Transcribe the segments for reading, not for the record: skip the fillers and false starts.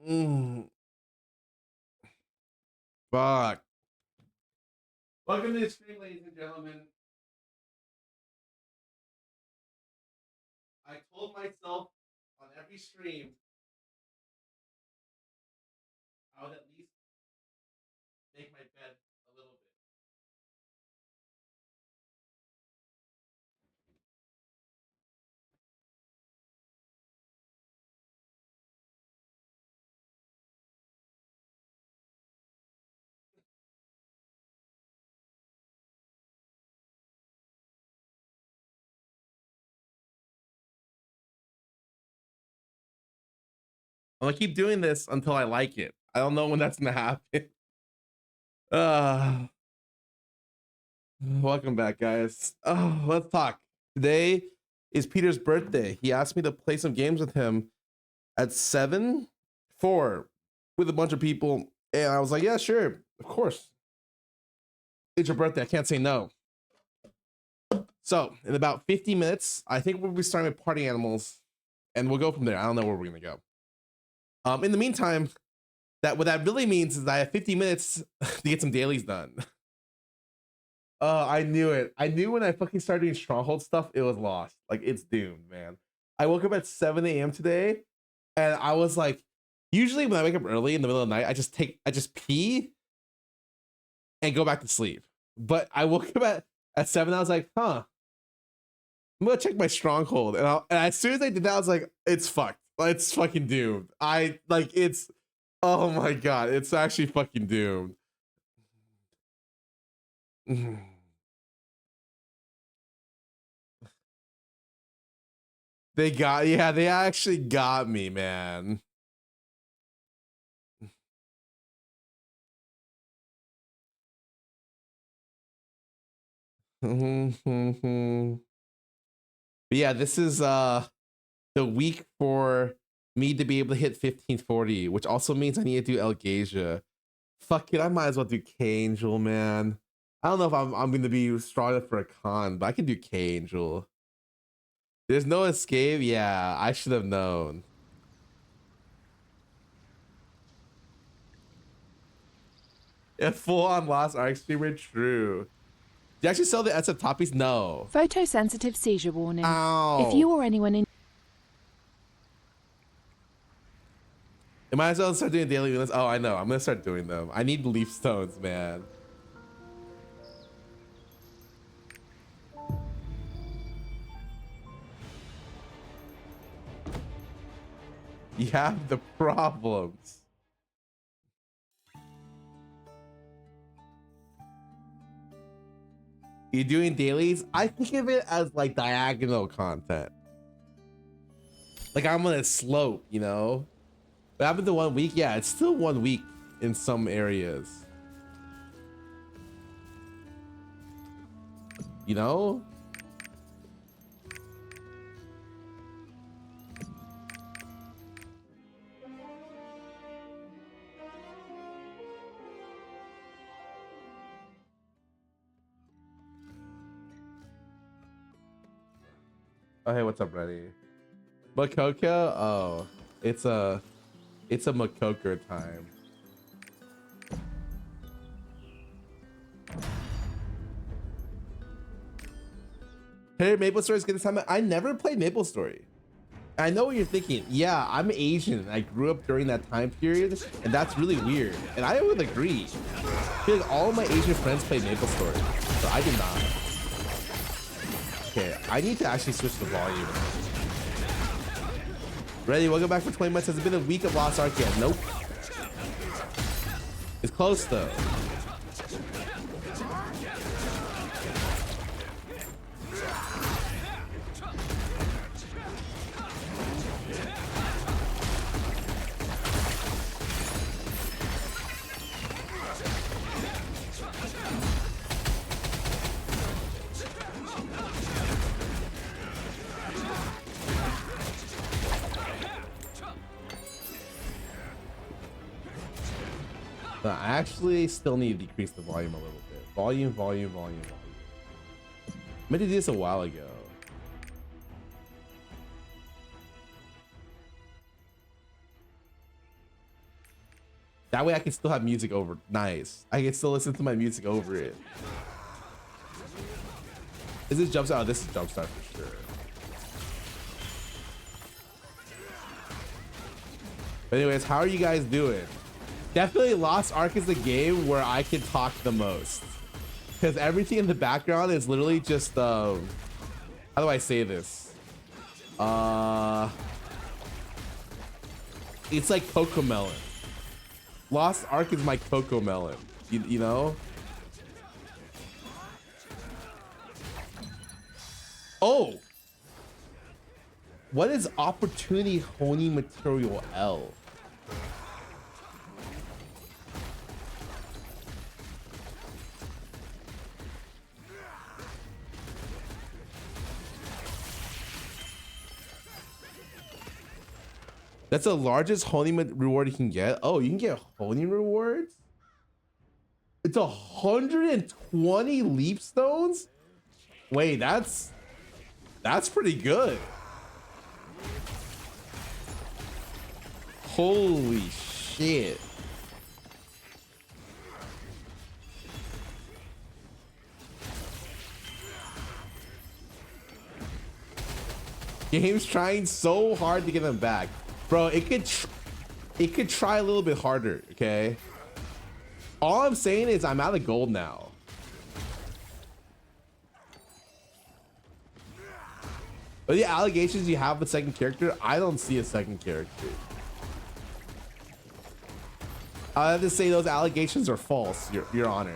Mm. Fuck. Welcome to the stream, ladies and gentlemen. I told myself on every stream I would at least make my bed a little bit. I'm gonna keep doing this until I like it. I don't know when that's gonna happen. Welcome back, guys. Oh, let's talk. Today is Peter's birthday. He asked me to play some games with him at 7-4 with a bunch of people, and I was like, yeah, sure, of course. It's your birthday. I can't say no. So in about 50 minutes, I think we'll be starting with party animals, and we'll go from there. I don't know where we're gonna go. In the meantime, what that really means is I have 50 minutes to get some dailies done. I knew it. I knew when I fucking started doing stronghold stuff, it was lost. Like, it's doomed, man. I woke up at 7 a.m. today, and I was like, usually when I wake up early in the middle of the night, I just pee and go back to sleep. But I woke up at 7. I was like, huh, I'm gonna check my stronghold, and as soon as I did that, I was like, it's fucked. It's fucking doomed. It's, oh my god, it's actually fucking doomed. They actually got me, man. But yeah, this is the week for me to be able to hit 1540, which also means I need to do Elgasia. Fuck it, I might as well do K-Angel, man. I don't know if I'm gonna be strong enough for a con, but I can do K-Angel. There's no escape. Yeah, I should have known. Yeah, full on lost Arc streamer, true. Do you actually sell the SF Toppies? No. Photosensitive seizure warning. Ow. If you or anyone in... I might as well start doing daily units. Oh, I know. I'm going to start doing them. I need leaf stones, man. You have the problems. You're doing dailies? I think of it as like diagonal content. Like I'm on a slope, you know? What happened to 1 week? Yeah, it's still 1 week in some areas. You know? Oh, hey, what's up, Reddy? Makoko? Oh, it's a Makoko time. Hey, Maple Story's good this time. I never played Maple Story. I know what you're thinking. Yeah, I'm Asian. I grew up during that time period, and that's really weird. And I would agree. I feel like all of my Asian friends play Maple Story, but I did not. Okay, I need to actually switch the volume. Ready? Welcome back for 20 months. Has it been a week of Lost Ark yet? Nope. It's close though. But I actually still need to decrease the volume a little bit. Volume. I meant to do this a while ago. That way I can still have music over. Nice. I can still listen to my music over it. Is this Jumpstart? Oh, this is Jumpstart for sure. But anyways, how are you guys doing? Definitely Lost Ark is the game where I can talk the most. Because everything in the background is literally just, how do I say this? It's like Cocomelon. Lost Ark is my Cocomelon, you know? Oh! What is Opportunity Honing Material L? That's the largest honing reward you can get. Oh, you can get honing rewards? It's 120 leap stones? Wait, that's pretty good. Holy shit. Game's trying so hard to get them back. Bro, it could try a little bit harder, okay? All I'm saying is I'm out of gold now. But the allegations you have with second character, I don't see a second character. I have to say those allegations are false, Your Honor.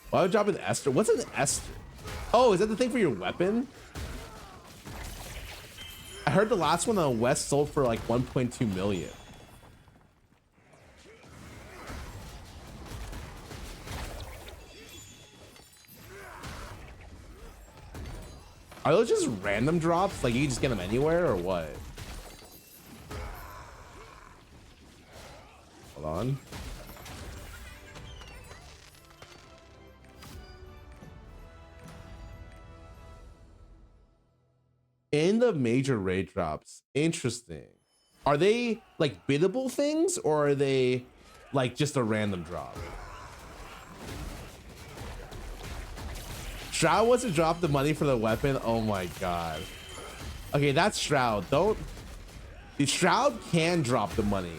Why would I drop an Esther? What's an Esther? Oh, is that the thing for your weapon? I heard the last one on West sold for like 1.2 million. Are those just random drops? Like you can just get them anywhere or what? Hold on. In the major raid drops, interesting. Are they like biddable things or are they like just a random drop? Shroud wants to drop the money for the weapon. Oh my god. Okay, that's Shroud. Don't. The Shroud can drop the money.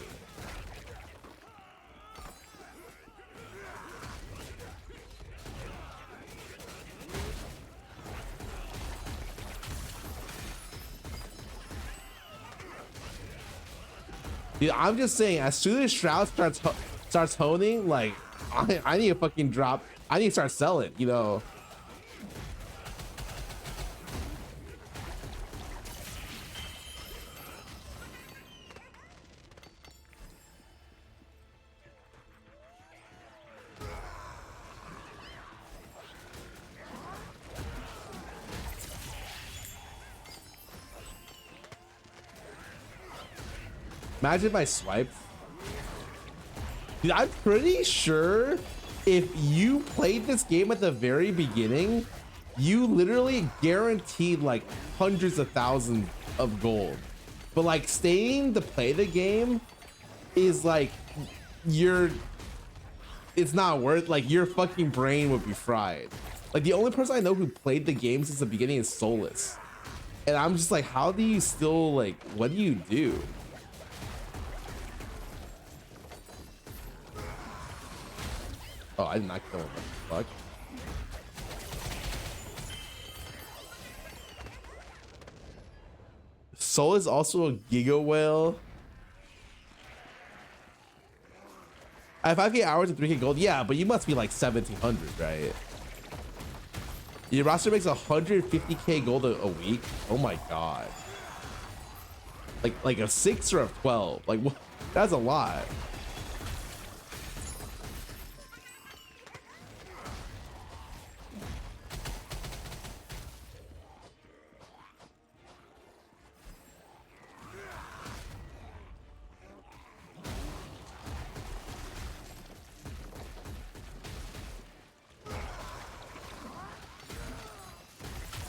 Dude, I'm just saying, as soon as Shroud starts honing, like, I need to fucking drop. I need to start selling, you know. Imagine if I swiped. Dude, I'm pretty sure if you played this game at the very beginning, you literally guaranteed like hundreds of thousands of gold. But like staying to play the game is like it's not worth, like your fucking brain would be fried. Like the only person I know who played the game since the beginning is Solus. And I'm just like, how do you still, like, what do you do? Oh, I did not kill him. What the fuck? Soul is also a Giga Whale. I have 5k hours and 3k gold. Yeah, but you must be like 1700, right? Your roster makes 150k gold a week. Oh my god. Like a 6 or a 12. Like what? That's a lot.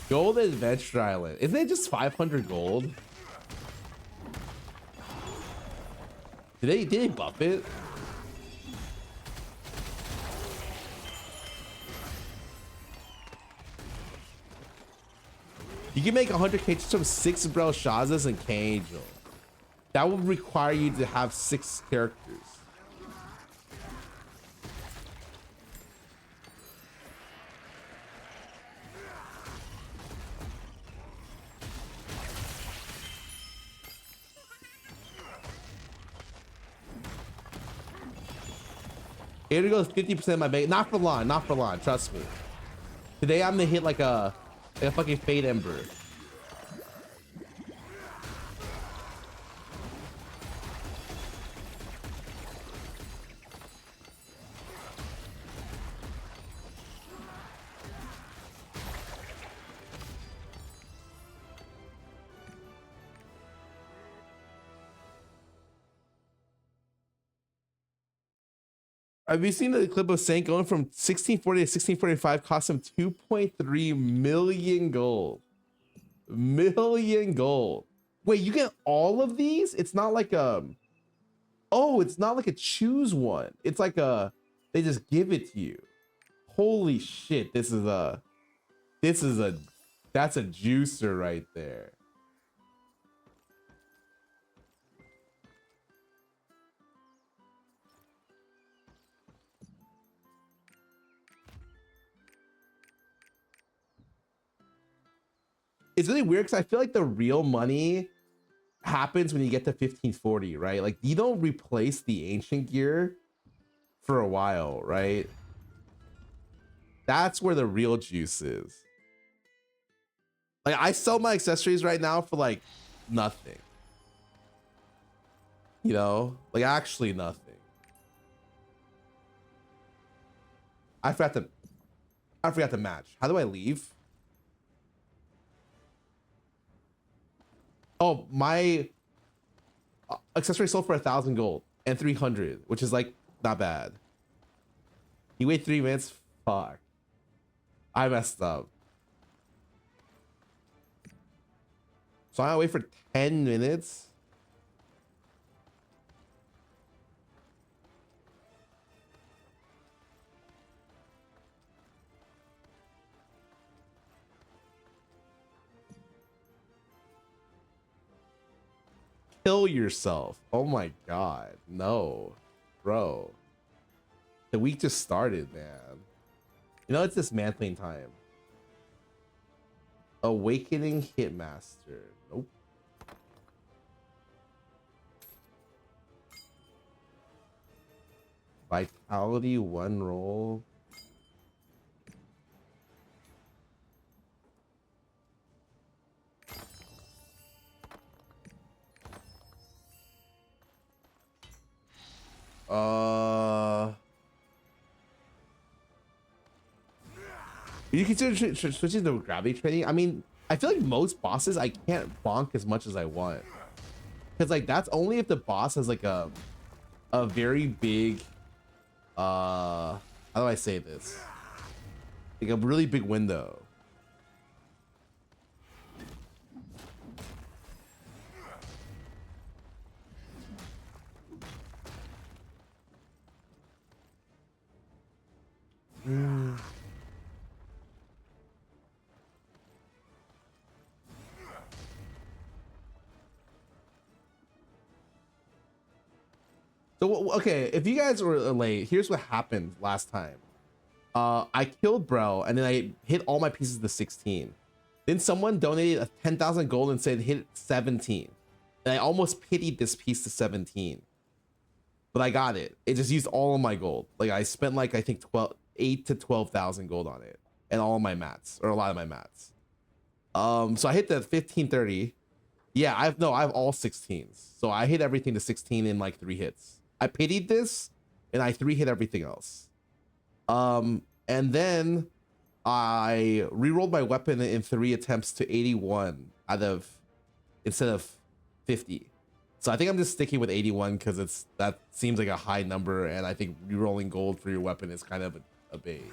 Gold Adventure Island. Isn't it just 500 gold? Did they buff it? You can make 100k just from 6 Brelshazas and K-Angel. That would require you to have 6 characters. Here goes 50% of my bait. Not for long, not for long. Trust me. Today I'm gonna hit like a fucking Fate Ember. Have you seen the clip of Saint going from 1640 to 1645 cost him 2.3 million gold? Million gold. Wait, you get all of these? It's not like oh, it's not like a choose one. It's like they just give it to you. Holy shit, that's a juicer right there. It's really weird because I feel like the real money happens when you get to 1540, right? Like you don't replace the ancient gear for a while, right? That's where the real juice is. Like I sell my accessories right now for like nothing. You know, like actually nothing. I forgot to match. How do I leave? Oh, my accessory sold for 1,000 gold and 300, which is like not bad. You wait 3 minutes? Fuck. I messed up. So I gotta wait for 10 minutes? Kill yourself. Oh my god. No. Bro. The week just started, man. You know, it's dismantling time. Awakening Hitmaster. Nope. Vitality 1 roll. You consider switching to gravity training? I mean, I feel like most bosses I can't bonk as much as I want, because like that's only if the boss has like a very big how do I say this, like a really big window. So okay, if you guys were late, here's what happened last time. I killed Bro, and then I hit all my pieces to 16. Then someone donated 10,000 gold and said hit 17. And I almost pitied this piece to 17. But I got it. It just used all of my gold. Like I spent like I think 8 to 12,000 gold on it. And all of my mats, or a lot of my mats. So I hit the 1530. Yeah, I have all 16s. So I hit everything to 16 in like 3 hits. I pitied this and I 3 hit everything else. And then I rerolled my weapon in 3 attempts to 81 instead of 50. So I think I'm just sticking with 81 because that seems like a high number, and I think rerolling gold for your weapon is kind of a bait.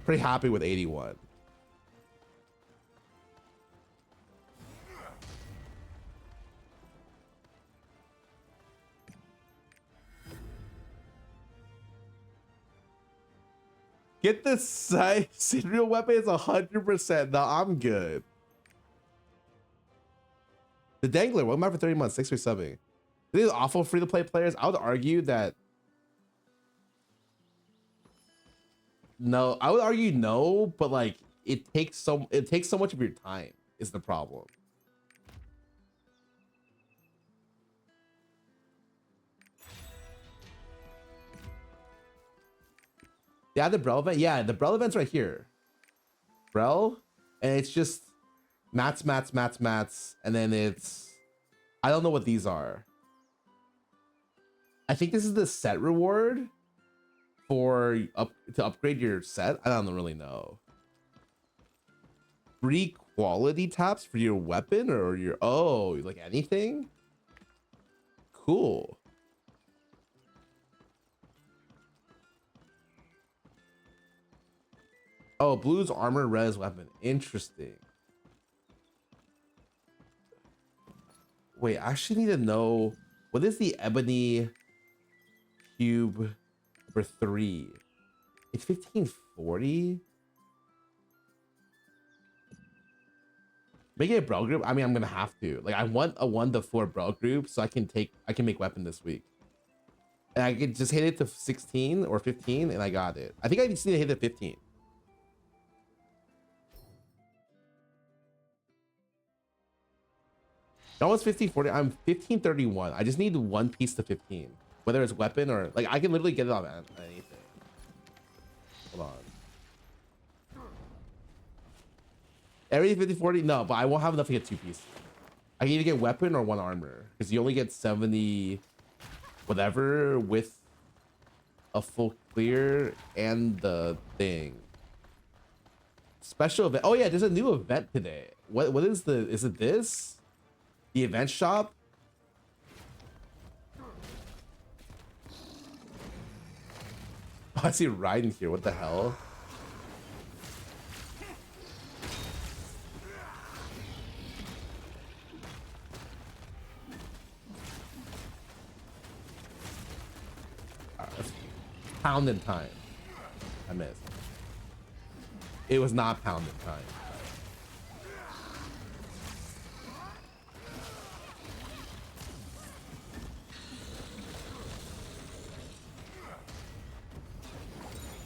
Pretty happy with 81. Get the serial weapon is 100%. No, I'm good. The Dangler, welcome back for 30 months, 6 for subbing. These awful free-to-play players. I would argue that no, I would argue no, but like it takes so much of your time is the problem. Yeah, the Brel event. Yeah, the Brel event's right here. Brel, and it's just mats, and then it's I don't know what these are. I think this is the set reward for to upgrade your set. I don't really know. Free quality taps for your weapon or your like anything. Cool. Oh, blue's armor, res weapon. Interesting. Wait, I actually need to know what is the ebony cube for 3. It's 1540. Make it a bro group. I mean, I'm gonna have to. Like, I want a 1 to 4 bro group so I can make weapon this week. And I can just hit it to 16 or 15 and I got it. I think I just need to hit it 15. Almost 1540. I'm 1531. I just need 1 piece to 15. Whether it's weapon or like I can literally get it on anything. Hold on. Everything 1540? No, but I won't have enough to get 2 pieces. I can either get weapon or 1 armor. Because you only get 70 whatever with a full clear and the thing. Special event. Oh yeah, there's a new event today. What is it this? The event shop? Oh, I see Raiden here. What the hell? Pound in time. I missed. It was not pound in time.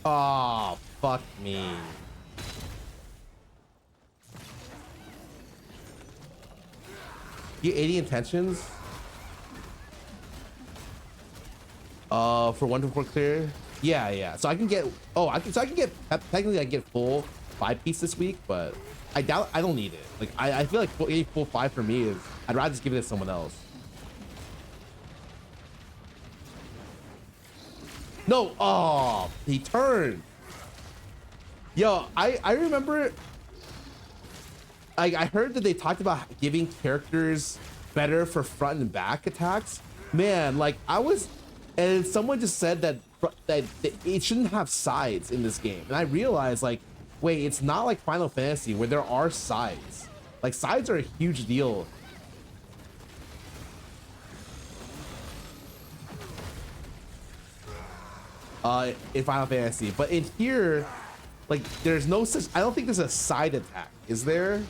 Oh, fuck me. You 80 intentions? For 1 to 4 clear? Yeah. So I can get technically I can get full 5 piece this week, but I don't need it. Like I feel like full 5 for me is I'd rather just give it to someone else. No, oh, he turned. Yo, I remember, I heard that they talked about giving characters better for front and back attacks. Man, like and someone just said that it shouldn't have sides in this game. And I realized like, wait, it's not like Final Fantasy where there are sides. Like sides are a huge deal. In Final Fantasy, but in here, like there's no such. I don't think there's a side attack. Is there?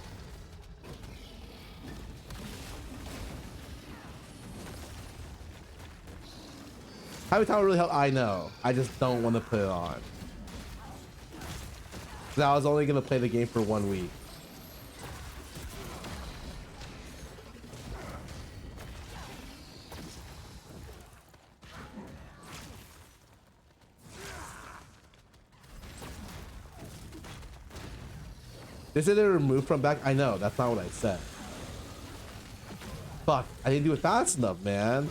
How would really help? I know. I just don't want to put it on. I was only gonna play the game for 1 week. They said they were removed from back. I know, that's not what I said. Fuck, I didn't do it fast enough, man.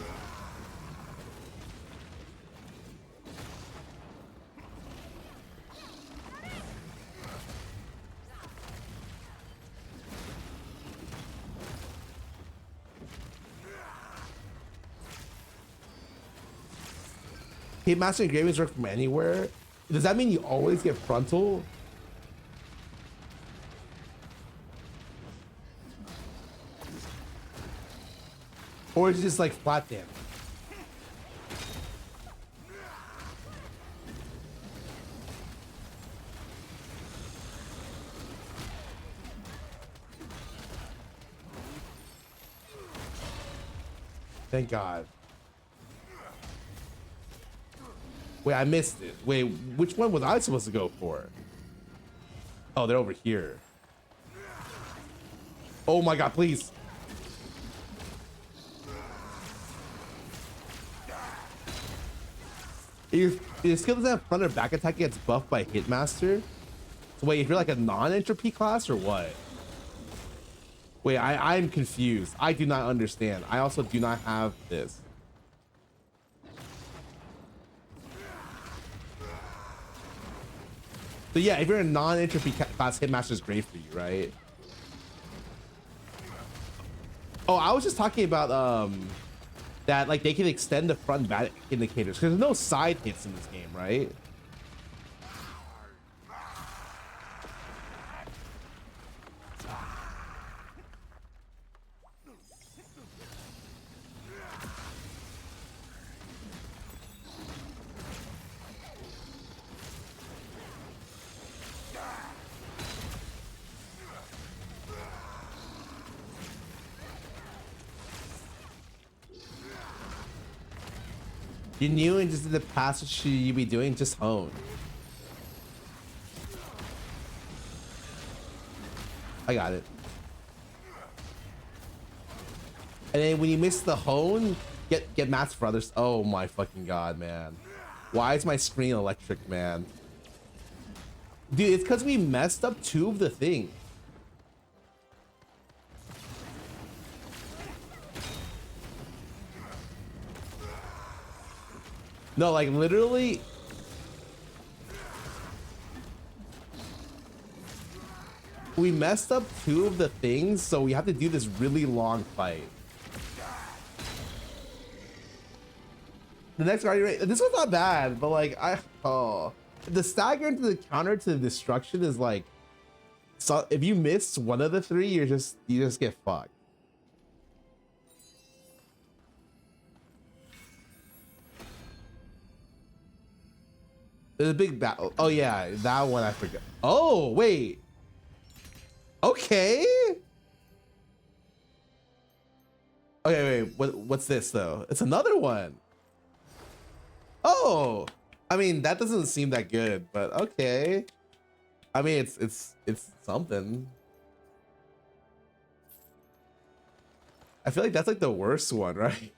Hitmaster engravings work from anywhere. Does that mean you always get frontal? Or is it just like flat damage? Thank God. Wait, I missed it. Wait, which one was I supposed to go for? Oh, they're over here. Oh my God, please. Your skill doesn't have front or back attack gets buffed by Hitmaster. So wait, if you're like a non-entropy class or what? Wait, I'm confused. I do not understand. I also do not have this. So yeah, if you're a non-entropy class, Hitmaster is great for you, right? Oh, I was just talking about that like they can extend the front back indicators because there's no side hits in this game, right? You knew and just did the passage you be doing, just hone. I got it. And then when you miss the hone, get mats for others. Oh my fucking God, man. Why is my screen electric, man? Dude, it's because we messed up 2 of the things. No, like literally. We messed up 2 of the things, so we have to do this really long fight. The next guardian rate, this was not bad, but like the stagger into the counter to the destruction is like, so if you miss one of the 3, you just get fucked. There's a big battle. Oh yeah, that one I forgot. Oh wait. Okay. Okay, wait. What's this though? It's another one. Oh, I mean that doesn't seem that good, but okay. I mean it's something. I feel like that's like the worst one, right?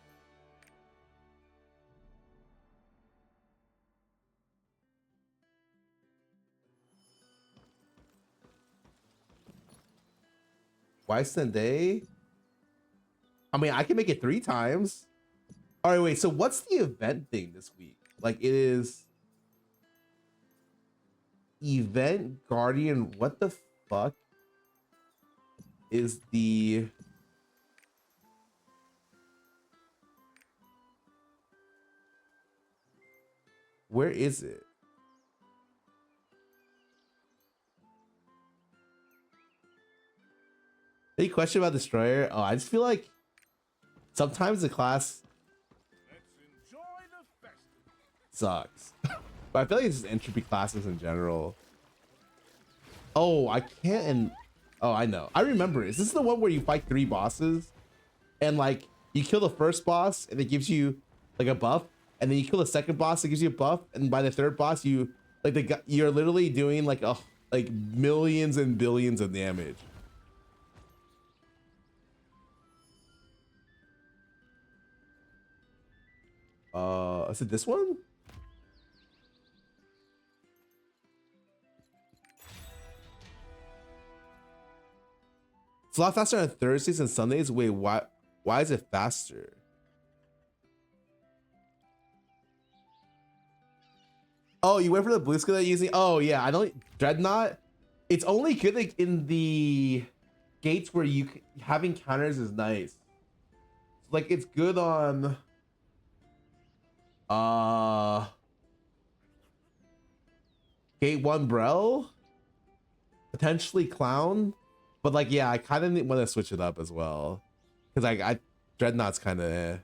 Why Sunday? I mean, I can make it 3 times. All right, wait. So what's the event thing this week? Like it is event guardian. What the fuck is the? Where is it? Any question about Destroyer? Oh, I just feel like sometimes the class sucks. But I feel like it's just entropy classes in general. Oh, I can't. And oh, I know. I remember. Is this the one where you fight 3 bosses and like you kill the first boss and it gives you like a buff, and then you kill the second boss, it gives you a buff, and by the 3rd boss, you like you're literally doing like millions and billions of damage. Is it this one? It's a lot faster on Thursdays and Sundays. Wait, why is it faster? Oh, you went for the blue skill that you're using? Oh yeah, I don't Dreadnought. It's only good like in the gates where you having counters is nice. Like it's good on gate 1 Brel, potentially Clown, but like yeah, I kind of want to switch it up as well because I Dreadnought's kind of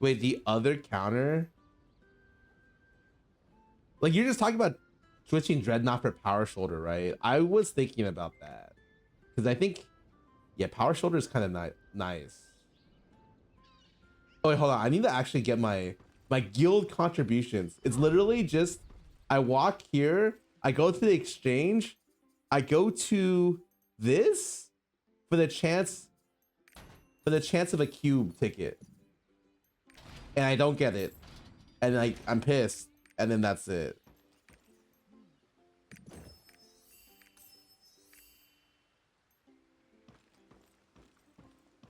Wait, the other counter? Like you're just talking about switching Dreadnought for Power Shoulder, right? I was thinking about that because I think, yeah, Power Shoulder is kind of nice. Oh wait, hold on. I need to actually get my guild contributions. It's literally just I walk here, I go to the exchange, I go to this for the chance of a cube ticket, and I don't get it, and I'm pissed, and then that's it.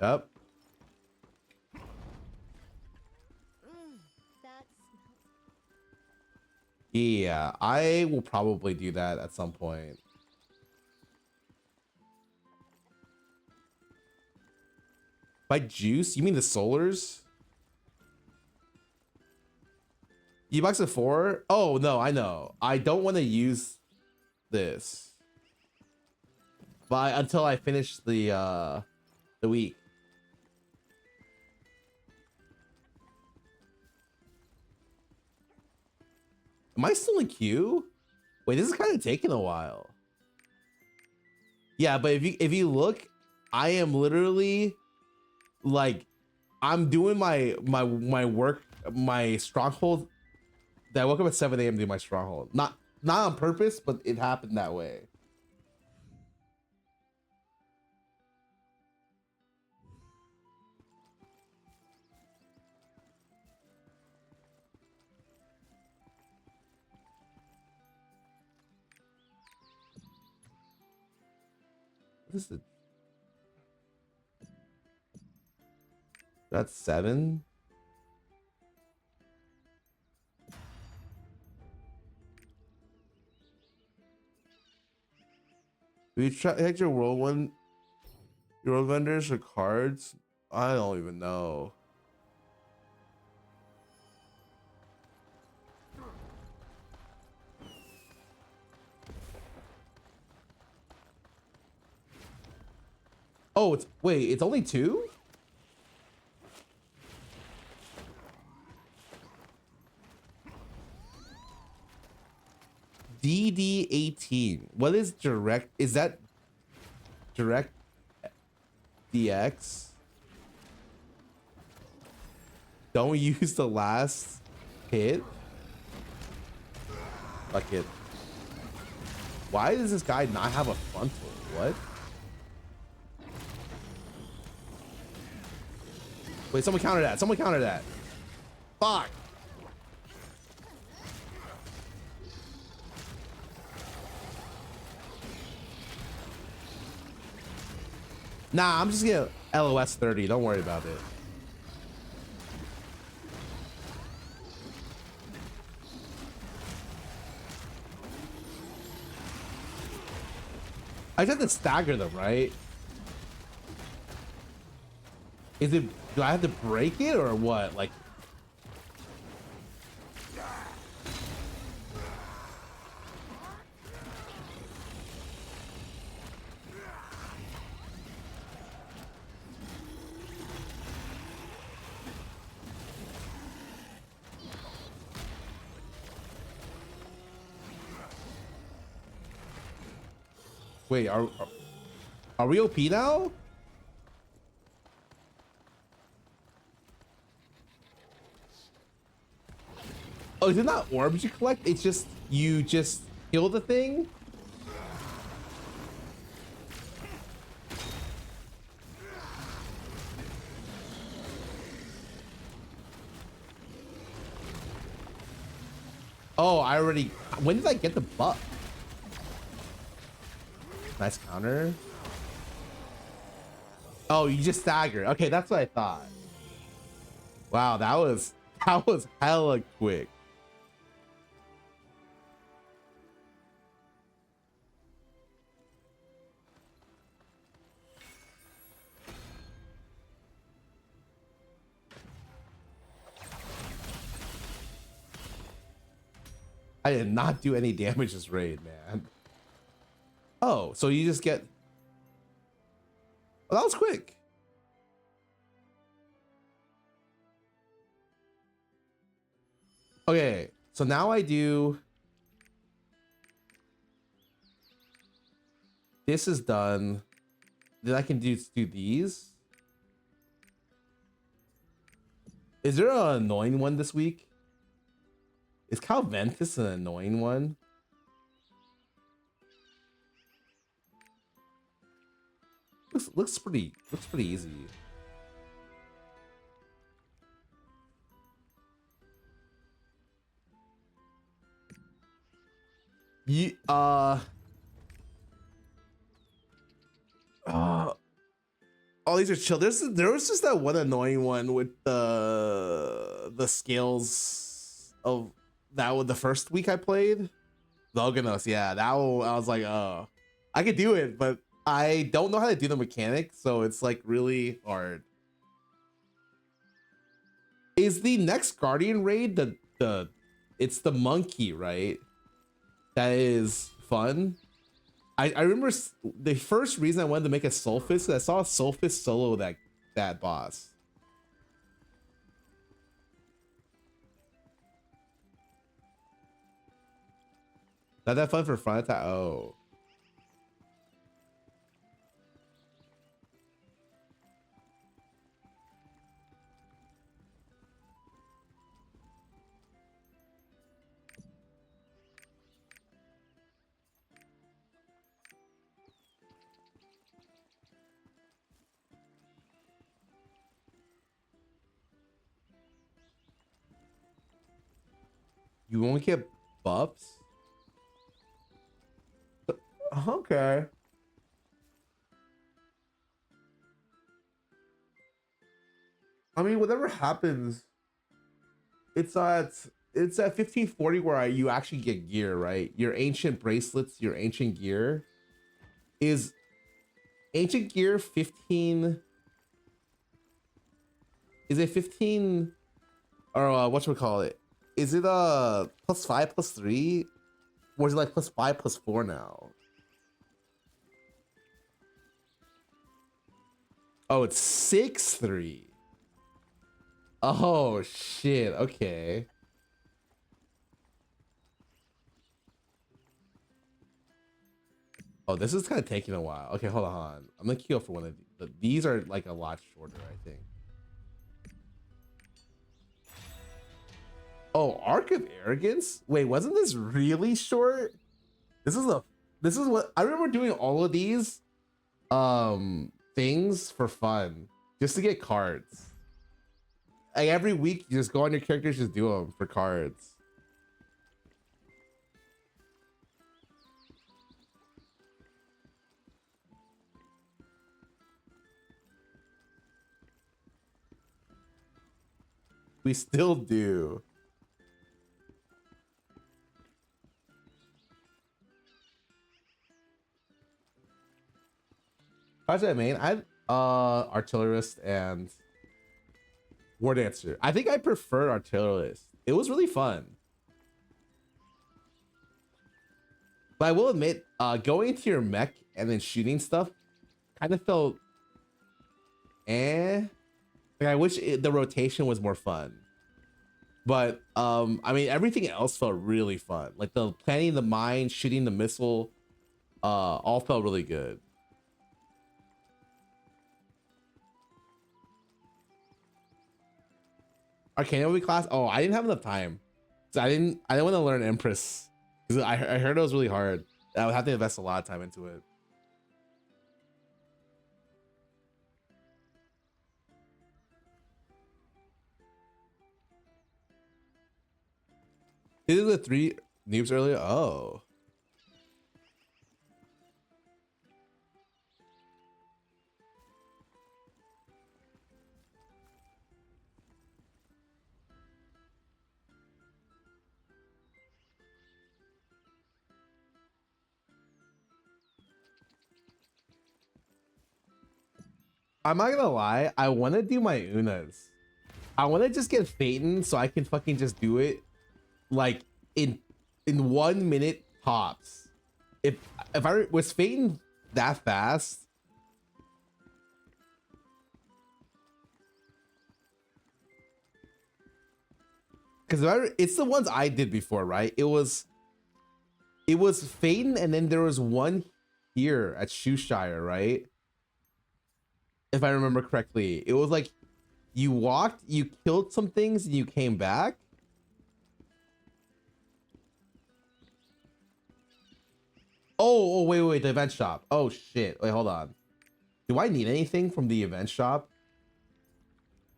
Yep. Yeah, I will probably do that at some point. By juice, you mean the solars? E-Box of 4? Oh no, I know. I don't want to use this. But until I finish the week. Am I still in queue? Wait, this is kind of taking a while. Yeah, but if you look, I am literally like I'm doing my work, my stronghold. That I woke up at 7 a.m. to do my stronghold. Not on purpose, but it happened that way. What is it? That's 7. We check your world vendors or cards. I don't even know. Oh, it's only 2? DD18. What is direct? Is that direct DX? Don't use the last hit. Fuck it. Why does this guy not have a frontal? What? Wait, someone counter that. Someone counter that. Fuck. Nah, I'm just gonna LOS 30. Don't worry about it. I just have to stagger them, right? Is it, do I have to break it or what? Like, wait, are we OP now? Oh, is it not orbs you collect? It's just, you just kill the thing? Oh, I already, when did I get the buff? Nice counter. Oh, you just stagger. Okay, that's what I thought. Wow, that was hella quick. I did not do any damage this raid, man. Oh, so you just get... Oh, that was quick. Okay, so now I do. This is done. Then I can do these. Is there an annoying one this week? Is Calventus an annoying one? Looks pretty easy. You all these are chill. There was just that one annoying one with the scales of that was the first week I played. Loganos, yeah, that one I was like, oh, I could do it, but I don't know how to do the mechanics, so it's like really hard. Is the next Guardian raid the it's the monkey, right? That is fun. I remember the first reason I wanted to make a Soulfist is I saw Soulfist solo that boss. Not that fun for front attack. Oh. You won't get buffs? Okay. I mean, whatever happens, it's at 1540 where you actually get gear, right? Your ancient bracelets, your ancient gear is ancient gear 15. Is it 15 or whatchamacallit? Is it +5 +3? Or is it like +5 +4 now? Oh, it's 6-3. Oh shit, okay. Oh, this is kind of taking a while. Okay, hold on. I'm gonna queue up for one of these. These are like a lot shorter, I think. Oh, Arc of Arrogance? Wait, wasn't this really short? This is what I remember doing all of these things for fun, just to get cards. Like every week, you just go on your characters, just do them for cards. We still do. How's that main? I artillerist and war dancer. I think I preferred artillerist. It was really fun. But I will admit, going into your mech and then shooting stuff kind of felt Like I wish the rotation was more fun. But I mean, everything else felt really fun. Like the planning the mine, shooting the missile, all felt really good. Arcane class. Oh, I didn't have enough time. So I didn't want to learn Empress because I heard it was really hard. I would have to invest a lot of time into it. These are the 3 noobs earlier. Oh. I'm not gonna lie, I want to do my Unas. I want to just get Phaeton so I can fucking just do it like in 1 minute tops. If I was Phaeton that fast, because it's the ones I did before, right? It was Phaeton, and then there was one here at Shoeshire, right? If I remember correctly, it was like you walked, you killed some things, and you came back. Oh, wait, the event shop. Oh shit. Wait, hold on. Do I need anything from the event shop?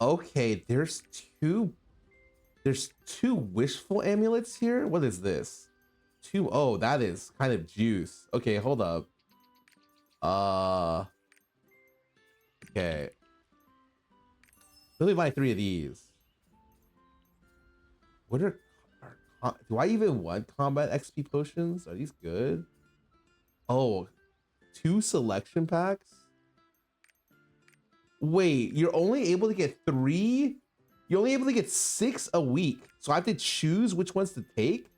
Okay, there's two wishful amulets here. What is this? Oh, that is kind of juice. Okay, hold up. Okay. Let me buy 3 of these. What do I even want combat XP potions? Are these good? Oh, 2 selection packs? Wait, you're only able to get 3? You're only able to get 6 a week. So I have to choose which ones to take?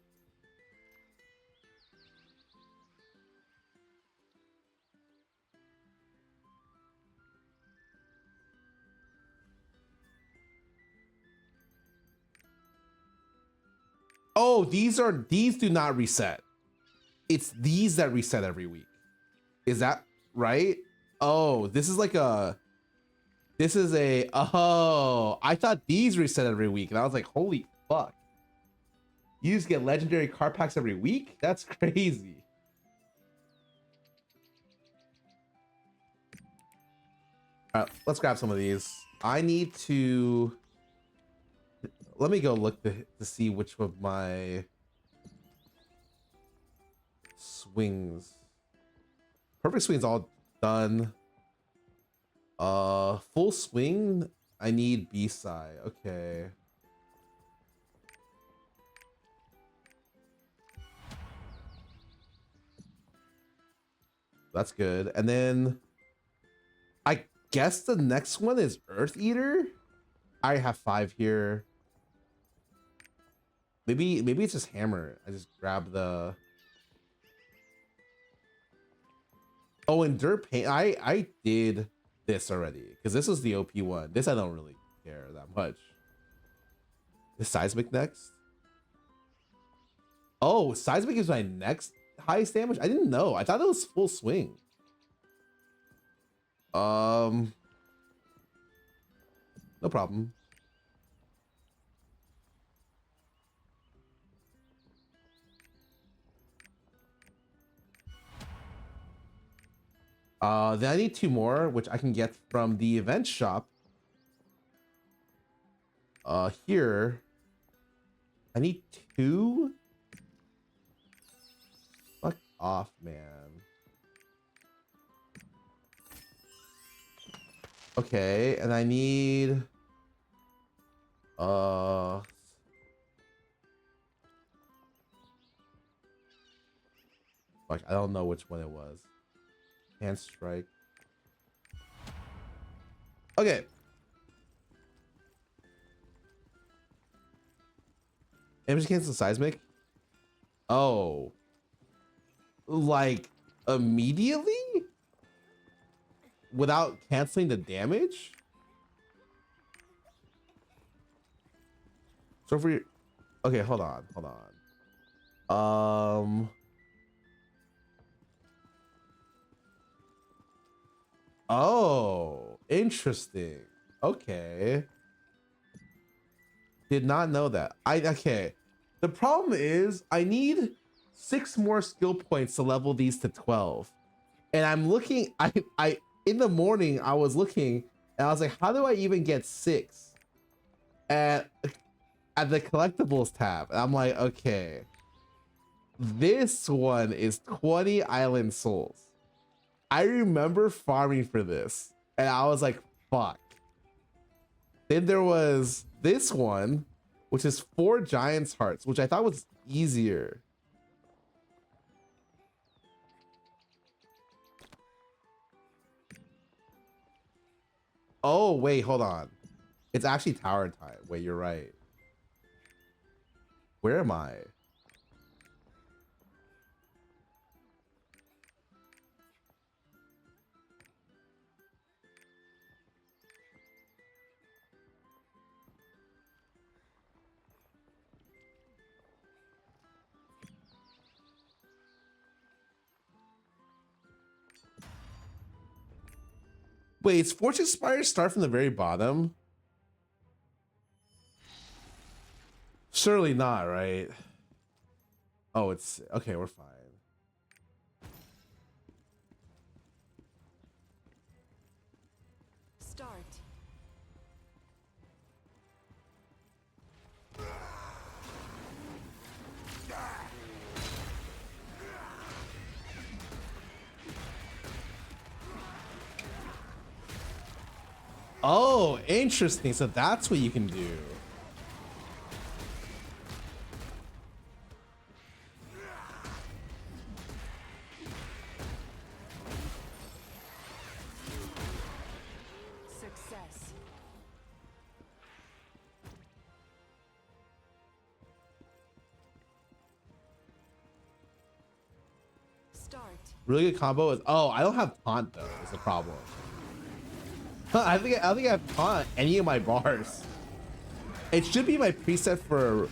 Oh, these do not reset. It's these that reset every week. Is that right? Oh, this is oh, I thought these reset every week, and I was like, holy fuck. You just get legendary card packs every week? That's crazy. All right, let's grab some of these. I need to let me go look to see which of my swings. Perfect swing's all done. Full swing, I need B-side. Okay. That's good. And then I guess the next one is Earth Eater. I have 5 here. Maybe it's just hammer. I just grab the. Oh, and dirt paint. I did this already because this was the OP one. This I don't really care that much. The seismic next. Oh, seismic is my next highest damage. I didn't know. I thought it was full swing. No problem. Then I need 2 more, which I can get from the event shop. Here. I need 2. Fuck off, man. Okay, and I need fuck, I don't know which one it was. Hand strike. Okay. Image cancel seismic. Oh. Like immediately? Without canceling the damage? So if we okay, hold on. Oh, interesting. Okay. Did not know that. Okay. The problem is I need 6 more skill points to level these to 12. And I'm looking, I in the morning I was looking and I was like, how do I even get 6 at the collectibles tab? And I'm like, okay, this one is 20 island souls. I remember farming for this and I was like, fuck. Then there was this one, which is 4 giants hearts, which I thought was easier. Oh, wait, hold on. It's actually tower time. Wait, you're right. Where am I? Wait, is Fortune Spire start from the very bottom? Surely not, right? Oh, it's okay, we're fine. Start. Oh, interesting. So that's what you can do. Success. Start. Really good combo is, oh, I don't have taunt though, is the problem. I don't think I have taunt any of my bars. It should be my preset for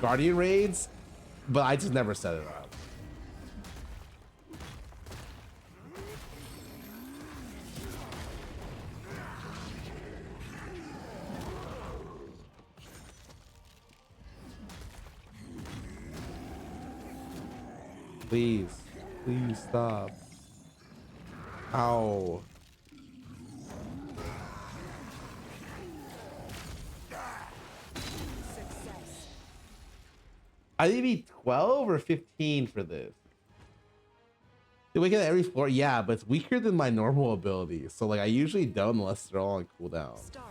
Guardian raids, but I just never set it up. Please, please stop. Ow. Success. I need to be 12 or 15 for this. Do we get every floor? Yeah, but it's weaker than my normal abilities. So like I usually don't unless they're all on cooldown. Start.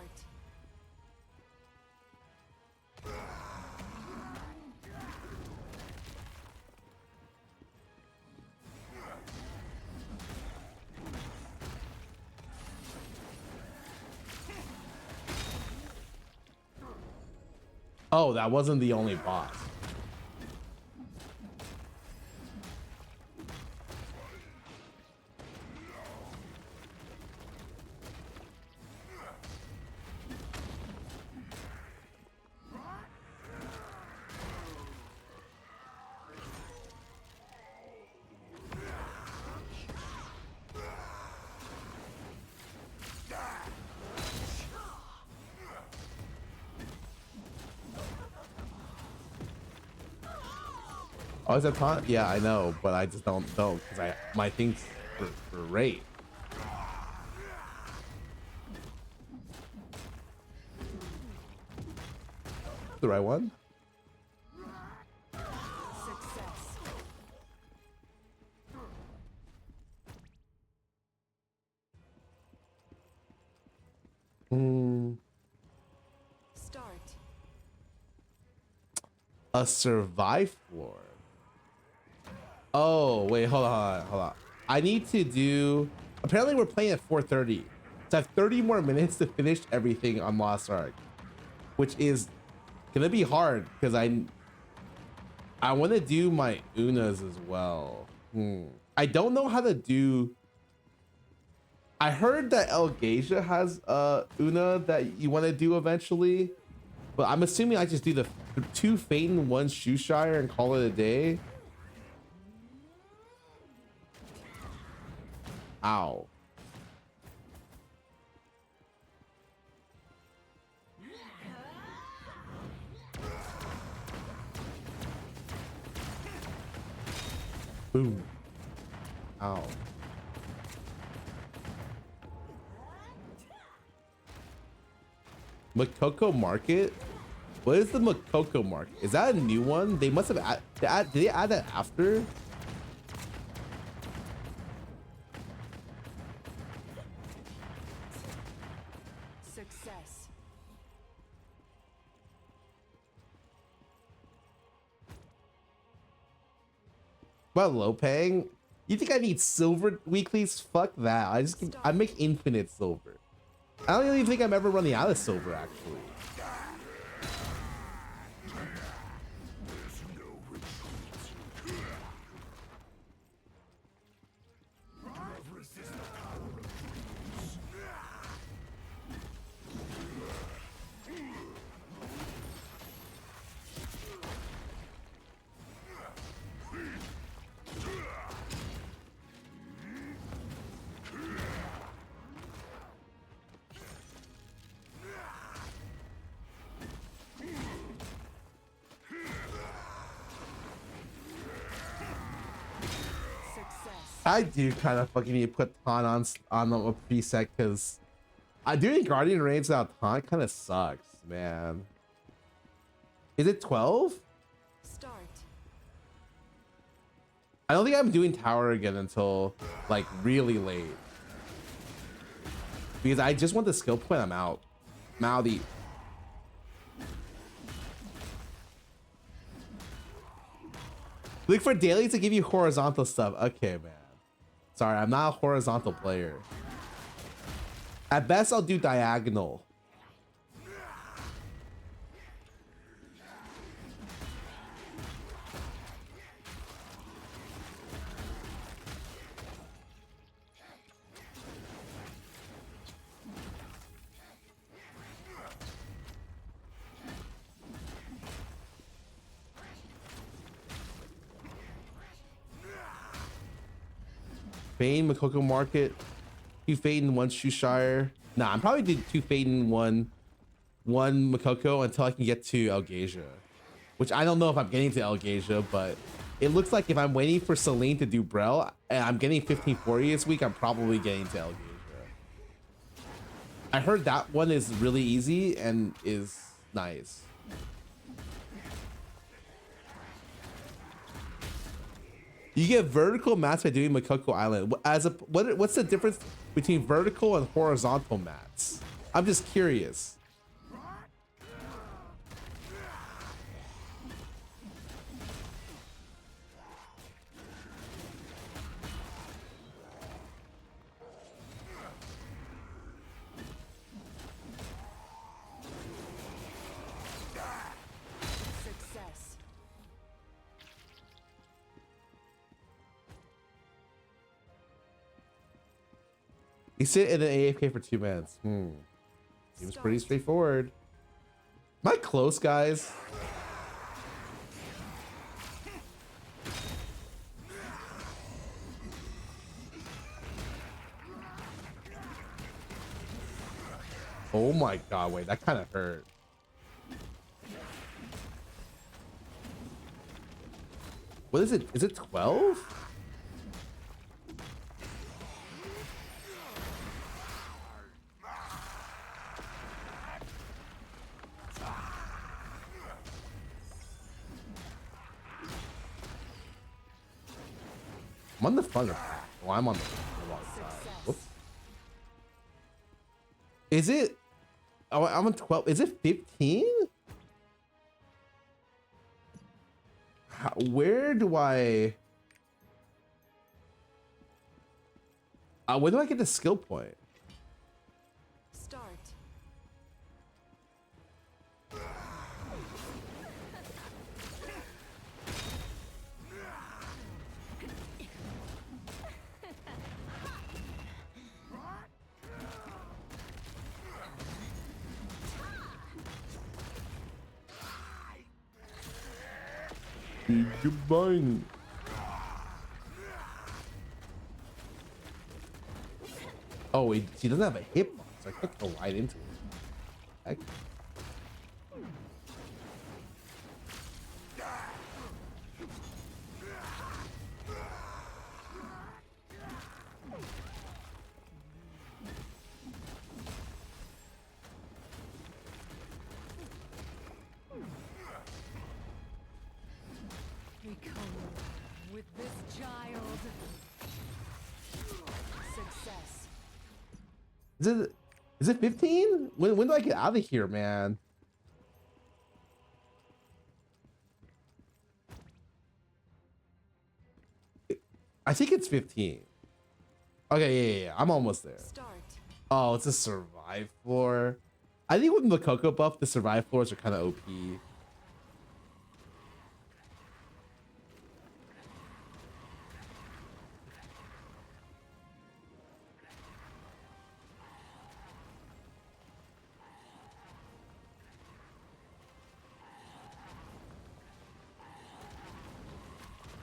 Oh, that wasn't the only boss. Oh, is that taunt? Yeah, I know, but I just don't know because my thing's for rate. The right one? Success. Start. A survive floor. Oh, wait, hold on. I need to do, apparently we're playing at 4:30. So I have 30 more minutes to finish everything on Lost Ark, which is gonna be hard because I want to do my Unas as well. I don't know how to do. I heard that El Geisha has Una that you want to do eventually, but I'm assuming I just do the 2 Phaeton, 1 Shoeshire and call it a day. Ow. Boom. Ow. Makoko Market? What is the Makoko Market? Is that a new one? They must have did they add that after? Success. About Lopang? You think I need silver weeklies? Fuck that. I make infinite silver. I don't even think I'm ever running out of silver actually. I do kind of fucking need to put taunt on a preset because doing Guardian raids without taunt kind of sucks, man. Is it 12? Start. I don't think I'm doing tower again until like really late. Because I just want the skill point. I'm out. Mouthy. Look for daily to give you horizontal stuff. Okay, man. Sorry, I'm not a horizontal player. At best, I'll do diagonal. Bane, Makoko Market, 2 Faden, 1 Shoeshire. Nah, I'm probably doing 2 Faden, 1 Makoko until I can get to Algasia. Which I don't know if I'm getting to Algasia, but it looks like if I'm waiting for Celine to do Brel and I'm getting 1540 this week, I'm probably getting to Algasia. I heard that one is really easy and is nice. You get vertical mats by doing Makoko Island. What's the difference between vertical and horizontal mats? I'm just curious. Success. You sit in an AFK for 2 minutes. Seems pretty straightforward. Am I close, guys? Oh my god, wait, that kind of hurt. What is it? Is it 12? I'm on the front of that. Oh, I'm on the wrong side. Whoops. Is it? Oh, I'm on 12. Is it 15? Where do I? Where do I get the skill point? Start. Goodbye. Oh, wait, she doesn't have a hitbox. I could go right into it. Heck. We come with this child. Success. Is it 15? When do I get out of here, man? I think it's 15. Okay, yeah. I'm almost there. Start. Oh, it's a survive floor. I think with the Cocoa buff, the survive floors are kind of OP.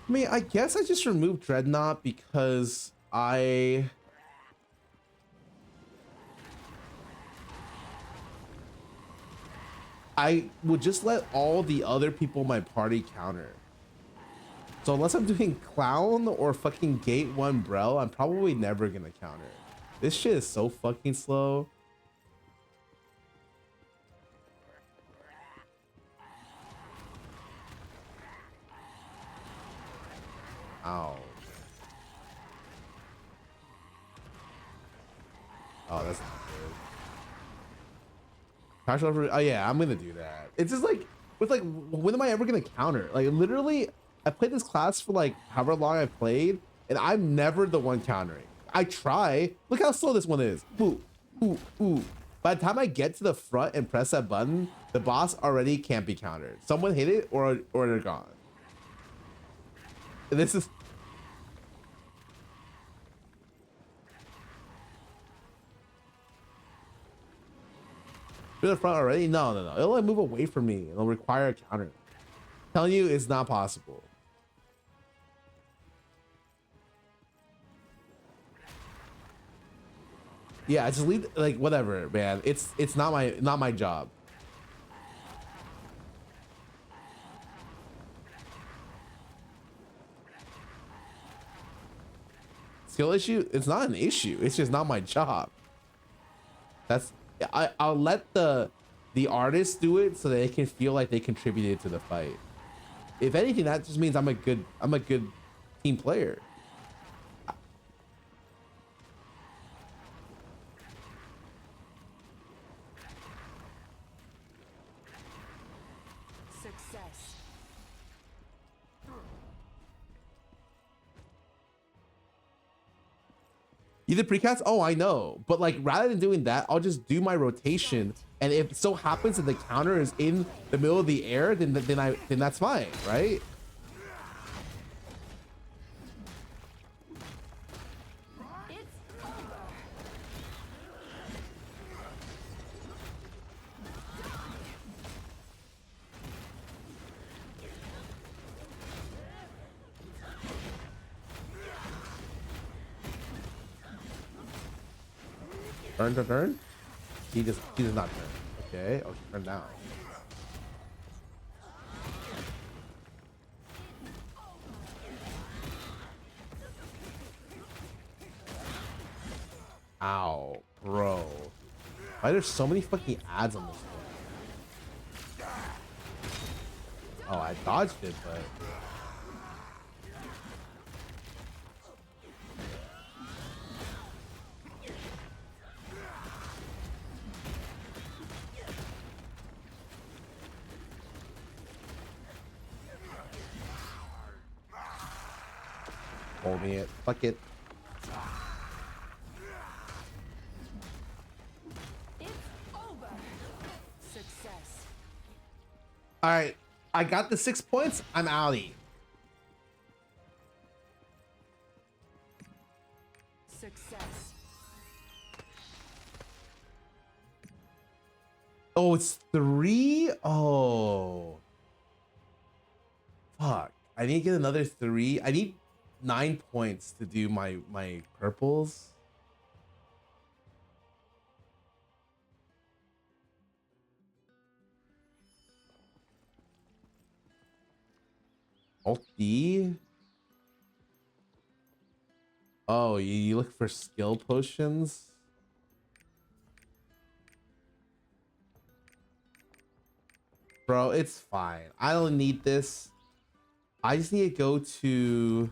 I mean, I guess I just removed Dreadnought because I would just let all the other people in my party counter. So unless I'm doing clown or fucking gate 1 Brel, I'm probably never gonna counter. This shit is so fucking slow. Ow. Oh, that's not good. Partial over. Oh yeah, I'm gonna do that. It's just like with like, when am I ever gonna counter? Like literally, I played this class for like however long I played, and I'm never the one countering. I try. Look how slow this one is. Ooh, ooh, ooh. By the time I get to the front and press that button, the boss already can't be countered. Someone hit it or they're gone. And this is. To the front already? No, no, no. It'll like move away from me. It'll require a counter. I'm telling you, it's not possible. Yeah, just leave, like, whatever, man. It's not my job. Skill issue? It's not an issue. It's just not my job. That's I'll let the artists do it so they can feel like they contributed to the fight. If anything, that just means I'm a good team player. Success. You did precast? Oh, I know. But like, rather than doing that, I'll just do my rotation. And if it so happens that the counter is in the middle of the air, then that's fine, right? It's over. Turn. He does not turn. Okay. Oh, she turned down. Ow, bro. Why there's so many fucking ads on this one? Oh, I dodged it, but hold me it. Fuck it. It's over. Success. All right, I got the 6 points. I'm outie. Success. Oh, it's 3. Oh, fuck. I need to get another 3. I need 9 points to do my purples. Alt D. Oh, you look for skill potions. Bro, it's fine. I don't need this. I just need to go to...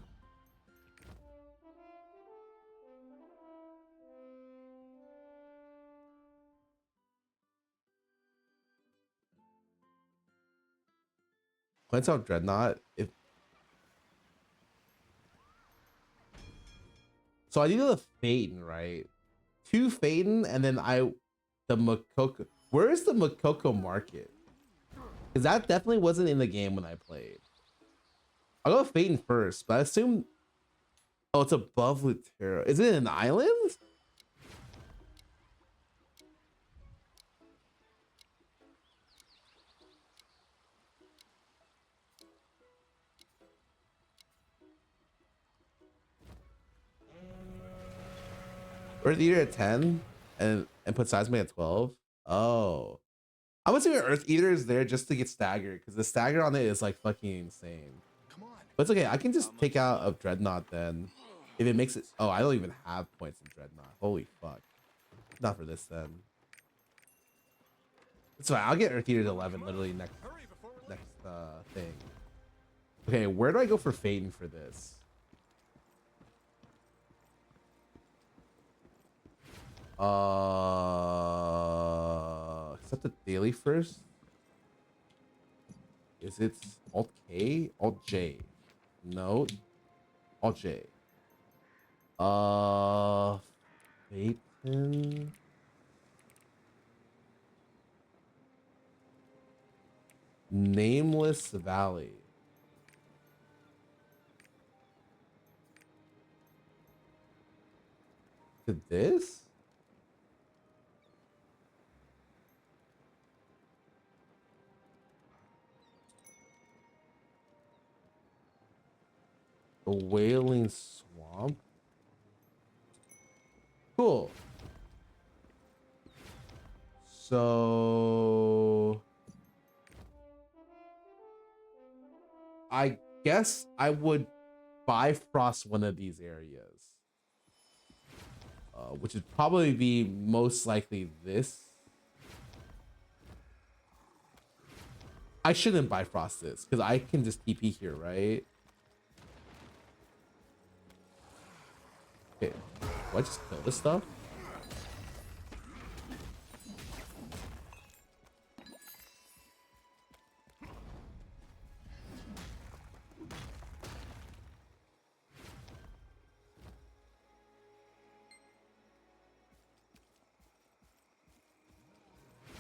Points out Dreadnought. So I needed a Phaeton, right? 2 Phaeton, and then the Makoko. Where is the Makoko market? Because that definitely wasn't in the game when I played. I'll go Phaeton first, but I assume... Oh, it's above Lutero. Is it an island? Earth Eater at 10 and put Seismic at 12. Oh. I'm assuming Earth Eater is there just to get staggered because the stagger on it is like fucking insane. But it's okay. I can just take out a Dreadnought then. If it makes it. Oh, I don't even have points in Dreadnought. Holy fuck. Not for this then. It's fine. I'll get Earth Eater to 11 literally next thing. Okay, where do I go for Phaeton for this? Accept the daily first. Is it Alt K? Alt J? No. Alt J. Phaeton. Nameless Valley. To this? The Wailing Swamp. Cool. So I guess I would Bifrost one of these areas. Which would probably be most likely this. I shouldn't Bifrost this because I can just TP here, right? Okay, do I just kill this stuff?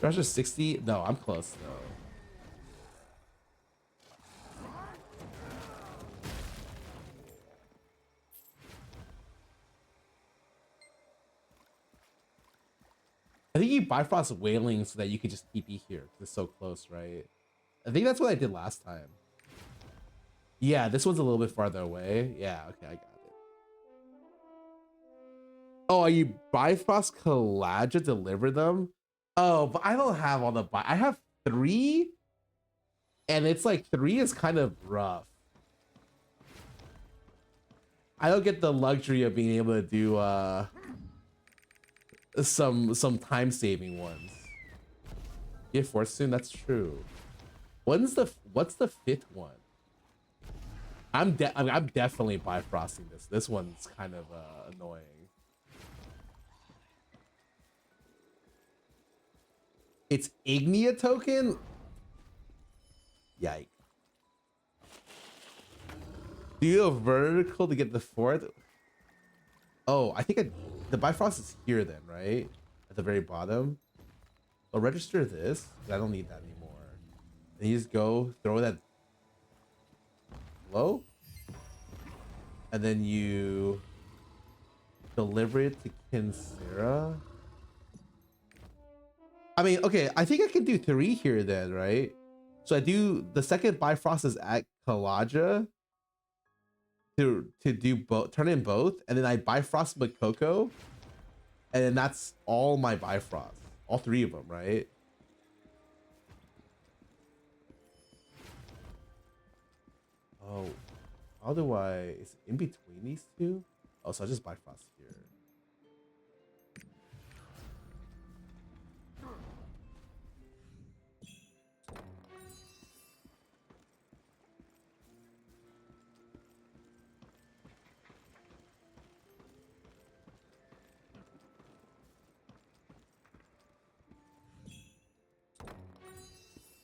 Rush is 60? No, I'm close though. I think you Bifrost Wailing so that you could just TP here because it's so close, right? I think that's what I did last time. Yeah, this one's a little bit farther away. Yeah, okay, I got it. Oh, are you Bifrost Kaladra deliver them? Oh, but I don't have all the I have 3, and it's like 3 is kind of rough. I don't get the luxury of being able to do some time saving ones. Yeah, Fortune, that's true. What's the 5th one? I'm definitely Bifrosting this. This one's kind of annoying. It's Ignia token? Yikes. Do you have vertical to get the 4th? Oh, I think the Bifrost is here then, right? At the very bottom. I'll register this, because I don't need that anymore. And you just go, throw that low. And then you deliver it to Kinsera. I mean, okay, I think I can do 3 here then, right? So I do the second Bifrost is at Kaladra to do both, turn in both, and then I Bifrost Makoko, and then that's all my Bifrost, all 3 of them, right? Oh, how do I? Is it in between these 2? Oh, so I just Bifrost here.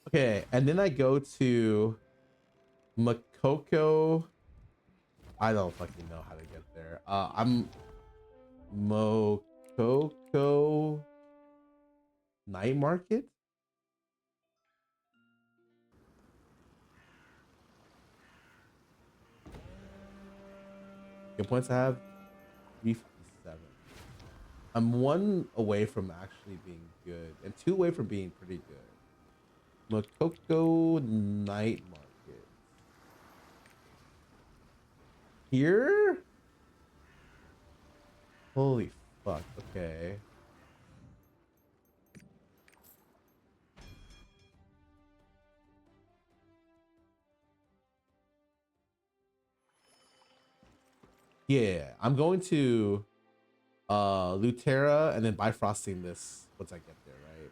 Okay, and then I go to Makoko. I don't fucking know how to get there. I'm Mokoko Night Market. Good points I have 357. I'm 1 away from actually being good and 2 away from being pretty good. Makoko Night Market. Here? Holy fuck, okay. Yeah, I'm going to Lutera and then bifrosting this once I get there, right?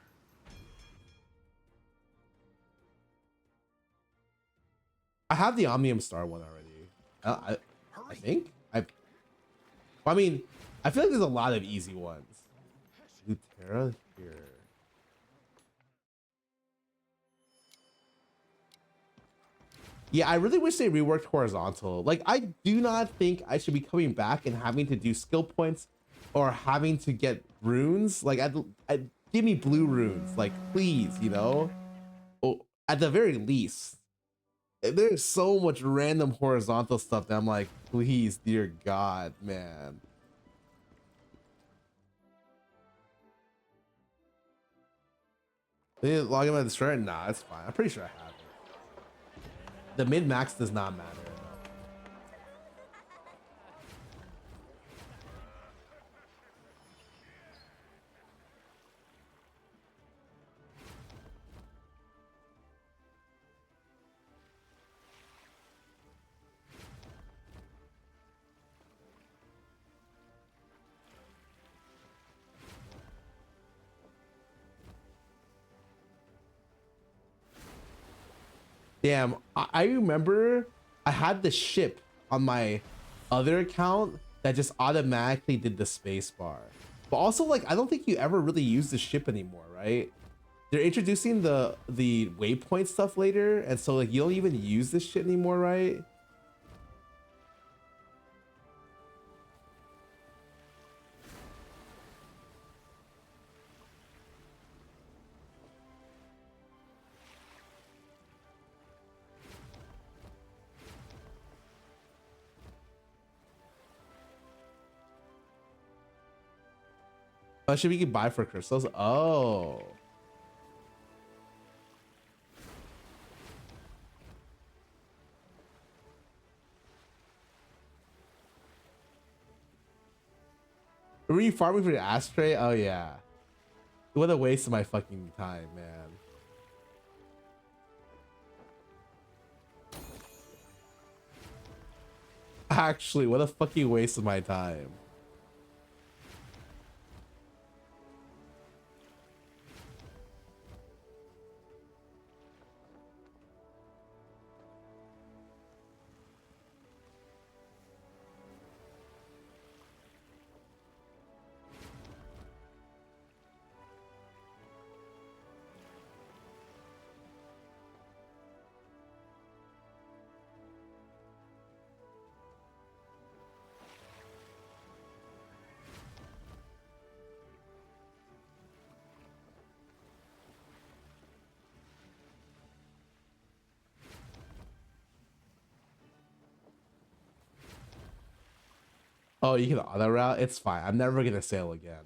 I have the Omnium Star one already. I think I mean, I feel like there's a lot of easy ones. Lutera here. Yeah, I really wish they reworked horizontal. Like, I do not think I should be coming back and having to do skill points or having to get runes. Like, give me blue runes. Like, please, you know? Oh, at the very least. There's so much random horizontal stuff that I'm like, please, dear God, man. They didn't log in by the destroyer? Nah, it's fine. I'm pretty sure I have it. The mid max does not matter. Damn, I remember I had the ship on my other account that just automatically did the space bar. But also, like, I don't think you ever really use the ship anymore, right? They're introducing the waypoint stuff later, and so like you don't even use this shit anymore, right? Should we can buy for crystals? Oh. Were you farming for the ashtray? Oh yeah. What a waste of my fucking time, man. Actually, what a fucking waste of my time. Oh, you can auto route? It's fine. I'm never gonna sail again.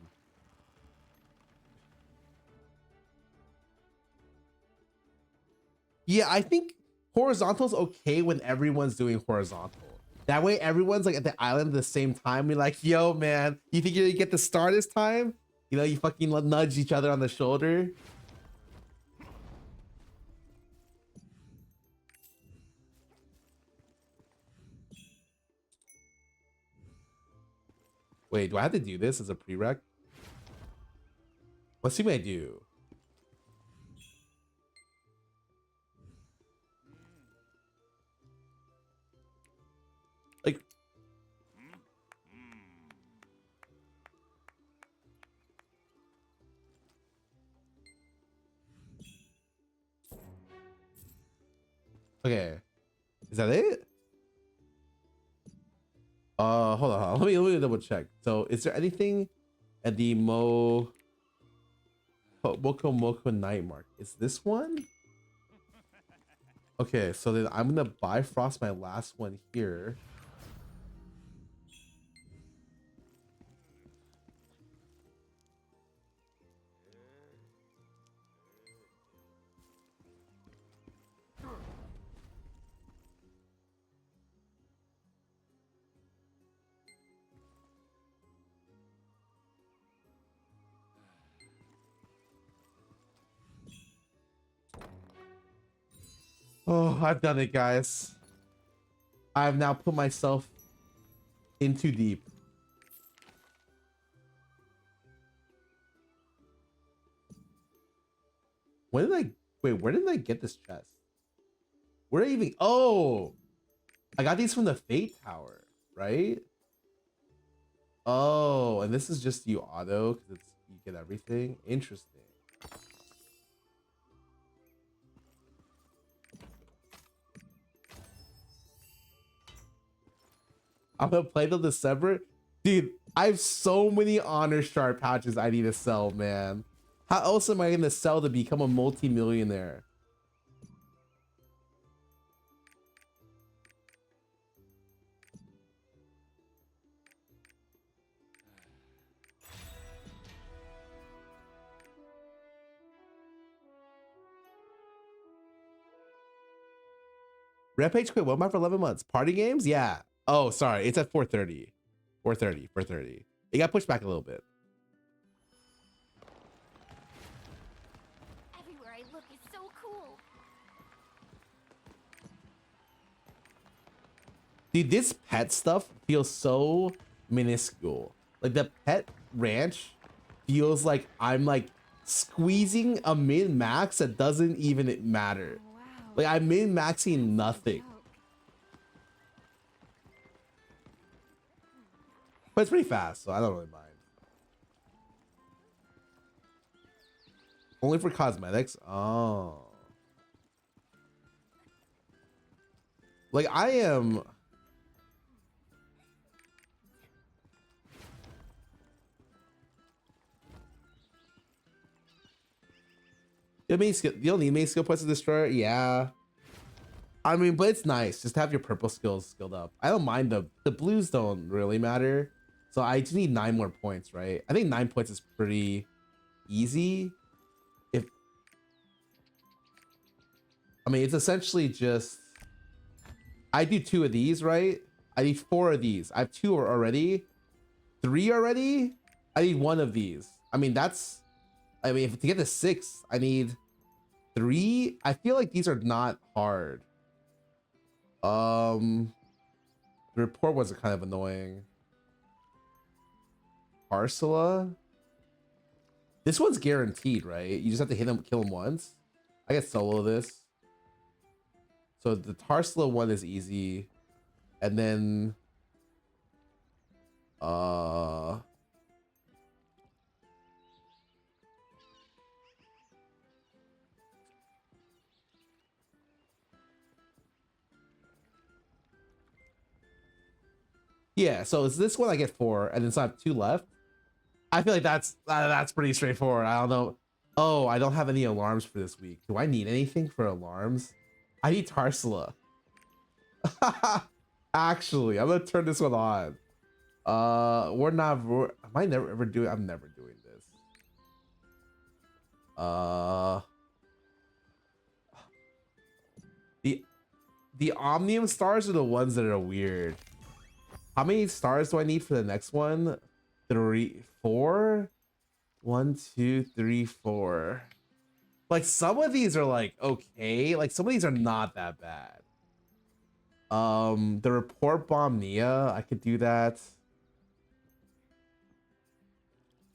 Yeah, I think horizontal's okay when everyone's doing horizontal. That way everyone's like at the island at the same time. We're like, yo, man, you think you're gonna get the star this time? You know, you fucking nudge each other on the shoulder. Wait, do I have to do this as a prereq? Let's see what I do. Like, okay, is that it? Hold on. Let me double check. So, is there anything at the Moko night mark? Is this one? Okay, so then I'm gonna bifrost my last one here. Oh, I've done it, guys. I've now put myself In too deep. When did I wait? Where did I get this chest? Where did I even? Oh, I got these from the Fate Tower, right? Oh, and this is just you auto because it's you get everything. Interesting. I'm gonna play till December, dude. I have so many honor shard pouches I need to sell, man. How else am I gonna sell to become a multi-millionaire? Rampage quit Walmart for 11 months. Party games? Yeah. Oh, sorry. It's at 4:30. 4:30. 4:30. It got pushed back a little bit. Everywhere I look is so cool. Dude, this pet stuff feels so minuscule. Like the pet ranch feels like I'm like squeezing a min max that doesn't even matter. Wow. Like I'm min maxing nothing. But it's pretty fast, so I don't really mind. Only for cosmetics? Oh. Like I am. You don't need main skill points to destroy it? Yeah. I mean, but it's nice just to have your purple skills skilled up. I don't mind the blues don't really matter. So I just need 9 more points, right? I think 9 points is pretty easy. If I mean, it's essentially just I do 2 of these, right? I need 4 of these. I have 2 already. 3 already? I need 1 of these. I mean, that's I mean, if to get to 6, I need 3. I feel like these are not hard. The report was kind of annoying. Arsala. This one's guaranteed, right? You just have to hit him, kill him once. I get solo this. So the Tarsala one is easy. And then yeah, so it's this one I get 4, and then so I have 2 left. I feel like that's pretty straightforward. I don't know. Oh, I don't have any alarms for this week. Do I need anything for alarms? I need Tarsala. Actually, I'm gonna turn this one on. Am I never ever doing? I'm never doing this. The Omnium stars are the ones that are weird. How many stars do I need for the next one? 3, 4. 1, 2, 3, 4. Like some of these are like okay. Like some of these are not that bad. The report bomb Nia, I could do that.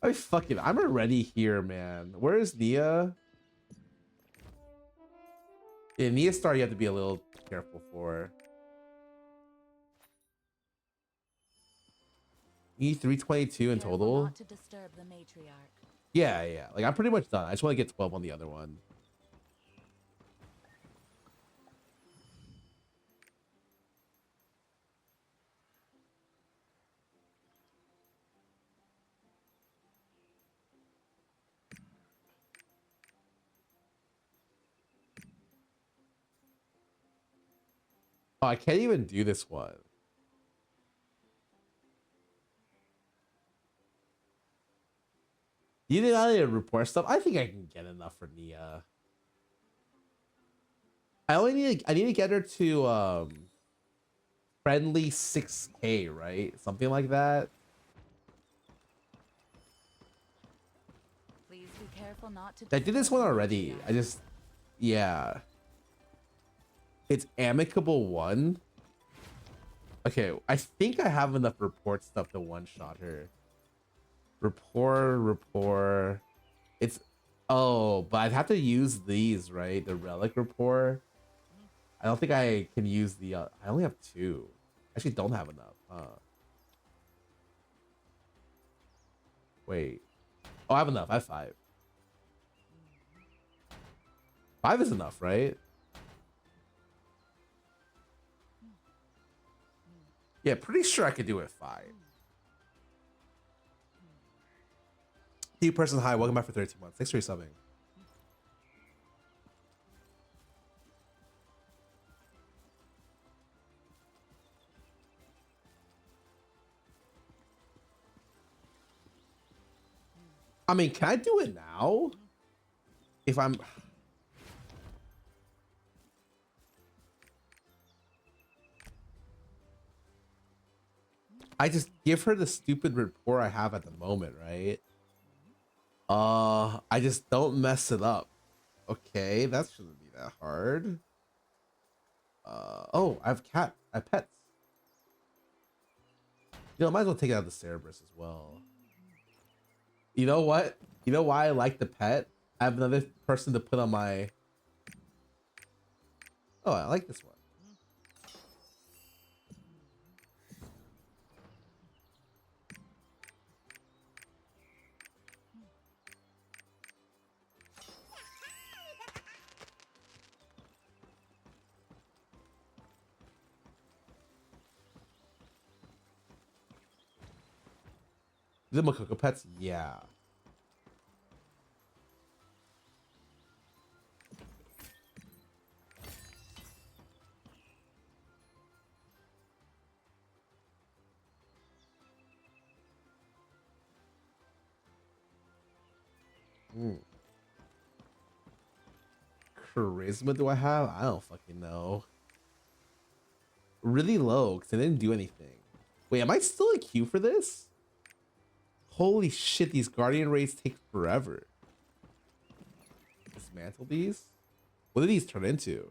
I mean, fuck it. I'm already here, man. Where is Nia? Yeah, Nia star you have to be a little careful for. You need 322 in Careful total. not to disturb the matriarch. Yeah. Like I'm pretty much done. I just want to get 12 on the other one. Oh, I can't even do this one. You did not need to report stuff. I think I can get enough for Nia. I need to get her to friendly 6K, right? Something like that. Please be careful not to I did this disturb one the already. matriarch. Yeah. It's amicable 1. Okay, I think I have enough report stuff to one-shot her. Rapport. It's oh, but I'd have to use these, right? The relic rapport. I don't think I can use the I only have 2. Actually don't have enough, huh? Wait. Oh, I have enough. I have 5. 5 is enough, right? Yeah, pretty sure I could do it 5. New person, hi, welcome back for 13 months. Thanks for subbing. I mean, can I do it now? If I'm... I just give her the stupid rapport I have at the moment, right? I just don't mess it up. Okay, that shouldn't be that hard. Oh, I have pets. You know, I might as well take it out of the Cerberus as well. You know what? You know why I like the pet? I have another person to put on my... Oh, I like this one. The Makoko pets? Yeah. Hmm. Charisma do I have? I don't fucking know. Really low because I didn't do anything. Wait, am I still in queue for this? Holy shit, these guardian raids take forever. Dismantle these? What do these turn into?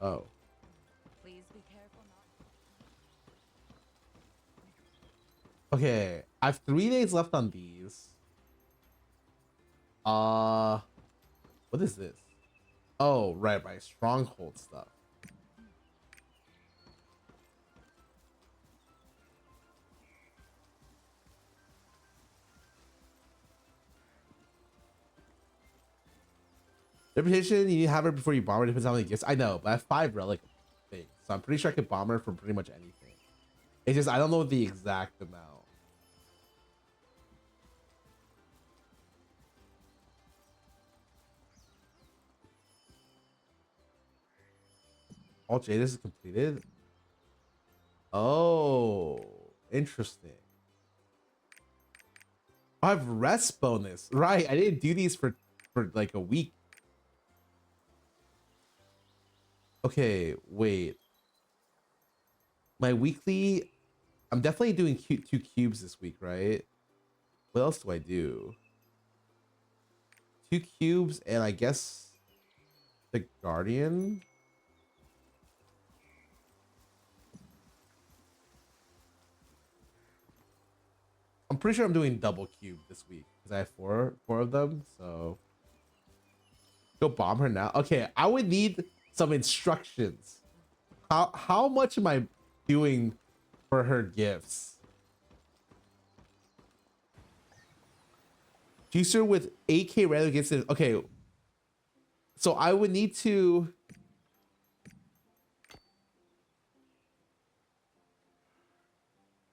Oh. Please be careful not. Okay, I have 3 days left on these. What is this? Oh, right, my stronghold stuff. Reputation, you need to have her before you bomb her. Depends on how many gifts. I know, but I have 5 relic things, so I'm pretty sure I could bomb her from pretty much anything. It's just I don't know the exact amount. All Jadis is completed. Oh, interesting. I have rest bonus. Right, I didn't do these for like a week. Okay, wait. My weekly, I'm definitely doing 2 cubes this week, right? What else do I do? 2 cubes and I guess the Guardian. I'm pretty sure I'm doing double cube this week because I have four of them. So go bomb her now. Okay, I would need some instructions. How much am I doing for her gifts? Juicer with 8k random gifts. Okay, so I would need to.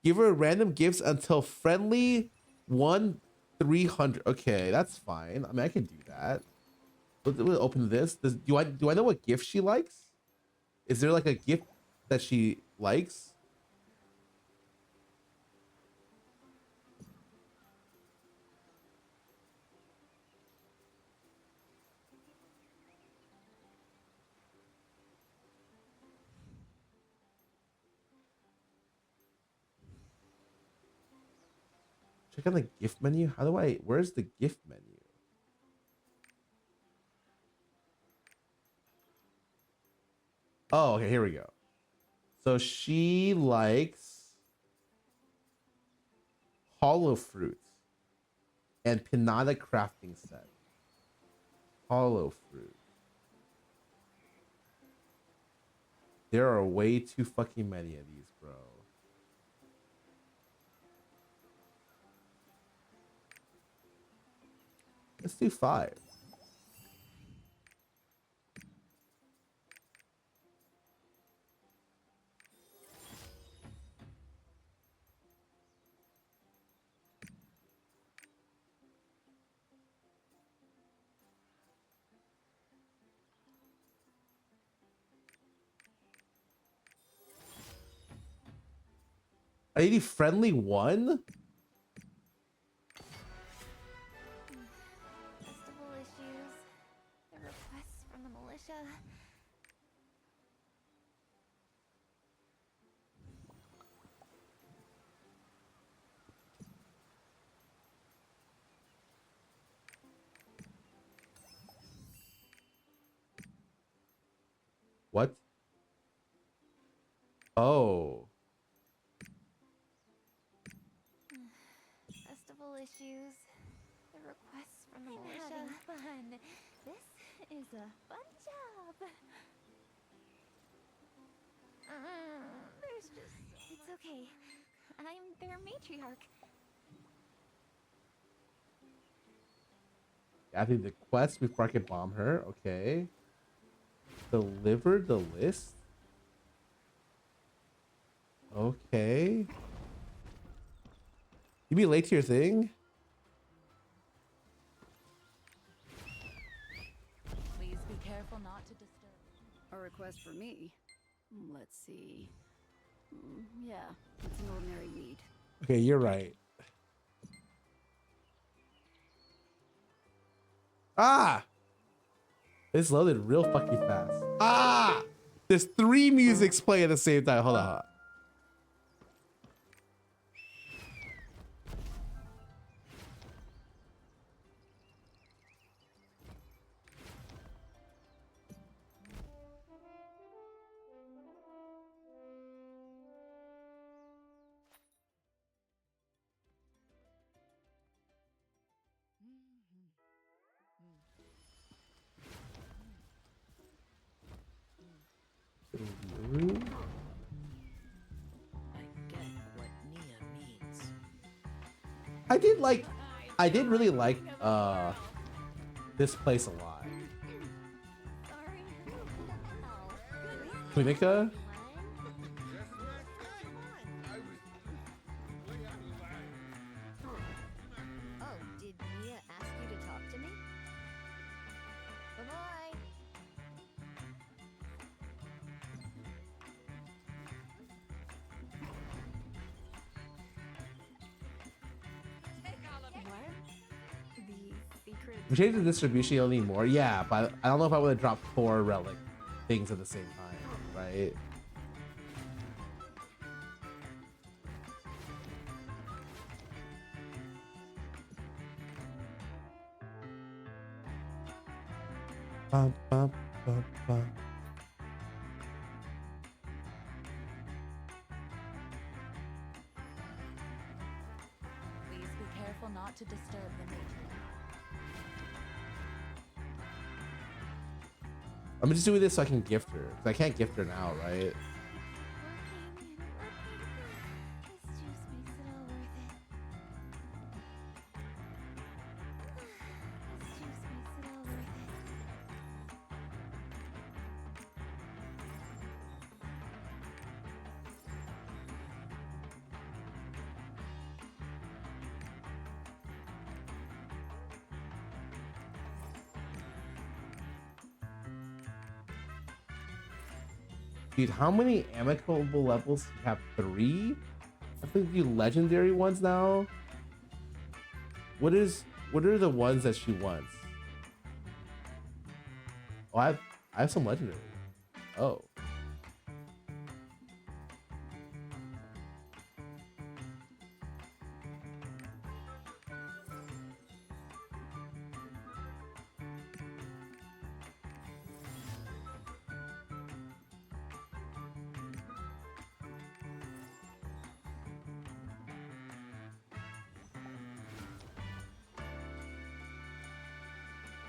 Give her random gifts until friendly 1-300. Okay, that's fine. I mean, I can do that. We'll open this. Do I know what gift she likes? Is there like a gift that she likes? Check out the gift menu. How do I? Where's the gift menu? Oh, okay. Here we go. So she likes hollow fruit and pinata crafting set. Hollow fruit. There are way too fucking many of these, bro. Let's do 5. Are you friendly one? Festival issues. The requests from the militia. What? Oh. Festival issues. The requests from the militia. I'm having fun. This is a fun job. There's just... It's okay. I'm their matriarch. After the quest before I can bomb her. Okay. Deliver the list. Okay. You be late to your thing? Please be careful not to disturb. A request for me? Let's see. Yeah, it's an ordinary weed. Okay, you're right. Ah! It's loaded real fucking fast. Ah! There's 3 musics playing at the same time. Hold on. I get what Nia means. I did really like this place a lot. Sorry. Clinica? Oh, did Mia ask you to talk to me? Bye-bye. The secret. We changed the distribution, you'll need more. Yeah, but I don't know if I would have dropped 4 relic things at the same time, right? Bum, bum, bum, bum. Please be careful not to disturb the matriarch. I'm just doing this so I can gift her. 'Cause I can't gift her now, right? Working and working. This juice makes it all worth it. This juice makes it all worth it. Dude, how many amicable levels? You have 3? I think you legendary ones now. What are the ones that she wants? Oh, I have some legendary. Oh.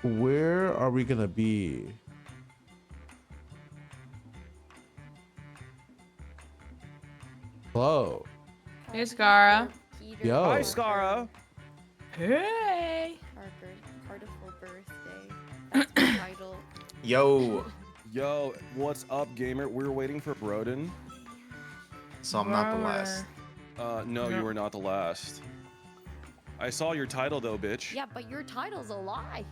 Where are we gonna be? Hello. Hey, Scarra. Peter Yo. Hi, Parker. Scarra. Hey. Parker, Carterful birthday. That's my title. Yo, Yo, what's up, gamer? We're waiting for Broden. so I'm not the last. No, you were not the last. I saw your title though, bitch. Yeah, but your title's a lie.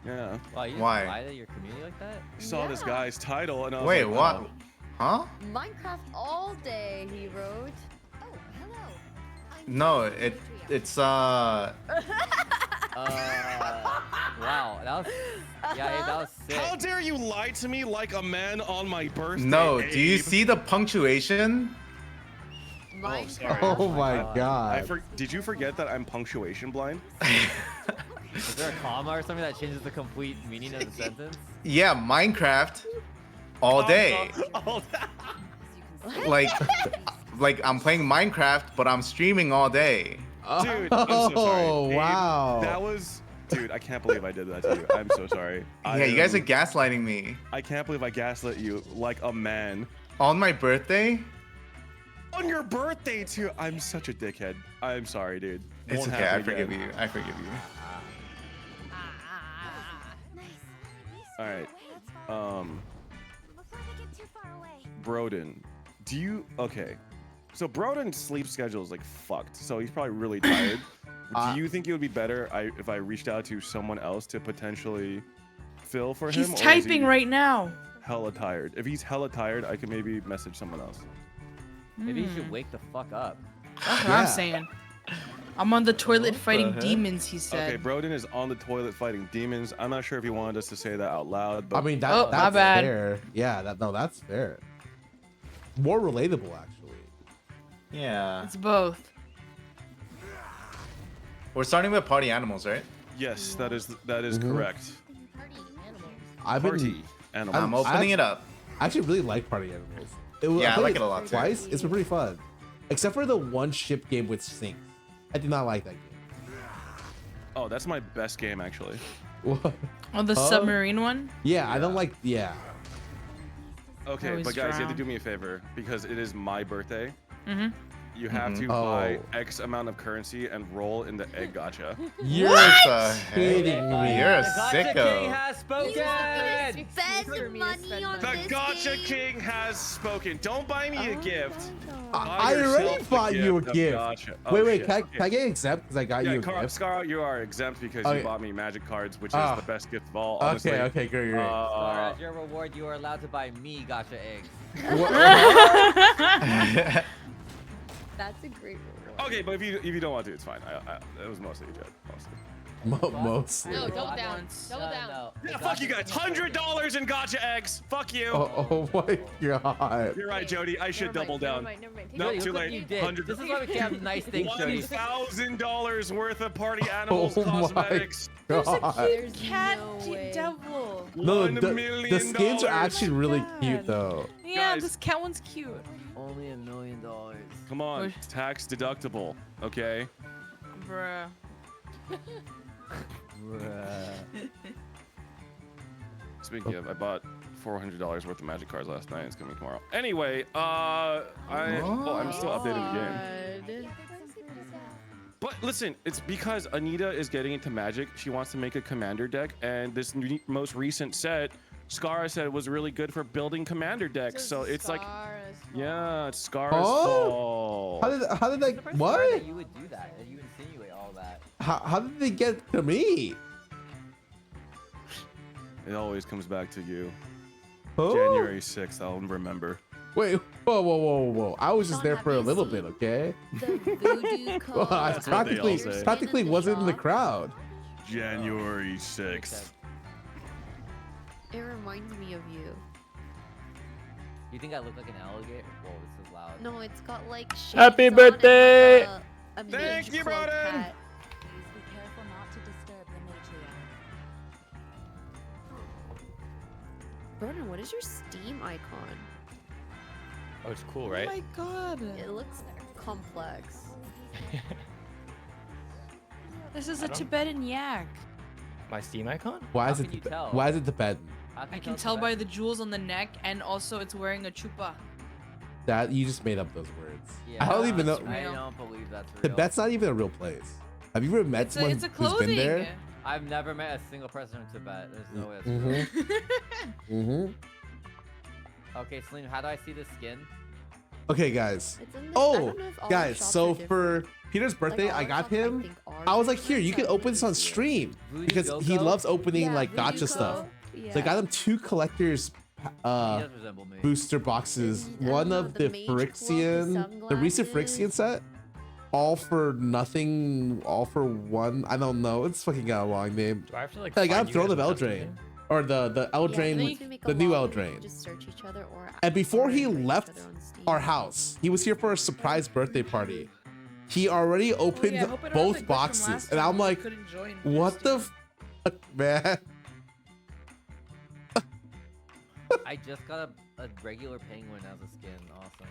Yeah. Wow, you just Why? lie to your community like that? I saw this Yeah. guy's title and I was Wait, like, what? oh. Huh? Minecraft all day, he wrote. Oh, hello. No, it's Wow, that was yeah, Abe, that was sick. How dare you lie to me like a man on my birthday? no. Do you Abe? see the punctuation? sorry. Minecraft. Oh my God. god. Did you forget that I'm punctuation blind? Is there a comma or something that changes the complete meaning of the sentence? Yeah, Minecraft, all day. Oh, Like, like I'm playing Minecraft, but I'm streaming all day. dude, I'm so sorry. Oh Abe, wow. That was, dude, I can't believe I did that to you. I'm so sorry. Yeah, you guys are gaslighting me. I can't believe I gaslit you like a man. On my birthday? On your birthday too. I'm such a dickhead. I'm sorry, dude. It's Won't okay. I happen forgive again. you. I forgive you. All right. Before they get too far away. Broden, do you okay? So Broden's sleep schedule is like fucked. So he's probably really tired. Do you think it would be better if I reached out to someone else to potentially fill for him? He's or is typing he right now. Hella tired. If he's hella tired, I can maybe message someone else. Maybe you should wake the fuck up. That's what Yeah. I'm saying. I'm on the toilet fighting heck? demons, he said. Okay, Broden is on the toilet fighting demons. I'm not sure if he wanted us to say that out loud, but I mean that, Oh, my that's bad. fair. Yeah, that's fair. More relatable actually. Yeah. It's both. We're starting with party animals, right? yes, that is Mhm. correct. I've been Party animal. I'm opening it up. I actually really like party animals. It was, Yeah, I played like it a lot, too. Twice, it's been pretty fun. Except for the one ship game with sinks. I did not like that game. Oh, that's my best game actually. What? Oh, the Huh? submarine one? Yeah, I don't like. Yeah. Okay, Always but guys, you have to drown. do me a favor because it is my birthday. Mm-hmm. You have to Oh. buy X amount of currency and roll in the egg gacha. You're the kidding me. You're a The Gotcha King sicko. has spoken! Spend money on The this Gotcha game. King has spoken. Don't buy me a gift. I Buy already yourself bought you a of gift. Gacha. Oh, Wait, shit. can Okay. I get exempt because I got Yeah, you a gift? Scarra, you are exempt because Okay. you bought me magic cards, which is Ah. the best gift of all. Honestly. Okay, great. Or as your reward, you are allowed to buy me gotcha eggs. That's a great reward. Okay, but if you don't want to, it's fine. It was mostly a joke. Mostly. Most. No, double Rolled down. once. Double down. Yeah, fuck you guys. $100 in gotcha eggs. Fuck you. Oh my god. You're right, Jody. I should double down. Never mind. No, Jody, too look what late. you did. 100 This is why we can't have nice things, Jody. $1,000 worth of party animals Oh my cosmetics. God. There's Cat no way. devil. No, $1 the million. skins are actually really God. cute though. Yeah, Guys. this cat one's cute. Only $1 million. Come on, Push. tax deductible. Okay. Bruh. Bruh. Speaking of, I bought $400 worth of magic cards last night. It's coming tomorrow. Anyway, I'm still updating the game. But listen, it's because Anita is getting into Magic. She wants to make a commander deck, and this most recent set, Scarra said was really good for building commander decks. So it's like, yeah, it's Scarra's Oh? fault. How did I'm they surprised what? that you would do that, that you insinuate all that. How did they get to me? It always comes back to you. Huh? January 6th, I'll remember. Wait, whoa. I was just there for a little bit, okay? The voodoo Well, I card. what they all say. practically wasn't in the crowd. January 6th. It reminds me of you. You think I look like an alligator? Whoa, this is loud. No, it's got like shades Happy on it, birthday! like a Thank mage you, cloak Broden. hat. Please be careful not to disturb the matriarch. Broden, what is your Steam icon? Oh, it's cool, Oh right? my god. It looks complex. This is a don't- Tibetan yak. My Steam icon? Why How is it? can you tell? Why is it Tibetan? How I you can it's tell by Tibetan? the jewels on the neck, and also it's wearing a chupa. That you just made up those words. Yeah, I don't even know. that's I real. don't believe that's real. Tibet's not even a real place. Have you ever met It's someone a who's clothing. been there? I've never met a single person in Tibet. There's no way that's real. Mm-hmm. Okay, Celine, how do I see the skin? Okay, guys. It's in the, I Oh, don't know if all the guys. shops So are for different. Peter's birthday, Like, I our got shops, him. think ours I was are like, here, you different, can so I open this on easier. stream Voodoo because he Goko? loves opening Yeah, like gotcha Voodoo stuff. Yeah. So I got him 2 collectors He does resemble me. booster boxes. I don't One know, of the the mage cloak, Phyrexian, the recent sunglasses. Phyrexian set. All for nothing, all for one. I don't know. It's fucking got a long name. Do I have to like? I got find him you Throne guys of in custom Eldraine. game? Or the Eldraine, once we make a the new lobby, we Eldraine. can just search each other or And before or he invite each left other on Steam. our house, he was here for a surprise birthday party. He already opened I hope I don't have the both glitch from boxes, last and time I'm when I like, couldn't join what the Steam. fuck, man? I just got a regular penguin as a skin. Awesome.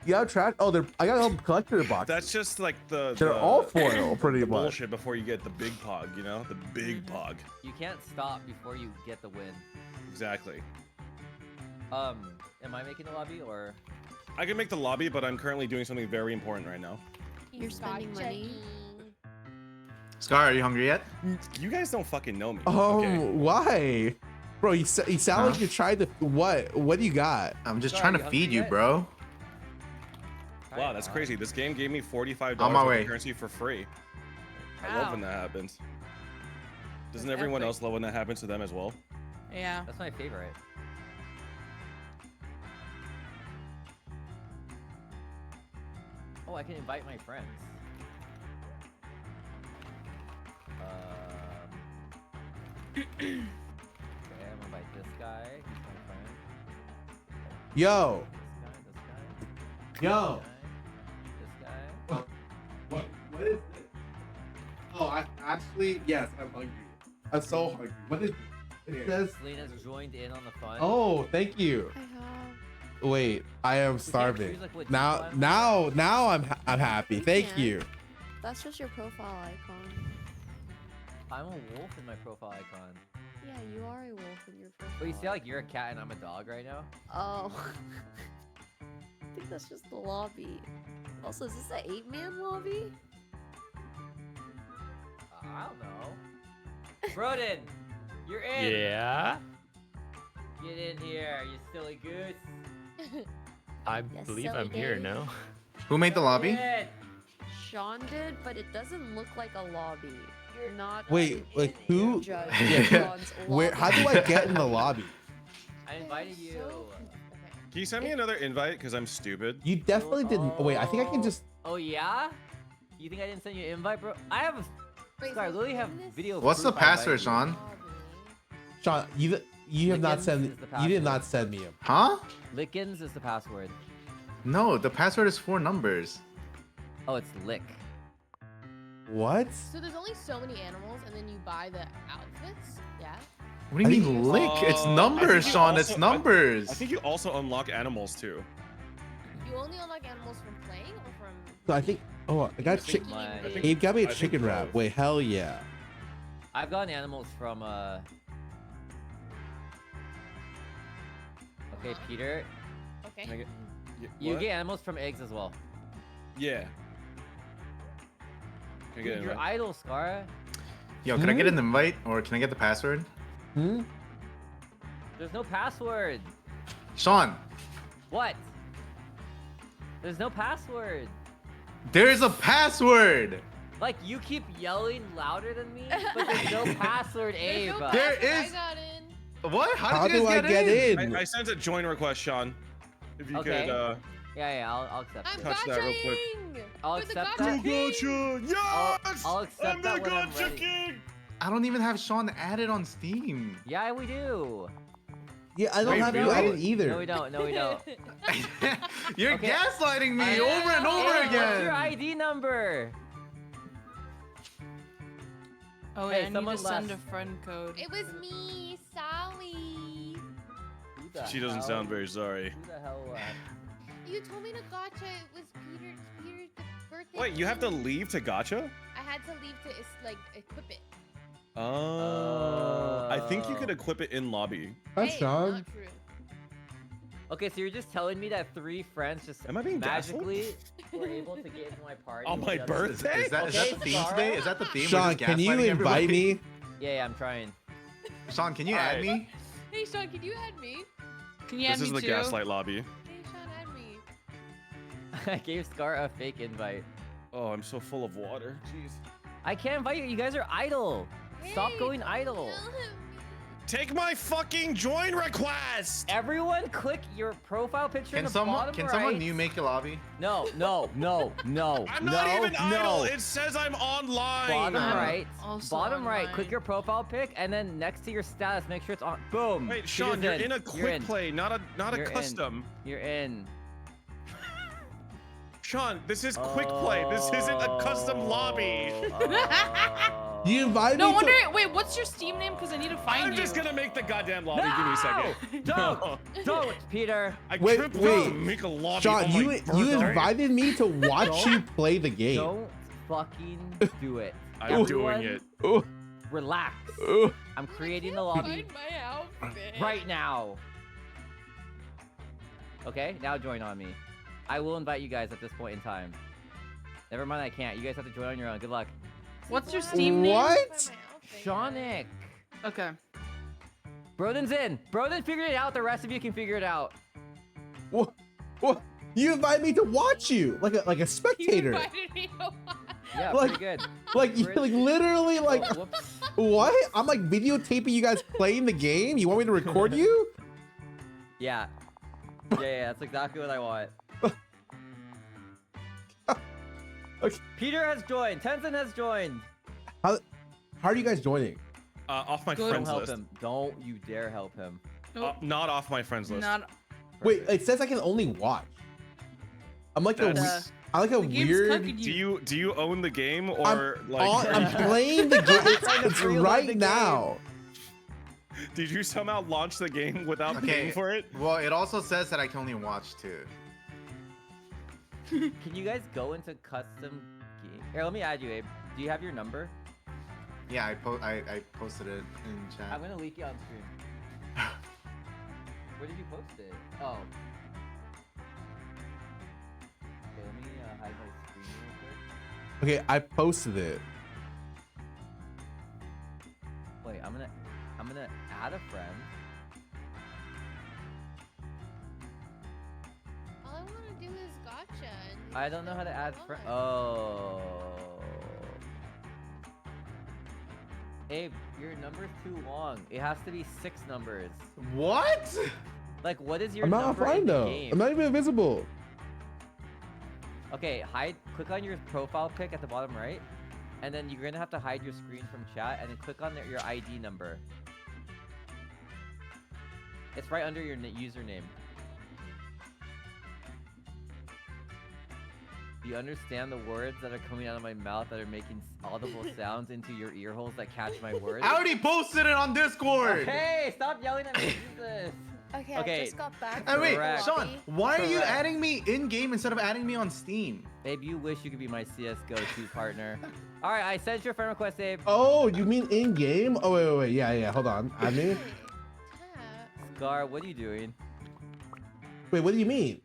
You got track? Oh, I got a collector box. That's just like They're the all foil, pretty the much. bullshit before you get the big pog, you know? The big pog. You can't stop before you get the win. Exactly. Am I making the lobby or? I can make the lobby, but I'm currently doing something very important right now. You're spending money. Scar, are you hungry yet? You guys don't fucking know me. Oh, okay? why? Bro, you sound like Huh? you're trying to, what? What do you got? I'm just Scar, trying are to you feed hungry you, yet? bro. Wow, that's crazy. This game gave me $45 On my worth way. of currency for free. I love when that happens. Doesn't That's everyone epic. else love when that happens to them as well? Yeah. That's my favorite. Oh, I can invite my friends. Okay, I'm gonna invite this guy. He's my friend. Yo, This yo. guy. This guy. What is this? Oh, I actually, yes, I'm hungry. I'm so hungry. What is it? says, Selena's joined in on the fun. oh, thank you. I have. Wait, I am can't starving. choose, like, what Now, you now I'm happy. You Thank can. you. That's just your profile icon. I'm a wolf in my profile icon. Yeah, you are a wolf in your profile. But you see, like, you're a cat and I'm a dog right now. Oh. I think that's just the lobby. Also, is this an 8-man lobby? I don't know. Broden, you're in. Yeah. Get in here, you silly goose. I Yes, believe silly I'm here goose. now. Who made the lobby? Get Sean did, but it doesn't look like a lobby. You're not. Wait, like who? Judge Yeah, Sean's Where? How do I get in the lobby? I invited you. Can you send me another invite? Because I'm stupid. You definitely didn't. Wait, I think I can just. Oh yeah? You think I didn't send you an invite, bro? I have. Sorry, I literally have video. What's the proof I password, invited you. Sean? Sean, you have not Lickens sent. is the You did password. not send me him. Huh? Lickens is the password. No, the password is 4 numbers. Oh, it's lick. What? So there's only so many animals, and then you buy the outfits. Yeah. What do you mean lick? It's numbers, Sean. It's numbers. I think you also unlock animals too. You only unlock animals from playing or from. So I think. Oh, I got chicken. My- He got me a I think chicken wrap. both. Wait, hell yeah. I've gotten animals from Okay, Peter. Okay. Can I get, You what? get animals from eggs as well. Yeah. Can I get Dude, an you're invite? idle, Scarra. Yo, can I get an invite or can I get the password? Hmm. There's no password. Sean, What? There's no password. there's a password. Like, you keep yelling louder than me, but there's no password, Abe. There's no There password. I is- got in. What? How did you do guys I get in? I sent a join request, Sean. If you Okay. could, Yeah, I'll accept I'm it. Touch that real quick. gotchaing! I'll For the accept gotcha that. king! Yes! I'll accept I'm the that when I'm gotcha ready. king! I don't even have Sean added on Steam. Yeah, we do. Yeah, I don't Wait, have you really? added either. No, we don't. No, we don't. You're Okay. gaslighting me I- over and over Hey, again. What's your ID number? Oh, Hey, yeah, I need someone to send a left. friend code. It was me, Sally. Who the She doesn't hell- sound very sorry. Who the hell? You told me to gotcha. It was Peter's birthday. Wait, you have to thing. leave to gotcha? I had to leave to like equip it. I think you could equip it in lobby. That's Hey, Sean. not true. Okay, so you're just telling me that 3 friends just Am I being magically were able to get into my party? On my the other- birthday? Is that the theme Scarra? today? Is that the theme? We're Sean, just can you gaslighting invite everybody? me? Yeah, I'm trying. Sean, can you add me? Hey, Sean, can you add me? Can you add This me is the too? gaslight lobby. Hey, Sean, add me. I gave Scarra a fake invite. Oh, I'm so full of water. Jeez. I can't invite you. You guys are idle. Stop Hey, going idle. Take my fucking join request. Everyone, click your profile picture in Can the someone bottom can right. someone new make a lobby? No. I'm not even idle. It says I'm online. Bottom I'm right. also Bottom right. online. Click your profile pic, and then next to your status, make sure it's on. Boom. Wait, Sean, you're in a quick play, not a You're in. custom. You're in. Sean, this is quick play. This isn't a custom lobby. You invited No me wonder. to... Wait, what's your Steam name? Because I need to find I'm you. just gonna make the goddamn lobby. Give me a second. Don't, don't, Peter. I Wait, can't wait. make a lobby. Sean, on my you birthday. invited me to watch you play the game. Don't fucking do it. I'm Everyone, doing it. Oh, Relax. oh. I'm creating the lobby Find my outfit. right now. Okay, now join on me. I will invite you guys at this point in time. Never mind, I can't. You guys have to join on your own. Good luck. What's your Steam name? What? Shawnick. Okay. Broden's in. Broden figured it out. The rest of you can figure it out. What? What? You invited me to watch you, like a You spectator. invited me to watch. Yeah, Like- pretty good. Like you, Where's- like literally, like Oh, whoops. what? I'm like videotaping you guys playing the game. You want me to record you? Yeah. Yeah, that's exactly what I want. Okay. Peter has joined. Tenzin has joined. How are you guys joining? Off my Good. Don't friends help list. him. Don't you dare help him. Not off my friends list. Not. Wait, Perfect. it says I can only watch. I'm like a, That's- I like a The game's weird. cooking Do you own the game or like? I'm playing the game. Trying to It's reload the right game. now. Did you somehow launch the game without Okay. paying for it? Well, it also says that I can only watch too. Can you guys go into custom game? Here, let me add you, Abe. Do you have your number? Yeah, I posted it in chat. I'm gonna leak it on stream. Where did you post it? Oh. Okay, let me hide my screen real quick. Okay, I posted it. Wait, I'm gonna add a friend. All I want to do is gotcha. And I don't know how to add friend. fun. Oh. Abe, your number's too long. It has to be 6 numbers. What? Like, what is your I'm not number offline in the though. game? I'm not even invisible. Okay, click on your profile pic at the bottom right, and then you're gonna have to hide your screen from chat, and then click on your ID number. It's right under your username. Do you understand the words that are coming out of my mouth that are making audible sounds into your ear holes that catch my words? I already posted it on Discord. Hey, stop yelling at me, Jesus! Okay, Okay. I just got back. And wait, Correct. Sean, why are you Correct. adding me in game instead of adding me on Steam? Babe, you wish you could be my CS:GO 2 partner. All right, I sent your friend request, Abe. Oh, you mean in game? Oh wait. Yeah. Hold on. I mean, Tap. Scar, what are you doing? wait. What do you mean?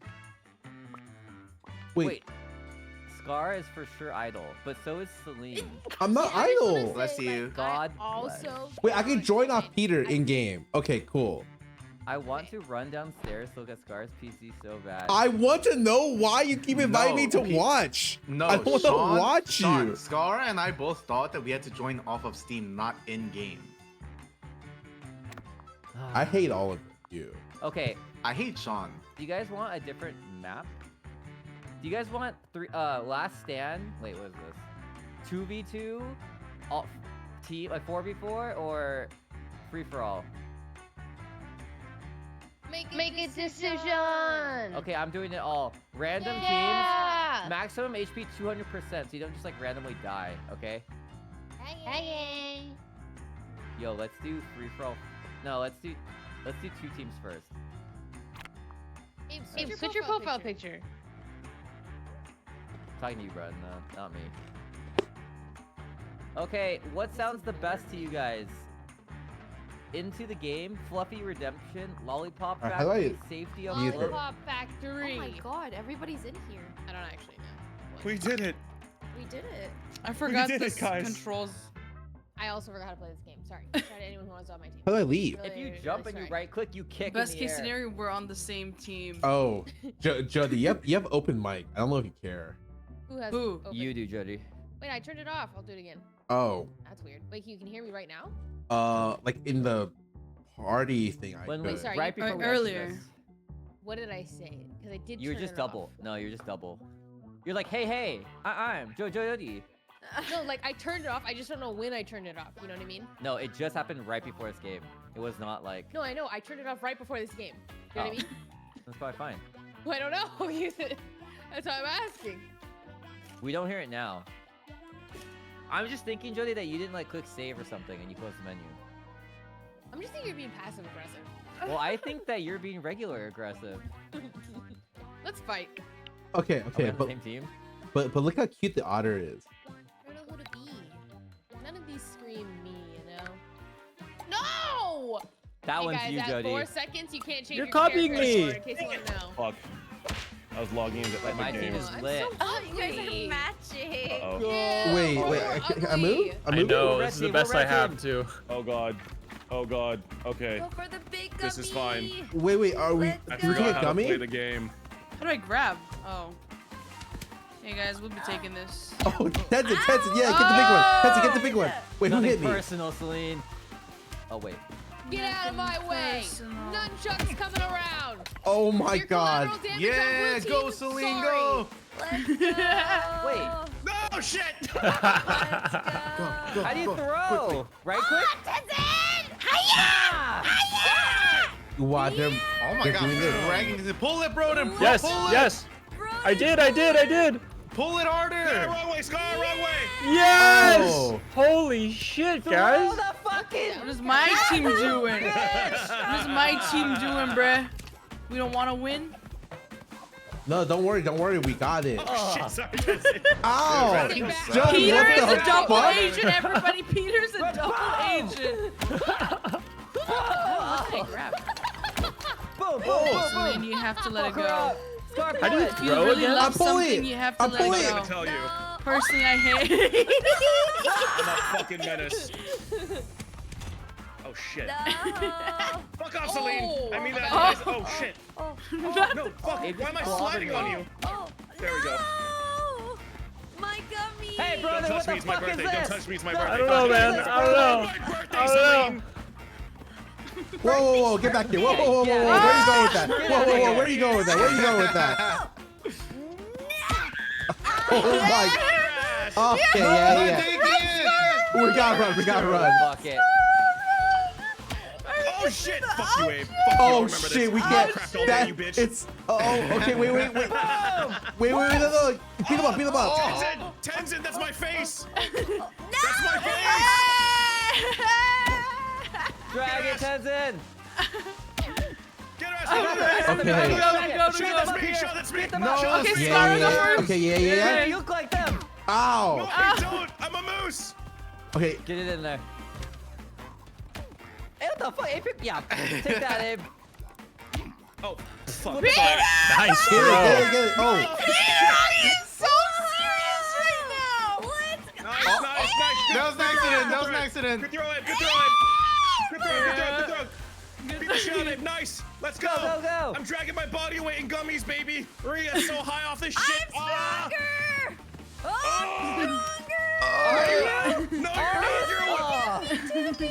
Wait. Scar is for sure idle, but so is Celine. I'm not I just wanna idle. say, Bless you. God I bless. also. Wait, I can join off joined. Peter in game. Okay, cool. I want to run downstairs to look at Scar's PC so bad. I want to know why you keep inviting me to No, watch. No, I want to Sean, watch Sean, you. Scarra and I both thought that we had to join off of Steam, not in game. I hate all of you. Okay, I hate Sean. do you guys want a different map? Do you guys want last stand? Wait, what is this? 2v2, all team like 4v4 or free for all? Make a decision. Okay, I'm doing it all. Random Yeah. teams, maximum HP 200%, so you don't just like randomly die. Okay. Hey. Yo, let's do free for all. No, let's do 2 teams first. Abe, switch your profile picture. Talking to you, bro. No, not me. Okay, what sounds the best to you guys? Into the game, Fluffy Redemption, Lollipop Alright, how do I Factory, Safety on mute her? Float. Lollipop Factory. Oh my god, everybody's in here. I don't actually know. What? We did it. We did it. I forgot did the it, guys. controls. I also forgot how to play this game. Sorry. Sorry to anyone who wants on my team. How do I leave? If you Really, jump really and you sorry. right click, you kick Best in the case air. scenario, we're on the same team. Oh, Jody, you have open mic. I don't know if you care. Who has Who? open? You do, Jody. Wait, I turned it off. I'll do it again. Oh, That's weird. Wait, you can hear me right now? like in the party thing. I When could. we, sorry, right you- before we earlier. actually missed. What did I say? Because I did. You were turn just it double. off. No, you're just double. You're like, hey, I'm Jody. No, like I turned it off. I just don't know when I turned it off. You know what I mean? No, it just happened right before this game. It was not like. No, I know. I turned it off right before this game. You know what I mean? That's probably fine. Well, I don't know. That's why I'm asking. We don't hear it now. I'm just thinking, Jody, that you didn't like click save or something and you closed the menu. I'm just thinking you're being passive aggressive. Well, I think that you're being regular aggressive. Let's fight. Okay, Are we okay, on the but same team? but look how cute the otter is. I don't know who to be. None of these scream me, you know? No! That Hey one's guys, you, at Jody. 4 seconds, you can't change You're your copying character me. anymore, in case you want to know. Fuck. I was logging into Wait, my Epic team Games. is I'm lit. so Oh, you guys ugly. are matching. Uh-oh. Yeah, Wait, we're wait, I move? ugly. I I move? know, Red this is the team, best we're I red have team. too. Oh god. Oh god. Okay. Go for the big gummy. This is fine. Wait, are we? Let's I Did we forgot get how to gummy? play the game. How do I grab? Oh. Hey guys, we'll be taking this. Oh, Tenzin, yeah, get the big one. Tenzin, get the big one. Wait, who Nothing hit me? personal, Celine. Oh, wait. Get out of my way! Personal. Nunchucks coming around! Oh my Your god. collateral damage Yeah, on blue go team, Celine, sorry. go. Let's go. Wait. No shit! Let's go. How do you go, throw? quickly. Right click? Wow, they're, Oh my they're god, doing this. dragging this. Pull it, bro. Then Yes, pull it. yes. I did. Pull it Yeah, harder. wrong way, Scarra, wrong way! Yes! Oh. Holy shit, Throw guys. the fucking. What is my team doing? What is my team doing, bruh? We don't want to win? No, don't worry, we got it. Oh, shit, sorry. Jesse. Ow! Running back. Jody, Peter what is the a double fuck? agent, everybody. Peter's a double agent. Oh. Hey, grab. Boom, boom, Oh. boom, Celine, you have to let it Fuck her go. up. Scar, How do you pull it. If you throw really again? love I'm pulling something, it. you have to I'm let pulling it it. I go. tell you, Personally, I hate I'm a fucking menace. Oh shit. No. Fuck off, Celine. Oh. I mean that. Oh. Nice. Oh shit. Oh, No, fuck. It Why am I just sliding bothered on me. you? oh, There we go. no. My gummy. Hey, Don't brother, touch what me, the it's my fuck is birthday. Don't this? touch me, it's my No, birthday. I don't know, man. I don't know. My birthday, I don't know. Celine. Whoa, get back here. Whoa, where are you going with that? Whoa, where are you going with that? Where are you going with that? Oh my. Okay, yeah. Take it. We gotta run. Fuck it. Oh shit! Fuck you, Abe. Fuck you, Oh remember this. shit, we You can't. cracked all day, That you bitch. it's. Oh, okay. Wait. Wait, no. Beat him up. Tenzin, that's my face. That's my face. Drag it, Tenzin. Get her ass over there. Okay. Shit, that's me. Shit, that's me. No. Shit, that's Okay, me. Scarra, go Yeah. first. Okay, yeah. Hey, you look like them. No, Ow. I don't. I'm a moose. Okay. Get it in there. Hey, what the fuck? Abe, yeah, take that, Abe. Oh, fuck. Peter! Sorry. Nice Get throw. it. Oh. so serious right now. Nice. That was an accident. That was an accident. Good throw, Abe. Good throw. Beat the shot, Abe. Nice. Let's go. Go. I'm dragging my body weight in gummies, baby. Maria's so high off this shit. I'm stronger. Oh, No, you're not. Oh.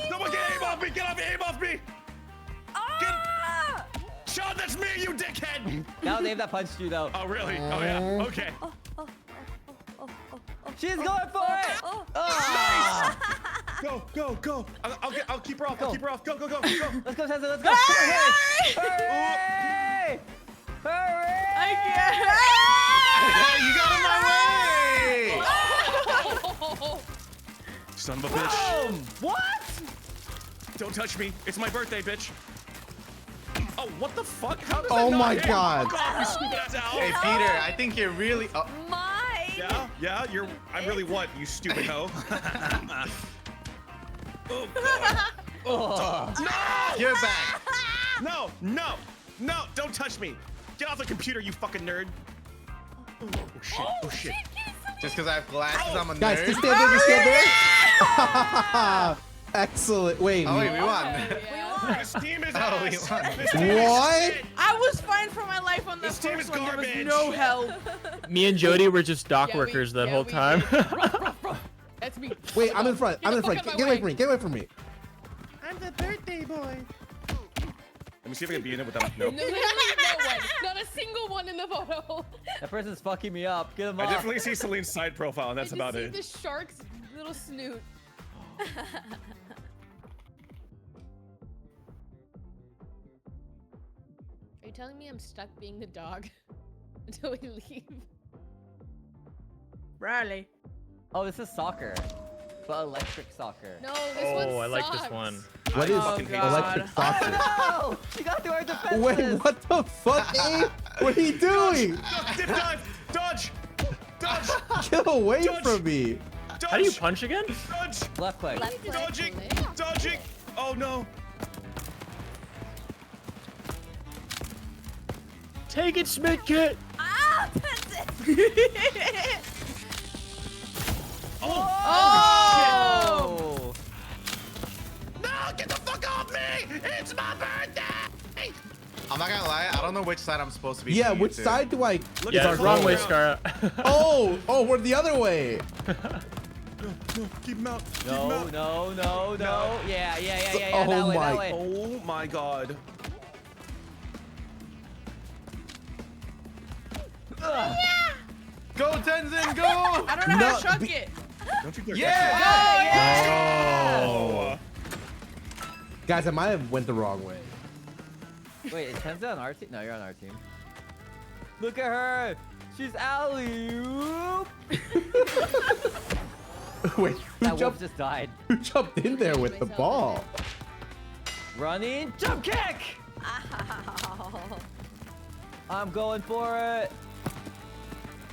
Someone get Abe off me. Get off Abe off me. Ah! Sean, that's me, you dickhead. That was Abe that punched you, though. Oh, really? Oh, yeah. Okay. She's going for it. Oh. Oh. Go. I'll keep her off. Go. Let's go, Tenzin. Let's go. Hurry! Hurry! Hurry! I Hey, you got in my way. Son of a bitch. Boom! What? Don't touch me. It's my birthday, bitch. Oh, what the fuck? How does Oh that not my hit? God. Fuck off, you stupid ass owl. Hey, Peter, I think you're really. Mine. Yeah, I'm really what, you stupid hoe? Oh, God. Oh. No! You're back. No, no, no, don't touch me. Get off the computer, you fucking nerd. Oh, shit, oh, shit. Just because I have glasses, I'm a Guys, nerd. just stand there, just stand there. Excellent. Wait, Oh, wait, we won. This team is Oh, we ass. won. This team is What? shit. I was fighting for my life on the This team first is one. There was garbage. no help. Me and Jody were just dock Yeah, workers that yeah, whole we time. did. Ruff, ruff, ruff. That's me. Wait, I'm in front. I'm in Get the front. fuck out Get my away from me. Get away from me. I'm the birthday boy. Let me see if I can be in it without. Nope. No, literally no one. Not a single one in the photo. That person's fucking me up. Get him I off. definitely see Celine's side profile, and that's I about just it. see the shark's little snoot. Are you telling me I'm stuck being the dog until we leave? Riley. Oh, this is soccer, but electric soccer. No, this one Oh, I like this sucks. one. What I is fucking hate electric soccer? No! She got through our defenses. Wait, what the fuck, Abe? What are you doing? Dip dive! Dodge! Dodge! Get away Dodge. from me. Dodge! How do you punch again? Dodge! Left click. Left click, Dodging! click. Dodging! Oh no! Take it, Smith Kit. Ah, that's it. Oh! No! Get the fuck off me! It's my birthday! I'm not gonna lie, I don't know which side I'm supposed to be. Yeah, for you which two. side do I? Look Yeah, at our wrong goal. way, Scarra. Oh, we're the other way. No, keep him out. Keep him No, out. no, no, no. No. Yeah. Oh That way, my- that way. Oh my god. Ugh. Go, Tenzin, go! I don't know how No, to chuck be- it. Don't you dare Yeah! Oh. Guys, I might have went the wrong way. Wait, is Tenza on our team? No, you're on our team. Look at her. She's alley-oop. Wait, That who wolf jumped? just died. Who jumped in there with the ball? Running jump kick. I'm going for it.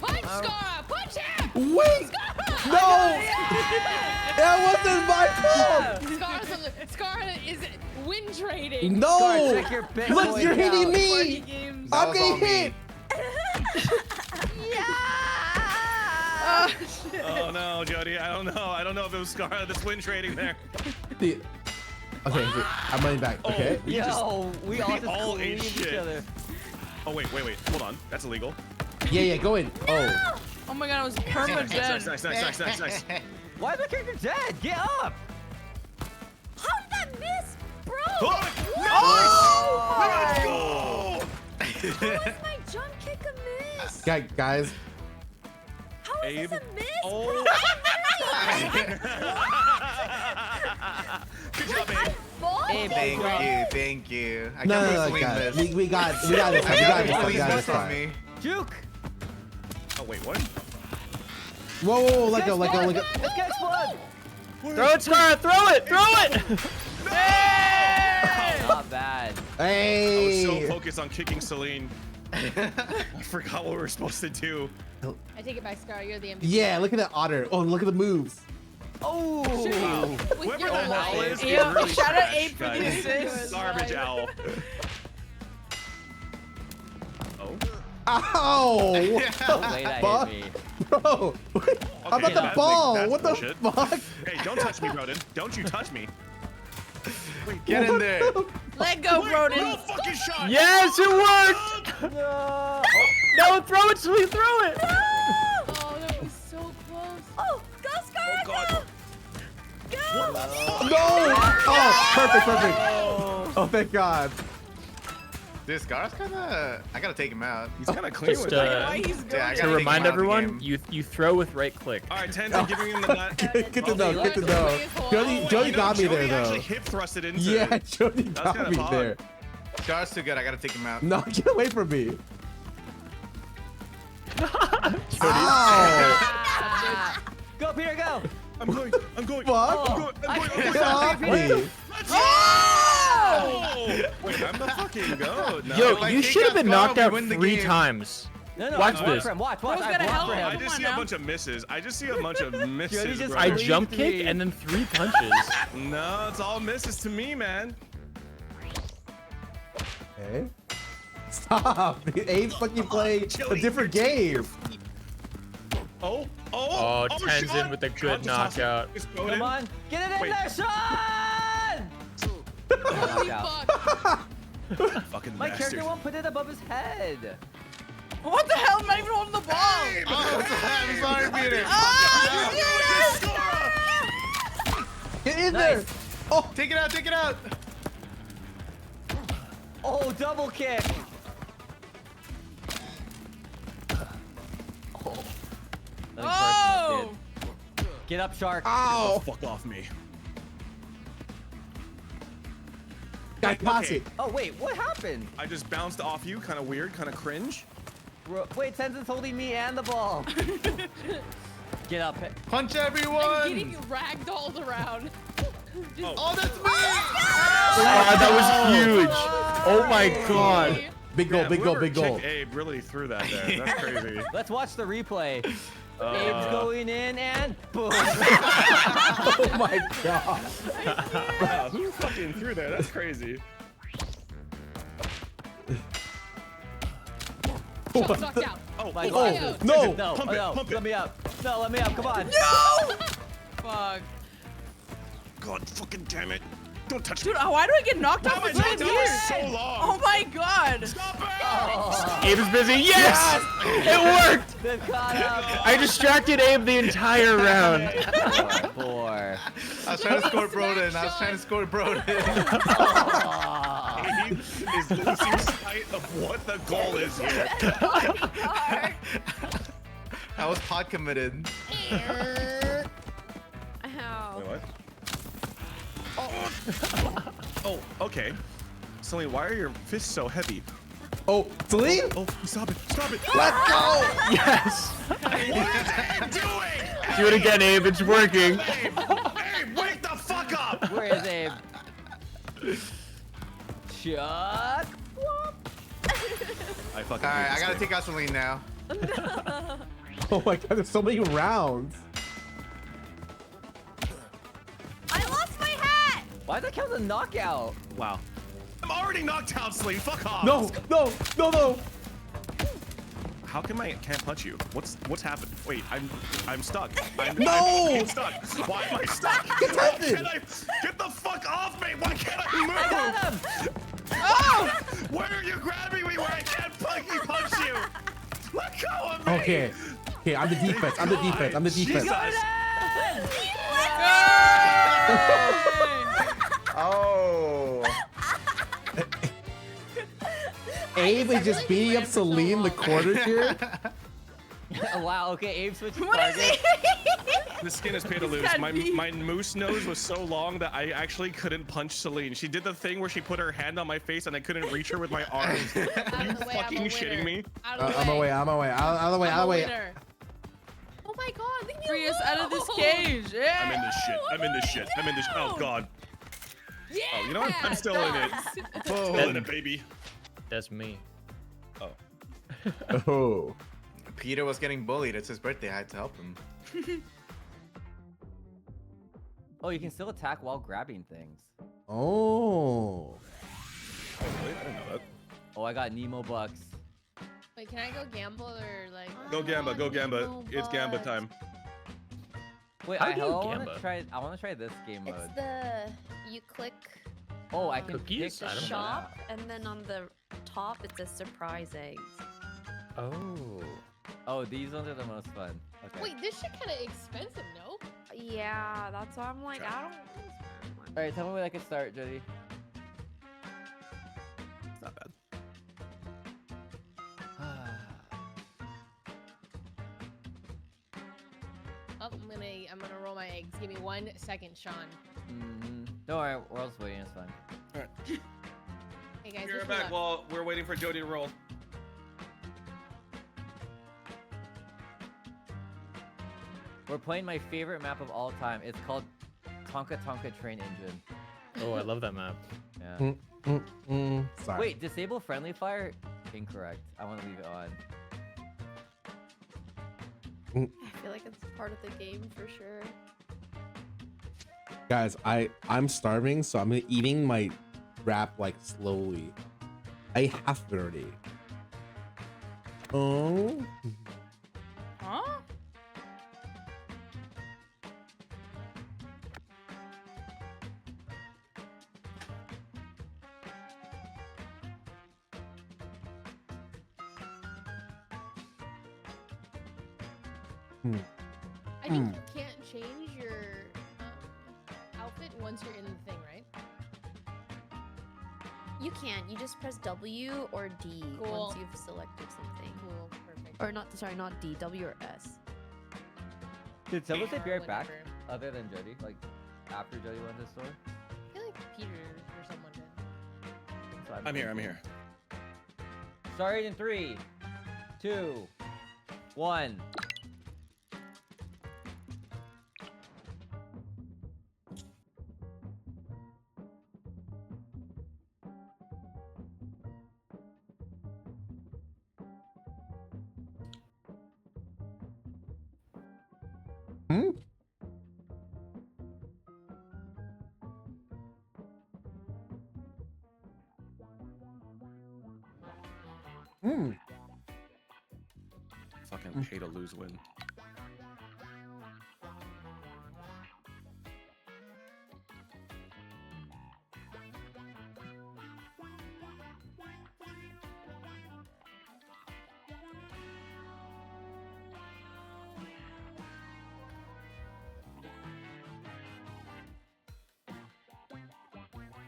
Punch, Oh. Scarra! Punch him! Wait! No! That wasn't my fault! Scarra's on the, Scarra is win trading. No! Scar, check your Bitcoin Look, you're hitting account. me! Games. That I'm was getting on me. hit! Oh, shit. Oh no, Jody. I don't know. I don't know if it was Scarra that's win trading there. Okay, I'm running back. Okay. We just- Yo, we all just all cleaned ate each shit. other. Oh wait. Hold on. That's illegal. Yeah, go in. Oh. Oh my god, it was Nice, perma-dead. nice. Why is my character dead? Get up! How did that miss, bro? Oh, let's go! How is my jump kick a miss? Guys, How is Abe. this a miss, Oh. Good job, Abe. Hey, Thank you. I no, can't no, believe guys. this. We got this. We got this. I We can't got believe this this on time. me. Juke! Oh wait, what? Whoa, like a. Let's get explode! Throw it, Scarra. Throw it. Throw it. Not bad. Hey. I was so focused on kicking Celine. I forgot what we were supposed to do. I take it back, Scarra. You're the MVP. Yeah, look at that otter. Oh, look at the moves. Oh! With Whoever your that life. owl is Yo, really shout out trash, Abe for the guys. assist. Garbage owl. Oh. Ow! Wait, What the that fuck? hit me. Bro, how about the that's ball? that's What the bullshit. fuck? Hey, don't touch me, Broden. Don't you touch me. Get in there. Let go, No Broden. fucking shot. Yes, it worked. No! No, throw it, Celine. Throw it. Oh, that was so close. Oh, go, Scarra, God. go! Go! No! Oh, perfect. Oh, thank God. This Scarra's kinda. I gotta take him out. He's kind of clean Just, with it. Why he's Yeah, I going? gotta To take remind him out of the everyone, game. you throw with right click. All right, Tenzin giving him the nut. Good to know. Good to know. Jody You know, got me there Jody though. actually hip thrusted into Yeah, it. Jody That's got kinda me hard. there. Scarra's too good. I gotta take him out. No, get away from me. Ow! Ah. Go, Peter, go! I'm going. Fuck! I'm going. Get off me! Let's go! Wait, I'm the fucking goat. No. Yo, Like, you he should have got been knocked Scarra, out we win the 3 game. times. No, no. Watch I this. For him. Watch. Bro's I gotta blocked help for him. I him. just see Come a on bunch of misses. I just see a bunch of misses. just bro. I breathe jump kick me. and then 3 punches. No, it's all misses to me, man. Okay. Stop. Abe's fucking playing a Chili, different game. Oh, Oh, Tenzin Sean. with a Sean, good just toss it. knockout. Just throw it Come in. on. Get it in Wait. there, Sean! Holy Knockout. fuck. Fucking My character bastard. won't put it above his head. What the hell? I'm not even holding the ball. Oh, I'm sorry, Peter. Get in Nice. there. Oh, Take it out, take it out. Oh, double kick. Oh. Nothing Oh. personal, kid. Get up, Shark. ow. Fuck off me. Guy, pass Okay. it. Oh, wait. What happened? I just bounced off you, kind of weird, kind of cringe. Wait, Tenzin's holding me and the ball. Get up. Punch I'm everyone. getting ragdolled around. Just Oh, that's me. Oh, that was huge. Oh my god. Big goal, Yeah, big goal, whoever big goal. kicked Abe really threw that there. That's crazy. Let's watch the replay. Abe's going in and boom. Oh my god. Wow, who fucking threw that? That's crazy. Shot knocked out. Oh, My oh, God. oh, no. No, Pump it, no, pump it. let me up. No, let me up. Come on. Fuck. God fucking damn it. Don't touch Dude, me. why do I get knocked Why off am I for 10 knocked out years? for so long? Oh my god. Stop it! Abe is busy. Yes! It worked! They've caught up. I distracted Abe the entire round. 4. I was trying to score Broden. I was trying to score Broden. Abe is losing sight of what the goal is here. I was pod committed. Ow. Wait, what? Oh, okay. Celine, why are your fists so heavy? Oh, Celine? Oh, stop it! Stop it! Let's go. Yes! What is Abe doing? Do it again, Abe. It's working. Abe, Abe, wake the fuck up! Where is Abe? Chuck. I fucking. All right, I gotta take out Celine now. Oh my god, there's so many rounds. I lost my hat. Why did that count as a knockout? Wow. I'm already knocked out, Celine. Fuck off. No, no, no, no. How come I can't punch you? What's happened? Wait, I'm stuck. I'm No! stuck. Why am I stuck? Get Why Tenzin! can't I get the fuck off me? Why can't I move? I got him. Oh! Why are you grabbing me where I can't fucking punch you? Let go of me. Okay. Okay, I'm the defense. I'm the defense. I'm the defense. Jesus. Oh. Abe is just beating up Celine the corner here. Wow. Okay, Abe switched What is target. The skin is pay to lose. got My beat. moose nose was so long that I actually couldn't punch Celine. She did the thing where she put her hand on my face and I couldn't reach her with my arms. Are you Out of the way, I'm fucking a shitting winner. me? Out of the I'm way. away. I'm away. Out of the way. Out of the way. winner. Oh my god, leave me Free us out of this alone. cage. Yeah. I'm in this shit. I'm in this shit. I'm in this. Oh god. Yeah. Oh, you know what? I'm still in it. Still in it, baby. That's me. Oh. Oh. Peter was getting bullied. It's his birthday. I had to help him. Oh, you can still attack while grabbing things. Oh. Oh, really? I didn't know that. Oh, I got Nemo bucks. Wait, can I go gamble or like? Go Gamba, go Gamba. It's Gamba time. Wait, How I do you want Gamba? to try. I want to try this game mode. It's the you click Oh, I can Cookies? pick I the don't know. shop, and then on the top it says surprise eggs. Oh. Oh, these ones are the most fun. Okay. Wait, this shit kind of expensive, no? Yeah, that's why I'm like, I don't. All right, tell me when I can start, Jody. It's not bad. Oh, I'm gonna roll my eggs. Give me 1 second, Sean. Don't worry, we're all just waiting. It's fine. Alright. Hey guys, We're wish me back luck. while we're waiting for Jody to roll. We're playing my favorite map of all time. It's called Tonka Tonka Train Engine. Oh, I love that map. Yeah. Sorry. Wait, disable friendly fire? Incorrect. I want to leave it on. I feel like it's part of the game for sure. Guys, I'm starving, so I'm eating my wrap like slowly. I ate half of it already. Oh. Huh? I think you can't change your outfit once you're in the thing, right? You can't. You just press W or D Cool. once you've selected something. Cool, perfect. Or not, sorry, not D, W or S. Did someone say be right back? Whatever. Other than Jody? Like, after Jody went to the store? I feel like Peter or someone did. So I'm here. I'm here. Starting in 3, 2, 1. Hmm? Hmm. Fucking pay to lose win.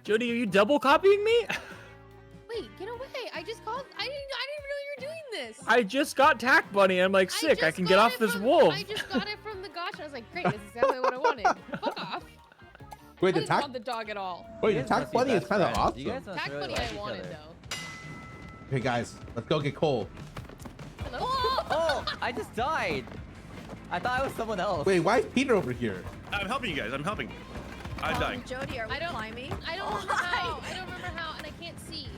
Jody, are you double copying me? Wait, get away! I just called. I didn't even know you were doing this. I just got Tack Bunny. I'm like, sick. I just can get got off it this from- wolf. I just got it from the gacha. I was like, great, this is exactly what I wanted. Fuck off. Wait, I the didn't tack. want the dog at all. Wait, You the guys tack must be bunny is best kind of friends. You guys awesome. must Tack really bunny like I each wanted other. though. Hey guys, let's go get Cole. Hello? Oh, I just died. I thought it was someone else. Wait, why is Peter over here? I'm helping you guys. I'm helping. I'm dying. Jody, are we I don't- climbing? I don't remember how. I don't remember how, and I can't see.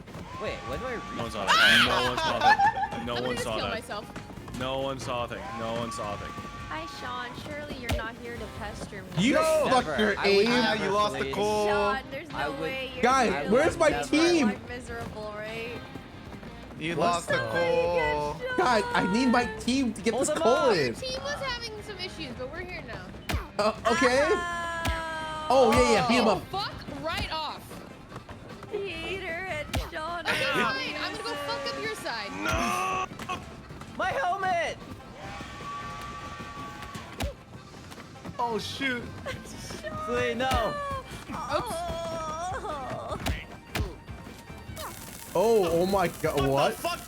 Wait, when do I reach? No one saw that. No one saw that. No I'm one gonna just saw kill that. myself. No one saw a thing. No one saw a thing. Hi, Sean. Surely you're not here to pester me. You No, fuck never. your I would aim. Ah, never you lost the believe- call. Sean, there's I no would- way you're Guys, gonna where's my live team? life miserable, right? You lost the call. Guys, I need my team to get Hold this them Cole up. in. Team was having some issues, but we're here now. Okay. Oh yeah, beat him Oh, up. fuck right off. Peter and Sean. Okay, fine. I'm gonna go fuck up your side. No! My helmet! Oh shoot. Celine, no! Oh my god, what? Fuck!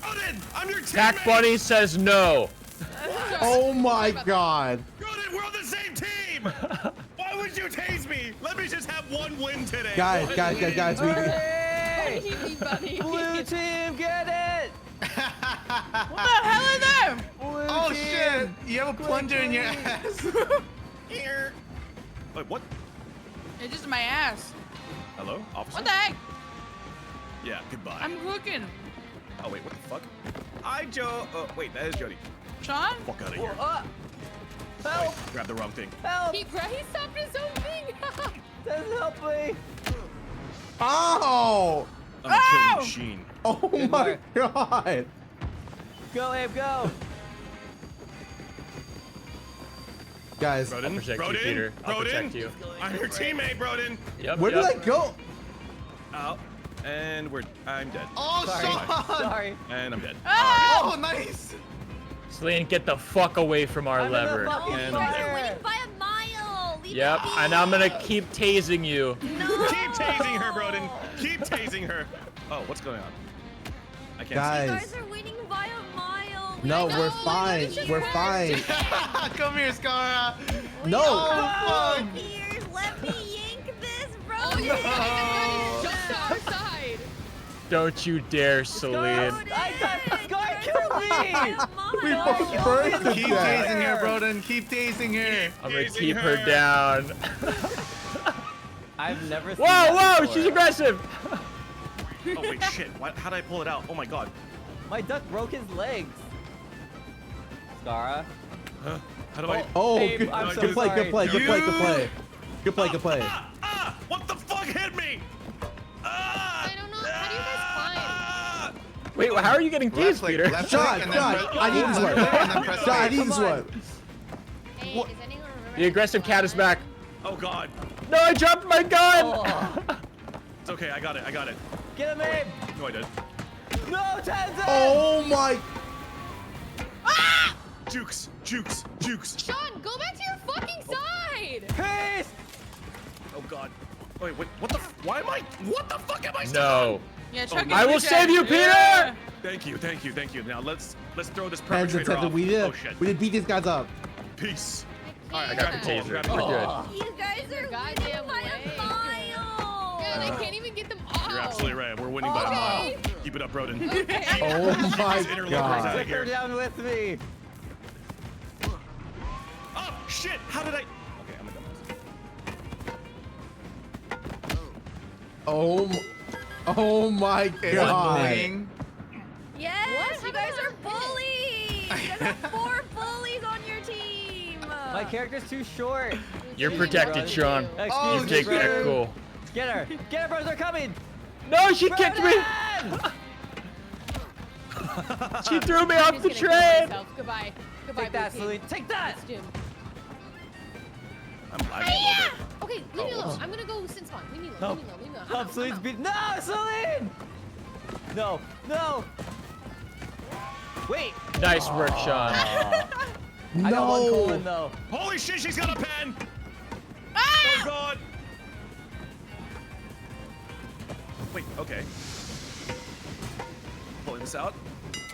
Rodin! I'm your teammate! Tack Bunny says no. Oh my god. Rodin, we're on the same team! Why would you tase me? Let me just have one win today. Guys, One guys, win. guys, we Hey! Buddy, buddy. Blue team, get it! What the hell is there? Blue Oh team. shit! You have a plunger in your ass. Here. Wait, what? It's just my ass. Hello, officer? What the heck? Yeah, goodbye. I'm cooking. Oh wait, what the fuck? Hi, Joe. Oh wait, that is Jody. Sean? Fuck out of Whoa, here. help! Wait, grab the wrong thing. Help! He stopped his own thing. Doesn't help me! Oh! I'm a killing machine. Oh Good my work. god! Go, Abe, go! Guys, I'll Rodin, protect you, Rodin, Peter. I'll Rodin. protect you. I'm your teammate, Rodin. Yep, where yep. did I go? Oh, and I'm dead. Oh Sorry. Sean! Sorry. And I'm dead. Oh nice! Celine, get the fuck away from our I'm in the lever. fucking And- You guys are fire. winning by a mile. Leave Yep, me be. and I'm gonna keep tasing you. No. Keep tasing her, Rodin. Keep tasing her. Oh, what's going on? I can't You Guys. guys are winning by a mile. No, know, we're like, fine. it's just We're words. fine. Come here, Scarra. No. Oh fuck! Here, let me yank this, bro. Oh, yeah, jumped to our side. Don't you dare, Celine. I got Scar, kill me! We No, both kill burned me. to Keep death. tasing her, Broden. Keep tasing her. I'm gonna Tasing keep her her. down. I've never seen Whoa, that whoa, before. she's aggressive. Oh wait, shit. How did I pull it out? Oh my god. My duck broke his legs. Scarra, How do I? Oh, Babe, good, I'm so good play, sorry. good play, good play, good play. Good play, good play. What the fuck hit me? I don't know. How do you guys climb? Wait, how are you getting Left tased, click, Peter? left Sean, click, and then Sean, press- I need this left one. click, and then press Sean, I space. need this one. Hey, What? does anyone remember? The aggressive cat is back. Oh god. No, I dropped my gun. Oh. It's okay. I got it. I got it. Get him, Abe. No, I did. No, Tenzin. Oh my. Jukes. Jukes. Jukes. Sean, go back to your fucking side. Peace. Oh god. Wait. What the? Why am I? What the fuck am I? No. Yeah, Chuck I will save you, Peter. Yeah. Thank you. Thank you. Thank you. Now let's throw this Tenzin, perpetrator off. we Oh did, shit. we did beat these guys up. Peace. I Alright, I can't. got the taser. We're good. You guys are Goddamn winning by way. a mile. Good, I can't even get them off. You're absolutely right. We're winning by a mile. Keep it up, Broden. Oh my These interlopers out god. of Take her here. down with me. Oh shit! How did I? Okay, I'm a dumbass. Oh my god. Thing. Yes, What? you guys are bullies. You guys have 4 bullies on your team. My character's too short. You're protected, Sean. Excuse Oh, You me, take that bro. cool. Get her, bros. They're coming. No, she kicked me. Broden! She threw me I'm off just the gonna kill train. myself. Goodbye. Goodbye, Take that, Blue team. Celine. Take that. It's doomed. I'm lagging a little bit. Okay, leave me alone. I'm gonna go sin spawn. Leave me alone. Leave me alone. Leave me alone. Help, Celine's beat. No, Celine. No, no. Wait. Nice work, Sean. I got one No. colon though. Holy shit! She's got a pen. Ah! Oh god. Wait. Okay. Pulling this out.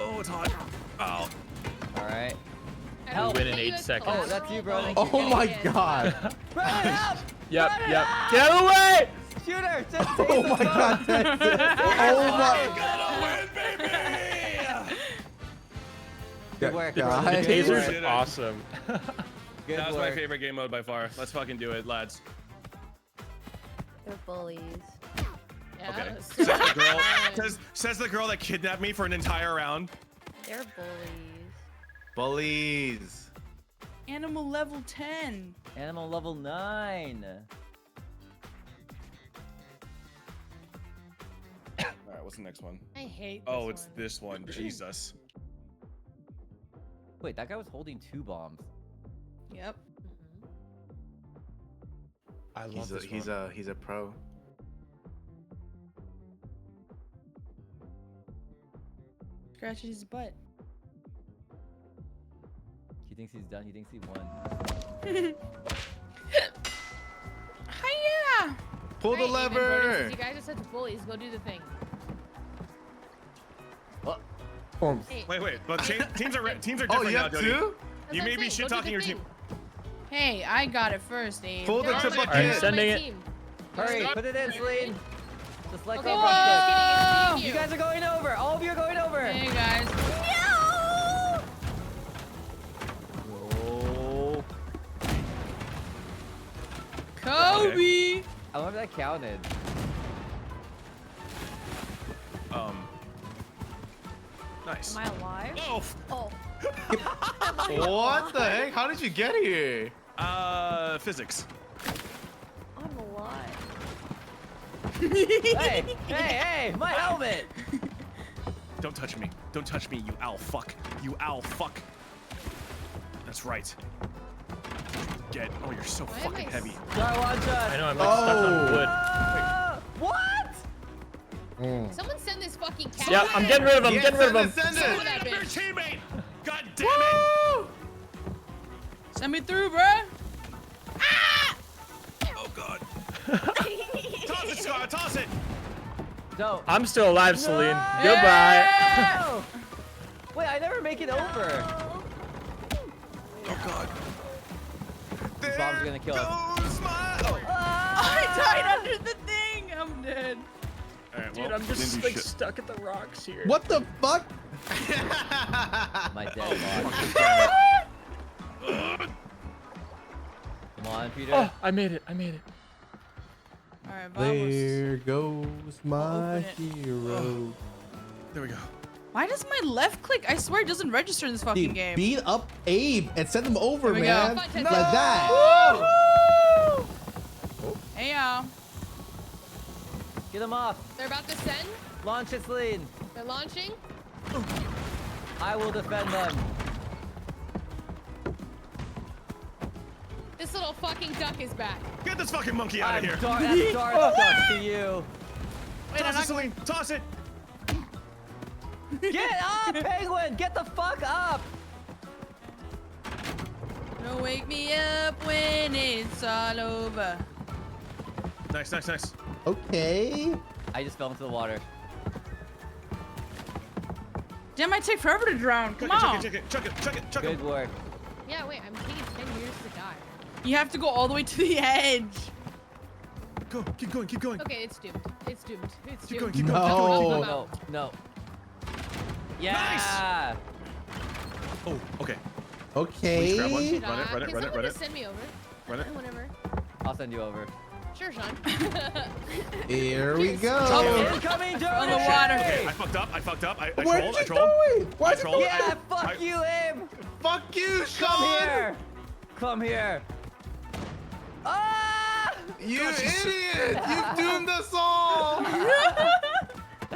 Oh, it's hot. Oh. All right. I Help. will Win in get you 8 as seconds. Oh, that's you, bro. collateral, Oh my but- god. Broden, help. Yep, Broden, yep. help! Get away. Shoot her. Just Oh take my the god, phone. Tenzin. Oh my. Gotta win, baby. Good work, Guys. bro. The Good taser's work. awesome. Good That was my work. favorite game mode by far. Let's fucking do it, lads. They're bullies. Yeah, Okay. so Says the girl. fun. Says the girl that kidnapped me for an entire round. They're bullies. Bullies. Animal level 10. Animal level 9. All right, what's the next one? I hate. Oh, this it's one. this one. Jesus. Wait, that guy was holding 2 bombs. Yep. I love this He's a pro. Scratches his butt. He thinks he's done. He thinks he won. Hiya! Pull the Alright, Ethan, Broden, lever. since you guys are such bullies. Go do the thing. Forms. Hey, Wait. But teams are Oh, different you now, have Jody. 2? You that's may what be I'm shit saying. Go do talking the your team. thing. Hey, I got it first, Abe. Pull the They're on triple my I'm team. kick. sending They're on it. my team. Hurry, Start- put it in, Celine. Just like Okay, they Broden, broke just kidding. It's me and You guys are going over. All of you are going over. Hey, guys. Oh. Kobe! I wonder if that counted. Nice. Am I alive? Oh. Oh. What the heck? How did you get here? Physics. I'm alive. Hey, my helmet. Don't touch me. Don't touch me, you owl fuck. You owl fuck. That's right. Get. Oh, you're so Why am fucking I heavy. Got one shot. I know, I'm like stuck on wood. What? Someone send this fucking cat. Yeah, I'm getting rid of him. Yes, Getting rid of him. send it. Send that Your bitch. teammate. God damn it. Send me through, bruh. Oh god. Toss it, Scarra. Toss it. No. I'm still alive, Celine. No! Goodbye. Wait, I never make it over. Oh god. These bombs are gonna kill us. Goes my. Oh. I died under the thing. I'm dead. All right, Dude, well, I'm just didn't do like shit. stuck at the rocks here. What the fuck? My dead body. Come on, Peter. Oh, I made it. I made it. Alright, vamos. There goes my open it. hero. There we go. Why does my left click? I swear it doesn't register in this fucking Dude, game. beat up Abe and send him over, Here we man. go. Like that. Woohoo! Hey, y'all. Get him off. They're about to send. Launch it, Celine. They're launching. I will defend them. This little fucking duck is back. Get this fucking monkey out of here. That's Darth Duck to you. Wait, Toss it, Celine. Toss it. Get up, Penguin! Get the fuck up! Don't wake me up when it's all over. Nice, nice, nice. Okay. I just fell into the water. Damn, might take forever to drown. Come Chuck on. it, chuck it, chuck it, chuck it, chuck it. Good work. Yeah, wait. I'm taking 10 years to die. You have to go all the way to the edge. Go, keep going, keep going. Okay, it's doomed. It's doomed. It's Keep doomed. going, keep going, keep going, keep going. No, no. Yeah! Oh, okay. Okay. Please grab one. Should Run it, I? run it, Can run it, someone run just it. send me over? Run it. Whenever. I'll send you over. Sure, Sean. Here we go. Incoming drone! On the water. Okay, I fucked up, I fucked up. I Where trolled, did I you trolled. throw it? Why I did you trolled. Yeah, fuck you, Abe! Fuck you, Sean! Come here! Come here! Ah! You idiot! You've doomed us all!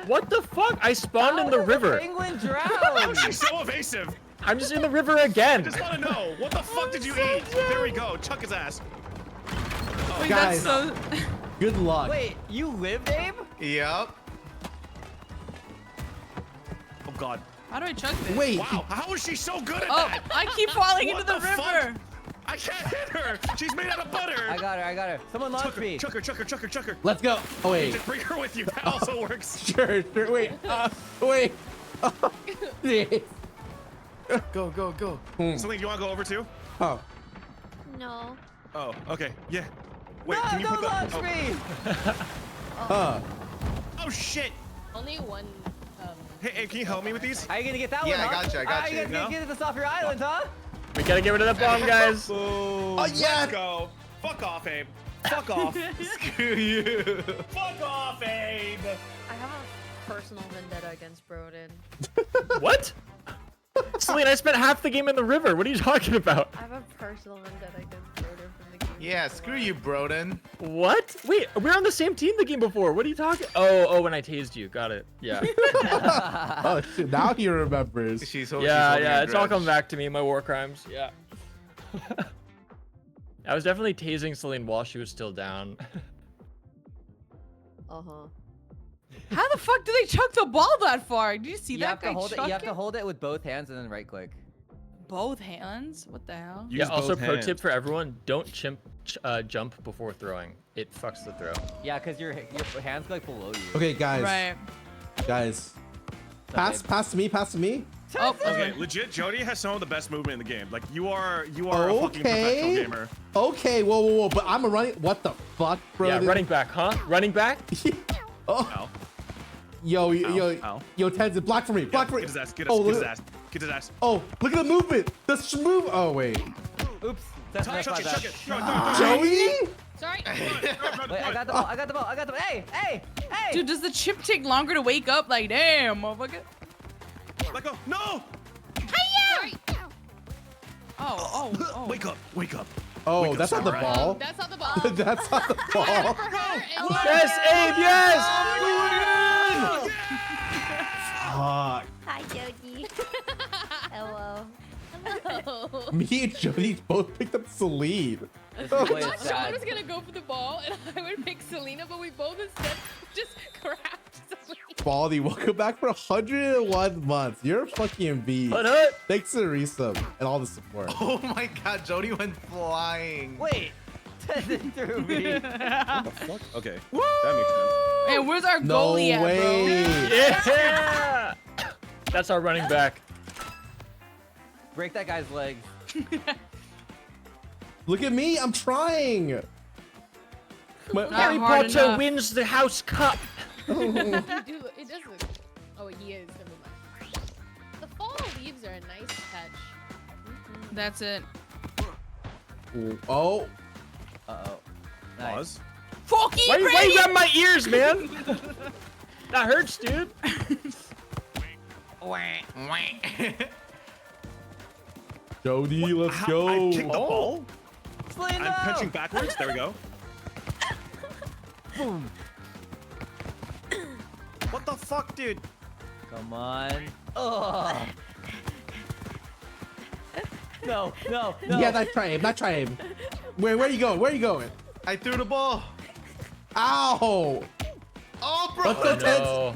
What the fuck? I spawned in the river. Penguin How drowned! is she so evasive? I'm just in the river I again. just want to know, what the fuck did you eat? There we go, chuck his ass. Wait, Guys. that's so... Good luck. Wait, you lived, Abe? Yep. Oh god. How do I chug this? Wait. Wow, how is she so good at Oh, that? I keep falling What into the river. fuck? I can't hit her. She's made out of butter. I got her, I got her. Someone launch Chuck her, me. chuck her, chuck her, chuck her, chuck her. Let's go. Oh, wait. Just bring her with you. That also works. Sure, sure. Wait. Wait. Yeah. Go, go, go. Celine, you want to go over too? Oh. No. Oh, okay. Yeah. Wait, No, can you don't put launch the... me! Huh. Oh, shit. Only one. Hey, can you help me with these? How you gonna get that Yeah, one, I huh? got you, I got you. How you gonna get this off your island, huh? We gotta get rid of the bomb, guys. Boom. Oh, yeah. Let's go. Fuck off, Abe. Fuck off. Screw you. Fuck off, Abe. I have a personal vendetta against Broden. What? Celine, I spent half the game in the river. What are you talking about? I have a personal vendetta against Broden from the game. Yeah, screw you, Broden. What? Wait, we were on the same team the game before. What are you talking? Oh, when I tased you. Got it. Yeah. Oh, shit. Now he remembers. She's Yeah, holding yeah. a It's all grudge. come back to me. My war crimes. Yeah. I was definitely tasing Celine while she was still down. Uh-huh. How the fuck do they chuck the ball that far? Did you see You that have guy to hold it. chuck You have to hold it with both hands and then right click. Both hands? What the hell? Use Yeah. Also, both pro hands. tip for everyone: don't jump before throwing. It fucks the throw. Yeah, cause your hands go like below you. Okay, guys. Right. Guys. Pass to me. Pass to me. Oh, Okay, legit, Jody has some of the best movement in the game. Like, you are a fucking professional Okay. gamer. Okay. Whoa. But I'm a running. What the fuck, bro? Yeah, running back, huh? Running back? Oh. Ow. Yo, Ow. Tenzin, block for me. Block for me. Get his ass, get Oh, his look- ass. Get his ass. Oh, look at the movement. The move. Oh, wait. Oops. That's Chuck my it, chuck bad. it. Throw it, throw it. Joey? Sorry. Wait, I got the ball. I got the ball. I got the ball. Hey, hey, hey! dude, does the chip take longer to wake up? Like, damn, motherfucker. Let go. No! Sorry. Oh. Wake up, wake up. Oh, Wake up, that's not the Scarra. ball. That's not the ball. That's not the ball. Yes, Abe, yes! Fuck. Hi, Jody. Hello. Hello. Me and Jody both picked up Celine. This I play is thought Sean sad. was gonna go for the ball, and I would pick Selena, but we both instead just grabbed Selena. Baldy, welcome back for 101 months. You're a fucking beast. What up? Thanks to Resub and all the support. Oh my god, Jody went flying. Wait, Tenzin threw me. What the fuck? Okay, that makes sense. Hey, where's our No goalie at, way. Yeah! That's our running back. Break that guy's legs. Look at me. I'm trying. Not Harry hard Potter enough. wins the house cup. It does look. Oh, he is. Never mind. The fall leaves are a nice touch. That's it. Oh. Uh-oh. Nice. Pause. Fuck you, Why you Brady! grab my ears, man? That hurts, dude. Jody, let's How- go. I kicked the ball. Celine, I'm no! punching backwards. There we go. Boom. What the fuck, dude? Come on. Oh. No. Yeah, not try him. Not try him. Where are you going? Where are you going? I threw the ball. Ow! Oh, bro. Let's go, Teds. No.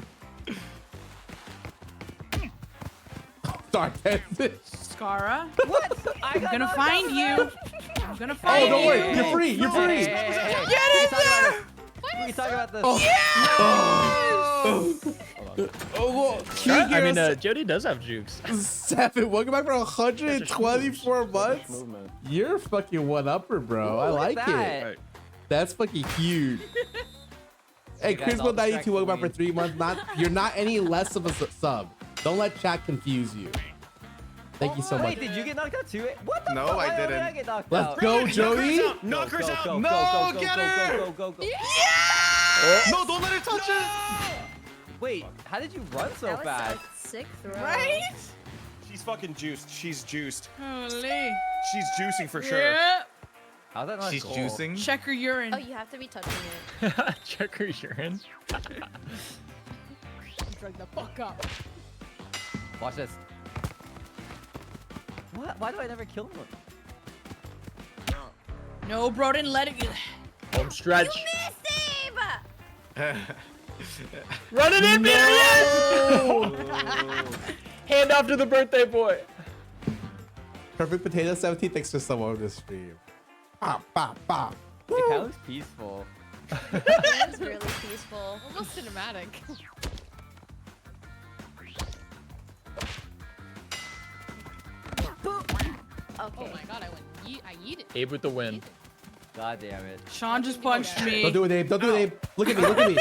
Sorry, Teds. Scarra, What? I'm gonna find you. I'm gonna Oh, find you. don't worry. You're free. You're free. Get in there! We can talk about this. Oh, I mean, Jody does have jukes. 7. Welcome back for 124 months. You're fucking one-upper, bro. I Look like at that. it. That's fucking huge. Hey, You guys all Chris192, welcome back for distract 3 months. You're not any less of a sub. Don't let chat confuse you. Thank you so much. Wait, did you get knocked out too? What the No, fuck? I Why did didn't. I get knocked Let's out? go, Jody. Knock her out. Go, No, go, get go, her! go. No, don't let her touch it. Wait, how did you run so That was fast? a sick throw. Right? She's fucking juiced. She's juiced. Holy. She's juicing for sure. Yeah. How's that not a She's goal? juicing. Check her urine. Oh, you have to be touching it. Check her urine. Drag the fuck up. Watch this. What? Why do I never kill him? No, bro, didn't let it. Home stretch. Save! Run it in, Marion! Hand off to the birthday boy. Perfect Potato 17, thanks for someone on this stream. Pop, pop, pop. It kind of looks peaceful. It's really peaceful. Almost cinematic. Okay. Oh my god, I went I yeeted. Abe with the win. God damn it. Sean just punched me. Don't do it, Abe. Don't do it, Abe. Look at me. Look at me.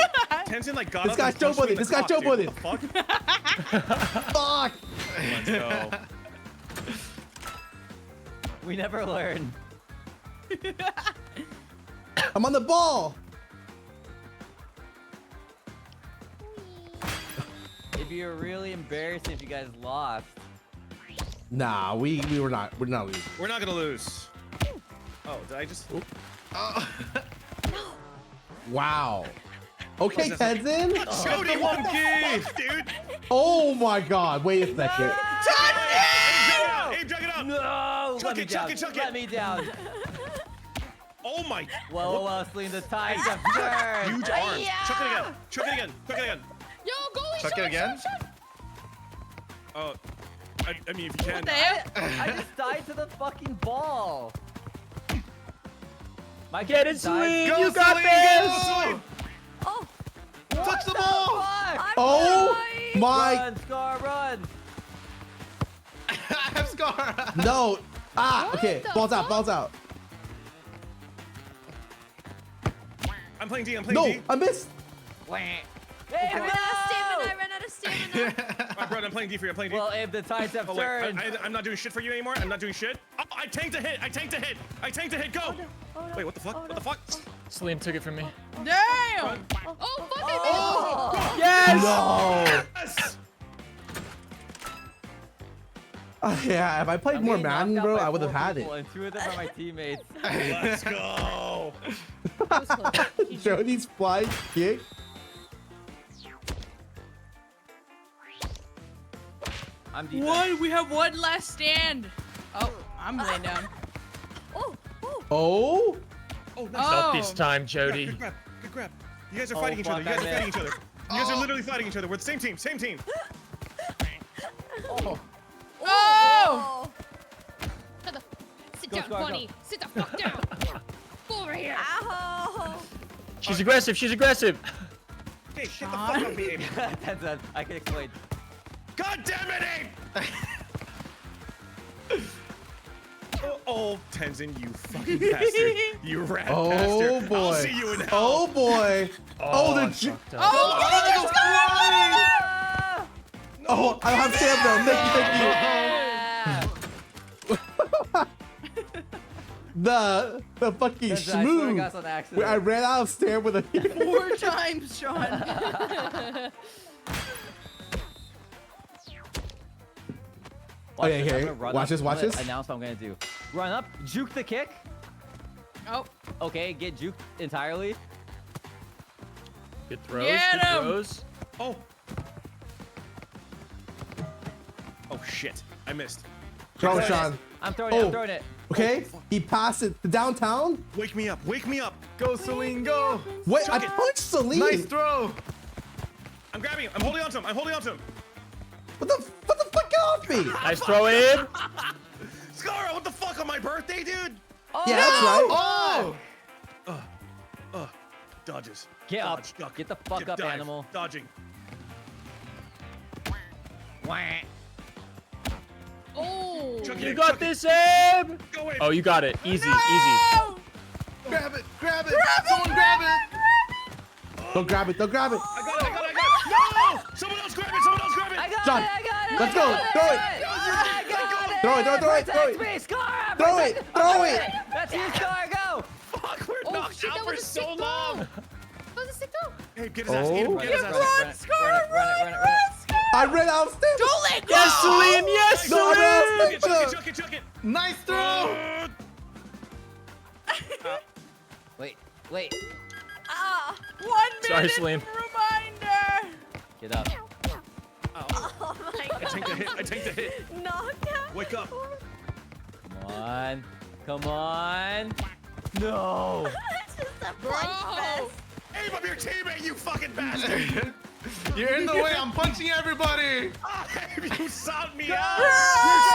Tenzin like got This up guy's and punched me showboating. in This the guy's cock, dude. showboating. What the fuck? Fuck. Let's go. We never learn. I'm on the ball. It'd be really embarrassing if you guys lost. Nah, we were not. We're not losing. We're not gonna lose. Oh, did I just? Wow. Okay, Tenzin. Jody monkey, dude. Oh my God. Wait a second. Abe, drag it out. No! Chuck let me it, chuck down. it, chuck Let it. me down. Oh my. Well, Celine, the tides have turned. Huge arms. Chuck it again. Chuck it again. Chuck it again. Yo, goalie, Chuck it again? Oh, I mean, if you can. What the hell? I just died to the fucking ball. My Get it, died. Celine. Go, You got Celine, this. go, Celine. Oh, Touch the ball. Fuck! Oh my. Run, Scar, run! I have Scarra. No. Ah. What Okay. the Balls out. fuck? Balls out. I'm playing D. I'm playing No. D. I missed. Hey, I ran out of stamina. no! I ran out of stamina. Alright, bro, I'm playing D for you. I'm playing D. Well, Abe, the tides have Oh wait, turned. I'm not doing shit for you anymore. I'm not doing shit. Oh, I tanked a hit. I tanked a hit. I tanked a hit. Go. Wait, what the fuck? What the fuck? Celine took it from me. Damn. Oh, fuck, I missed. Yes! No. Yes. Yeah. If I played I'm more getting knocked Madden, out bro, by I would have 4 had people, it. And 2 of them are my teammates. Let's go. Jody's flying kick. I'm defense. One. We have one last stand. Oh, I'm laying down. Oh, oh. Oh. Oh, nice. Not Oh. this time, Jody. Good grab. Good grab. You guys are Oh, fighting each other. You fuck, guys I are fighting missed. each other. You guys are literally fighting each other. We're the same team. Same team. Oh. Oh. Shut the- Sit Go, down, Scar, go. bunny. Sit the fuck down. Go over here. Ow. She's aggressive. She's aggressive. Hey, get the fuck out of me, Abe. That's it. I can explain. God damn it, Abe! Oh, Tenzin, you fucking bastard. You rat Oh bastard. boy. I'll see you in hell. Oh boy. Oh, the. I fucked up. Oh, Oh, I don't have stamina. Thank you. The fucking That's it, I swear to schmoo. God, it's on accident. I ran out of stamina with a. 4 times, Sean. Watch yeah, this, I'm here. gonna run Watch up, this, I'm watch gonna this. Announce what I'm gonna do. Run up, juke the kick. Oh, Okay, get juked entirely. Good throws. Get Good him! throws. Oh. Oh shit! I missed. Throw it, Throwing Sean. I'm throwing it. Oh. I'm throwing it. Okay, he passed it to downtown. Wake me up! Wake me up! Go, Celine, go. Wait, I Chuck it. punched Celine. Nice throw. I'm grabbing him. I'm holding on to him. I'm holding on to him. What the fuck, get off me? Nice throw in. Scarra, what the fuck on my birthday, dude? Oh, Yeah, that's right. Oh. Dodges. Get up. Dodge, duck. Get the fuck Dip, up, dive. animal. Dodging. Wah. Oh. Chuck You it, got chuck it. this, Abe. Go in. Oh, you got it. Easy, easy. Grab it. Grab it. Someone grab it. Don't grab it, don't grab it. I got it. I got it. I got it. No! Someone else grab it. Someone else grab it. I got John, it. I got it. let's I go, got throw it. I got it. Throw it, throw it, throw it. Protect me, Scarra. Throw it, Protect- throw Okay, it. That's you, Scarra. Go. Fuck, we're Oh, knocked shit, out that for was a so sick long. throw. That was a sick throw. Hey, get his ass. Get him. Oh. Get his ass. Run, Scarra, run it. I ran out of stamina. don't let go. Yes, Celine. Yes, No, Celine. no, Chuck it, chuck it, chuck it. Nice throw. Wait. 1 Sorry, minute Celine. reminder. Get up. Oh my I take the hit. I take the hit. Knockout. Wake up. Come on. Come on. No. It's just a Bro. punch fest. Aim up your teammate, you fucking bastard. You're in the way. I'm punching everybody. Abe, you sought me out.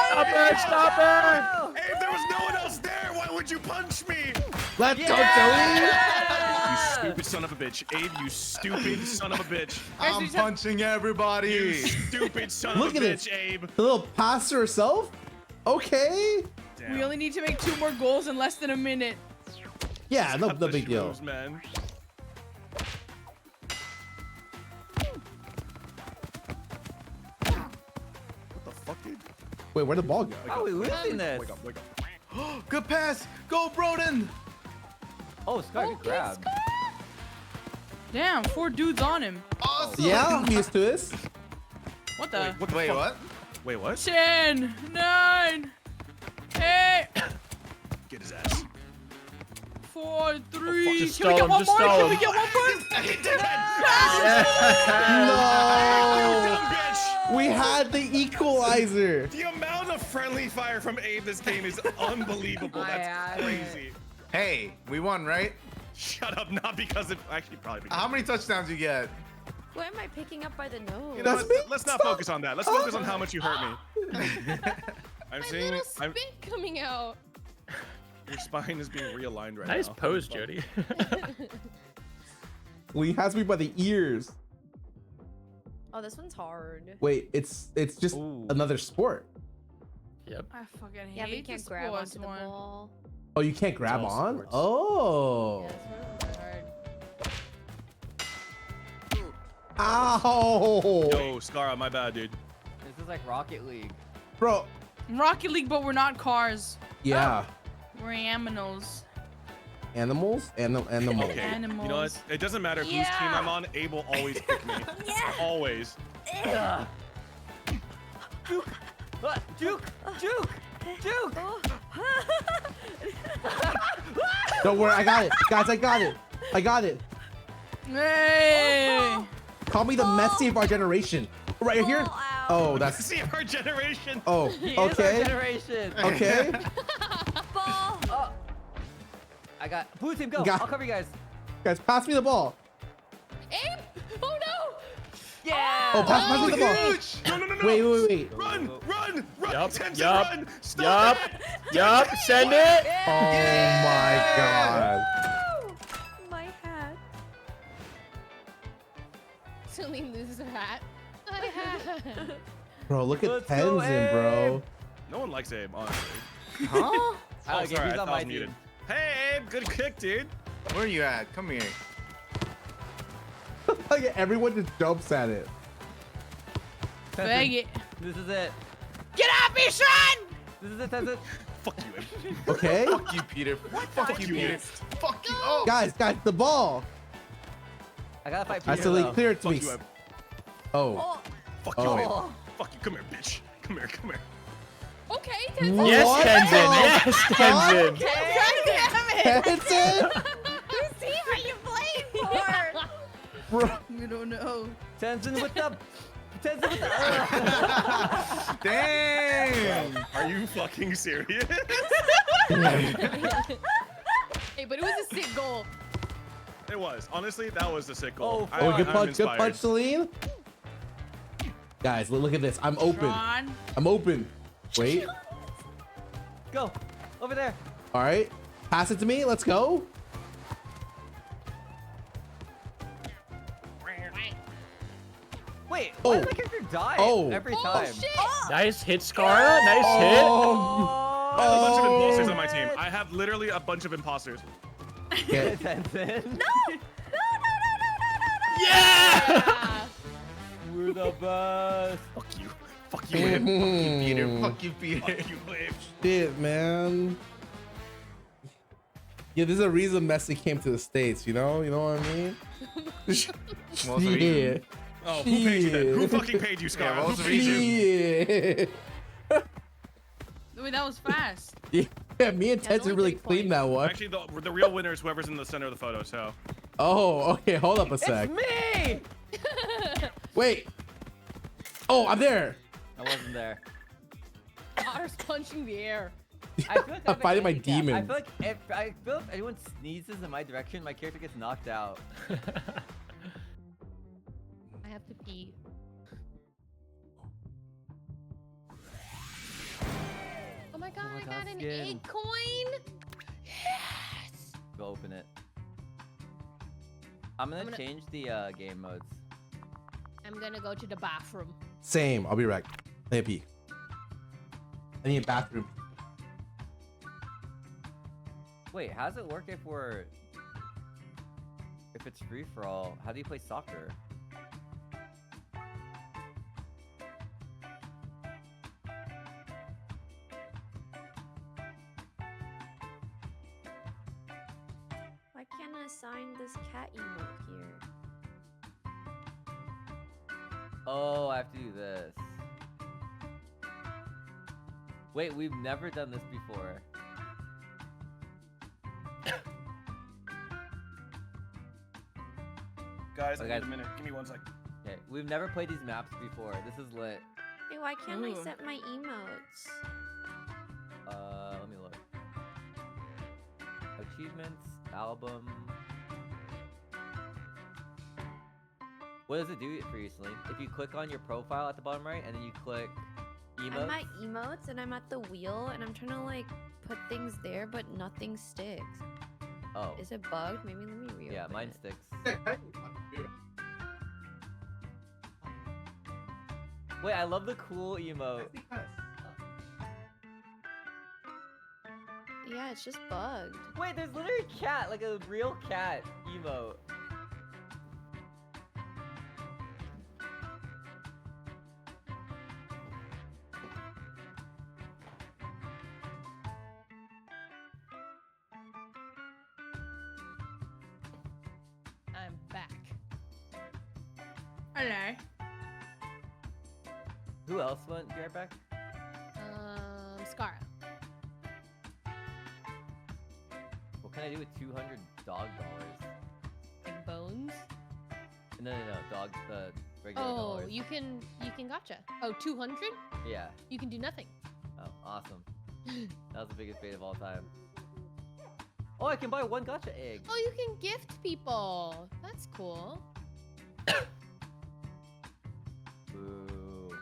Stop it. Stop it. Abe, there was no one else there. Why would you punch me? Let's go, Celine. You stupid son of a bitch. Abe, you stupid son of a bitch. I'm punching You everybody. stupid son Look of a at bitch, it. Abe. The little pass to herself. Okay. Damn. We only need to make 2 more goals in less than a minute. Yeah, no Cut the big deal. shoes, man. What the fuck, dude? Wait, where'd the ball go? How are we losing this? Wake up, wake up. Good pass. Go, Broden. Oh, Scarra, good grab. Damn, 4 dudes on him. Awesome. Yeah, I'm used to this. What the? What the Wait, fuck? what? Wait, what? 10, 9, 8, Get his ass. 4, 3. Just Can we stall get him, one just more? stall Can we him. get one more? He did it! No. Dumb bitch! We had the equalizer. The amount of friendly fire from Abe this game is unbelievable. That's had it. crazy. Hey, we won, right? Shut up, not because it actually probably because How many touchdowns you get? Why am I picking up by the nose? you know, That's what? me. Let's not Stop. focus on that. Let's focus on how much you hurt me. I'm My seeing little spit coming out. your spine is being realigned right Nice now. pose, Jody. Well, he has me by the ears. Oh, this one's hard. Wait, it's just Ooh. another sport. Yep. I fucking hate Yeah, but you the can't grab sports onto the one. ball. Oh, you can't grab all on? sports. Oh. Yeah, this one's hard. Ow. Yo, Scarra, my bad, dude. This is like Rocket League. Bro. Rocket League, but we're not cars. Yeah. We're aminals. Animals? Animals. Okay. Animals. You know what? It doesn't matter whose team I'm on. Abe will always pick me. Always. Ugh. Juke! Juke! Juke! Don't worry, I got it. Guys, I got it. I got it. Hey! Call me the Messi of our generation. Right here? Oh, that's... See our generation. Oh, He is our okay. generation. Okay. Ball. Oh. I got blue team. Go. Got- I'll cover you guys. Guys, pass me the ball. Abe! Oh no! Yeah. Oh, pass me the ball. Huge. No, no, no, no. Wait. Run, run, run. Yup, Tenzin, yup, run. Stop Yup. it. Yup. Send it. Oh my god. My hat. Celine loses her hat. My hat. Bro, look at Let's go, Tenzin, bro. No one likes Abe, honestly. Huh? Oh, Okay, sorry, he's I on thought I my was muted. team. Hey, Abe, good kick, dude. Where are you at? Come here. Like everyone just jumps at it. Bag it. This is it. Get off me, son! This is it, Tenzin. Fuck you, Abe. Okay? Fuck you, Peter. Fuck you, Peter. Fuck you. Oh. Guys, the ball. I gotta fight I Peter. still though. clear it to Fuck me. you, Abe. Oh. Fuck you, Oh. Abe. Fuck you. Come here, bitch. Come here, come here. Okay, Tenzin. Yes, What Tenzin. the Yes, Tenzin. Tenzin? Whose team are you playing for? Bro. We don't know. Tenzin with the. Tenzin with the. Dang. Are you fucking serious? Hey, but it was a sick goal. It was. Honestly, that was the sick goal. Oh, Oh, good I'm punch, good inspired. punch, Celine. Guys, look at this. I'm open. Sean. I'm open. Wait. Go. Over there. All right. Pass it to me. Let's go. Wait, Oh. why does my character die Oh. every Oh time? shit! Nice hit, Scarra. Nice hit. Oh. I have a bunch of Oh. imposters on my team. I have literally a bunch of imposters. Yeah. Tenzin. Yeah. Yeah. We're the best. Fuck you. Fuck you, Wim. Peter, Mhm. fuck you, Peter. Fuck you, Wim. Shit, man. Yeah, there's a reason Messi came to the States, you know? You know what I mean? What was the Yeah. reason? Oh, who paid you then? Who Shit. fucking paid you, Scarra? what was Who the paid you? Yeah. Wait, that was fast. Yeah, me and That's Tenzin only really 3 cleaned that one. Actually, the real winner is whoever's in the center of the photo, so. Oh, okay. Hold up a sec. It's me. Wait. Oh, I'm there. I wasn't there. Otter's punching the air. I feel like I'm fighting my handicap. demons. I feel if anyone sneezes in my direction, my character gets knocked out. I have to pee. Oh my god, my I God, got an skin. egg coin! Yes! Go open it. I'm gonna change the game modes. I'm gonna go to the bathroom. Same. I'll be right. Let me pee. I need a bathroom. Wait, how does it work if it's free for all? How do you play soccer? Why can't I assign this cat emote here? Oh, I have to do this. Wait, we've never done this before. Guys, I Okay. need a minute. Give me 1 sec. Okay, we've never played these maps before. This is lit. Hey, why can't I Ooh. set my emotes? Let me look. Achievements, album. What does it do for you, Celine? If you click on your profile at the bottom right, and then you click emotes. I'm at emotes and I'm at the wheel and I'm trying to like put things there, but nothing sticks. Oh, Is it bugged? Maybe let me reopen yeah, mine it. sticks. Wait, I love the cool emote. Yeah, it's just bugged. Wait, there's literally a cat, like a real cat emote. I'm back. Hello. Who else went right back? Scarra. What can I do with $200 dollars? Like bones? No, dog, the regular Oh, dollars. you can gotcha. Oh, 200? Yeah. You can do nothing. Oh, awesome. That was the biggest bait of all time. Oh, I can buy 1 gacha egg. Oh, you can gift people. That's cool. Boo.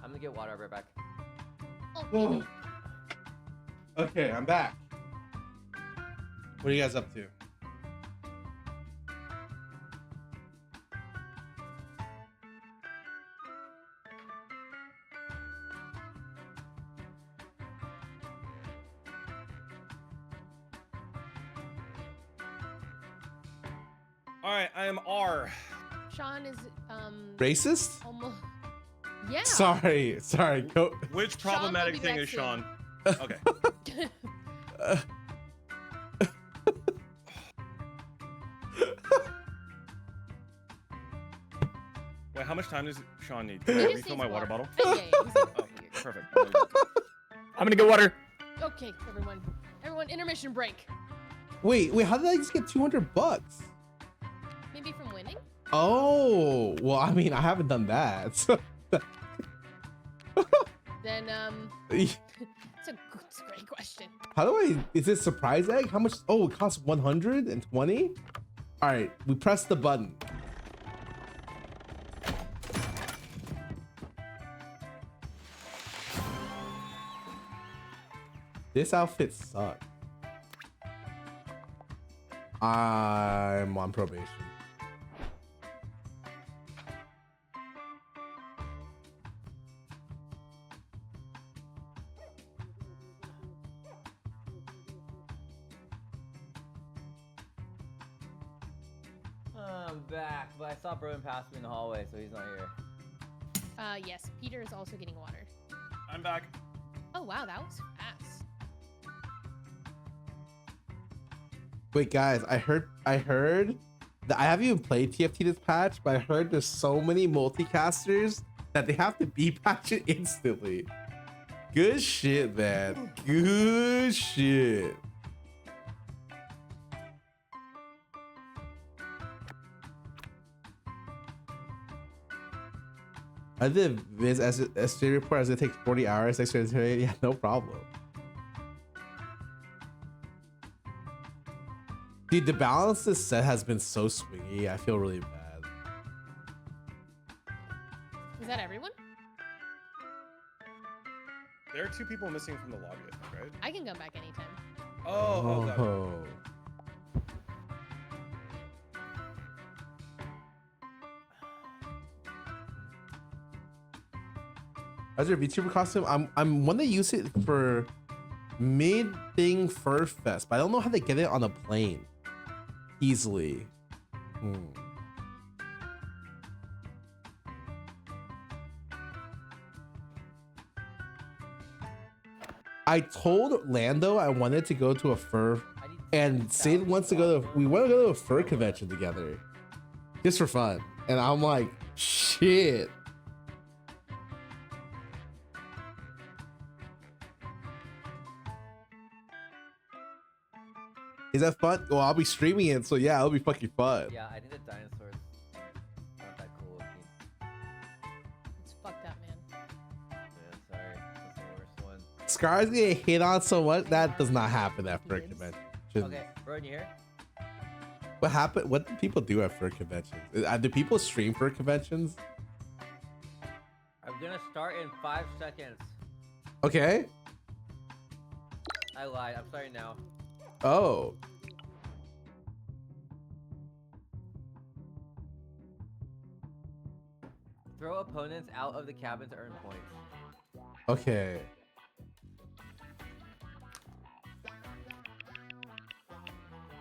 I'm gonna get water. I'll be right back. Okay. Okay, I'm back. What are you guys up to? All right, I am R. Sean is Racist? almost. Yeah. Sorry. Go. Which Sean will problematic be thing back is soon. Sean? Okay. Wait, how much time does Sean need? Can I He just refill needs my water bottle? Yeah, he's Oh, over here. perfect. I'm gonna get water. Okay, everyone, intermission break. Wait, how did I just get $200? Maybe from winning. Oh, well, I mean, I haven't done that. So. Then it's a great question. How do I? Is it surprise egg? How much? Oh, it costs 120. All right, we press the button. This outfit sucks. I'm on probation. I'm back, but I saw Broden pass me in the hallway, so he's not here. Yes, Peter is also getting water. I'm back. Oh wow, that was fast. Wait, guys, I heard that I haven't even played TFT this patch, but I heard there's so many multicasters that they have to patch it instantly. Good shit, man. Good shit. I did Viz SJ report as it takes 40 hours. Yeah, no problem. Dude, the balance this set has been so swingy. I feel really bad. Is that everyone? There are 2 people missing from the lobby, I think, right? I can come back anytime. Oh, got it. Oh. How's your VTuber costume? I'm one to use it for mid thing Fur Fest, but I don't know how to get it on a plane easily. I told Lando I wanted to go to a fur, and Sid wants to go to. We want to go to a fur convention together, just for fun. And I'm like, shit. Is that fun? Well, I'll be streaming it, so yeah, it'll be fucking fun. Yeah, I think the dinosaurs not that cool looking. It's fucked up, man. Yeah, sorry. That's the worst one. Scar's getting hit on so much that does not happen at fur convention. Okay, Broden, you here? What happened? What do people do at fur conventions? Do people stream fur conventions? I'm gonna start in 5 seconds. Okay. I lied. I'm starting now. Oh. Throw opponents out of the cabin to earn points. Okay.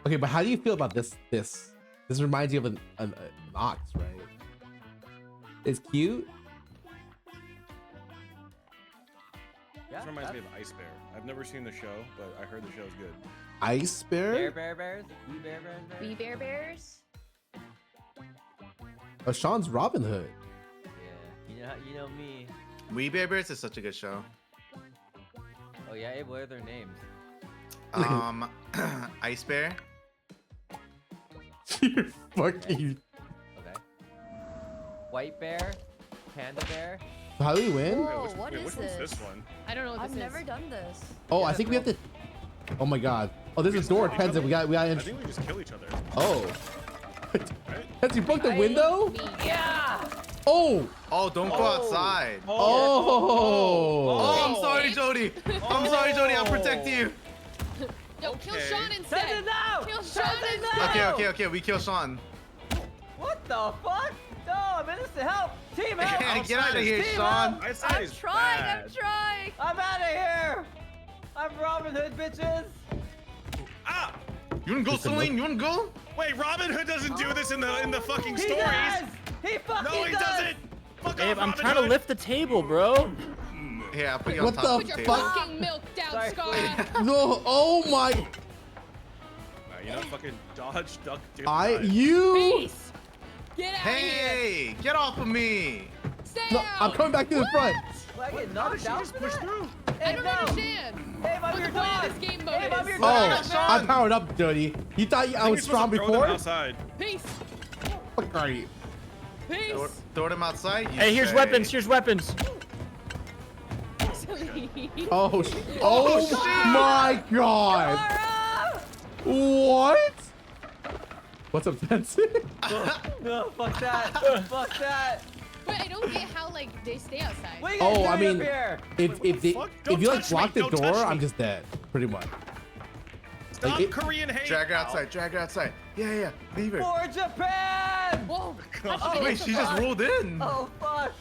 Okay, but how do you feel about this? This reminds you of an ox, right? It's cute. Yeah, This reminds me of Ice Bear. I've never seen the show, but I heard the show's good. Ice Bear? Bears? We bear bears? We bear bears? Oh, Sean's Robin Hood. Yeah, you know me. We Bear Bears is such a good show. Oh yeah, Abe, what are their names? Ice Bear. You're fucking. Okay. White bear, panda bear. How do we win? Whoa, Wait, what is which one's this? this one? I don't know what I've this never is. done this. Oh, Yeah, I think we have to. Oh my god. Oh, there's a door. kill each Kenzie, other? we got. I think we just kill each other. Oh. Right? Has you broke the window? Me. Yeah! Oh. Oh, don't go outside. Oh. I'm sorry, Jody. I'm sorry, Jody. I'll protect you. Yo, kill Okay. Sean instead. Send it now! Kill Sean Send it instead. now! Okay. We kill Sean. What the fuck? No, I'm innocent. Help! Team help! Get out of here, Team Sean. help! Outside I'm is trying, bad. I'm trying. I'm out of here! I'm Robin Hood, bitches! Ah! You wanna go, Just a Celine? You wanna go? Wait, Robin Hood doesn't do this in the fucking He stories. does! He fucking No, he does! doesn't. Fuck Babe, off, I'm Robin trying to Hood. lift the table, bro. Yeah, I'll put you on What top the of Put the your table. fucking milk down, Sorry, Scarra. No, oh my. You know, fucking dodge, duck, dip, You. Peace. Get out of here. Hey, get off of me. Stay No, out. I'm coming back to the front. Will I get How did knocked she out just for push that? through? I don't understand. Hey, I'm What your the point dog! of this game mode Hey, I'm is. your Oh, dog! I'm powered up, Jody. You thought I was strong before? Outside. Peace. Fuck are you? Peace. Throw them outside. You Hey, here's say. weapons. Here's weapons. Oh, my god. What? What's up, Benson? No, fuck that. Fuck that. But I don't get how like they stay outside. What are you guys Oh, I doing mean, up here? if fuck? if Don't you like touch me, block the don't touch door, me. I'm just dead, pretty much. Stop it- Korean hate. Drag her outside. Drag her outside. Yeah. Leave her. For Japan! Whoa. Oh, wait, she just rolled in. Oh, fuck.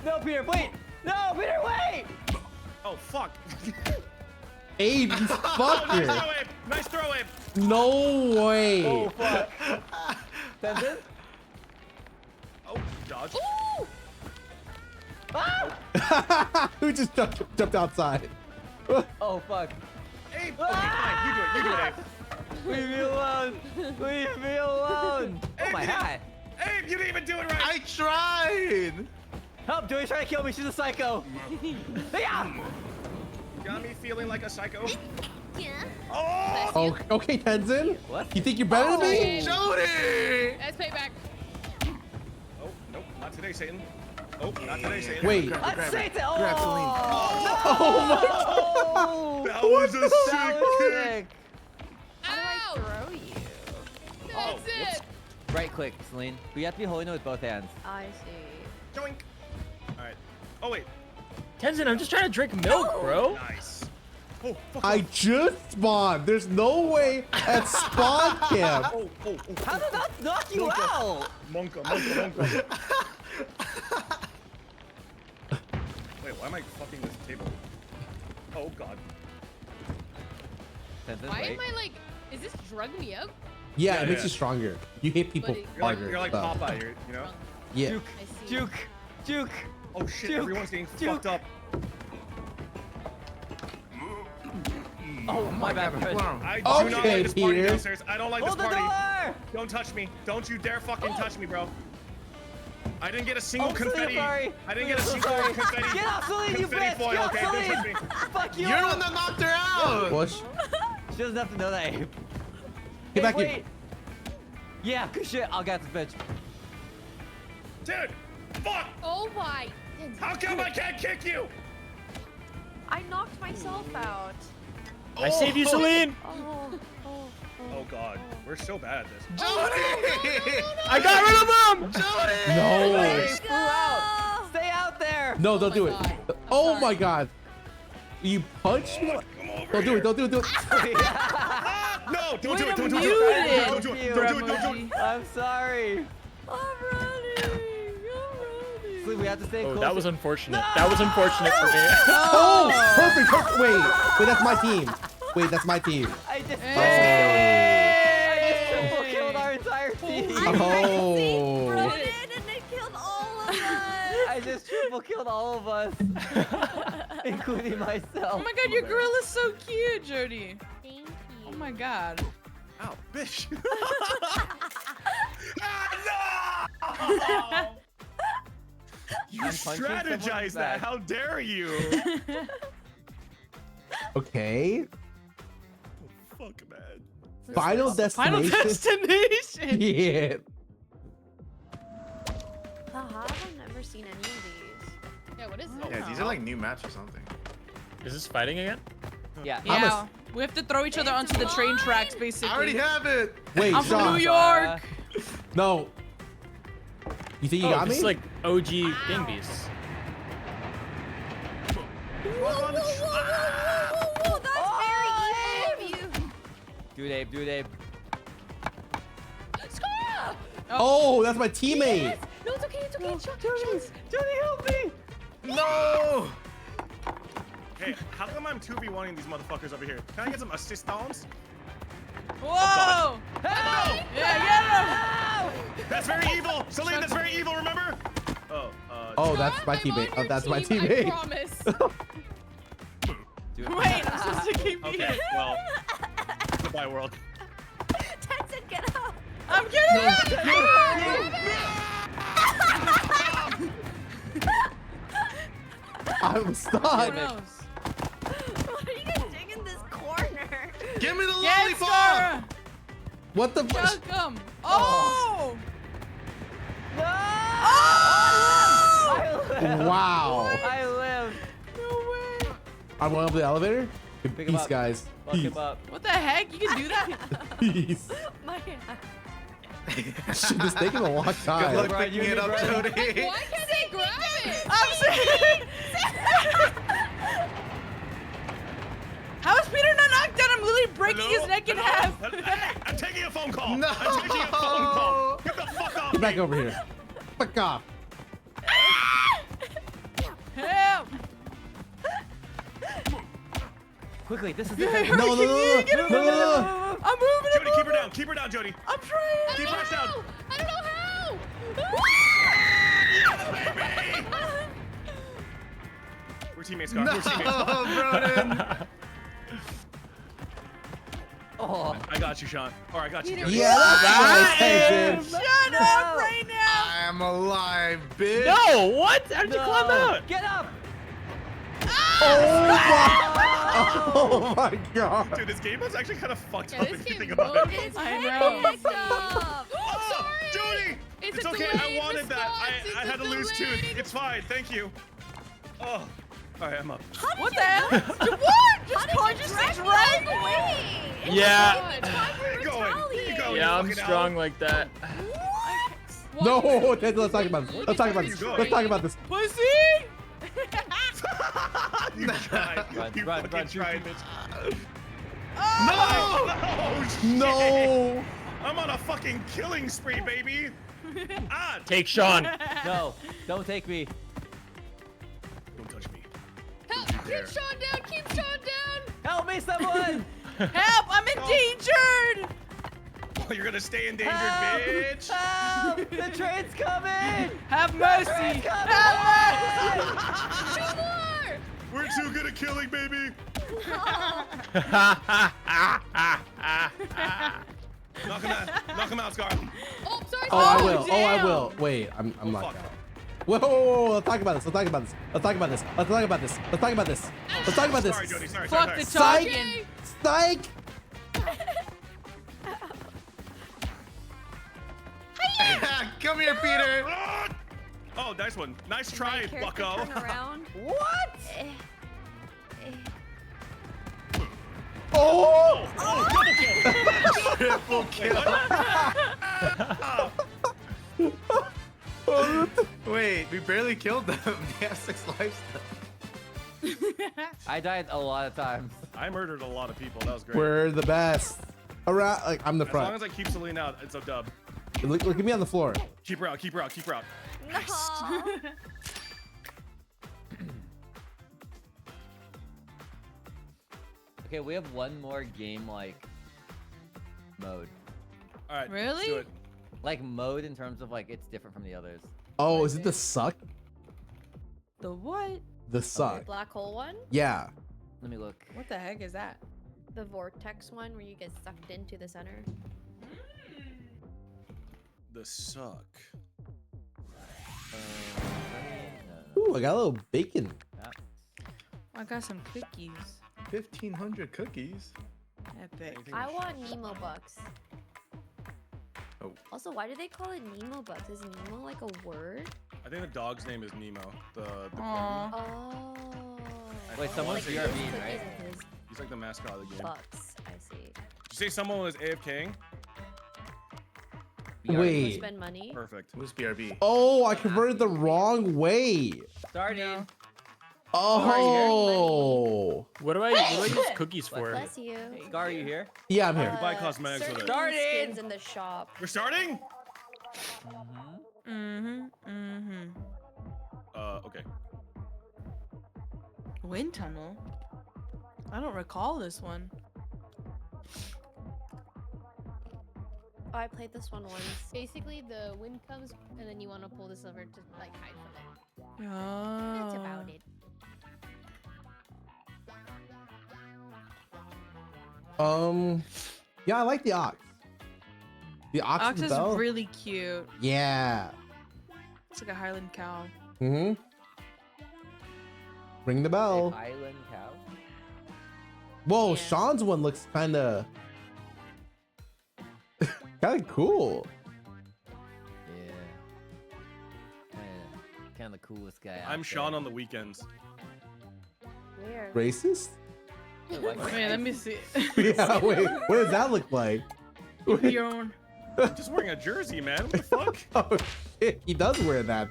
No, Peter, wait. No, Peter, wait! Oh, fuck. Abe, you Nice fucker. throw, Abe. Nice throw, Abe. No way. Oh, fuck. Tenzin? Oh, dodge. Ooh. Ah! Who just jumped outside? Oh, fuck. Abe. Okay, fine. You do it, Abe. Leave me alone. Leave me alone. Oh, my hat. Abe, you didn't even do it right. I tried. Help, Joey's trying to kill me. She's a psycho. Yeah. Got me feeling like a psycho. Yeah. Oh! Oh, okay, Tenzin. What? You think you're better than me? Jody. That's payback. Oh, nope, not today, Satan. Oh, not today, Satan. Wait. Let's say it. Oh, Grab Celine. oh, That was a that sick was kick. sick. Ow. Throw you. Oh, That's it. Right click, Celine. We have to be holding it with both hands. I see. Joink. All right. Oh, wait. Tenzin, I'm just trying to drink milk, bro. Nice. Oh, fuck I just spawned. There's no way at spawn camp. Oh. How did that knock you out? Monka. Wait, why am I fucking this table? Oh, God. Tenzin, Why wait. am I like? Is this drugging me up? Yeah, Yeah, it makes yeah. you stronger. You hit people Buddy. harder. You're like so. Popeye, you know? Yeah. Juke, I see. juke. Oh, shit, Juke. everyone's getting Juke. fucked up. Oh, my bad, bro. I do not Okay, like this party Peter. downstairs. I don't like Hold this the party. door! Don't touch me. Don't you dare fucking touch me, bro. I didn't get a single Oh, Celine, confetti. sorry. I didn't get a Celine, single sorry. confetti. Get off, Celine, you confetti bitch! foil, Get off, okay? Don't touch Celine! me. Fuck you! You're the one that knocked her out. Push. She doesn't have to know that, Abe. Get Hey, back wait. here. Yeah, good shit. I'll get this bitch. Dude, fuck! Oh my. How come I can't kick you? I knocked myself out. I saved you, Celine. Oh, God. We're so bad at this. Jody. I got rid of them. Jody. No. Hey, flew out. Stay out there. No, don't my do it. God. I'm Oh sorry. my god. You punched me? Come over Don't do it. Don't do it. Don't. No, don't Way do it. to Don't do mute it. it. Don't do it. Don't do it. Don't do it. I'm sorry. I'm running. Celine, we have to stay Oh, close. that was unfortunate. That was unfortunate for me. Oh, perfect. Wait, that's my team. Wait, that's my team. I just Hey. triple killed our entire team. Oh. Brought in and it killed all of us. I just triple killed all of us, including myself. Oh my god, your gorilla's so cute, Jody. Thank you. Oh my god. Ow, bitch. Ah, no! You I'm punching someone in the strategized back. that. How dare you? Okay. Fuck, man. Final Final destination. destination. Yeah. Haha, I've never seen any of these. Yeah, what is Oh, this? Yeah, these are like new maps or something. Is this fighting again? Yeah. Yeah. We have to throw each other onto the train tracks, basically. I already have it. Wait, I'm from Sean. New York. No. You think you Oh, got this me? is like OG Gang Beasts. Whoa, that's very evil of you. Do it, Abe. Do it, Abe. Scarra! Oh, that's my teammate. Yes! No, it's okay. It's okay. Shots. Johnny, help me! No. Hey, how come I'm 2v1ing these motherfuckers over here? Can I get some assist downs? Whoa! Yeah, get him! That's very evil. Celine, that's very evil. Remember? Oh, that's my teammate. Oh, that's my teammate. I promise. Wait, I'm supposed to keep beating. Okay, well, goodbye, world. Texan, get up. I'm getting I'm stuck. Who knows? What are you guys doing in this corner? Give me the Get lollipop! Scarra! What the fuck? Chug him! Oh! No! Oh! Wow. I live. No way! I'm going up the elevator. Pick him Peace, up. guys. Fuck Peace. him up. What the heck? You can do that? Peace. My Shit, it's taking a long Good time. luck Brian, picking you it up, Brian. Jody. Why can't they grab it? I'm saying. How is Peter not knocked down? I'm literally breaking his neck in half. Hey, I'm taking a phone call. No. I'm taking a phone call. Get the fuck off. Get back over here. Fuck off. Help! Quickly, this is Yeah, it. hurry, No, no, no, no, get him, no, no, get him. no. I'm moving. Jody, keep her down. Keep her down, Jody. I'm trying. Keep her down. I don't know how. We're teammates, Scar. We're teammates. Oh, Broden. Oh, I got you, Sean. Or I got you, Jody. Yeah, that's nice, Shut up right now. I'm alive, bitch. No, what? How did you climb out? Get up! Oh my god. Dude, this game was actually kind of fucked Yeah, up this if you game think about it. is I know. Picked up. Oh, Jody! It's It's a okay. delayed I wanted that. response. I It's had a a loose tooth. delayed- It's fine. Thank you. Oh. All right, I'm up. What the hell? What? Just can't just drag away. Yeah. Keep going. Keep going. Yeah, I'm fucking strong like that. No, let's talk about this. Let's talk about this. Let's talk about this. Pussy! You tried. Run, You run, fucking run, tried, shoot, bitch. No! Oh, shit. No! I'm on a fucking killing spree, baby. Ah, Take Sean. No, don't take me. don't touch me. Help! Keep Sean down! Keep Sean down! Help me, someone! Help! I'm endangered! Oh, you're gonna stay endangered, Help! bitch. Help! The train's coming! Have mercy! Train's coming! Have Two more! We're too good at killing, baby. Knock him out, Scar. Oh, sorry. Oh, I Oh, will. Oh, I damn. will. Wait, I'm Oh, locked fuck. out. Whoa, whoa, whoa, whoa, let's talk about this. Let's talk about this. Let's talk about this. Let's talk about this. Let's talk about this. Let's talk about this. Sorry, Jody. Sorry. Fuck sorry, the sorry. talking. Psych! Come here, Peter. Ah! Oh, nice one. Nice try, bucko. Turn around. What? Oh! Oh, double kill. Triple kill. Wait, we barely killed them. They have 6 lives left. I died a lot of times. I murdered a lot of people. That was great. We're the best. Around, like, I'm the As long front. as I keep Celine out, it's a dub. Look at me on the floor. Keep her out. Keep her out. Keep her out. No. Okay, we have one more game like mode. All right. Really? Let's do it. Like mode in terms of like it's different from the others. Oh, is it the suck? The what? The suck. Black hole one? Yeah. Let me look. What the heck is that? The vortex one where you get sucked into the center? The suck. Ooh, I got a little bacon. I got some cookies. 1,500 cookies. Epic. I want Nemo bucks. Oh. Also, why do they call it Nemo bucks? Is Nemo like a word? I think the dog's name is Nemo. The Aw. Oh. Wait, someone's Like BRB, his right? cookies and his He's like the mascot of the game. bucks. I see. Did you say someone was AFKing? You Wait. spend money? Perfect. Who's BRB? Oh, I converted the wrong way. Starting. Oh. What do I use cookies for? Bless you. Scar, are you here? Yeah, I'm here. buy cosmetics with certain it. Started. skins in the shop. We're starting? Okay. Wind tunnel? I don't recall this one. Oh, I played this one once. Basically, the wind comes, and then you want to pull this lever to like hide from it. That's about it. Yeah, I like the ox. The ox, Ox with is the bell. really cute. Yeah. It's like a Highland cow. Mm-hmm. Ring the bell. Highland cow. Whoa, Yeah. Sean's one looks kind of cool. Yeah. Kind of the coolest guy. I'm Sean on the weekends. Where? Racist? Wait, let me see. Yeah, wait. What does that look like? Your own. I'm just wearing a jersey, man. What the fuck? Oh shit, he does wear that.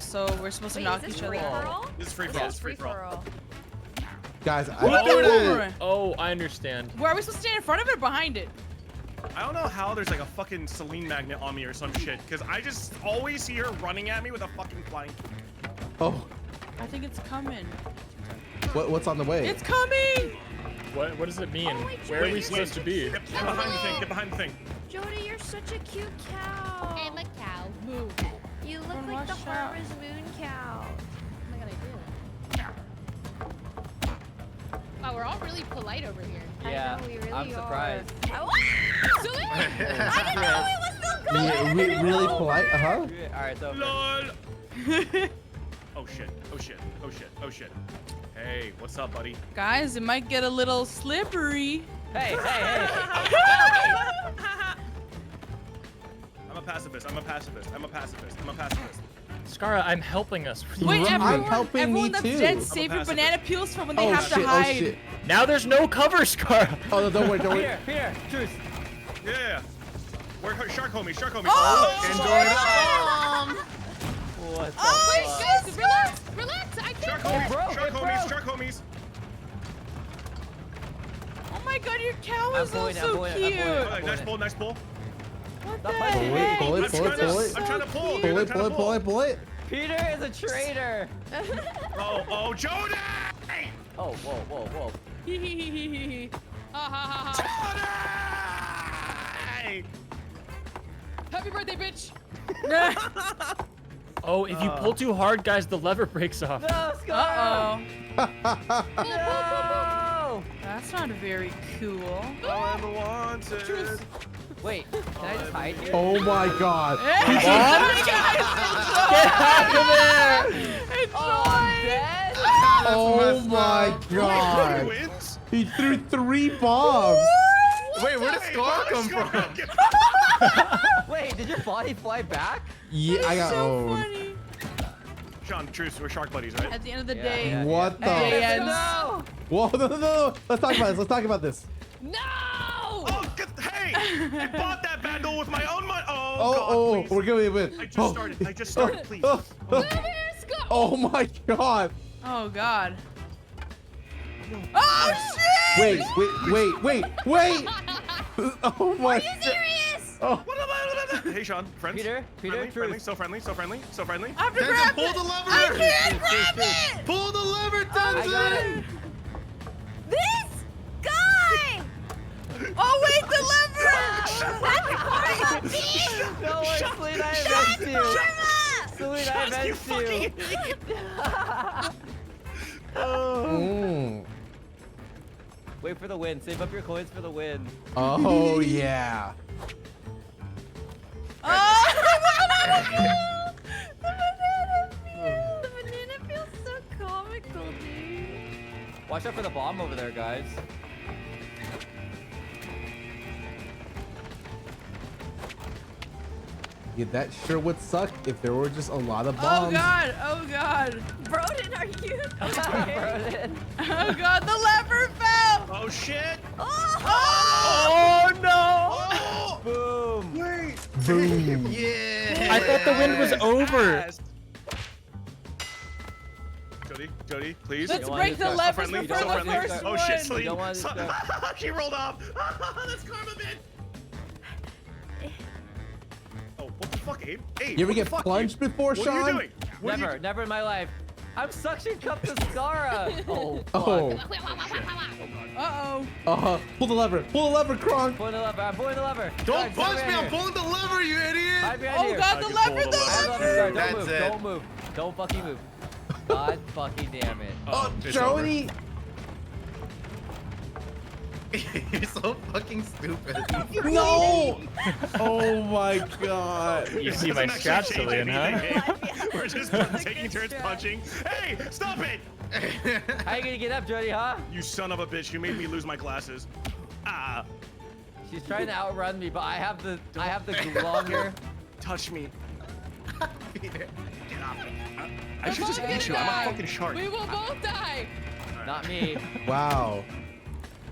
So we're supposed to knock each other free-for-all? This is free for all. It's free for all. Guys, Oh, I understand. Where are we supposed to stand in front of it or behind it? I don't know how there's like a fucking Celine magnet on me or some shit, because I just always see her running at me with a fucking flying. Oh, I think it's coming. what's on the way? It's coming! What does it mean? Oh, wait, Where are we wait, supposed to be? Get behind the thing. Get behind the thing. Jody, you're such a cute cow. I'm a cow. Move. You look Then like the watch out. Harvest Moon cow. Oh my god, I do. Wow, we're all really polite over here. Yeah, I know, we really I'm surprised. Are. Celine! I didn't know it was still going. Yeah, really polite, All right, so LOL. Oh shit. Oh shit. Oh shit. Oh shit. Hey, what's up, buddy? Guys, it might get a little slippery. hey. I'm a pacifist. I'm a pacifist. I'm a pacifist. I'm a pacifist. Scarra, I'm helping us. Wait, I'm everyone, helping everyone me that's too. dead, I'm a save your pacifist. banana peels for when they Oh have shit, to hide. oh shit. Now there's no cover, Scarra. Oh, no, don't worry, don't worry. Peter, truce. Yeah. We're shark homies. Shark homies. Oh, enjoy it. What the Wait, fuck? guys, relax, relax. I Shark can't. homies. bro, Shark hey, bro. homies. Shark homies. Oh my god, your cow I'm is pulling, I'm also pulling, I'm cute. pulling. Oh, nice pull. Nice pull. What the Stop fighting. heck? Pull it, This pull it, is pull it. so I'm trying to pull, cute. dude. Pull it, pull it, pull it, pull it. Peter is a traitor. Oh, Jody! Oh, whoa. Hee hee hee hee hee. Ha ha ha ha. Jody! Happy birthday, bitch. Oh, if you pull too hard, guys, the lever breaks off. No, Scarra. Uh-oh. No. That's not very cool. I'm wanted. Wait, can I just hide here? Oh my god. Hey, Get out of there! Oh, I'm dead. Oh my Who god. wins? He threw 3 bombs. Wait, where did Scar come from? Wait, did your body fly back? Yeah, I got so owned. funny. Sean, truce. We're shark buddies, right? At the end of the Yeah, day, yeah. What the? Hey, ends. No. Whoa, no. Let's talk about this. Let's talk about this. No. Oh, hey! I bought that bundle with my own money. Oh, Oh, God, please. we're gonna win. I just started. Please. Let's go. Oh my god. Oh god. Oh shit! Wait. Oh my. Are you serious? Oh. Hey, Sean. Friends. Peter, Friendly. truce. So friendly. I have to grab pull it. the lever. I can't grab it. Pull the lever, I got Tenzin. it. This guy! Oh wait, the lever! That's part of the team! No way, Celine, I avenged you. Celine, I avenged you. Wait for the win. Save up your coins for the win. Oh yeah. Oh! The banana feels so comical, dude. Watch out for the bomb over there, guys. Yeah, that sure would suck if there were just a lot of Oh bombs. god! Oh god! Broden, are you okay? Broden. Oh god! The lever fell! Oh shit! Oh! Oh no! Boom. Wait. Boom. Yeah. I thought the wind was over. Yes. Jody, please. Let's don't break want the to levers friendly, before so the friendly. first Oh one. shit, You Celine. don't want to She rolled off. That's karma, bitch. Oh, what the fuck, Abe? Abe, You ever what the get fuck, plunged Abe? before, What Sean? are you doing? What are you Never in my life. I'm suction cupped to Scarra. Oh. Oh. Uh-oh. Pull the lever. Pull the lever, Kronk. Pulling the lever. I'm pulling the lever. Don't Guys, punch me. I'm pulling the lever, you idiot. Hide behind Oh here. god, the lever, I the love you, lever! Scarra. Don't That's move. it. Don't move. Don't fucking move. God fucking damn it. Oh, it's Jody. You're so fucking stupid. No. Oh my god. You see my scratch, Celine, huh? We're just taking turns punching. Hey, stop it! How you gonna get up, Jody, huh? You son of a bitch! You made me lose my glasses. Ah! She's trying to outrun me, but I have the longer. Touch me. Peter. Get off me. I should just eat you. I'm a fucking shark. We will both die. Not me. Wow.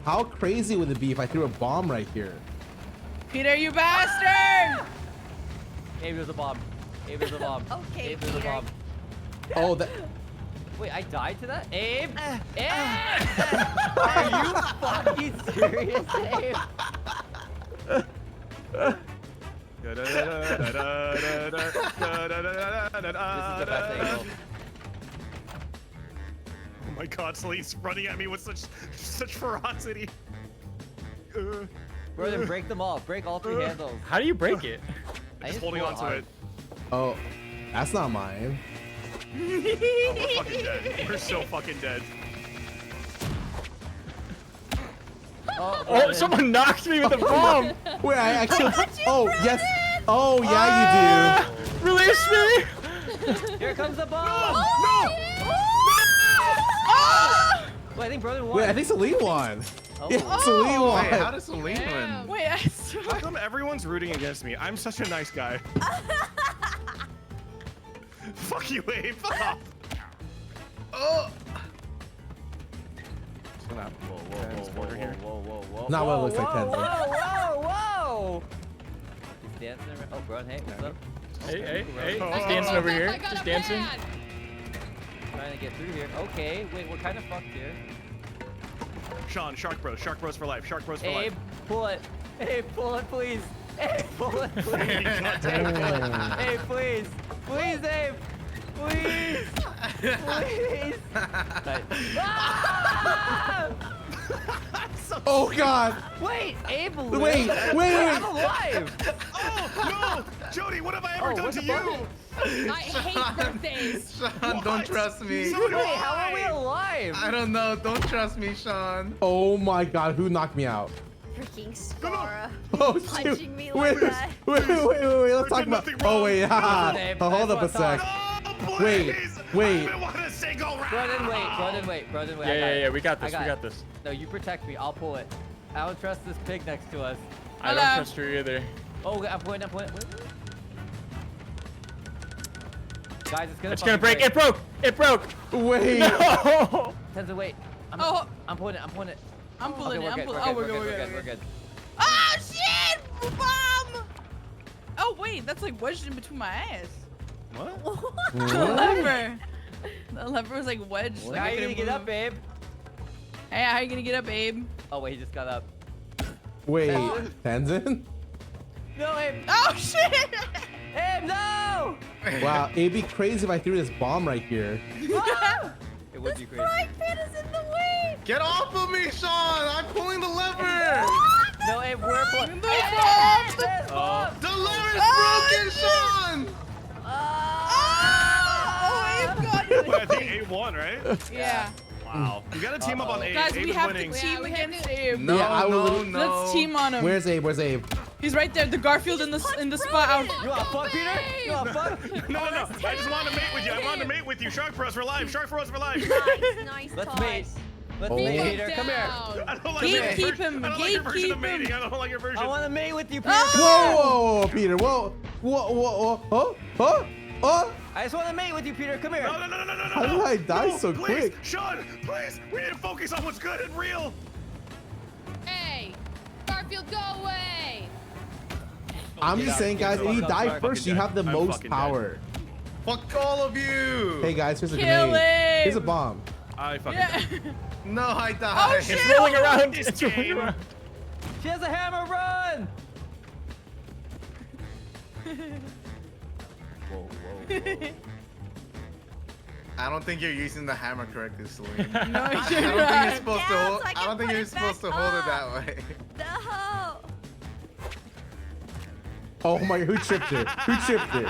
How crazy would it be if I threw a bomb right here? Peter, you bastard! Abe, there's a bomb. Abe, there's a bomb. Okay, Abe, there's a Peter. bomb. Oh, that. Wait, I died to that? Abe? Abe! Are you fucking serious, Abe? This is the best angle. Oh my god, Celine's running at me with such ferocity. Brother, break them all. Break all 3 handles. How do you break it? I Just just holding pull on to hard. it. Oh, that's not mine. Oh, we're fucking dead. We're so fucking dead. Oh, Oh, someone knocked me with a bomb. Wait, I killed. Oh, yes. Oh, yeah, you do. Release me. here comes the bomb! Wait, I think brother won. Wait, I think Celine won. Oh. Yeah, Celine won. Wait, how does Celine win? Wait, I saw. How come everyone's rooting against me? I'm such a nice guy. Fuck you, Abe. Fuck off. Oh. What's gonna happen? Whoa, whoa, whoa, whoa. Not what it looks like, whoa, Kenzie. whoa. He's dancing around. Oh, bro, hey, what's up? Hey, Oh, just dancing over here. I got Just a dancing. plan. Trying to get through here. Okay, wait, we're kind of fucked here. Sean, Shark Bros for life. Shark Bros for Abe, life. pull it. Abe, pull it, please. Abe, pull it, please. Oh. Abe, please. Please, Abe. Please. Please. Nice. Ah! Oh God! Wait, Abe, Wait, I'm wait! alive. Oh no, Jody, what have I ever done what's to the you? button? I hate birthdays. Sean, don't trust me. So do Wait, how are we I. alive? I don't know. Don't trust me, Sean. Oh my God! Who knocked me out? Freaking Scarra. Oh Punching shoot! me Wait, like that. wait! Let's talk did about. nothing Oh wrong. wait, haha. Listen, Abe, Oh, hold I up a just wanna sec. No, Wait, please. wait. I don't want a single round. Broden, wait. I got Yeah, it. we got I this. We got this. No, you protect me. I'll pull it. I don't trust this pig next to us. I don't Hello. trust her either. Oh, I'm pointing. Guys, it's gonna. It's gonna fucking break. It broke. It broke. Wait. No. Tenzo, wait. I'm pointing. I'm pulling it. We're I'm good. pulling. We're Oh, good. we're good. Oh shit! Bomb! Oh wait, that's like wedged in between my ass. What? The lever. The lever was like wedged. Like How I are you gonna couldn't get up, move. babe? Hey, how you gonna get up, Abe? Oh wait, he just got up. Wait, Tenzin? No, Abe. Oh shit! Abe, no! Wow, it'd be crazy if I threw this bomb right here. It would be crazy. Frying pan is in the way. Get off of me, Sean. I'm pulling the lever. No, Abe, we're pulling. The bomb! There's bomb! The lever's broken, Sean. Oh, Abe got it. But I think Abe won, right? Yeah. Wow. You gotta team up on Abe. Guys, Abe we is have winning. to team Yeah, we against have to- Abe. No, Yeah, I will- no. Let's team on him. Where's Abe? Where's Abe? He's right there. The Garfield in the spot out. You want to fuck, Peter? You want to fuck? No. I just wanted to mate with you. I wanted to mate with you. Shark Bros for life. Shark Bros for life. Nice Let's toss. mate. Let's Oh. mate, Keep Peter. Come here. I don't like Gatekeep your version. him, I don't like your version of gatekeep mating. him. I don't like your version. I want to mate with you, Peter. Whoa, Peter. Whoa. Huh? I just want to mate with you, Peter. Come here. No. How did I die No, so please. quick? Sean, please. We need to focus on what's good and real. Hey, Garfield, go away. I'm just saying, guys, if you die first, you have the I'm most fucking power. Fuck all of you. Hey, guys, here's a Kill grenade. him. Here's a bomb. I fucking Yeah. No, I died. Oh, shit. It's rolling around. This It's rolling game. around. She has a hammer. Run. I don't think you're using the hammer correctly, Celine. No, I don't think you're you're right. supposed to Yeah, hold. so I I can don't think put you're it supposed to back hold it up. that way. No. Oh my, who tripped it? Who tripped it?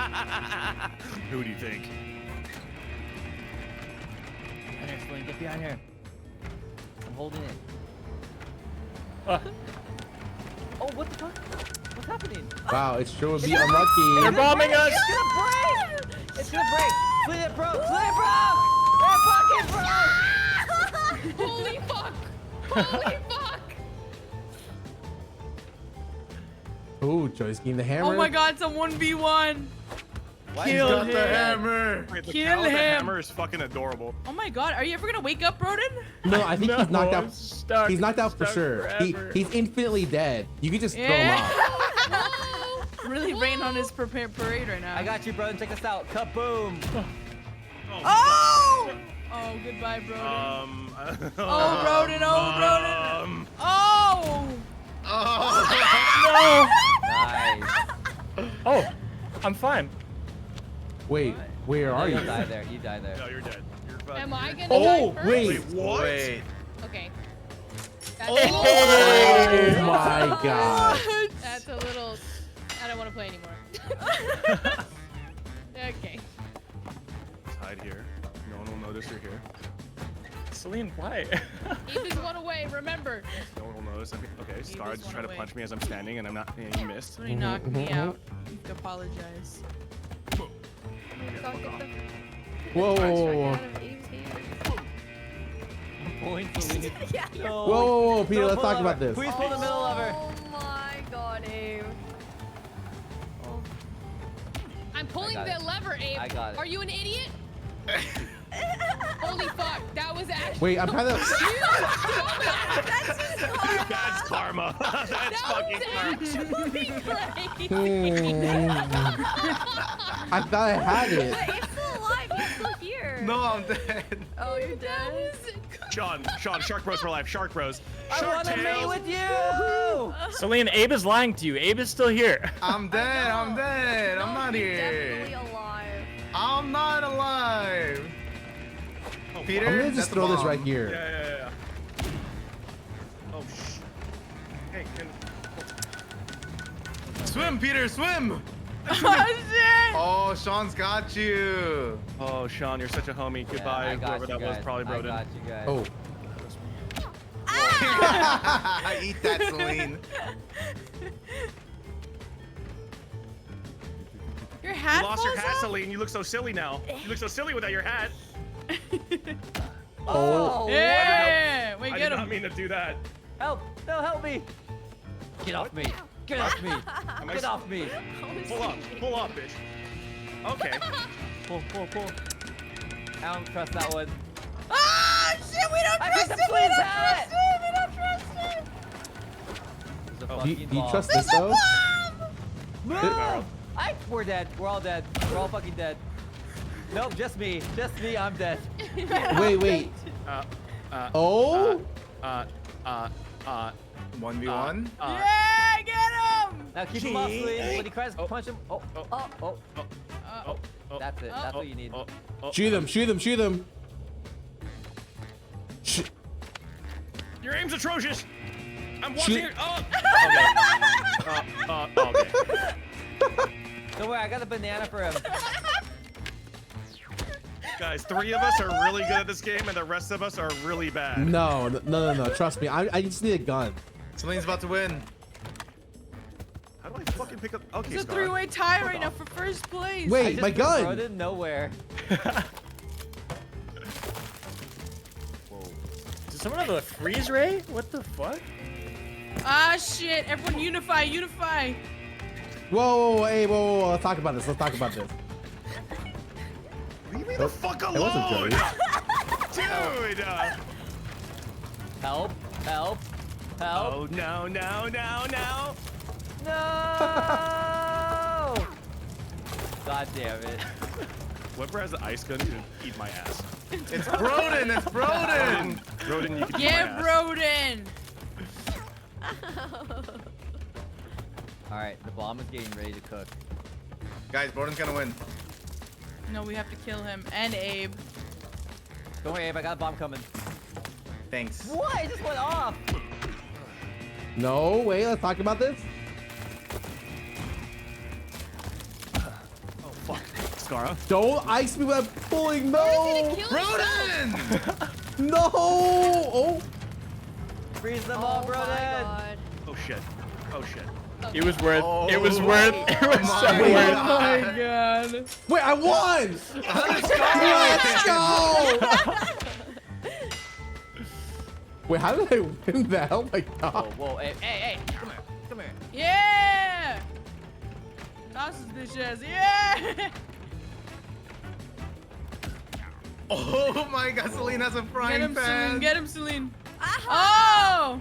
Who do you think? Celine, get behind here. I'm holding it. Uh, Oh, what the fuck? What's happening? Wow, it sure would be they're unlucky. bombing us. It's gonna break! It's gonna break! Celine, it broke! Celine, it broke! It fucking broke! Holy fuck! Holy fuck! Oh, Joy's getting the hammer. Oh my god, it's a 1v1. Why He's is got it- the hammer. Wait, the Kill cow with the him. hammer is fucking adorable. Oh my god, are you ever gonna wake up, Broden? No, I think he's knocked I'm out. stuck. He's knocked out for Stuck sure. forever. He's infinitely dead. You can just throw him Yeah. off. Really rain on his parade right now. I got you, brother. Check this out. Kaboom! Oh! Oh, goodbye, Broden. Oh, Broden, oh, Broden. Oh! Nice. Oh, I'm fine. Wait, where are You you? die there. You die there. No, you're dead. You're fucking. Am I gonna Oh, die first? wait. What? Wait. Okay. Oh my god. That's a little. I don't want to play anymore. Okay. Hide here. No one will notice you're here. Celine, why? Ethan's one away. Remember. No one will notice. Okay, Scarra just just tried to went away. punch me as I'm standing, and I'm not. And you missed. Somebody knocked me out. You have to apologize. Whoa, whoa, whoa, Pulling Celine. Yeah. No. whoa, Peter, Don't let's pull talk over. about this. Please pull the middle lever. Oh my god, Abe. I'm pulling I got the it. lever, Abe. I got it. Are you an idiot? Holy fuck! That was actually. Wait, I'm kind of. That's karma. That's fucking karma. I thought I had it. But it's still alive. He's still here. No, I'm dead. Oh, you're dead. Sean, Shark Bros for life. Shark Bros. I Shark want to mate Tales. with you. Celine, Abe is lying to you. Abe is still here. I'm dead. I'm dead. I'm No, not he's here. Definitely alive. I'm not alive. Oh, Peter, I'm gonna that's just the throw this bomb. right here. Yeah. Oh, Hey, Swim, Peter, swim. Oh, shit! Oh, Sean's got you. Oh, Sean, you're such a homie. Yeah, Goodbye, I got whoever you that was. guys. Probably I Broden. got you guys. Oh, Eat that, Celine. Your hat You lost your falls hat, off? Celine. You look so silly now. You look so silly without your hat. Oh, Yeah! Wait, I get did not him. mean to do that. help! No, help me! Get off me! Get off me! Am I Get off me! Pull up, bitch. Okay. Pull. I don't trust that one. Ah, shit, we don't I trust picked him! up Celine's hat! We don't trust him! There's a Oh. do you fucking bomb. trust this though? Move! We're dead. We're all dead. We're all fucking dead. Nope, just me. Just me. I'm dead. Wait. Oh. 1v1. Yeah, get him! Now keep him off, Celine. When he cries, punch him. Oh. Oh, That's it. That's what you need. Shoot him! Your aim's atrocious. I'm Shoot. watching it. Oh. Okay. Don't worry, I got a banana for him. Guys, 3 of us are really good at this game, and the rest of us are really bad. No. Trust me. I just need a gun. Celine's about to win. How do I fucking pick up? Okay, it's a Scarra. 3-way tie Hold right now on. for first place. Wait. I just my threw gun! Broden nowhere. Whoa. Does someone have a freeze ray? What the fuck? Ah, shit. Everyone unify. Whoa, hey, whoa. Let's talk about this. Leave me the fuck It wasn't alone, Joey. dude. Help. Oh no. No! God damn it. Whoever has the ice gun can eat my ass. It's Broden. It's Broden. Broden, you can eat my Yeah, ass. Broden. Alright, the bomb is getting ready to cook. Guys, Broden's gonna win. No, we have to kill him and Abe. Don't worry, Abe. I got a bomb coming. Thanks. What? I just went off. No, wait, let's talk about this. Oh fuck, Scarra. Don't ice me when I'm pulling. No. Rodan! No. Oh. Freeze them all, bro. Oh shit. Oh shit. It was worth. It was Oh worth. It was so my worth. God. God. Wait, I won. Let's go. Wait, how did I win that? Oh my god. Whoa, whoa, hey, come here, come here. Yeah. Toss this bitch ass. Yeah. Oh my God, Celine has a Get frying him, pan. Celine. Get him, Celine. Oh.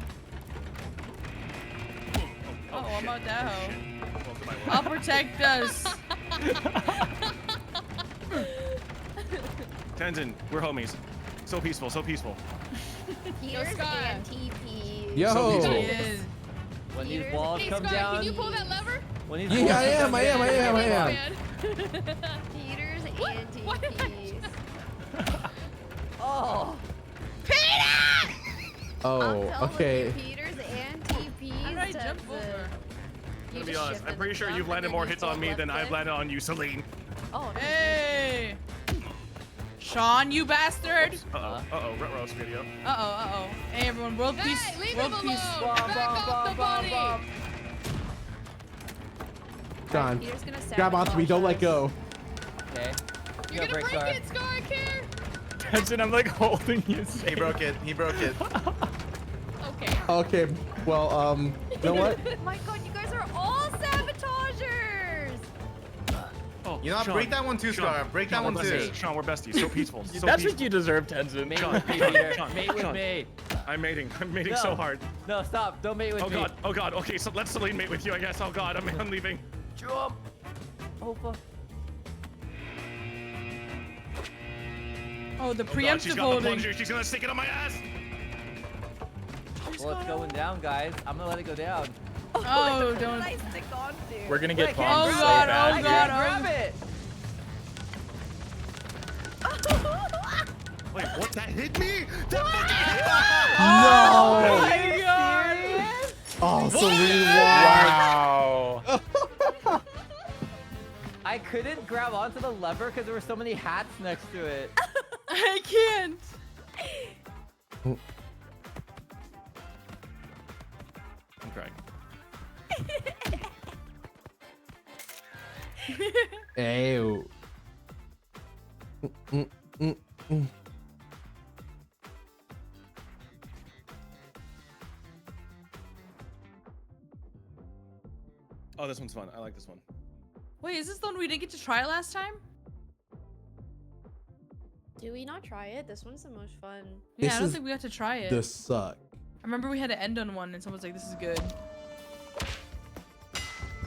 Oh, I'm out that hoe. I'll protect us. Tenzin, we're homies. So peaceful, so peaceful. Here's Scarra. TP. Yo. He is. When these walls Hey, come Scarra, down. can you pull that lever? When these Yeah, walls I am. come I am. down- I am. I am. Peters and What did I TPs. Oh. Oh, okay. Peters and TPs. How did I jump over? To be honest, I'm pretty sure you've landed more hits on me than I've landed on you, Celine. Oh, Hey. Sean, you bastard. Uh-oh, roast video. Uh-oh. Hey, everyone, world peace. Hey, leave World him peace. alone. Back off the body. John, Peter's gonna grab onto me. Don't let go. Okay. You're gonna break it, Scarra, I care. Tenzin, I'm like holding you. He safe. broke it. He broke it. Okay. Okay. Well, you know what? Oh my God, you guys are all sabotagers. Oh, You know what? Sean, Break that one too, Sean, Scar. Break that Sean, one we're too. besties. Sean, we're besties. So peaceful. So That's peaceful. what you deserve, Tenzin. Mate Sean, with me, Sean, Peter. Sean, Mate with Sean. me. I'm mating No. so hard. No, stop. Don't mate with Oh me. god, oh god. Okay, so let Celine mate with you, I guess. Oh god, I'm leaving. Jump. Oh, fuck. Oh, the Oh god, she's preemptive got the holding. plunger. She's gonna stick it on my ass. Well, it's going down, guys. I'm gonna let it go down. Oh, don't. I stick on to? We're gonna get Wait, bombed oh so god, bad. oh I god, can't grab it. Wait, what? That hit me? That Oh No. my god. Oh, Celine, wow. Wow. I couldn't grab onto the lever because there were so many hats next to it. I can't. I'm crying. Ew. Oh, this one's fun. I like this one. Wait, is this the one we didn't get to try last time? Do we not try it? This one's the most fun. Yeah, This I don't is think we got to try it. This suck. I remember we had to end on one and someone's like, this is good.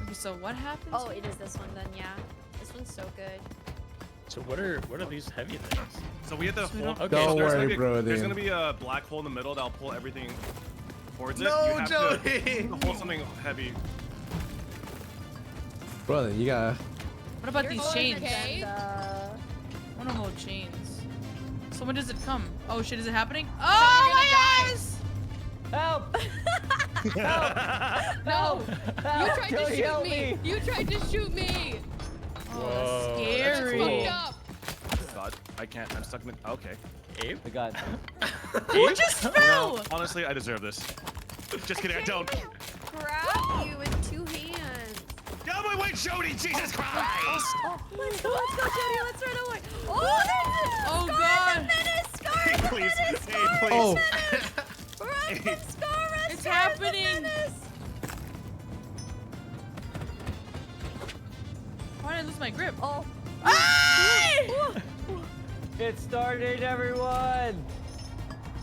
Okay, so what happens? Oh, it is this one then, yeah. This one's so good. So what are these heavy things? So we had to hold. Okay, Don't there's worry, gonna be, bro. There's gonna be a black hole in the middle that'll pull everything towards it. No, You have Jody! to hold something heavy. Brother, you gotta. What about these chains? Okay. I want to hold chains. So when does it come? Oh shit, is it happening? Oh my eyes! Help! No! You Help! tried to Jody, shoot help me! You tried to shoot me! Oh, Whoa, that's that's scary. cool. Fucked up! God, I can't. I'm stuck in the. Okay. Abe? The gun. Who just fell? No, honestly, I deserve this. Just kidding. I don't. Grab you with two hands. Get out of my way, Jody! Jesus Christ! Let's go, Jody. Let's run away. Oh, there's Oh, Scarra God. the Menace. Scarra Hey, the please. Menace. Hey, please. Oh. Run from Scarra. It's Scarra happening. The Menace. Why did I lose my grip? Oh. It started, everyone!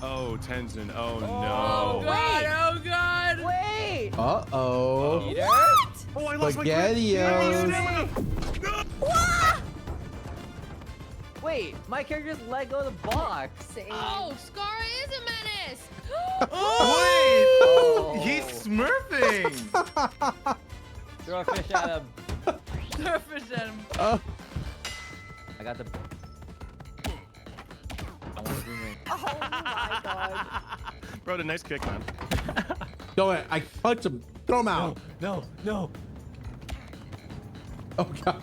Oh, Tenzin. Oh, Oh, no. God, oh god! Wait! Uh-oh. Peter? Oh, I lost my grip. SpaghettiOs. No. Wait, my character just let go of the box. Oh, Scarra is a menace! Oh. Wait! He's smurfing! Throw a fish at him. Surface at him. Oh. I got the... I want to streaming. Oh my god. Bro, a nice kick, man. Go ahead. I punch him. Throw him out. No. Oh god.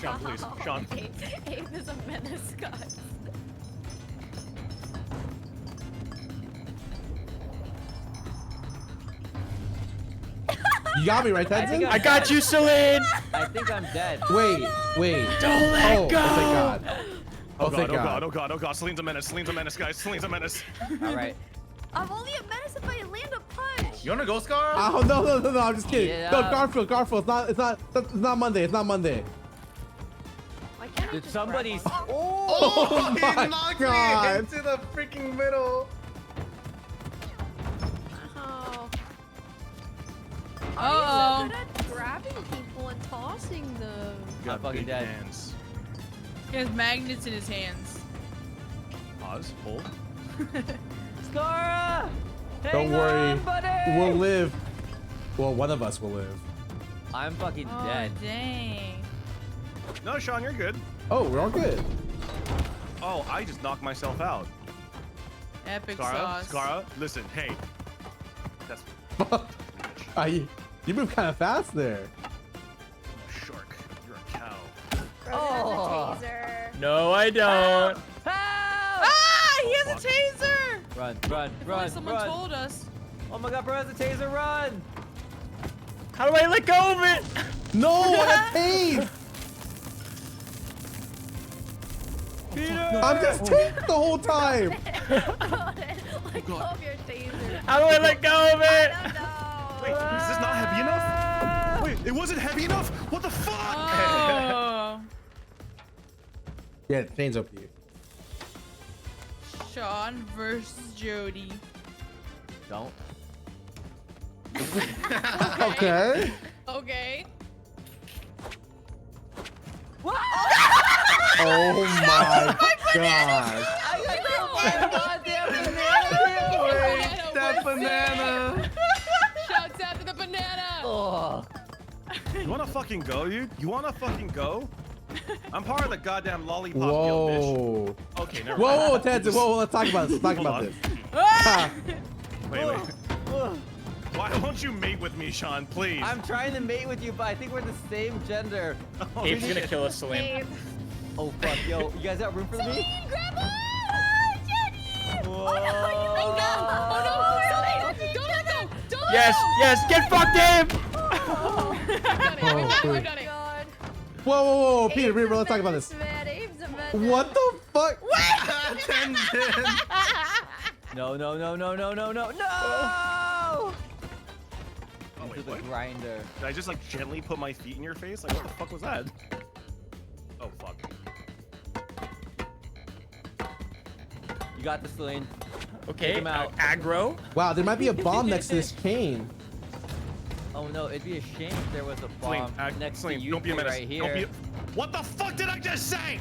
Sean, please. Sean. Abe is a menace, guys. You got me right, Tenzin? I got you, Celine. I think I'm dead. Wait. Don't let go. Oh, thank God. Oh thank god. Celine's a menace, guys. Celine's a menace. All right. I'm only a menace if I land a punch. You wanna go, Scarra? Oh no! I'm just kidding. Yeah. No, Garfield. It's not Monday. It's not Monday. Why can't I Did just somebody? grab one? Oh he my knocked God. me into the freaking middle. Oh. Uh-oh. Good at grabbing people and tossing them. I'm fucking dead. Hands. He has magnets in his hands. Pause. Hold. Scarra! Don't Hang worry. on, buddy! We'll live. Well, one of us will live. I'm fucking Oh, dead. dang. No, Sean, you're good. Oh, we're all good. Oh, I just knocked myself out. Epic Scarra, sauce. Scarra, listen, hey. That's You move kind of fast there. a shark. You're a cow. Oh. Taser. No, I don't. Help! Ah, he has a taser. Run, If only someone run. told us. Oh my god, bro has a taser, run! How do I let go of it? No, I got tased. Peter! I'm just tased the whole time. Let go of your taser. How do I let go of it? I don't know. Wait, is this not heavy enough? Wait, it wasn't heavy enough? What the fuck? Oh. Yeah, chains up to you. Sean versus Jody. Don't. Okay. Okay. Oh my god. I got killed by a goddamn banana! That banana. Shouts out to the banana. Oh. You wanna fucking go, dude? You wanna fucking go? I'm part of the goddamn lollipop guild, Whoa. bitch. Okay, never Whoa, mind. Tenzin. Whoa, let's talk about this. Let's talk Hold about on. this. Ah! Wait. Why won't you mate with me, Sean, please? I'm trying to mate with you, but I think we're the same gender. Oh, Abe's gonna shit. kill us, Celine. Babe. Oh fuck, yo, you guys got room for me? Grab on! Jenny! Whoa. Oh no! Don't let go! Don't let Yes, go! yes, get fucked, Abe! I've done it. Oh, I've done it. God. Whoa, Peter, let's talk about this. Man, Abe's a menace. What the fuck? Tenzin. No! Oh, Into wait, the what? grinder. Did I just like gently put my feet in your face? Like, what the fuck was that? Oh, fuck. You got this, Celine. Okay, Take him out. aggro. Wow, there might be a bomb next to this chain. Oh no, it'd be a shame if there was a bomb Celine, next Celine, to you don't be a menace. right Don't here. be what the fuck did I just say?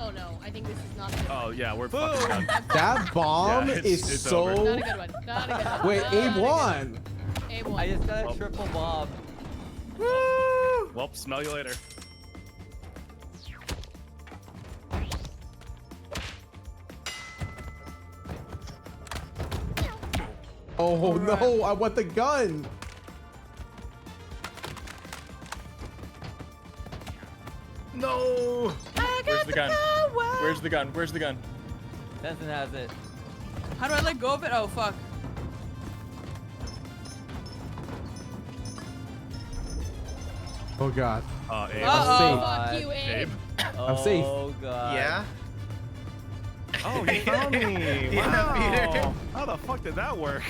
Oh no, I think this is not a good one. Oh, yeah, we're fucking done. That bomb Yeah, is it's so. over. Not a good one. Not a good one. Wait, Not Abe a good won. one. Abe won. I just got a Well- triple bomb. Well, smell you later. Oh no, I want the gun. No. Where's the gun? Where's the gun? Where's the gun? Tenzin has it. How do I let go of it? Oh, fuck. Oh god. Abe. Uh-oh. Fuck you, Abe. I'm safe. Oh god. Yeah. Oh, you found me. Yeah, Peter. Wow. How the fuck did that work?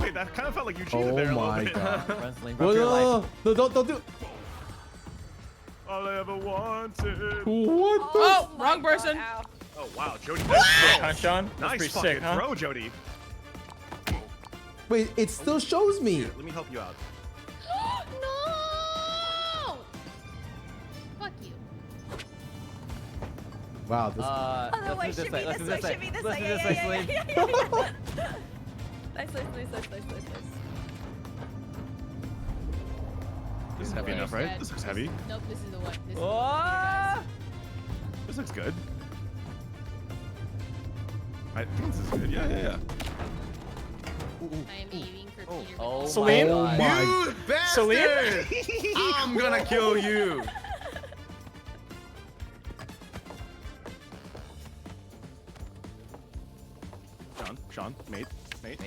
Wait, that kind of felt like you cheated Oh there a little my bit. god. Run, Celine, run No, for your life. no, don't do it. All I ever wanted. What the? Oh, wrong person. Ow. Oh, wow, Jody. Huh, Sean? That's Nice pretty fucking sick, huh? throw, Jody. Wait, it still shows me. Here, let me help you out. No! Fuck you. Wow, this. Other way, Let's move shimmy this this way, way, shimmy this way. Let's move this way, Yeah, Celine. yeah. Nice. This is heavy enough, right? This looks heavy. Nope, this is the one. This is the one. Oh! This looks good. I think this is good. Yeah. I am aiming for Peter. Oh Celine? my Oh god. my. You bastard! I'm gonna kill you. Sean, mate. Mate.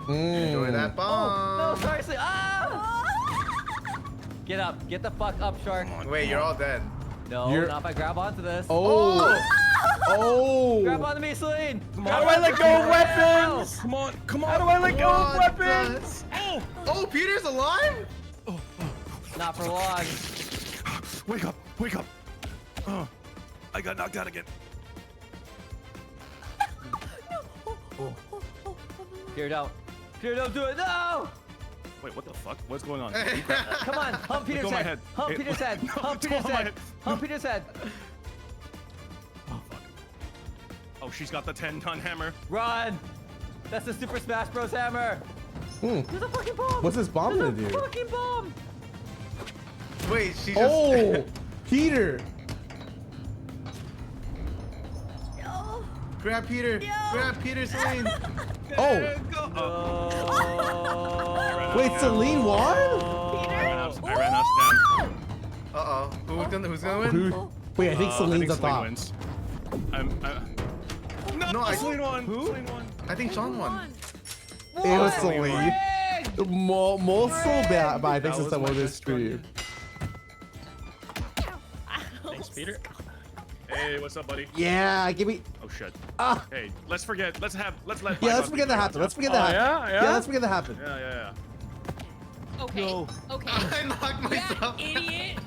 Enjoy that Oh, bomb. no, seriously. Ah! Get up. Get the fuck up, Shark. Wait, you're all dead. No, You're- not if I grab onto this. Oh. Oh. Grab onto me, Celine. How do I let go of weapons? Come on. How do I let go of What weapons? Oh, Peter's alive? Not for long. Wake up. Oh, I got knocked out again. Peter, don't. Peter, don't do it. No! Wait, what the fuck? What's going on? Come on, hump Peter's go my head. head. Hump Hey, Peter's head. no, Hump don't Peter's on my head. head. Hump Peter's head. Oh, fuck. Oh, she's got the 10-ton hammer. Run! That's the Super Smash Bros. Hammer. Hmm. There's a fucking bomb. What's this bomb There's gonna a do? fucking bomb. Wait, she just. Oh. Peter. Grab Peter. Grab Peter, Celine. Oh. Oh. Wait, Celine won? I ran out of stamina. Uh-oh. Who's gonna win? Who? Wait, I think Celine's up Celine top. wins. No, Celine won. Celine won. I think Sean won. It was Celine. Most so bad, but I think That since was I my won this best stream. Thanks, Peter. Hey, what's up, buddy? Yeah, give me. Oh shit. Ah. Hey, let's forget. Let's let. Yeah, let's forget that happened. Let's forget that happened. Yeah? Yeah, let's forget that happened. Yeah. Okay. No. Okay. I knocked myself. Idiot.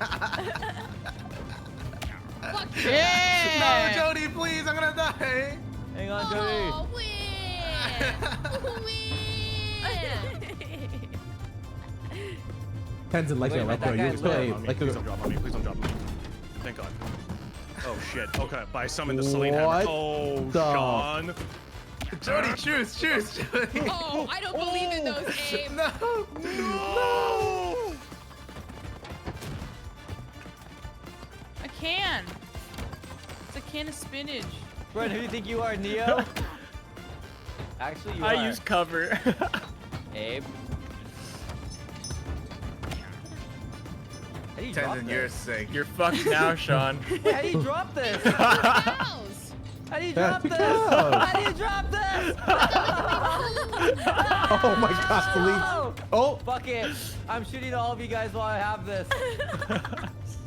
Fuck Yeah. No, Jody, please, I'm gonna die. Hang on, Jody. Oh, win. Tenzin, let Wait, go, let let go. that You guy just play. live. Let Please go. don't drop on me. Please don't drop on me. Thank God. Oh shit. Okay, but I summoned the Celine hammer. What Oh, the- Sean. Jody, choose, Jody. Oh, I don't believe in those aims. No. No. A can. It's a can of spinach. Brent, who do you think you are, Neo? Actually, you are. I use cover. Abe. How do you drop Tenzin, you're this? sick. You're fucked now, Sean. Wait, how do you drop this? Cows. How do you Yeah, drop two this? cows. How do you drop this? Oh my gosh, Celine. Oh, Oh. fuck it. I'm shooting all of you guys while I have this.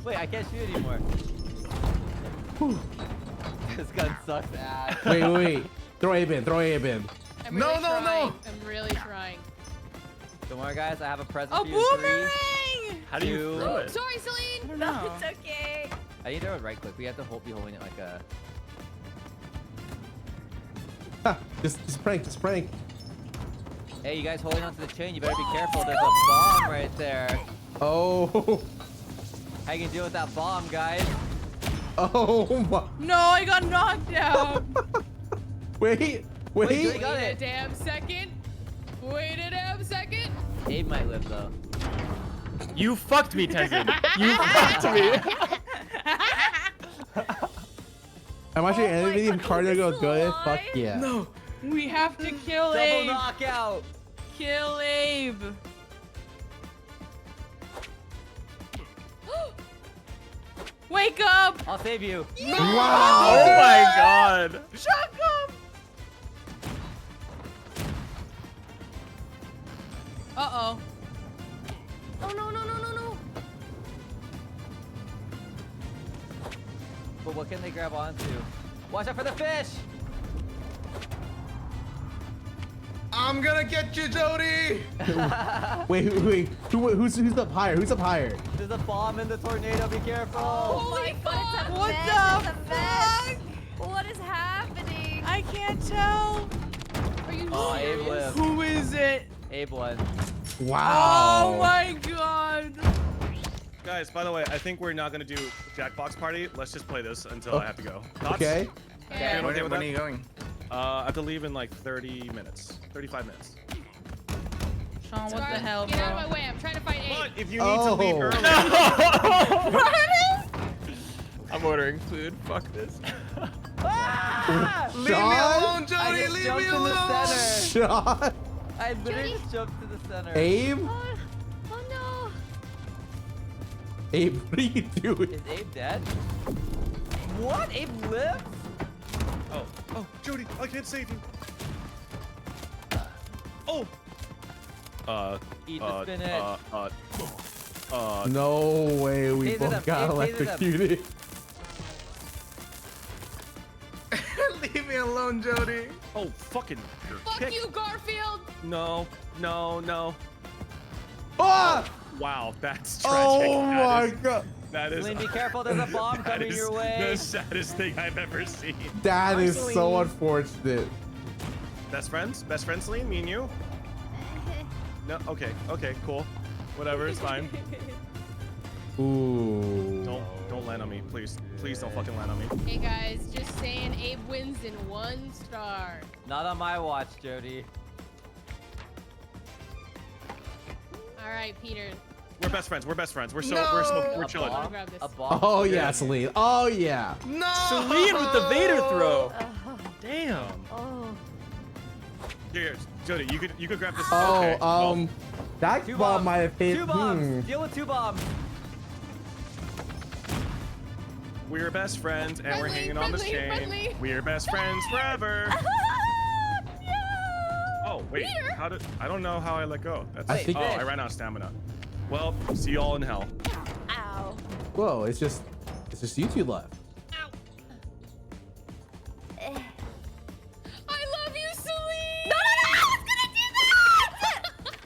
Wait, I can't shoot anymore. This gun sucks ass. Wait. Throw Abe in. Throw Abe in. I'm No, really no, trying. no. I'm really trying. Don't worry, guys. I have a present A for you. in boomerang. How do you Two. throw Oh, it? sorry, Celine. No, It's okay. I need to right click. We have to be holding it like a. Ha, just prank. Hey, you guys holding onto the chain. You better be careful. There's a bomb right there. Oh. How you gonna deal with that bomb, guys? Oh my. No, I got knocked out. Wait. Wait, Wait. Joey got Wait a it. damn second. Wait a damn second. Abe might live though. You fucked me, Tenzin. You fucked me. I'm actually animating God, Cardio he's go still good. alive? Fuck yeah. No. We have to kill Double Abe. knockout. Kill Abe. Wake up! I'll save you. Wow. Oh my god. Chuck him! Uh-oh. Oh no. But what can they grab onto? Watch out for the fish. I'm gonna get you, Jody. Wait. Who's up higher? Who's up higher? There's a bomb in the tornado. Be careful. Oh my god, it's a What mess. the It's a mess. What is happening? I can't tell. Are you Oh, Abe serious? lived. Who is it? Abe won. Wow. Oh my god. Guys, by the way, I think we're not gonna do Jackbox Party. Let's just play this until I have to go. Thoughts? Okay. Okay. Everyone okay When with are you that? going? I have to leave in like 30 minutes. 35 minutes. Sean, what the hell, Get out bro? of my way. I'm trying to find Abe. But if you need to leave early. I'm ordering food. Fuck this. Leave me alone, Jody. Leave me alone. Shot. I literally just jumped to the center. Abe? Oh no. Abe, what are you doing? Is Abe dead? What? Abe lives? Oh, Jody, I can't save you. Oh. Eat the spinach. No way, we Taser both them, got taser them. electrocuted. Leave me alone, Jody. Oh, fucking. Fuck you, Garfield. No. Ah! Wow, that's tragic. Oh my god. That is. Celine, be careful. There's a bomb that coming is your way. the saddest thing I've ever seen. That is so unfortunate. Best friends? Best friends, Celine? Me and you? No. Okay, cool. Whatever, it's fine. Ooh. Don't land on me, please. Please don't fucking land on me. Hey guys, just saying Abe wins in 1 star. Not on my watch, Jody. All right, Peter. We're best friends. We're best friends. We're so No. we're A chilling. bomb? Grab this. A bomb? Oh yeah, Celine. Oh yeah. No. Celine with the Vader throw. Damn. Oh. Here, Jody, you could grab this. Oh, okay, well, that Two bomb bombs. might have hit. 2 bombs. Deal with 2 bombs. we're best friends and we're Friendly, hanging on this friendly, chain. friendly. We're best friends forever. Oh wait, how did I don't know how I let go. That's I think- I ran out of stamina. Well, see y'all in hell. Ow. Whoa, it's just you two left. Ow. I love you, Celine. No, I was gonna do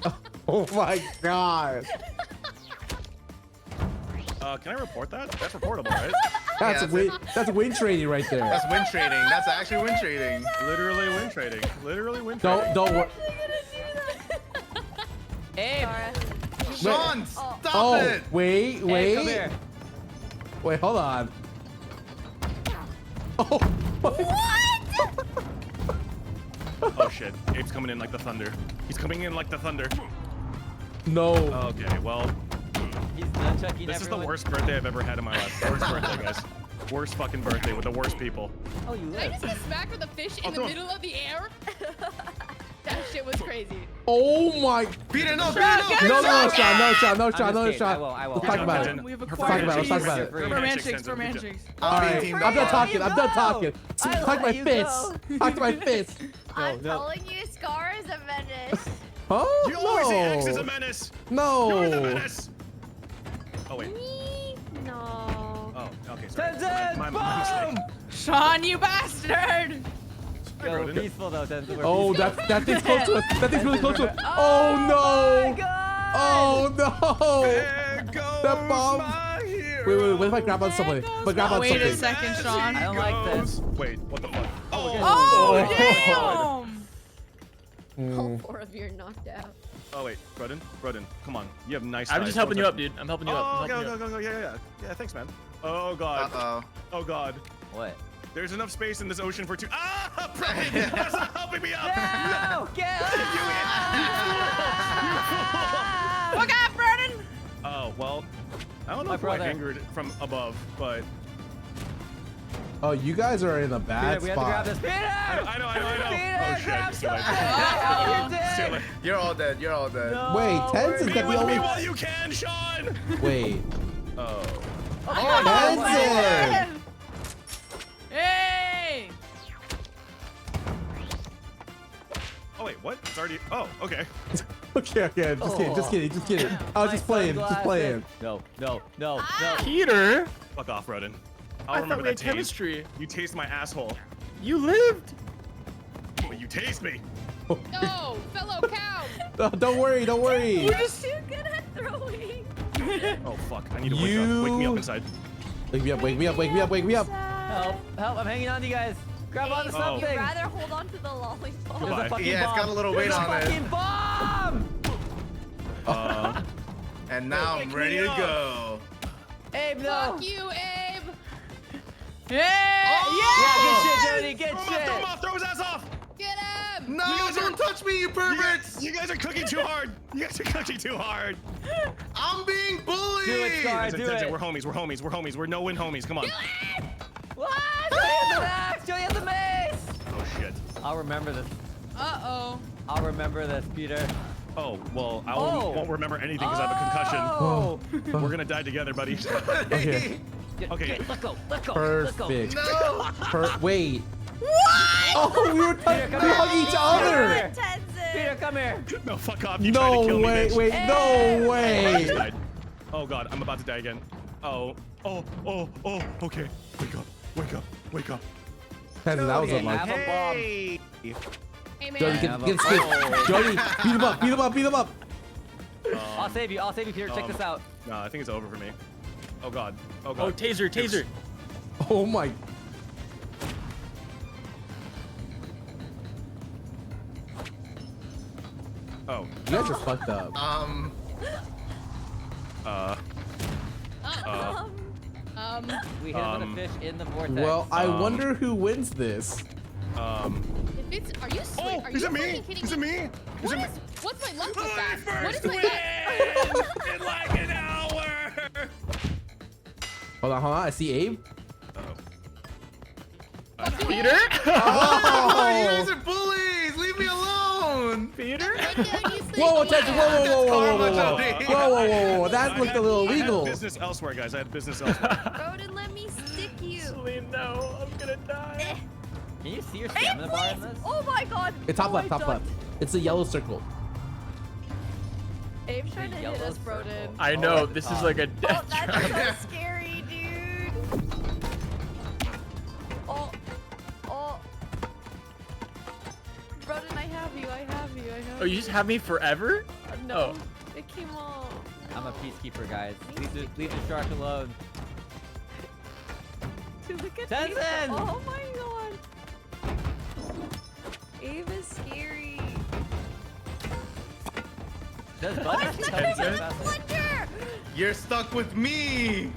that. Oh my god. Can I report that? That's reportable, right? That's Yeah, that's win trading right there. That's win trading. That's actually win trading. Literally win trading. Literally win trading. Don't worry. Abe. Sean, stop Oh, it. wait. Abe, come here. Wait, hold on. Oh. Oh shit. Abe's coming in like the thunder. He's coming in like the thunder. No. Okay, well, He's nunchucking this is the everyone. worst birthday I've ever had in my life. Worst birthday, guys. Worst fucking birthday with the worst people. Oh, you Did I live. just get smacked with a fish in the don't- middle of the air? That shit was crazy. Oh my. Peter, no, Peter, No, Sean. I'm just kidding. I will. Let's talk about it. We have Let's talk about it, let's talk about it. For handshakes, for handshakes. All right, team I'm done up. talking. I'm done talking. I Talk let my you fist. go. Talk to my fist. I'm no. telling you, Scarra is a menace. Huh? You always say X is a No. menace. No. You're the menace. Oh wait. No. Oh, okay. Sorry. Tenzin, My boom! mistake. Sean, you bastard! Go Rodent. peaceful though, Tenzin. We're Oh, peaceful. that thing's close to us. That thing's really close to us. Oh Oh my no. God! Oh no. There goes That bomb. my hero. Wait. What if I grab on somebody? If I grab on Wait a something. second, Sean. I don't like this. Wait, what the fuck? Oh, damn! All 4 of you are knocked out. Oh wait, Rodin, come on. You have nice. I'm thighs. just helping Don't you up, touch- dude. I'm helping you Oh, up. I'm helping you up. go. Yeah. Thanks, man. Oh god. Uh-oh. Oh god. What? There's enough space in this ocean for 2. Ah, Brian, that's not helping me up. No! Get Look out, Vernon! Oh well. I don't know My if brother. I angered from above, but Oh, you guys are in a bad Peter, we have to grab spot. this. Peter! I know. Peter, Oh grab shit. Too late. something! Too You're late. dead! You're all dead. You're all dead. No, Wait, Tenzin we're got Be the with only. me while you can, Sean. Wait. Oh. Tenzin. Hey! Oh wait, what? It's already. Oh, okay. Okay. Just kidding. I was My just playing. sunglasses. No. Peter, Fuck off, Rodin. I I'll thought remember we had that taste. chemistry. You taste my asshole. You lived. But you taste me. No, fellow cow. No, don't worry. You're just too good at throwing. Oh fuck! I need to wake up. Wake me up inside. Wake me up. Help! I'm hanging on to you guys. Grab onto You'd something. rather hold on to the lollipop. There's Goodbye. a fucking Yeah, it's bomb. got a little weight There's on a it. fucking bomb! And now I'm ready to go. Abe, no! Fuck you, Abe. Yeah! Yeah, good shit, Jody, good Throw him shit! off! Throw his ass off! Get him. No, don't touch touch me, you perverts! You guys are cooking too hard. You guys are cooking too hard. I'm being bullied! Do it, Scarra, do it. We're homies. We're homies. We're homies. We're no-win homies. Come on. What? Joey has the axe! Joey has the mace! Oh shit. I'll remember this. Uh-oh. I'll remember this, Peter. Oh, well, I won't remember anything because I have a concussion. Oh! We're gonna die together, buddy. Okay. Okay. Let go. Let go. Perfect. No! Wait. What? Oh, we were Peter, come hugging each other. Peter, come here. No, fuck off. You tried to kill me, way. bitch. Wait, no way. Died. Oh god, I'm about to die again. Oh. Okay. Wake up. Tenzin, that was Okay, unlucky. have a bomb. Hey! Hey man. Jody, get skip. Jody, beat him up. I'll save you, Peter. Check this out. No, I think it's over for me. Oh god. Oh, taser. Oh my. Oh. You guys are fucked up. We hit him with a fish in the vortex. Well, I wonder who wins this. If it's, are you swear? Are you fucking kidding me? What's my luck with that? What is my luck? In like an hour. Hold on. I see Abe. Peter? Oh, you guys are bullies! Leave me alone! Peter? Whoa, Tenzin, whoa. That looked a little I illegal. had business elsewhere, guys. I had business elsewhere. Roden, let me stick you. Celine, no. I'm gonna die. Can you see your stamina bar in this? Oh my god. It's top left. It's a yellow circle. Abe's trying to hit yellow us, Broden. circle. I know, this is like a Oh, death that's trap. so scary, dude. Oh. Broden, I have you. Oh, you just have me forever? No, it came off. I'm a peacekeeper, guys. Leave the shark alone. Dude, look at Tenzin! Abe. Oh my god. Abe is scary. Does Oh, Butter it's tell you not guys a about this? splinter! You're stuck with me!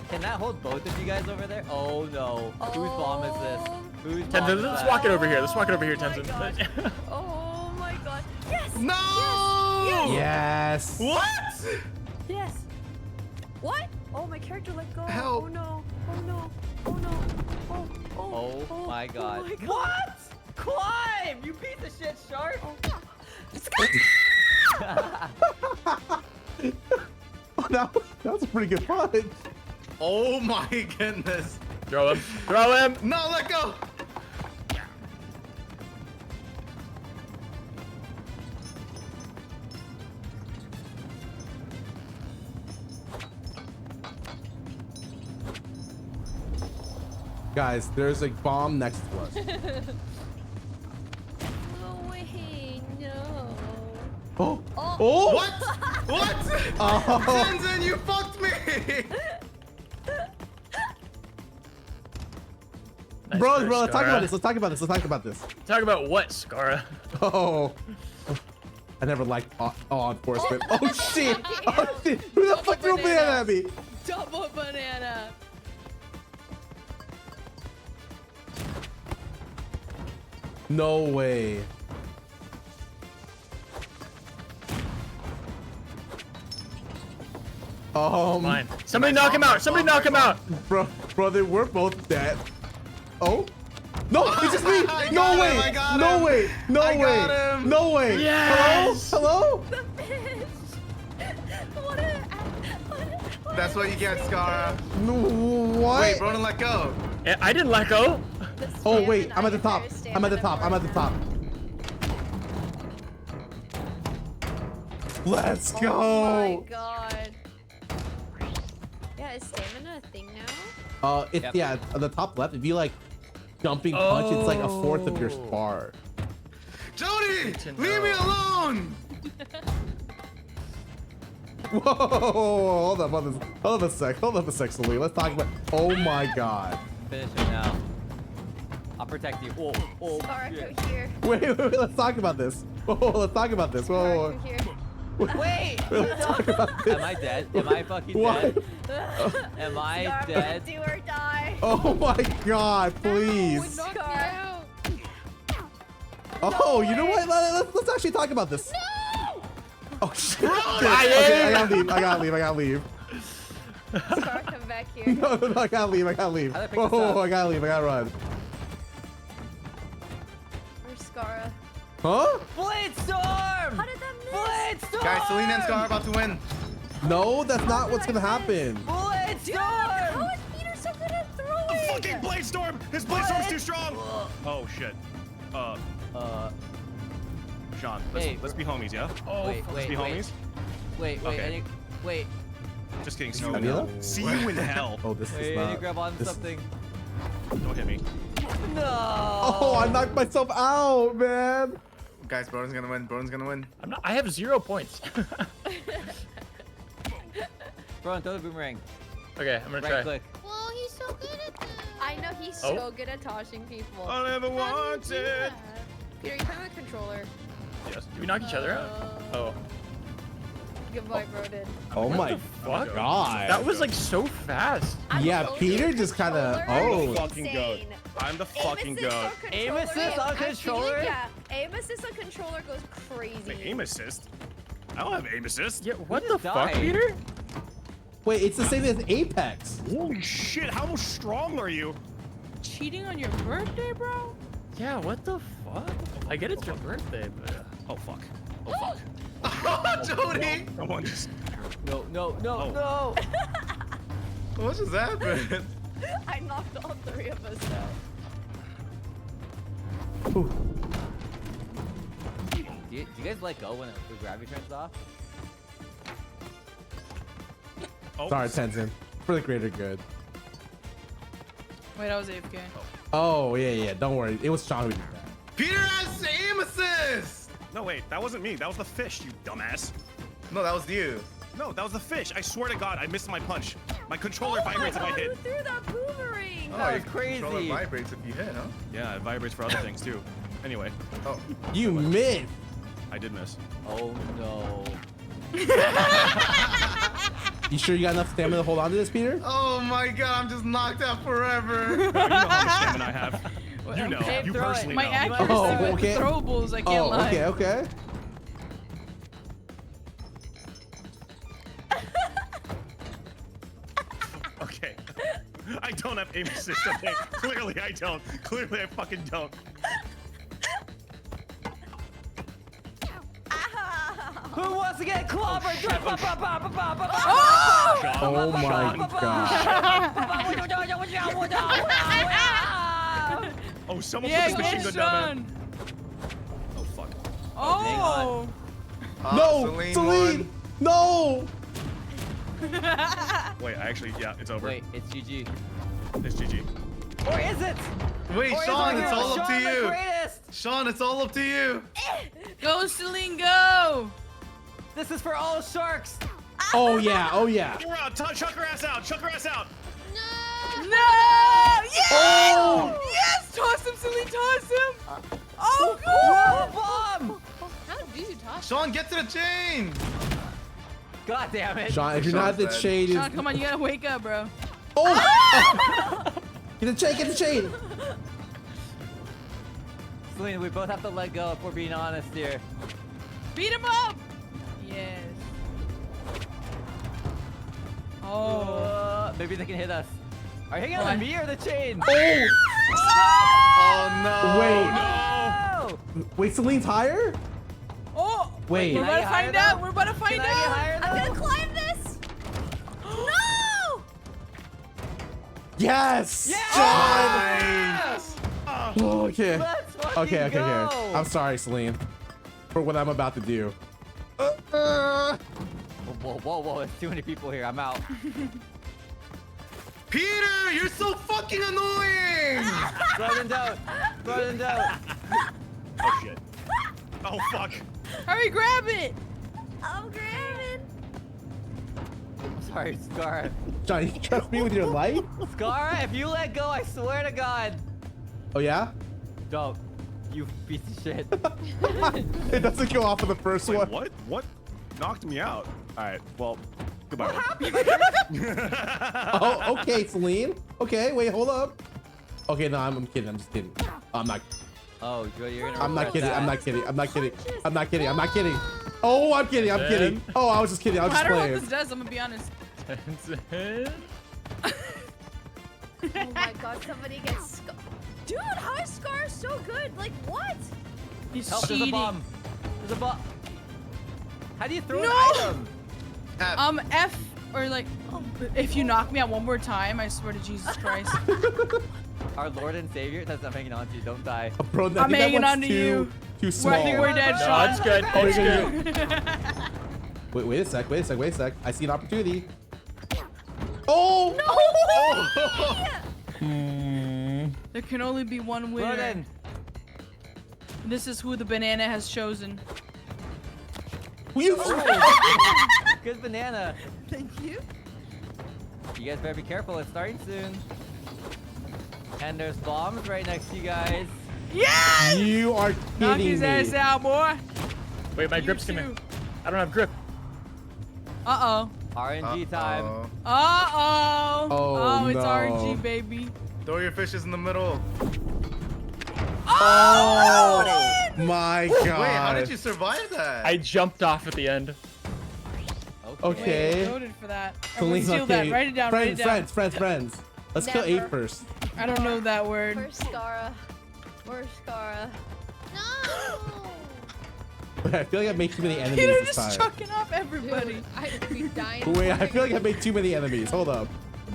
Can that hold both of you guys over there? Oh no. Whose bomb is this? Whose bomb Tenzin, is let's that? walk it over here. Let's walk it over here, Oh my Tenzin. God. Oh my god. Yes! No! Yes. What? Yes! What? Oh, my character let go. Help. Oh no. Oh my god. Oh my god. What? Climb! You piece of shit shark! Oh, that was a pretty good punch. Oh my goodness. Throw him. No, let go! Guys, there's a bomb next to us. No way, no. Oh! What? What? Oh. Tenzin, you fucked me! Nice Bro, push, let's talk Scarra. about this. Let's talk about this. Talk about what, Scarra? Oh. I never liked law enforcement. Oh shit! Oh shit! Who the fuck threw a banana at me? Double banana. No way. Fine. Somebody knock him out. Somebody knock him out. Bro, they were both dead. Oh? No, it's just me. I No got way. him, I got No him. way. No I way. got him. No way. Yes. Hello? The fish! What That's what you get, Scarra. No, what? Wait, Broden, let go. I didn't let go. Oh wait, I'm at the top. I'm at the top. Let's go. Oh my god. Yeah, is stamina a thing now? It's Yep. yeah, at the top left. If you like jumping punch, it's like a fourth of your bar. Jody, leave me alone! Whoa, hold up a sec, Celine. Let's talk about. Oh my god. Finish him now. I'll protect you. Oh, Scarra, shit. go here. Wait, let's talk about this. Whoa, let's talk about this. Scarra, Whoa. go here. Wait! Let's talk about this. Am I dead? Am I fucking What? dead? Am I Scarra, dead? do or die. Oh my god, Would please. knock me Scarra. out. Oh, you know what? Let's actually talk about this. No! Oh shit. Okay, I gotta leave. Scarra, come back here. No, I gotta leave. How'd I pick this up? Oh, I gotta leave. I gotta run. Where's Scarra? Huh? Blade Storm! How did that miss? Blade Storm! Guys, Celine and Scarra about to win. No, that's not what's gonna happen. Blade Storm! How is Peter so good at throwing? Fucking Blade Storm! His Blade Storm's too strong! Oh shit. Sean, let's be homies, yeah? Let's be homies. Wait, Okay. wait. Just kidding. See you in Nabila? hell. See you in hell. Oh, this Wait, is I need not. to grab on this- something. Don't hit me. No! Oh, I knocked myself out, man. Guys, Broden's gonna win. Broden's gonna win. I have 0 points. Bro, throw the boomerang. Okay, I'm gonna Right try. click. Well, he's so good at that. I know he's Oh. so good at tossing people. I never How do you wanted. do that? Peter, you have a controller. Yes. Do we knock each other out? Oh. Goodbye, Broden. Oh What my the fuck? god. That was like so fast. Yeah, Peter just kind of. Oh. Fucking goat. I'm the fucking goat. Aim assist on controller? Yeah, aim assist on controller goes crazy. Aim assist? I don't have aim assist. Yeah, what the just fuck, died. Peter? Wait, it's the same as Apex. Holy shit, how strong are you? Cheating on your birthday, bro? Yeah, what the fuck? I get it's your birthday, but Oh fuck. Oh fuck. Jody! Someone just. No. What just happened? I knocked all three of us out. Whew. Do you guys let go when the gravity turns off? Oh, Sorry, Tenzin. For the greater good. Wait, I was AFK. Oh, yeah. Don't worry. It was Sean who did that. Peter has aim assist! No, wait, that wasn't me. That was the fish, you dumbass. No, that was you. No, that was the fish. I swear to God, I missed my punch. My controller vibrates if I hit. Who threw that boomerang? Oh, That your was crazy. controller vibrates if you hit, huh? Yeah, it vibrates for other things too. Anyway, Oh. You missed. I did miss. Oh no. You sure you got enough stamina to hold on to this, Peter? Oh my god, I'm just knocked out forever. You know how much stamina I have. You know. Hey, You throw it. personally My know. accuracy Oh, with okay. throwables, I can't Oh, lie. okay. Okay. I don't have aim assist, okay? Clearly I don't. Clearly I fucking don't. Who wants to get clobbered? Oh my god. Oh, someone Yeah, put the machine get gun down Sean. there. Oh, fuck. Oh. No, Celine. No. Wait, yeah, it's over. Wait, it's GG. It's GG. Or is it? Wait, Or is Sean, it? it's all up to Sean the you. greatest. Sean, it's all up to you. Go, Celine, go. This is for all sharks. Oh yeah. Get her out. Chuck her ass out. Chuck her ass out. No! Yes! Oh! Yes! Toss him, Celine, toss him! Oh, Whoa, good! bomb! How did you toss? Sean, get to the chain. God damn it. Sean, if you're not the Sean's chain, Sean, come on, you gotta wake up, bro. oh! Get the chain. Celine, we both have to let go if we're being honest here. Beat him up! Yes. Oh. Maybe they can hit us. Are you hitting on me or the chain? Oh! Oh no. Wait. No! Wait, Celine's higher? Oh! Wait. We're Can I about to get higher find out. though? We're about to find Can I get out. higher I'm though? gonna climb this. No! Yes! Yes! Oh, okay. Let's fucking Okay. go! I'm sorry, Celine, for what I'm about to do. Whoa, there's too many people here. I'm out. Peter, you're so fucking annoying. Broden don't. Oh, shit. Oh, fuck. Hurry, grab it. I'm grabbing. Sorry, Scarra. John, you trust me with your life? Scarra, if you let go, I swear to God. Oh yeah? Don't. You piece of shit. It doesn't go off of the first Wait, one. what? What knocked me out? All right, well, goodbye. Oh, okay, Celine. Okay, wait, hold up. Okay, no, I'm kidding. I'm just kidding. I'm not. Oh, Jody, you're gonna. I'm not regret kidding. that. I'm not kidding. I'm not kidding. I'm not kidding. I'm not kidding. Oh, I'm kidding. I'm kidding. Oh, I was just kidding. I was I just don't know what playing. this does. I'm gonna be honest. Oh my god, somebody gets Dude, how is Scarra so good? Like, what? He's Help, there's a cheating. bomb. There's a bomb. How do you throw No! an item? F or like, if you knock me out one more time, I swear to Jesus Christ. Our Lord and Savior, that's not hanging on to you. Don't die. Bro, I I'm think that hanging one's on to too, you. Too small. I think we're dead, No, Sean. it's good. Oh, It's you're good. good. Wait a sec. Wait a sec. Wait a sec. I see an opportunity. Oh! There can only be one winner. Well then. This is who the banana has chosen. You. Good banana. Thank you. You guys better be careful. It's starting soon. And there's bombs right next to you guys. Yes! You are Knock kidding his me. ass out, boy. Wait, my You grip's too. coming. I don't have grip. Uh-oh. RNG time. Uh-oh. Oh, it's no. RNG, baby. Throw your fishes in the middle. Oh my god. Wait, how did you survive that? I jumped off at the end. Okay. Wait, voted for that. Celine's Everyone steal okay. that. Write it down. Write it down. Friends. Let's kill Never. 8 first. I don't know that word. Where's Scarra? Where's Scarra? No! I feel like I made too many You're enemies this just time. chucking off everybody. Dude, I'd be dying. Wait, I feel like I made too many enemies. Hold up.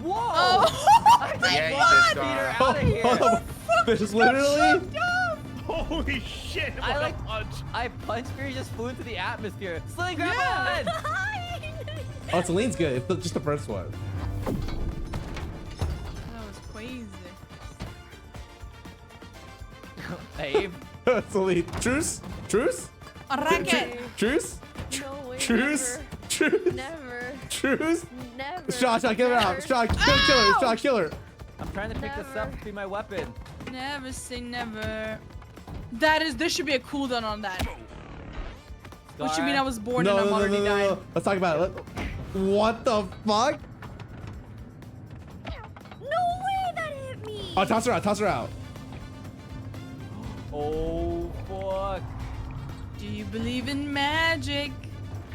Whoa! Oh, Yeah, you What? did, Peter, Scarra. out of here. Hold up. There's literally. Holy shit! What I a like- punch. I punched her, he just flew into the atmosphere. Celine, grab my head! Oh, Celine's good. It's just the first one. that was crazy. Abe. Celine. Truce? Truce? A racket. Truce? No way. Truce? Truce? Never. Truce? Never. Shot, kill her out. Shot, kill her. Shot, kill her. I'm trying to pick this up to be my weapon. Never say never. There should be a cooldown on that. What you mean I was born and I'm already dying? Let's talk about it. What the fuck? No way that hit me. Oh, toss her out. Toss her out. Oh, fuck. Do you believe in magic?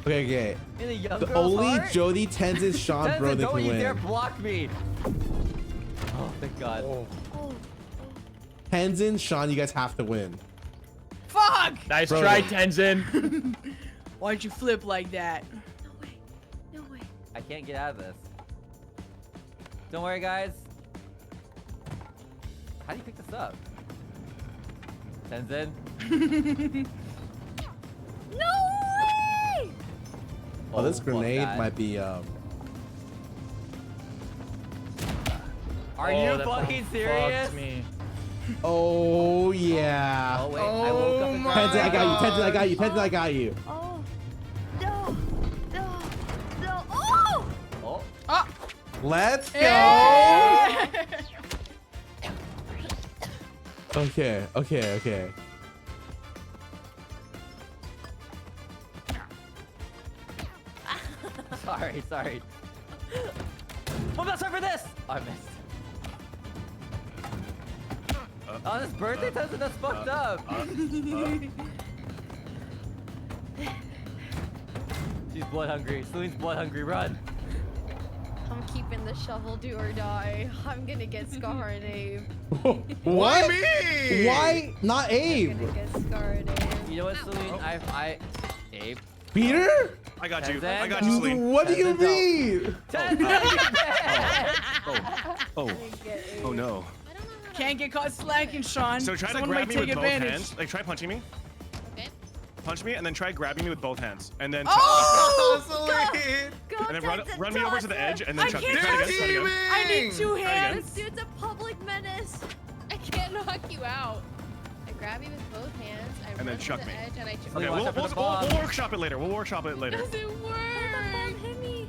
Okay. In a young The girl's only heart? Jody, Tenzin, Sean, Tenzin, bro, they don't can you dare win. block me. Oh, thank God. Tenzin, Sean, you guys have to win. Fuck! Nice Bro. try, Tenzin. Why'd you flip like that? No way. No way. I can't get out of this. Don't worry, guys. How do you pick this up? Tenzin? No way! Oh, this fuck grenade that. might be Are Oh, you that fucking fucked serious? me. Oh yeah. Oh wait, I woke up and Tenzin, I got you. Tenzin, I got you. Tenzin, I got you. Oh. No. No. No. Oh! Oh, Oh! Let's go. Hey! Okay. sorry. I'm not sorry for this. Oh, I missed. Oh, this birthday Tenzin, that's fucked up. She's blood hungry. Celine's blood hungry. Run. I'm keeping the shovel, do or die. I'm gonna get Scarra and Abe. What? me? Why not I'm Abe? gonna get Scarra and Abe. You know what, Celine? Abe. Peter? I got you. Tenzin? I got you, Celine. What do you Tenzin, mean? Oh no. Can't get caught slacking, Sean. So try to Someone grab might me with take both advantage. hands. Like try punching me. Okay. Punch me and then try grabbing me with both hands. And then Oh! Celine. Go, and then Tenzin, run me over to the toss edge it. and then I chuck me. can't Try it again. Try it again. I need 2 hands. This dude's a public menace. I can't knock you out. I grab you with both hands. I run then to chuck the me. edge and I chuck Okay, Watch we'll out for the bomb. workshop it later. We'll workshop it later. Does it work? Bomb hit me.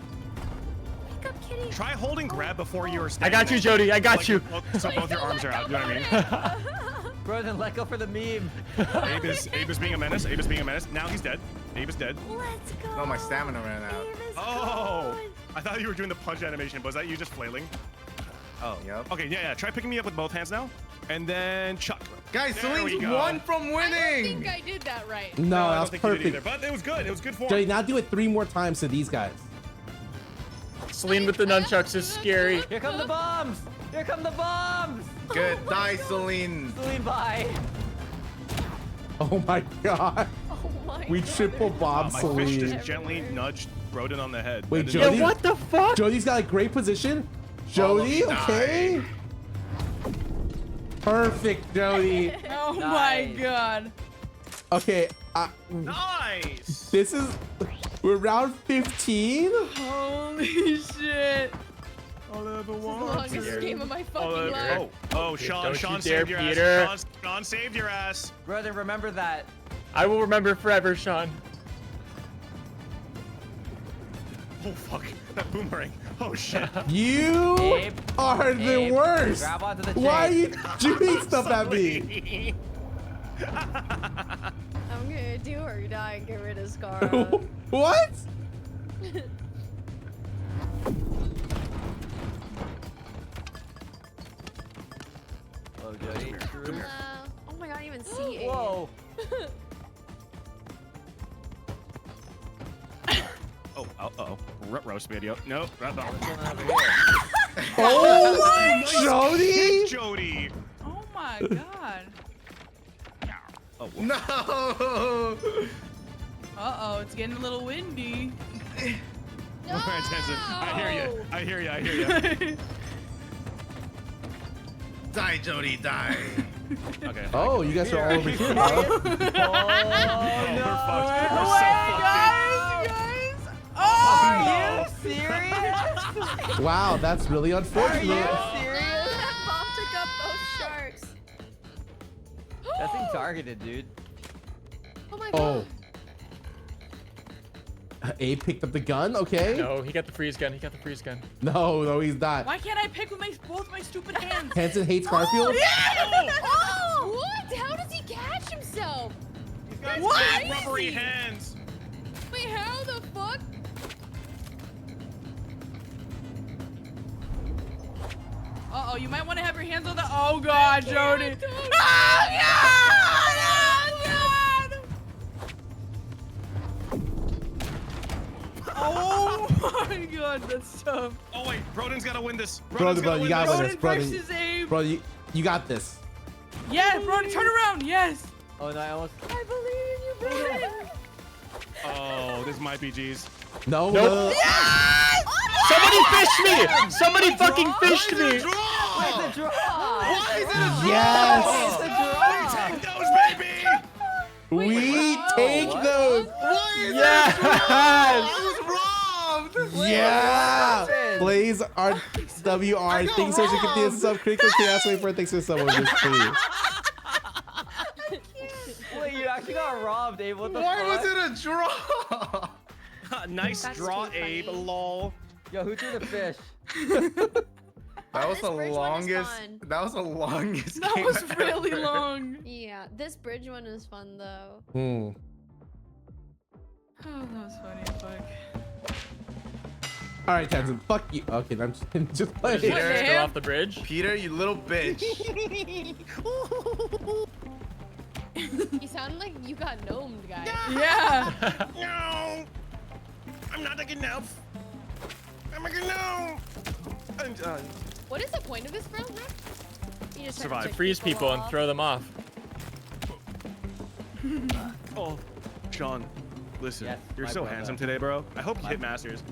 Wake up, kitty. Try holding grab before you were I standing. got you, Jody. I got Like, you. So both your arms are out. You know what I mean? Bro, then let go for the meme. Abe is being a menace. Abe is being a menace. Now he's dead. Abe is dead. Let's go. No, my stamina ran out. Abe is Oh! gone. I thought you were doing the punch animation. Was that you just flailing? Oh. Yep. Okay, yeah. Try picking me up with both hands now. And then chuck. Guys, There we Celine's go. 1 from I don't winning. think I did that right. No, I that don't was think you did either, perfect. but it was good. It was good form. Jody, now do it 3 more times to these guys. Celine with the nunchucks is scary. Here come the bombs! Here come the bombs! Good. Die, Celine. Celine, bye. Oh my god. Oh my We God. triple bomb My fish Celine. just gently nudged Broden on the head. Wait, That Yeah, Jody? didn't- what the fuck? Jody's got a great position. Jody, Follow me, okay. Perfect, Jody. Oh my Nice. god. Okay, Nice. this is we're round 15. Holy shit. All I ever This is the want. longest game of my fucking life. Oh, Sean, Don't Sean you dare, saved your Peter. ass. Sean saved your ass. Brother, remember that. I will remember forever, Sean. Oh fuck, that boomerang. Oh shit. You Abe, are the Abe, worst. grab onto the Why are chain. you doing stuff at me? I'm gonna do or die and get rid of Scarra. What? Oh, Jody. Oh my god, I didn't even see it. Whoa. Oh, uh-oh. Roast video. Nope. Oh my, Jody. Hit Jody. Oh my god. Oh, whoa. No. Uh-oh, it's getting a little windy. No! I hear you. I hear you. I hear you. Die, Jody, die. Okay. Oh, you guys are all over here, huh? Oh, We're fucked. Oh We're so my fucked. guys! Oh! Are you serious? Wow, that's really Are unfortunate. you serious? That bomb took up both sharks. That thing targeted, dude. Oh my god. Oh. Abe picked up the gun. Okay. No, he got the freeze gun. He got the freeze gun. No, he's not. Why can't I pick with both my stupid hands? Hanson hates Garfield. Oh! What? How does he catch himself? He's got What? big rubbery hands. Wait, how the fuck? Uh-oh, you might want to have your hands on the... Oh god, Jody. Oh, Oh god! Oh my god, that's tough. Oh wait, Broden's gotta win this. Brother, you got Broden this, brother. versus Abe. Brother, you got this. Yeah, Broden, turn around. Yes. Oh, no, I almost. I believe in you, Broden. Oh, this might be G's. No. Nope. no. Somebody fished me! Somebody fucking fished me! Wait, the draw! Why is it a draw? Yes. It's a draw! Take those, baby! We take what? those. Why is it a Yes! draw? I was robbed. Yeah. happened? Blaze RWR. Thanks so much for getting this sub. Critical chaos. Wait for it. Thanks for someone this please. Wait, you actually got robbed, Abe. What the Why fuck? was it a draw? Nice That's draw, too Abe. funny. Lol. Yo, who threw the fish? That was this the bridge one is longest. fun. That was the longest. That game was really ever. long. Yeah, this bridge one is fun though. Hmm. Oh, that was funny. Fuck. All right, Tanzan. Fuck you. Okay, I'm just playing. What, Peter, man? still off the bridge. Peter, you little bitch. You sound like you got gnomed, guy. Yeah. No! I'm not a enough. I'm a gnome. I'm done. What is the point of this round, Matt? You just Survive. have to Freeze people and off. throw them off. Oh, Sean, listen. Yes, You're my so brother. handsome today, bro. I hope you hit masters.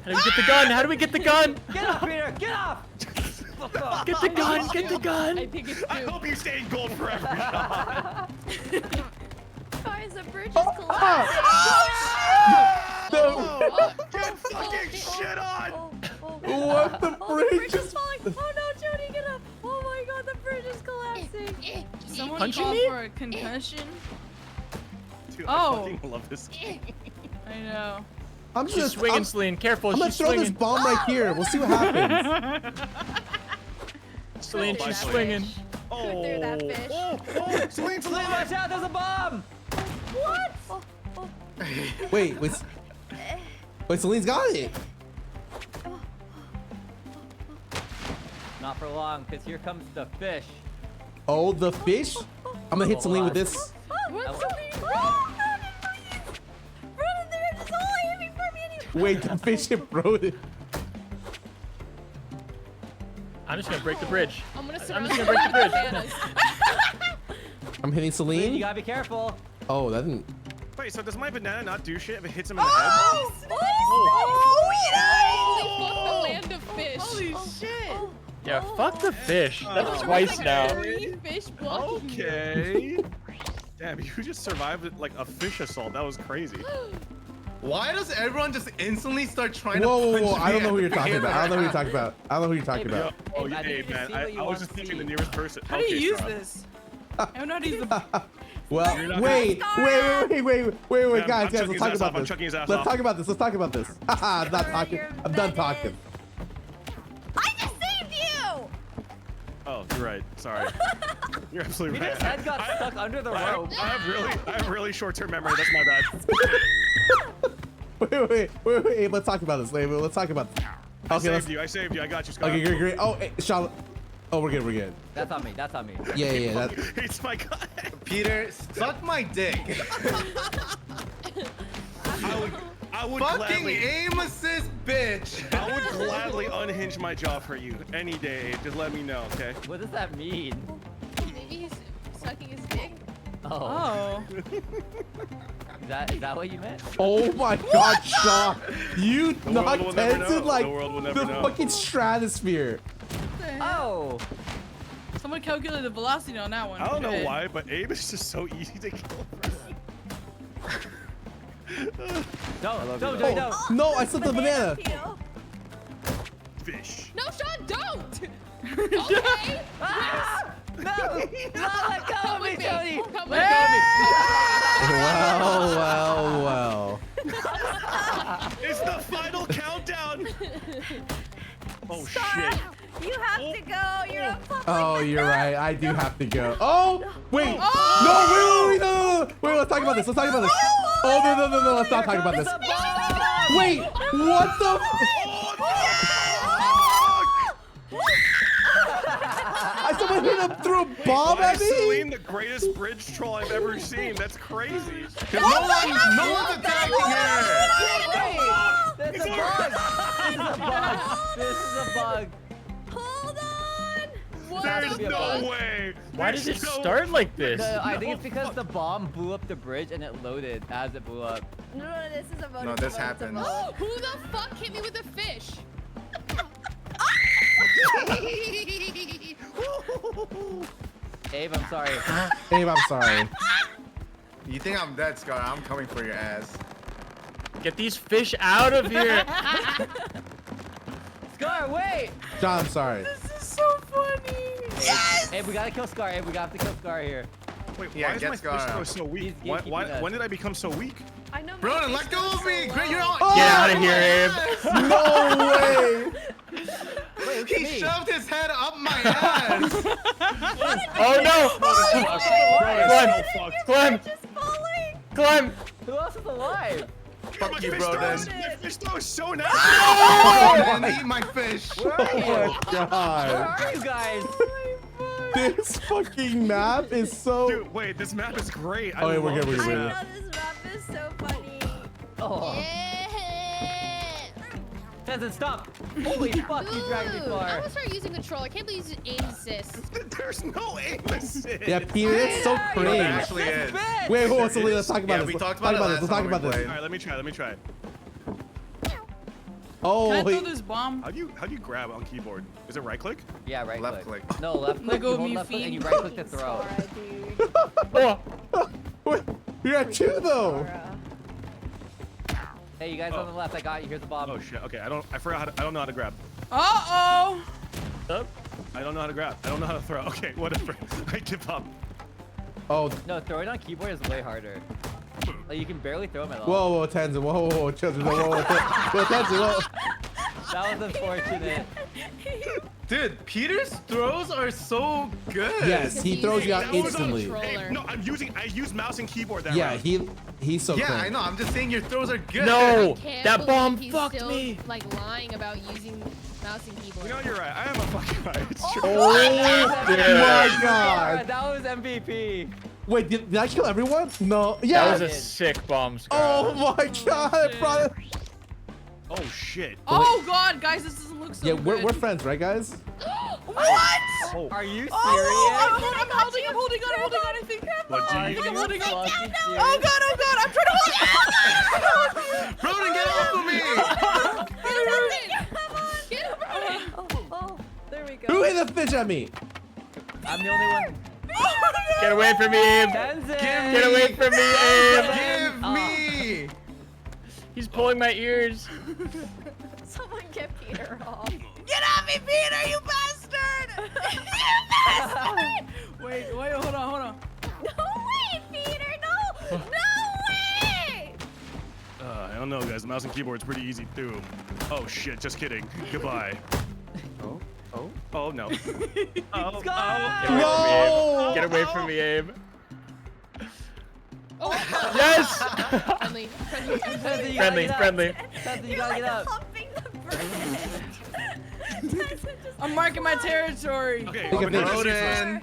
How do we get the gun? How do we get the gun? Get off, Peter! Get off! Fuck off. Get the gun! Get the I gun! think it's I two. hope you stay in gold forever, Sean. Guys, the bridge is Oh, collapsing. No. Get fucking shit on! What the Oh, the bridge bridge is falling. Oh no, Jody, get up. Oh my god, the bridge is collapsing. Someone Punching call me? for a concussion. Dude, Oh. I fucking love this game. I know. I'm She's just swinging, I'm, Celine. Careful, I'm gonna she's throw this swinging. bomb right here. We'll see what happens. Celine, Could've she's threw that swinging. fish. Could've threw that fish. Celine, Celine, watch out! There's a bomb! What? Oh. Wait, Celine's got it. Not for long, because here comes the fish. Oh, the fish? I'm gonna hit Celine with this. What's Wait, the fish hit bro. I'm just gonna break the bridge. I'm just surround gonna you break the with bridge. bananas. I'm hitting Celine. You gotta be careful. Oh, that didn't. Wait, so does my banana not do shit if it hits him in the head? Oh, yeah! Fuck the land of fish. Holy shit! Yeah, fuck the fish. That's Oh. twice now. 3 fish blocking you. Okay. Damn, you just survived like a fish assault. That was crazy. Why does everyone just instantly start trying to Whoa, punch whoa, whoa! I me don't know at who the you're talking beginning about. I don't know who you're of talking about. I don't know who you're talking about. Oh, I hey, think you man, see what you I was want just to picking see. the nearest person. How do you use Scarra. this? I don't know how to use the. Well, You're not wait, gonna- guys, I'm guys, chucking let's his talk ass about off, I'm this. chucking his ass Let's off. talk about this. Let's talk about this. Haha, I'm not talking. I'm done talking. I just saved you! Oh, you're right. Sorry. You're absolutely Peter's right. head got stuck under the I rope. have really short-term memory. That's my bad. Wait, let's talk about this. Let's talk about this. I Okay, let's. saved you. I saved you. I got you, Scott. Okay, great. Oh, hey, Charlotte. Oh, we're good. That's on me. That's on me. Yeah. That, It's my god. Peter, suck my dick. I would Fucking gladly, aim assist, bitch. I would gladly unhinge my jaw for you any day. Just let me know, okay? What does that mean? Maybe he's sucking his dick. Oh. Oh. Is that what you meant? oh my God, Shaw! You The world will knocked never heads know. in like The world will never the know. fucking stratosphere. Oh. Someone calculated the velocity on that one. I don't know Okay. why, but Abe is just so easy to kill. Don't. Oh, no, I slipped the banana. Fish. No, Sean, don't! Okay! Ah! No! Let go of me, Tony! Come Let Well. It's the final countdown. Oh shit. You have to go. You're a public. Oh, you're right. I do have to go. Oh, wait. Oh! No, no. Wait, let's talk about this. Oh, no. Let's not talk about this. Wait, what the? Someone hit him through a bomb Why at is me? Celine the greatest bridge troll I've ever seen? That's crazy. No one's attacking her. This is a bug! This is a bug! Hold on. There's be a no bug. way. Why does it There's no- start like this? I think it's because the bomb blew up the bridge and it loaded as it blew up. No, this is a vote. No, it's a this vote, it's a happens. vote. Who the fuck hit me with a fish? Abe, I'm sorry. Abe, I'm sorry. You think I'm dead, Scarra? I'm coming for your ass. Get these fish out of here. Scar, wait! John, I'm sorry. This is so funny. Abe, we gotta kill Scar. Abe, we have to kill Scar here. Wait, Yeah, why is get my fish Scarra. throw so weak? He's gatekeeping us. When did I become so weak? I know. Bro, let go of me. Great, you're on. Oh, Get out of here, Abe. No way. Wait, look at He me. shoved his head up my ass. Oh no! Clem! Just falling. Clem! Who else is alive? Fuck you, bro. Then. My fish throw is so nasty. Oh, man, eat my fish. Where are you? Oh my Where God. are you guys? This fucking map is so. Dude, wait, this map is great. Oh, yeah, love we're good, this we're I good. know map. this map is so funny. Oh. Yeah. Doesn't stop. Holy fuck, you dragged me I'm far. gonna start using control. I can't believe you aim assist. There's no aim assist. Yeah, Peter, it's so It cringe. actually is. Wait, hold on, Celine, let's talk about Yeah, this. we Let's talked about it this. last Let's talk time about we this. played. All right, let me try. Oh, Can I throw wait. this bomb? How do you grab on keyboard? Is it right click? Yeah, right Left click. click. No, left click. Let go You of hold me, left click and you fiend. right click to throw. Oh. Wait, you're at 2 though. Hey, you guys on the left, I got you. Here's the bomb. Oh shit. Okay, I don't know how to grab. Uh-oh. I don't know how to grab. I don't know how to throw. Okay, whatever. I give up. Oh, No, throwing on keyboard is way harder. Like, you can barely throw them at all. whoa, Tenzin, whoa, children, whoa, Tenzin, whoa. That was unfortunate. Dude, Peter's throws are so good. Yes, he throws you out That was instantly. Hey, no, I use mouse and keyboard that Yeah, round. he's so Yeah, cringe. I know. I'm just saying your throws are good. No! Can't That believe bomb he's fucked still, me. Like lying about using mouse and keyboard. You know, you're right. I am a fucking right. It's true. Oh my Scarra, god. that was MVP. Wait, did I kill everyone? No. Yeah. That was a sick bomb, Scarra. Oh my god, bro. Oh shit. Oh god, guys, this doesn't look so Yeah, good. we're friends, right, guys? What? Oh. Are you serious? Oh, I'm holding on, I think. What do Are you you think? fucking Oh serious? god, I'm trying to hold on. Ronan, get off of me! Oh, there we go. Who hit the fish at me? I'm the only one. Get away from me, Abe. Tenzin! Get away from me, Abe. Give me! He's pulling my ears. Someone get Peter off. Get off me, Peter, you bastard! You bastard! Wait, hold on. No way, Peter! No! No way! I don't know, guys. The mouse and keyboard's pretty easy too. Oh shit, just kidding. Goodbye. Oh no. No! Get away from me, Abe. Oh, Yes! friendly. Tenzin, you gotta get up. Friendly. Tenzin, you gotta get up. Humping the bridge. I'm marking my territory. Okay, Take a open the picture. receipts. Ronan!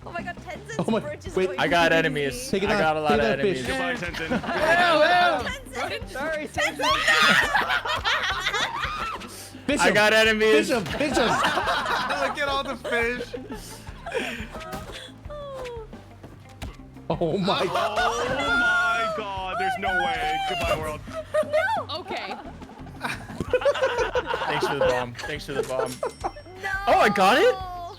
Oh my god, Tenzin's Oh my- bridge is wait, going I got crazy. enemies. Take it I out. got a lot Take of that fish. enemies. Goodbye, Tenzin. Sorry, Tenzin. Fish I him. got enemies. Fish him. Fish him. Look at all the fish! Oh my god. Oh my god, there's no way. Goodbye, world. Okay. Thanks for the bomb. Thanks for the bomb. No! Oh, I got it? Oh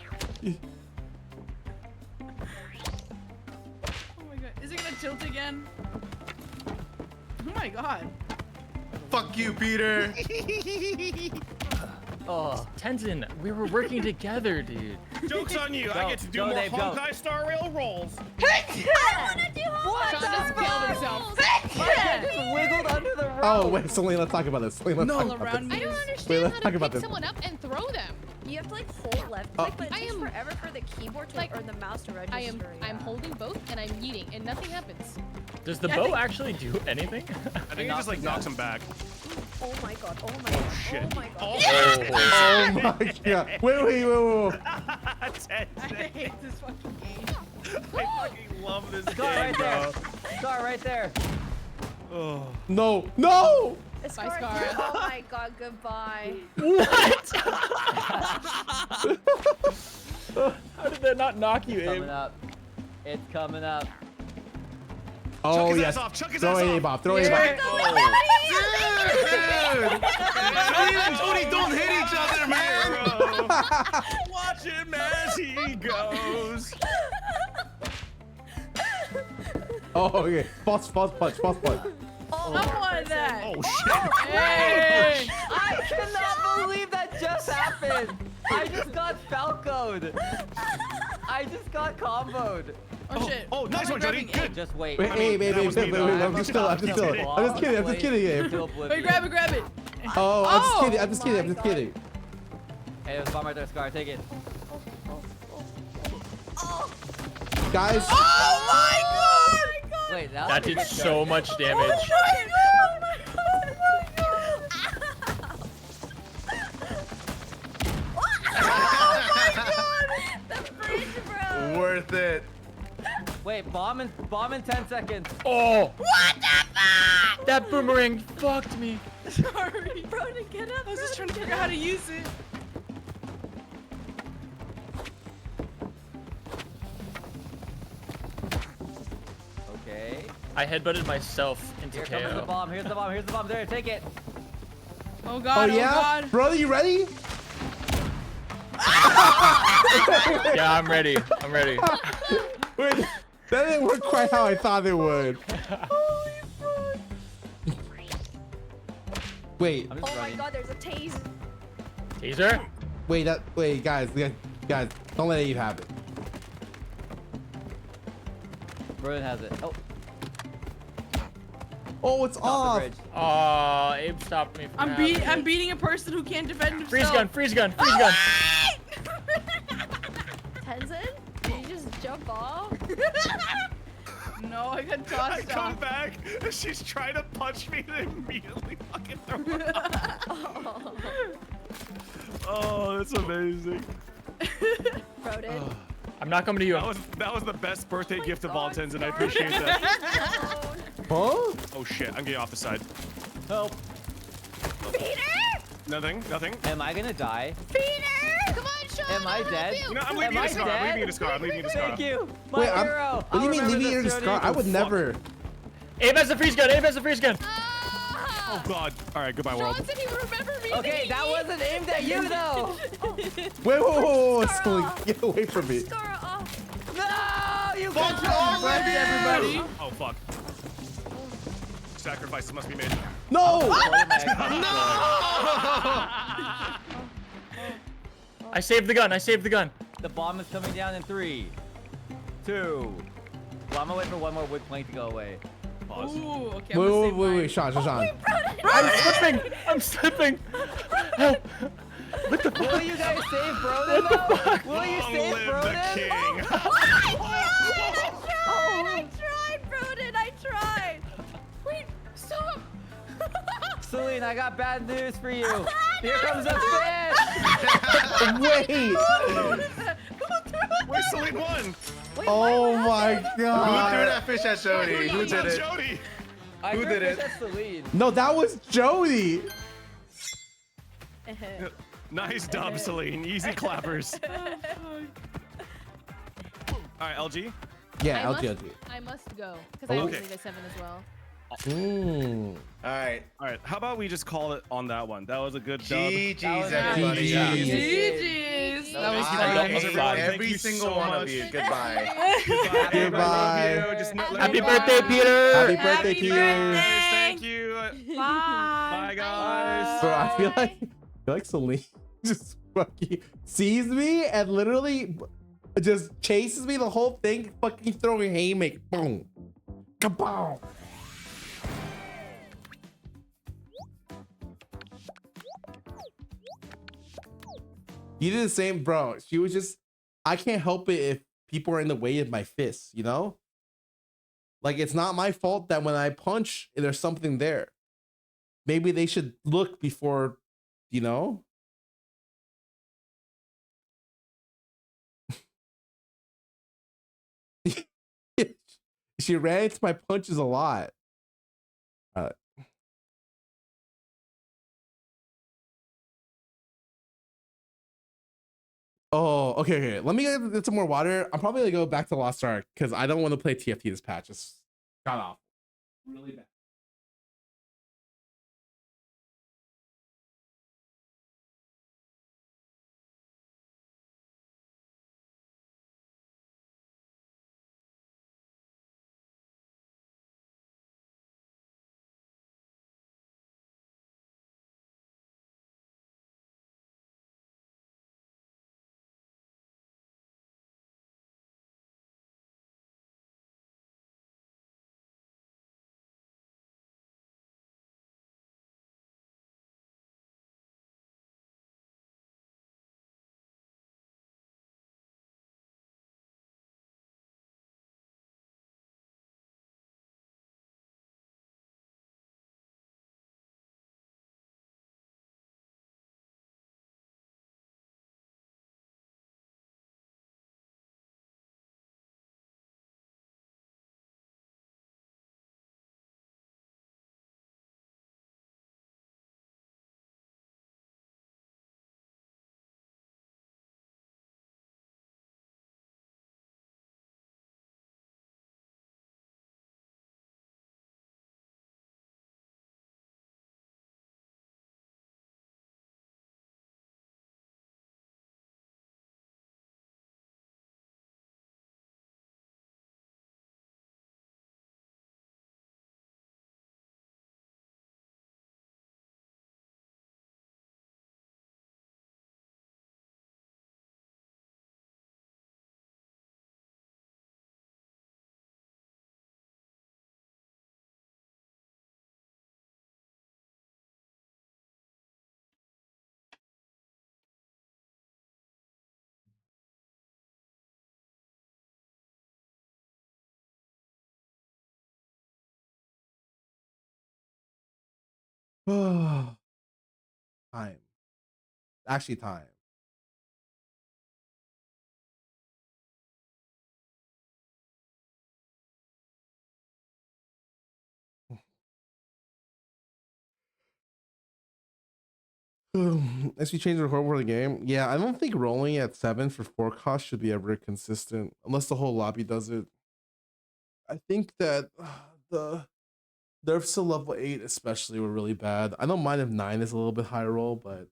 my god, is it gonna tilt again? Oh my god. Fuck you, Peter! Oh. Tenzin, we were working together, dude. Joke's on you. I get to do Go, more Dave, go. Honkai Star Rail rolls. I wanna do Sean just killed himself. Just wiggled under the rope. Oh wait, Celine, let's talk about this. Celine, let's talk All about around this. me. I don't is- understand let's how talk to about pick this. someone up and throw them. You have to like hold left click, but it I takes am- forever for the keyboard to or the mouse to register. I'm holding both and I'm yeeting and nothing happens. Does the Yeah, I bow think- actually do anything? I think it just like knocks him back. Oh my god, oh my god, shit. oh my god. Oh my god. Wait. I hate this fucking game. I fucking love this Scar right game, there. bro. Scar right there. Oh. No. No. Scarra, Scarra. oh my god, goodbye. What? How did that not knock you, Coming Abe? up. It's coming up. Oh his yes. ass off, chuck his Throw ass Abe off. off. Throw Abe off. Dude! Celine and Tony don't hit each other, man! Watch him as he goes. Oh okay. False punch. I wanted that. Oh shit. Hey! I cannot believe that just happened. I just got Falcoed. I just got comboed. Oh shit. Oh, nice one, Jody. Grabbing Good. Just wait. Wait, Abe. that was me, though. I'm just kidding. I'm just kidding, Abe. Wait, grab it. Oh, I'm just kidding. Hey, there's a bomb right there, Scar. Take it. Guys. Oh my god! Wait, that, That was a did good so much damage. The bridge, bro. Worth it. Wait, bomb in 10 seconds. Oh! What the fuck? That boomerang fucked me. Sorry. Ronan, get up. I was just trying to figure out how to use it. Okay. I headbutted myself into Here comes the KO. bomb. Here's the bomb. There, take it. Oh Oh god, oh yeah, god. brother, you ready? Yeah, I'm ready. Wait, that didn't work quite how I thought it would. Wait, I'm Oh just my running. god, there's a tase. Taser? wait, guys, don't let Abe have it. Ronan has it. Oh, Oh, it's off the off. bridge. Aw, Abe stopped me from I'm beating a person who can't defend himself. Freeze gun. Tenzin? Did you just jump off? No, I got I tossed come off. back. She's trying to punch me and immediately fucking throw it. Oh, that's amazing. Broden. I'm not coming to you. That was the best birthday gift of all times, and I appreciate that. Huh? Oh shit, I'm getting off the side. Help. Peter! Nothing. Am I gonna die? Peter! Come on, Sean! Am I dead? You. No, I'm leaving you to Scarra. I'm leaving you to Scarra. I'm leaving you to Scarra. Thank you. My Wait, hero. what do you mean leaving her to Scar? I would never. Abe has the freeze gun. Abe has the freeze gun. Oh god. All right, goodbye world. Sean said he would remember me. Okay, that wasn't aimed at you though. Wait, whoa, Celine, get away from me. Scarra off. No, you Fuck got everybody. Oh fuck. Sacrifices must be made. No! I saved the gun. I saved the gun. The bomb is coming down in 3, 2. Well, I'm gonna wait for one more wood plank to go away. Pause. Ooh, okay. Wait, Sean. I'm slipping. Help. What the Will fuck? you guys save Broden though? Will you Long save live the Broden? king. I tried, Broden. I tried. Wait, stop. Celine, I got bad news for you. Here comes a fish. Wait. Where's Celine won? Oh my Who threw god. that fish at Jody? Who did it? Jody. I Who threw did fish it? at Celine. No, that was Jody. Nice dub, Celine. Easy clappers. All right, LG. Yeah, I LG. must go because I Oh. only leave at 7 as well. Mm. All right. All right. How about we just call it on that one? That was a good dub. GG's, That was everybody. GG's. GG's. That was Thank you fun. for I those, hate everyone. Thank every you single so one much. of you. Goodbye. Goodbye. I love you. Just let Happy me know. birthday, Peter. Happy birthday, Peter. Guys, thank you. Bye. Bye, guys. Bro, I feel like Celine just fucking sees me and literally just chases me the whole thing, fucking throwing haymaker. Boom. Kaboom. You did the same, bro. She was just, I can't help it if people are in the way of my fists, you know? Like, it's not my fault that when I punch, there's something there. Maybe they should look before, you know? She ran into my punches a lot. Oh, okay. Let me get some more water. I'm probably gonna go back to Lost Ark because I don't want to play TFT this patch. It's got off really bad. Time. actually time. As we change the record for the game, yeah, I don't think rolling at 7 for 4 costs should be ever consistent unless the whole lobby does it. I think that the nerfs to level 8 especially were really bad. I don't mind if 9 is a little bit higher roll, but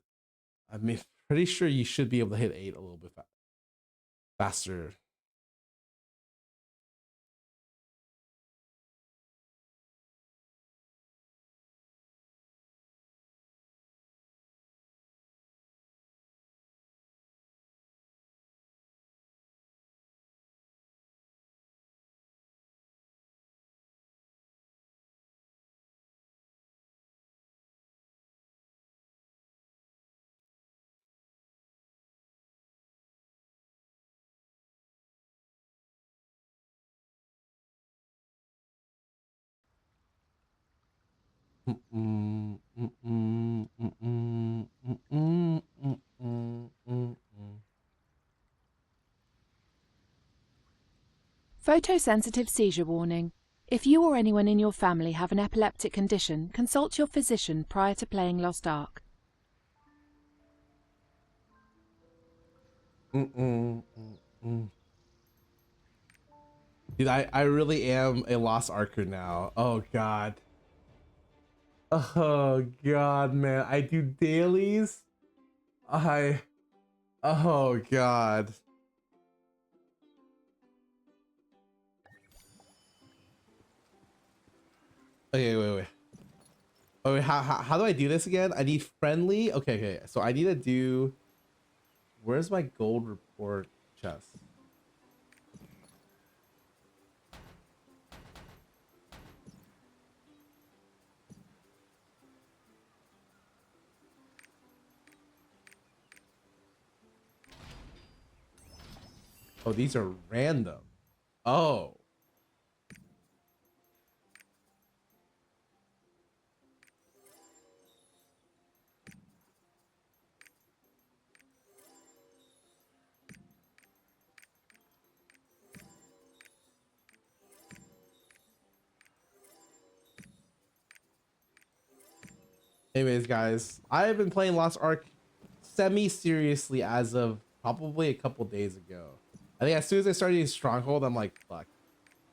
I mean, pretty sure you should be able to hit 8 a little bit faster. Photosensitive seizure warning. If you or anyone in your family have an epileptic condition, consult your physician prior to playing Lost Ark. Dude, I really am a Lost Arker now. Oh god. Oh god, man. I do dailies. Oh god. Okay, wait. Oh, wait, how do I do this again? I need friendly. Okay. So I need to do. Where's my gold report chest? Oh, these are random. Oh. Anyways, guys, I have been playing Lost Ark semi-seriously as of probably a couple days ago. I think as soon as I started using Stronghold, I'm like, fuck,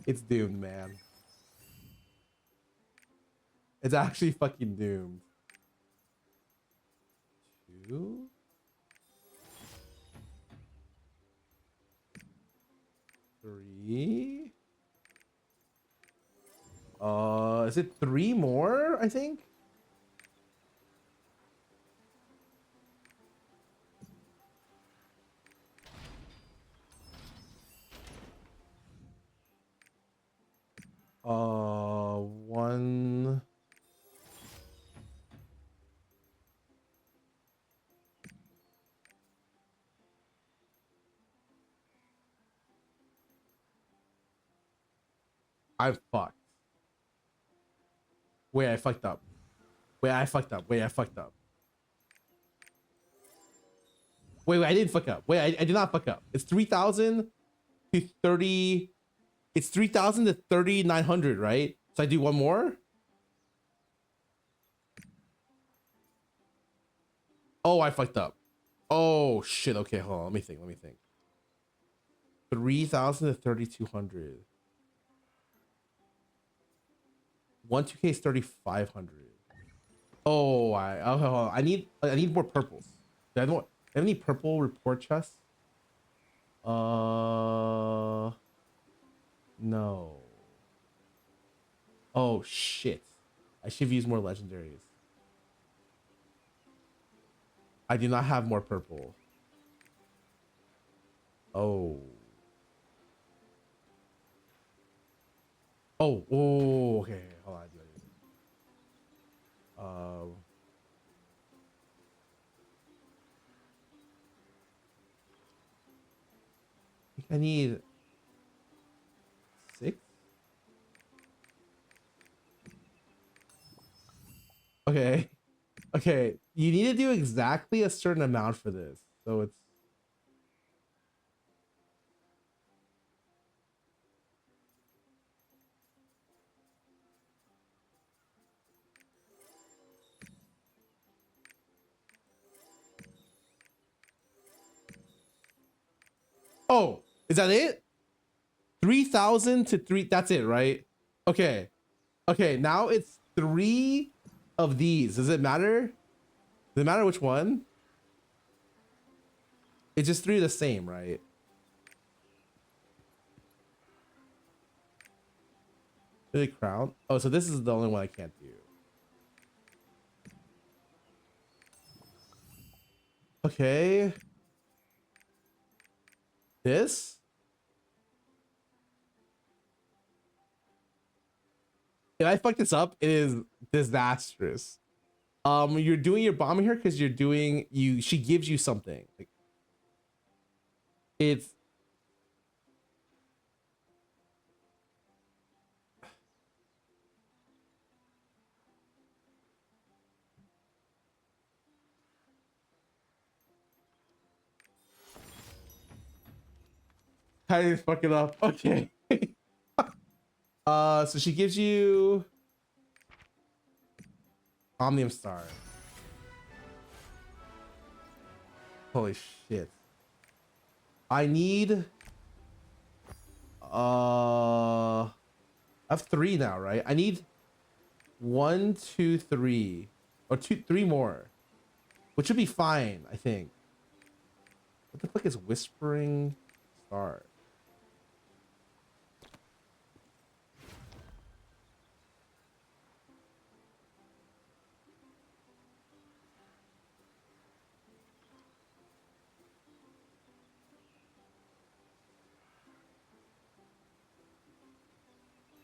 it's doomed, man. It's actually fucking doomed. 2, 3. Is it 3 more? I think. One. I'm fucked. Wait, I fucked up. Wait, I fucked up. Wait, I didn't fuck up. Wait, I did not fuck up. It's 3,000 to 30. It's 3,000 to 3,900, right? So I do one more. Oh, I fucked up. Oh shit. Okay, hold on. Let me think. 3,000 to 3,200. 2K is 3,500. Oh, hold on. I need more purples. Do I have any purple report chests? No. Oh shit. I should have used more legendaries. I do not have more purple. Oh. Oh, okay. Hold on. I think I need 6. Okay. Okay, you need to do exactly a certain amount for this. So it's oh, is that it? 3,000 to 3. That's it, right? Okay. Okay, now it's 3 of these. Does it matter? Does it matter which one? It's just 3 of the same, right? Really crown? Oh, so this is the only one I can't do. Okay. This? If I fuck this up, it is disastrous. You're doing your bombing here because you're doing she gives you something. Like, it's how do you fuck it up? Okay. So she gives you Omnium Star. Holy shit. I need I have 3 now, right? I need 1, 2, 3 or 3 more, which should be fine, I think. What the fuck is Whispering Star?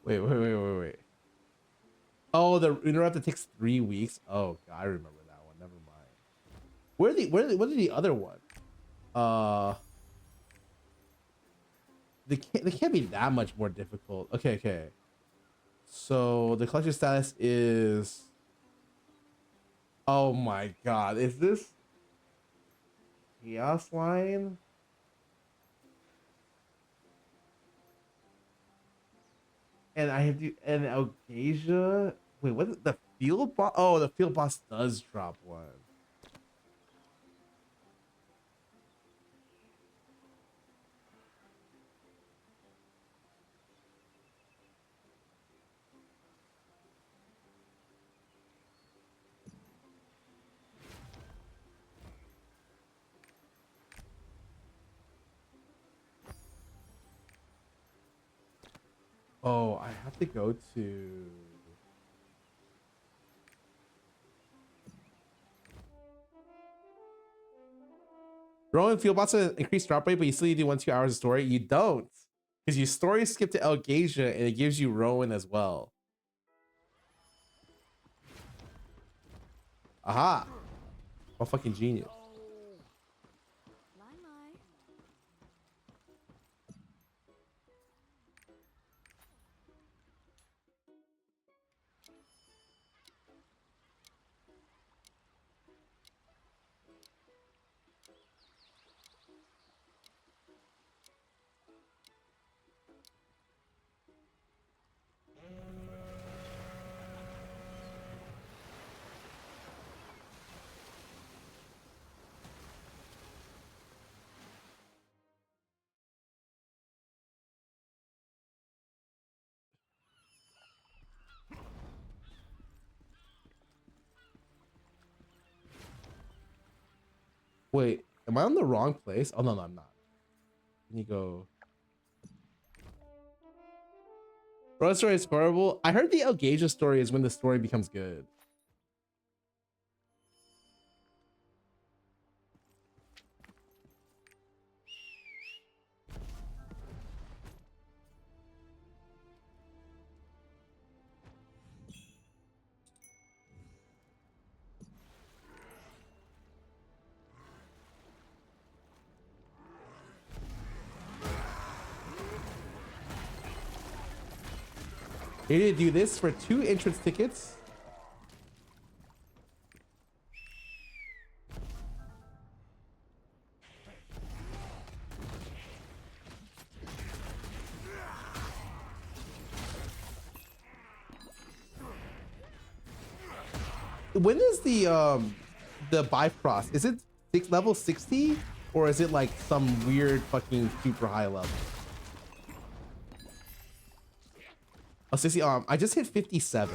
Wait. Oh, the interrupt takes 3 weeks. Oh god, I remember that one. Never mind. What are the other one? They can't be that much more difficult. Okay. So the collection status is, oh my god, is this Chaos Line? And I have to, and Algasia. Wait, what is the field boss? Oh, the field boss does drop one. Oh, I have to go to. Rolling field bots increase drop rate, but you still need to do 1-2 hours of story. You don't, because you story skip to Algasia and it gives you Rowan as well. Aha! Oh, fucking genius. Wait, am I on the wrong place? Oh, no, I'm not. Can you go? Bro, story is horrible. I heard the Algasia story is when the story becomes good. You need to do this for 2 entrance tickets. when is the Bifrost? Is it level 60 or is it like some weird fucking super high level? Oh, 60. I just hit 57.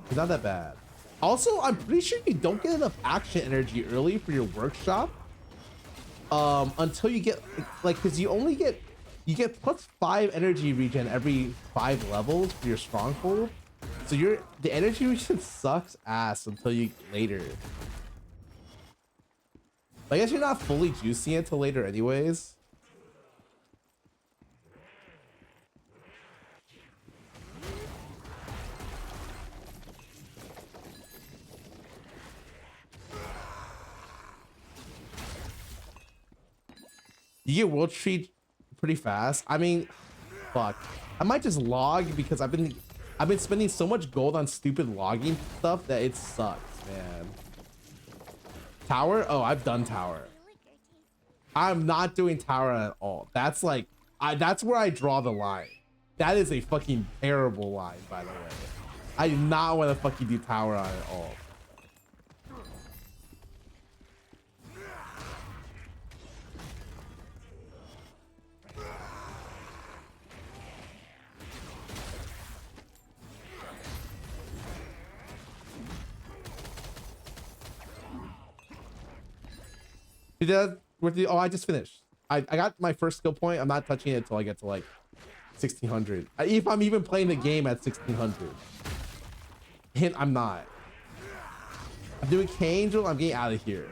It's not that bad. Also, I'm pretty sure you don't get enough action energy early for your workshop. Until you get like, because you get +5 energy regen every 5 levels for your stronghold. So the energy regen sucks ass until you later. I guess you're not fully juicy until later anyways. You get world treat pretty fast. I mean, fuck. I might just log because I've been spending so much gold on stupid logging stuff that it sucks, man. Tower? Oh, I've done tower. I'm not doing tower at all. That's like, that's where I draw the line. That is a fucking terrible line, by the way. I do not want to fucking do tower on it at all. Oh, I just finished. I got my first skill point. I'm not touching it until I get to like 1600. If I'm even playing the game at 1600. Hint, I'm not. I'm doing K-Angel. I'm getting out of here.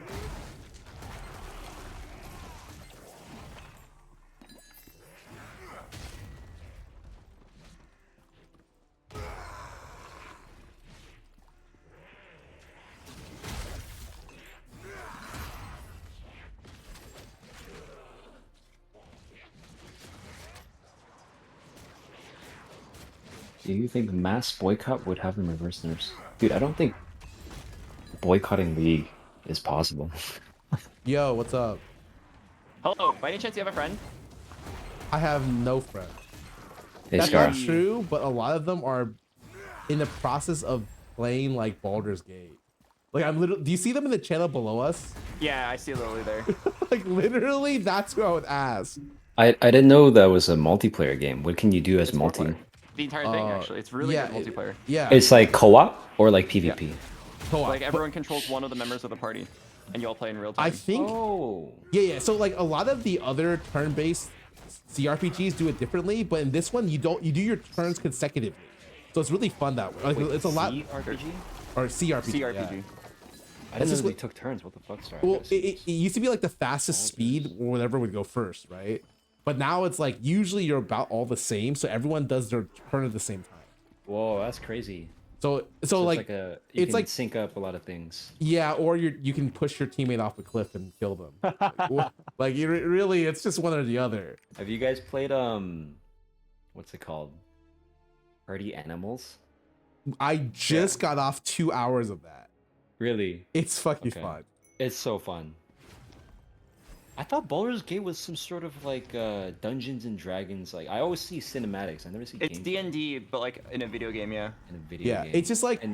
Do you think mass boycott would have them reverse nerfs? Dude, I don't think boycotting League is possible. Yo, what's up? Hello, by any chance you have a friend? I have no friend. Hey, That's Scarra. not true, but a lot of them are in the process of playing like Baldur's Gate. Like I'm literally, do you see them in the channel below us? Yeah, I see Lily there. Like literally, that's who I would ask. I didn't know that was a multiplayer game. What can you do as multi? The entire thing, actually. It's really good multiplayer. Yeah. It's like co-op or like PvP? Co-op. Like everyone controls one of the members of the party, and you all play in real time. I think. Oh. Yeah. So like a lot of the other turn-based CRPGs do it differently, but in this one you don't. You do your turns consecutively, so it's really fun that way. Like Wait, it's a lot. CRPG? Or CRPG. CRPG. Yeah. I didn't know they took turns. What the fuck? Sorry. Well, it used to be like the fastest speed or whatever would go first, right? But now it's like usually you're about all the same, so everyone does their turn at the same time. Whoa, that's crazy. So it's like you it's can like sync up a lot of things. Yeah, or you can push your teammate off a cliff and kill them. Like you really, it's just one or the other. Have you guys played what's it called? Party Animals? I just got off 2 hours of that. Really? It's fucking fun. It's so fun. I thought Baldur's Gate was some sort of like Dungeons and Dragons. Like I always see cinematics. I never see. It's D&D, but like in a video game, yeah. In a video game. It's just like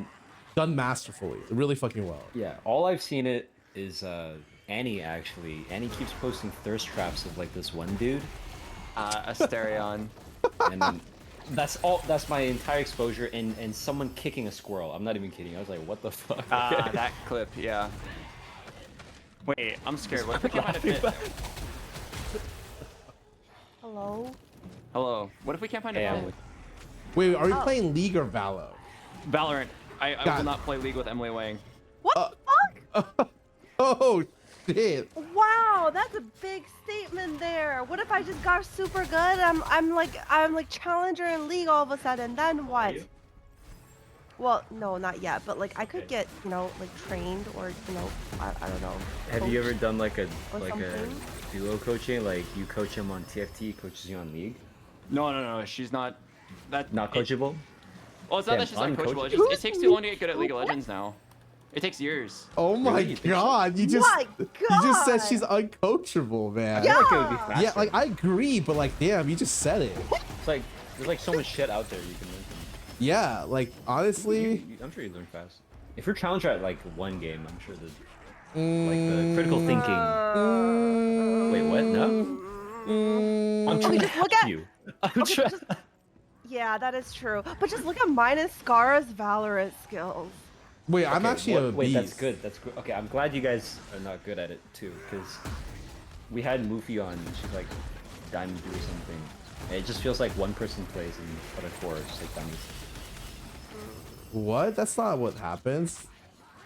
done masterfully, really fucking well. Yeah, all I've seen it is Annie actually. Annie keeps posting thirst traps of like this one dude. Asterion. And then that's my entire exposure and someone kicking a squirrel. I'm not even kidding. I was like, what the fuck? That clip, yeah. Wait, I'm scared. What if we can't find a fit? Hello? Hello. What if we can't find a fit? Wait, are we playing League or Valo? Valorant. I will not play League with Emily Wang. What the fuck? Oh shit. Wow, that's a big statement there. What if I just got super good? I'm like challenger in League all of a sudden. Then what? Well, no, not yet. But like I could get, you know, like trained or, you know, I don't know. Have you ever done like a something? duo coaching? Like you coach him on TFT, he coaches you on League? No. She's not. Not coachable? Well, it's not that she's uncoachable. It takes too long to get good at League of Legends now. It takes years. Oh my god, you just said she's uncoachable, man. Yeah. I feel like it would be faster. Yeah, like I agree, but like damn, you just said it. It's like There's like so much shit out there you can learn from. Yeah, like honestly, I'm sure you learn fast. If you're challenger at like one game, I'm sure that like the critical thinking. Wait, what? No. I'm trying to look at you. Yeah, that is true. But just look at mine and Scarra's Valorant skills. wait, I'm actually a wait, beast. that's good. That's good. Okay, I'm glad you guys are not good at it too, because we had Mufi on. She's like Diamond 2 or something. And it just feels like one person plays and the other 4 is just like Diamond. What? That's not what happens.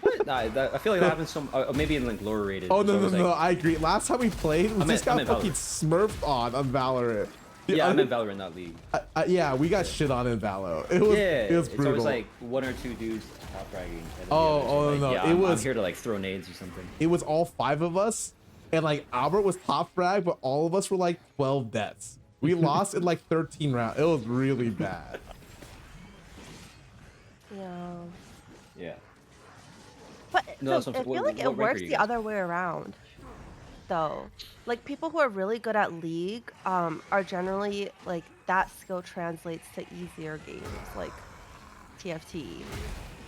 What? Nah, I feel like that happens some maybe in like lower rated. Oh no, so no, I agree. Last time we played, we just got fucking smurfed on Valorant. Yeah, I'm in Valorant, not League. Yeah, we got shit on in Valo. It was brutal. It's always like 1 or 2 dudes top fragging. Oh no, yeah, it was I'm here to like throw nades or something. It was all 5 of us, and like Albert was top frag, but all of us were like 12 deaths. We lost in like 13 rounds. It was really bad. Yeah. Yeah. But no, I feel like it works the other way around, though. Like people who are really good at League are generally like that skill translates to easier games like TFT,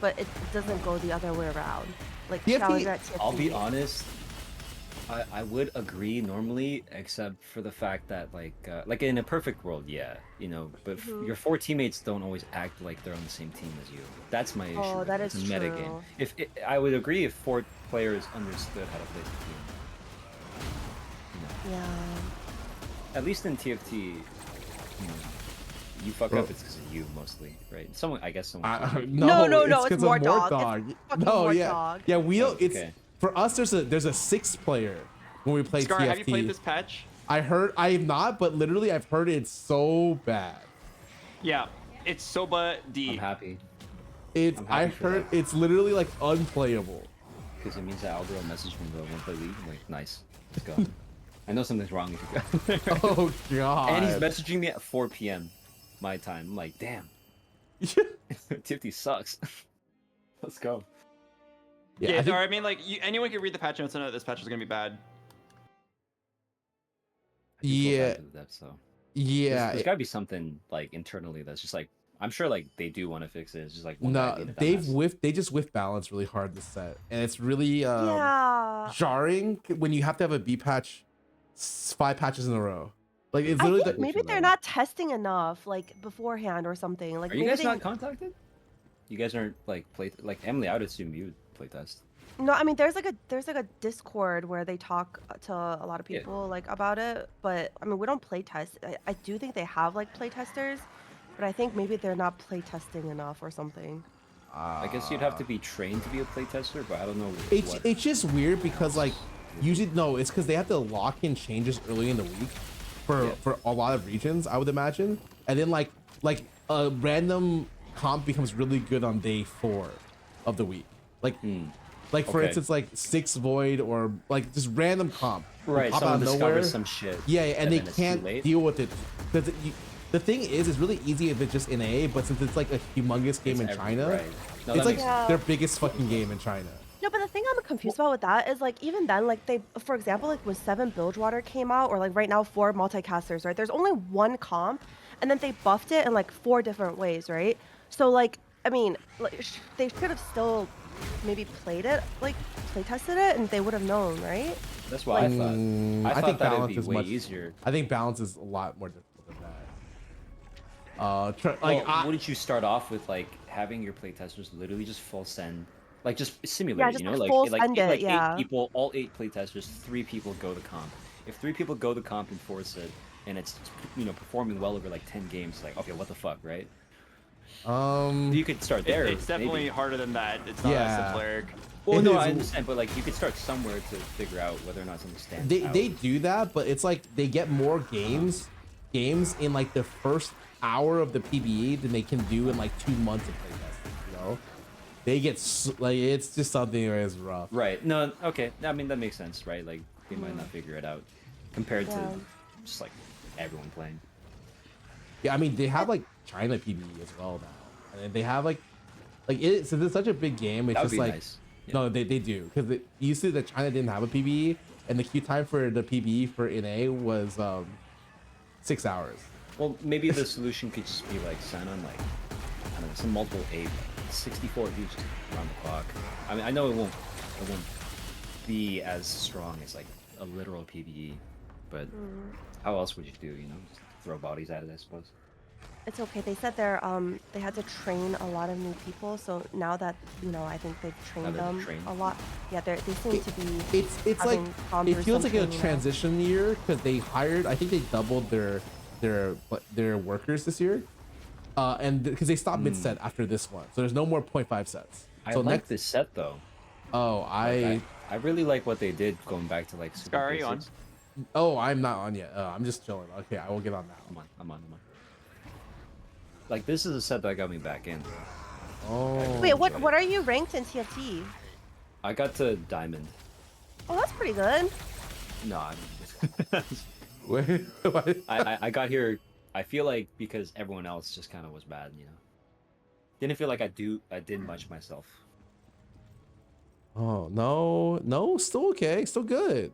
but it doesn't go the other way around. Like challenger at TFT. I'll be honest. I would agree normally, except for the fact that like in a perfect world, yeah, you know, but your 4 teammates don't always act like they're on the same team as you. That's my issue. Oh, that is it's a true. meta game. I would agree if 4 players understood how to play the team. You know, Yeah. at least in TFT, you know, you fuck up, it's because of you mostly, right? Someone, I guess someone. No, it's more Dog. dog. It's fucking No, more yeah, dog. yeah. We don't. It's Okay. for us. There's a 6th player when we play Scarra, TFT. have you played this patch? I have not, but literally I've heard it's so bad. Yeah, it's Soba D. I'm happy. I heard it's literally like unplayable. Because it means that Alvaro messaged me the one play League. I'm like, nice, let's go. I know something's wrong with you guys. Oh god. And he's messaging me at 4 p.m. my time. I'm like, damn. TFT sucks. Let's go. Yeah, I mean, like, anyone can read the patch notes and know that this patch is gonna be bad. Yeah. Yeah. There's gotta be something like internally that's just like, I'm sure like they do want to fix it. It's just like one No, guy being a dumbass. they just whiff balance really hard this set, and it's really Yeah. jarring when you have to have a B patch 5 patches in a row. Like it's I literally think maybe they're not testing enough like beforehand or something. Like Are you maybe guys they... not contacted? You guys aren't like Emily. I would assume you would playtest. No, I mean there's like a Discord where they talk to a lot of people like about it, but I mean we don't play test. I do think they have like play testers, but I think maybe they're not play testing enough or something. I guess you'd have to be trained to be a playtester, but I don't know. It's just weird because like usually it's because they have to lock in changes early in the week for a lot of regions, I would imagine, and then like a random comp becomes really good on day 4 of the week, like for instance like 6 void or like just random comp Right, pop someone out of nowhere. discovers some shit. Yeah, and they then it's can't too late. deal with it because the thing is, it's really easy if it's just in AA, but since it's like a humongous game in China, right. No, it's that like makes their biggest fucking game in China. No, but the thing I'm confused about with that is like even then, like they, for example, like when 7 Bilgewater came out, or like right now 4 multicasters, right? There's only one comp, and then they buffed it in like 4 different ways, right? So like, I mean, like, they could have still maybe played it, like play tested it, and they would have known, right? That's what I thought. I think thought balance it'd be is way much easier. I think balance is a lot more difficult than that. Wouldn't you start off with like having your playtesters literally just full send, like just simulate it, just you know, full like send it, 8 yeah. people, all 8 playtesters, 3 people go to comp. If 3 people go to comp and force it, and it's, you know, performing well over like 10 games, like okay, what the fuck, right? You could start there. It's definitely harder than that. It's not as simpler. Well, no, I understand, but like you could start somewhere to figure out whether or not something stands out. They do that, but it's like they get more games in like the first hour of the PBE than they can do in like 2 months of playtesting. You know, they get like it's just something that is rough. Right. No. Okay. I mean that makes sense, right? Like they might not figure it out compared to just like everyone playing. Yeah, I mean they have like China PBE as well now, and they have like it. Since it's such a big game, it's just like nice. No, they do because you see that China didn't have a PBE, and the queue time for the PBE for NA was 6 hours. Well, maybe the solution could just be like send on like I don't know, some multiple 64 views around the clock. I mean, I know it won't be as strong as like a literal PvE, but how else would you do? You know, just throw bodies at it, I suppose. It's okay. They said they had to train a lot of new people. So now that I think they've trained them a lot. Yeah, they seem to be. It's like it feels like a transition year because they hired. I think they doubled their workers this year, and because they stopped mid set after this one, so there's no more 0.5 sets. I So like this set though. Oh, I really like what they did going back to like. Scar, are you on? Oh, I'm not on yet. I'm just chilling. Okay, I will get on now. I'm on. Like this is a set that got me back in. Oh. Wait, what are you ranked in TFT? I got to diamond. Oh, that's pretty good. No, I got here. I feel like because everyone else just kind of was bad, you know. Didn't feel like I did much myself. Oh no, still okay, still good.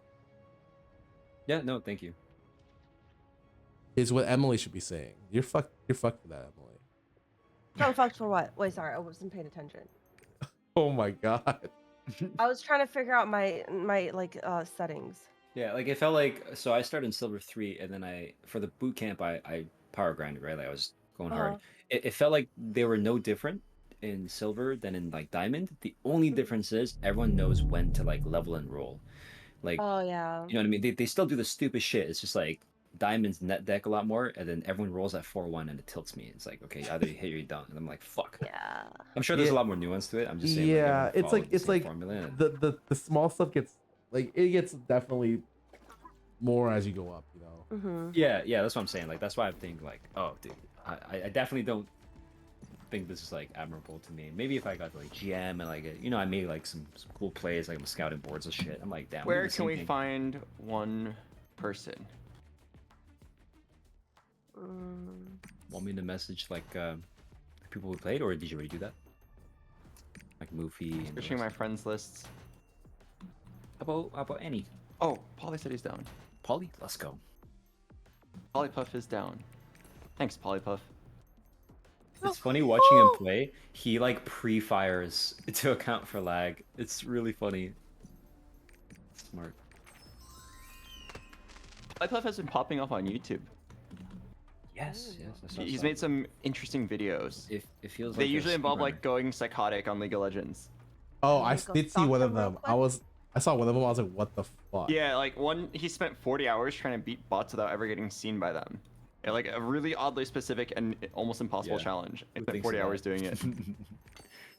Yeah, no, thank you. Is what Emily should be saying. You're fucked for that, Emily. I'm fucked for what? Wait, sorry, I wasn't paying attention. Oh my god. I was trying to figure out my settings. Yeah, like it felt like so I started in silver 3 and then for the boot camp I power grinded, right? Like I was going hard. It felt like they were no different in silver than in like diamond. The only difference is everyone knows when to like level and roll. Like oh yeah. You know what I mean? They still do the stupid shit. It's just like diamonds net deck a lot more, and then everyone rolls at 4-1 and it tilts me. It's like, okay, either you hit or you don't. And I'm like, fuck. Yeah. I'm sure there's a lot more nuance to it. I'm just saying. Yeah, like, it's like the small stuff gets like it gets definitely more as you go up, you know. Yeah, that's what I'm saying. Like that's why I think like, oh, dude, I definitely don't think this is like admirable to me. Maybe if I got like GM and like I made like some cool plays, like I'm scouting boards and shit. I'm like, damn. Where can we find one person? Want me to message like people who played, or did you already do that? Like Moofy and Searching my friends lists. How about any? Oh, Polly said he's down. Polly, let's go. Polypuff is down. Thanks, Polypuff. It's funny watching him play. He like pre-fires to account for lag. It's really funny. Smart. Polypuff has been popping up on YouTube. Yes. He's made some interesting videos. It feels they like usually involve like going psychotic on League of Legends. Oh, I did see one of them. I saw one of them. I was like, what the fuck? Yeah, like he spent 40 hours trying to beat bots without ever getting seen by them. Yeah, like a really oddly specific and almost impossible challenge. He spent 40 hours doing it.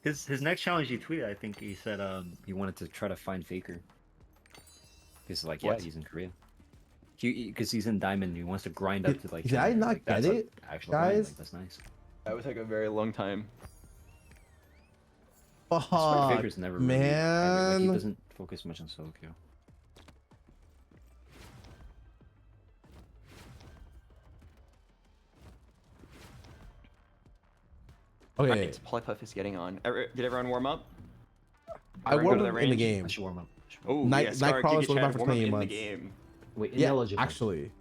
His next challenge he tweeted, I think he said he wanted to try to find Faker. He's like, yeah, he's in Korea. Because he's in diamond, he wants to grind up to like. Did I not get it, guys? That's nice. That would take a very long time. Oh, Faker's never really, man. he doesn't focus much on solo queue. Okay. Right, Polypuff is getting on. Did everyone warm up? I warmed up in the game. I should warm up. Oh, Nightcrawler's looking for 20 in months. the game. Wait, Yeah, ineligible. actually.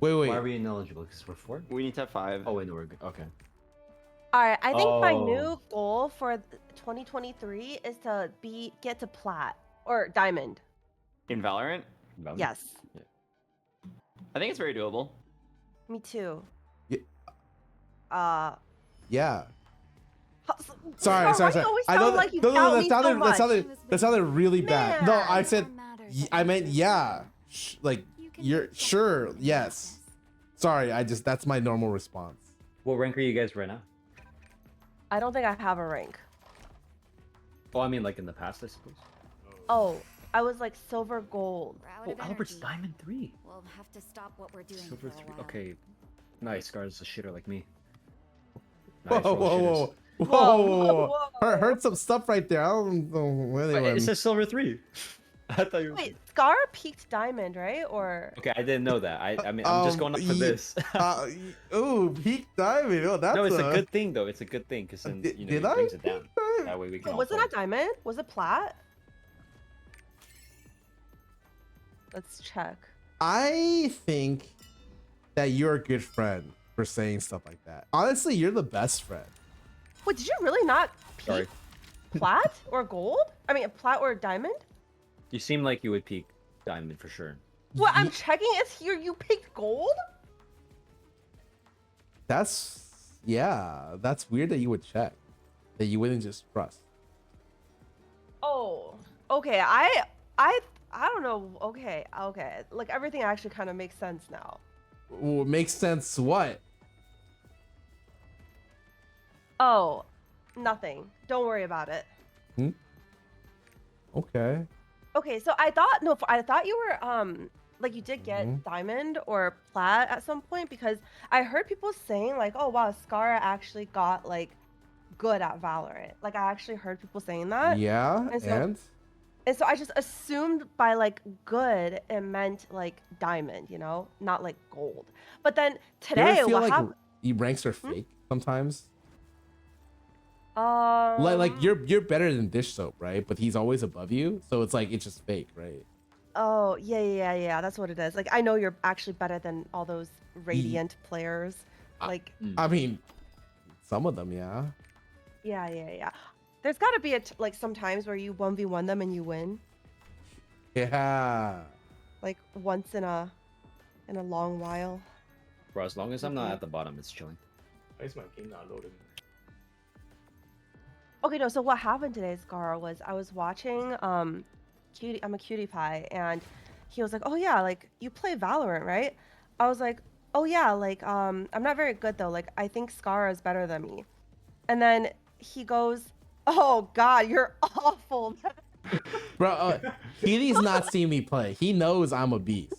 Wait. Why are we ineligible? Because we're 4? We need to have 5. Oh, wait, no, we're good. Okay. All right, I think my new goal for 2023 is to get to plat or diamond. In Valorant? Yes. Yeah. I think it's very doable. Me too. Yeah. Sorry. I know like you that sounded really bad. No, Man. I said I meant yeah. Like you're sure, yes. Sorry, that's my normal response. What rank are you guys right now? I don't think I have a rank. Oh, I mean like in the past, I suppose. Oh, I was like silver gold. Oh, Albert's diamond 3. We'll have to stop what we're doing Silver for a 3. while. Okay. Nice. Scar's a shitter like me. Whoa. Heard some stuff right there. I don't know where they went. It says silver 3. I thought you were... Wait, Scarra peaked diamond, right? Or Okay, I didn't know that. I mean, I'm just going up for this. Ooh, peak diamond. Oh, that's no, it's a good thing though. It's a good thing because then it brings it down. That way we can. was it not diamond? Was it plat? Let's check. I think that you're a good friend for saying stuff like that. Honestly, you're the best friend. Wait, did you really not Sorry. peak plat or gold? I mean, plat or diamond? You seem like you would peak diamond for sure. What I'm checking is here you picked gold? That's that's weird that you would check. That you wouldn't just trust. Oh, okay. I don't know. Okay. Like everything actually kind of makes sense now. Well, makes sense what? Oh, nothing. Don't worry about it. Okay. Okay, so I thought you were like you did get diamond or plat at some point because I heard people saying like, oh wow, Scarra actually got like good at Valorant. Like I actually heard people saying that. Yeah, and so I just assumed by like good it meant like diamond, you know, not like gold. But then today, you ever feel what like happened? ranks are fake sometimes? Um, Like you're better than Dish Soap, right? But he's always above you, so it's like it's just fake, right? Oh yeah. That's what it is. Like I know you're actually better than all those Radiant players. Like I mean, some of them, yeah. yeah. There's got to be like some times where you 1v1 them and you win. Yeah. Like once in a long while. Bro, as long as I'm not at the bottom, it's chilling. Why is my game not loading? Okay, no. So what happened today, Scarra, was I was watching Cutie. I'm a Cutie Pie, and he was like, "Oh yeah, like you play Valorant, right?" I was like, "Oh yeah, like I'm not very good though. Like I think Scarra is better than me." And then he goes, "Oh God, you're awful." Bro, Cutie's not seen me play. He knows I'm a beast.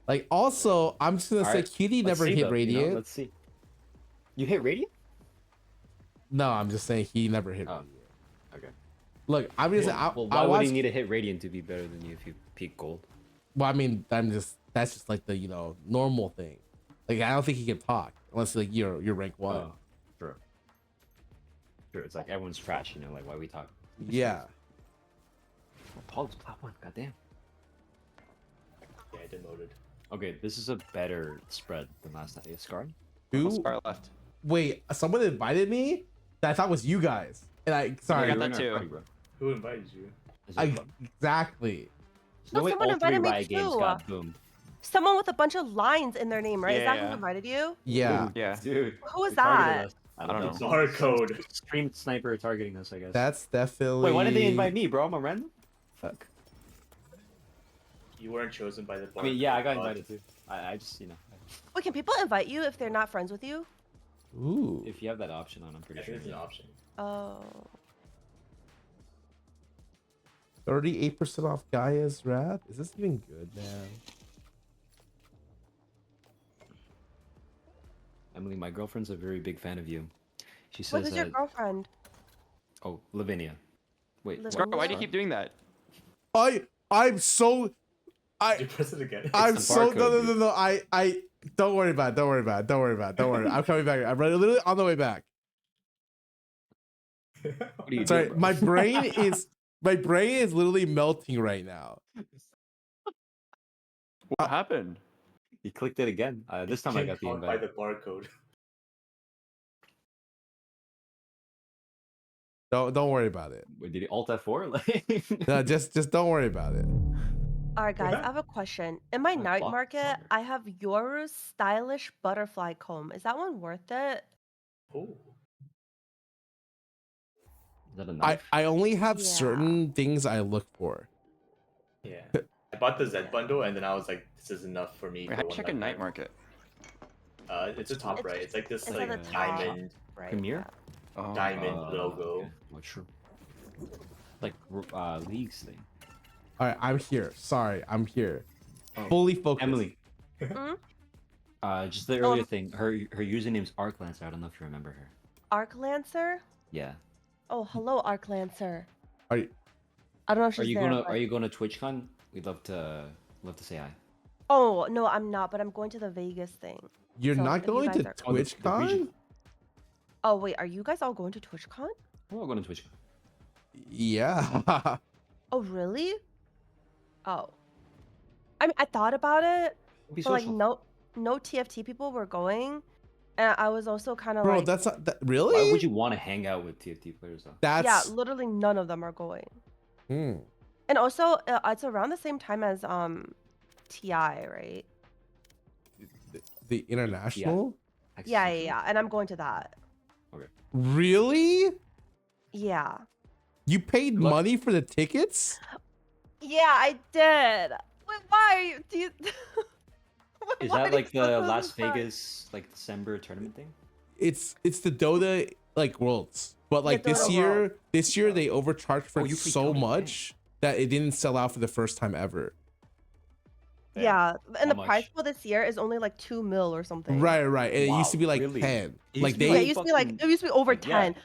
Like also, I'm just gonna say Cutie never hit Radiant. You know, let's see. You hit Radiant? No, I'm just saying he never hit Radiant. Okay. Look, I'm just why would he need to hit Radiant to be better than you if you peak gold? Well, I mean, that's just like the normal thing. Like I don't think he can talk unless like you're rank 1. Oh, true. It's like everyone's trash, you know, like why we talk. Yeah. Paul's plat 1, goddamn. Yeah, I demoted. Okay, this is a better spread than last night. Scarra? Who? Scarra left. Wait, someone invited me that I thought was you guys, and I sorry. I got that too. Party, bro. Who invited you? Exactly. No, wait, someone all three invited me Riot games too. got boomed. Someone with a bunch of lines in their name, right? Is that Yeah. who invited you? Yeah. Yeah. Dude. Who was they targeted that? us. I don't know. It's barcode. Stream sniper targeting us, I guess. That's definitely. Wait, why did they invite me, bro? I'm a random? Fuck. You weren't chosen by the barcode. I mean, yeah, I got invited too. I just, you know. Wait, can people invite you if they're not friends with you? Ooh. If you have that option on, I'm pretty sure. It's an option. Oh. 38% off Gaia's Wrath? Is this even good, man? Emily, my girlfriend's a very big fan of you. She Wait, says who's your girlfriend? Oh, Lavinia. Wait, Lavinia? Why do you keep doing that? I'm so. Did you press it again? I'm the so barcode, no. I don't worry about it. Don't worry about it. Don't worry about it. Don't worry. I'm coming back. I'm literally on the way back. What are you Sorry, doing, bro? my brain is literally melting right now. What happened? You clicked it again. This time I got the By invite. the barcode. Don't worry about it. Wait, did he alt F4? Like, No, just don't worry about it. All right, guys, I have a question. In my night clock market, I have Yoru's stylish butterfly comb. Is that one worth it? Oh. is that a knife? I only have Yeah. certain things I look for. Yeah. I bought the Z bundle and then I was like, this is enough for me. Wait, how do you check a night market? It's a top right. It's like this It's like at the top. diamond Right. Premiere? Oh. diamond logo. Okay. Well, true. Like leagues thing. All right, I'm here. Sorry, I'm here. Oh. Fully focused. Emily. Mhm. Just the earlier thing. Her username's Arclancer. I don't know if you remember her. Arc Lancer? Yeah. Oh, hello, Arc Lancer. Are you? I don't know if Are she's you there. gonna but- Are you going to TwitchCon? We'd love to say hi. Oh, no, I'm not, but I'm going to the Vegas thing. You're So, not if you going guys to are- Oh, the TwitchCon? region. Oh, wait, are you guys all going to TwitchCon? We're all going to TwitchCon. Yeah. Oh, really? Oh. I mean, I thought about it, Be but like, social. no. no TFT people were going, and I was also kind of Bro, like, that's not that really. Why would you want to hang out with TFT players though? That's yeah, literally none of them are going. Hmm. And also, it's around the same time as TI, right? The international. Yeah. And I'm going to that. Okay. Really? Yeah. You paid money for the tickets? Yeah, I did. Wait, why are you? Do you? Is why that do like you the still Las fun? Vegas like December tournament thing? It's the Dota like Worlds, but like this Dota year they overcharged for Oh, it you played so Dota, much that it didn't sell out for the first time ever. Yeah, and the How prize much? pool this year is only like 2 mil or something. Right. And it used to be like really? 10. It Like used to be Yeah, they it used to be like fucking- it used to be over like, yeah. 10. Like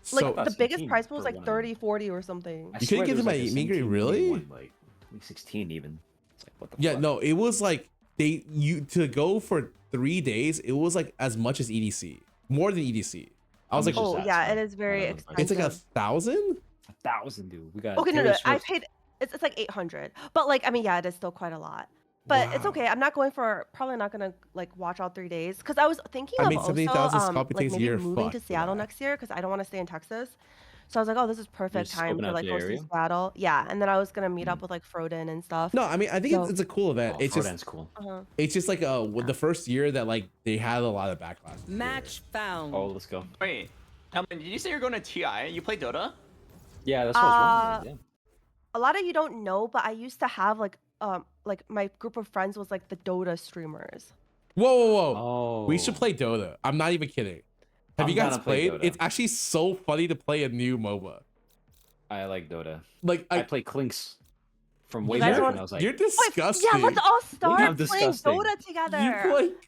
so the biggest 17 prize pool was for like one of them. 30, 40 or something. I You swear couldn't get there to was, my like, a meet and greet, 17 really? one, like 16 even. It's like what the yeah, fuck? no, it was like you to go for 3 days. It was like as much as EDC, more than EDC. I was like, much is oh that, yeah, sorry? it is very I don't know. it's like expensive. 1,000. 1,000, dude. We got Okay, no, Taylor I Swift. paid. It's like 800, but like I mean, yeah, it is still quite a lot. But it's Wow. okay. I'm not going for probably not gonna like watch all 3 days because I was thinking I of mean, also 70,000 scalp like takes a maybe year, moving to fuck for Seattle that. next year because I don't want to stay in Texas. So I was like, oh, this is perfect just time scoping to out like the go see area? Seattle. Yeah, and then I was gonna meet up with like Froden and stuff. No, I mean, I think So- it's a cool event. Oh, It's Frodan's just cool. it's just like with the first year that like they had a lot of backlash. Match found. Oh, let's go. Wait, Helen, did you say you're going to TI? You play Dota? Yeah, that's what I was wondering. A lot of you don't know, but I used to have like my group of friends was like the Dota streamers. Whoa. We Oh. should play Dota. I'm not even kidding. Have I'm you guys down to play played? Dota. It's actually so funny to play a new MOBA. I like Dota. Like I play Clinks from way guys back want- when I was like, You're disgusting. Yeah, let's all start I'm playing disgusting. Dota together. You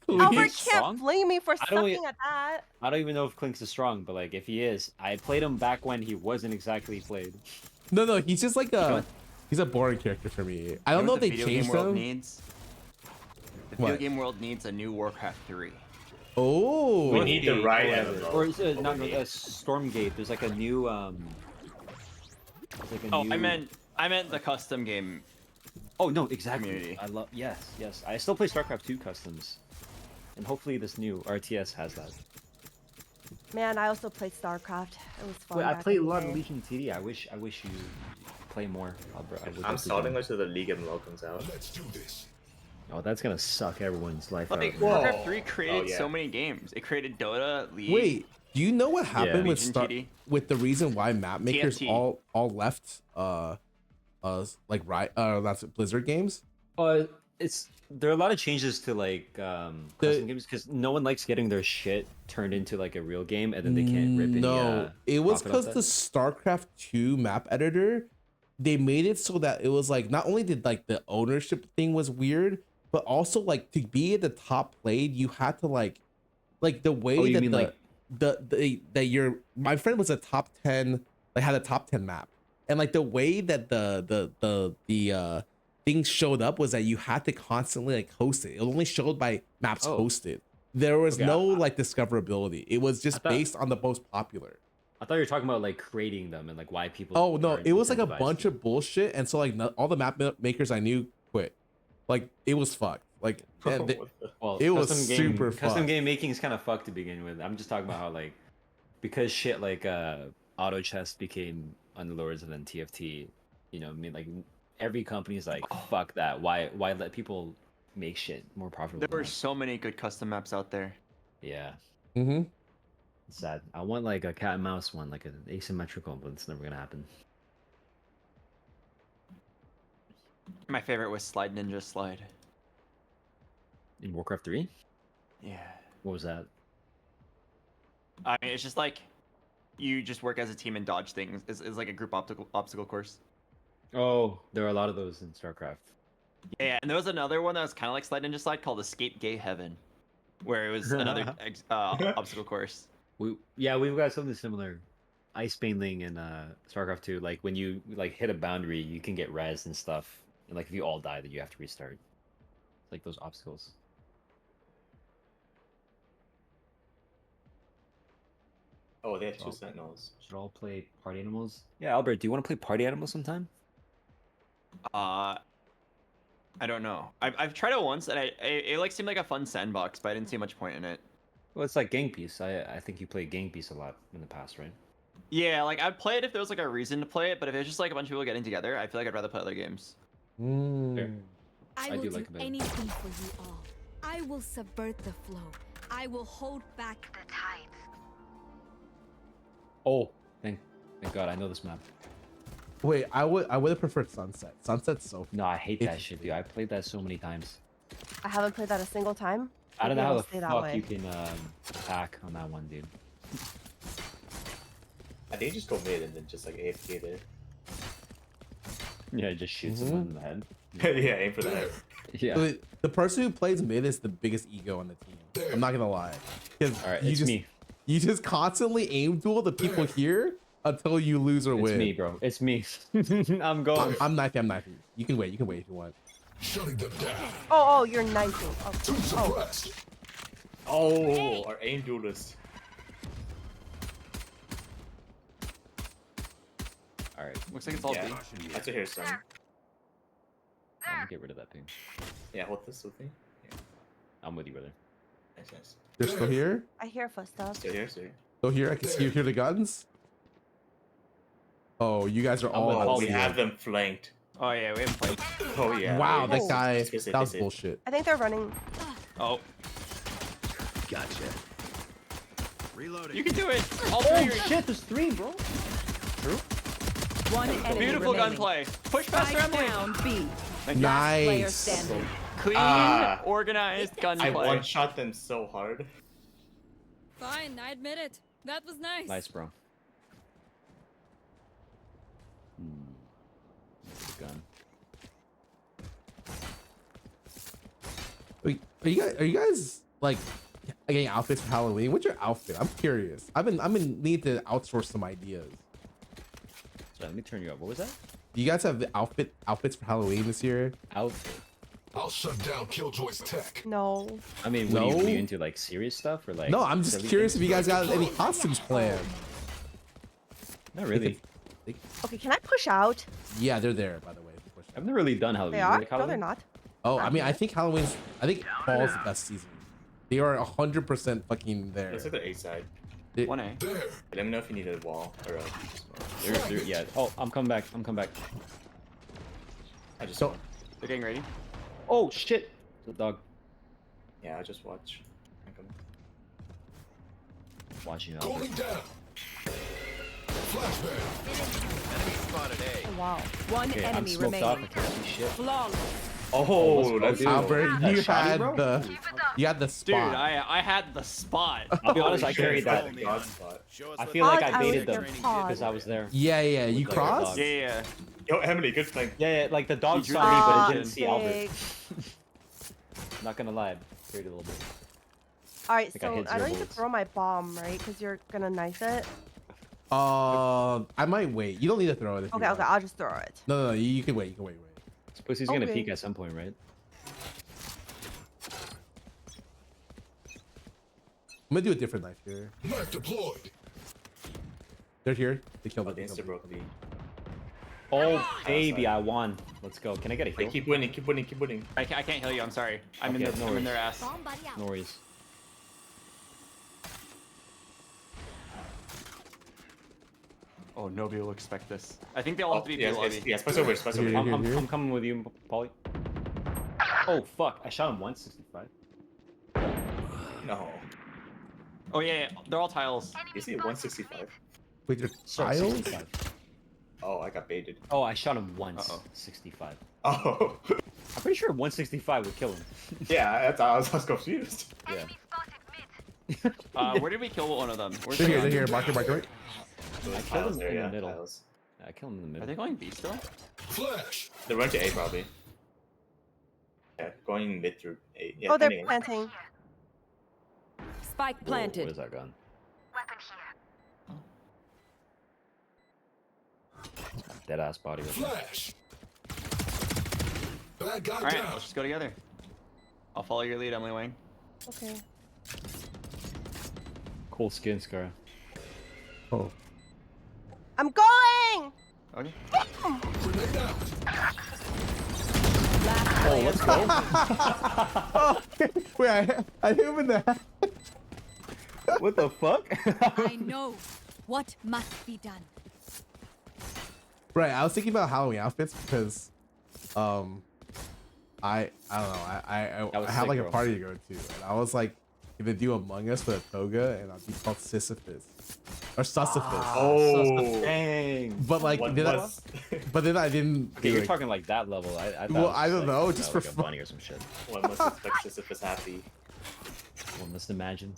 play Albert Clinks? can't Strong? blame me for I don't sucking at that. I don't even know if Clinks is strong, but like if he is, I played him back when he wasn't exactly played. No, he's just like he's a boring character for me. I don't You know what if they the video changed game world him. needs? The What? video game world needs a new Warcraft 3. Oh, We need the right MMO. Or is it not Stormgate? There's like a new there's like a Oh, new... I meant the custom game. Oh no, exactly. Community. I love yes. I still play StarCraft 2 customs, and hopefully this new RTS has that. Man, I also played StarCraft. It was fun. Wait, I back played in a the lot of day. Legion TD. I wish you play more, Albert. I'm starting until the League MMO comes out. Oh, that's gonna suck everyone's life out. Like, man. Warcraft 3 created Oh, yeah. so many games. It created Dota, League. wait. Do you know what happened with Legion TD? with the reason why map makers TFT. all left like that's Blizzard games? It's there are a lot of changes to like custom games because no one likes getting their shit turned into like a real game and then they can't rip any. No, it was profit off because the StarCraft 2 map editor, they made it so that it was like not only did like the ownership thing was weird, but also like to be at the top played, you had to like the way Oh, you that mean, like- that your my friend was a top 10, like had a top 10 map, and like the way that the things showed up was that you had to constantly like host it. It only showed by maps Oh. hosted. There was Okay, no like discoverability. It was just thought- based on the most popular. I thought you were talking about like creating them and like why people. Oh no, aren't it was like a incentivized bunch to. of bullshit, and so like all the map makers I knew quit. Like it was fucked. Like man, Well, it was custom super Custom fucked. game making is kind of fucked to begin with. I'm just talking about how like because shit like auto chess became Underlords and then TFT. You know, I mean like every company's like fuck that. Why let people make shit more profitable? There were than us? so many good custom maps out there. Yeah. Mm-hmm. It's sad. I want like a cat and mouse one, like an asymmetrical, but it's never gonna happen. My favorite was Slide Ninja Slide. In Warcraft 3? Yeah. What was that? I mean, it's just like you just work as a team and dodge things. It's like a group obstacle course. Oh, there are a lot of those in StarCraft. Yeah, and there was another one that was kind of like Slide Ninja Slide called Escape Gay Heaven, where it was another obstacle course. We've got something similar. Ice Baneling in StarCraft 2, like when you like hit a boundary, you can get res and stuff. And like if you all die, then you have to restart. It's like those obstacles. Oh, they have 2 Sentinels. Should all play Party Animals? Yeah, Albert, do you want to play Party Animals sometime? I don't know. I've tried it once, and it like seemed like a fun sandbox, but I didn't see much point in it. Well, it's like Gang Beasts. I think you played Gang Beasts a lot in the past, right? Yeah, like I'd play it if there was like a reason to play it, but if it's just like a bunch of people getting together, I feel like I'd rather play other games. I will do do like a bit. anything for you all. I will subvert the flow. I will hold back the tides. Oh, thank God, I know this map. Wait, I would have preferred Sunset. Sunset's so. No, I hate that shit, dude. I played that so many times. I haven't played that a single time. I don't know Maybe how it'll the stay that fuck way. you can attack on that one, dude. I think you just go mid and then just like AFK there. Yeah, it just shoots someone in the head. Yeah, aim for the head. Yeah. So the person who plays mid is the biggest ego on the team. I'm not gonna lie. Because All right, you it's just me. you just constantly aim duel the people here until you lose or It's win. me, bro. It's me. I'm going. I'm knifing. I'm knifing. You can wait. You can wait if you want. Shutting them down. Oh, you're knifing. Too suppressed. Oh, our aim duelist. All right. Looks like it's all Yeah, B. I still hear some. I'm gonna get rid of that thing. Yeah, hold this with me. Yeah. I'm with you, brother. Nice, nice. They're still here. I hear footsteps. Still here, still here. Still here. I can see you hear the guns. Oh, you guys are all. Oh, we have them flanked. Oh yeah, we haven't played. Oh yeah. Wow, that guy. Stay safe, That was stay safe. bullshit. I think they're running. Oh, Gotcha. you can do it. All three. Oh shit, there's 3, bro. True. One enemy Beautiful remaining. gunplay. Push past Spike Emily. down B. Thank you. Player Nice. standing. Clean, organized I gunplay. one-shot them so hard. Fine, I admit it. That was nice. Nice, bro. Gun. Are you guys like getting outfits for Halloween? What's your outfit? I'm curious. I've been need to outsource some ideas. Sorry, let me turn you up. What was that? Do you guys have the outfits for Halloween this year? Outfit. I'll shut down Killjoy's tech. No. I mean, No? what are you into, like serious stuff or like? No, I'm just silly curious things? if you guys got any costumes planned. Not really. Okay, can I push out? Yeah, they're there, by the way. I've never really done Halloween. They You are? like No, they're Halloween? not. Oh, I mean, I think fall's the best season. They are 100% fucking there. Looks like the A side. 1A. Let me know if you need a wall or a. Yeah. Oh, I'm coming back. I just. So, They're getting ready. Oh shit! The dog. Yeah, I just watch. I'm coming. Watching you. Going down. Oh, wow. One Okay, I'm enemy smoked off. I remaining. can't see shit. Flawless. Oh, let's go. Albert, That you shoddy, had bro? you had the spot. Dude, I had the spot. I'll be honest, I Holy shit, carried that. the God spot. I feel like I I baited like them your pod. because I was there. Yeah, you With the crossed. dog. Yeah. Yo, Emily, good flank. Yeah, like the dog You saw me, but it Ah, didn't see Albert. big. Not gonna lie, I carried it a little bit. All right, think I so hit I don't 0 need to bullets. throw my bomb, right? Because you're gonna knife it. I might wait. You don't need to throw it. If you Okay, want. I'll just throw it. No, you can wait. You can wait. This pussy's gonna Okay. peek at some point, right? I'm gonna do a different knife here. Knife deployed. They're here. They killed Oh, it. the insta broke me. Oh, baby, I won. Let's go. Can I get a Wait, heal? keep winning, keep winning, keep winning. I can't heal you. I'm sorry. I'm Okay, in no their I'm in their worries. ass. No worries. Oh, nobody will expect this. I think they all have to be yes, B lobby. yes, spice over, spice over. I'm coming with you, Polly. Oh fuck! I shot him 165. No. Oh yeah, they're all tiles. You see 165? Wait, they're Sorry, tiles? 65. Oh, I got baited. Oh, I shot him once. 65. Oh. I'm pretty sure 165 would kill him. Yeah, I was confused. Yeah. Where did we kill one of them? Where's They're the here. They're gun? here. Marker. I killed him in the middle. I killed him in the middle. Are they going B still? Flash. They're running to A probably. Yeah, going mid through A. Yeah, Oh, they're coming in. planting. Spike Whoa, planted. what is that gun? Dead ass body. Flash. Bad guy All right, down. let's just go together. I'll follow your lead, Emily Wang. Okay. Cool skin, Scarra. Oh. I'm going! Okay. Grenade out. Oh, let's go. Oh, wait, I hit him in the head. What the fuck? I know what must be done. Right, I was thinking about Halloween outfits because, I don't know, I have like a party to go to, and I was like, gonna do Among Us with a toga, and I'd be called Sisyphus or Sisyphus. Oh, dang. But like, but then I didn't. Okay, you're talking like that level. I thought Well, it was I don't like, know, you just like for a fun. bunny or some shit. One must expect Sisyphus happy. One must imagine.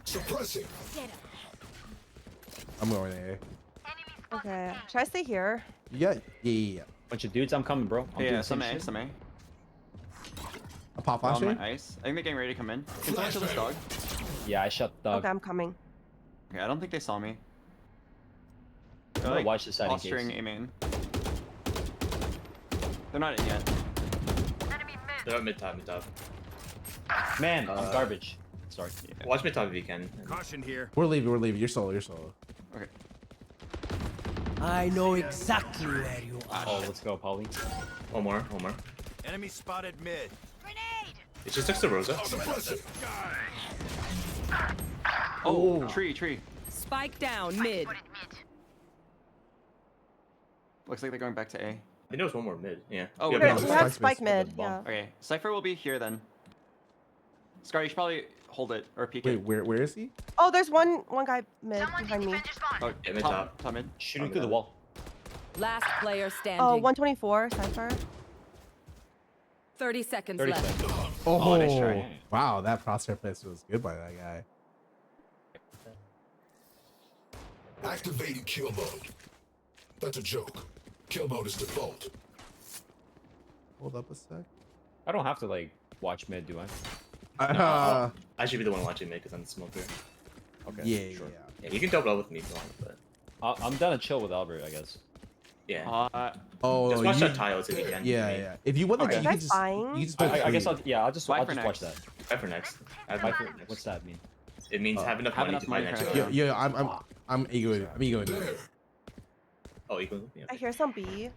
Suppressing. I'm going A. Okay. Should I stay here? Yeah. Bunch of dudes, I'm coming, bro. I'm doing Yeah, the same some A, shit. some A. A pop On flashing? my ice. I think they're getting ready to come in. Can someone kill this dog? Yeah, I shut the dog. Okay, I'm coming. Okay, I don't think they saw me. I'm They're gonna like watch this side in posturing case. A main. They're not in yet. They're mid top, mid top. Man, I'm garbage. Sorry. Yeah. Watch mid top if you can. Caution here. We're leaving. You're solo. Okay. I know exactly where you are. Oh, let's go, Polly. One more. Enemy spotted mid. It's just next to Rosa. Suppressing. Oh, tree. Spike down mid. Looks like they're going back to A. I think there was one more mid. Yeah. Oh, Yeah, okay. but- We have spike mid. Yeah. Okay, Cypher will be here then. Scar, you should probably hold it or peek Wait, it. where is he? Oh, there's one guy mid behind me. Oh, Yeah, mid top mid. Shooting through the wall. Last player standing. Oh, 124, Cypher. 30 seconds 30 left. seconds. Oh, nice try. Wow, that crosshair place was good by that guy. Activating kill mode. That's a joke. Kill mode is default. Hold up a sec. I don't have to like watch mid, do I? I should be the one watching mid because I'm the smoker. Okay. Yeah, sure. Yeah, you can double up with me if you want, but I'm down to chill with Albert, I guess. yeah. Oh, Just watch you- that tiles if you can. Yeah. If you want to, Okay. you You can guys just. buying? You just I guess play I'll just watch next. that. Fight for next. What's that mean? It means have enough have money enough to buy money next for round. Yeah, I'm egoing. I'm egoing. Oh, you can. Yeah. I hear some B.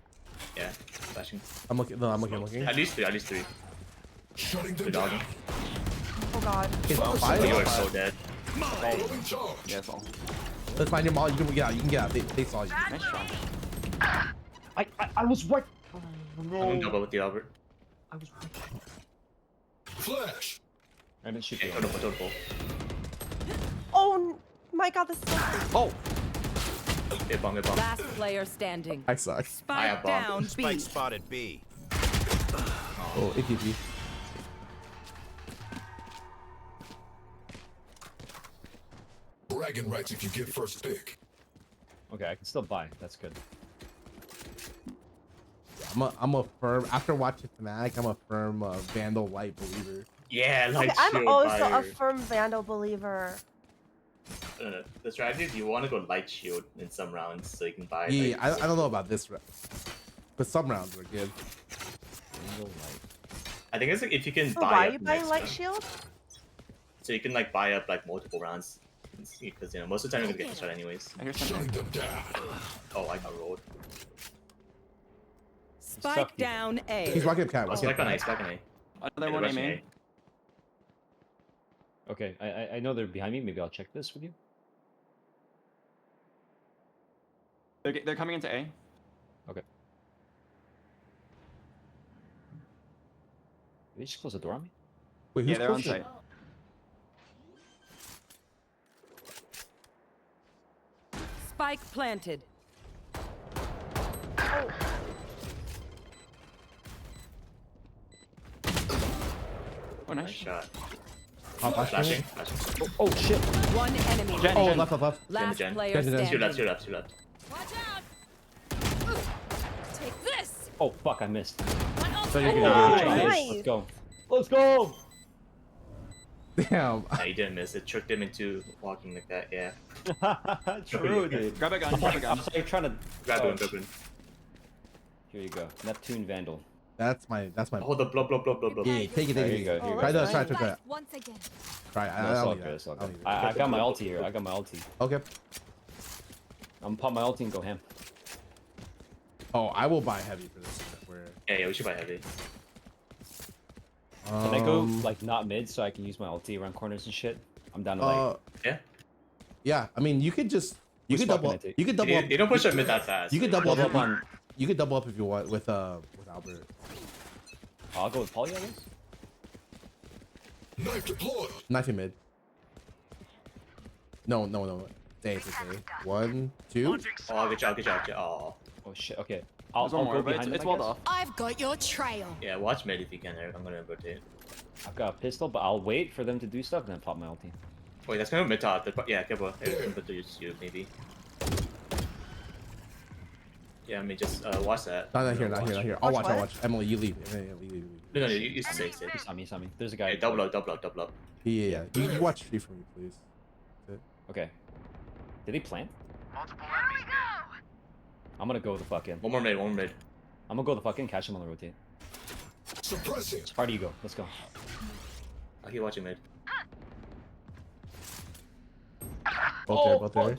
Yeah. Flashing. I'm looking. No, I'm looking. At least three. Shutting them Good dog. down. Oh god. It's Oh, fine. you are so dead. Throwing charge. Yeah, that's all. Let's find your mall. You can get out. They saw you. Nice shot. I was right. I'm gonna double with the Albert. I was right. Flash. I didn't shoot Okay, you. total. Oh my god, this is so Oh, Hit bomb. Last player standing. I suck. I Spike have bomb. down B. Spike spotted B. Oh, ATG. Bragging rights if you get first pick. Okay, I can still buy. That's good. I'm a firm. After watching Fnatic, I'm a firm Vandal Light believer. Yeah, Okay, like I'm also a firm Vandal believer. The strategy is you want to go light shield in some rounds so you can buy. Yeah, like, I don't know about this round, but some rounds were good. I think it's like if you can So buy why are up you buying next light round. shield? So you can like buy up like multiple rounds because most of the time you're gonna get the shot anyways. I hear Shutting something. them down. Oh, I got rolled. Spike down A. He's walking up cat. Oh, back on A. Another one A main. Okay, I know they're behind me. Maybe I'll check this with you. They're coming into A. Okay. Did they just close the door on me? Wait, Yeah, who's they're on pushing? site. Spike planted. Oh, nice shot. Oh, flashing. Oh shit. One enemy. Jen, Oh, Jen. left. Last Jen. player Jen. standing. Two left. Watch out! Take this. Oh fuck, I missed. So you're Oh, gonna nice. Let's go. Let's go. Damn. Nah, you didn't miss it. Tricked him into walking like that. Yeah. True, dude. Grab a gun. Grab a I gun. was like trying to Grab oh, him. Here you go. Neptune Vandal. That's my. Oh, the blow. Yeah, take it. There you go. Oh, Here you Try go. that. Try it. Once again. Try. No, I it's all don't need good. that. It's all I don't good. need that. I got my ulti here. I got my ulti. Okay. I'm gonna pop my ulti and go ham. Oh, I will buy heavy for this. Yeah, we should buy heavy. Can I go like not mid so I can use my ulti around corners and shit? I'm down to like. Yeah. Yeah, I mean you could just you could double up. You could double up. You don't push up mid that fast. You could double up on. You could double up if you want with Albert. I'll go with Polly, I guess. Knife deployed. Knife in mid. No. Stay. 1, 2. Oh, good job. Oh shit. Okay. I'll There's one go more, but behind it's them, I walled guess. off. I've got your trail. yeah, watch mid if you can. I'm gonna rotate. I've got a pistol, but I'll wait for them to do stuff and then pop my ulti. Wait, that's gonna be mid top. Yeah, careful. But use you maybe. Yeah, I mean just watch that. Not here. I'll watch. Emily, you leave. Leave. No, you stay. He saw me. There's a guy. Hey, double up. Yeah. You watch free for me, please. Okay. Did he plant? I'm gonna go the fuck in. One more mid. I'm gonna go the fuck in, catch him on the rotate. Suppressing. Party you go. Let's go. I'll keep watching mid. Both there.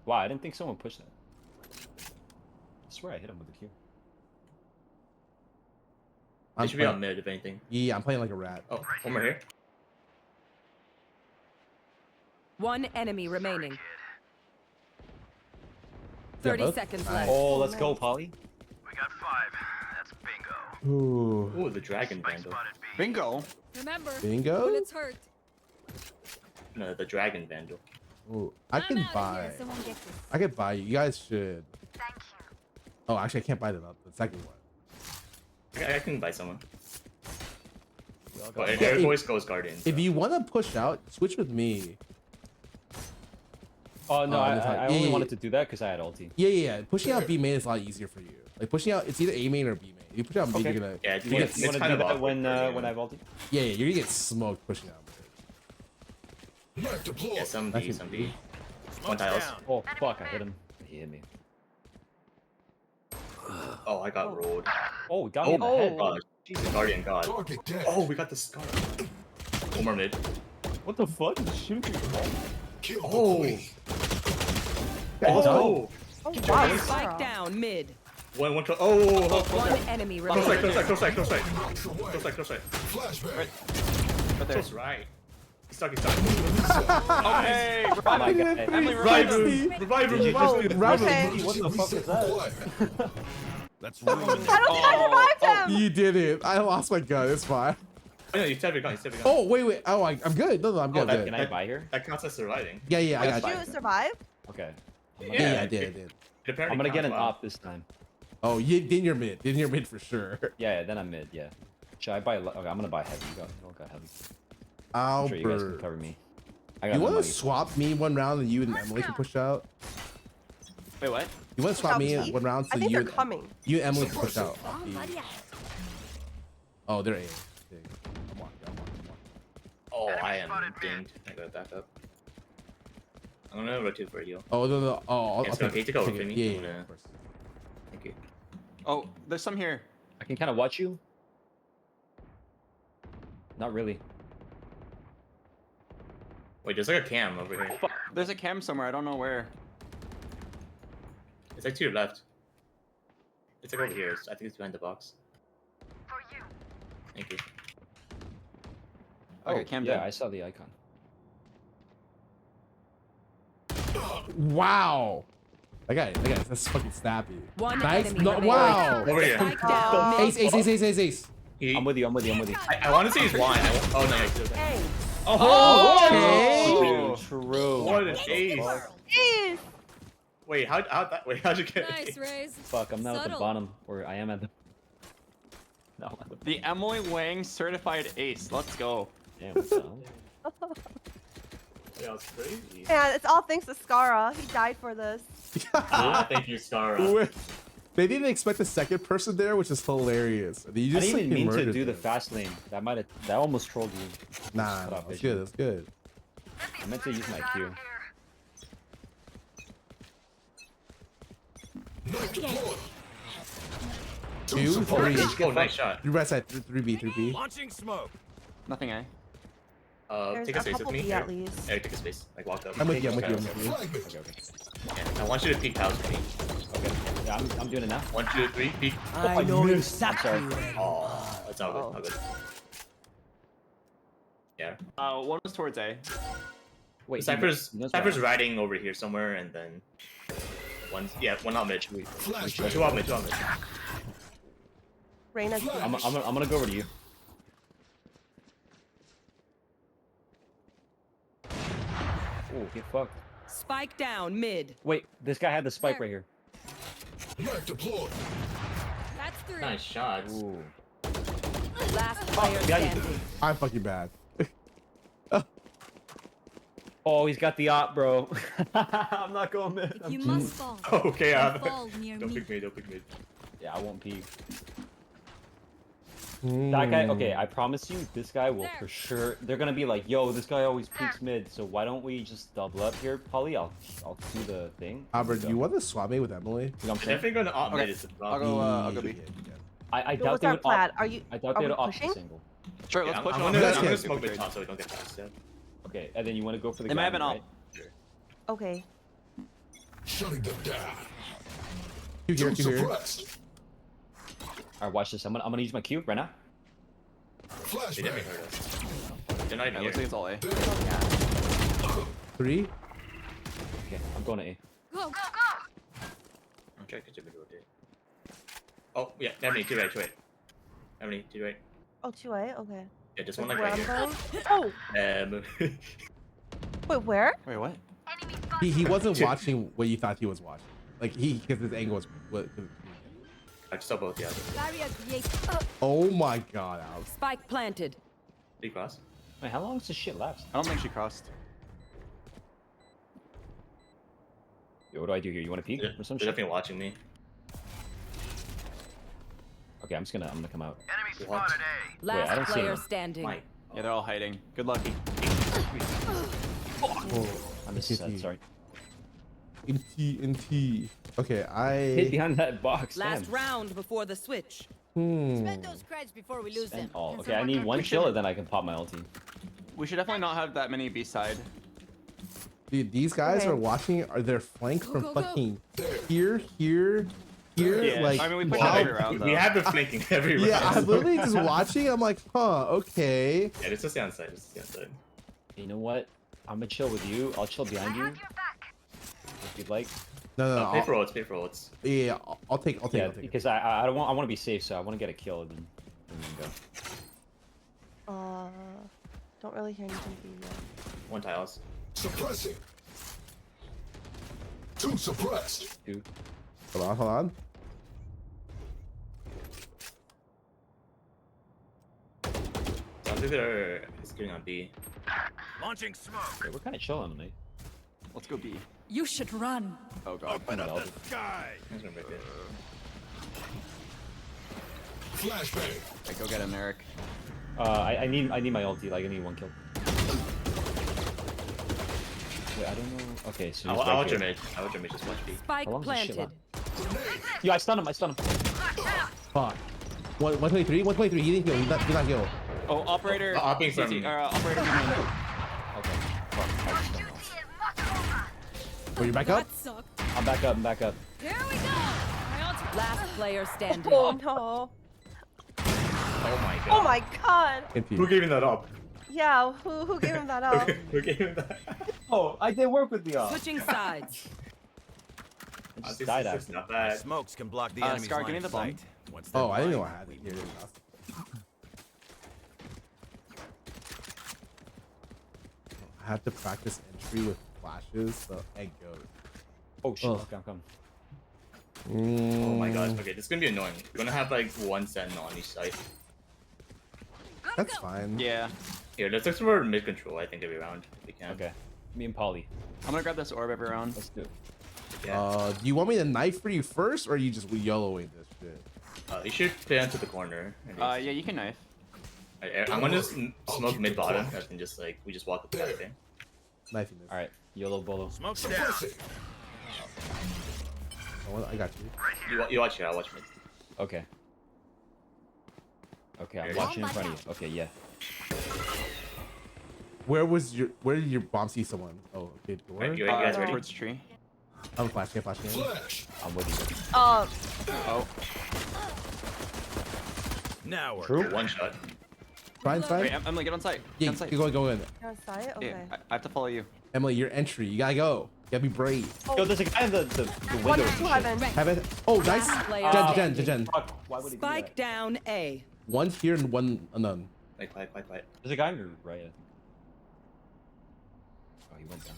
Wow, I didn't think someone pushed that. I swear I hit him with a Q. They should be on mid if anything. Yeah, I'm playing like a rat. Oh, one more here. One enemy remaining. 30 seconds left. Oh, let's go, Polly. We got 5. That's bingo. Ooh. Ooh, the dragon vandal. Bingo. Remember, Bingo? bullets hurt. No, the dragon vandal. Ooh, I can buy. I could buy you. You guys should. Thank you. Oh, actually, I can't buy the second one. I can buy someone. Yeah, Their voice goes guardian. If you want to push out, switch with me. Oh no, I only wanted to do that because I had ulti. Yeah. Pushing out B main is a lot easier for you. Like pushing out, it's either A main or B main. If you push out B, you're gonna. Yeah, you want to do that when I have ulti? Yeah, you're gonna get smoked pushing out. Knife deployed. Yeah, some B. One tiles. Oh fuck, I hit him. He hit me. Oh, I got rolled. Oh, we got me in the head. God. Jesus, guardian god. Target dead. Oh, we got the Scarra. One more mid. What the fuck? He's shooting through the wall. Kill the Oh. queen. Oh. Wow. Spike down mid. One close. Oh. One enemy Close remaining. sight. Close sight. Flashback. Close right. He's stuck. Okay. Oh my god. Revive him. Okay. What the fuck is that? Let's ruin I don't think I revived him. You did it. I lost my gun. It's fine. Oh, no, you tapped your gun. Oh wait. Oh, I'm good. No, I'm good. Can I buy here? That counts as surviving. Yeah, I got Did you survive? Okay. Yeah, I did. I'm gonna get an op this time. Oh, then you're mid. Then you're mid for sure. Yeah, then I'm mid. Yeah. Should I buy? Okay, I'm gonna buy heavy. You got heavy. I'm Albert. sure you guys can cover me. I got You no want to money. swap me one round and you and Emily can push out? Wait, what? You want to swap me in one round I so think you they're coming. and Emily can push out? Oh, they're A. I'm walking. Oh, I am dinged. I gotta back up. I'm gonna rotate for a heal. Oh, no. Oh, Yeah, so can you take over for me? Yeah, I'm gonna- of course. Thank you. Oh, there's some here. I can kind of watch you. Not really. Wait, there's like a cam over here. There's a cam somewhere. I don't know where. It's like to your left. It's like over here. I think it's behind the box. Thank you. Okay, cam yeah, dead. I saw the icon. Wow. That's fucking snappy. One Nice. enemy No, remaining. wow. Over here. Spike down mid. Ace. I'm with you. I want to say he's blind. Oh no, he's Hey. Okay. True. What an ace. Jeez. Wait, how'd you get an Nice, ace? Raze. Fuck, I'm now at the Subtle. bottom, or I am at the. No, I'm at the. The Emily Wang certified ace. Let's go. Damn, what the hell? Yeah, it's crazy. And it's all thanks to Scarra. He died for this. Thank you, Scarra. They didn't expect a second person there, which is hilarious. You I just didn't even mean to murdered do the them. fast lane. That almost trolled you. Nah, that's good. That's good. I meant to use my Q. Knife deployed. 2, 3. Oh, nice shot. 3 right side. 3B. Launching smoke. Nothing, eh? There's Take a a space with couple me. B at least. Take a space. Like walk up. I'm with you. Okay. Fragment. Yeah, I want you to peek house with me. Okay. Yeah, I'm doing it now. 1, 2, 3, peek. I know exactly. Oh, that's all good. All good. Yeah. One was towards A. Wait, Cypher's he knows Cypher's where riding over here somewhere, and then one out mid. Two out mid. Reyna's here. I'm gonna go over to you. Oh, get fucked. Spike down mid. Wait, this guy had the spike right here. Deployed. That's 3. Nice shots. Ooh. Last player standing. I'm fucking bad. Oh, he's got the op, bro. I'm not going mid. You must fall. Okay, Fall near don't me. pick me. Don't pick me. Yeah, I won't peek. That guy, okay, I promise you, this guy will for sure. They're gonna be like, yo, this guy always peeks mid, so why don't we just double up here, Polly? I'll do the thing. Albert, do you want to swap me with Emily? You know what I'm saying? Definitely going to op mid. Is the problem. I'll go B. I So doubt what's they our would plan? opt. Are you? I doubt are they we would opt pushing? the single. Sure, let's I'm push I'm on. gonna smoke mid top so we don't get past it. Okay, and then you want to go for the. They might have an right? op. Okay. Shutting them down. Two here, two here. Suppressed. Alright, watch this. I'm gonna use my Q right now. They definitely heard us. They're not even It here. looks like it's all A. 3. Okay, I'm going to A. Go, go, go! I'm trying to get to mid rotate. Oh yeah, Emily, to right. Emily, to right. Oh, 2A. Okay. Yeah, just one Like like where right I'm here. going? Oh, wait, where? Wait, what? He wasn't watching what you thought he was watching. Like because his angle was. I just saw both. Yeah. Barrier created. Oh my god, Alex. Spike planted. Big cross. Wait, how long does this shit last? I don't think she crossed. Yo, what do I do here? You want to peek They're or some definitely shit? watching me. Okay, I'm gonna come out. Enemy spotted A. Last I don't see player him. standing. Mike. Yeah, they're all hiding. Good luck. Oh, I missed that. Sorry. NT. Okay, Hid I. behind that box. Last Damn. round before the switch. Spend those creds before we lose them. And all. Can Okay, I someone need get- one killer, then I can pop my ulti. We should definitely not have that many B side. Dude, these guys Okay. are watching. Are they're flanked from go, go. fucking here. Yeah, Like I mean, we push wow. every round, though. We have been flanking every round. Yeah, I'm literally just watching. I'm like, huh, okay. Yeah, let's just stay on side. Let's stay on side. You know what? I'm gonna chill with you. I'll chill behind you. If you'd like. No, Pay for ults. Pay for ults. Yeah, I'll take. Yeah, because I don't want. I want to be safe, so I want to get a kill and then go. Don't really hear anything from you yet. One tiles. Suppressing. 2 suppressed. Two. Hold on. So I think they're getting on B. Launching smoke. Okay, we're kind of chilling tonight. Let's go B. You should run. Oh god. Open up the sky. I'm gonna break it. Flashbang. Right, go get him, Eric. I need my ulti. Like I need one kill. Wait, I don't know. Okay, so he's I'll right watch here. your mid. I'll watch your mid. Just watch B. Spike How long does this shit planted. last? Yo, I stun him. Fuck. 123. 123. He didn't heal. He did not heal. Oh, operator. Opping from- CT, operator. Okay. Fuck. I just don't know. Were you back up? That sucked. I'm back up. I'm back up. Here we go. Last player standing. Oh no. Oh my god. Oh my god. Who gave him that up? Yeah, who gave him that up? Who gave him that? Oh, I did work with the op. Switching sides. I just This died is after. not bad. Smokes can block the enemy's Scar, give line me of the bomb. sight. Once they're Oh, I didn't know I blind, had it we here. move. I have to practice entry with flashes, so egg goes. Oh shit! Ugh. Okay, I'm coming. Oh my gosh. Okay, this is gonna be annoying. We're gonna have like one sentinel on each side. That's fine. Yeah. Here, let's explore mid control. I think every round if we can. Okay. Me and Polly. I'm gonna grab this orb every round. Let's do it. Yeah. Do you want me to knife for you first, or are you just YOLOing this shit? You should play into the corner. Yeah, you can knife. I'm gonna just smoke mid bottom and just like we just walk up the back thing. Knifing this. All right, YOLO bolo. Smoke's down. Suppressing. I got you. You watch here. I'll watch mid. Okay. Okay, I'm Here. watching in front of you. Okay, yeah. Where did your bomb see someone? Oh, okay, door. Right, you guys ready? Towards tree. I'm flashing. Flash. I'm with you. Oh. Now we're True. One shot. Try inside. Wait, Emily, get on site. Yeah, Get on site. go in. You're on site? Okay. Yeah, I have to follow you. Emily, your entry. You gotta go. You gotta be brave. Yo, there's a guy in the One window. or two heaven. Have it. Oh, nice. Jen. Why would he do Spike that? down A. One's here and one unknown. Quiet. There's a guy on your right. Oh, he went down.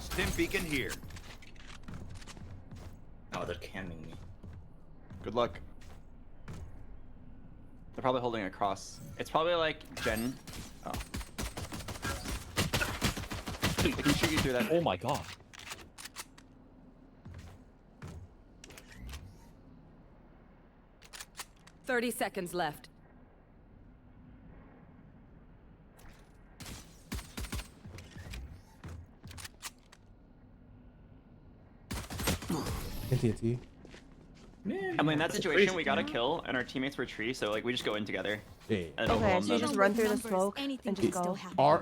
Stim beacon here. Oh, they're camming me. Good luck. They're probably holding a cross. It's probably like Jen. Oh. They can shoot you through that. Oh my god. $30 seconds left. TNT. I mean, in that situation, we got a kill, and our teammates were tree, so like we just go in together. Yeah. And Okay, overwhelm so you them. just run through the smoke and just go.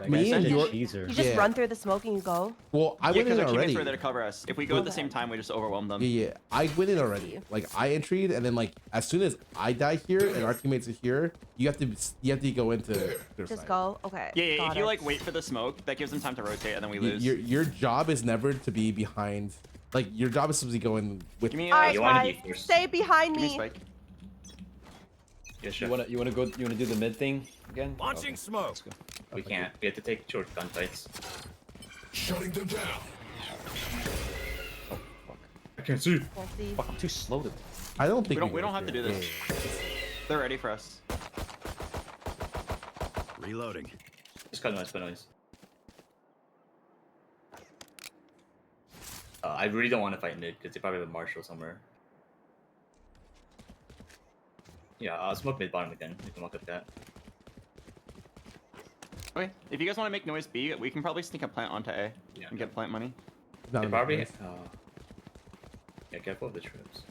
Me and your. You just run through the smoke and you go. Well, I Yeah, went because in our already. teammates were there to cover us. If we go at the same time, we just overwhelm them. Yeah. I went in already. Like I entered, and then like as soon as I die here and our teammates are here, you have to go into their Just side. go. Okay. Yeah, got if you it. like wait for the smoke, that gives them time to rotate, and then we lose. Your job is never to be behind. Like your job is supposed to be going with. Give me Alright, you wanna guys, be first. stay behind Give me me. spike. Yeah, You wanna do the mid thing again? Launching smoke. We can't. We have to take short gunfights. Shutting them down. I can't see. Can't see. Fuck, I'm too slow to. I don't think We don't have to do this. They're ready for us. Reloading. Just cut noise. I really don't want to fight mid because they probably have a marshal somewhere. Yeah, I'll smoke mid bottom again. We can walk up that. Okay, if you guys want to make noise B, we can probably sneak a plant onto A and get plant money. They probably. Yeah, careful of the troops.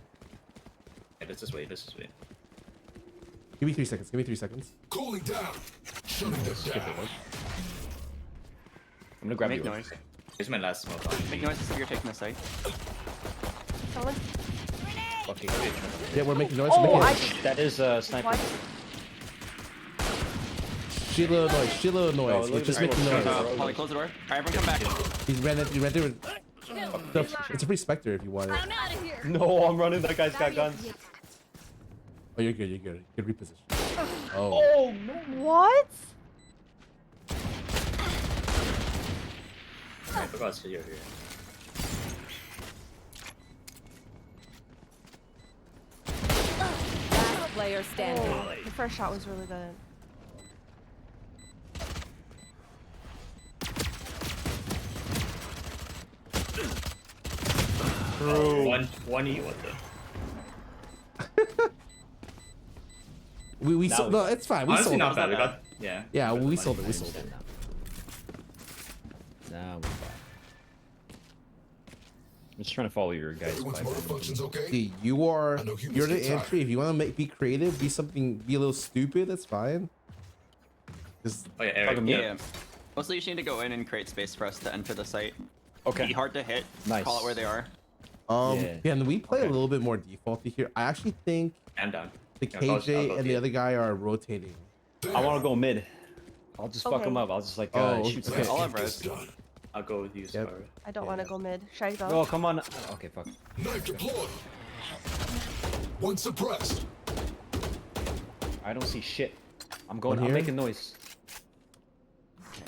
Yeah, let's just wait. Give me 3 seconds. Cooling down. Shutting them down. I'm gonna grab Make you. noise. Here's my last smoke on. Make noise if you're taking the site. Someone. Fucking bitch. Yeah, we're making noise. Oh, That is sniper. What? Shitload of noise. look Just at making this. noise. Polly, close the door. Alright, everyone come back. He ran through. It's a free Spectre if you want it. I'm out of here. No, I'm running. That guy's got guns. Oh, you're good. Good reposition. Oh. Oh no. What? I forgot to here. Last player standing. Oh, the first shot was really good. Bro. One E. What the? We sold. No, it's fine. We Honestly, sold not it. bad. We got. Yeah. We sold it. Now we're back. I'm just trying to follow your guys. Everyone's motor functions okay? See, you're know humans the get tired. entry. If you want to be creative, be a little stupid, that's fine. Just Oh yeah, Eric. Yeah. Mostly you just need to go in and create space for us to enter the site. Okay. Be hard to hit. Nice. Call it where they are. Yeah. Can we play a little bit more defaulty here? I actually think I'm down. the Yeah, I'll KJ go and D. the other guy are rotating. I want to go mid. I'll just fuck Okay. him up. I'll just like Oh, shoot some okay. guys. I'll have res. I'll go with you, Yep. Scarra. I don't want to go mid. Should I go? Oh, come on. Okay, fuck. Knife deployed. One suppressed. I don't see shit. I'm going. One I'm here? making noise.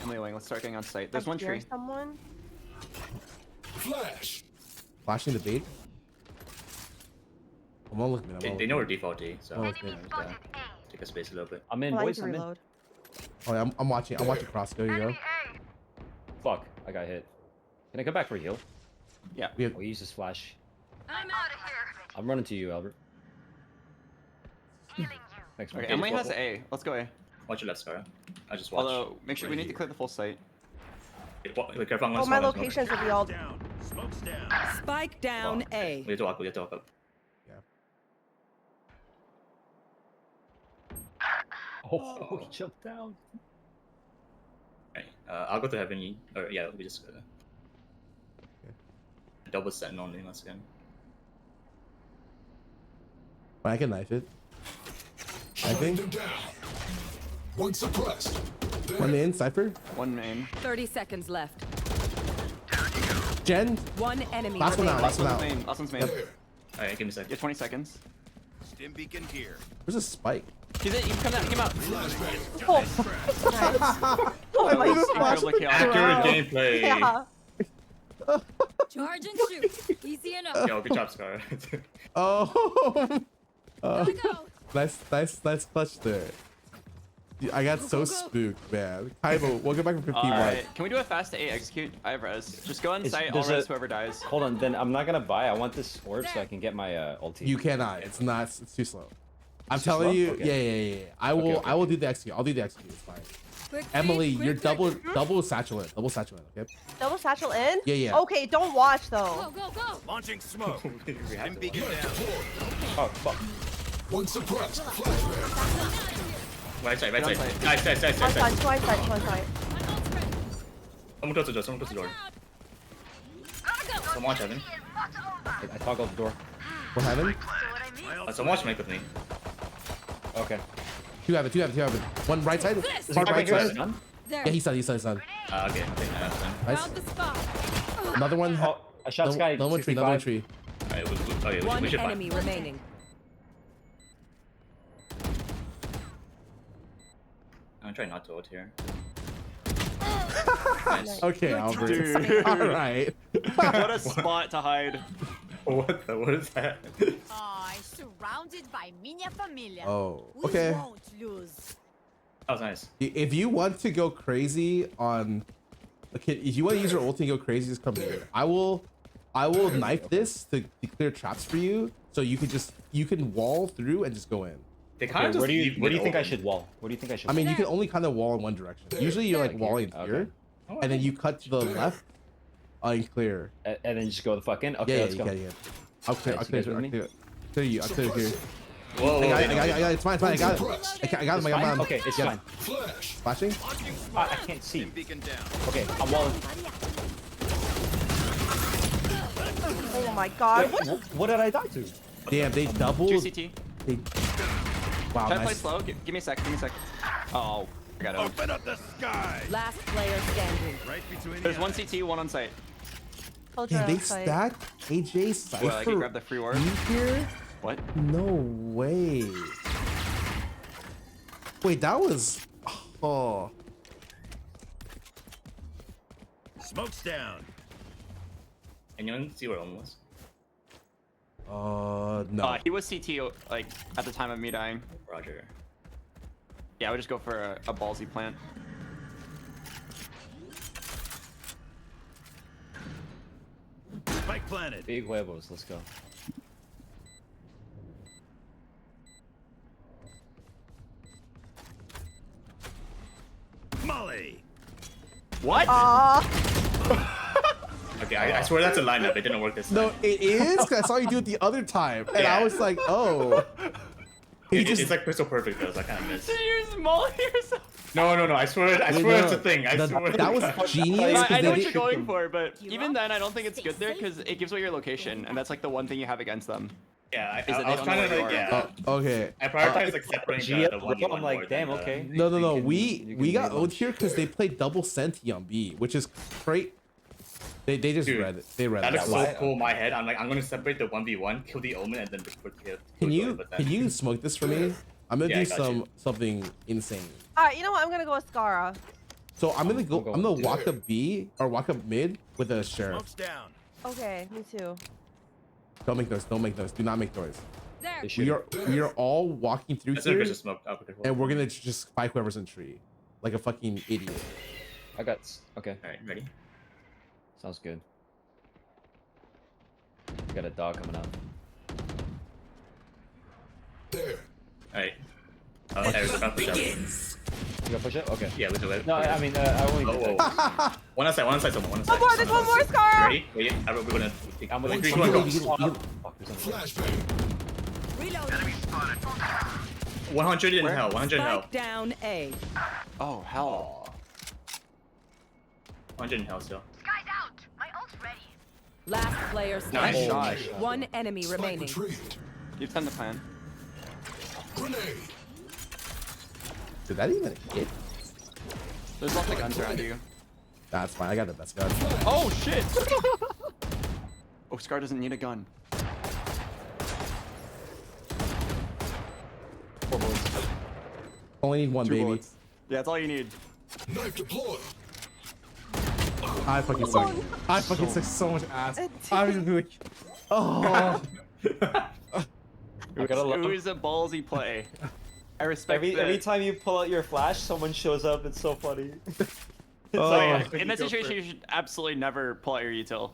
Emily Wing, let's start getting on site. There's I one hear tree. Someone. Flash. Flashing the bait. I'm all looking at They know we're default D, so Oh, okay. take a space a little bit. I'm in, Well, I need boys. to I'm in. reload. Oh, yeah, I'm watching. I'm watching cross. There you go. Fuck. I got hit. Can I come back for a heal? Yeah. We have, We'll use this flash. I'm out of here. I'm running to you, Albert. Thanks, man. Okay, Emily has A. Let's go A. Watch your left, Scarra. I just watch. Although, make sure we need to clear the full site. Be careful on one Oh, my smoke, locations will be all. Down. Smoke's down. Spike down A. We have to walk. We have to walk up. Oh, he jumped down. Okay. I'll go to heaven. Or yeah, we just double sentinel on the last game. I can knife it. I think. One suppressed. One in, Cypher. One main. 30 seconds left. Jen. One enemy. Last one out. Last one out. Main. Last one's main. Alright, give me a second. You have 20 seconds. Stim beacon here. Where's a spike? He's in. You come out. He came out. Oh my Incredibly chaotic. Accurate gameplay. Yeah. Charge and shoot. Easy enough. Yo, good job, Scarra. Oh. Gotta go. Nice clutch there. Dude, I got so spooked, man. Kaibo, welcome back from 51. Alright, can we do a fast 8 execute? I have res. Just go on site, I'll res whoever dies. Hold on, then I'm not gonna buy. I want this orb so I can get my ulti. You cannot. It's not. It's too slow. I'm It's too telling slow? you. Okay. Yeah. I will. Okay. I will do the execute. I'll do the execute. It's fine. Quick, Emily, quick, you're quick, double satchel in. Double satchel in. Okay. Double satchel in? Yeah. Okay, don't watch though. Go. Launching smoke. Stim beacon down. Oh fuck. One suppressed. Flashbang. Right side. Nice. One side. Someone close the door. Someone close the door. Someone watch heaven. I toggled the door. We're having. Someone watch Mike with me. Okay. Two have it. One right side. Part right side. There. Yeah, he's done. Okay. Okay. Nice. Found the spot. Another one. Oh, I shot Sky. Another one tree. Another one tree. Alright, One we should enemy remaining. I'm trying not to ult here. Nice. Okay, Albert. All right. What a spot to hide. What is that? Oh, surrounded by minha família. Oh, We okay. won't lose. That was nice. If you want to go crazy on, okay, if you want to use your ulti and go crazy, just come here. I will knife this to clear traps for you, so you can wall through and just go in. They kind of just. Where do you think I should wall? What do you think I should? I mean, you can only kind of wall in one direction. Usually, you're like walling here, and then you cut to the left and clear. And then just go the fuck in. Okay, Yeah, let's go. you can. I'll clear. I'll Alright, clear. so you guys Clear you. I'll clear here. Whoa. I got it. It's fine. I got it. I got it. It's fine? Okay, it's fine. Flashing. I can't see. Beacon down. Okay, I'm walling. Oh my god. Wait, what did I die to? Damn, they doubled. 2 CT. Wow, Try to play nice. slow. Give me a sec. Oh, I got it. Open up the sky. Last player standing. Right between There's the one eyes. CT, one on site. Damn, they stacked AJ Cypher. Well, I can grab the free ward. Here? What? No way. Wait, that was. Oh. Smoke's down. Anyone see where Owen was? No. He was CT like at the time of me dying. Roger. Yeah, I would just go for a ballsy plant. Spike planted. Big huevos. Let's go. Molly. What? Okay, I swear that's a lineup. It didn't work this time. No, it is, because I saw you do it the other time. And I was like, oh. It's like crystal perfect though, so I kind of missed. Did you use Molly yourself? No, I swear it's a thing. I swear. That was genius. I know what they you're going for, but even then, I don't think it's good there because it gives away your location, and that's like the one thing you have against them. Yeah, Is that I was they trying don't to know like, where you yeah. Okay. I prioritize like separating the 1v1 I'm like, more damn, than the- okay. No. We got owed here because they played double Senti on B, which is great. They just Dude, read it. They read That it. looks so cool in my head. I'm like, I'm gonna separate the 1v1, kill the Omen, and then just put kill. Can you smoke this for me? I'm gonna Yeah, I do got something insane. Alright, you know what? I'm gonna go with Scarra. So I'm gonna walk up B or walk up mid with a sheriff. Smoke's down. Okay, me too. Don't make noise. Don't make noise. Do not make noise. There. We are all walking through That's here, just smoke. and we're gonna just fight whoever's in tree, like a fucking idiot. I got. Okay. All right, ready? Sounds good. I got a dog coming up. There. All right. Oh, I was about to push up. You gonna push it? Okay. Yeah, with the No, I mean, I only did that. One on side, someone, one on One side. more, there's one more, Scarra! Ready? Wait, we're gonna. I'm Three, with two, one, go. Flashbang. Reload. 100 in hell. 100 in hell. Spike down A. Oh hell. 100 in health still. Sky's out. My ult's ready. Last player Nice standing. shot. One enemy Spike remaining. retrieved. You've done the plan. Grenade. Did that even hit? There's lots of guns around you. That's fine. I got the best gun. Oh shit! Oh, Scar doesn't need a gun. Only need one, Two baby. bullets. Yeah, that's all you need. Knife deployed. I fucking suck. I fucking suck so much ass. I was like, oh. It was a ballsy play. I respect every time you pull out your flash, someone shows up. It's so funny. In that situation, you should absolutely never pull out your util.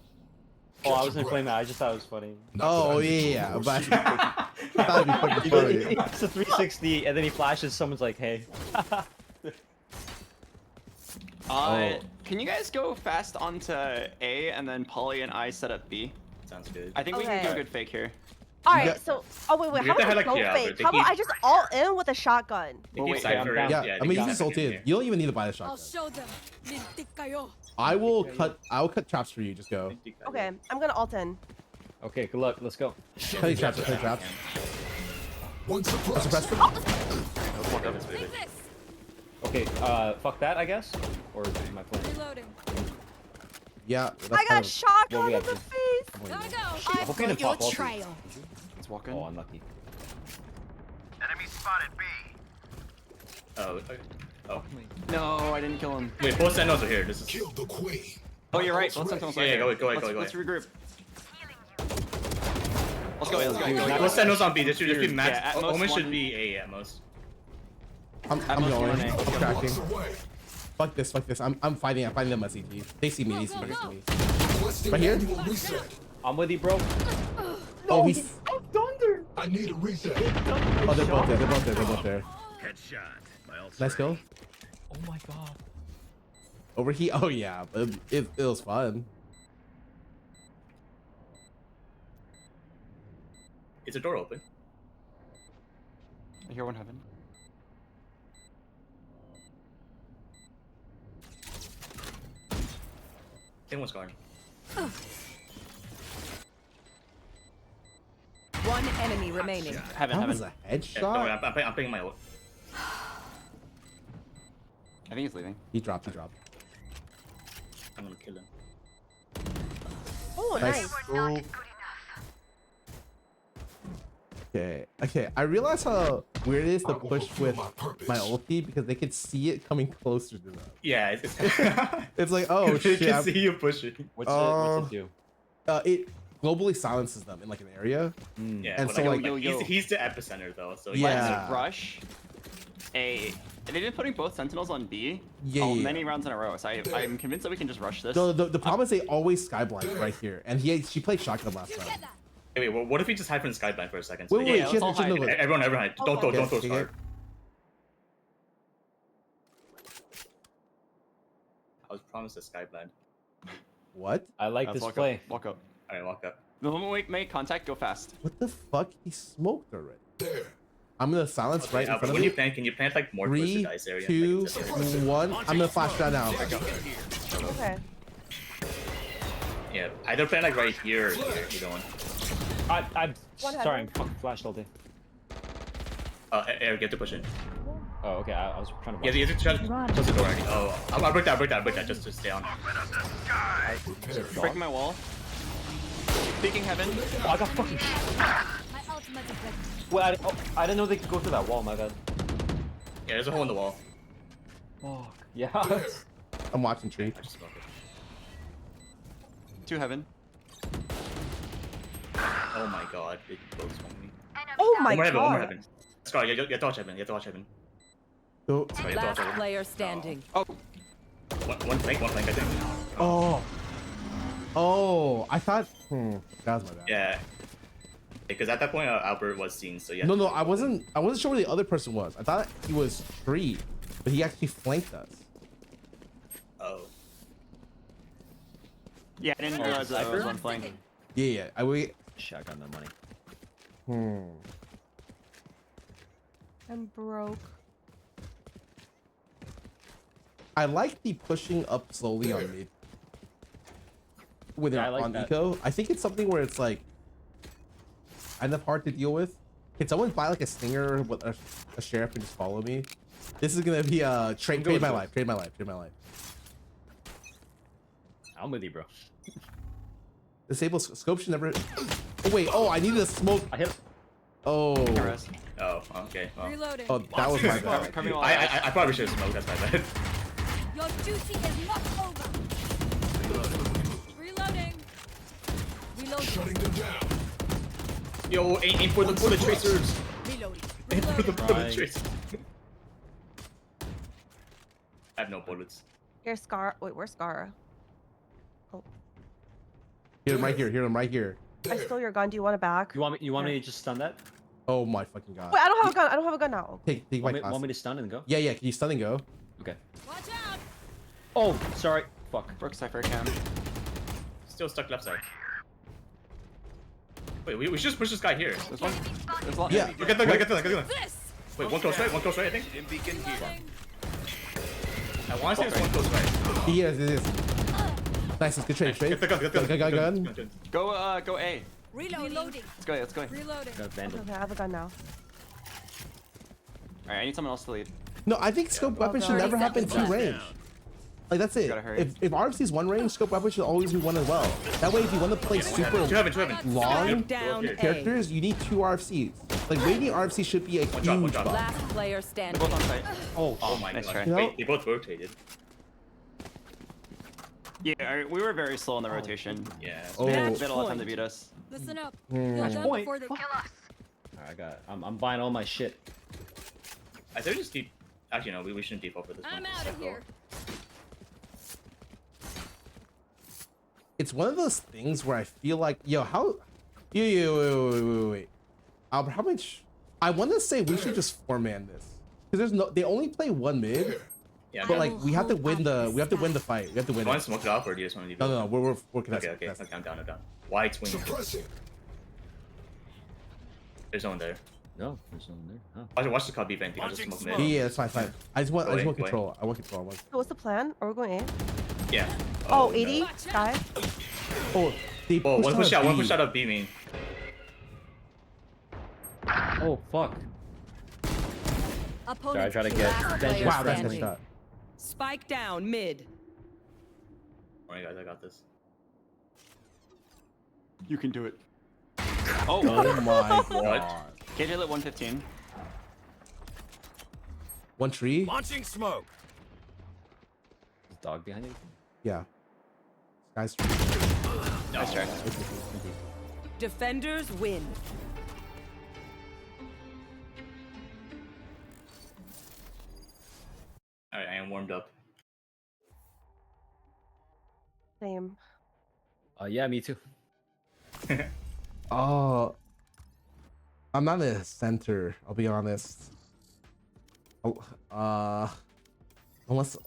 Oh, I wasn't playing that. I just thought it was funny. Oh yeah, but that'd be fucking funny. It's a 360, and then he flashes. Someone's like, "Hey." Can you guys go fast onto A and then Polly and I set up B? Sounds good. I think we can do a good fake here. All right, so wait, You how have to about have, go like, fake? they How about keep- I just alt in with a shotgun? Yeah, I mean you just ult in. You don't even need to buy the shotgun. show them. I'll cut traps for you. Just go. Okay, I'm gonna alt in. Okay, good luck. Let's go. Cut these traps. Cut these traps. One That's a press. Okay, fuck that, I guess. Or am I playing? Reloading. Yeah. I got shotgun Well, we in have the to- face. Gotta go. I hope you didn't pop ulti. Let's walk in. Oh, unlucky. Enemy spotted B. Oh. Oh. No, I didn't kill him. Wait, both sentinels are here. This is. Kill the queen. Oh, you're right. Both sentinels are Yeah, here. go ahead. Let's regroup. Let's go. Both sentinels on B. This should just be Yeah, max. at most Omen should one- be A at most. I'm most going. one A. I'm cracking. Fuck this. I'm fighting them at CT. They see me. They see me. Right here. I'm with you, bro. Oh, he's. Thunder. I need a reset. Oh, they're both there. They're both there. Headshot. Nice kill. Oh my god. Over here. Oh yeah, but it was fun. Is the door open? I hear one heaven. I think one's gone. One enemy remaining. Heaven. That was a Yeah, don't headshot. worry, I'm playing my ult. I think he's leaving. He dropped. I'm gonna kill him. Oh, Nice. nice. Okay. I realize how weird it is to push with my ulti because they can see it coming closer to them. Yeah, it's It's like, oh they shit. can see you pushing. What's it do? It globally silences them in like an area. Yeah, And but so like, he's the epicenter though, so Yeah. Let's rush A. They've been putting both sentinels on B Yeah. many rounds in a row, so I'm convinced that we can just rush this. The problem is they always skyblind right here, and she played shotgun last time. Hey, wait, what if we just hide from the skyblind for a second? Wait, Yeah, she let's all has to hide. know. Everyone hide. Don't Okay. throw Scar. I was promised a skyblind. What? I like this play. Walk up. Alright, walk up. The moment we make contact, go fast. What the fuck? He smoked already. I'm gonna silence right in front of when me. you plant, can you plant like more towards the 3, dice area? 2, Like, it's just- 1. I'm gonna flash that now. Okay. Yeah, either plant like right here or here. You don't want. I'm One sorry. I'm heaven. fucking flashed all day. Eric, get to push in. Oh, okay. I was trying to. Yeah, you have to close the door already. Oh, I'll break that. Just to stay on. Breaking my wall. Peeking heaven. Oh, I got fucking. My ultimate is ready. Well, I didn't know they could go through that wall. My bad. Yeah, there's a hole in the wall. Fuck. Yeah. I'm watching tree. I just smoke it. 2 heaven. Oh my god, it goes on me. Oh my One more god. heaven. Scar, you have to watch heaven. You have to watch heaven. Oh. Sorry, you have to watch Last heaven. player standing. Oh. One flank, I think. Oh, I thought. That was my bad. Yeah. Because at that point, Albert was seen, so yeah. No, I wasn't sure where the other person was. I thought he was tree, but he actually flanked us. Oh. Yeah, I didn't realize that was one flank. Yeah. I wait. Shotgun the money. I'm broke. I like the pushing up slowly on mid when they're Yeah, I like on that. eco. I think it's something where it's like kind of hard to deal with. Can someone buy like a stinger with a sheriff and just follow me? This is gonna be a trade my life. Trade my life. I'm with you, bro. Disable scope should never. Oh wait. Oh, I needed a smoke. I hit. Oh. Oh, okay. Well. Reloading. Oh, that was my bad. I probably should have smoked. That's my bad. Your duty is not over. Reloading. Reloading. Shutting them down. Yo, aim for the tracers. Reloading. Aim for the Right. tracers. I have no bullets. Here's Scarra. Wait, where's Scarra? Oh, Hear him right here. Hear him right here. I stole your gun. Do you want it back? You want me to just stun that? Oh my fucking god. Wait, I don't have a gun. I don't have a gun now. Take my class. Want me to stun and go? Yeah, yeah. Can you stun and go? Okay. Watch out. Oh, sorry. Fuck. Broke Cypher cam. Still stuck left side. Wait, we should just push this guy here. There's one. There's one. Yeah. Get the gun. This. Wait, one close right, I think. Beacon here. I want to say it's one close right. Yes, it is. Nice, it's good trade. Get the gun. Gun. Go A. Reloading. Let's go. Reloading. Got vandal. Okay, I have a gun now. Alright, I need someone else to lead. No, I think scope weapons should never happen two range. Like that's it. Gotta hurry. If RFC is one range, scope weapons should always be one as well. That way, if you want to play super long Down characters, you need two RFCs. Like waiting RFC should be a huge buff. Last player standing. Both on site. Oh my Nice god. try. Wait, they both rotated. Yeah, alright, we were very slow in the rotation. Yeah. Oh. They had a lot of time to beat us. Listen up. Hmm. Kill them before they kill us. Alright, I got. I'm buying all my shit. I said just deep. Actually, no, we shouldn't default for this one. I'm out of here. It's one of those things where I feel like, yo, how, wait. How much? I want to say we should just 4-man this because there's no. They only play one mid. Yeah. But like we have to win the. We have to win the fight. We have to win. You want it. to smoke it off, or do you just want to leave it? No, we're contesting. Okay, I'm down. Wide swing. Suppressing. There's no one there. No, there's no one there. Huh. Watch the cop beat venting. I'll just smoke mid. Yeah, that's fine. I just want control. I want control. So what's the plan? Are we going A? Yeah. Oh, 80? Sky? Oh, they Whoa, one push out B. of B main. Oh fuck. Opponent I try to get vengeance. Wow, that's a nice shot. Spike down mid. Alright guys, I got this. You can do it. Oh my god. KJ lit 115. One tree. Launching smoke. Is dog behind you? Yeah. Guys. Nice try. Defenders win. Alright, I am warmed up. Same. Yeah, me too. Oh, I'm not a center. I'll be honest. Oh, unless.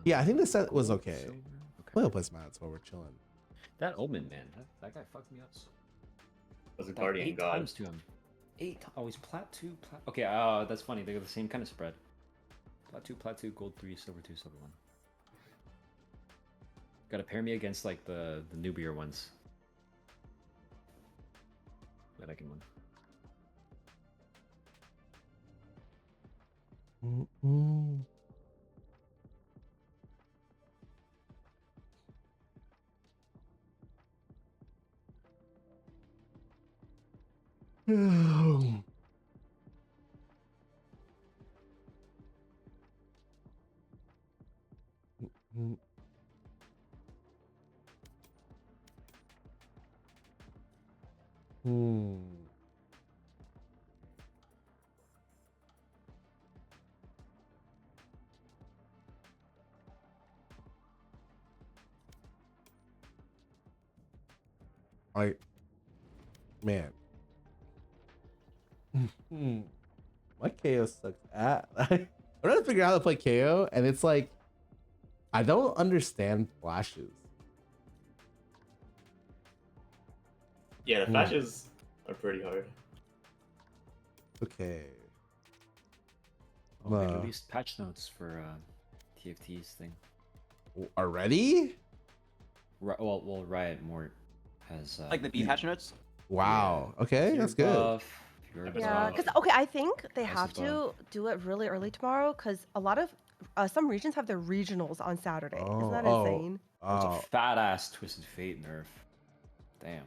Yeah, I think the set was okay. We'll play mats while we're chilling. That Omen, man. That guy fucked me up. Was a Like guardian 8 god. times to him. 8 times. Oh, he's plat 2, plat. Okay, that's funny. They got the same kind of spread. Plat 2, gold 3, silver 2, silver 1. Gotta pair me against like the newbier ones that I can win. Like, man. My KO sucks at. I'm trying to figure out how to play KO, and it's like, I don't understand flashes. Yeah, the flashes are pretty hard. Okay. Oh, they released patch notes for TFT's thing. Already? Well, Riot Mort has like the B patch notes. Wow. Okay, that's good. Yeah, because okay, I think they have to do it really early tomorrow because a lot of some regions have their regionals on Saturday. Isn't that insane? It's a fat ass Twisted Fate nerf. Damn.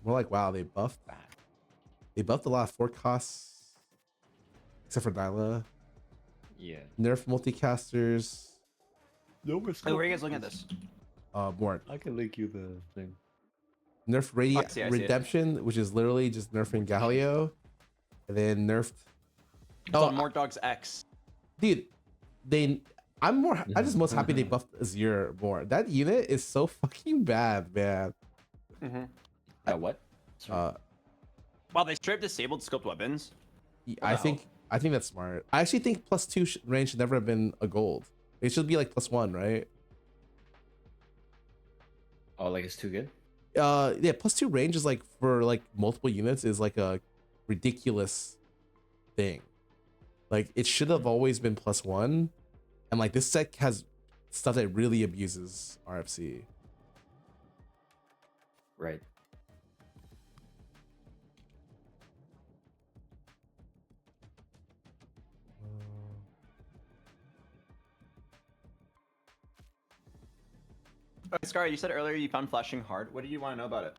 We're like, wow, they buffed that. They buffed a lot of forecasts, except for Nyla. Yeah. Nerf multicasters. Hey, where are you guys looking at this? Mort. I can link you the thing. Nerf I see it. Redemption, which is literally just nerfing Galio, and then nerfed. It's on Mort Dogs X. Dude, I'm just most happy they buffed Azir more. That unit is so fucking bad, man. What? Wow, they straight disabled scoped weapons. I think that's smart. I actually think +2 range should never have been a gold. It should be like +1, right? Oh, like it's too good? Yeah, +2 range is like for like multiple units is like a ridiculous thing. Like it should have always been +1, and like this set has stuff that really abuses RFC. Right. Scarra, you said earlier you found flashing hard. What do you want to know about it?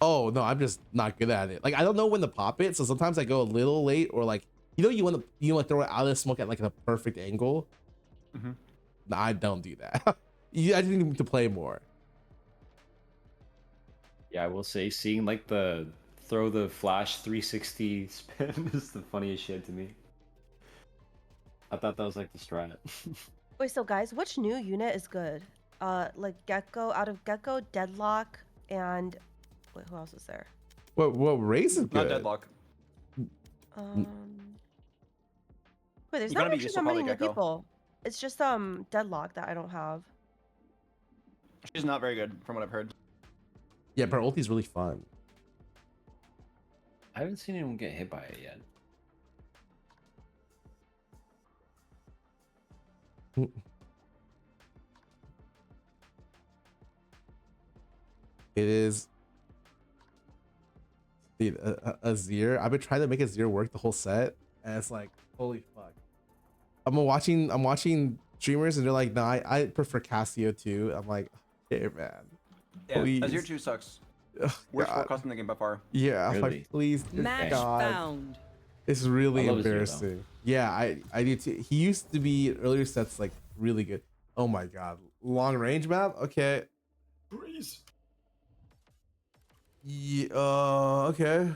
Oh no, I'm just not good at it. Like I don't know when to pop it, so sometimes I go a little late, or like you want to throw it out of the smoke at like a perfect angle. No, I don't do that. I just need to play more. Yeah, I will say seeing like the throw the flash 360 spin is the funniest shit to me. I thought that was like the strat. Wait, so guys, which new unit is good? Like Gecko, out of Gecko, Deadlock, and wait, who else is there? Well, Raze is good. Not Deadlock. Wait, there's You're not gonna be actually used that to many probably new Gecko. people. It's just Deadlock that I don't have. She's not very good from what I've heard. Yeah, but her ulti's really fun. I haven't seen anyone get hit by it yet. It is. Dude, Azir. I've been trying to make Azir work the whole set, and it's like, holy fuck. I'm watching streamers, and they're like, no, I prefer Cassio too. I'm like, okay, man. Yeah, Please. Azir 2 sucks. Ugh, Worst God. forecast in the game by far. Yeah, I'm Really? like, please, Match God. found. It's really I love Azir, though. embarrassing. Yeah, I do too. He used to be earlier sets like really good. Oh my God, long range map. Okay. Breeze. Yeah. Okay.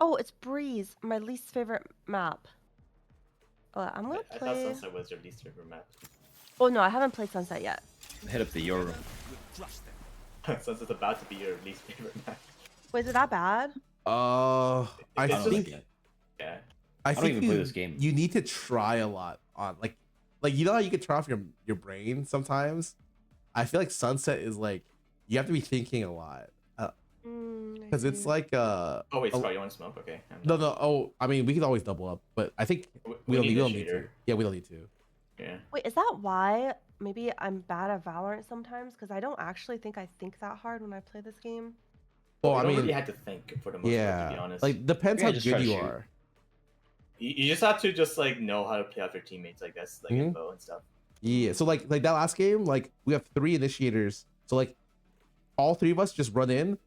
Oh, it's Breeze, my least favorite map. I'm gonna I thought play. Sunset was your least favorite map. Oh no, I haven't played Sunset yet. Hit up the Euro. Sunset's about to be your least favorite map. Wait, is it that bad? I It's think. just- Yeah. I don't think even play this game. You need to try a lot on like you know how you can turn off your brain sometimes. I feel like Sunset is like you have to be thinking a lot because it's like Oh wait, Scott, you want to smoke? Okay. no. Oh, I mean we can always double up, but I think we don't need to. shooter. Yeah, we don't need to. Yeah. Wait, is that why maybe I'm bad at Valorant sometimes? Because I don't actually think I think that hard when I play this game. Well, You I don't mean, really have to think for the most part, to be honest. like depends Yeah, how just good try to you shoot. are. You just have to just like know how to play off your teammates, I guess, like info and stuff. Yeah, so like that last game, like we have 3 initiators. So like all 3 of us just run in.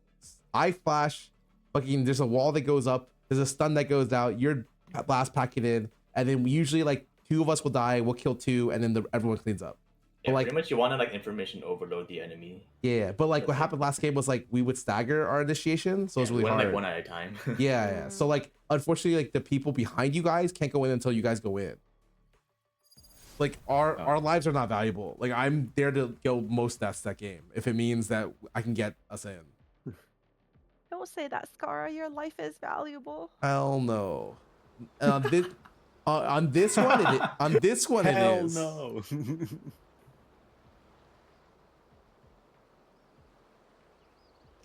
I flash, fucking there's a wall that goes up, there's a stun that goes out, you're blast packing in, and then we usually like 2 of us will die, we'll kill 2, and then everyone cleans up. Yeah, But like pretty much you want to like information overload the enemy. yeah, but like what happened last game was like we would stagger our initiation, so it was Yeah, really went, hard. like one at a time. Yeah. So like unfortunately like the people behind you guys can't go in until you guys go in. Like our lives are not valuable. Like I'm there to go most deaths that game if it means that I can get us in. Don't say that, Scarra. Your life is valuable. Hell no. On this one, it is. Hell no.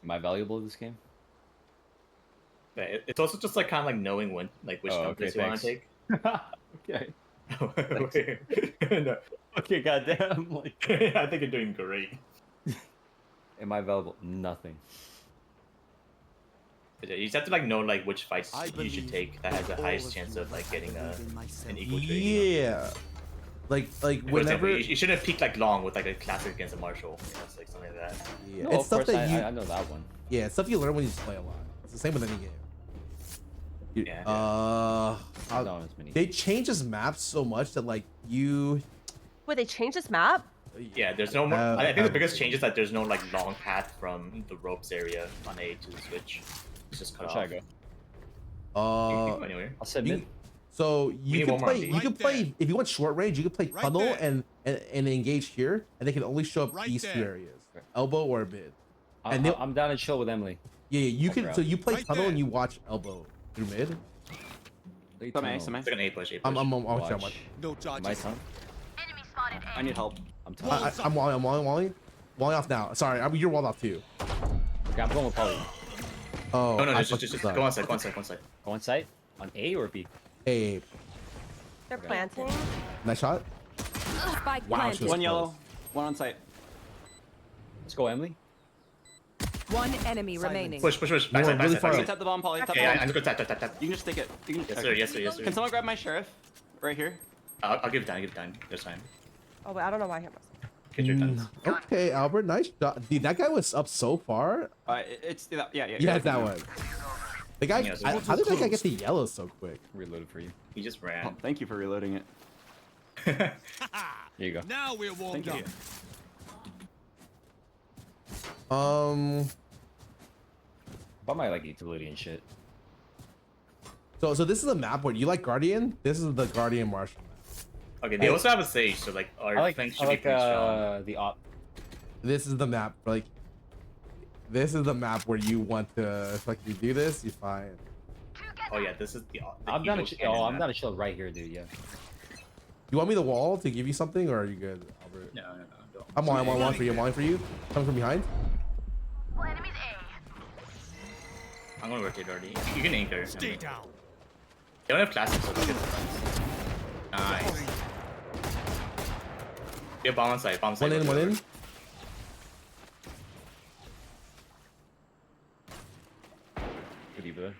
Am I valuable in this game? Yeah, it's also just like kind of like knowing when, like which numbers you want to take. Okay. Okay. No. Okay, goddamn. Like, I think you're doing great. am I valuable? Nothing. But yeah, you just have to like know like which fights you should take that has the highest chance of like getting an equal trade. Yeah. Like For example, whenever you shouldn't peak like long with like a classic against a martial. You know, it's like something like that. yeah, No, it's of stuff course, that you I know that one. yeah, it's stuff you learn when you just play a lot. It's the same with any game. Yeah. Not as many. They change this map so much that like you. Wait, they changed this map? Yeah, there's no more. I think the biggest change is that there's no like long path from the ropes area on A to the switch. It's just cut Where off. should I You Uh, can go anywhere. I'll submit. so need you can one more play. beat. You can play if you want short range. You can play tunnel and engage here, and they can only show up these two areas: elbow or mid. And I'm down and chill with Emily. yeah, you can. bro. So you play tunnel and you watch elbow through mid. Some A. It's like an A push. A push. I'm Watch. watching. No Am I charges. tongue? I need help. I'm tongue. I'm walling off now. Sorry, you're walled off too. Okay, I'm going with Polly. Oh, No, I just fucked go up. on site, go on site, go on site. Go on site? On A or B? Hey, They're planting. nice shot. Spike Wow, planted. she was One yellow, close. one on site. Let's go, Emily. One enemy remaining. Push. We're Backside, really backside, far backside. up. Tap the bomb, Polly. Tap the Yeah, bomb. I'm gonna tap. You can just take it. You can. Yes, sir, yes, sir, yes, sir. Can someone grab my sheriff? Right here. I'll give it time, There's time. Oh wait, I don't know why I hit myself. Get your time. Okay, Albert, nice shot. Dude, that guy was up so far. It's yeah. Yeah, that one. The guy. Yeah, How did that guy get the yellow so quick? Reloaded for you. He just Oh, ran. thank you for reloading it. Here you go. Now we're warmed Thank up. you. About my like utility and shit. So this is a map where you like Guardian. This is the Guardian Marshal map. Okay, they also have a sage, so like our flanks should be pretty strong. the op. This is the map. Like, this is the map where you want to. If like you do this, you fine. Oh yeah, this is the I'm down to Eagle chill. cannon Oh, I'm map. down to chill right here, dude. Yeah. You want me the wall to give you something, or are you good, Albert? No, don't. I'm walling for you. I'm walling for you. Coming from behind. I'm gonna rotate already. You can anchor. Stay down. They don't have classics, so they'll get the fronts. Nice. Yeah, bomb on site. One in. Good either.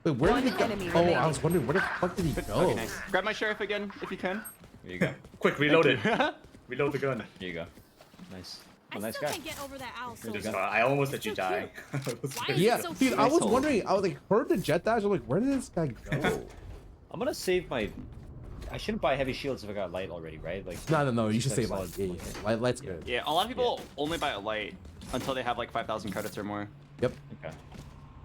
Wait, where did he go? enemy Oh, I remaining. was wondering where the fuck did he go? Okay, nice. Grab my sheriff again if you can. Here you go. Quick, reload it. Reload the gun. Here you go. Nice. I nice still guy. can't get over that owl. Here you Just, go. I almost let you So die. Why is Yeah, it so dude, I cute? was wondering. I was like, heard the jet dash. I'm like, where did this guy go? I'm gonna save my. I shouldn't buy heavy shields if I got light already, right? Like. No. You should Like save light. light. Yeah, yeah. Light's good. Yeah, a lot of people only buy a light until they have like 5,000 credits or more. Yep. Okay.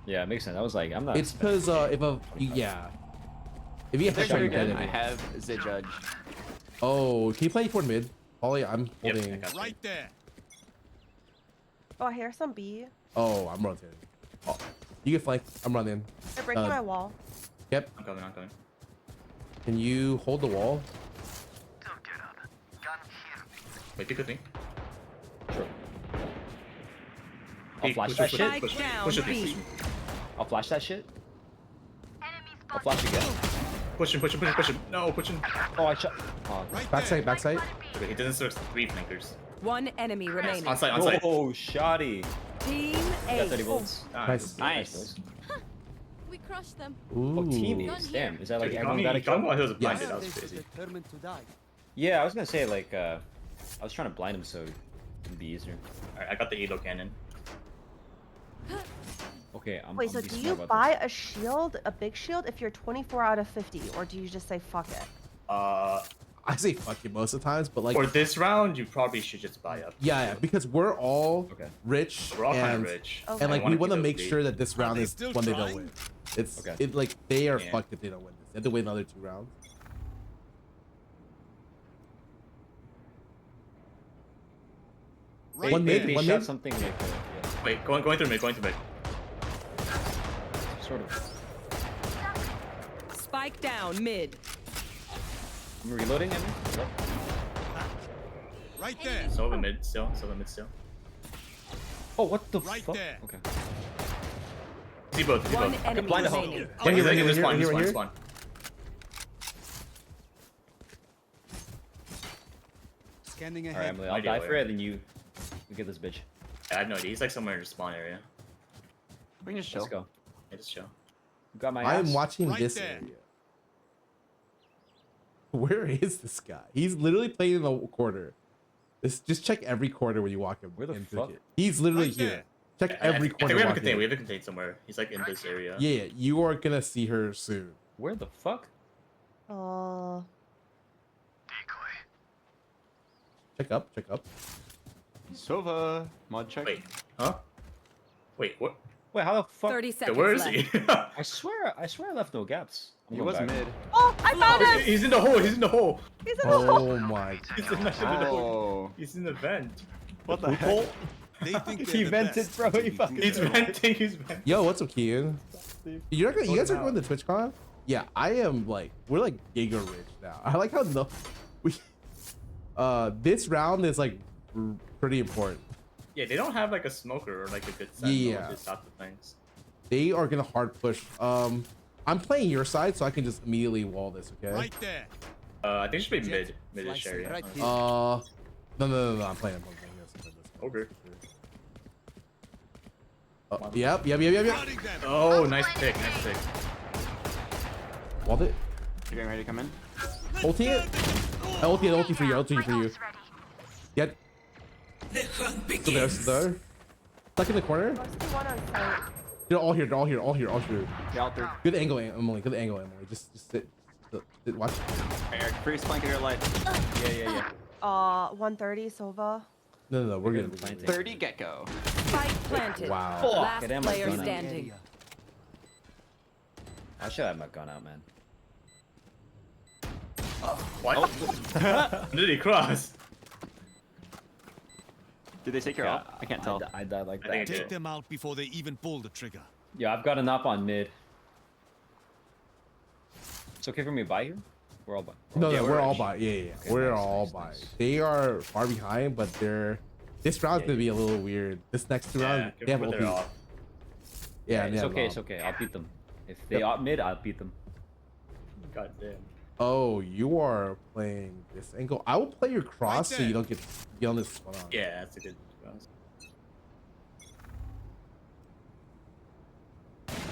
Yeah, it makes sense. I was like, I'm not. It's because if you They're headshot, you're good. dead. I have the judge. Oh, can you play for mid? Ollie, I'm Yep, holding. I got you. Right there. Oh, I hear some B. Oh, I'm rotating. Oh, you can flank. I'm running. They're breaking Uh, my wall. Yep. I'm coming. Can you hold the wall? Wait, pick with me. Sure. I'll Hey, flash push that it, shit. push it, down, push it, B. push it. I'll flash that shit. I'll flash again. Push him. No, push him. Oh, I shot. Oh, Right Backside. Okay, he doesn't serve 3 flankers. One enemy remaining. On site. Oh, shoddy. Team Got 30 A. bullets. Nice. Nice. We crushed them. Ooh. Oh, team A's. Damn. Is that like Dude, everyone got a Gun kill? while he was Yes. blinded. That was crazy. Determined to die. Yeah, I was gonna say like I was trying to blind him so it'd be easier. Alright, I got the Elo cannon. Okay, I'm. Wait, I'm so be do smart you about buy a shield, a big shield, if you're 24 out of 50, or do you just say fuck it? I say fuck it most of the times, but like for this round, you probably should just buy up. yeah, because we're all rich, We're all kind and of rich. and like we want to keep make those sure lead. that this round they is still when they don't trying? win. It's Okay. it like they are Yeah. fucked if they don't win this. They have to win another 2 rounds. Right One there. mid, They one shot mid. something like yeah, Wait, going through mid. sort of. Spike down mid. I'm reloading. Emily. Right there. Silver mid still. Oh, what the Right fuck? there. Okay. See both. See One both. enemy Blind the remaining. hole. He's like in this spawn. here, This here. spawn. Scanning Alright, ahead. Emily, I'll Idea die where. for it, then you get this bitch. I have no idea. He's like somewhere in the spawn area. We can just chill. Let's go. Yeah, just chill. Got my I am ass. watching Right this there. area. Where is this guy? He's literally playing in the corner. Just check every corner when you walk him. Where the into fuck? it. He's literally Right here. there. Check every I think corner. we have a walk contain. in. We have a contain somewhere. He's like in this area. Yeah, you are gonna see her soon. Where the fuck? Oh. Check up, check up. Sova, mod check. Wait. Huh? Wait. What? Wait, how the fuck? 30 seconds Where is left. he? I swear I left no gaps. I'm He going was back. mid. Oh, I found him! He's in the hole. He's in the hole. He's in the hole. Oh my He's in the hole. Oh. He's in the vent. What the heck? They think He they're the vented, best. bro. He fucking He's venting. He's venting. Yo, what's up, Kian? You're not gonna, you guys are Hold going to TwitchCon? Yeah, I am like, we're like giga rich now. I like how this round is like pretty important. Yeah, they don't have like a smoker or like a good set. Yeah. To stop the things. They are gonna hard push. I'm playing your side, so I can just immediately wall this, okay? Right there. I think it should be mid-ish area. Right here. No, I'm playing this. Okay. Yep. Flooding them. Oh, nice pick. Nice pick. Walled it. You getting ready to come in? Ulti it. Ulti for you. Ulti for you. Yeah. Still there. Stuck in the corner. What's the one on site? They're all here. Yeah, out there. Good angle, Emily. Just sit. Watch. Eric, freeze flank at your light. Yeah. 130 Sova. No. We're good. 30 gecko. Spike planted. Wow. Last Get him my player gun out. standing. I should have my gun out, man. What? Did he cross? Did they take your ult? I can't tell. I died like I think that. I Take them out before they even pull the trigger. Yeah, I've got an op on mid. It's okay for me to buy here? We're all buy. No, yeah, we're all by. Yeah. Okay, We're nice, all nice, by. nice. They are far behind, but this round's gonna be a little weird. This next round, they have they're ulti. off. Yeah, it's okay. It's okay. I'll beat them. If they op mid, I'll beat them. God damn. Oh, you are playing this angle. I will play your cross so you don't get on this spot on. Yeah, that's a good cross.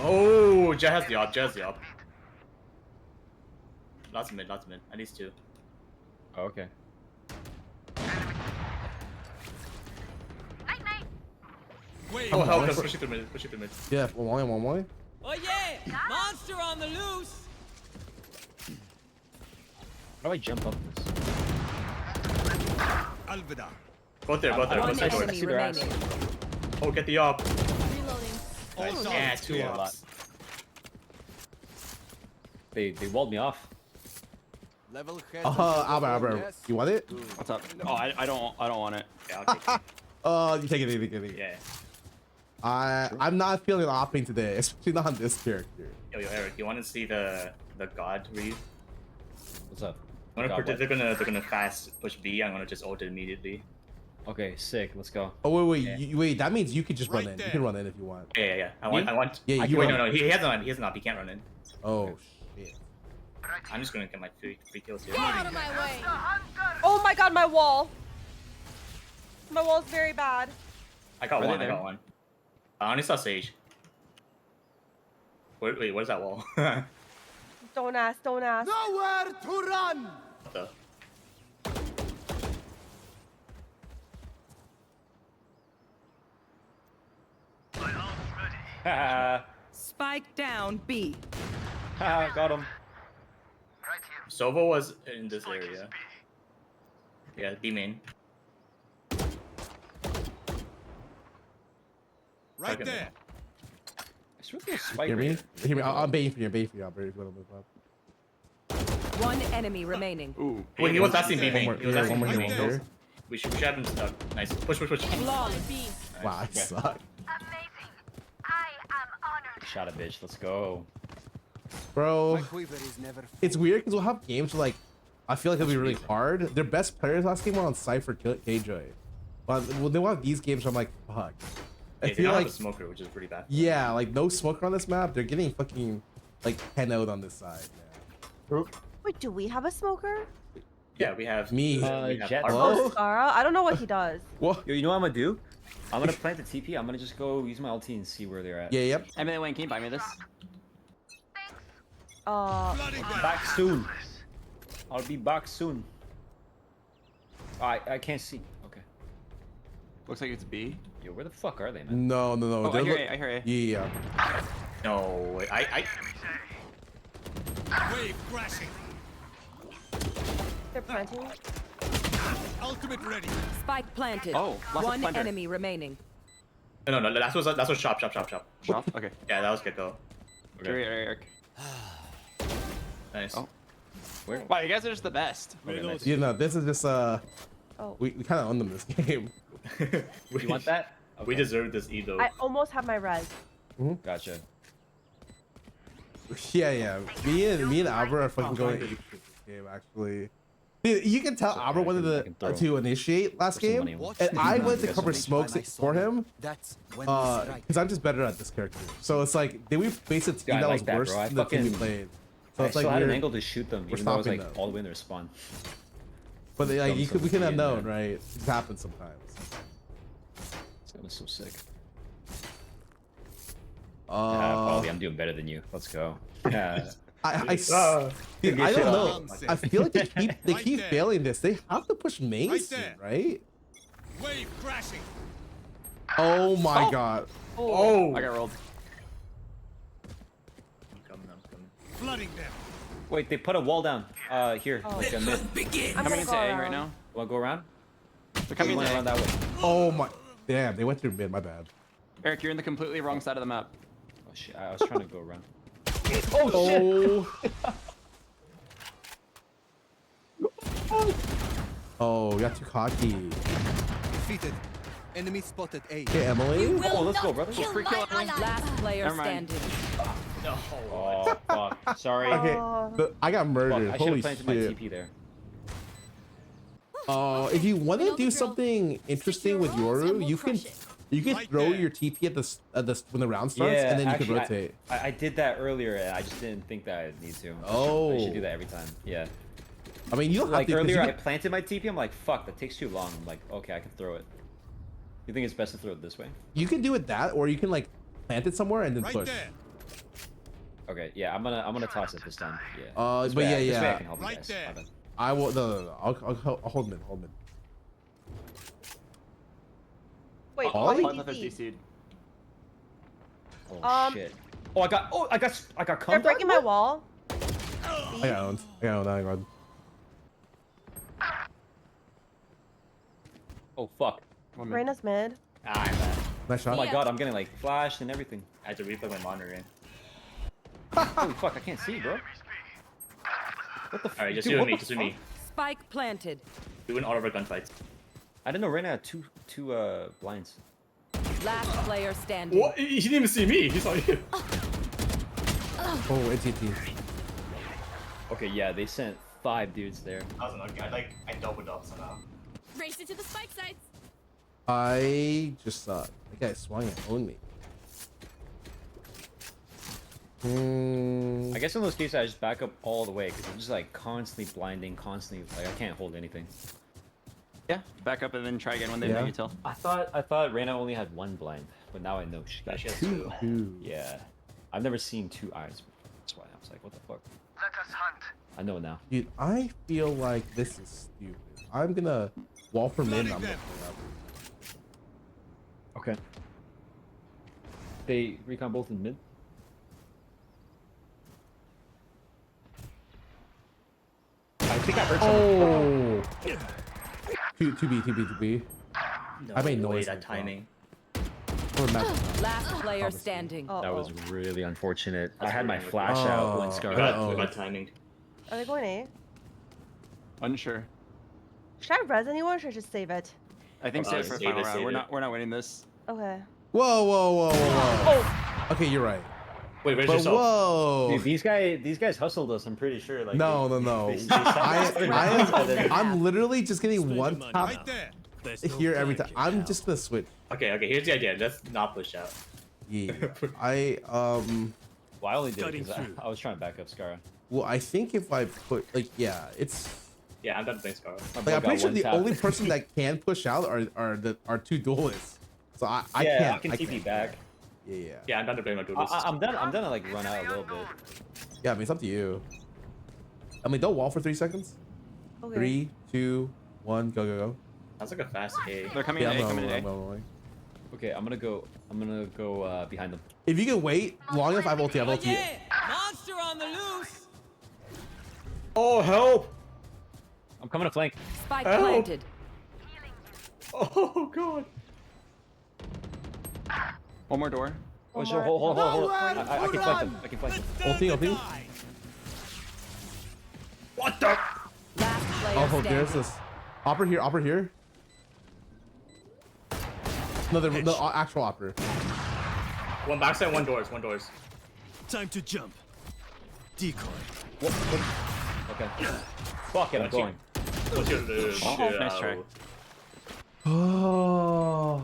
Oh, Jet has the op. Lots of mid. At least two. Oh, okay. Wait. Oh, help us. Push it through mid. Yeah, one more. Oh yeah! Monster on the loose! How do I jump up this? Alvida. Both there. One Both there. enemy remaining. Oh, get the op. Reloading. Nice. Yeah, two Yeah, a lot. ops. They walled me off. Level head. Albert, you want it? What's up? Oh, I don't want it. Yeah, I'll take it. You take it. Yeah. I'm not feeling opping today, especially not on this character. Yo, Eric, you want to see the god read? What's up? I'm gonna God, predict they're gonna fast push B. I'm gonna just ult it immediately. Okay, sick. Let's go. Oh wait, Yeah. wait. That means you could just run Right in. You there. can run in if you want. Yeah. I want. Yeah, I you wait, want- no. He hasn't. He hasn't op. He can't run in. Oh shit. I'm just gonna get my free kills here. Get out of my way. Oh my god, my wall. My wall's very bad. I got Are they one. I there? got one. I only saw Sage. Wait, what is that wall? What Don't ask. Nowhere to run! the? Haha. Spike down B. Got him. Sova was in this area. Yeah, B main. Right Okay. there. I swear there's a spike Hear me? right Hear me? I'm baiting for you. I'm baiting for you. I'm ready to move up. One enemy remaining. Ooh. Wait, he was asking B One main. more He was here. asking One more B here. main. One more here. We should have him stuck. Nice. Push. Flawless. Wow, I suck. Shot a bitch. Let's go. Bro, My quiver is never it's weird because we'll have games where, like, I feel like it'll be really hard. Their best players last game were on Cypher Killjoy. But when they want these games, I'm like, fuck. I they feel don't have like a smoker, which is pretty bad. yeah, like no smoker on this map. They're getting fucking like 10-0'd on this side, man. Wait, do we have a smoker? Yeah, we have me. we have Jet. Oh, Scarra? I don't know what he does. What? Yo, you know what I'm gonna do? I'm gonna plant the TP. I'm gonna just go use my ulti and see where they're at. Yeah, yep. Emily Wayne, can you buy me this? Back soon. I'll be back soon. I can't see. Okay. Looks like it's B. Yo, where the fuck are they, man? No. Oh, I hear it. I hear it. Yeah. No, I. Wave crashing. They're planting. Ultimate ready. Spike planted. Oh, lots of One plunder. enemy remaining. No, that's what shop. Shop? Okay. Yeah, that was good though. Okay. Eric. Nice. Oh. Wow, you guys are just the best. Okay, nice. You know, this is just we kind of own them this game. You want that? Okay. We deserve this E though. I almost have my res. Gotcha. Yeah. Me and Albert are fucking going ape shit this game actually. Dude, you can tell Albert wanted to initiate last game, and I went to cover smokes for him. Because I'm just better at this character. So it's like, did we face a team that was worse than the team we played? So I it's like still had an we're angle to shoot them, we're even though I was like stopping them. all the way in their spawn. But like, we could have known, right? It happens sometimes. That was so sick. Uh, probably I'm doing better than you. Let's go. Yeah. Dude, I don't know. I feel like they keep failing this. They have to push main soon, right? Wave crashing. Oh my god. Oh! I got rolled. I'm coming. Flooding them. Wait, they put a wall down. Here, like a mid. I'm coming into A right now. Wanna go around? They're coming into around A. that way. Oh my. Damn, they went through mid. My bad. Eric, you're in the completely wrong side of the map. Oh shit! I was trying to go around. Oh shit! Oh, you got too cocky. Defeated. Enemy spotted A. Okay, Emily. Oh, let's go, brother. Last player Never mind. standing. No. Oh fuck! Sorry. Okay, I got murdered. Fuck, I Holy should have shit. planted my TP there. If you want to do something interesting with Yoru, you can throw your TP at the when the round starts, and then you can rotate. I did that earlier, and I just didn't think that I need to. Oh. I should do that every time. Yeah. I mean, you don't like have to. Earlier, You I planted my TP. I'm like, fuck, that takes too long. I'm like, okay, I can throw it. You think it's best to throw it this way? You can do it that, or you can like plant it somewhere and then push. Okay, yeah, I'm gonna toss it this time. Yeah. But This way yeah. I can help you guys. My bad. I will. No. I'll hold mid. Hold mid. Wait, Oh, what Plant did the you 50 see? seed. Oh shit. Oh, I got They're cum. breaking my wall. I got owned. Hang on. Oh fuck. Reyna's mid. Ah, I'm bad. Nice shot. Oh my god, I'm getting like flashed and everything. I had to replay my monitor. Holy fuck, I can't see, bro. What the fuck? Alright, just Dude, you what and me. the Just with fuck? me. Spike planted. We win all of our gunfights. I didn't know Reyna had two blinds. Last player standing. What? He didn't even see me. He saw you. Oh, NTT. Okay, yeah, they sent 5 dudes there. I was unlucky. I doubled up somehow. Race it to the spike sites. I just that guy swung and owned me. I guess in those cases I just back up all the way because I'm just like constantly blinding, constantly like I can't hold anything. Yeah, back up and then try again when they Yeah. make you tell. I thought Reyna only had 1 blind, but now I know she got She has 2. Yeah, I've never seen 2 eyes. That's why I was like, what the fuck? Let us hunt. I know now. Dude, I feel like this is stupid. I'm gonna wall for mid. And I'm gonna pull up. Okay. They recon both in mid. I think I heard someone. Oh. 2B. No I made way, noise. that timing. Last player standing. That was really unfortunate. I had my flash out when Scarra. Bad timing. Are they going A? Unsure. Should I res anyone or should I just save it? I think save it for save final it, round. save We're not winning this. Okay. Whoa. Oh. Okay, you're right. Wait, where's But yourself? whoa. Dude, these guys hustled us. I'm pretty sure. Like No. they I'm literally just getting one tap here every time. I'm just gonna switch. Okay, here's the idea. Let's not push out. Yeah. Well, I only did it because I was trying to back up Scarra. Well, I think if I put yeah, it's. Yeah, I'm done playing Scarra. Like, I'm pretty sure the only person that can push out are two duelists. So I can't. I can TP back. Yeah. Yeah, I'm done to play my duelists. I'm done to like run out a little bit. Yeah, I mean it's up to you. I mean, don't wall for 3 seconds. Okay. 3, 2, 1, go. Sounds like a fast A. They're coming in A, coming in A. Okay, I'm gonna go behind them. If you can wait long enough, I have ulti. Monster on the loose. Oh, help! I'm coming to flank. Spike planted. Oh god. One more door. Oh, sure, hold. I can flank them. I can flank them. Ulti. What the? Last player Oh, standing. there's this. Opera here. No, the actual opera. One backside, one doors. Time to jump. Decoy. What? Okay. Fuck it, I'm going. What's your Nice try. Oh.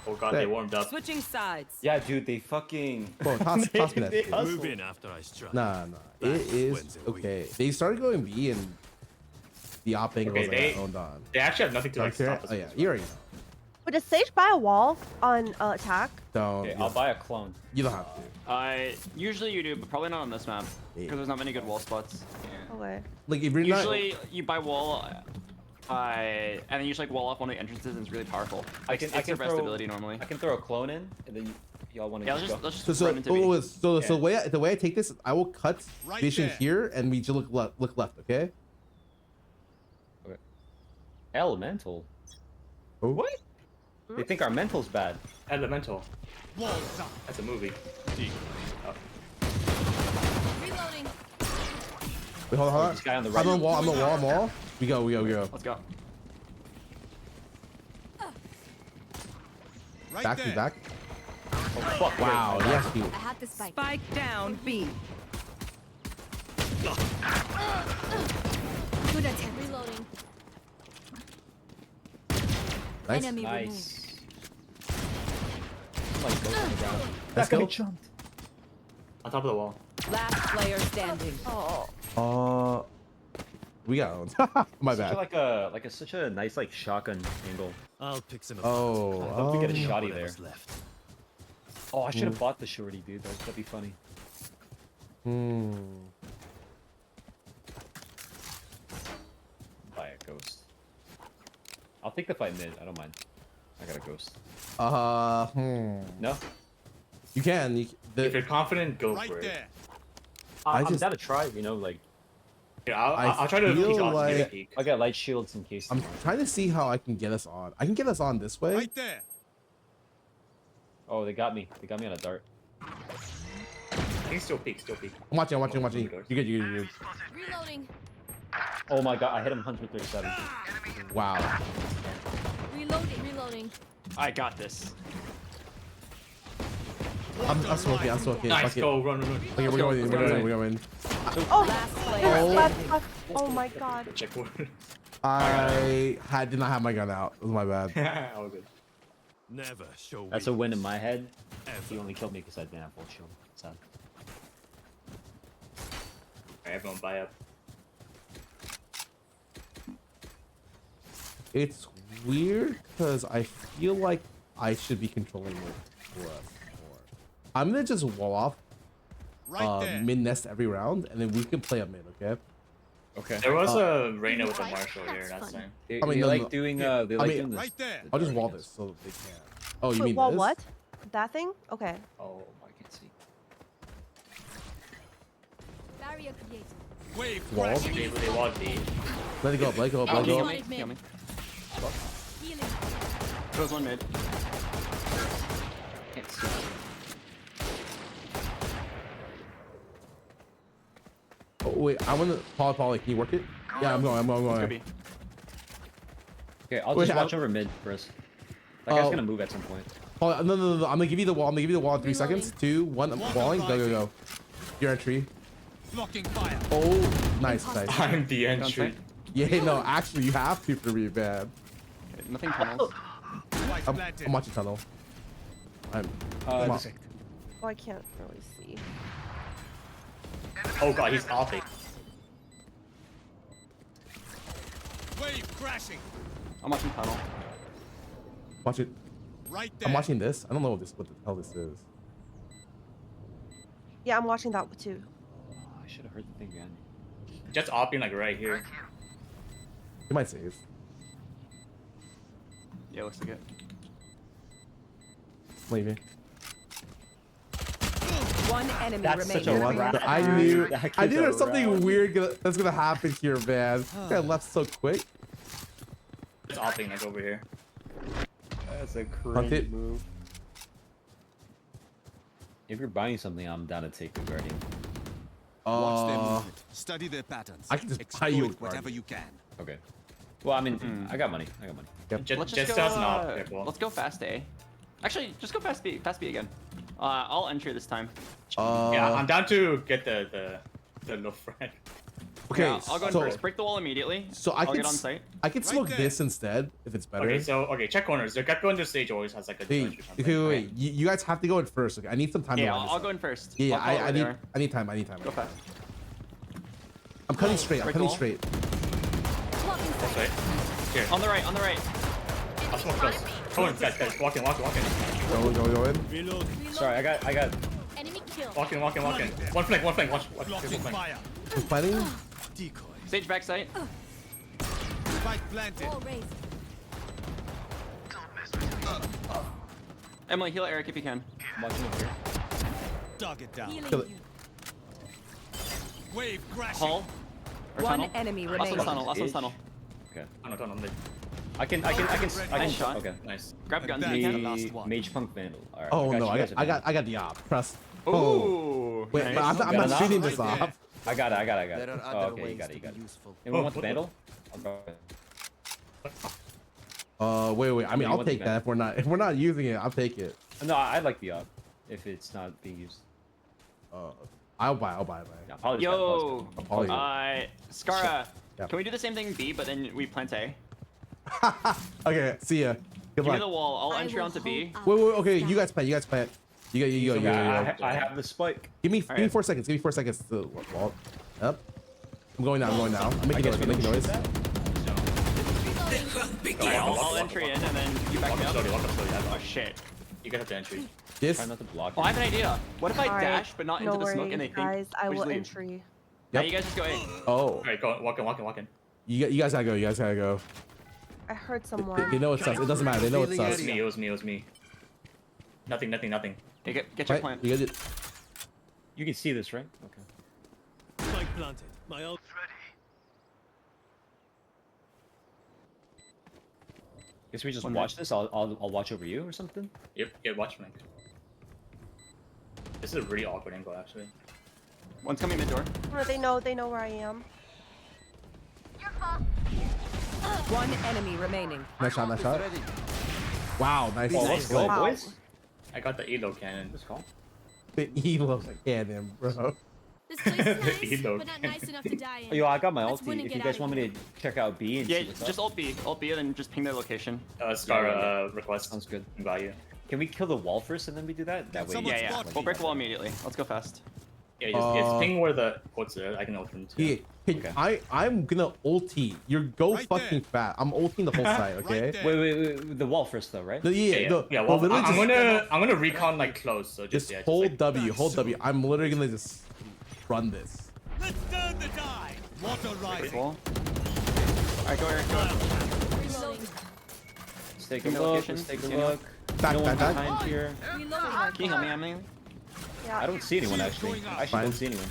Oh god, they warmed up. Switching sides. Yeah, dude, they fucking. Bro, toss me that. Move in after I strike. Nah. It is okay. They started going B and the op angle was like owned on. They actually have nothing to like stop us. Oh yeah, you already know. But does Sage buy a wall on attack? Don't. Okay, I'll buy a clone. You don't have to. Usually you do, but probably not on this map because there's not many good wall spots. Okay. Like if you're Usually you buy wall, and then you just like wall off one of the entrances, and it's really powerful. I can their best throw ability normally. I can throw a clone in, and then y'all want to Yeah, go. let's just So run into B. the way I take this, I will cut Right vision there. here and we just look left, okay? Okay. Elemental. Oh. What? They think our mental's bad. Elemental. Walls up. That's a movie. Oh. Reloading. Wait, hold on. This guy on the right. I'm on wall. We go. Let's go. Right Back, there. be back. Oh, fuck. Wow, yes, you. I have the spike. Spike down B. Good attempt. Reloading. Nice. Enemy removed. Nice. Oh my god, on the ground. Let's go. jumped. On top of the wall. Last player standing. We got owned. My bad. Such a nice like shotgun angle. I'll pick some. Oh, I hope we get a Not shotty there. whatever's left. Oh, I should have bought the shorty, dude. That'd be funny. Buy a ghost. I'll take the fight mid. I don't mind. I got a ghost. No. You can. If you're confident, go Right for it. there. I'm down to try. You know, like. Yeah, I'll try to feel peek off like- peek. I got light shields in case. I'm trying to see how I can get us on. I can get us on this way. Right there. Oh, they got me. They got me on a dart. I think still peek. I'm watching. You're good. Reloading. Oh my god, I hit him 137. Wow. Reloading. I got this. I'm smoking. Nice, Fuck it. go, run. Okay, we're going. Oh, Last player standing. oh my god. Check word. I did not have my gun out. It was my bad. All good. Never show. That's a win in my head. Ever. He only killed me because I didn't have full shield. Sad. Alright, everyone buy up. It's weird because I feel like I should be controlling it more. I'm gonna just wall off Right there. mid nest every round, and then we can play a mid. Okay. Okay. There was a Reyna with a Marshall here last time. They, I mean, they no, like no. doing I mean, doing this. Right there. I'll just wall this so they can. Oh, you Wait, mean wall this? what? That thing? Okay. Oh, I can see. Barrier created. Wave Wall. crashing. They want B. Let it go. Healing. Goes one mid. Can't see. Oh wait, I want to Paul. Can you work it? Yeah, I'm going. B. Okay, I'll Wait, just watch over mid for us. That guy's gonna move at some point. Paul, no. I'm gonna give you the wall. I'm gonna give you the wall in 3 seconds. 2, 1. I'm walling. Go. Your entry. Blocking fire. Oh, nice. I'm the entry. Yeah, no, actually, you have to for me, man. Okay, nothing tunnels. I'm watching tunnel. I'm. Uh, come on. Oh, I can't really see. Oh god, he's off it. Wave crashing. I'm watching tunnel. Watch it. Right there. I'm watching this. I don't know what the hell this is. Yeah, I'm watching that too. Oh, I should have heard the thing again. Just opping like right here. You might save. Yeah, looks like it. Leaving. One enemy That's such remaining. a rat. I knew That I knew kid's there's a something rat. weird that's gonna happen here, man. I left so quick. Just opping like over here. That's a Hunt crazy it. move. If you're buying something, I'm down to take the Guardian. Watch their movement. Study their patterns. I can just buy you a Exploit whatever Guardian. you can. Okay. Well, I mean, I got money. I got money. Let's Just go. does not. Careful. Let's go fast A. Actually, just go fast B. Fast B again. I'll entry this time. Yeah, I'm down to get the low frag. Okay, Yeah, I'll go in so, first. Break the wall immediately. so I I'll can get on site. I can smoke there. this instead if it's better. Okay, so check corners. The gut going to stage always has like a Hey, judge or something. wait. You guys have to go in first. Okay, I need some time to Yeah, run this I'll up. go in first. Yeah, I'll call it I where they need are. I need time. I need time. Go fast. I'm cutting straight. I'm Break cutting wall. straight. That's right. Here. On the right. On the right. I'll smoke close. Come on, guys. Walk in. Go in. Reload. Sorry, I got. Enemy kill. Walk in. One flank. Watch. Blocking fire. Who's fighting? Decoy. Stage back site. Spike planted. Wall raised. Emily, heal Eric if you can. I'm watching over here. Target down. Healing Kill it. you. Wave crashing. Hall. Or One tunnel. enemy Last one's remaining. tunnel. Last one's tunnel. Okay. On mid. I can. Nice shot. Okay. Nice. Grab guns if That's you the can. last one. Mage Punk Vandal. All right. Oh no, you guys I at got the op. Trust. Ooh. Oh. Wait, nice. but I'm Got not enough? shooting this Right off. I got it. There are Oh, other okay, ways you got to it. be useful. Anyone want the Vandal? I'll go. Wait. I mean, I'll want the take that if we're not using it. I'll take it. No, I like the op. If it's not being used. I'll buy. Yeah, apologies, Yo. Apologies. Scarra. Yeah. Can we do the same thing B, but then we plant A? Okay, see ya. Good Give me luck. the wall. I'll I entry will onto B. hold Wait. Okay, you guys plant. You go. I have the spike. Give me Alright. 4 seconds. Give me 4 seconds to wall. Up. I'm going now. I'm making noise. I'll entry in and then you back me up. Walk up slowly. Oh shit. You guys have to entry. This. Try not to block. Oh, I have an idea. What if I Alright, dash but not no into the smoke worries, and they think guys. I we will just leave? entry. Now Yep. you guys just go A. Oh. Alright, go. Walk in. You guys gotta go. I heard someone. They know it's us. It doesn't matter. They know it's us. It was me. Nothing. Hey, get your plant. You guys. You can see this, right? Okay. Spike planted. My ult ready. Guess we just watch this. I'll watch over you or something. Yep. Watch flank. This is a really awkward angle, actually. One's coming mid door. They know where I am. One enemy remaining. Nice shot. Wow, nice. Oh, let's go, Wow. boys. I got the Elo cannon. Let's go. The Elo cannon, bro. This place is nice, Elo but not nice enough to die in. Yo, I got my Let's ulti. win and If get you guys out of want me to check out B and Yeah, see what's just up. ult B and then just ping their location. Scarra request. Sounds good. Value. Can we kill the wall first and then we do that? That way. Someone Yeah. spot We'll break the wall immediately. Let's go fast. Yeah, just ping where the quotes are. I can ult them too. Hey, I'm gonna ulti. You're go Right fucking there. fat. I'm ulting the whole site, okay? Right there. Wait. The wall first, though, right? No, Well, literally I'm gonna recon like close. So just yeah, hold like, W, hold W. I'm literally gonna just run this. Let's turn the tide. Water rising. Alright, go Eric, go. Reloading. Let's take a Ping the look. location. Let's take a Continue. look. Back, No one back. behind here. Reloading. Can you help me, Emily? Yeah. I don't see anyone actually. I actually don't see anyone.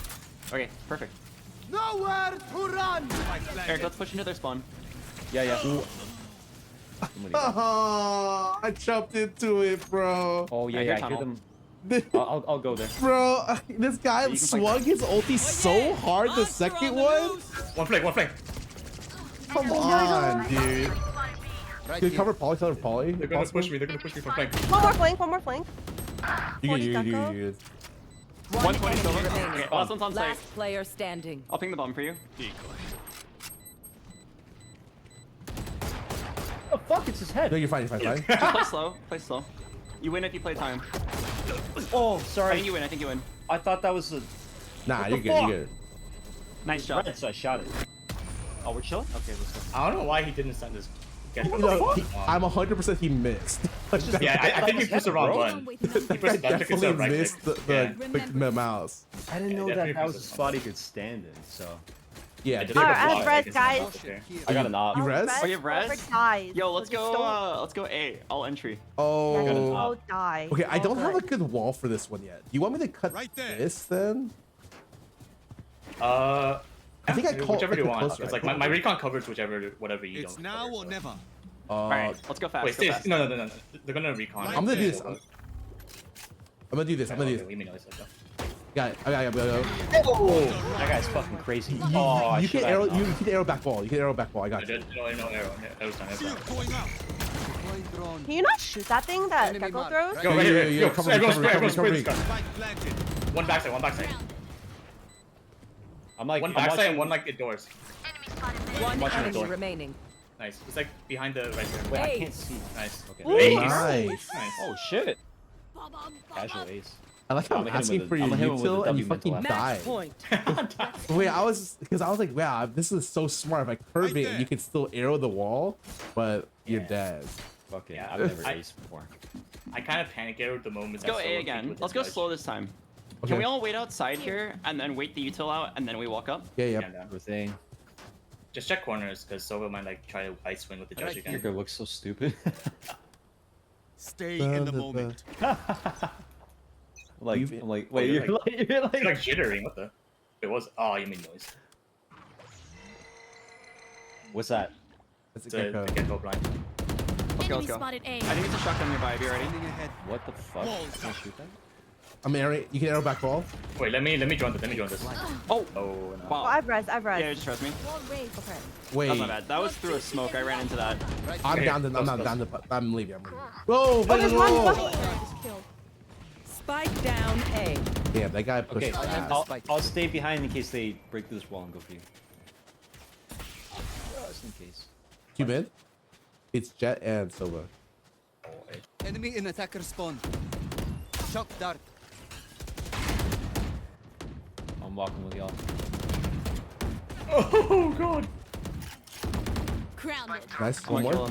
Okay, perfect. Nowhere to run. Eric, let's push into their spawn. Yeah. I jumped into it, bro. Oh yeah, I hear I hear tunnel. them. I'll go there. Bro, this guy You can swung flank his ulti so hard the second one. One flank. Come on, dude. Right Dude, here. cover Poly. They're gonna push me from flank. One more flank. You 40 good. 120 silver. remaining. Okay, last one's on site. Last player standing. I'll ping the bomb for you. Decoy. the fuck? It's his head. No, you're fine. You're fine. Just play slow. Play slow. You win if you play time. Oh, I sorry. think you win. I think you win. I thought that was a. Nah, you're good. You're good. Nice job. Red, so I shot it. Oh, we're chilling? Okay, let's go. I don't know why he didn't send this. I'm 100% he missed. Yeah, I think he pressed the wrong one. He pressed left click instead Definitely of right click. missed the mouse. I didn't know that was a spot he could stand in, so. Yeah, Alright, I have res, guys. I got an op. You res? Oh, you have res? Dies. Yo, let's go A. All entry. Oh. Die. Okay, I don't have a good wall for this one yet. Do you want me to cut this then? I think I call whichever like you the want. closer It's I like call. my recon covers whatever you It's don't. now or never. Alright, let's go fast. Wait, go fast. no. They're gonna recon. I'm gonna do this. I'm gonna do this. I'm gonna do this. Leave me know this. Got it. I got it. Oh, that guy's fucking crazy. Oh, You can arrow. You can arrow back wall. You can arrow back wall. I got you. No arrow. Arrow's done. Can you not shoot that thing that Gecko throws? Go right here. Yo, cover me, Everyone cover me. One backside. I'm like one backside and one like indoors. One Watch the enemy door. remaining. Nice. It's like behind the right there. Wait, I can't see. Nice. Okay. Ooh, Ace. nice. Oh shit. Casual ace. I like how I'm asking for your util and you fucking die. Wait, I was like, wow, this is so smart. If I curve it, you can still arrow the wall, but you're dead. Fuck it. Yeah, I've never aced before. I kind of panic arrowed the moment. Let's go A again. Let's go slow this time. Okay. Can we all wait outside here and then wait the util out and then we walk up? Yeah. Good thing. Just check corners because Sova might like try to ice swing with the judge again. Your girl looks so stupid. Stay in the moment. Wait, you're like jittering. What the? It was. Oh, you made noise. What's that? That's It's a gecko blind. Let's go. I think it's a shotgun nearby. Be ready. What the fuck? Can I shoot that? I'm arrowing. You can arrow back wall. Wait, let me join this. Oh. No. Wow. I've res. Yeah, just trust me. Okay. Wait. That's not bad. That was through a smoke. I ran into that. I'm down to. I'm not down to. I'm leaving. Whoa! There's one. Spike down A. Yeah, that guy pushed. Okay, I'll stay behind in case they break through this wall and go for you. Just in case. Q mid. It's Jet and Sova. Enemy in attacker spawn. Shock dart. I'm walking with y'all. Oh god. Grounded. Nice. One more.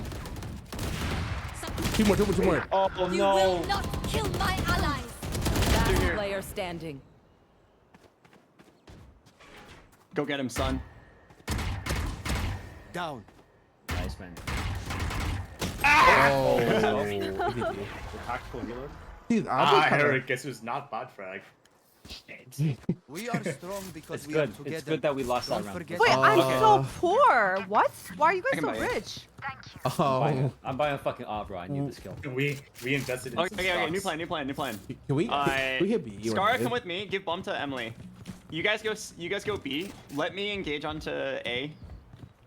Two more. Oh You no. will not kill my allies. Last player standing. Go get him, son. Down. Nice man. Oh. The tactical healer. Dude, I heard. Guess who's not bad frag. We are strong because It's we good. are together. It's good that we lost that Don't round. forget. Wait, I'm so poor. What? Why are you guys so Come here. rich? Oh. I'm buying a fucking op, bro. I need this kill. We invested in Okay. New plan. Can we? We hit B. Scarra, come with me. Give bomb to Emily. You guys go B. Let me engage onto A.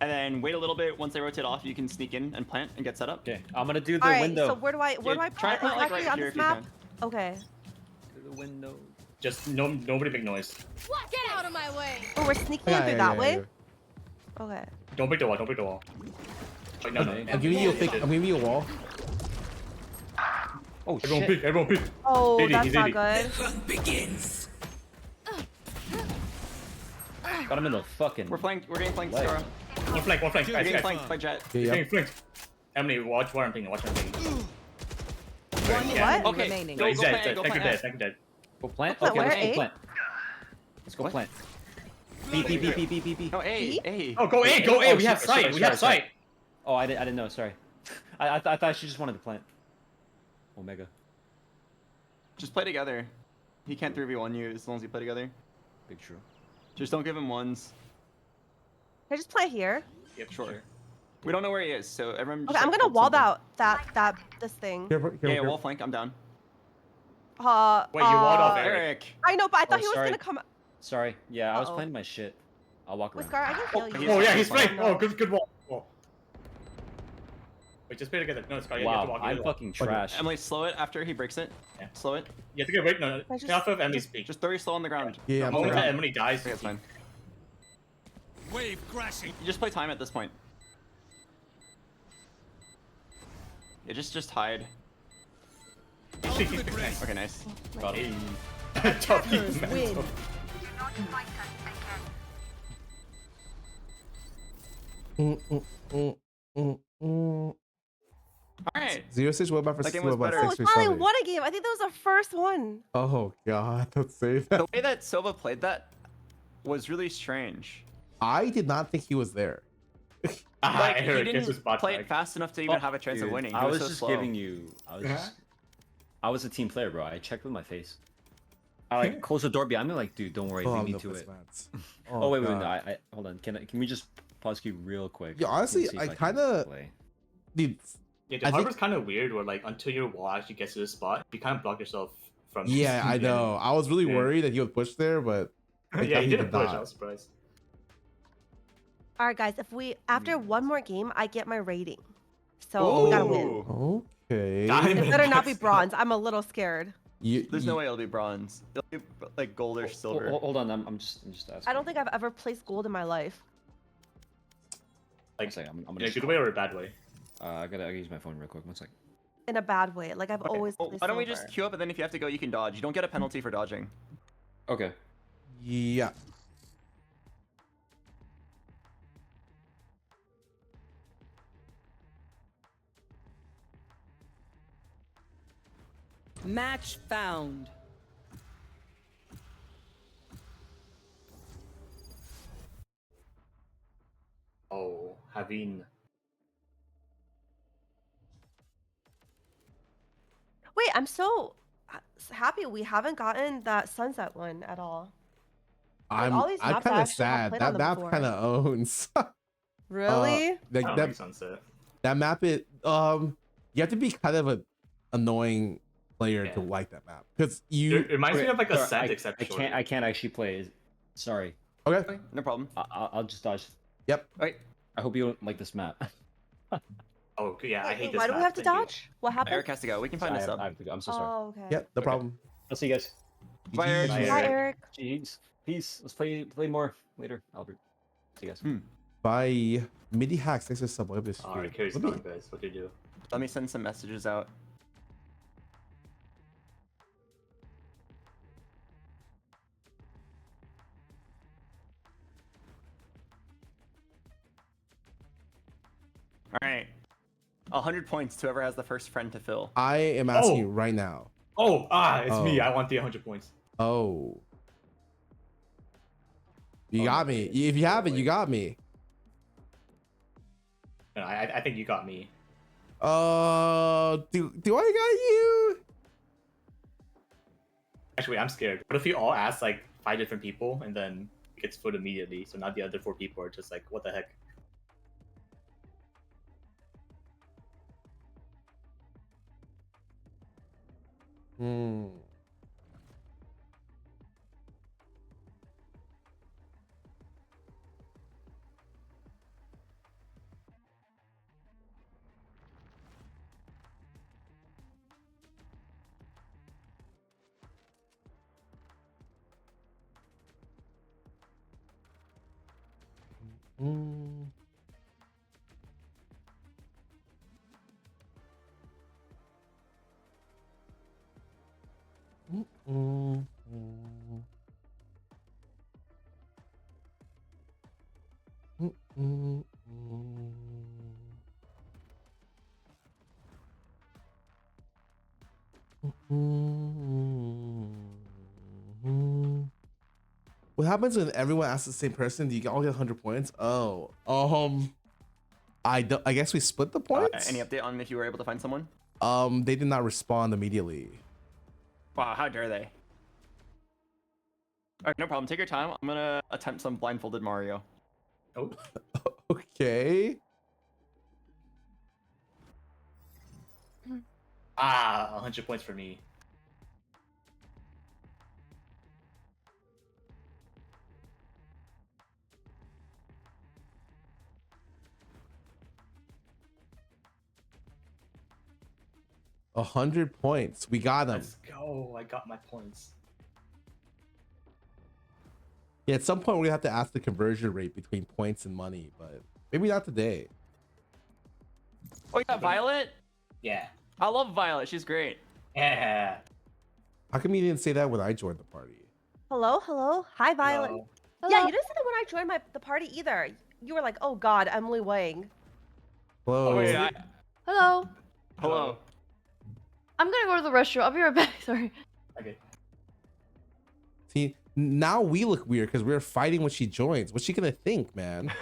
And then wait a little bit. Once they rotate off, you can sneak in and plant and get set up. Okay, I'm gonna do the Alright, window. so where do I Try to plant like right on here this if you map? can. Okay. The window. Just nobody make noise. What? Get out of my way. Oh, we're sneaking in through that way? Okay. Don't break the wall. Wait, no. I'm giving you a fake. I'm giving you a wall. Oh Everyone shit. peek. Oh, 80, that's he's not 80. good. Begins. Got him in the fucking. We're getting flanked, Leg. Scarra. One flank. We're getting flanked by Jet. He's getting flanked. Emily, watch what I'm thinking. One Yeah. enemy Okay, remaining. No, he's Go dead. plant, go Take plant. your dead. Go plant? Go Okay, plant, let's where? go plant. Let's go plant. B. No, A. Oh, go A. We have sight. Oh, I didn't know. Sorry. I thought she just wanted to plant. Omega. Just play together. He can't 3v1 you as long as you play together. Big true. Just don't give him ones. Can I just play here? Yep, Sure. We don't know where he is, so everyone. Okay, I'm gonna wall this thing. Yeah, wall flank. I'm down. Wait, you walled off Eric. I know, but I thought he was sorry. gonna come. Sorry. Yeah, I was Uh-oh. planning my shit. I'll walk Wait, around. Scar, I can heal you. Oh yeah, he's flanked. No. Oh, good wall. Wait, just play together. No, Scar, you have to Wow, walk. I'm fucking trash. Emily, slow it after he breaks it. Yeah. Slow it. You have to get right. No, get off of Emily's peak. Just throw your slow on the ground. Yeah, The I'm moment sorry. that Emily dies, Okay, it's fine. Wave crashing. You just play time at this point. Yeah, just hide. Okay, nice. Got it. Attackers win. Alright. 0-6, what about for That game 6? was What about better. 6 Oh, for finally 7? won a game. I think that was the first one. Oh god, let's save that. The way that Silva played that was really strange. I did not think he was there. Like, I he heard this didn't was bot play tag. it fast enough to even have a chance Dude, of winning. He I was so just slow. giving you. I was a team player, bro. I checked with my face. I like closed the door behind me, like, dude, don't worry, leave me to it. Oh wait, no, I hold on. Can we just pause you real quick? Yeah, honestly, Let's see if I can kind of, play. dude. Yeah, the harbor's kind of weird where like until your wall actually gets to the spot, you kind of block yourself from. Yeah, I know. I was really Yeah. worried that he would push there, but Yeah, he didn't push. not. I was surprised. All right, guys. If we after one more game, I get my rating. So we gotta win. Okay. It better not be bronze. I'm a little scared. There's no way it'll be bronze. It'll be like gold or silver. Hold on, I'm just asking. I don't think I've ever placed gold in my life. Like, I'm In gonna a good way or a bad way? I gotta use my phone real quick. 1 second. In a bad way. Like I've Okay. always. Well, placed why don't we silver. just queue up and then if you have to go, you can dodge. You don't get a penalty for dodging. Okay. Yeah. Match found. Oh, having. Wait, I'm so happy we haven't gotten that sunset one at all. Like, all these I'm maps I kind of actually have sad. played That on them map before. kind of owns. Really? I Like don't that, like sunset. that map it you have to be kind of an annoying player to like that map because you It reminds me of like a Sorry, sand except shorter. I can't actually play. Sorry. Okay. No problem. I'll just dodge. Yep. Right. I hope you don't like this map. Oh yeah, I hate this. Why do we map, have to thank you. dodge? What happened? Eric has to go. We can find I this have- up. I have to go. I'm so sorry. Oh, okay. Yep, no problem. I'll see you guys. Bye, Eric. Hi, Eric. Jeez. Peace. Let's play more later, Albert. See you guys. Bye. MIDI hacks. Thanks for sub. Alright, carry's Let me- gone, guys. What do you do? Let me send some messages out. All right. 100 points to whoever has the first friend to fill. I am asking you right now. Oh, it's me. I want the 100 points. Oh. You got me. If you have it, you got me. No, I think you got me. Do I got you? Actually, I'm scared. What if you all ask like 5 different people and then it gets food immediately? So now the other 4 people are just like, what the heck? Hmm. Mm. Mm. Mm. What happens when everyone asks the same person? Do you all get 100 points? Oh, I guess we split the points. Any update on if you were able to find someone? They did not respond immediately. Wow, how dare they? All right, no problem. Take your time. I'm gonna attempt some blindfolded Mario. Oh. Okay. 100 points for me. A 100 points. We got them. Let's go. I got my points. Yeah, at some point we have to ask the conversion rate between points and money, but maybe not today. Oh yeah, Violet. Yeah. I love Violet. She's great. Yeah. How come you didn't say that when I joined the party? Hello, hello. Hi, Violet. Hello. Yeah, you didn't say that when I joined the party either. You were like, oh God, Emily Wang. Hello. Oh, wait, Hello. hello. I'm gonna go to the restroom. I'll be right back. Sorry. Okay. See, now we look weird because we're fighting when she joins. What's she gonna think, man?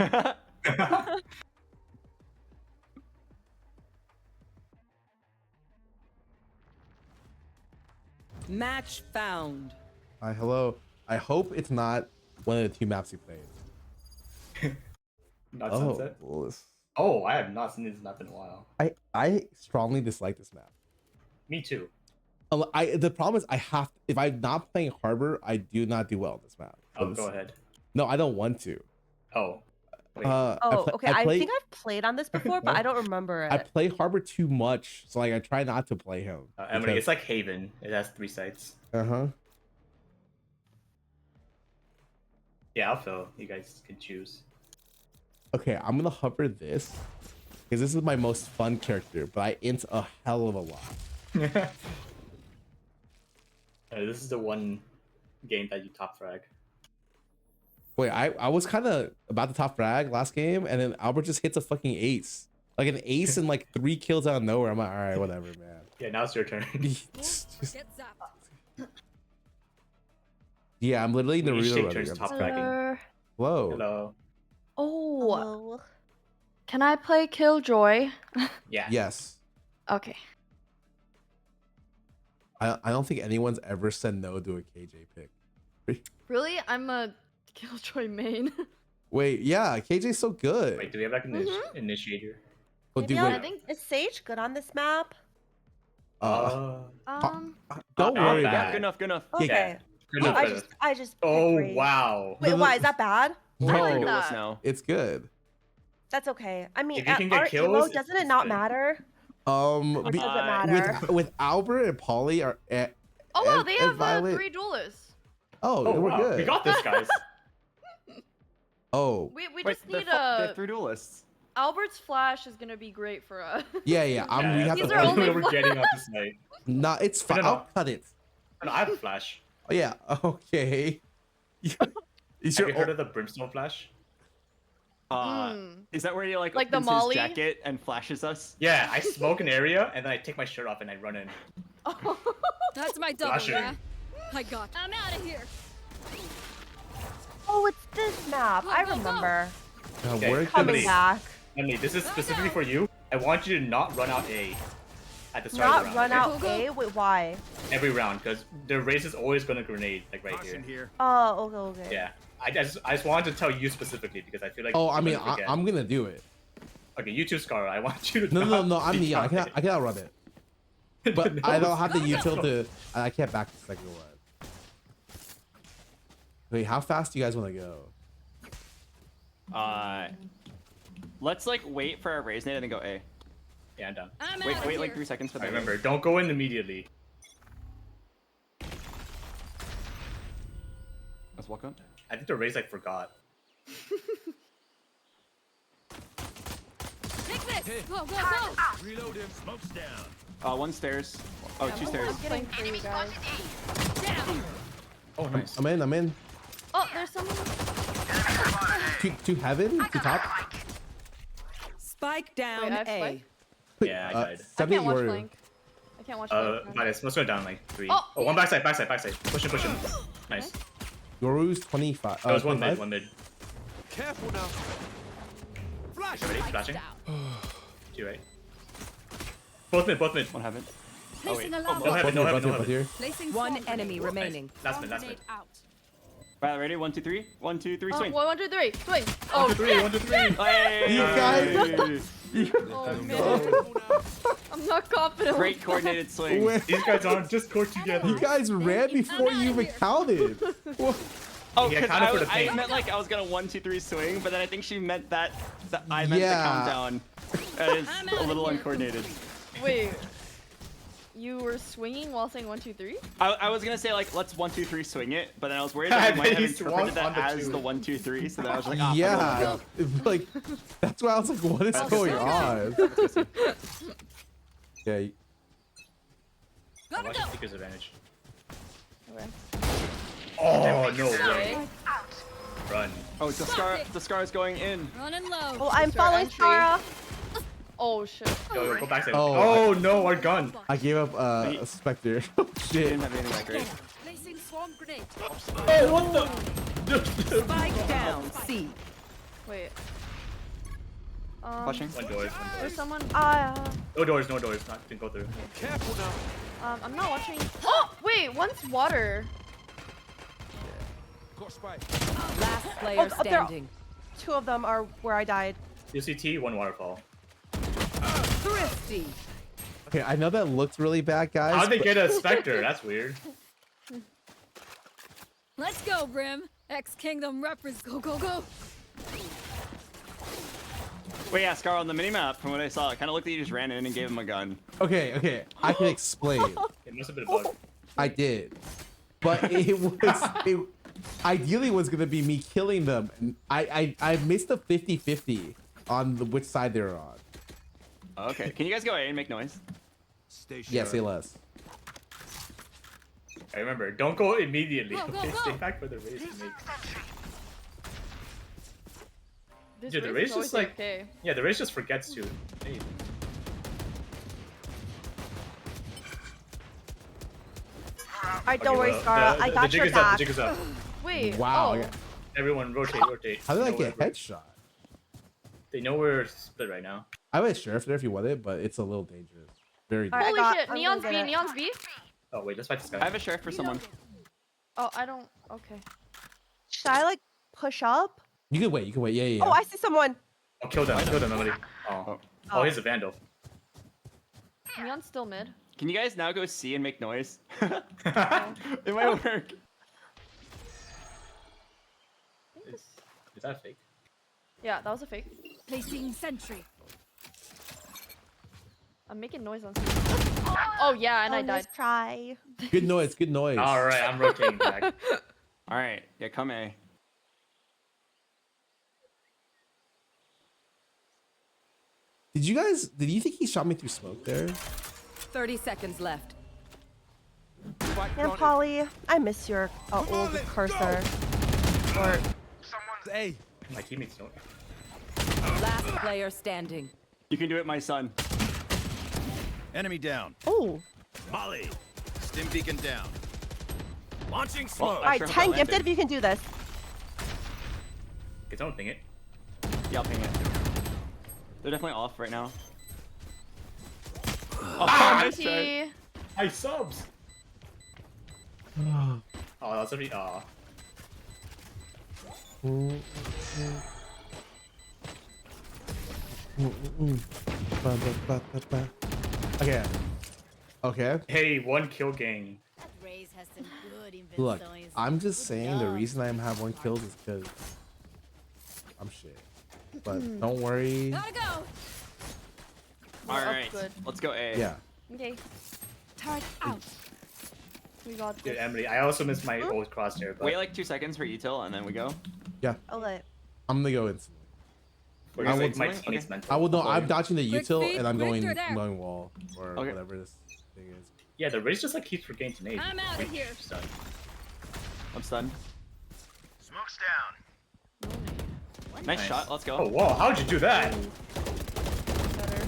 Match found. Hi, hello. I hope it's not one of the 2 maps you played. Not Sunset? well, Oh, I have not seen this map in a while. I strongly dislike this map. Me too. The problem is if I'm not playing Harbor, I do not do well on this map. Oh, go ahead. No, I don't want to. Oh. Wait. Okay. I think I've played on this before, but I don't remember it. I play Harbor too much, so like I try not to play him. Emily, it's like Haven. It has 3 sites. Uh-huh. Yeah, I'll fill. You guys can choose. Okay, I'm gonna hover this because this is my most fun character, but I int a hell of a lot. This is the one game that you top frag. Wait, I was kind of about to top frag last game, and then Albert just hits a fucking ace. Like an ace and like 3 kills out of nowhere. I'm like, all right, whatever, man. Yeah, now it's your turn. Yeah, I'm literally Naruto turns running. top fragging. Whoa. Hello. Oh. Can I play Killjoy? Yeah. Yes. Okay. I don't think anyone's ever said no to a KJ pick. Really? I'm a Killjoy main. Wait, yeah, KJ's so good. Wait, do we have like an initiator? Oh, dude, Yeah, wait. I think is Sage good on this map? Don't worry about it. Good enough. Good enough. Okay. Good enough, I good just. Oh, picked Rage. wow. Wait, why is that bad? No, it's good. That's okay. I mean, If you can get our kills, elo, doesn't it not matter? Or does it matter? With Albert and Polly are at. Oh wow, they have Violet. 3 duelists. Oh, Oh, we're wow. good. We got this, guys. Oh. We just need a. 3 duelists. Albert's flash is gonna be great for us. Yeah. We have These to. are only we're getting off this night. Nah, it's fine. No. I'll cut it. No, I have a flash. Oh yeah. Okay. Is Have your you heard of the brimstone flash? Is that where he like Like the opens Molly? his jacket and flashes us? Yeah, I smoke an area and then I take my shirt off and I run in. That's my double, Flashing. yeah? I got you. I'm out of here. Oh, it's this map. I remember. We're Coming back. Emily, this is specifically for you. I want you to not run out A at the start of the Not round. run okay? out A? Wait, why? Every round, because the race is always going to grenade, like right here. Oh, okay. Yeah. I just wanted to tell you specifically because I feel like. Oh, you're I mean, gonna forget. I'm gonna do it. Okay, you too, Scarra. I want you to. No. I'm Neon. I cannot run it. But I don't have the util to. I can't back the second one. Wait, how fast do you guys want to go? Let's like wait for our raise nade and then go A. Yeah, I'm done. Wait like 3 seconds for I that. remember, don't go in immediately. Let's walk up. I think the race like forgot. Take this. Go. Reload him. Smoke's down. 1 stairs. Oh, 2 stairs. I'm getting for you guys. Oh, nice. I'm in. Oh, there's someone. To heaven? To top? Spike down Wait, I have A. spike? Yeah, I died. I can't watch Yoru. flank. I can't watch flank. Violet, let's go down like 3. Oh. Oh, one backside. Push him. Nice. Yoru's 25. That was one 25? mid. Careful now. Flash. Ready? Flashing. 2 right. Both mid. One heaven. Oh wait. Placing alarm. No heaven. Both here. Placing One swarm enemy grenade. remaining. Last mid. Out. Right, ready? 1, 2, 3. 1, 2, 3. Swing. 1, 2, 3. Swing. 1, Oh, 2, 3. yes, 1, 2, 3. yes. Hey! You guys. Oh man. I'm not confident. Great coordinated swing. Wait, These guys aren't just court together. you guys ran before you even counted. Oh, He because accounted for the I paint. meant like I was gonna 1, 2, 3 swing, but then I think she meant that I meant the Yeah. countdown. That is a little uncoordinated. Wait. You were swinging while saying 1, 2, 3? I was gonna say like let's 1, 2, 3 swing it, but then I was worried that you might have He interpreted swung on that the as two. the 1, 2, 3, so then I was like, ah, Yeah, like that's why I was like, what is going on? Yeah. I'll watch the Seeker's advantage. Okay. Oh, no way. Run. Oh, the Scarra's going in. Running low. Oh, I'm following Scarra. Oh shit. Go back there. Oh, Oh, no, our gun. I gave up a Spectre. Oh, shit. Didn't have anything that great. Placing swarm grenade. Oh, what the? Spike down. C. Wait. Flashing. One door. There's someone. No doors. Not didn't go through. Careful now. I'm not watching. Oh wait, one's water. Last player standing. Two of them are where I died. UCT, one waterfall. Thrifty. Okay, I know that looks really bad, guys. How'd they but- get a Spectre? That's weird. Let's go, Brim. X Kingdom reppers. Go, go, go. Wait, yeah, Scarra on the minimap, from what I saw, it kind of looked like you just ran in and gave him a gun. Okay, I can explain. It must have been a bug. I did, but it ideally was gonna be me killing them, and I missed a 50-50 on which side they were on. Okay, can you guys go A and make noise? Yeah, say less. I remember, don't go immediately. Go, go, Okay, go. stay back for the race to make. This Dude, the race race is always just like okay. yeah, the race just forgets to. Hey. Alright, don't worry, Scarra. I got your back. The jig is up. Wait. Wow. Oh. Everyone rotate. How did I Know get where- headshot? They know we're split right now. I would sheriff there if you want it, but it's a little dangerous. Very dangerous. Holy shit! Neon's B. Neon's B. Oh wait, let's fight this guy. I have a sheriff for someone. Oh, I don't. Okay. Should I like push up? You can wait. Yeah. Oh, I see someone. Oh, kill them, Emily. Oh, he's a vandal. Neon's still mid. Can you guys now go C and make noise? It might work. Is that fake? Yeah, that was a fake. Placing sentry. I'm making noise on screen. Oh yeah, and I died. Nice try. Good noise. Good noise. All right, I'm rotating back. All right, yeah, come A. Did you think he shot me through smoke there? 30 seconds left. And Polly, I miss your old cursor. Or Hey. My teammates don't. Last player standing. You can do it, my son. Enemy down. oh. Molly. Stim beacon down. Launching Well, smoke. I Alright, sure hope 10 that gifted landed. if you can do this. Okay, don't ping it. Yeah, I'll ping it. They're definitely off right now. Oh, nice try. Hi, subs. Oh, that's already. Aw. Okay. Hey, one kill gang. Raze has some good Look, inventories. I'm just saying the reason I have 1 kill is because I'm shit. But don't worry. Gotta go. All We're up right, good. let's go A. Yeah. Okay. Turret out. We got Dude, this. Emily, I also missed my old crosshair, but Wait like 2 seconds for util and then we go. Yeah. I'll let. I'm gonna go instantly. we're I just, will- like, my Okay. teammates meant I will know. I'm dodging the Quick util feed, and I'm quick going through there. wall or Okay. whatever this thing is. Yeah, the race just like keeps forgetting to nade. I'm outta here. Stunned. I'm stunned. Smoke's down. Nice Nice. shot. Let's go. Oh, whoa, how'd you do that?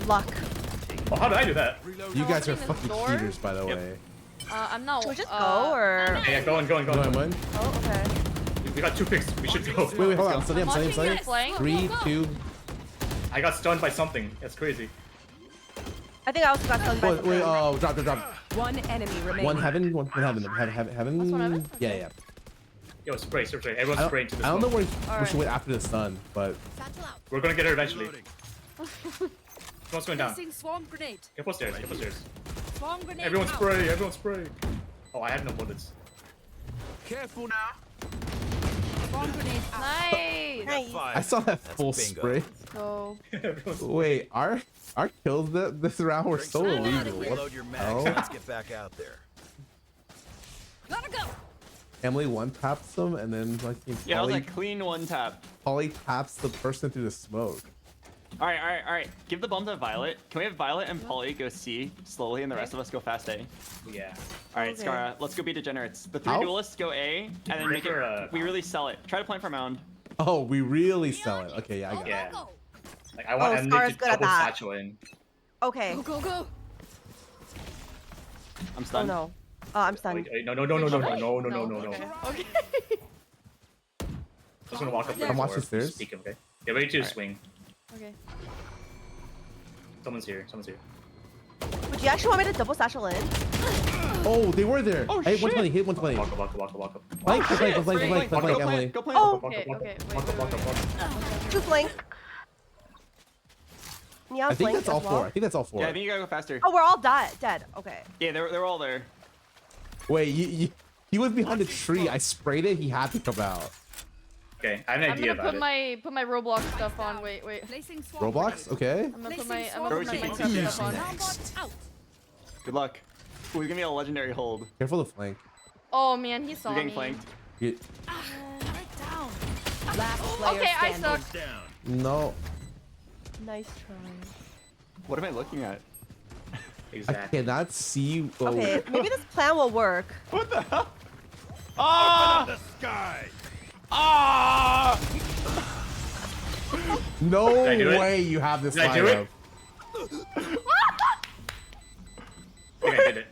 Luck. Oh, how did I do that? You guys are opening this fucking door? cheaters, by the way. I'm not. Should we just go or? Hey, yeah, going. Going, man. Oh, okay. We got 2 picks. We should go. Wait, hold on. I'm studying. Flank. 3, 2. I got stunned by something. That's crazy. I think I also got stunned by Wait, something. oh, drop. One enemy remaining. One heaven. Heaven. That's one heaven? Yeah. Yo, spray. Everyone's spraying to this I don't know one. where we should wait after the stun, but We're gonna get her eventually. Someone's going down. Placing swarm grenade. Get upstairs. Swarm grenade. Everyone out. spray. Oh, I have no bullets. Careful now. Swarm grenade out. Nice. I saw that full spray. Go. Wait, our kills this round were so I'm outta illegal. here. What Reload your the mags. hell? Let's get back out there. Gotta go. Emily one taps them and then like Yeah, that was a clean one tap. Polly taps the person through the smoke. All right. Give the bomb to Violet. Can we have Violet and Polly go C slowly, and the rest of us go fast A? Yeah. All right, Okay. Scarra, let's go be degenerates. The 3 How? duelists go A, and then make it. We really sell it. Try to plant for mound. Oh, we really sell it. Okay, yeah, I got it. Yeah. Like I want Emily Scarra's to good at double that. satchel in. Okay. Go. I'm Oh stunned. no. I'm stunned. Wait, no. Okay. Just gonna walk up. I'm watching the stairs. Speak, okay? Get ready to swing. Okay. Someone's here. Would you actually want me to double satchel in? Oh, they were there. Oh, Hey, shit. 120, hit 120. Walk up. Flank, Oh, shit. flank, Emily. Go plant. Oh. Okay. Wait. Two flank. Neon I think flank that's all as well. 4. I think that's all 4. Yeah, I think you gotta go faster. Oh, we're all dead. Okay. Yeah, they're all there. Wait, he was behind a tree. I sprayed it. He had to come out. Okay, I have an I'm idea gonna about it. put my Roblox stuff on. Wait. Roblox? Okay. I'm gonna put my Rotate. Minecraft stuff on. Good luck. Ooh, he's gonna be a legendary hold. Careful the flank. Oh man, he saw You're getting me. flanked. Last player Okay, I standing. suck. No. Nice try. What am I looking at? I cannot see. Oh. Okay, maybe this plan will work. What the hell? Ah! The sky. Ah! No Did I do it? way you have this Did I do lineup. it? I think I did it.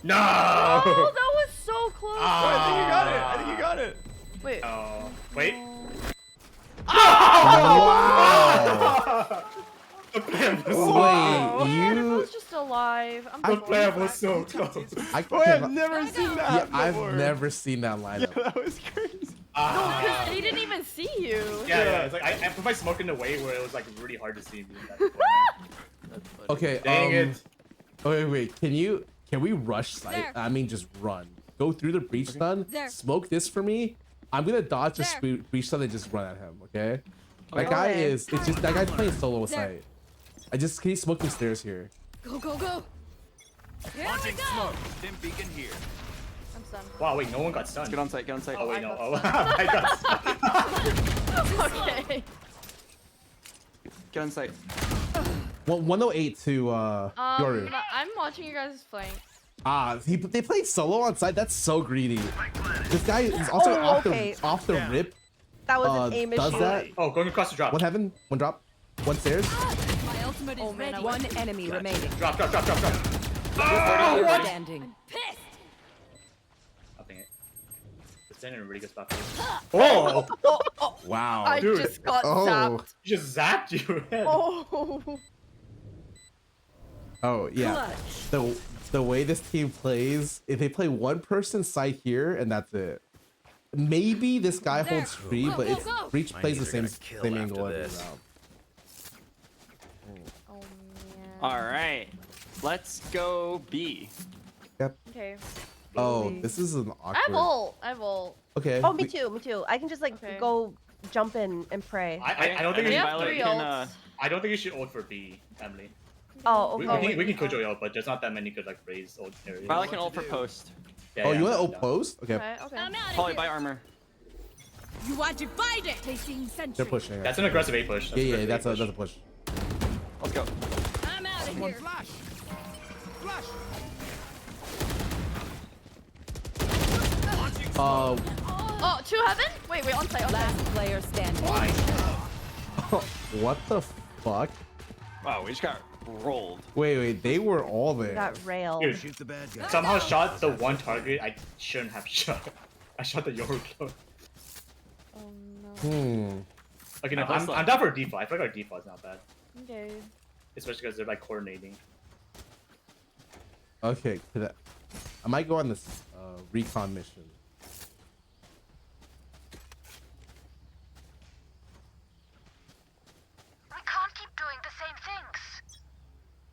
No! Oh, that was so close. I think you got it. Wait. Oh, wait. Wow. The plan was Wait, I you. was just alive. I'm The plan was so close. I Wait, I've cannot- never seen that. Yeah, before. I've never seen that lineup. Yeah, that was crazy. Because he didn't even see you. Yeah. It's like I put my smoke in a way where it was like really hard to see me. In that corner. Okay. Dang it. Wait. Can we rush site? There. I mean, just run. Go through the breach stun. There. Smoke this for me. I'm gonna dodge the There. breach stun and just run at him. Okay. That Okay. guy Okay. is. It's just that guy's playing solo with There. site. He's smoking stairs here. Go. Here we Launching go. smoke. Dim beacon here. I'm stunned. Wow, wait, no one got stunned. Get on site. Oh wait, I no. got Oh, I got stunned. Okay. Get on site. 108 to Yoru. I'm watching you guys flank. They played solo on site. That's so greedy. This guy is also Oh, okay. off the rip. That was an aim Does issue. that? Oh, going across the drop. One heaven, one drop, one stairs. My ultimate is ready. One enemy remaining. Drop. Player standing. Pissed. Nothing. It's in a really good spot. Oh! Wow. I dude. just got Oh. zapped. He just zapped you. Oh. Oh yeah. The way this team plays, if they play one person side here and that's it. Maybe this guy holds free, but it's Breach plays the same angle every round. Oh man. All right, let's go B. Yep. Okay. Oh, this is an I have awkward. ult. Okay. Oh, me too. I can just like go jump in and pray. I don't think We you have should. 3 can, ults. I don't think you should ult for B, Emily. Oh, We okay. can Kojo ult, but there's not that many good like raised ult areas. Violet can ult for post. Oh, you want to ult post? Okay. Okay. I'm out Polly, of buy here. armor. You are divided. Placing sentry. They're pushing. That's an aggressive A push. Yeah, that's a push. Let's go. I'm out of Someone here. flash. Flash. Uh, Oh, 2 heaven? Wait, on site. Last player standing. what the fuck? Wow, we just got rolled. Wait, they were all there. Got railed. Dude, Shoot the bad guy. somehow shot the one target I shouldn't have shot. I shot the Yoru clone. Oh no. Okay, no, I'm down for a default. I feel like our default is not bad. Okay. Especially because they're like coordinating. Okay, I might go on this recon mission. We can't keep doing the same things.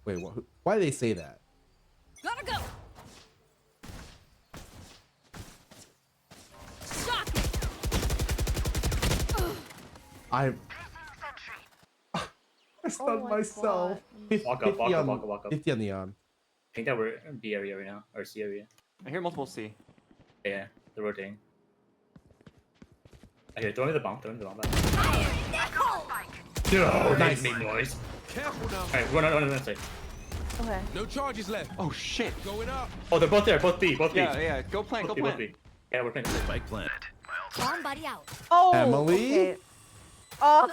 Wait, why do they say that? Gotta go. Shock it. I stunned myself. Walk up. 50 on neon. I think that we're in B area right now, or C area. I hear multiple C. Yeah, they're rotating. Okay, throw me the bomb. Back. No, Nice. make noise. Careful now. Alright, run on that side. Okay. No charges left. Oh shit. Going up. Oh, they're both there, both B, both B. Yeah. Go plant. Go Both B, both plant. B. Yeah, we're playing. Spike planted. Somebody out. Oh. Emily? Okay. Oh.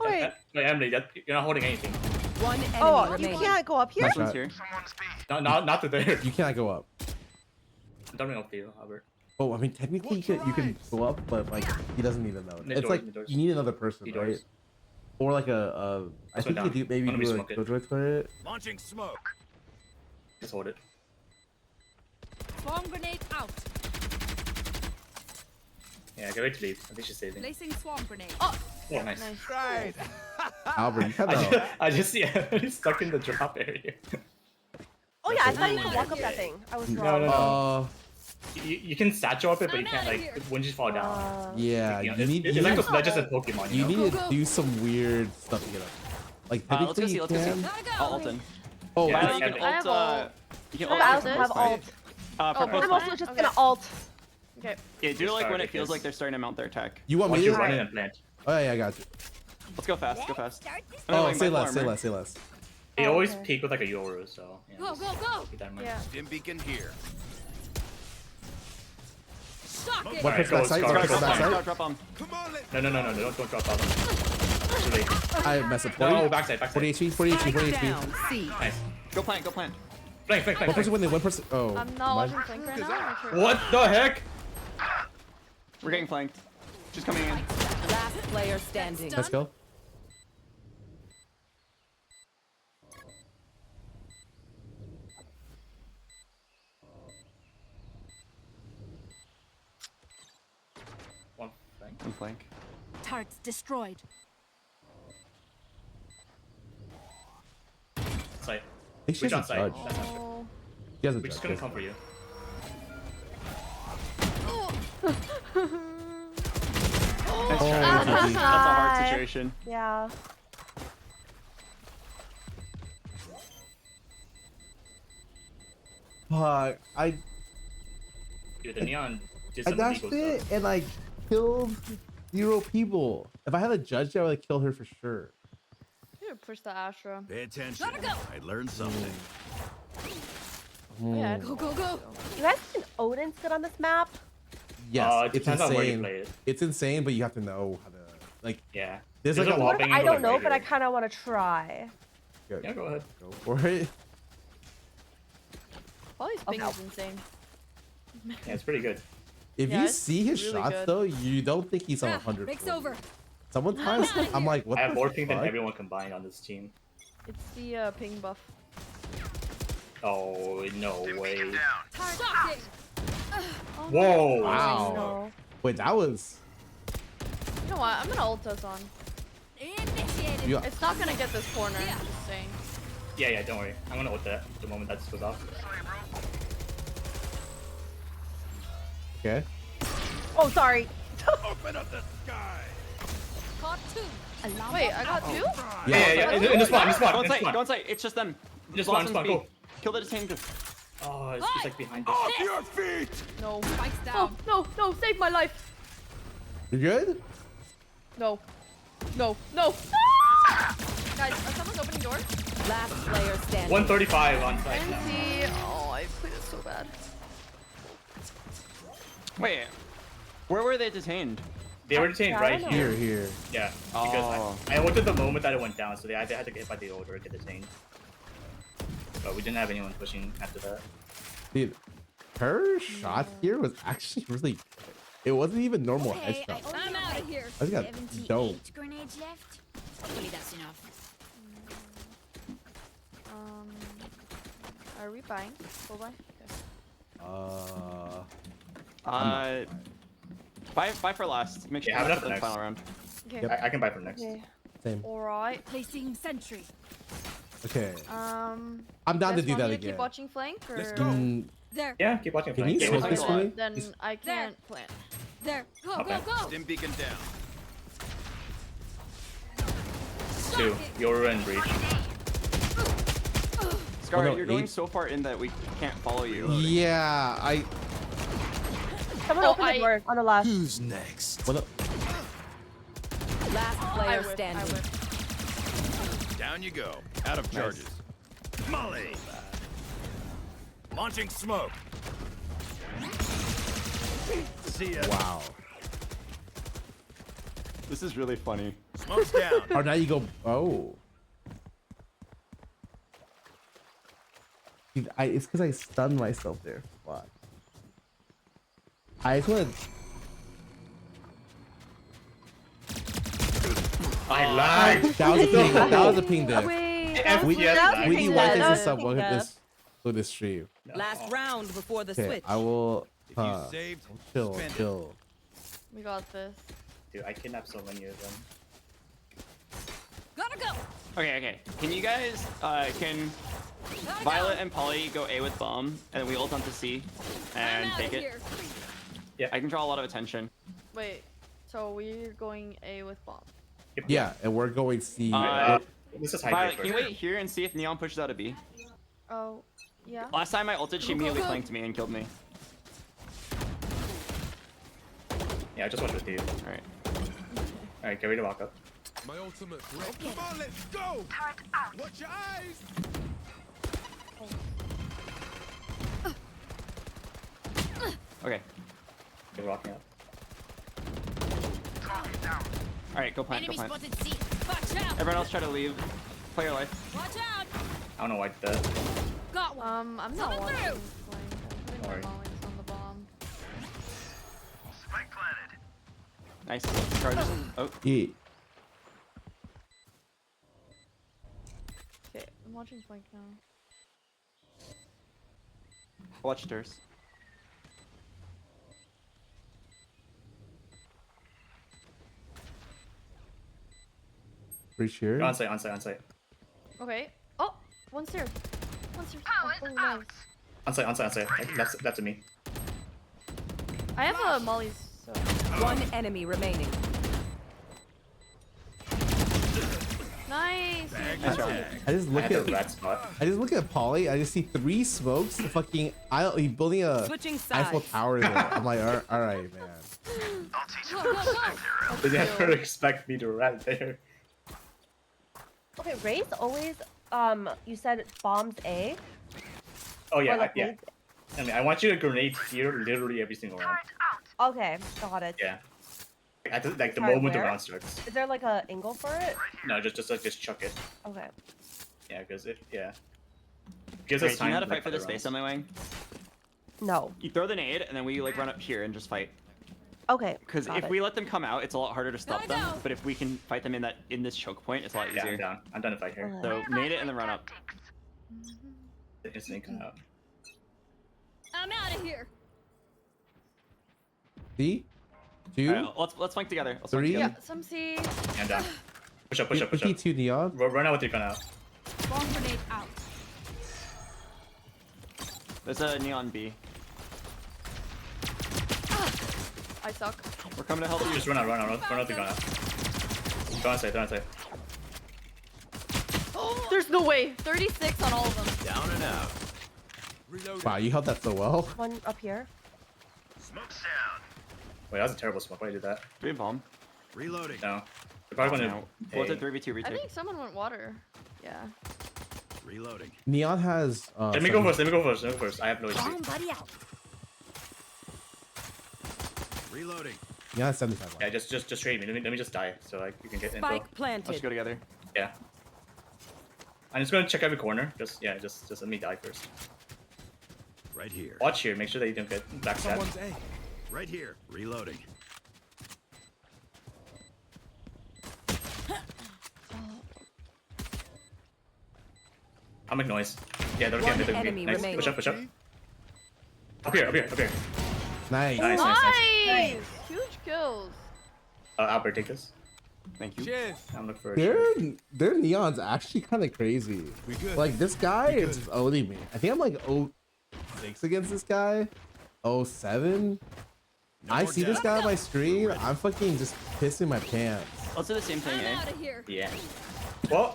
Wait. Wait, Emily, you're not holding anything. One enemy Oh, you remaining. can't go up here. Nice Someone's shot. here. Not to there. You cannot go up. Don't bring up to you, Albert. Oh, I mean, technically you can go up, but like he doesn't even know. Mid It's doors, like mid doors. you need another person, Mid right? doors. Or like I Let's think go you down. could do maybe Wanna be do a smoking. Killjoy turret. Launching smoke. Just hold it. Swarm grenade out. Yeah, get ready to leave. I think she's saving. Placing swarm grenade. Oh, nice. Right. Albert, you kind of. I just see Emily stuck in the drop area. Oh yeah, I thought you could walk up that thing. I was No, wrong. no, no. You can satchel up it, but you can't like when you fall down. Yeah, You know, you need. it's like those legends in Pokemon. You You know? need to do some weird stuff to get up. Like Let's go typically see. you Let's go see. can. I'll ult in. Oh, Yeah, Yeah, I- you can I have ult. ult. You can I ult. also for have post ult. fight. For post I'm fight. also just gonna ult. Okay. Yeah, do like when it Like feels this. like they're starting to mount their attack. You want Once me you to? run in and plant. Oh yeah, I got you. Let's go fast. Go fast. Oh, say less, say less, say less. They Oh, always okay. peak with like a Yoru, so yeah, Go, just go, go. keep that in mind. Yeah. Stim beacon here. Shocking. What Pick backside? goes, Scarra, Scarra, pick goes. backside? Drop bomb. Come on, let No, don't drop out. Actually, I mess up. no, 40, backside. 40 HP, 40 HP, 40 HP. Down. C. Nice. Go plant. Go plant. Flank. One person winning, one person. Oh. I'm not mine. watching Flank right now. I'm sure. What the heck? We're getting flanked. Just coming in. Last player standing. Let's go. One flank. One flank. Targets destroyed. Side. I think she Which on has a side? judge. That's not true. Oh. She has a We're just judge. gonna come for you. Nice try. Oh, That's a hard Hi. situation. Yeah. Fuck. Dude, the neon did I some dashed illegal it stuff. and I killed 0 people. If I had a judge, I would have killed her for sure. You should push the Astra. Pay attention. I learned something. Yeah, Hmm. go, go, go. You guys think Odin's good on this map? Yes, It it's depends on where you insane. play it. It's insane, but you have to know how to like. Yeah. There's There's like a a wall lot. bang. I you go, don't know, like, but I right kind of want to try. Yeah, go ahead. Go for it. Poly's ping is insane. Yeah, it's pretty good. If Yeah, you it's see his really shots good. though, you don't think he's on 100. Breaks over. Sometimes I'm like, what I have the more ping than fuck? everyone combined on this team. It's the ping buff. Oh, no way. Shocking. Whoa. Wow. No. Wait, that was. You know what? I'm gonna ult us on. Initiated. You, It's not gonna get this corner. I'm just saying. Yeah, don't worry. I'm gonna ult that the moment that goes off. okay. Oh, sorry. Open up the sky. Caught two. Alarm Wait, bot I got out. two? Yeah. In the spot, in the spot. Go in the inside. spot. Go inside. It's just them. Just Blossoms spawn, B. go. Kill the detained. Oh, it's just like behind us. Off your feet. No. Spikes Oh, down. no, save my life. You good? No. No. Guys, are someone opening door? Last player standing. 135 on site. NC. Oh, I played it so bad. Wait. Where were they detained? They were detained I right don't know. here. Here. Yeah, Oh. because I ulted the moment that it went down, so they either had to get hit by the ult or get detained. But we didn't have anyone pushing after that. Dude, her shot here was actually really good. It wasn't even normal Okay, headshot. I'm out of here. I just got dope. Grenades left. Hopefully that's enough. Are we buying? Full buy? Okay. Buy for last. Make sure Yeah, have you enough for the next. final round. Okay. I can buy from next. Okay. Same. Alright. Placing sentry. Okay. I'm down to guys do want that me to again. keep watching flank or? Let's go. There. Yeah, keep watching. Can flank. you Yeah, smoke we'll this see. for me? Then Is- I can't plant. There. Go, Okay. go, go. Stim beacon down. 2. Yoru and Breach. Scarra, no, you're going 8. so far in that we can't follow you. Yeah, I. Someone open the door on the left. Who's next? What the? Last player standing. Down you go. Out of charges. Molly. Launching smoke. See ya. Wow. This is really funny. Smoke's down. Oh, now you go. Oh. Dude, it's because I stunned myself there. Fuck. I just want to. I lied. That was a ping. That was a ping there. We need white things and stuff. Welcome to this stream. Last round before the Okay, switch. I will. If you saved, Chill, spend it. chill. We got this. Dude, I kidnapped so many of them. Gotta go. Okay. Can you guys, can Violet and Polly go A with bomb, and then we ult onto C and take it? Yeah. I can draw a lot of attention. Wait, so we're going A with bomb. Yeah, and we're going C. This is Violet, can you wait here and see if Neon pushes out a B? Oh, yeah. Last time I ulted, she immediately flanked me and killed me. Yeah, I just watched with you. Alright. Alright, get ready to walk up. My ultimate threat. Come on, let's go! Watch your eyes! Okay. You're walking up. Alright, go plant, Enemy go plant. spotted C. Watch out. Everyone else try to leave. Play your life. Watch out. I don't know why I did that. Got one. I'm not watching. I'm putting Sorry. my mollies on the bomb. Nice. Charges. Oh. Eat. Okay, I'm watching flank now. Watch stairs. Pretty sure. On site. Okay. Oh, one stairs. One stairs. Oh, nice. On site. That's me. I have a mollies. So. One enemy remaining. Nice. I just look I had at the red spot. I just look at Polly. I just see 3 smokes. Fucking, he's building a Switching Eiffel sides. Tower there. I'm like, all right, man. Go, go, go. Did you ever expect me to rat there? Okay, Race always, you said bombs A? Oh yeah, Or, like, yeah. Race- I mean, I want you to grenade here literally every single round. Okay, got it. Yeah. At the, like the Sorry, moment the where? round starts. Is there like a angle for it? No, just chuck it. Okay. Yeah, because it gives Wait, us do you time. know how to like, fight for other this space rounds. on my wing? No. You throw the nade, and then we like run up here and just fight. Okay. Because got if it. we let them come out, it's a lot harder to stop them. But if we can fight them in this choke point, it's a lot Yeah, easier. I'm down. I'm done to fight here. So nade it and then run up. The instant come out. I'm out of here. See? 2. Alright, let's flank together. Let's flank 3. together. Yeah, some C. And down. Push up. 2 Neon. Run out with your gun out. Bomb grenade out. There's a neon B. I suck. We're coming to help you. Just run out with your gun out. Go on site. There's no way. 36 on all of them. Down and out. Wow, you held that so well. One up here. Smoke's down. Wait, that was a terrible smoke. Why did you do that? Do we have bomb? Reloading. No. They're probably going No. to. What's it 3v2 I retake? think someone went water. Yeah. Reloading. Neon has. Let me go first. I have no Bomb HP. buddy out. Reloading. Neon has 75. Yeah, just trade me. Let me just die so like you can get info. Spike Let's planted. go together. Yeah. I'm just gonna check every corner. Just let me die first. Right here. Watch here. Make sure that you don't get backstabbed. Someone's A. Right here. Reloading. I'll make noise. Yeah, they're One getting enemy nice. remaining. Push up. Up here. Nice. Nice. Huge kills. Albert, take this. Thank you. Cheers. I'm looking for a shirt. Their Neon's actually kind of crazy. We good. Like, this guy is just owning me. I think I'm like 06 against this guy. 07. I see this guy on my stream. I'm fucking just pissing my pants. Let's do the same thing, I'm eh? out of here. Yeah. Well,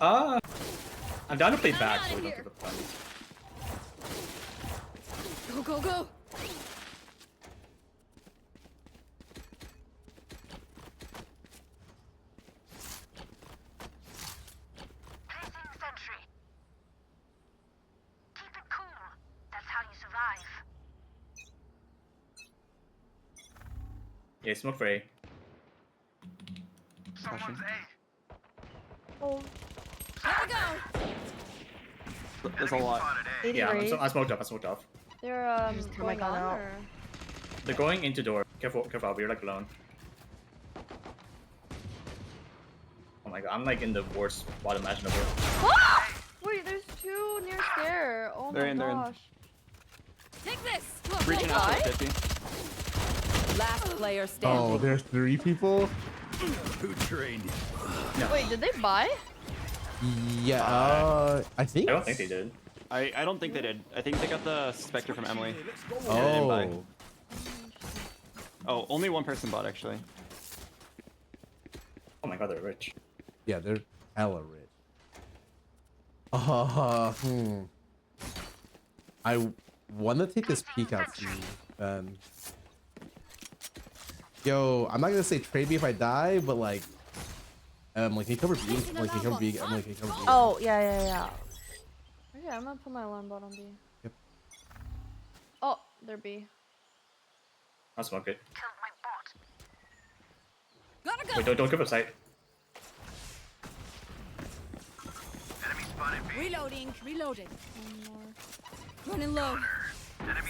I'm down to play back, outta so we don't here. give a fun. Go, go, go. Yeah, smoke for A. Flashing. Oh. Gotta go. There's a lot. Yeah, I smoked up. I smoked off. They're going on out. or? They're going into door. Careful, careful. We're like alone. Oh my god, I'm like in the worst spot imaginable. Ah! Wait, there's two near Scarra. Oh They're my in, they're in. gosh. Take this. Reaching out for 50. Last player standing. Oh, there's 3 people. Who trained you? No. Wait, did they buy? Yeah, I think. I don't think they did. I don't think they did. I think they got the Spectre from Emily. Oh. Oh, only one person bought actually. Oh my god, they're rich. Yeah, they're hella rich. I want to take this peek out to you, Ben. Yo, I'm not gonna say trade me if I die, but like, like, can you cover B? Like, can you cover B? Like, can you cover B? Oh, yeah. Okay, I'm gonna put my alarm bot on B. Yep. Oh, they're B. I'll smoke it. Gotta go. Wait, don't give up sight. Reloading. Reloading. Running low.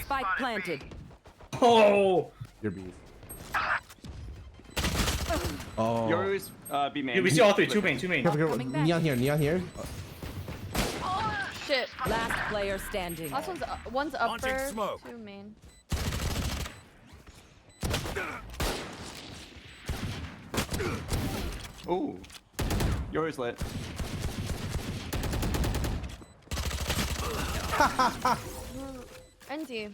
Spike planted. Oh! You're B. Oh. You're always B main. Yeah, we see all 3. 2 main, 2 main. Careful. Neon here. Oh, shit. Last player standing. Last one's upper, smoke. 2 main. Ooh. Yours lit. NT.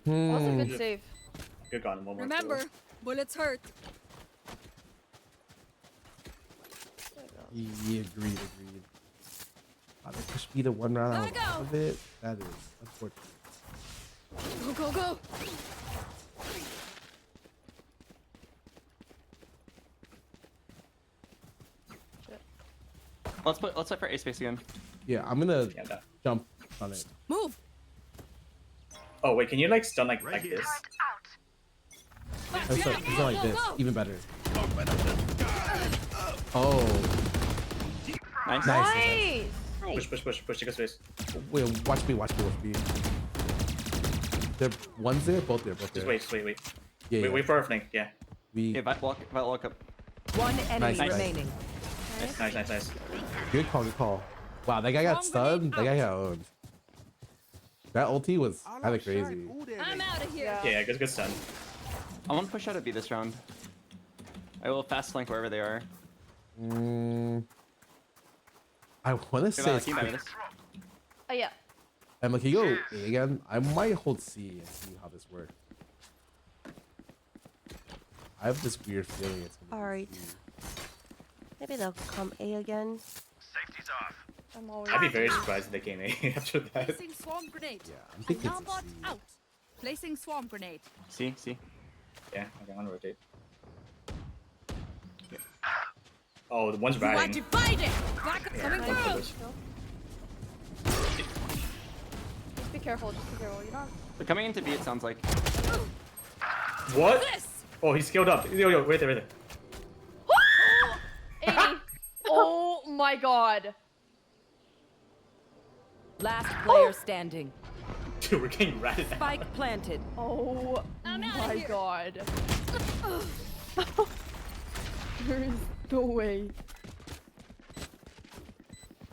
That's a good save. Good gun. One more. Remember, bullets hurt. Yeah, agreed. They pushed me to 1 round out of it. That is unfortunate. Go. Let's play for A space again. Yeah, I'm gonna jump on it. Move. Oh wait, can you like stun like this? It's like this, even better. Oh. Nice. Push. Take a space. Wait, watch me. One's there, both there. Just wait. Yeah. Wait for our flank. Yeah. Yeah, walk up. One enemy Nice. remaining. Nice. Good call. Wow, that guy got stunned. That guy got owned. That ulti was kind of crazy. I'm out of here. Yeah, good stun. I want to push out a B this round. I will fast flank wherever they are. I want to say it's quick. Oh, yeah. And like, can you go A again? I might hold C and see how this works. I have this weird feeling it's gonna be Alright. C. Maybe they'll come A again. Safety's off. I'm always I'd be very surprised if they came A after that. Placing swarm grenade. Yeah, I'm thinking Alarm it's a bot C. out. Placing swarm grenade. See. Yeah, okay, I'm gonna rotate. Oh, the one's You are riding. divided. Back Yeah, coming one through. focus. Just be careful. You don't. They're coming into B. It sounds like. What? This. Oh, he scaled up. Yo, right there. 80. Oh my god. Last player standing. Dude, we're getting ratted out. Spike planted. Oh my god. There is no way.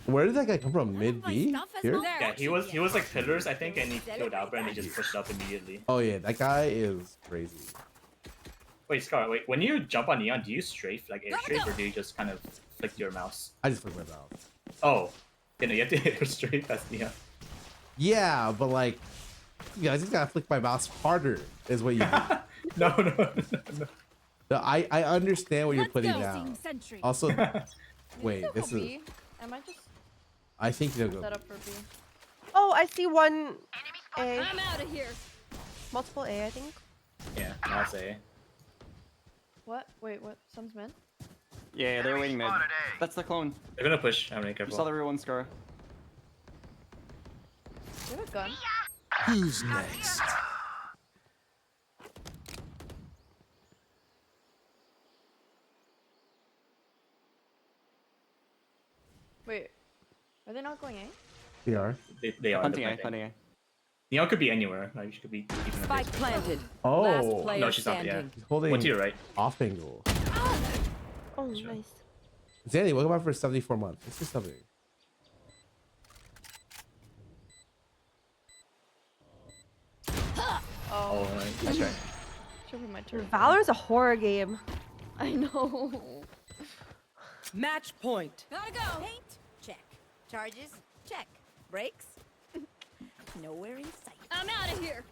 Where did that guy come from? Mid B? Here? Yeah, he was like pillars, I think, and he killed Albert and he just pushed up immediately. Oh yeah, that guy is crazy. Wait, Scar, when you jump on Neon, do you strafe, like air strafe, or do you just kind of flick your mouse? I just flick my mouse. Oh, you know, you have to air strafe as Neon. Yeah, but like, you guys just gotta flick my mouse harder, is what you do. No. No, I understand what you're putting down. Also, wait, this is. B. I might just I think they'll go. set up for B. Oh, I see one A. I'm out of here. Multiple A, I think. Yeah, I'll say. What? Wait, what? Sun's mid? Yeah, they're waiting mid. That's the clone. They're gonna push. I'm gonna be You careful. saw the real one, Scarra. You have a gun. Who's next? Wait, are they not going A? They are. They are. Hunting A, hunting A. Neon could be anywhere. Like, she could be. Spike planted. Oh. Last player No, she's not. Yeah. standing. He's holding One to your right. off angle. Oh, nice. Zanny, welcome back for 74 months. Let's do something. Oh, that's right. Should be my turn. Valor's a horror game. I know. Match point. Gotta go. Paint? Check. Charges? Check. Brakes? Nowhere in sight. I'm out of here.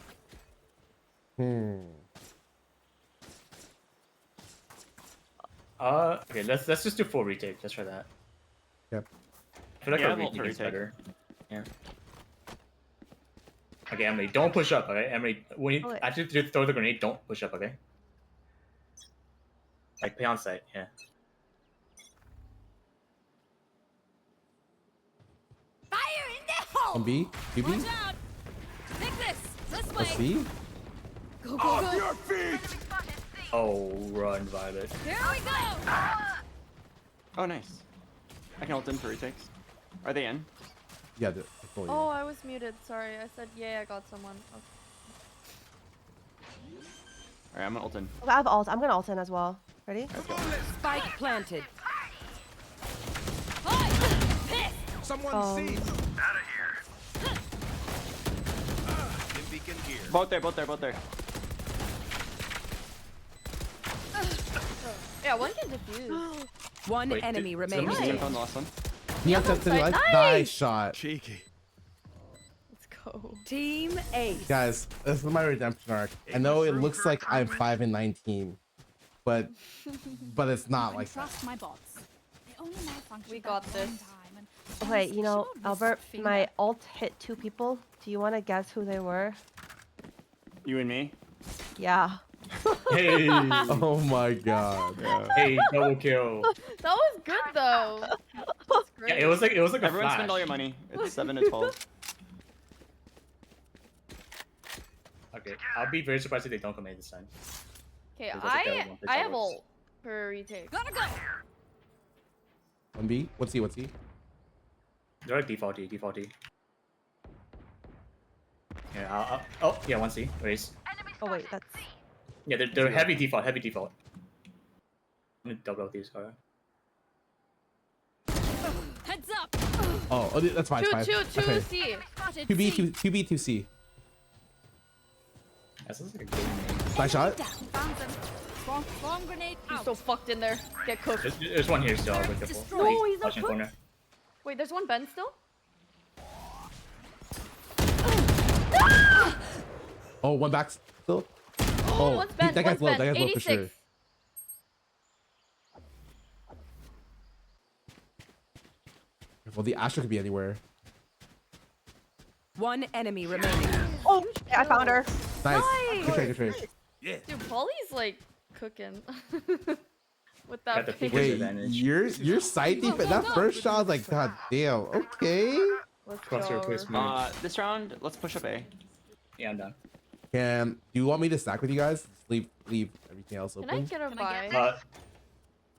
Okay, let's just do full retake. Let's try that. Yep. I feel like Yeah, our I'm all retake for is retake. better. Yeah. Okay, Emily, don't push up, okay? Emily, when you actually throw the grenade, don't push up, okay? Like, play on site, yeah. Fire in the hole! On B? Watch BB? out! Take this! This way! Let's see. Go, go, go! Your feet! Oh, run, Violet. Here we go! Oh, nice. I can ult in for retakes. Are they in? Yeah, they're fully Oh, I was muted. Sorry. I said, yeah, I got someone. Alright, I'm gonna ult in. I have ult. I'm gonna ult in as well. Ready? Spike planted. Someone sees. Out of here. Beacon here. Both there, both there, both there. Yeah, one can defuse. One Wait, enemy did remaining. Somebody's in on the last one. Yeah, Nice. nice shot. Cheeky. Let's go. Team 8. Guys, this is my redemption arc. I know it looks like I'm 5 and 19, but it's not like that. Trust my bots. They only malfunction We got that this. one time, and Okay, you know, sure Albert, finger. my ult hit 2 people. Do you want to guess who they were? You and me? Yeah. Hey! Oh my god. Hey, double kill. That was good though. That's great. Yeah, it was like a Everyone flash. spend all your money. It's 7 to 12. Okay, I'll be very surprised if they don't command this time. Okay, Because that's a terrible one. I have ult for retake. Gotta go! On B? What's he? What's he? They're like defaulty. Yeah, oh, yeah, 1C. Raise. Oh wait, that's. Yeah, they're heavy default. I'm gonna double out these, Scarra. Heads up! Oh, that's fine. It's fine. Two Okay. C. 2B, 2B, 2C. That sounds like a good name. Nice shot. Found them. Bomb grenade He's out. so fucked in there. Get cooked. There's one here still. I'll be careful. No, he's not Watching cooked. corner. Wait, there's one Ben still? Oh, one back still. Oh, one's bent, that guy's low. one's That guy's bent. low for sure. 86. Well, the Astra could be anywhere. One enemy remaining. Oh, I found her. Nice. Nice. Good trade. Good trade. Yeah. Dude, Polly's like cooking. With Got that the pick. peek Wait, advantage. your side defense. That first shot was like, god damn. Okay. Let's Cross your go. quiz move. This round, let's push up A. Yeah, I'm done. Do you want me to stack with you guys? Leave everything else Can I open. get a buy?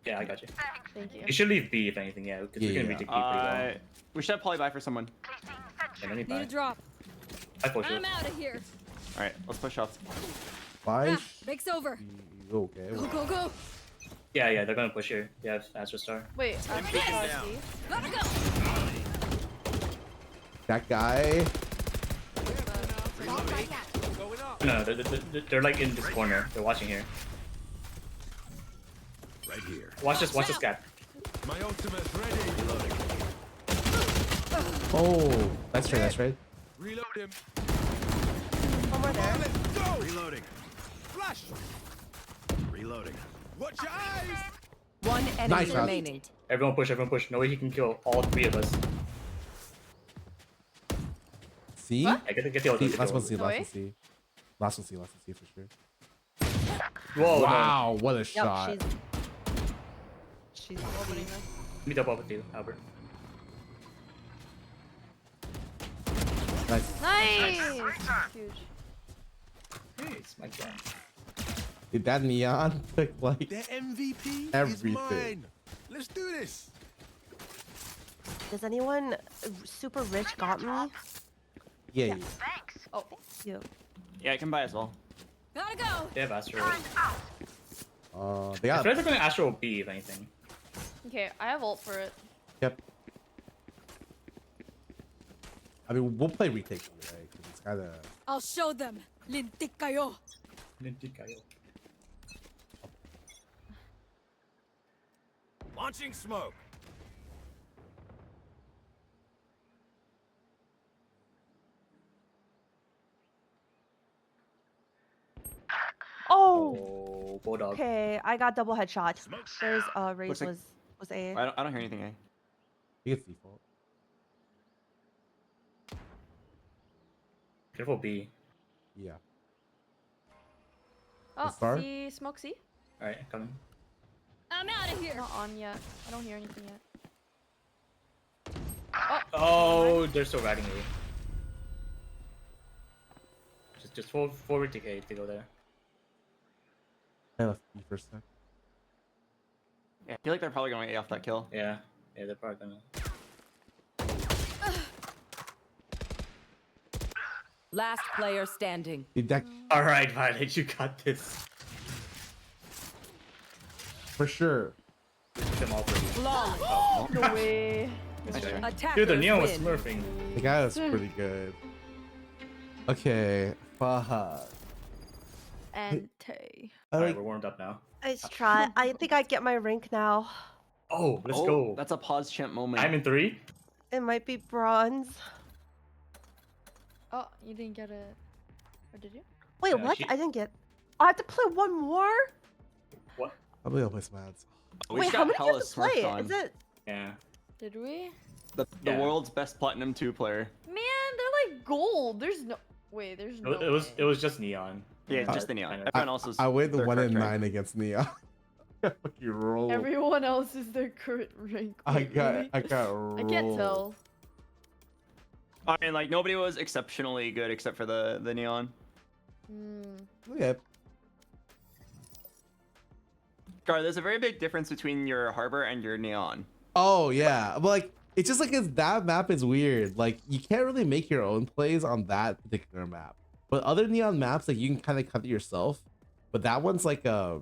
Yeah, I got you. Thank you. You should leave B if anything, yeah, because we're gonna retake B pretty well. We should have Polly buy for someone. Yeah, let me Need buy. a drop. I push it. I'm out of here. Alright, let's push up. Bye. Breaks over. Okay. Go, go, go. Yeah, they're gonna push here. They have Astra Star. Wait, I'm down. Gotta go. That guy. No, they're like in this corner. They're watching here. Right here. Watch this gap. My ultimate's ready. Reloading. Oh, that's right. That's right. Reload him. One more there. Let's go. Reloading. Flash. Reloading. Watch your eyes. One enemy Nice shot. remaining. Everyone push. No way he can kill all 3 of us. See? Yeah, get the ult. See, get the last one ult. C. Last one C. Last one C for sure. Whoa, Wow, what a Yep, shot. she's opening them. Let me double up with you, Albert. Nice. Nice. Huge. Hey, it's my turn. Dude, that neon took like The MVP is everything. mine. Let's do this. Does anyone super rich got me? Yeah. Oh, thank you. Yeah, I can buy as well. Gotta go. They have Astro. They I got. feel like they're going Astro B, if anything. Okay, I have ult for it. Yep. I mean, we'll play retake, right? 'Cause it's kind of. I'll show them. Lintik kayo. Launching smoke. Oh. Bulldog. Okay, I got double headshot. There's Raze Looks like- was A. I don't hear anything. Eh? It's default. Careful B. Yeah. Oh, Star? see smoke C. Alright, coming. I'm out of here. Not on yet. I don't hear anything yet. Oh, they're still riding A. Just forward to A to go there. I left B for a sec. Yeah, I feel like they're probably going A off that kill. Yeah, they're probably gonna. Last player standing. Dude, that Alright, Violet, you got this. for sure. Them all pretty. Flawless. Oh. No way. Dude, the Neon was win. smurfing. The guy was pretty good. Okay, fuck. And Tay. Alright, we're warmed up now. Let's try. I think I get my rank now. Oh, let's go. That's a pause champ moment. I'm in 3. It might be bronze. Oh, you didn't get it. Or did you? Wait, Yeah, what? she- I didn't get. I have to play one more. What? I'm gonna play some ads. We Wait, just how got many do you hella have to play? smurfed on. Is it? Yeah. Did we? The Yeah. world's best Platinum 2 player. Man, they're like gold. There's no. Wait, there's no. It was just Neon. Yeah, Uh, just the Neon. kind of. Everyone else is. I win the their 1 correct in rank. 9 against Neon. You roll. Everyone else is their current rank. I Wait, got really? rolled. I can't tell. I mean, like nobody was exceptionally good except for the Neon. Yeah. Gar, there's a very big difference between your Harbor and your Neon. Oh yeah, but like it's just like that map is weird. Like you can't really make your own plays on that particular map. But other Neon maps, like you can kind of cut it yourself. But that one's like I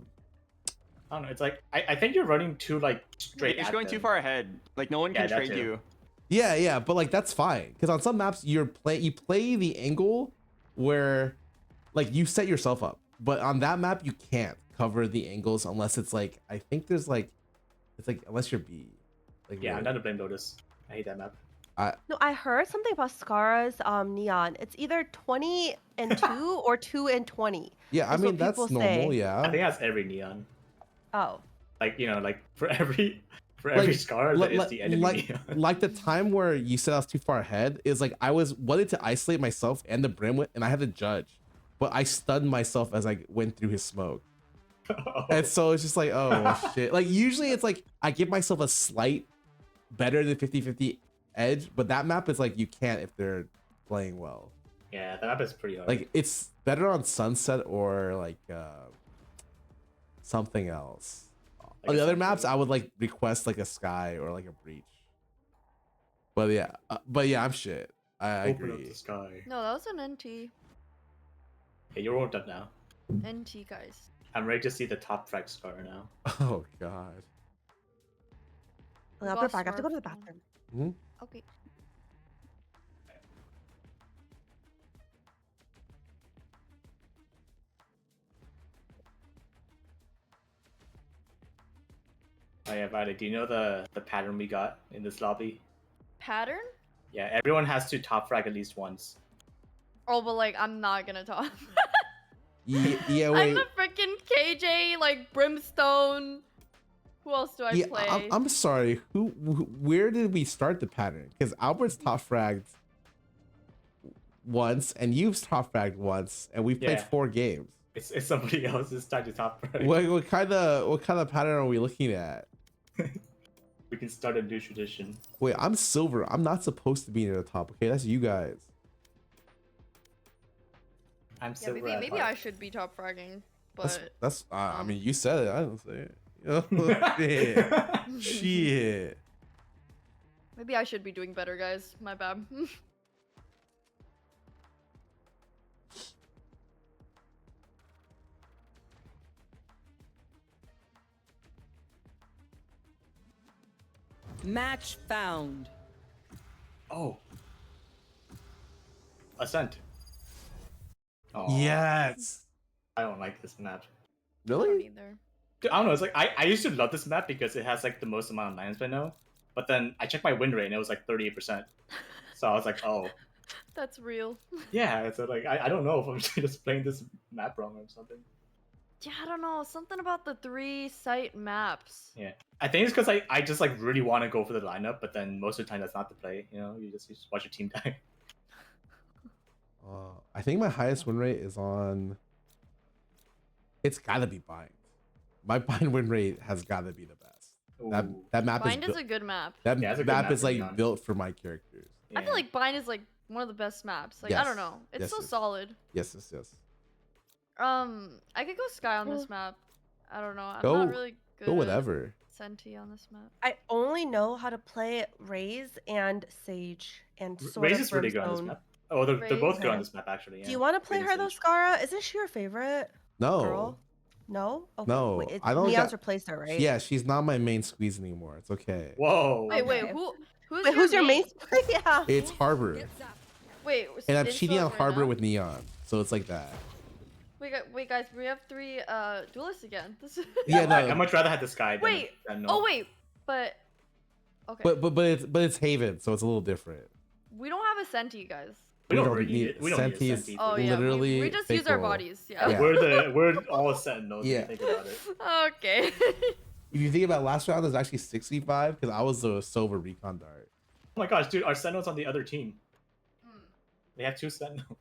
don't know. It's like I think you're running too like straight. You're just at going them. too far ahead. Like no one Yeah, can that trade too. you. yeah, but like that's fine because on some maps you play the angle where like you set yourself up. But on that map you can't cover the angles unless it's like I think there's like it's like unless you're B. Like Yeah, I'm really. down to blame Lotus. I hate that map. No, I heard something about Scarra's Neon. It's either 20 and 2 or 2 and 20. Yeah, I is mean what that's people normal. say. Yeah. I think that's every Neon. Oh. Like like for every Scarra that is the enemy like, Neon. like the time where you said I was too far ahead is like I was wanted to isolate myself and the brim with, and I had to judge, but I stunned myself as I went through his smoke. And so it's just like, oh shit. Like usually it's like I give myself a slight better than 50-50 edge, but that map is like you can't if they're playing well. Yeah, that map is pretty hard. Like it's better on Sunset or like something else. Like On a the other Sunset. maps, I would like request like a Sky or like a Breach. But yeah, I'm shit. I Open up agree. the sky. No, that was an NT. Hey, you're warmed up now. NT guys. I'm ready to see the top frag Scarra now. Oh god. I'll be back. I have to go to the bathroom. Hmm? Okay. Oh yeah, Violet, do you know the pattern we got in this lobby? Pattern? Yeah, everyone has to top frag at least once. Oh, but like I'm not gonna talk. Yeah, I'm wait. the freaking KJ, like Brimstone. Who else do I Yeah, play? I'm sorry. Where did we start the pattern? Because Albert's top fragged once, and you've top fragged once, and we've played Yeah. 4 games. It's somebody else's time to top frag. What kind of pattern are we looking at? We can start a new tradition. Wait, I'm silver. I'm not supposed to be near the top. Okay, that's you guys. I'm Yeah, silver maybe at maybe heart. I should be top fragging, but That's I mean, you said it. I didn't say it. Oh, shit. Shit. Maybe I should be doing better, guys. My bad. Match found. Oh. Ascent. Oh. Yes. I don't like this map. Really? Either. Dude, I don't know. It's like I used to love this map because it has like the most amount of lands I know. But then I checked my win rate and it was like 38%. So I was like, oh. That's real. Yeah, so like I don't know if I'm just playing this map wrong or something. Yeah, I don't know. Something about the 3 site maps. Yeah. I think it's because I just like really want to go for the lineup, but then most of the time that's not the play. You know, you just watch your team die. I think my highest win rate is on. It's gotta be Bind. My Bind win rate has gotta be the best. That map Bind is is a good map. That Yeah, it's a good map map is to be like on. built for my characters. I feel like Bind is like one of the best maps. Like I Yes. don't know. It's Yes, so yes. solid. Yes. I could go Sky on this map. I don't know. I'm Go- not really good. go whatever. At Senti on this map. I only know how to play Raze and Sage and sort Raze of is really good on this Brimstone. map. Oh, they're both good on Raze. this map actually. Yeah. Do you want to play Raze her and though, Sage. Scarra? Isn't she your favorite No. girl? No? Okay. No, Wait, I don't. Neon's got- replaced her, right? Yeah, she's not my main squeeze anymore. It's okay. Whoa. Wait, Okay. who's your main? Yeah. It's Harbor, Wait, and I'm Insta cheating on right Harbor now? with Neon, so it's like that. Wait, guys, we have 3 duelists again. This is... Yeah, no. I much rather have this guy. Wait. Than Oh wait, but okay. But it's Haven, so it's a little different. We don't have a Senti, guys. We don't really need it. We don't need a Senti is Senti. Oh yeah, literally we just use our faithful. bodies. Yeah. Yeah. We're all sentinels. Yeah. If you think about it. Okay. If you think about last round, there's actually 65 because I was the silver recon dart. Oh my gosh, dude, our sentinels on the other team. They have 2 sentinels.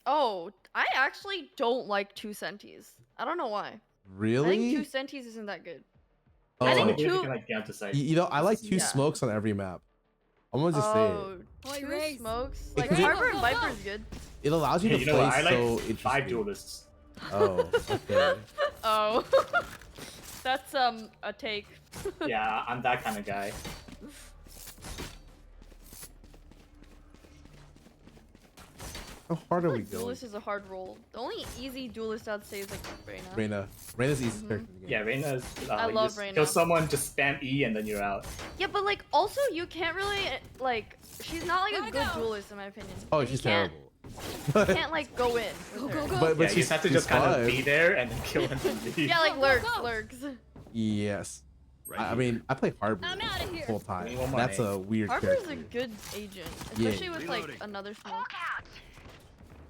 Oh, I actually don't like 2 Sentis. I don't know why. Really? I think 2 Sentis isn't that good. Oh. I think Only if you 2. can, like, get out to sight. You know, I like 2 Yeah. smokes on every map. I'm gonna just say Oh, it. 2 smokes. It Like could- Harbor and Viper's good. It allows you Hey, to you know play what? I like so 5 interesting. duelists. Oh, okay. Oh. That's a take. Yeah, I'm that kind of guy. How hard are we Like going? duelist is a hard role. The only easy duelist I'd say is like Reyna. Reyna's easy character in the game. Yeah, Reyna's. I like, love just Reyna. Kill someone, just spam E, and then you're out. Yeah, but like also you can't really like she's not like a good duelist in my opinion. Oh, Like, she's you can't- terrible. You can't like go in. With her. But yeah, you she's just have to just she's kind of fun. be there and then kill and then leave. Yeah, like lurks. Yes. I mean, I play Harbor full time. One more That's name. a weird Harper's character. a good agent, Yeah. especially with like another smoke.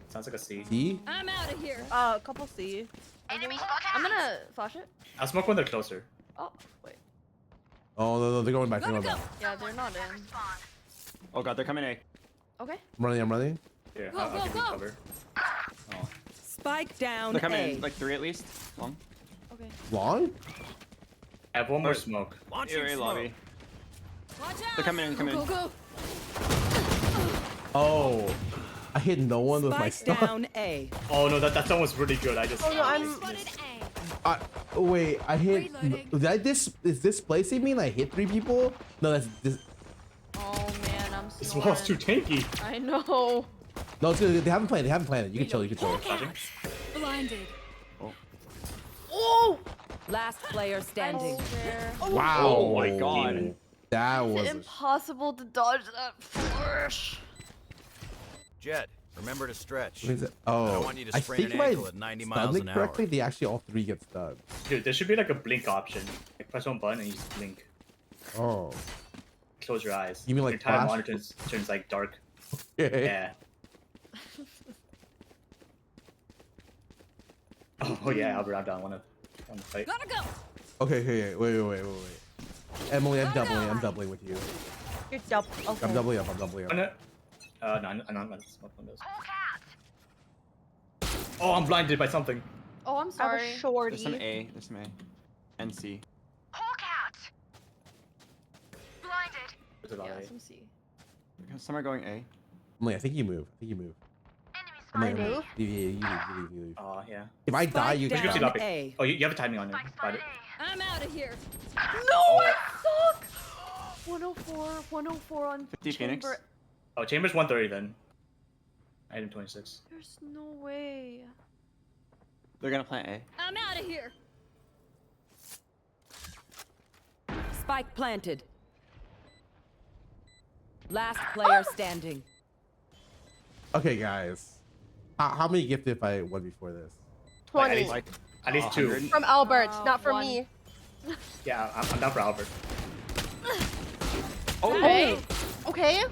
Sounds like a C. See? I'm out of here. A couple C. I'm gonna flash it. I'll smoke when they're closer. Oh wait. Oh no, they're going back. They're going back. Yeah, they're not in. Oh god, they're coming A. Okay. I'm running. Yeah, Go, I'll go, give you go. cover. Oh. Spike down. They're coming A. in, like 3 at least. Long. Okay. Long? I have one more smoke. A lobby. They're coming in, Go. Oh, I hit no one with my Spike stuff. down A. Oh no, that song was really good. I just. Oh no, I'm. Wait, I hit. Did I is this placing me and I hit 3 people? No, that's this. Oh man, I'm This snoring. wall's too tanky. I know. No, it's good. They haven't played. You can chill. Blinded. Oh! Last player standing. Wow. Oh my god. That It's was. impossible to dodge that flourish. Jed, remember to stretch. What is it? I Oh, don't want you to I sprain think an if I ankle at 90 miles stunned an it hour. correctly, they actually all 3 get stunned. Dude, there should be like a blink option. Like press one button and you just blink. Oh. Close your eyes. You mean like your entire flash? monitor turns like dark. Yeah. Yeah. Oh yeah, Albert, I wanna fight. Gotta go. Okay. Wait. Emily, I'm doubling with you. You're double. Okay. I'm doubling up. No, I'm not gonna smoke windows. Oh, I'm blinded by something. Oh, I'm sorry. I was shorty. There's some A. There's some A. And C. There's a lot Yeah, of A. some C. Some are going A. Emily, I think you move. I move? Yeah, you leave. Oh yeah. If I die, you You can see down topic. A. Oh, you have a timing on it. Got it. I'm out of here. No, I suck. 104 on 50 Phoenix. chamber. Oh, Chamber's 130 then. Item 26. There's no way. They're gonna plant A. I'm out of here. Spike planted. Last player standing. Okay, guys. How many gifted if I won before this? 20. At least 2. From Albert, not from me. Yeah, I'm down for Albert. Oh. Okay. Okay.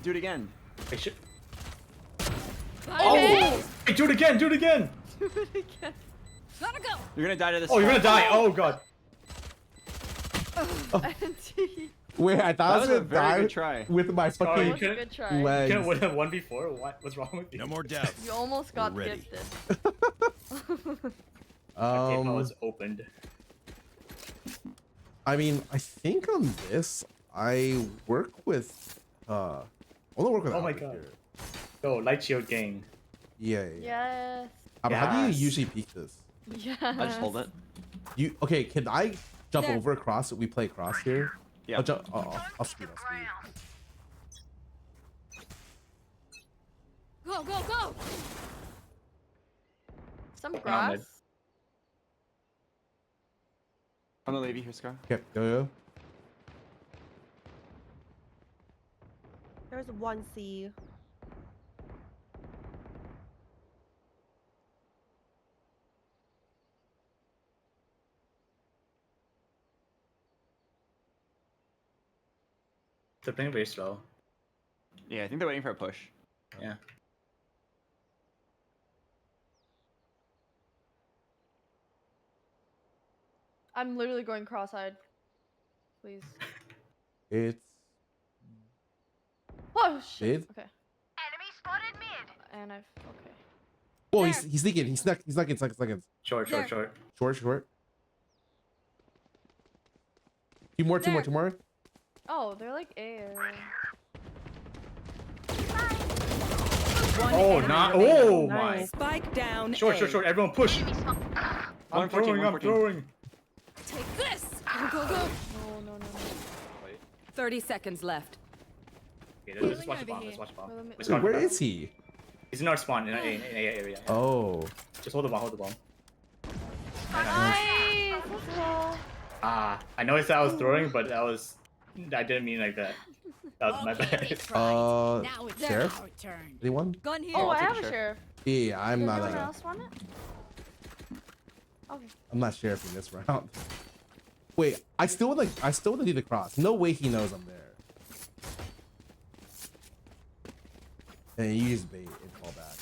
Do it again. Hey, shit. Okay. Oh! Hey, do it again! Do it again! Do it again. Gotta go. You're gonna die to this. Oh, you're gonna die! Oh god. Wait, I thought I was That was a gonna very die good try. with my Scarra, you fucking couldn't- Good try. You legs. couldn't win a 1v4? What's wrong with you? No more doubts. You almost got We're ready. gifted. My PayPal was opened. I mean, I think on this, I work with, I wanna work with Oh my Albert god. here. Go, Light Shield gang. Yeah. Yes. How do you Yes. usually peek this? Yes. I just hold it. Okay, can I jump There. over across? We play across here? Yeah. I'll jump, I'll speed. Go, go, go. Some mid. grass. I'm gonna leave you here, Scar. Okay, go. There's 1C. They're playing very slow. Yeah, I think they're waiting for a push. Yeah. I'm literally going cross-eyed. Please. It's Oh shit. mid. Okay. Enemy spotted mid. And I've okay. Whoa, he's sneaking. He's snuck in seconds. Short. Short. Two more. Oh, they're like air. One Oh, enemy not. remaining. Oh my. Spike down. Short. A. Everyone push. I'm 114, throwing. I'm 114. throwing. Take this. Go, go, go. No. 30 seconds left. Okay, let's watch the bomb. Let's watch the bomb. Well, let me- Let's go. Where is he? He's in our spawn in A area. Oh. Just hold the bomb. Nice. Let's go. I know it's that I was throwing, but I didn't mean like that. That was my bad. Now it's Sheriff? our turn. Anyone? Gun here. Oh, I take have a a sheriff. Yeah, I'm Does not anyone a. else want it? Okay. I'm not sheriffing this round. Wait, I still want to do the cross. No way he knows I'm there. And you just bait and fall back.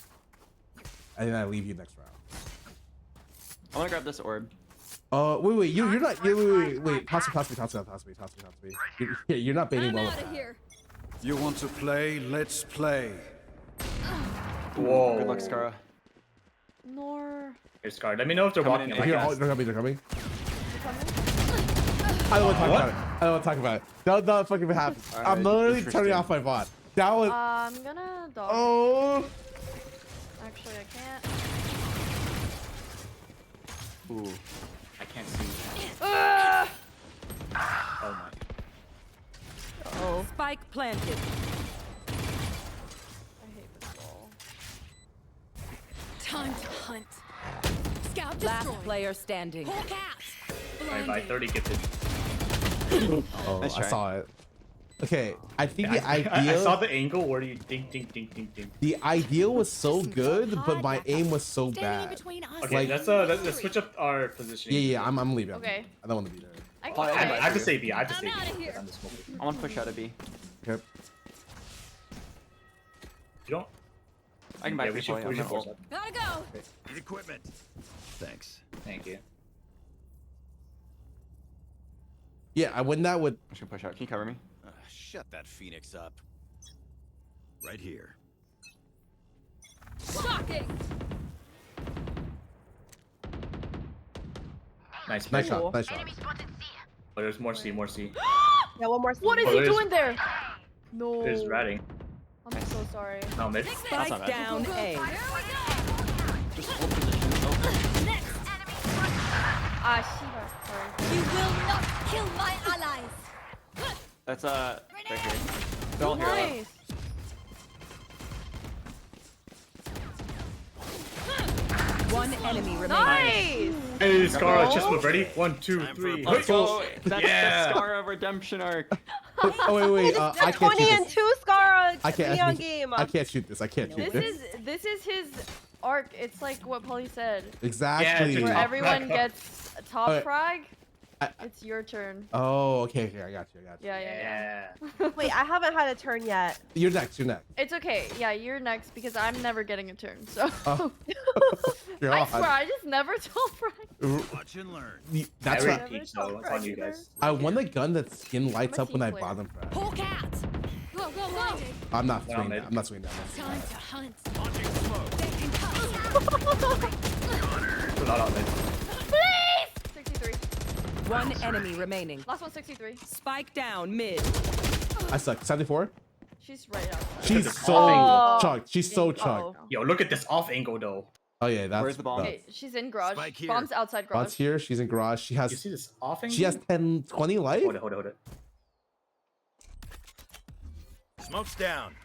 And then I leave you next round. I wanna grab this orb. Wait, you're not. Wait. Toss me. You're not baiting I'm well out with of that. here. You want to play? Let's play. Whoa. Good luck, Scarra. Nor. Here's Scar. Let me know if they're Coming walking. in. Here, they're coming. I don't want to talk about it. That not fucking happen. Alright, I'm literally interesting. turning off my bot. That was. I'm gonna dog. Oh. Actually, I can't. Ooh. I can't see. Ah! Oh my. Oh. Spike planted. I hate this ball. Time to hunt. Scout Last destroyed. player standing. Hawk out. Bye. 30 gifted. Oh, Nice I try. saw it. Okay, I think the I idea. saw the angle where you ding. The idea was so good, but my aim was so Standing in bad. between us. Okay, let's switch up our positioning. Yeah, I'm leaving. Okay. I don't want to be there. I Oh, can I have to say B. I have to I'm say outta B. here. I'm the smoker. I wanna push out of B. Okay. You don't. I can back Yeah, we should I'm gonna force ult. up. Gotta go. Need equipment. Thanks. Thank you. Yeah, I win that with. I'm just gonna push out. Can you cover me? Shut that Phoenix up. Right here. Shocking. Nice Nice play. shot. Oh, there's more C. Yeah, one more. What is Oh, he there's- doing there? No. There's ratting. I'm so sorry. No, mid. That's Spike not bad. down A. Just hold position. Oh. Ah, Shiva. Sorry. You will not kill my allies. That's right here. They're all here. Nice. One enemy remaining. Nice. Hey, Scarra, chest move ready? 1, 2, 3. Let's go. That's Yeah. the Scarra redemption arc. Oh wait, I can't 20 shoot and this. 2 Scarra I can't. neon game. I can't shoot this. I can't shoot this. This is his arc. It's like what Polly said. Exactly. Where everyone gets a top Okay. frag. It's your turn. Oh, okay. Here, I got you. Yeah. Wait, I haven't had a turn yet. You're next. You're next. It's okay. Yeah, you're next because I'm never getting a turn. So Oh. I God. swear, I just never top frag. Watch and learn. That's I right. repeat, so it's on you guys. I won the gun that skin lights up when I bottom frag. Hulk out. Go, go, go. I'm not swinging that. I'm not swinging that. Time to hunt. Launching smoke. Not on it. Please. 63. One enemy remaining. Last one, 63. Spike down mid. I suck. 74. She's right outside. She's Look at so this chugged. She's so chugged. Yo, look at this off angle though. Oh yeah, that's. Where's the bomb? Okay, she's in garage. Spike here. Bomb's outside garage. Bot's here. She's in garage. She has. You see this off angle? She has 10, 20 life. Hold it. Smoke's down.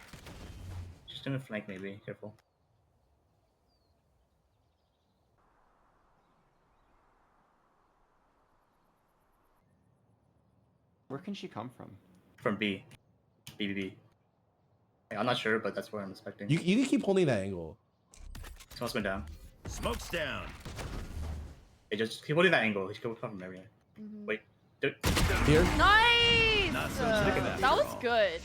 She's gonna flank maybe. Careful. Where can she come from? From B. B. Yeah, I'm not sure, but that's what I'm expecting. You can keep holding that angle. Smoke's been down. Smoke's down. Hey, just keep holding that angle. He could come from everywhere. Wait. Here. Nice. Not so sick of that. That was good.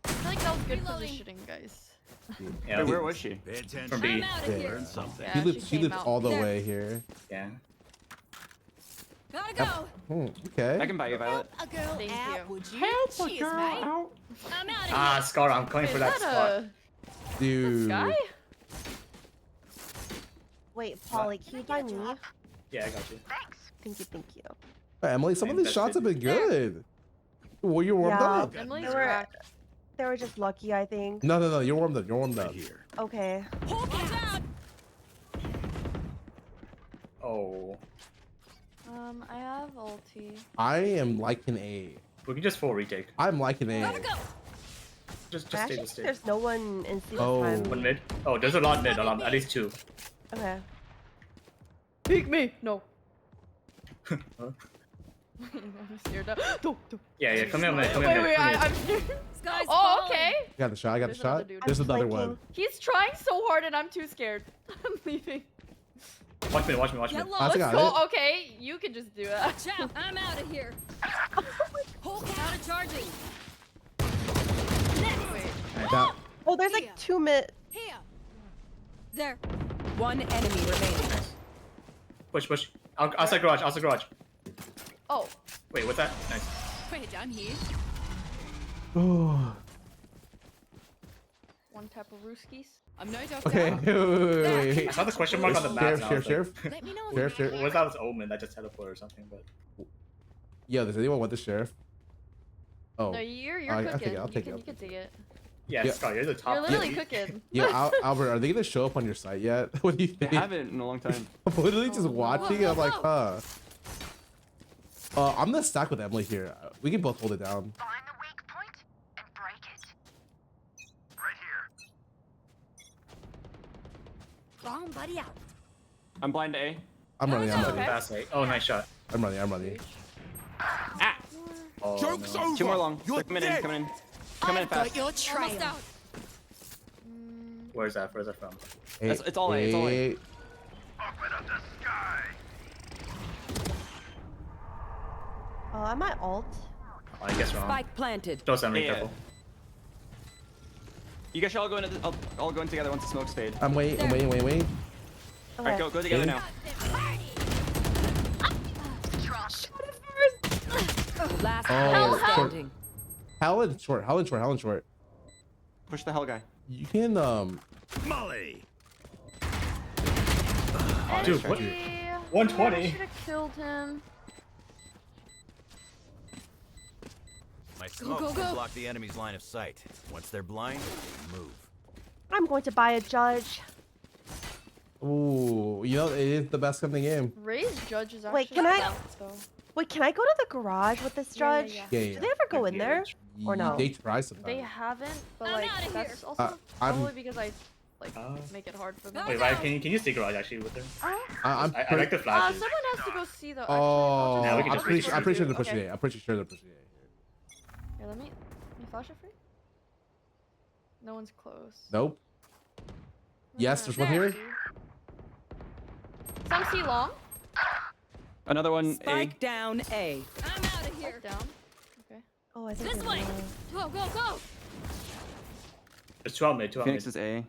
I feel like that was good positioning, guys. Yeah. Wait, where was she? Pay attention. From B. Learn something. Yeah, She lives out. all the way here. Yeah. Gotta go. Okay. I can buy you, Violet. A girl Thank out, you. would you? Help a Cheers, girl mate. out. I'm out of Ah, here. Scarra, I'm coming for that spot. Dude. Guy? Wait, Polly, can you buy me? Yeah, I got you. Thank you. Emily, some of these shots have been good. Well, you're warmed Yeah. up. Emily's They were, cracked. they were just lucky, I think. No, you're warmed up. You're warmed up. Here. Okay. Hulk out. Oh. I have ulti. I am liking A. We can just full retake. I'm liking A. Gotta go. Just I stay, actually just think stay. there's no one in C Oh. time. One mid. Oh, there's a lot mid. At least 2. Okay. Peek me. No. Huh? I'm scared now. No. Yeah, come here, mid. Come here, mid. Wait, Come here. I'm scared. Sky's Oh, falling. okay. I got the shot. There's another dude. There's I'm another flanking. one. He's trying so hard and I'm too scared. I'm leaving. Watch me. Get low. I Let's got go. it. Okay, you can just do it. Watch out. I'm out of here. Hulk out of charging. Wait. That, Oh, there's like 2 mid. Here. There. One enemy remaining. Push. Outside garage. Oh. Wait, what's that? Nice. Wait, I'm here. oh. One tap of Rooskies. I'm no doctor. Okay. Wait. I saw the question mark on the map. and I was Sheriff. like- Let me know if Sheriff. What was that? Was Omen that just teleport or something? But Yo, does anyone want the sheriff? Oh. No, you're I'll cooking. take it, I'll take it, You I'll can take it. yeah, Scar, you're the top. You're literally tier. cooking. Yeah, Albert, are they gonna show up on your site yet? What do you I think? haven't in a long time. I'm literally just watching. Whoa, I'm like, whoa. I'm gonna stack with Emily here. We can both hold it down. Find the weak point and break it. Right here. Wrong buddy out. I'm blind to A. I'm running. Okay. Fast, like, oh, nice shot. I'm running. Ah! Oh, Joke's no. over. 2 more long. You're They're coming dead. in. Coming in fast. Your trail. Almost out. Where's that from? It's all A, it's all A. Open up the sky. I might ult. Oh, I guess wrong. Spike planted. Don't sound Yeah. careful. You guys should all go in. All go in together once the smoke's fade. I'm waiting. All right, go together Okay. now. Last Oh, player standing. Helen short. Push the hell guy. You can Molly. Dude, what? I 120. should have killed him. My smoke go, can go. block the enemy's line of sight. Once they're blind, move. I'm going to buy a judge. Ooh, you know it is the best gun in the game. Ray's judge is actually Wait, can I- balanced, though. Wait, can I go to the garage with this Yeah, yeah, judge? yeah. Yeah, Do they ever go in there? Or no? They try sometimes. They haven't, but like that's also I'm- probably because I like make it hard for them. Wait, Ryan, can you stay garage actually with her? I'm I like the flashes. Someone has to go see the. Oh, Yeah, we can I'm just pretty push sure. I'm pretty sure they're Okay. pushing it. I'm pretty sure they're pushing it. Here, let me flash it for you. No one's close. Nope. Yes, there's one here. Some C long. Another one. Spike down A. I'm out of here. Down. Okay. Oh, I think This they're way. low. Go, go, go. There's 2 out mid, 2 out Phoenix mid. is A.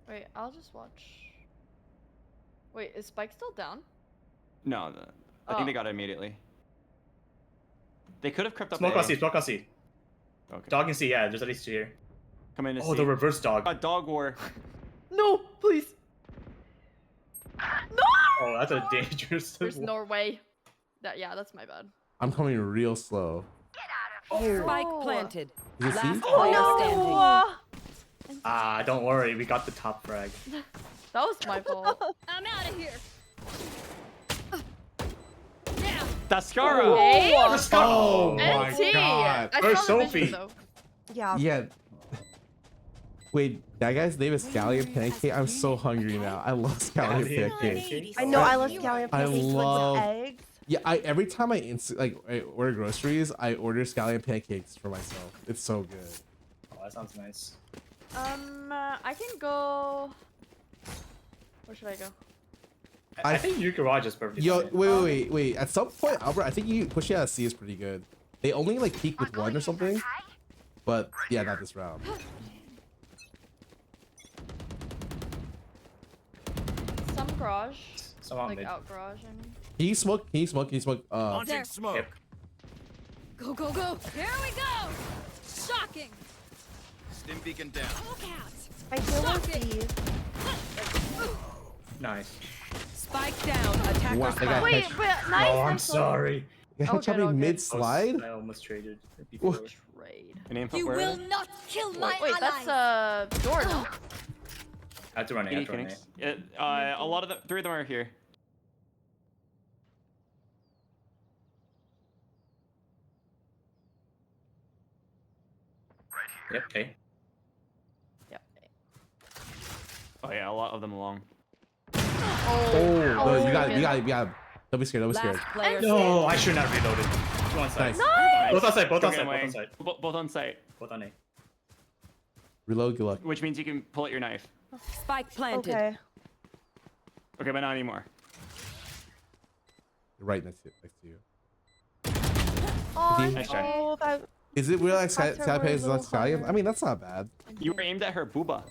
Wait, I'll just watch. Wait, is Spike still down? No, I think they got it immediately. They could have crept up. Smoke A. on C, smoke on C. Okay. Dog and C, yeah, there's at least 2 here. Come in to Oh, see. the reverse dog. Dog war. No, please. Oh, that's a dangerous. There's no way. That's my bad. I'm coming real slow. Spike planted. Is it C? Last player standing. Don't worry, we got the top frag. That was my fault. I'm out of here. That's Scarra. Oh, Oh my NT. god. I Where's saw the Sophie? vision, though. Yeah. Yeah. Wait, that guy's name is Scallion Pancake. I'm so hungry now. I love Scallion Pancake. I know I love scallion I pancakes love. with eggs. Yeah, every time I order groceries, I order scallion pancakes for myself. It's so good. Oh, that sounds nice. I can go. Where should I go? I think your garage is perfectly Yo, fine. wait. At some point, Albert, I think you pushing out of C is pretty good. They only like peak with 1 or something. But yeah, not this round. Some garage. Some out Like mid. out garage, I mean. Can you smoke? Can you smoke? Can you smoke? Launching smoke. Yep. Go, go, go. Here we go. Shocking. Stim beacon down. Look out. I feel like these. Nice. Spike down. Attacker Wow, I spike. got Wait, catch- but nice. Oh, I'm nice. sorry. You Okay, jumping okay. mid slide? I almost traded before. Trade. An info You word? will not kill my Wait, allies. that's door, no? I have to run it. I have to run it. Phoenix. A lot of them, 3 of them are here. Yep, okay. Yep. Oh yeah, a lot of them along. Oh, no, you got it. Don't be scared. Don't be scared. Last player No, I should not have reloaded. 2 on site. Nice. Both on site, both Don't on get site, both away. on site. Both on site. Both on A. Reload. Good luck. Which means you can pull out your knife. Spike planted. Okay. Okay, but not anymore. You're right next to you. Oh, Nice try. oh, that. Is it real like Press her Skype word is a not little Scallion? harder. I mean, that's not bad. You were aimed at her booba.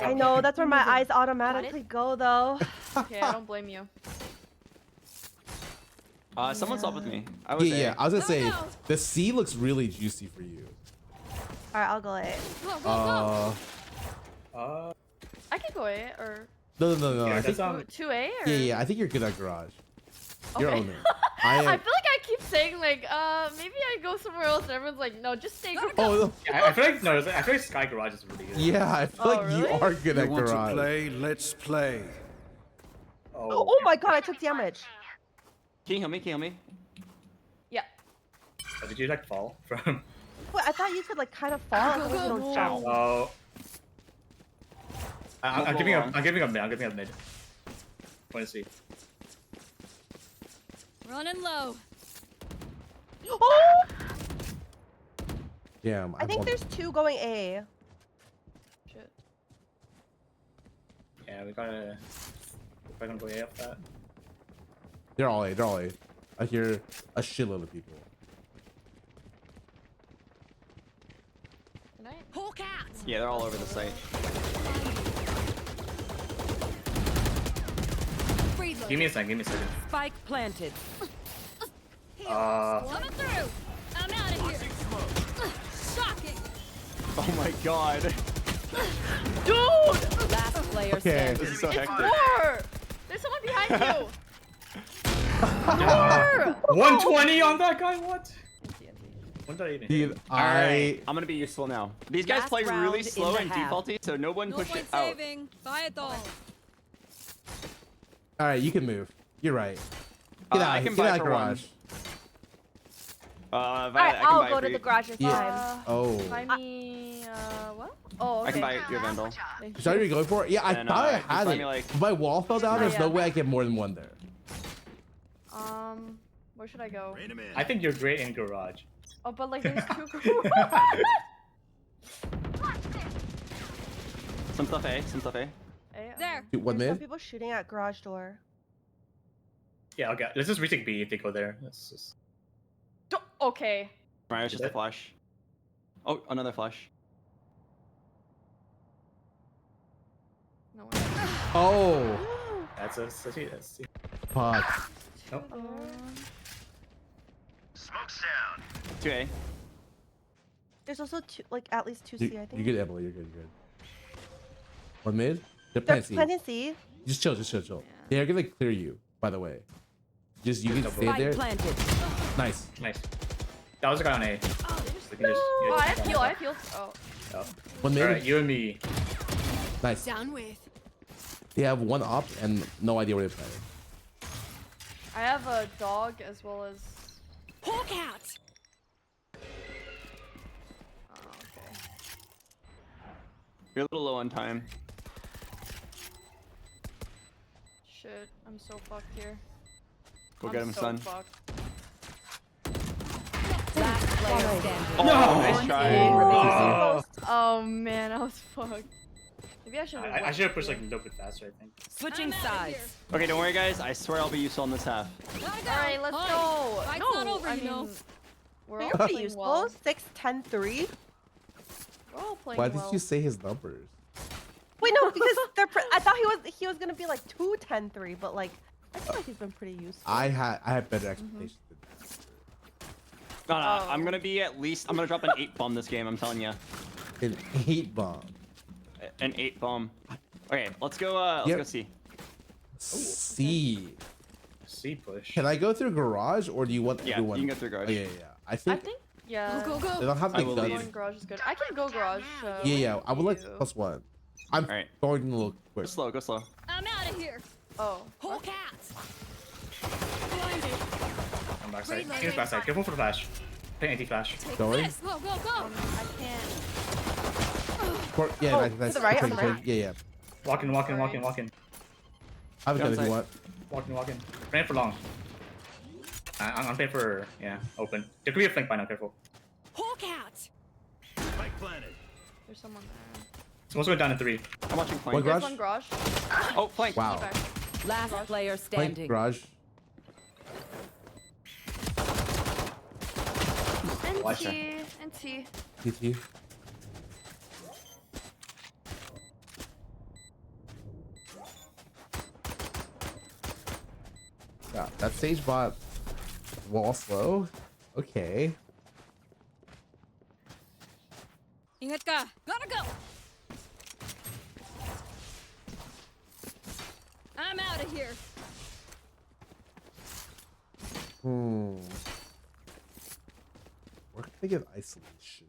I know, that's where my eyes automatically go though. Okay, I don't blame you. Someone's up with me. I was Yeah. A. I was gonna say the C looks really juicy for you. Alright, I'll go A. I can go A or No. Yeah, I think, that's 2A or. yeah. I think you're good at garage. You're Okay. owning. I I feel am. like I keep saying like, maybe I go somewhere else, and everyone's like, no, just stay. Oh, no. Yeah, I feel like no, I feel like Sky Garage is really good. Yeah, I feel like you are good at garage. Play, let's play. Oh my god, I took damage. Can you heal me? Can you heal me? Yeah. Oh, did you like fall from? Wait, I thought you could like kind of fall as long as you don't jump. Oh. I'm giving up. wrong. I'm giving up mid. I'm giving up mid. Want to see? Running low. Oh! Damn. I think there's 2 going A. Shit. Yeah, we gotta. We're gonna go A up that. They're all A. They're all A. I hear a shitload of people. Good night. Hawk out. Yeah, they're all over the site. Reload. Give me a second. Give me a second. Spike planted. Coming through. I'm out of here. Shocking. Oh my god. Dude! Last player Okay. standing. This is so It's hectic. 4! There's someone behind you! 4! 120 on that guy. What? When did I even? Dude, Alright, I'm gonna be useful now. These guys Last play round really in slow the and half. defaulty, so no one push it out. Buy it all. All right, you can move. You're right. Get I out. can Get buy out of for one. garage. Violet, Alright, I can I'll buy go for to you. the garage this Yeah. time. Oh. Buy me, what? Oh, okay. I can buy your Vandal. Is that what you're going for? Yeah, I And, thought I just had buy it. me, like- If my wall fell down, there's no way I get more than one there. Where should I go? I think you're great in garage. Oh, but like there's two garages. Some stuff A, some stuff A. There. Dude, one There's some mid? people shooting at garage door. Yeah, okay. Let's just retake B if they go there. Let's just... Okay. Right, it's just a flash. Oh, another flash. No one. Oh. That's a city. That's Fuck. Nope. Smoke's down. 2A. There's also two, like at least two C, I think. You're good, Emily. You're good. You're good. One mid? They're They're planting C. planting C. Just chill. Just chill. Chill. They're gonna clear you. By the way. Just you can stay Spike there. planted. Nice. Nice. That was a guy on A. We can just- Oh, I have heal. I have heal. Oh. Oh. One mid. Alright, you and me. Nice. Down with. They have one up and no idea where they're playing. I have a dog as well as. Hawk out. Oh, okay. You're a little low on time. Shit, I'm so fucked here. Go I'm get him, so son. Fucked. Last player standing. Oh, nice try. Oh man, I was fucked. Maybe I should. I should have pushed like a little bit faster, I think. Switching sides. Okay, don't worry, guys. I swear I'll be useful in this half. Alright, let's go. Fight's No, not over, I you know. mean, we're But all you're pretty playing useful. well. 6, 10, 3. We're all playing Why well. did you say his numbers? Wait, no, because I thought he was gonna be like 2, 10, 3, but like I feel like he's been pretty useful. I had better expectations than that. No, I'm gonna be at least. I'm gonna drop an 8 bomb this game. I'm telling you. An 8 bomb. An 8 bomb. Okay, let's go. Let's Yep. go see. C. C push. Can I go through garage or do you want Yeah, everyone? you can go through garage. Oh, yeah. I think, yeah. Go, go, They go. don't have I to will guns. leave. Going garage is good. I can go garage. Yeah. I would like you. +1. I'm Alright. going a little Go quick. slow. Go slow. I'm out of here. Oh. Hawk out. Blinded. I'm backside. Reloading. Here's backside. Careful for the flash. Play anti-flash. Going? This. Go, go, go. I can't. Yeah, Oh, nice. to the right, on the Okay, right. Yeah. Walk in. I have a gun if you want. Walk in. Plan for long. I'm playing for, open. There could be a flank by now, careful. Hawk out. Spike planted. There's someone there. Someone's going down in 3. I'm watching flank. One There's garage? one garage. Oh, flank. Wow. Last player Flank standing. garage. Watch her. NT. TT. Yeah, that sage bot wall slow. Okay. Ingat ka. Gotta go. I'm out of here. Where can I get isolation?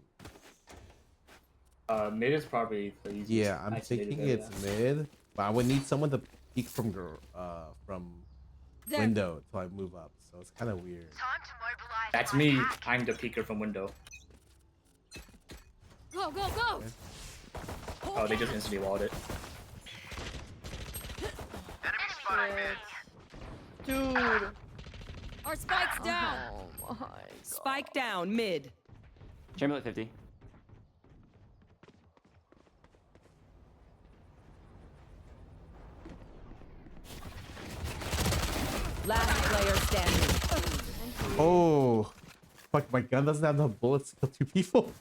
Mid is probably the easiest. Yeah, I'm isolated thinking area. it's mid, but I would need someone to peek from There. window till I move up. So it's kind of weird. That's me. I'm the peeker from window. Go, go, go. Oh, they just instantly walled it. Dude. Our spike's down. Oh my god. Spike down mid. Chamberlain 50. Last player standing. Oh, fuck! My gun doesn't have enough bullets to kill 2 people.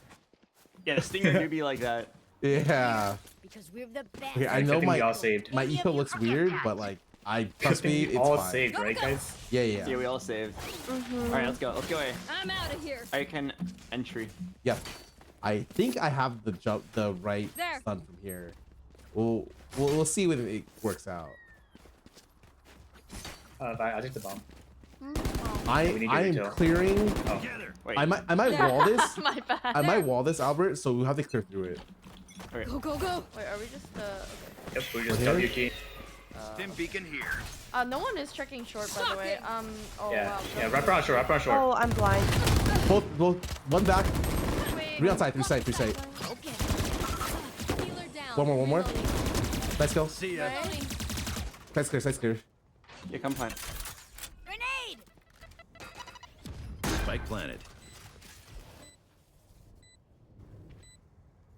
Yeah, the stinger do be like that. Yeah. Because we're the best. Okay, I Good know thing we all saved. my eco looks weird, but like trust me, we it's all fine. saved, right, guys? Yeah, yeah. Yeah, we all saved. All right, let's go. Let's go A. I'm out of here. I can entry. Yeah. I think I have the right There. stun from here. We'll see when it works out. I'll take the bomb. I am clearing. Oh. I might wall this. My bad. I might wall this, Albert. So we have to clear through it. Go, go, go. Wait, are we just, okay. Yep, we just We're WG. Stim beacon here. No one is checking short, by the way. Oh, Yeah, wow. yeah, wrap around short, wrap around short. Oh, I'm blind. Both, one back. Three on side, three side, three side. One more. Nice kill. See ya. Side's clear. Yeah, come plant. Grenade! Spike planted.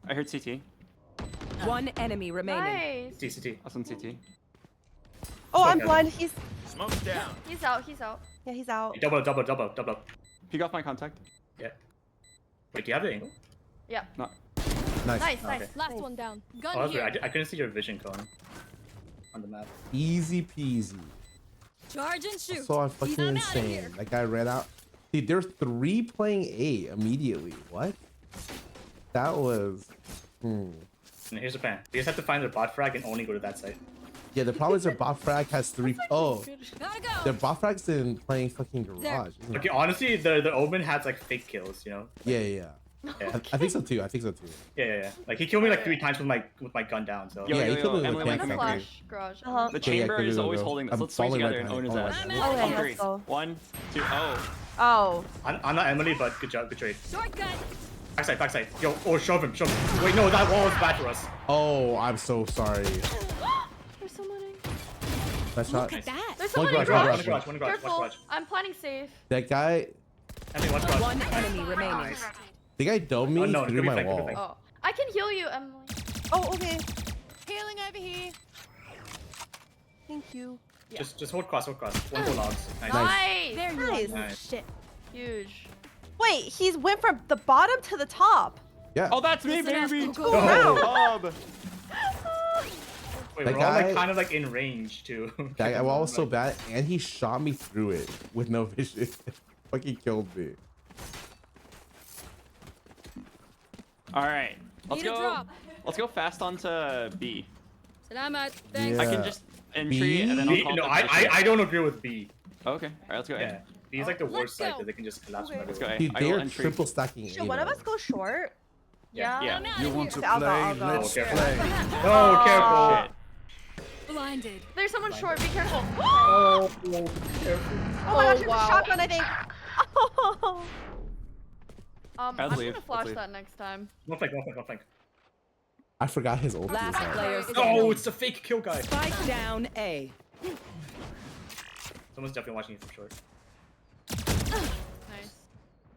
I heard CT. One enemy remaining. Nice. CT. Awesome CT. Oh, I'm blind. He's Smoke's down. He's out. He's out. yeah, he's out. Double. Peek off my contact. Yeah. Wait, do you have the angle? Yeah. No. Nice. Nice. Last one down. Gun Oh, that's here. weird. I couldn't see your vision cone on the map. Easy peasy. Charge and shoot. So I'm fucking I'm outta insane. here. That guy ran out. Dude, there's 3 playing A immediately. What? That was. And here's the plan. You just have to find their bot frag and only go to that site. Yeah, the problem is their bot frag has 3. Oh, Gotta go. their bot frag's in playing fucking garage. Isn't Okay, it? honestly, the Omen has like fake kills, you know? Yeah. Yeah. I think so too. Yeah. Like he killed me like 3 times with my gun down. So Yeah, he killed me with Emily, the one camp second. factory. Flash garage. The chamber is go, always go. holding this. I'm Let's swing falling together right and own his behind. ass. Oh, Okay, On let's 3. go. 1, 2, oh. Oh. I'm not Emily, but good job, good trade. Shortcut. Backside. Yo, shove him. Wait, no, that wall was bad for us. Oh, I'm so sorry. There's someone in. Nice shot. Look at that. There's One someone in garage, garage. One garage. Careful. I'm planning safe. That guy. I think one garage. One enemy remaining. The guy domed me no, through good my flank, good wall. flank. Oh, I can heal you, Emily. Oh, okay. Healing over here. Thank you. Just hold cross. One more logs. Nice. Nice. There you Nice. are. Nice. Shit. Huge. Wait, he's went from the bottom to the top. Yeah. Oh, that's me, Listen up. baby. Go, Go around. Bob. Wait, That we're all like guy- kind of like in range too. That guy was so bad, and he shot me through it with no vision. Fucking killed me. All right. Let's Need a go. drop. Let's go fast onto B. Salamat. Thanks. I Yeah. can just entry and then B, I'll call no, the I don't agree with B. Oh, okay. All right, let's go. A. Yeah, B is like the Let's worst site go. that they can just collapse. Okay. from Let's go. everywhere. A. Dude, I will they're entry. triple stacking. Should one of us go short? Yeah. Yeah. You want to I'll go, play? I'll go. Let's Oh, careful. play. No, careful. Shit. Blinded. There's someone short. Be careful. Oh, careful. Oh my gosh, it's wow. a shotgun, I think. Oh. I'm Let's leave, gonna let's flash leave. that next time. One flank. I forgot his ult. Last player Oh, standing. it's a fake kill guy. Spike down A. Someone's definitely watching you from short. Nice.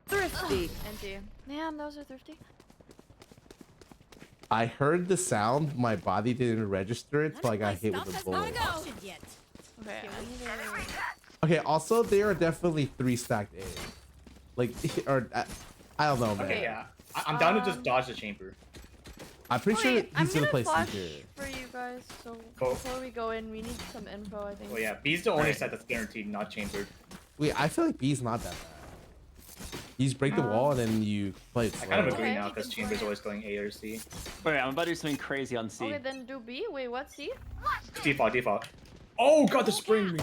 Thrifty. Empty. Damn, those are thrifty. I heard the sound, my body didn't register it, so I got hit with a bullet. Yet. Okay. I need to... Okay, also they are definitely 3 stacked A. Like, or I don't know, man. Okay, yeah. I'm down to just dodge the chamber. I'm pretty sure Wait, I'm he's gonna gonna play flash secret. for you guys. So Oh. before we go in, we need some info. I think. Oh yeah, B's the only site that's guaranteed not chambered. Wait, I feel like B's not that bad. You just break the wall and then you play it I kind of slow. agree Okay. now because chamber's always going A or C. Wait, I'm about to do something crazy on C. Okay, then do B. Wait, what? C? Default. Oh god, the spring.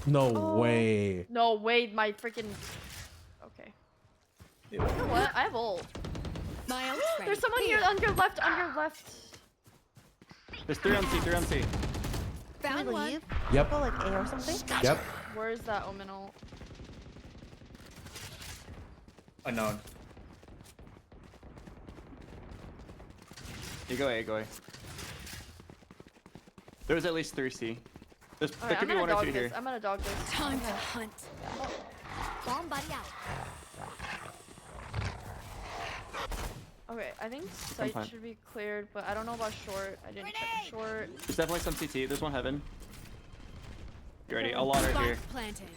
No way. No, wait, my freaking. Okay. You know what? I have ult. My ult's ready. There's someone here on your left. On your left. There's 3 on C. 3 on C. Found one. Leave? Yep. Go like A or something? Yep. Where is that Omen ult? Unknown. You go A. Go A. There's at least 3 C. There Okay, could I'm be 1 gonna or dog 2 this. here. I'm gonna dog this. Time to hunt. Bomb buddy out. Okay, I think site fine. should be cleared, but I don't know about short. I didn't check short. There's definitely some CT. There's one heaven. You ready? I'll water here. Spike planted.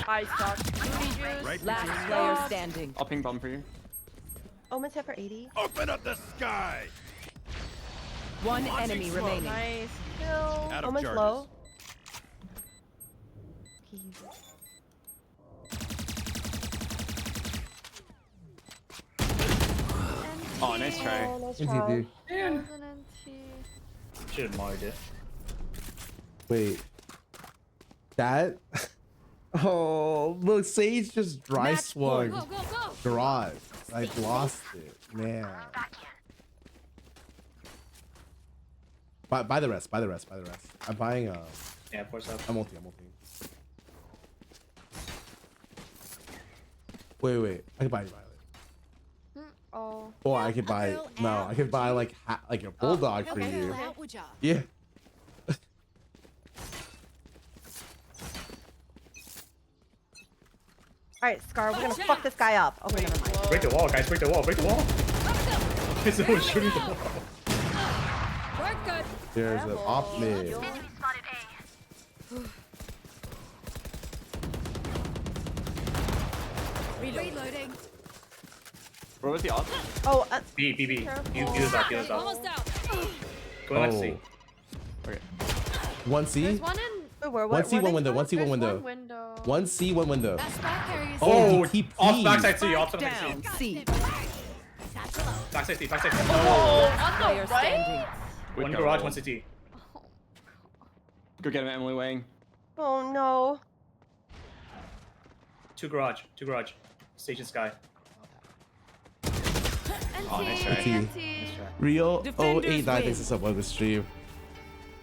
I suck. Booty juice. Right Last between player you. standing. I'll ping bomb for you. Omen's hit for 80. Open up the sky. One enemy smoke. remaining. Nice kill. Out of Omen's charges. low. Oh, nice try. Oh, nice Easy, try. dude. There's an NT. Should have marred it. Wait. That Oh, look, Sage just dry Match swung point. Go, go, go. garage. I lost it, man. Buy the rest. Buy the rest. Buy the rest. I'm buying. Yeah, force up. I'm ulting. I'm ulting. Wait. I can buy you Violet. Oh. Or I could buy. No, I could buy like a bulldog for you. Yeah. Alright, Scar, we're gonna fuck this guy up. Okay, never mind. Break the wall, guys. Break the wall. Break the wall. Someone's shooting the wall. There's an off mid. Reloading. Where was the off? Oh, B. Use that. Almost out. Go next C. Okay. 1C. There's one in. Where, 1C, one window. 1C, one window. 1C, one window. Oh, DTP. off backside C. Off Down. C. C. Backside C. Oh, Player standing. One garage, one CT. Go get him, Emily Wang. Oh no. Two garage. Station Sky. Oh, nice try. NT. Real Defenders 089 win. thanks for sub on the stream.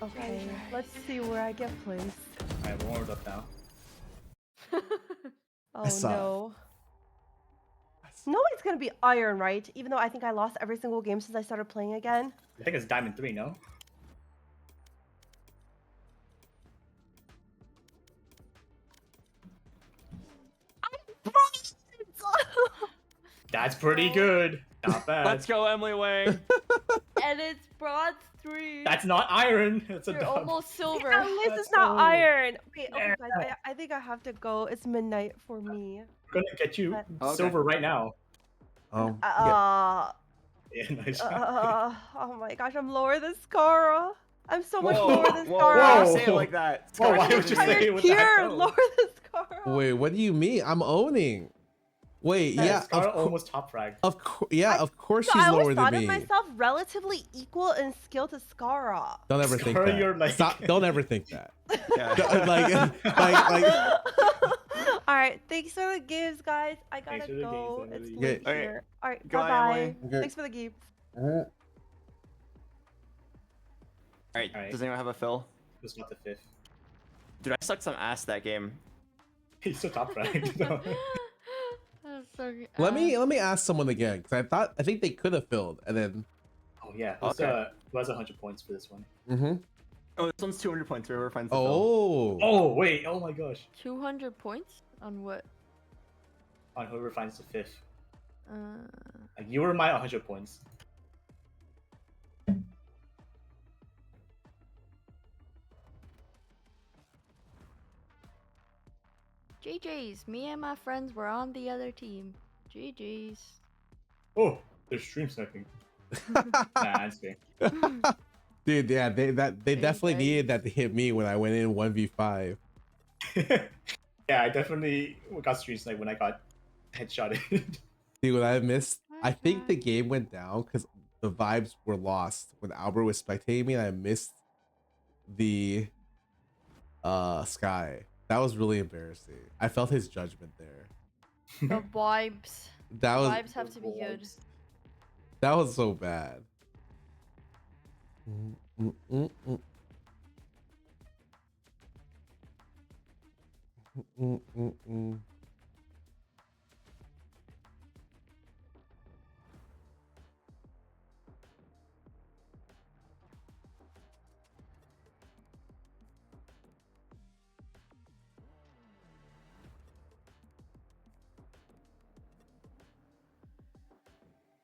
Okay, let's see where I get placed. Alright, we're warmed up now. Oh I saw it. no. Nobody's gonna be iron, right? Even though I think I lost every single game since I started playing again. I think it's Diamond 3, no? That's pretty good. Not bad. Let's go, Emily Wang. And it's bronze 3. That's not iron. It's a You're dub. almost silver. At least Let's it's not go. iron. Wait, okay, guys, I think I have to go. It's midnight for me. I'm gonna get you Okay. silver right now. Yeah. Yeah, nice. Oh my gosh, I'm lower than Scarra. I'm so much Whoa, lower than whoa, Scarra. why say it like that? Whoa, why would you say it with Here, that tone? lower than Scarra. Wait, what do you mean? I'm owning. Wait, yeah, Scarra of, almost top frag. of course So she's I lower always than thought me. of myself relatively equal in skill to Scarra. Don't ever think Scarra, that. you're like- Stop, don't ever think that. Yeah. All right, thanks for the games, guys. I Thanks gotta for the go. games, It's Emily. late Okay. here. All right, Go, bye bye. Emily. Okay. Thanks for the games. Alright, does anyone have a fill? Who's got the fifth? Dude, I sucked some ass that game. He's so top fragged. Let me ask someone again because I think they could have filled and then. Oh yeah, who has 100 points for this one? Oh, this one's 200 points. Whoever finds the Oh. Oh wait, oh my gosh. 200 points on what? On whoever finds the fifth. Uh, Like you were my 100 points. GG's. Me and my friends were on the other team. GG's. Oh, they're stream sniping. Nah, I'm just kidding. Dude, yeah, they definitely needed that to hit me when I went in 1v5. Yeah, I definitely got stream sniped when I got headshotted. Dude, what I missed, I think the game went down because the vibes were lost when Albert was spectating me and I missed the Sky. That was really embarrassing. I felt his judgment there. The vibes. That was Vibes have to be good. that was so bad.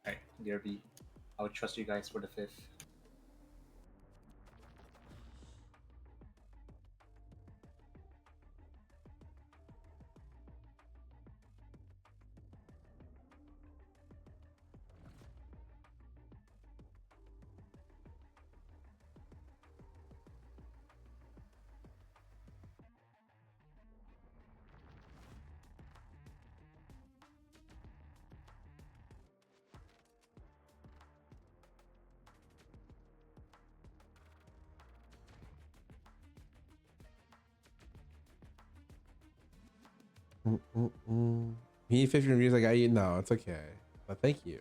Alright, DRB. I would trust you guys for the fifth. You need 50 reviews. I got you. No, it's okay. But thank you.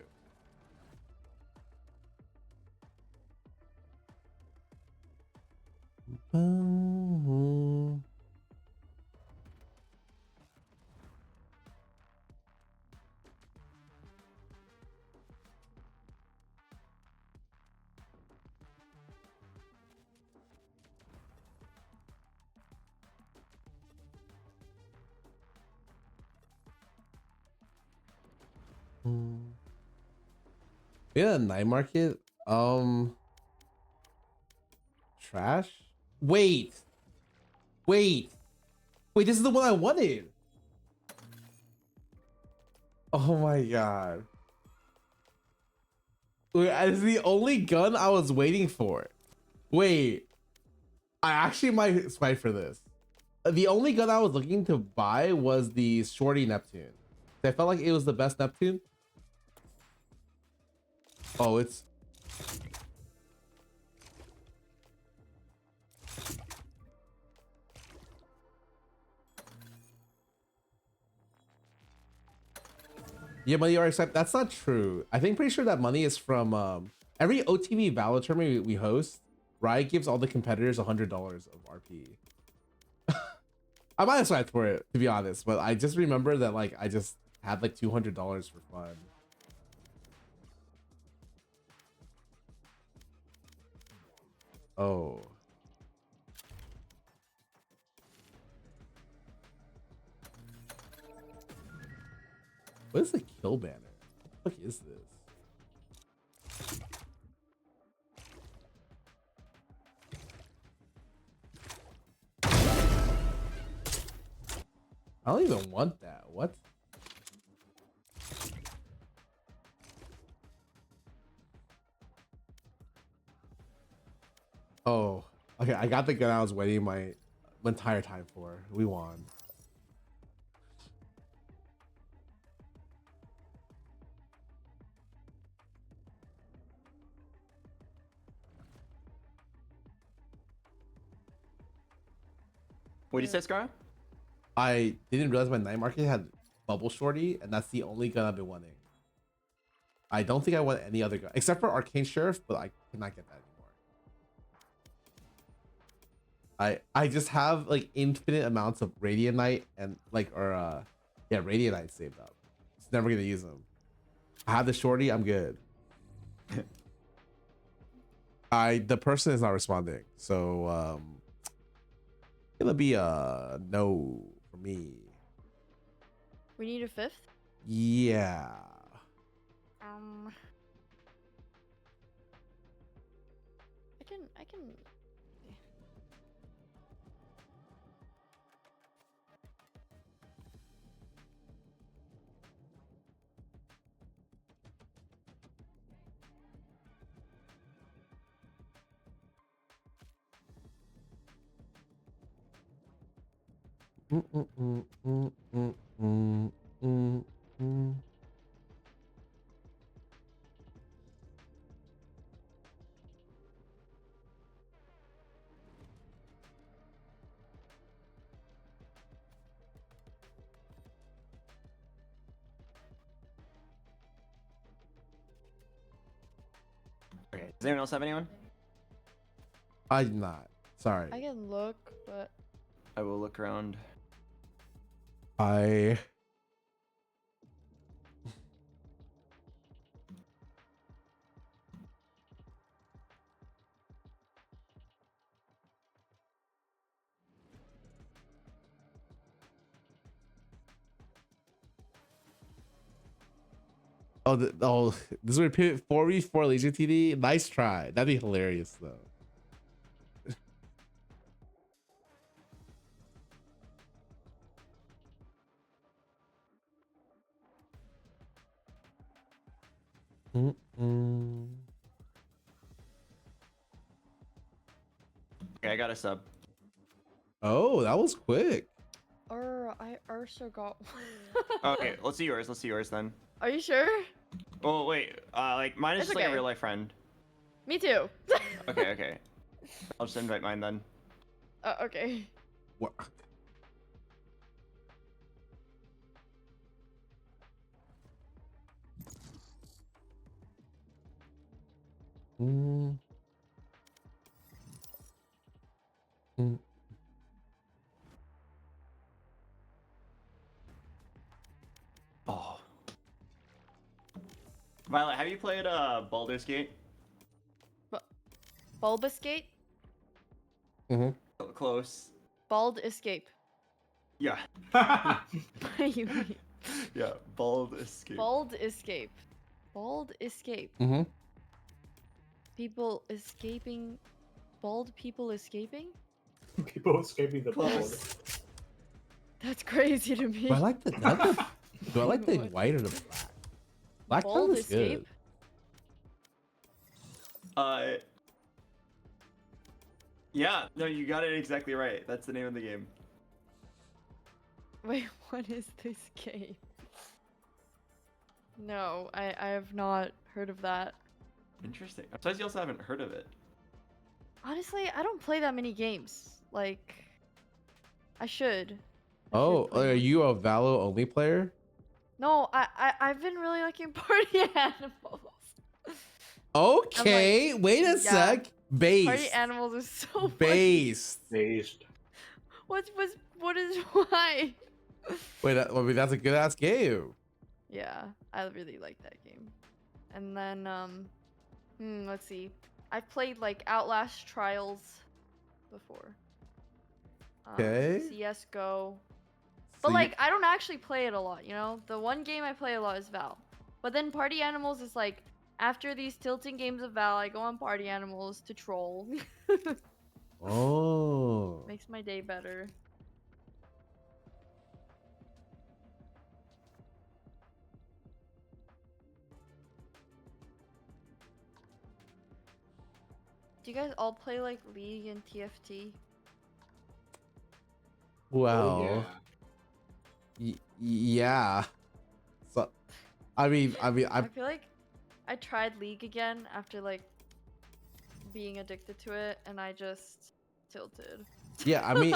Yeah, night market. Trash. Wait. This is the one I wanted. Oh my god. Wait, it's the only gun I was waiting for. Wait. I actually might swipe for this. The only gun I was looking to buy was the Shorty Neptune. I felt like it was the best Neptune. Oh, it's... Yeah, money are accept. That's not true. I think pretty sure that money is from every OTV Valor tournament we host. Riot gives all the competitors $100 of RP. I might have swiped for it, to be honest, but I just remember that like I just had like $200 for fun. Oh. What is the kill banner? What the fuck is this? I don't even want that. What? Oh, okay. I got the gun I was waiting my entire time for. We won. What did you say, Scarra? I didn't realize my night market had bubble shorty, and that's the only gun I've been wanting. I don't think I want any other gun except for arcane sheriff, but I cannot get that anymore. I just have like infinite amounts of radiant knight and like yeah, radiant knight saved up. It's never gonna use them. I have the shorty. I'm good. The person is not responding, so it'll be a no for me. We need a fifth? Yeah. I can. Okay. Does anyone else have anyone? I did not. Sorry. I can look, but I will look around. Oh, this would pivot 4v4 Legion TD. Nice try. That'd be hilarious though. Okay, I got a sub. Oh, that was quick. I also got Okay, let's see yours. Let's see yours then. Are you sure? Oh wait, like mine is It's just like a okay. real life friend. Me too. Okay. I'll just invite mine then. Okay. What? Mm. Mm. Oh. Violet, have you played Baldur's Gate? Bulb escape? Mm-hmm. Close. Bald escape. Yeah. What do you mean? Yeah, Bald Escape. Bald escape. Bald escape. Mm-hmm. People escaping. Bald people escaping? People escaping the bald. That's crazy to me. Do I like the do I like the white or the black? Black Bald color is escape? good. Yeah, no, you got it exactly right. That's the name of the game. Wait, what is this game? No, I have not heard of that. Interesting. I'm surprised you also haven't heard of it. Honestly, I don't play that many games. Like, I should. Oh, are you a Valo only player? No, I've been really liking Party Animals. Okay, like, wait a yeah. sec. Based. Party Animals is so funny. Based. What is why? Wait, I mean that's a good ass game. Yeah, I really like that game. And then let's see. I've played like Outlast Trials before. Okay. CS:GO. So But like I don't actually play it a lot, you know? The one game I play a lot is Val. But then Party Animals is like after these tilting games of Val, I go on Party Animals to troll. Oh. Makes my day better. Do you guys all play like League and TFT? Well. Yeah. So, I mean, I feel like I tried League again after like being addicted to it, and I just tilted. yeah. I mean,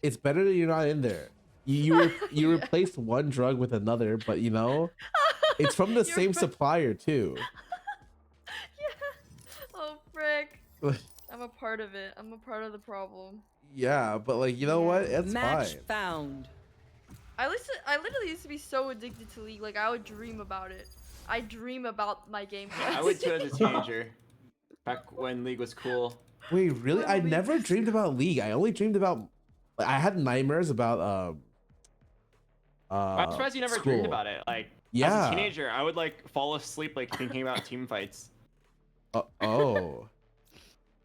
it's better that you're not in there. You replaced one drug with another, but you know, it's from the same supplier too. Oh frick! I'm a part of it. I'm a part of the problem. Yeah, but like you know what? It's Match fine. found. I literally used to be so addicted to League. Like I would dream about it. I dream about my gameplay. I would too as a teenager. Back when League was cool. Wait, really? I never dreamed about League. I only dreamed about. Like, I had nightmares about I'm surprised you never school. dreamed about it. Like Yeah. as a teenager, I would like fall asleep like thinking about team fights. Oh.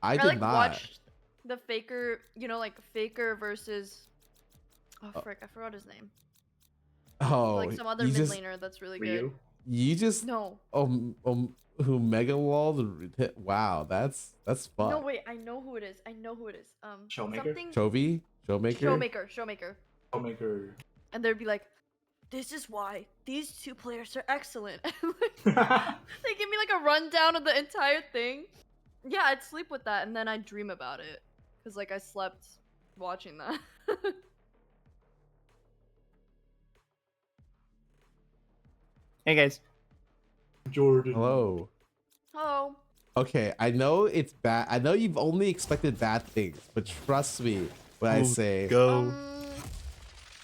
I did like not. watched the Faker, you know, like Faker versus. Oh frick! I forgot his name. Oh, Like some other you mid just, laner that's really good. You just No. Who mega walled? Wow, that's fun. No wait, I know who it is. Showmaker? Something. Showmaker. Showmaker. And they'd be like, "This is why these two players are excellent." They give me like a rundown of the entire thing. Yeah, I'd sleep with that, and then I'd dream about it, cause like I slept watching that. Hey guys. Jordan. Hello. Hello. Okay, I know it's bad. I know you've only expected bad things, but trust me when I say Go.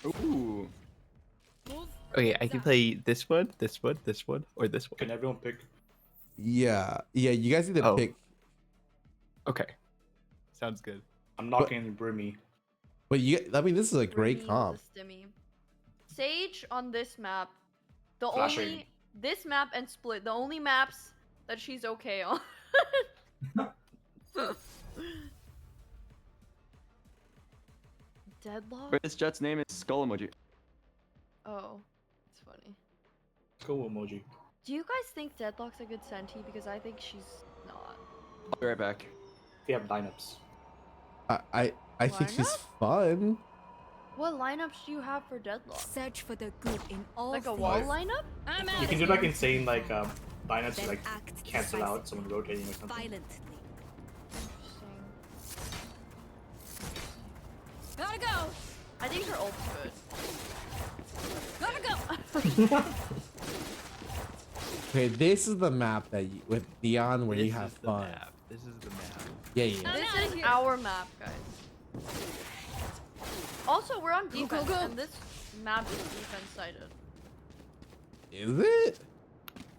Ooh. Okay, I can play this one, this one, this one, or this one. Can everyone pick? Yeah. You guys need to pick. Okay. Sounds good. I'm knocking in Brimmy. But I mean, this is a great comp. Stimmy. Sage on this map. Flashing. This map and Split, the only maps that she's okay on. Deadlock? This Jet's name is Skull Emoji. Oh, it's funny. Skull emoji. Do you guys think Deadlock's a good Senti? Because I think she's not. I'll be right back. We have lineups. I think she's fun. What lineups do you have for Deadlock? Search for the good in all Like a wall lineup? You can do like insane like lineups to like cancel out someone rotating or something. Violently. Interesting. Gotta go! I think her ult's good. Gotta go! Okay, this is the map that you, with Dion where you have fun. This is the map. Yeah, yeah. This is our map, guys. Also, we're on defense, and this map is defense-sided. Is it?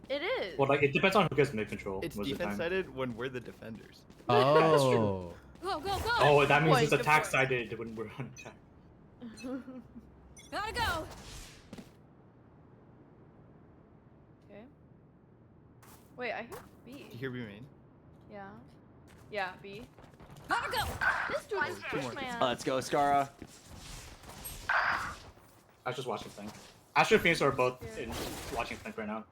It is. Well, like it depends on who gets mid control. It's most of the time. defense-sided when we're the defenders. Oh. Go, go, go! Oh, that means Point, it's good attack point. sided when we're on attack. Gotta go! Okay. Wait, I hear B. Do you hear me, main? Yeah. Yeah, B. Gotta go! This dude is two more. push, man. Let's go, Scarra. I was just watching Flank. Astra and Phoenix are both in watching Flank right now.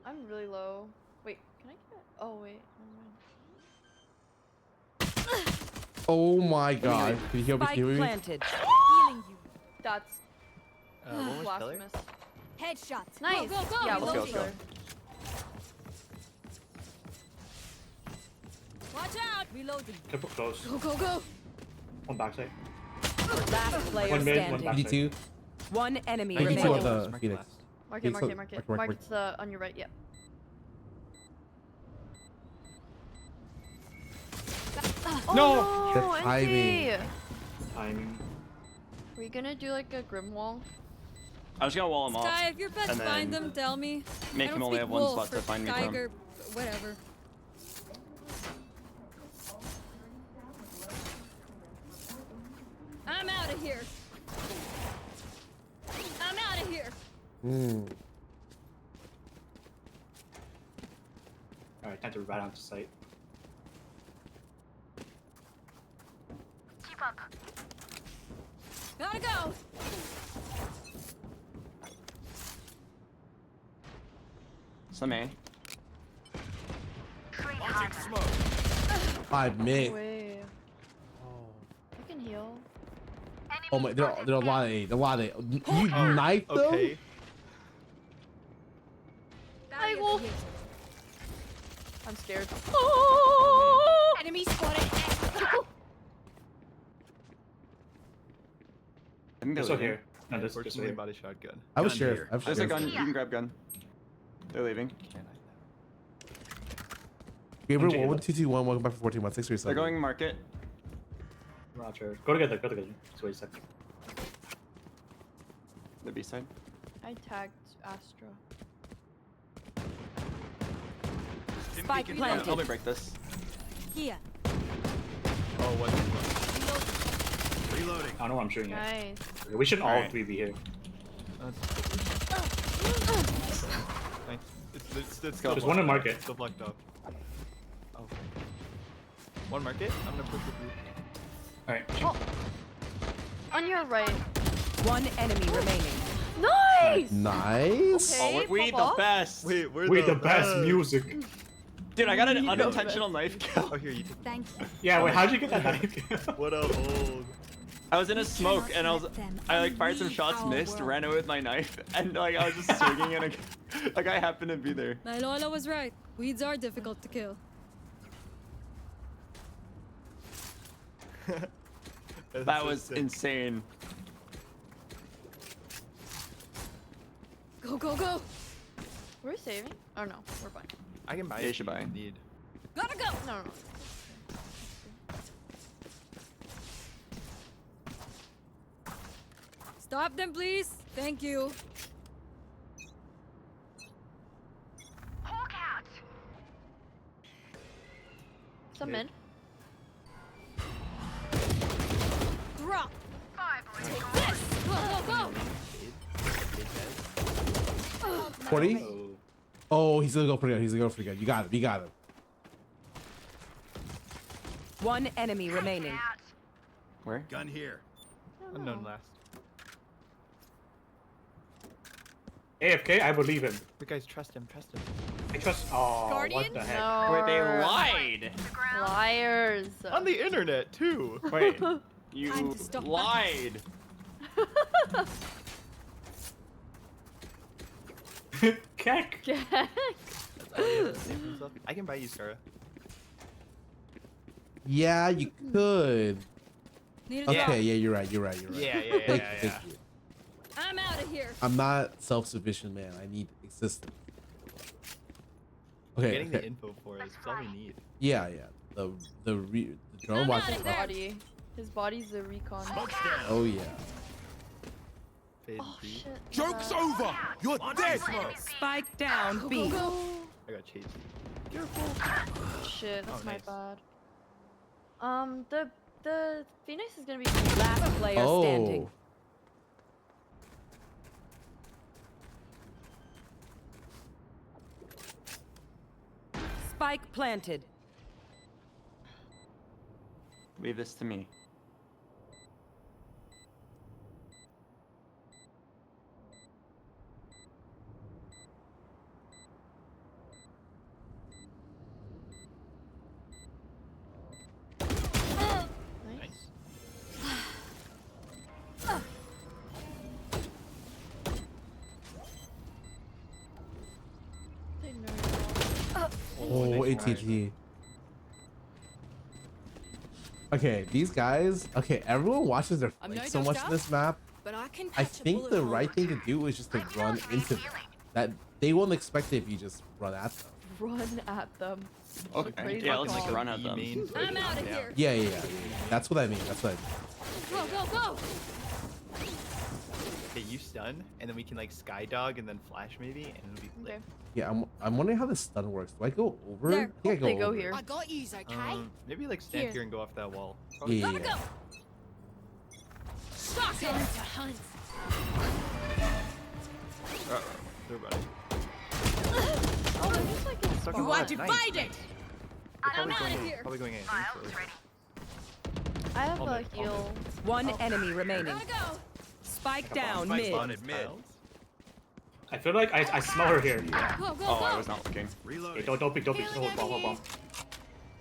I'm really low. Wait, can I get it? Oh, wait. Oh my god. Can you heal me? Spike planted. Healing you. That's What was killer? blasphemous. Headshots. Nice. Go, go, go! Yeah, Let's we'll go, see let's go. her. Watch out! Reloading. Triple close. Go, go, go! One backside. Last player One mid, one standing. backside. 92. One enemy 92 remaining. on the Phoenix. Mark it, mark it, mark it. Mark, Mark it's the on your right, yep. No! Oh, The timing. empty. Timing. Are we gonna do like a grim wall? I was gonna wall him off. Sky, if your pets and find then them, tell me. Make I him don't only speak have one wolf spot to or find me from. tiger, whatever. I'm out of here. I'm out of here. Alright, time to ride onto site. Keep up. Gotta go. Some A. Launching smoke. 5 mid. Wait. I can heal. Oh my, there are a lot of A. A lot of A. You knife them? Okay. I will. I'm scared. Enemy spotted. I think They're they're still leaving. here. No, this Unfortunately, way. body shotgun. I was Gun sure. here. I was There's a sure. gun. You can grab gun. They're leaving. Gabriel, I'm taking 11221, welcome back for 14 months. 637. They're going market. Roger. Go together, go together. Just wait a second. The B side. I tagged Astra. Spike Help planted. me break this. Here. Oh, what? Reloading. I don't know what I'm shooting at. Nice. Okay, we should all Alright. three be here. Thanks. It's go. There's one in market. Still blocked up. Oh. One market? I'm gonna push with you. Alright. Oh. On your right. One enemy remaining. Nice. Nice. Okay, Oh, we pop the off. best. Wait, we're Wait, the best music. Dude, I got an You know unintentional knife kill. Oh, here, you take. Thank you. Yeah, wait, how'd you get that knife? What a hold. I was in a smoke cannot and I was let them I like fired some unleash shots, our missed, world. ran away with my knife, and like I was just swinging and a guy happened to be there. Lola was right. Weeds are difficult to kill. That was insane. Go, go, go. We're saving? Oh no, we're fine. I can buy Yeah, you it should if buy. Need. Gotta go. No, no, no. Stop them, please. Thank you. Some in. Drop. Take this. Go, go, go. 40? Oh, he's gonna go pretty good. He's gonna go pretty good. You got him. You got him. One enemy remaining. Where? Gun here. Unknown last. AFK, I believe him. You guys trust him, trust him. I trust. Oh, what Guardian? the heck? No. Wait, they lied. Liars. On the internet, too. Wait, Time you to stop that. lied. Keck. I can buy you, Scarra. Yeah, you could. Need a Okay, drop. yeah, you're right. You're right. You're right. Yeah, Thank you. I'm out of here. I'm not self-sufficient, man. I need assistance. Okay. Getting okay. the info for us is all we need. Yeah, yeah. The drone watching. His body. His body's the recon. Oh yeah. Oh shit. Joke's over. You're dead. Spike down B. I got chased. Shit, that's Oh, my nice. bad. The Phoenix is gonna be Last player standing. Oh. Spike planted. Leave this to me. Nice. Oh, ATT. Okay, these guys. Okay, everyone watches their I'm flanks no so much dust in this map. But I can I catch a think bullet the hole. right thing to do is just to run into them. That they won't expect it if you just run at them. run at them. Okay. Crazy Yeah, let's like call. run at them. I'm out of here. Yeah, yeah, yeah. That's what I mean. That's what I mean. Go, go, go. Okay, you stun, and then we can like skydog and then flash maybe, and it'll be lit. Okay. Yeah, I'm wondering how this stun works. Do I go over? There. I think I go They go over. here. I got yous, okay? Maybe like stand Here. here and go off that wall. Yeah, Gotta yeah. go. Shocking to hunt. They're running. Oh, they're just like in Stuck You in want the to wall. fight Nice. it? They're I'm probably out going of in. here. Probably going in. I have I'll a mid, I'll heal. One enemy remaining. Gotta go. Spike down Spike mid. planted mid. I feel like I smell her here. Go, go, Oh, go. I was not looking. Hey, Reloading. don't peek. Just hold bomb.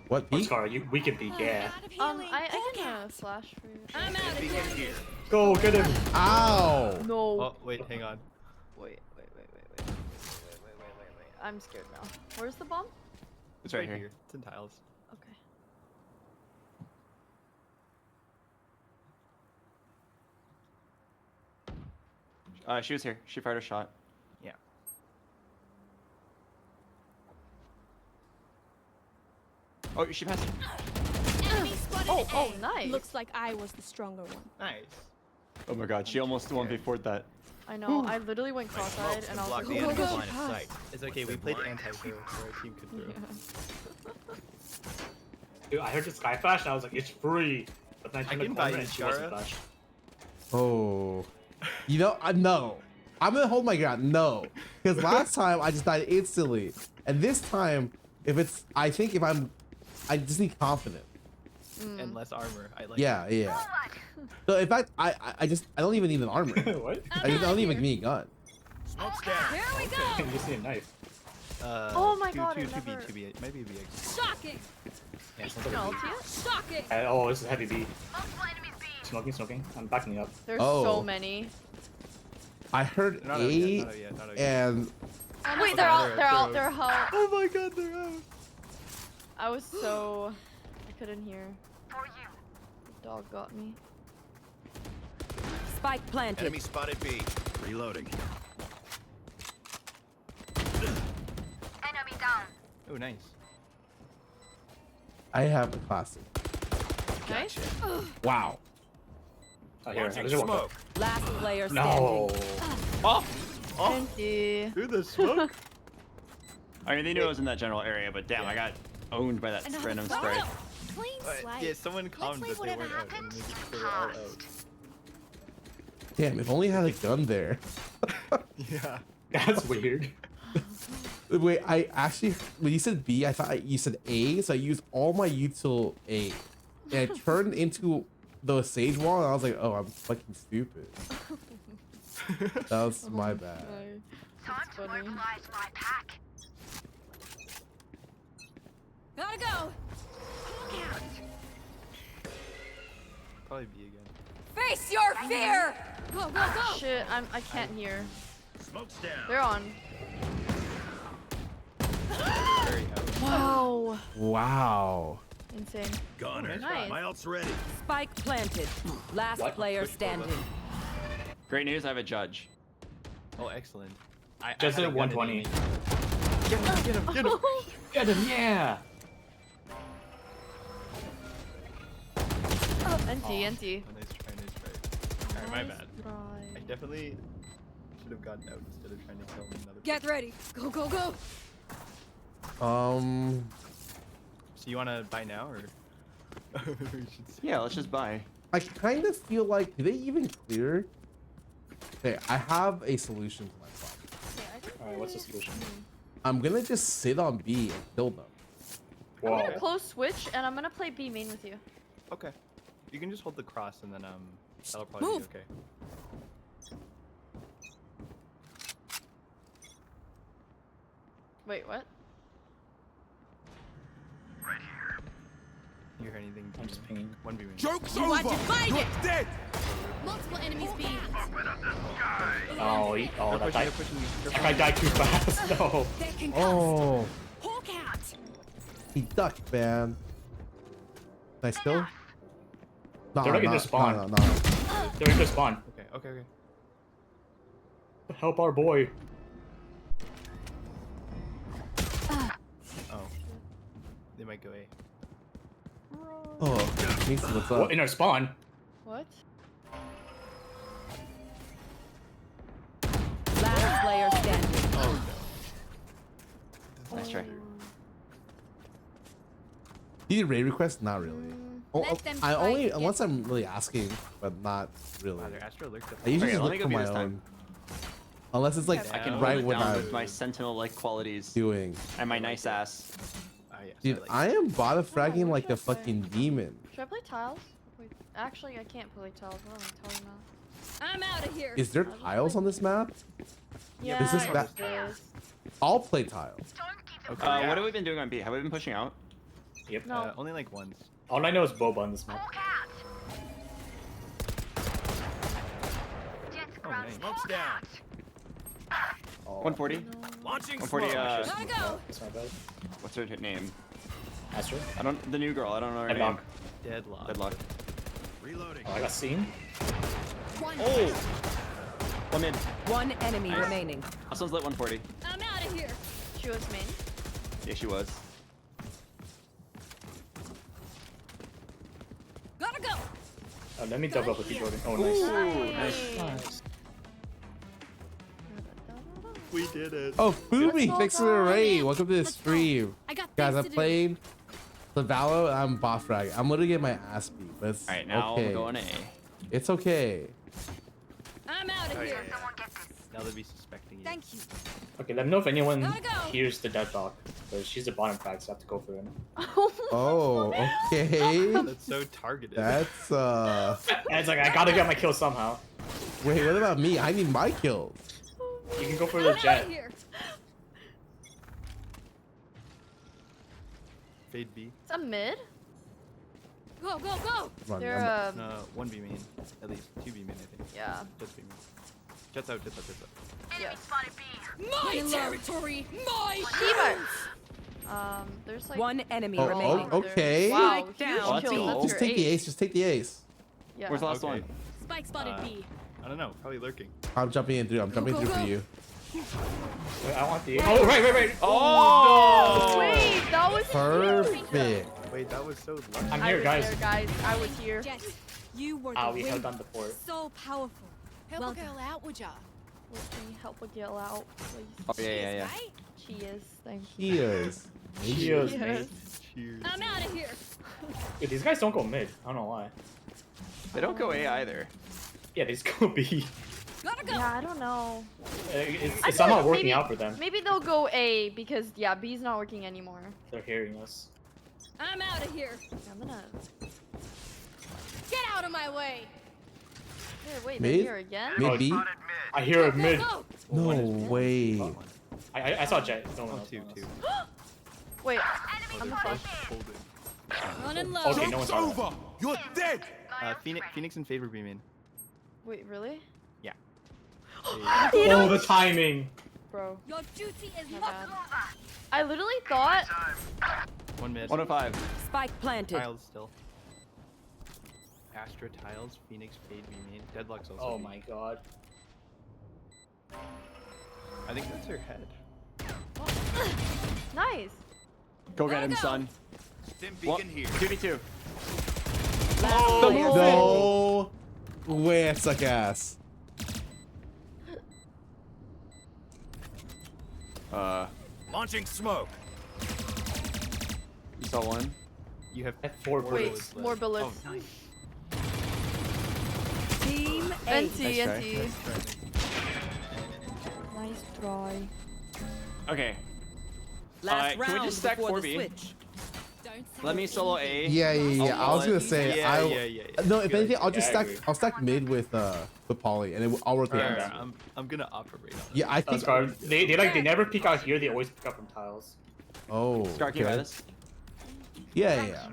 What? Oh, Peek? Scarra, we can peek, yeah. I can flash for you. I'm out of here. Go, get him. Ow! No. Oh wait, hang on. Wait. I'm scared now. Where's the bomb? It's right here. It's in tiles. Okay. She was here. She fired a shot. Yeah. Oh, she passed. Enemy spotted Oh, A. nice. Looks like I was the stronger one. Nice. Oh my god, she almost 1v4'd that. I know. I literally went cross-eyed and I was Block like, the oh my enemy's god, line she of passed. sight. It's okay. We played anti-hero, so our team could throw. Dude, I heard the sky flash, and I was like, it's free. But then I I turned can the buy corner you, and she wasn't Scarra. flash. Oh. You know, no. I'm gonna hold my ground. No, because last time I just died instantly, and this time, I just need confidence. And less armor. I like. Yeah, yeah. So in fact, I don't even need an armor. What? I don't even need a gun. Smoke's down. Here we go. You just need a knife. Oh my god, I 2B, never- 2B, maybe BX. Shocking. Yeah, Can I ult you? Shocking. Oh, this is heavy B. Smoking. I'm backing up. There's Oh. so many. I heard Not A, out yet, not out yet, not out yet. and Wait, they're out. They're out. Oh my god, they're out. I was so... I couldn't hear. The dog got me. Spike planted. Enemy spotted B. Reloading. Oh, nice. I have a classic. Nice. Wow. I hear it. I Launching just walked smoke. up. Last player No. standing. Oh! Empty. Through the smoke? I mean, they knew I was in that general area, but damn, I got owned by that random spray. Clean slate. Yeah, someone commented leave that they whatever weren't out, and happens they were all out. Damn, if only I had a gun there. Yeah. That's weird. Wait, I actually, when you said B, I thought you said A, so I used all my util A. And I turned into the sage wall, and I was like, oh, I'm fucking stupid. That was my bad. That's funny. Gotta go. Probably B again. Face your fear. Go, go, go. Shit, I can't hear. Smoke's down. They're on. Very out. Wow. Wow. Insane. Gunner. Nice. My ult's ready. Spike planted. Last What? player standing. Great news, I have a judge. Oh, excellent. Just had at a gun in 120. me. Get him, yeah! NT. Nice try. Alright, my bad. I definitely should have gotten out instead of trying to kill another. Get ready. Go, go, go. So you wanna buy now or? Yeah, let's just buy. I kind of feel like, do they even clear? Okay, I have a solution to my problem. Alright, what's the solution? I'm gonna just sit on B and kill them. I'm gonna close switch and I'm gonna play B main with you. Okay. You can just hold the cross and then that'll probably be okay. Wait, what? You hear anything? I'm just pinging. 1v1. Joke's You over. want to fight You're it? dead. Multiple enemies B. Oh, that guy. That guy died too fast. No. Oh, Hawk out. he ducked, man. Nice kill. No, They're ready to spawn. No. They're ready to spawn. Okay. Help our boy. Oh. They might go A. Oh, Mason, what's up? What, in our spawn? What? Last player standing. Oh no. Nice try. You need raid request? Not really. Let them I only fight. unless I'm really asking, but not really. I usually Okay, just let me look go for B my this own. time. Unless it's like I can right hold it when down I'm with my sentinel-like qualities doing. and my nice ass. Dude, I am bottom fragging like a fucking demon. Should I play tiles? Wait, actually, I can't play tiles. What am I telling now? I'm out of here. Is there tiles on this map? Yeah, Is this it bad? is. I'll play tiles. Okay. What have we been doing on B? Have we been pushing out? Yep. No. Only like once. All I know is Boba on this map. Oh, nice. Smoke's down. 140. Launching 140. smoke. Gotta go. It's not bad. What's her name? Astro? I don't. The new girl. I don't know her name. Deadlock. Deadlock. Deadlock. Reloading. Oh, I got seen. Oh. One mid. One enemy Nice. remaining. This one's lit 140. I'm out of here. She was main. Yeah, she was. Gotta go. Let me double up with you, Jordan. Oh, nice. Nice. We did it. Oh, Fumi, thanks for the raid. Welcome to the stream. I got Guys, I things to do. played the Valo and I'm boss frag. I'm gonna get my ass beat, but it's Alright, now okay. we're going A. It's okay. I'm out of here. Now they'll be suspecting you. Thank you. Okay, let me know if anyone Gotta go. hears the deadlock. Because she's the bottom frag, so I have to go for him. Oh, okay. That's so targeted. That's And it's like, I gotta get my kill somehow. Wait, what about me? I need my kills. You can go for the jet. Here. Fade B. It's a mid. Go, go, go. Come on, They're I'm- No, 1B main. At least 2B main, I think. yeah. Just B main. Jets out, jets out, jets out. Yes. My territory. My T-Bart. There's like One enemy Oh, remaining. oh, okay. Wow, Spike down. huge Oh, that's kills. cool. That's Just your take the ace. ace. Just take the ace. Yeah. Where's the last Okay. one? Spike spotted B. I don't know. Probably lurking. I'm jumping in through. I'm jumping go, through for go. you. Wait, I want the. Oh, right. Oh! Wait, that was Perfect. Wait, that was so lucky. I'm I here, was guys. there, guys. I was here. Jet, you were Ah, the we win. held on the fort. So powerful. Help Welcome. a girl out, would ya? Let me help a girl out, please. Oh, yeah. Right? She is. Thank you. Cheers. Cheers, Yes. mate. Cheers. I'm out of here. Wait, these guys don't go mid. I don't know why. They don't go A either. Yeah, they just go B. Gotta go. Yeah, I don't know. It's I somehow feel like working maybe- out for them. Maybe they'll go A because yeah, B's not working anymore. They're hearing us. I'm out of here. I'm gonna. Get out of my way. Hey, wait, Mid? they're here again. Mid B? I hear a Go, mid. go. No way. I saw Jet. No one Oh, else. two. Wait, I'm the fuck. Hold it. Running low. Okay, no one Joke's saw that. over. You're dead. Phoenix and Favor B main. Wait, really? Yeah. Oh, the timing. Bro, Your duty is my not bad. I literally thought. One mid. 105. Spike planted. Tiles still. Astra tiles, Phoenix, Fade B main. Deadlock's also. Oh B. my god. I think that's her head. Nice. Go get him, son. Stim beacon here. 2v2. No way, I suck ass. Launching smoke. You saw one. You have 4 Wait, bullets. more bullets. Oh, nice. Team A. NT, NT. Nice try. Okay. Last Can we round just stack before the 4B? switch. Let me solo A. Yeah. I was gonna say, yeah. no. If anything, I'll just Yeah, I stack. agree. I'll stack mid with Polly, and I'll rotate. Alright, on. I'm gonna operate on it. Yeah, I think. Scar, they never peek out here. They always pick up from tiles. Oh. Scar, can you buy this? Yeah.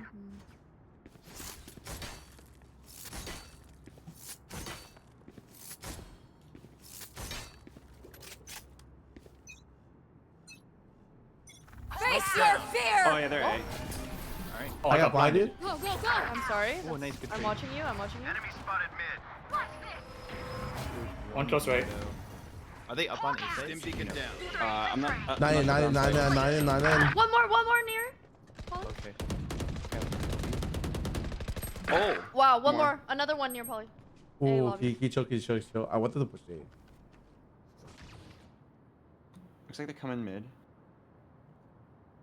Face your fear! Oh yeah, they're A. Alright. Oh, I got blinded. Go, go, go! I'm sorry. Oh, nice, good I'm trade. watching you, I'm watching you. One close right. Are they up on A Stim side? beacon down. I'm not. Nine. One more near. Okay. Oh. Wow, one more. Another one near Polly. Hey, Ooh, lobby. chill. I wanted to push A. Looks like they come in mid.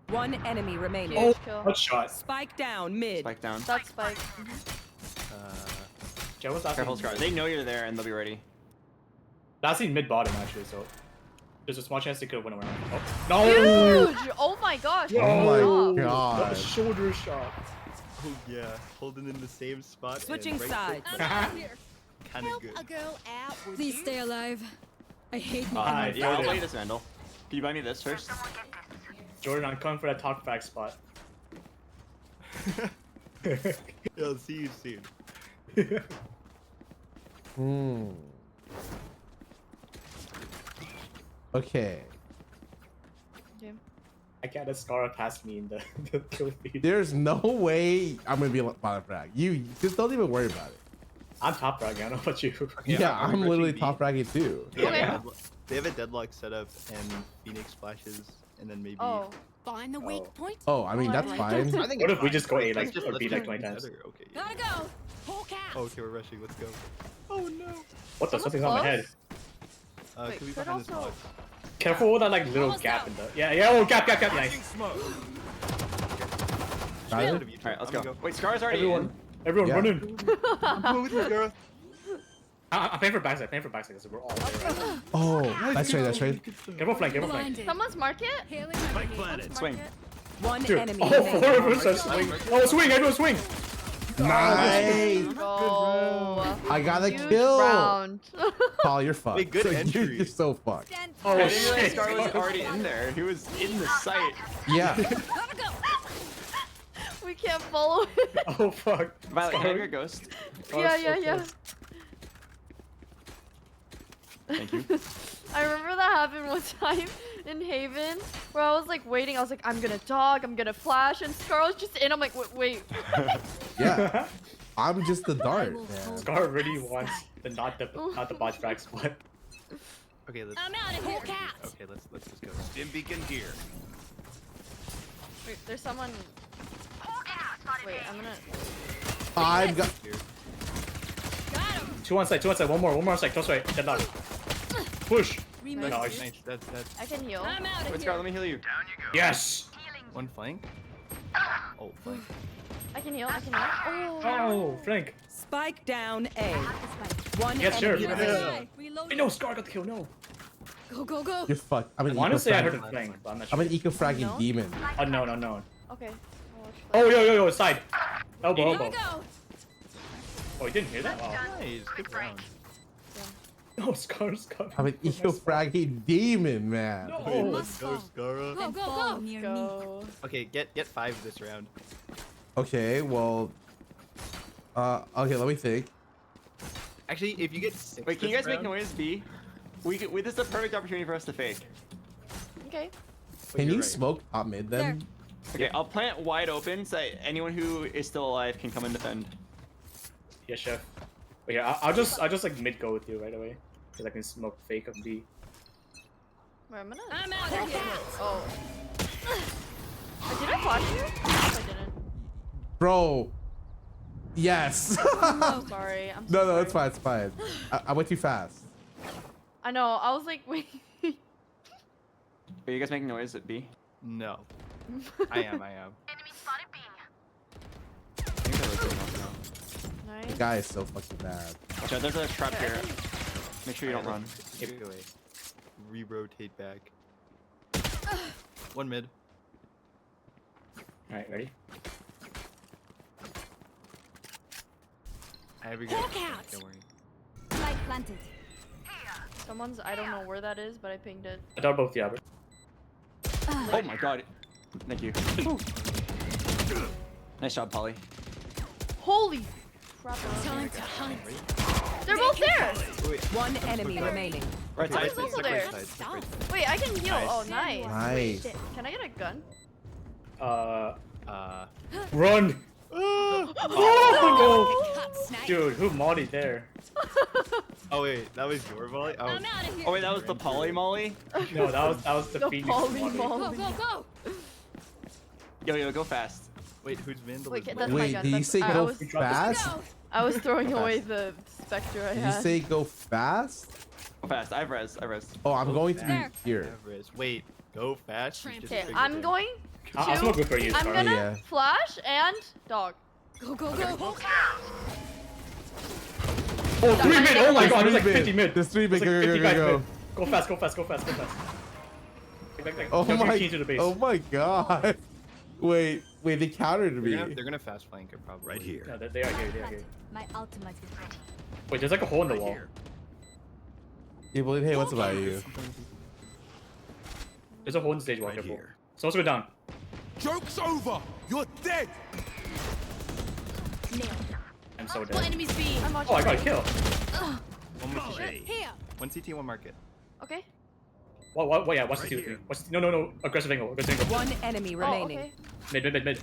One enemy remaining. Oh, kill. what shot? Spike down mid. Spike down. That's Spike. Joe was last Careful, Scar. They know you're there and they'll be ready. Last seen mid bottom actually, so there's a small chance they could win around. Oh no! Huge! Oh my gosh. Oh my What god. a shoulder shot. Oh yeah, holding in the same spot. Switching and sides. Kind of good. A girl out. Please stay alive. I hate Hi, Yeah, I'll Jordan. play this Vandal. Can you buy me this first? Jordan, I'm coming for that talk back spot. I'll see you soon. Okay. I can't let Scarra pass me in the kill feed. There's no way I'm gonna be a bottom frag. You just don't even worry about it. I'm top frag, I don't know about you. Yeah, I'm rushing literally B. top fragging too. They have a deadlock setup and Phoenix flashes, and then maybe. Oh. Find the weak point. Oh, I mean that's fine. I think What it's if we fine. just go A Let's like or let's B try like 20 times? together. Okay. Gotta go. Hawk out. Okay, we're rushing. Let's go. Oh no. What the? Someone's Something's on my close? head. Wait, Can we could behind this also- box? Careful with that like little Almost gap out. in the. Yeah, oh gap. Nice. Smoke. Got it? Alright, let's go. Wait, Scar's already Everyone Yeah. running. I'm going with you, girl. I'm paying for backside, so we're all there. Right? Oh, that's right. Careful flank. Blinded. Someone's market? Healing Spike my planted. Swing. One Dude, enemy all remaining. 4 of us are swing. Oh, swing! Everyone swing! Nice. Go. I got a Huge kill. round. Paul, you're fucked. Wait, good So entry. You're so fucked. Oh I didn't realize shit! Scar was already in there. He was in the site. Yeah. Gotta go. We can't follow it. Oh fuck! Violet, can I Scar- have your ghost? Oh, Yeah, so yeah. close. Thank you. I remember that happened one time in Haven where I was like waiting. I was like, I'm gonna dog, I'm gonna flash, and Scar was just in. I'm like, wait. Yeah. I'm just the dart, man. Scar really wants the not the bot frag spot. Okay, let's. I'm out of here. Hawk out. Okay, let's just go. Stim beacon here. Wait, there's someone. Wait, I'm gonna. I've got. Here. Got him. Two on side. One more on side. Close right. Deadlock. Push. Remove. Nice. Nice. That's I can heal. I'm out of Wait, Scar, here. let me heal you. Yes. one flank. Oh, flank. I can heal. Oh. Oh, flank. Spike down A. One Yes, sure. enemy remaining. Reload. Hey, no, Scar got the kill. No. Go. You're fucked. I'm an Honestly, I heard eco-frag. the flank, but I'm not I'm sure. an eco-fragging No? demon. Unknown. Okay. Oh, yo, side. Elbow. Gotta go. Oh, you didn't hear that? Oh. Nice. Good round. No, Scar's coming. I'm an eco-fragging demon, man. Okay, let's go, Scarra. Go. Go. Okay, get 5 this round. Okay, well. Okay, let me think. Actually, if you get 6 Wait, can you this guys make round- noise, B? This is a perfect opportunity for us to fake. Okay. Can you're you right. smoke top mid then? Okay, I'll plant wide open so that anyone who is still alive can come and defend. Yeah, chef. Wait, yeah, I'll just like mid go with you right away, cause I can smoke fake of B. Wait, I'm out of here. Oh. Did I flash you? I didn't. Bro. Yes. I'm sorry. I'm so No, sorry. it's fine. It's fine. I went too fast. I know. I was like, wait. Are you guys making noise at B? No. I am. Enemy spotted B. I think they're really going off now. The guy is so fucking bad. Watch out, there's a trap here. Make sure you don't run. Get away. Re-rotate back. One mid. Alright, ready? I have a good. Don't worry. Light planted. Someone's. I don't know where that is, but I pinged it. I thought both, yeah. But... Oh my god. Thank you. Nice job, Polly. Holy crap! Time to hunt. They're both there. One enemy remaining. Right side. Someone's also there. Wait, I can heal. Oh, nice. Nice. Can I get a gun? Run! Oh, Dude, who mollied there? Oh wait, that was your volley? Oh, Oh wait, that was the Polly Molly? No, that was the Phoenix Polly molly. molly. Go. Yo, go fast. wait, who's vandal? Wait, is that's mid? my Wait, gun. did you That's- say I go was- fast? I was throwing away the Spectre I Did you had. say go fast? Go fast. I have res. Oh, I'm going to There. here. Average. Wait, go fast. You just Okay, figured I'm it. going to. I'll smoke good for you, I'm Scarra. gonna Yeah. flash and dog. Go. Oh, 3 mid! Oh my There's god, there's like three 50 mid. There's 3 mid. There's like Go, 50 guys go. mid. Go fast. Oh Go my. 15 to the base. Oh my god. Wait, they countered me. They're gonna fast flank it probably. Right here. No, they are here, they are here. My ultimate is ready. Wait, there's like a hole in the wall. You believe? Hey, what's about you? There's a hole in the stage wall, Right careful. here. Someone's go down. Joke's over. You're dead. I'm so Well, dead. enemies B. I'm watching. Oh, I got a kill. One more CT. Here. One CT, one market. Okay. What, yeah, what's the Right 2 3? here. What's the, no. Aggressive angle. One enemy Oh, remaining. okay. Mid.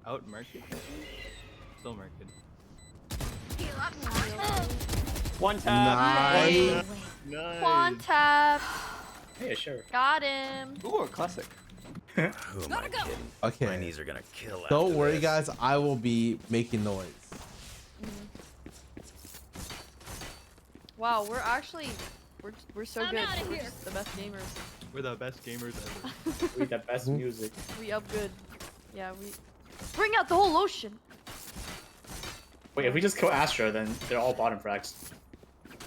Out market. Still market. One tap. Nice. Nice. One tap. Yeah, sure. Got him. Ooh, a classic. Who am I Gotta go. kidding? Okay. My knees are gonna kill. Don't after worry, this. guys. I will be making noise. Wow, we're actually we're so I'm good. outta We're here. just the best gamers. We're the best gamers ever. We the best music. We up good. Yeah, we bring out the whole ocean. Wait, if we just kill Astra, then they're all bottom frags.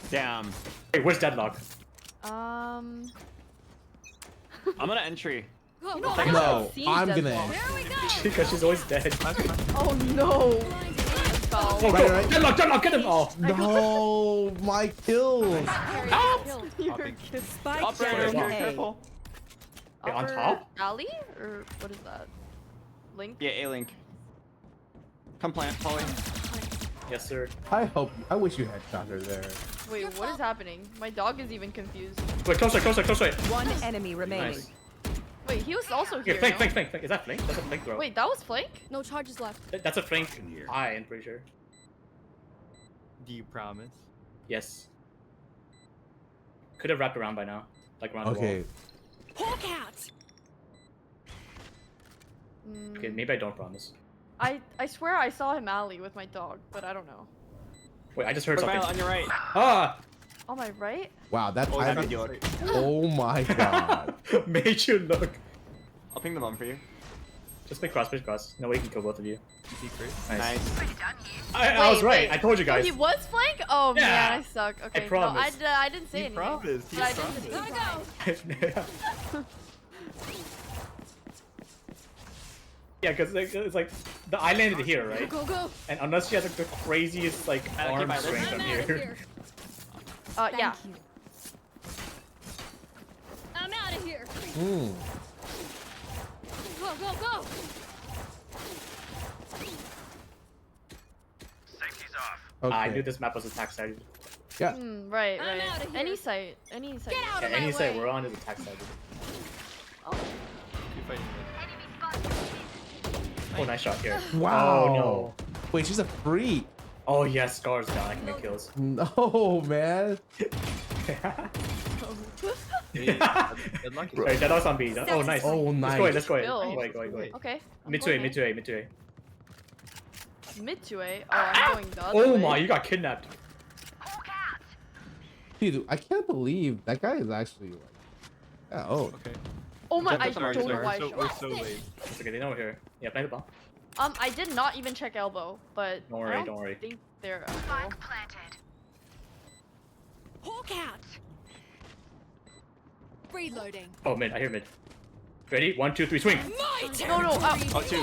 Damn. Wait, where's Deadlock? Um. I'm gonna entry. Go. No, Go. No, seen I'm gonna. Deadlock. There we go. Because she's always dead. Oh no. Foul. Oh, Right, go! right. Deadlock, get him! Oh! No, my kills. You're Popping. good. Spike Operator, down be A. careful. Wait, on Upper top? alley or what is that? Link. Yeah, A-Link. Come plant, Polly. Yes, sir. I wish you headshot her there. Wait, what is happening? My dog is even confused. Wait, close right. One enemy remaining. Nice. Wait, he was also Here, here. flank. no? Is that flank? That's a flank throw. Wait, that was flank? No charges left. That's a flank high, I'm pretty sure. Do you promise? Yes. Could have wrapped around by now. Like around the Okay. Hawk out. wall. Okay, maybe I don't promise. I swear I saw him alley with my dog, but I don't know. Wait, I just heard Right, something. on your right. Ah! On my right? Wow, that Oh, timing. made you look. Oh my god. Made you look. I'll ping the bomb for you. Just make cross. No way he can kill both of you. Nice. I was right. I told you guys. Oh, he was flank? Oh Yeah. man, I suck. Okay, promised. no, I didn't say He anything. promised. He But I didn't promised. Gotta go. Yeah, because it's like the I landed here, right? Go. And unless she has like the craziest like arm by this. strength, I'm I'm out of here. here. yeah. I'm out of here. Mm. Go. Okay. I knew this map was attack sided. Yeah. Right. I'm outta here. Any site. Any site. Get out Yeah, of my any way. site we're on is attack sided. Oh. You're fighting Oh, nice shot here. Wow. Oh no. Wait, she's a freak. Oh yes, Scar's down. I can make kills. No, man. Alright, Deadlock's on B. Oh, nice. Oh, nice. Let's go. Bill. Go away. Okay. Mid to A. Mid to A. Mid to A. Oh, I'm going the other way. Oh my, you got kidnapped. Dude, I can't believe that guy is actually like. Yeah. Oh. Okay. Oh my, I We're don't know why I we're shot. so late. It's okay, they know we're here. Yeah, play the bomb. I did not even check elbow, but Don't worry, I don't worry. think they're elbow. Hawk out. Reloading. Oh, mid. I hear mid. Ready? 1, 2, 3, swing. My No, no, Oh, 2.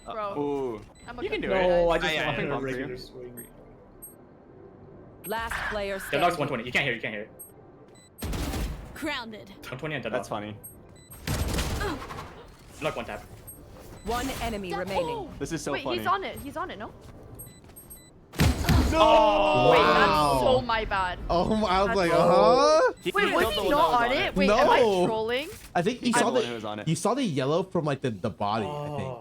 Oh, bro. Ooh. I'm You can do No, it. I just yeah, want yeah, a yeah. regular swing. Last player Deadlock's standing. 120. You can't hear it. grounded. 120 and Deadlock. That's funny. Deadlock 1 tap. One enemy remaining. This is so Wait, funny. he's on it. He's on it, no? No! Wait, Wow. that's so my bad. Oh, I was That's like, so- huh? Wait, was he not on it? Wait, am I No. trolling? I think you He's saw the one who was on the it. you saw the yellow from like the body. I think.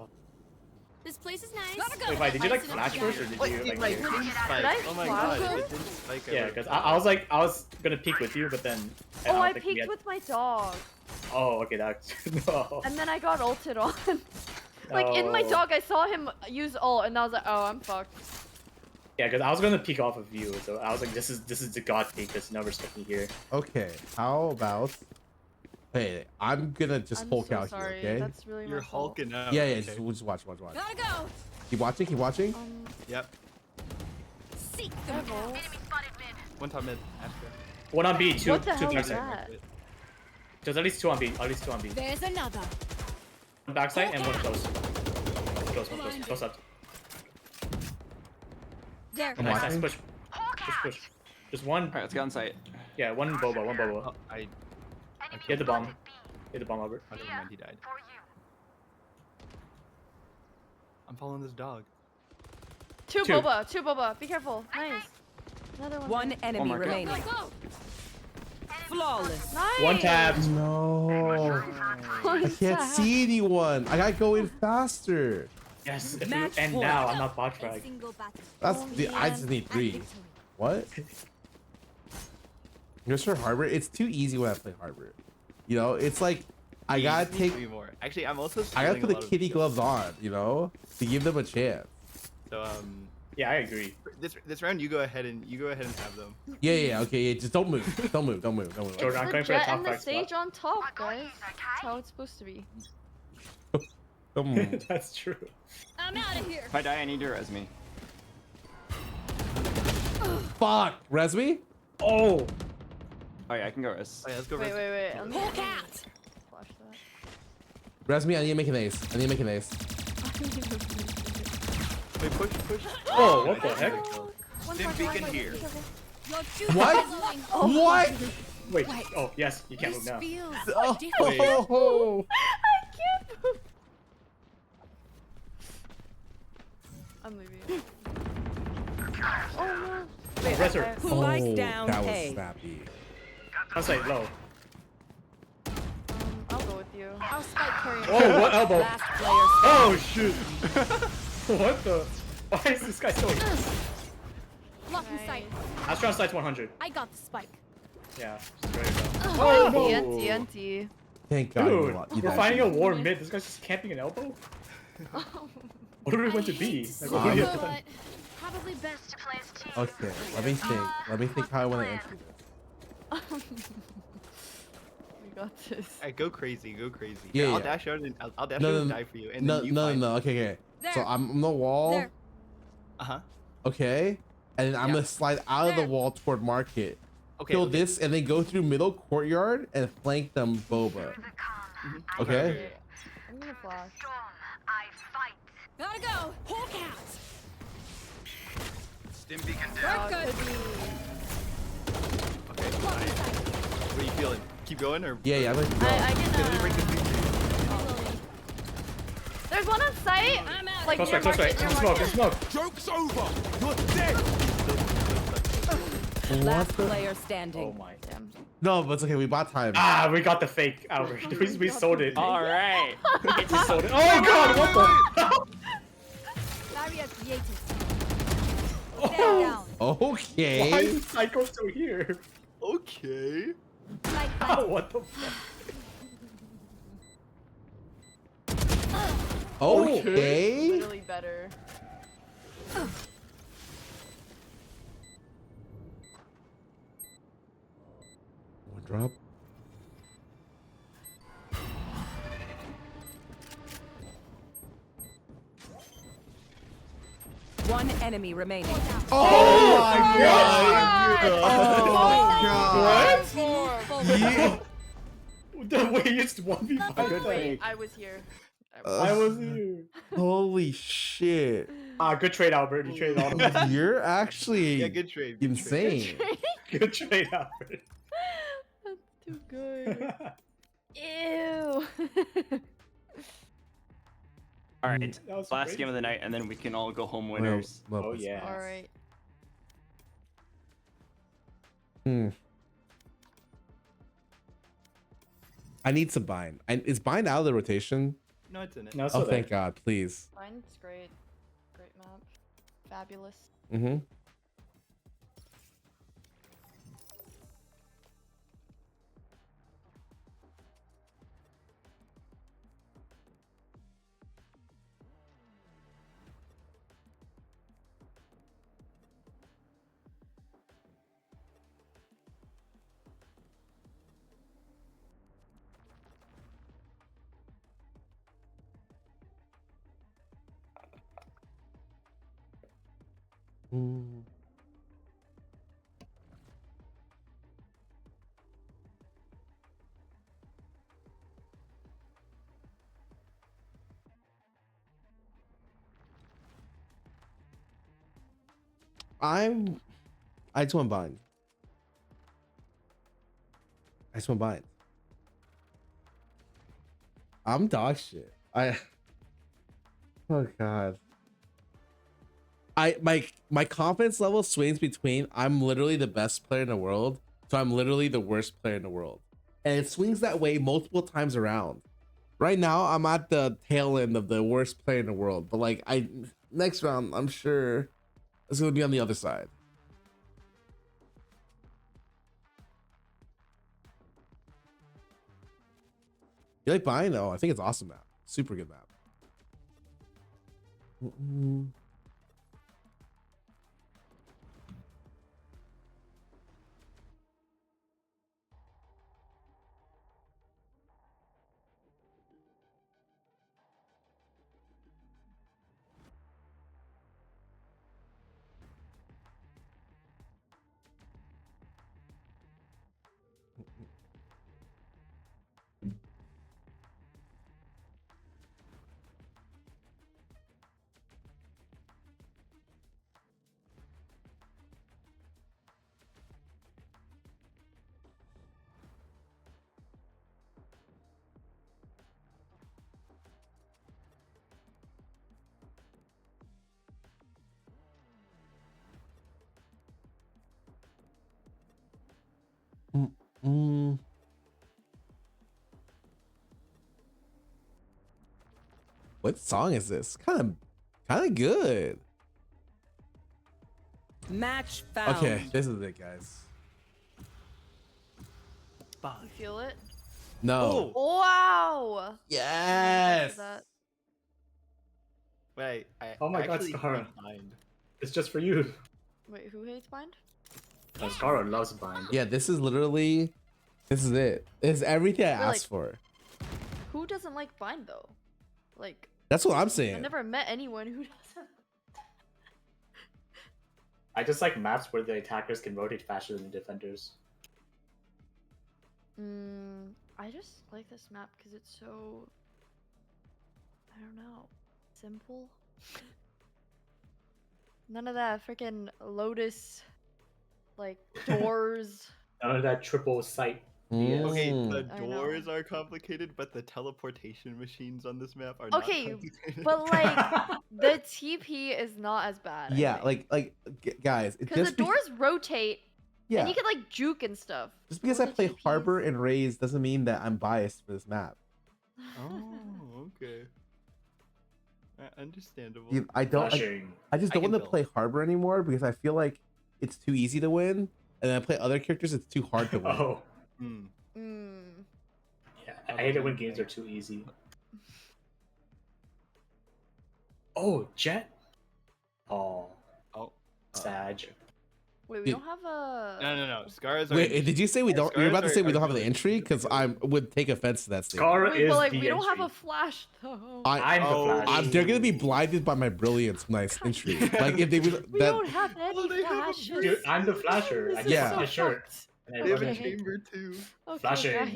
This place is nice. Wait, wait, did you like flash first or did you like? Did I Oh my flash god, him? it didn't spike. Yeah, because I was gonna peek with you, but then. Oh, don't I think we peeked had- with my dog. Oh, okay, that's no. And then I got ulted on. Like, in my Oh. dog, I saw him use ult, and I was like, oh, I'm fucked. Yeah, because I was gonna peek off of you, so I was like, this is the god peek. There's no respect me here. Okay, how about? Hey, I'm gonna just I'm Hulk so out sorry. here, okay? That's really You're my fault. hulking out. Yeah, yeah. Okay. Just watch. Gotta go. Keep watching. Keep watching. Yep. Seek them out. One top mid. Astra. 1 on B, 2 What the hell is backside. that? There's at least 2 on B. At least 2 on B. There's another. 1 backside and 1 close. Close up. There. I'm Nice, watching. push. Push. Just 1. Alright, let's get on site. Yeah, 1 Bobo. Oh, I Hit the bomb. Hit the bomb, Albert. Oh, never mind, he died. I'm following this dog. Two Two. boba. Be careful. Nice. Another one. One enemy market. remaining. Go. Flawless. Nice. 1 tap. No. I can't see anyone. I gotta go in faster. Yes, if you Match end point. now, I'm not bot frag. That's the. I just need 3. What? Mr. Harbor, it's too easy when I play Harbor. You know, it's like I gotta Need take. 3 more. Actually, I'm also. I gotta stealing put a the lot of kitty kills. gloves on. You know, to give them a chance. So Yeah, I agree. this round you go ahead and have them. Yeah. Okay. Yeah. Just don't move. Don't move. Jordan, I'm The going for the jet top and the 5 stage spot. on top, guys. That's how it's supposed to be. Come on. That's true. I'm out of here. If I die, I need your resume. Fuck. Resme? Oh. Oh yeah, I can go res. Oh, yeah, let's go. Wait. Let me Hawk out. flash that. Resme, I need to make an ace. Wait, push. Oh, what the heck? Stim beacon here. Your juice What? is flowing. What? Wait. Oh, yes, you can't move now. Feels Oh. I can't move. I'm leaving. Oh no. Wait, Res her. Spike down that was A. snappy. I'll say low. I'll go with you. I'll spike carry. Oh, what elbow? Last player Oh, shoot. What the? Why is this guy so... Blocking sight. Astra on sights 100. I got the spike. Yeah, just ready to go. Oh, Oh. TNT. Thank God. Dude, you we're died. finding a war mid. This guy's just camping an elbow? What are we going to be? Like, what are we But probably best to play as team. Okay. Let me think how I want to answer this. We got this. Alright, go crazy. Yeah, I'll yeah. dash out and I'll dash No, out and no, die for you, and then you find no. Okay. So There. I'm on the wall. There. Okay. And then I'm gonna slide out of the There. wall toward market. Okay. Kill this and then go through middle courtyard and flank them boba. Okay? I'm gonna flash. Gotta go. Hawk out. Stim beacon down. Work good. Okay. Nice. What are you feeling? Keep going or? Yeah, I'm gonna go. I can. Okay, let me break the future. There's one on site. I'm out. Like Close near right. market. Near Smoke, market. smoke. Joke's over. You're dead. What Last the? player standing. Oh my. Damn. No, but it's okay. We bought time. Ah, we got the fake Albert. We sold it. Alright. We sold it. Oh god, what the? Barrier created. Oh, Down. Okay. why is Psycho still here? Okay. What the fuck? Okay. Literally better. One drop. One enemy remaining. Oh my god! Oh Yeah. The way it's 1v5. Good wait, I was here. I was here. Holy shit! Good trade, Albert. You traded all of us. You're actually Yeah, good trade. insane. Good trade, Albert. That's too good. Ew. All right, That was last crazy. game of the night, and then we can all go home winners. Oh yeah. All right. I need some bind. Is bind out of the rotation? No, it's in it. No, it's Oh, still there. thank God! Please. Mine's great. Great map. Fabulous. Mm-hmm. I just want bind. I just want bind. I'm dog shit. Oh god. My confidence level swings between I'm literally the best player in the world to I'm literally the worst player in the world. And it swings that way multiple times around. Right now I'm at the tail end of the worst player in the world, but like next round I'm sure it's gonna be on the other side. You like buying? Oh, I think it's awesome map. Super good map. What song is this? Kind of good. Match found. Okay, this is it, guys. You feel it? No. Wow. Yes. Wait, Oh my god, actually Scarra. hate bind. It's just for you. Wait, who hates bind? Scarra loves bind. Yeah, this is it. This is everything I But, like, asked for. Who doesn't like bind though? Like, That's what I'm I saying. never met anyone who doesn't. I just like maps where the attackers can rotate faster than the defenders. I just like this map because it's so, I don't know, simple. None of that freaking Lotus, like, doors. None of that triple sight. BS. Okay, the I know. doors are complicated, but the teleportation machines on this map are not Okay, complicated. but like, the TP is not as bad. Yeah, guys, Because the doors rotate, Yeah. and you can like juke and stuff. Just because I play Harbor and Raze doesn't mean that I'm biased for this map. Oh, okay. Understandable. I just don't want to play Harbor anymore because I feel like it's too easy to win. and then I play other characters, it's too hard to win. Oh. Mm. Yeah, I hate it when games are too easy. Oh, Jet. Oh. Sag. Wait, we don't have a. No. Scarra's Wait, did you say we don't? You're about to say we don't have the really entry? Because I would take offense to that statement. Scarra Wait, is but like the we don't have entry. a flash though. I'm the Flash. They're gonna be blinded by my brilliance when I entry. Like if they would. We don't have any flashes. Dude, I'm the Flasher. I just Yeah. put my shirt. And I They have a run chamber too. Okay, Flashing. guys.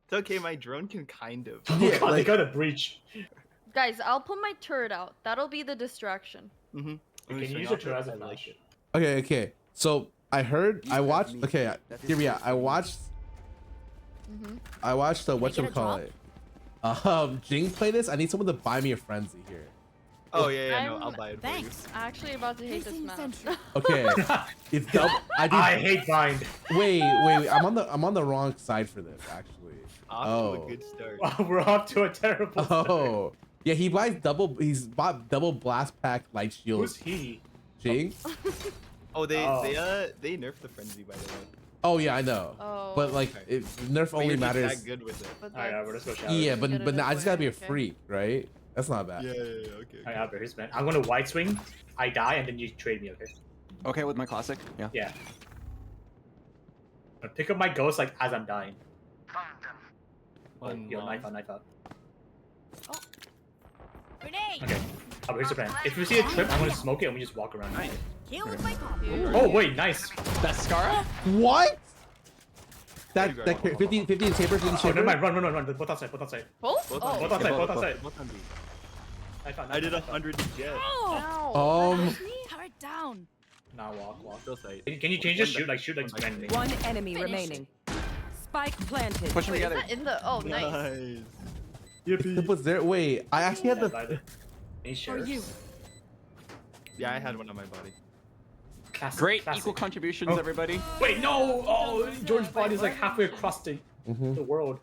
It's okay, my drone can kind of. Yeah, Oh, they like, got a breach. Guys, I'll put my turret out. That'll be the distraction. Can you use your turret as a flash? okay. So I heard. I watched. Okay, hear me out. I watched. I watched the whatchamacallit. Jing play this. I need someone to buy me a frenzy here. Oh yeah, no, I'll buy it for you. Thanks. I'm actually about to hate this map. Okay, it's double. I hate bind. Wait. I'm on the wrong side for this actually. Off to a good start. We're off to a terrible start. Oh, yeah. He buys double. He's bought double blast pack light shield. Who's he? Jing. Oh, they nerfed the frenzy by the way. Oh yeah, I know. Oh. But like, nerf But only you're just matters. that good with it. Alright, we're just go shower. Yeah, but Get it I just gotta be a this way, freak, right? That's not bad. Yeah, okay. Alright, here's man. I'm gonna wide swing. I die, and then you trade me, okay? Okay, with my classic. Yeah. Yeah. I'm gonna pick up my ghost like as I'm dying. Oh, yo, knife out. Grenade. Okay. Here's the plan. If we see a trip, I'm gonna smoke it and we just walk around. Nice. Kill with my pop. Oh wait, nice. That's Scarra? What? That 50 in chamber, 50 Oh, chamber. never mind. Run. Both outside. Both? Both Oh. Both outside. I did 100 jet. Turret down. Now walk. Still sight. Can you change the shoot like randomly? One enemy remaining. Spike planted. Push them Wait, is together. that in the? Oh, nice. It was there. Wait, I actually had the. For you. Yeah, I had one on my body. Great equal contributions, everybody. Wait, no! Oh, George's body's like halfway across the world.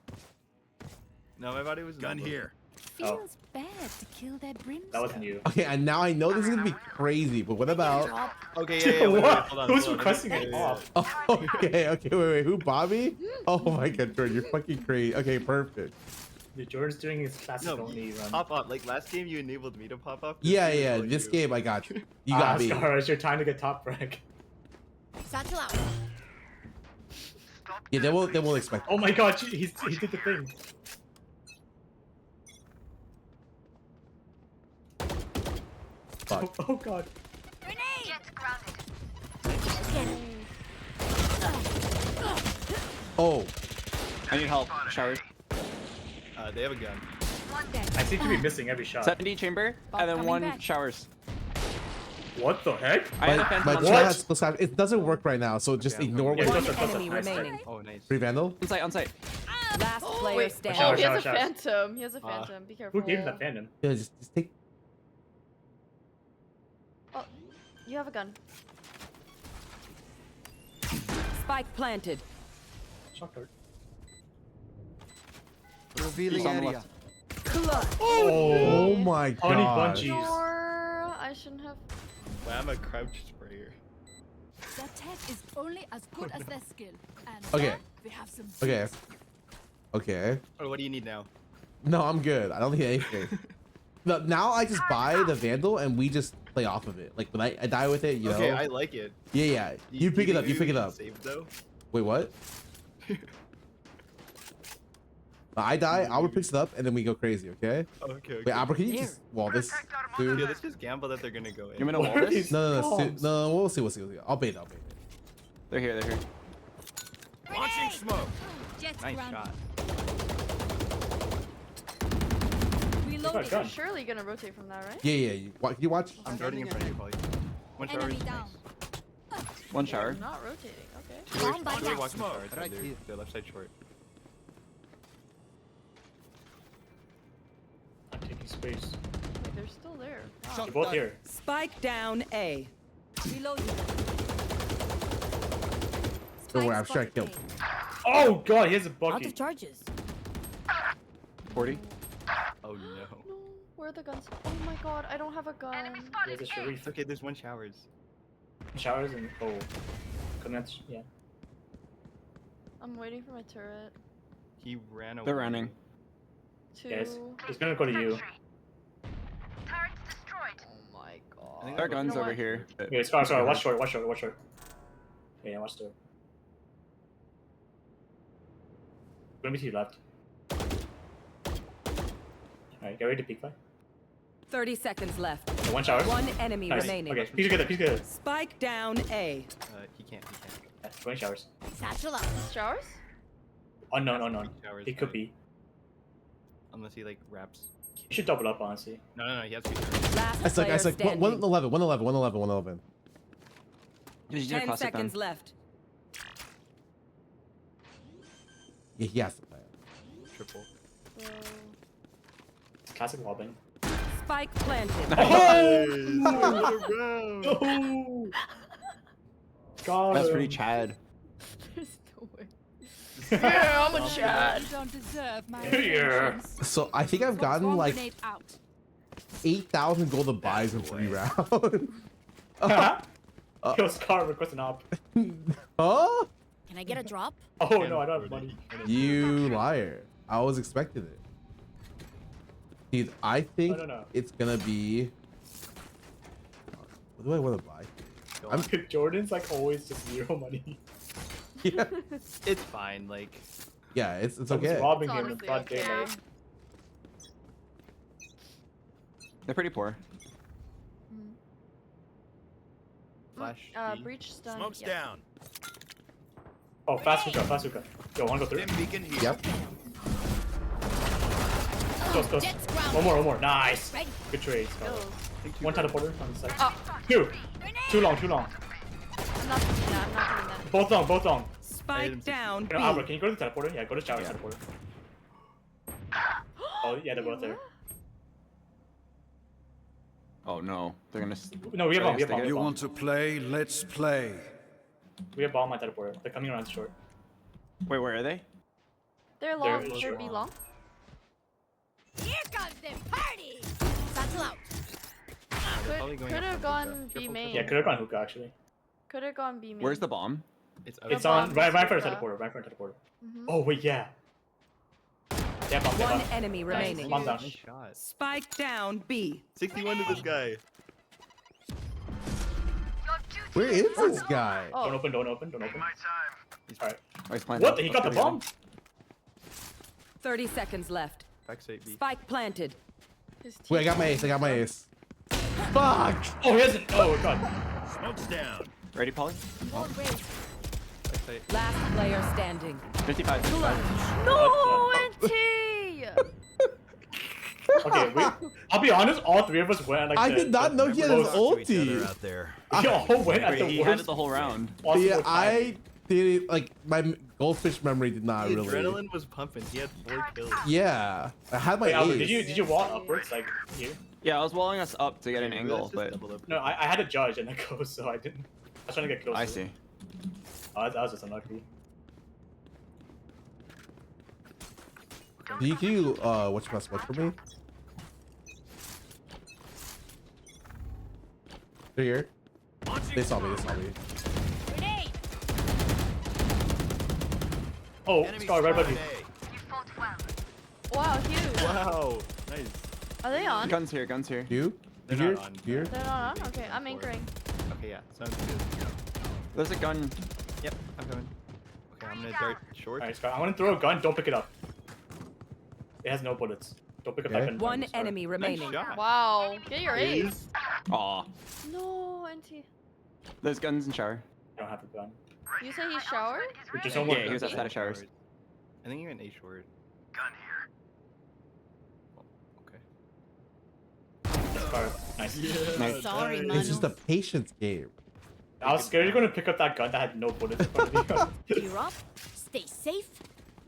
No, my body was Gun here. Feels bad to kill that brimstone. That wasn't you. Okay, and now I know this is gonna be crazy, but what about? Okay, yeah. Wait, hold on. Who's requesting it off? Oh, okay, wait. Who, Bobby? Oh my God, Jordan, you're fucking crazy. Okay, perfect. Dude, Jordan's doing his classic only run. Pop up. Like last game, you enabled me to pop up. Yeah. This game, I got you. You got me. Scarra, it's your time to get top rank. Satchel out. Yeah, they will expect. Oh my God, he did the thing. Fuck. Oh God. Grenade. Oh. I need help. Showers. They have a gun. I seem to be missing every shot. 70 chamber, and then one back. showers. What the heck? I have a phantom My on chat site. has +5. It doesn't work right now, so just ignore Yeah, what. that's Enemy nice. remaining. Oh, nice. Free Vandal. On site. Last player Wait. standing. Oh, he Shower, has a shower. phantom. He has a phantom. Be careful. Who gave him that fandom? Yeah, just take. Oh, you have a gun. Spike planted. Shock dart. Revealing area. Oh my Honey God. bungees. Or I shouldn't have. Well, I'm a crouch sprayer. Their tech is only as good as their skill. And Okay. now we have some Okay. Oh, what do you need now? No, I'm good. I don't need anything. No, now I just buy the Vandal and we just play off of it. Like when I die with it, you Okay, know. I like it. Yeah. You pick it up. You pick it up. Save though. Wait, what? I die. Albert picks it up, and then we go crazy. Okay. Okay. Wait, Albert, can you just wall this, dude? Yeah, let's just gamble that they're gonna go in. You want me to wall this? No. We'll see. I'll bait. They're here. Launching smoke. Nice shot. Reloading. gun. You're surely gonna rotate from that, right? Yeah. Can you watch? I'm darting in front of you, Polly. One shower. enemy down. One shower. Not rotating. Okay. Two are walking showers. So they're left side short. I'm taking space. Wait, they're still there. Wow. They're both here. Spike down A. Reloading. Don't worry, I'm sure I killed. Oh God, he has a Out bucket. of charges. 40. Oh no. No, where are the guns? Oh my God, I don't have a gun. He has a Sharif. Okay, there's one showers. Showers and coming out. Yeah. I'm waiting for my turret. He ran away. They're running. Two. Yes, he's gonna go to you. Oh my god. There are guns You know over what? here. Yeah, Scarra, watch short, watch short, watch short. Yeah, watch short. Gonna be to your left. Alright, get ready to peek by. 30 seconds left. Yeah, one shower. One enemy Nice. remaining. Okay, piece together, piece together. Spike down A. He can't. Yeah, 20 showers. Satchel up. Showers? Unknown. Showers, It could right? be. Unless he like wraps. You should double up, honestly. No, he has to. Last I suck. player 111. 10 seconds left. Yeah, he has to play. Triple. Classic lobbing. Spike planted. Oh! God. That's pretty Chad. There's no way. Yeah, I'm a Chad. You don't deserve my Yeah. So I think I've gotten Bomb like grenade out. 8,000 golden buys in 3 rounds. Yo, Scarra, request an op. Huh? Can I get a drop? Oh no, I don't have money. You liar. I was expecting it. Dude, I think No. it's gonna be... What do I want to buy? Jordan's like always just 0 money. Yeah. It's fine. Like. Yeah, it's Someone's okay. robbing It's him in honestly broad okay. daylight. They're pretty poor. Flash. Breach stun. Smoke's yeah. down. Oh, fast hookah. Yo, wanna go through? Dim beacon here. Yep. Close. One more. Nice. Good trade. Kills. One teleporter on the side. Oh. Too long. I'm not doing that. I'm not doing that. Both long. Spike down B. Albert, can you go to the teleporter? Yeah, go to shower teleporter. Oh, yeah, they're both there. Oh no, they're gonna. No, we have bomb. You want to play? Let's play. We have bomb on teleporter. They're coming around short. Wait, where are they? They're long. They're They're B long. Here comes the party. Satchel out. Could have gone B main. Yeah, could have gone hookah actually. Could have gone B main. Where's the bomb? It's on right in front of teleporter. Oh wait, yeah. Yeah, bomb. One enemy remaining. Bomb down. Spike down B. 61 to this guy. Where is this guy? Oh. Don't open. Alright. He's planted. What? He got the bomb? 30 seconds left. Backside B. Spike planted. Wait, I got my ace. Fuck! Oh, he hasn't. Oh, God. Smoke's down. Ready, Polly? Backside. Last player standing. 55. No, NT. Okay, I'll be honest, all 3 of us went like I did not know he had his ulti. Out there. We all went at Wait, the he worst. had it the whole round. Yeah, I did it, like, my goldfish memory did not The really. adrenaline was pumping. He had 4 kills. Yeah, I had my Wait, Albert, ace. did you wall upwards like here? Yeah, I was walling us up to get an angle, but No, I had a judge and I go, so I didn't. I was trying to get closer. I see. Oh, that was just unlucky. Can you what's my smoke for me? They're here. They saw me. Grenade. Oh, Scar, right above you. Wow, huge. Wow. Nice. Are they on? Guns here. You? They're Here? not on. Here? They're not on? Okay, I'm anchoring. Okay, yeah. Sounds good. There's a gun. Yep, I'm coming. Okay, I'm gonna dart short. Alright, Scar, I want to throw a gun. Don't pick it up. It has no bullets. Don't pick up that gun. One enemy remaining. Wow, get your ace. Aw. No, NT. There's guns in shower. I don't have a gun. You say he showered? Just Yeah, he was outside of showers. I think you're in A short. Scar, nice. Nice. Sorry, It's Manu. just a patience game. I was scared you're gonna pick up that gun that had no bullets in front of me. You're up. Stay safe.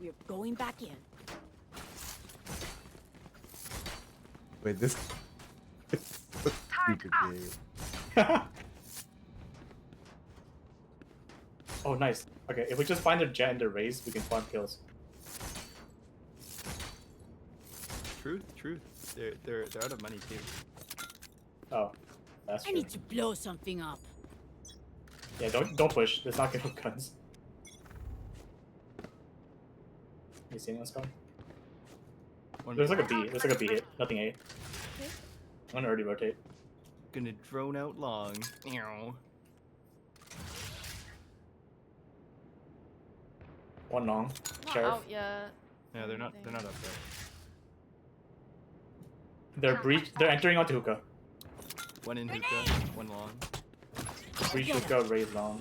We're going back in. Wait, this. It's a stupid game. Oh, nice. Okay, if we just find their jet and their raise, we can farm kills. Truth. They're out of money too. Oh, that's I true. need to blow something up. Yeah, don't push. Let's not get no guns. You see anyone, Scar? There's like a B. There's like a B hit. Nothing A. I'm gonna already rotate. Gonna drone out long. Ew. One long. Not Sheriff. out yet. Yeah, they're not up there. They're entering onto hookah. One in hookah, one long. Breach hookah, raise long.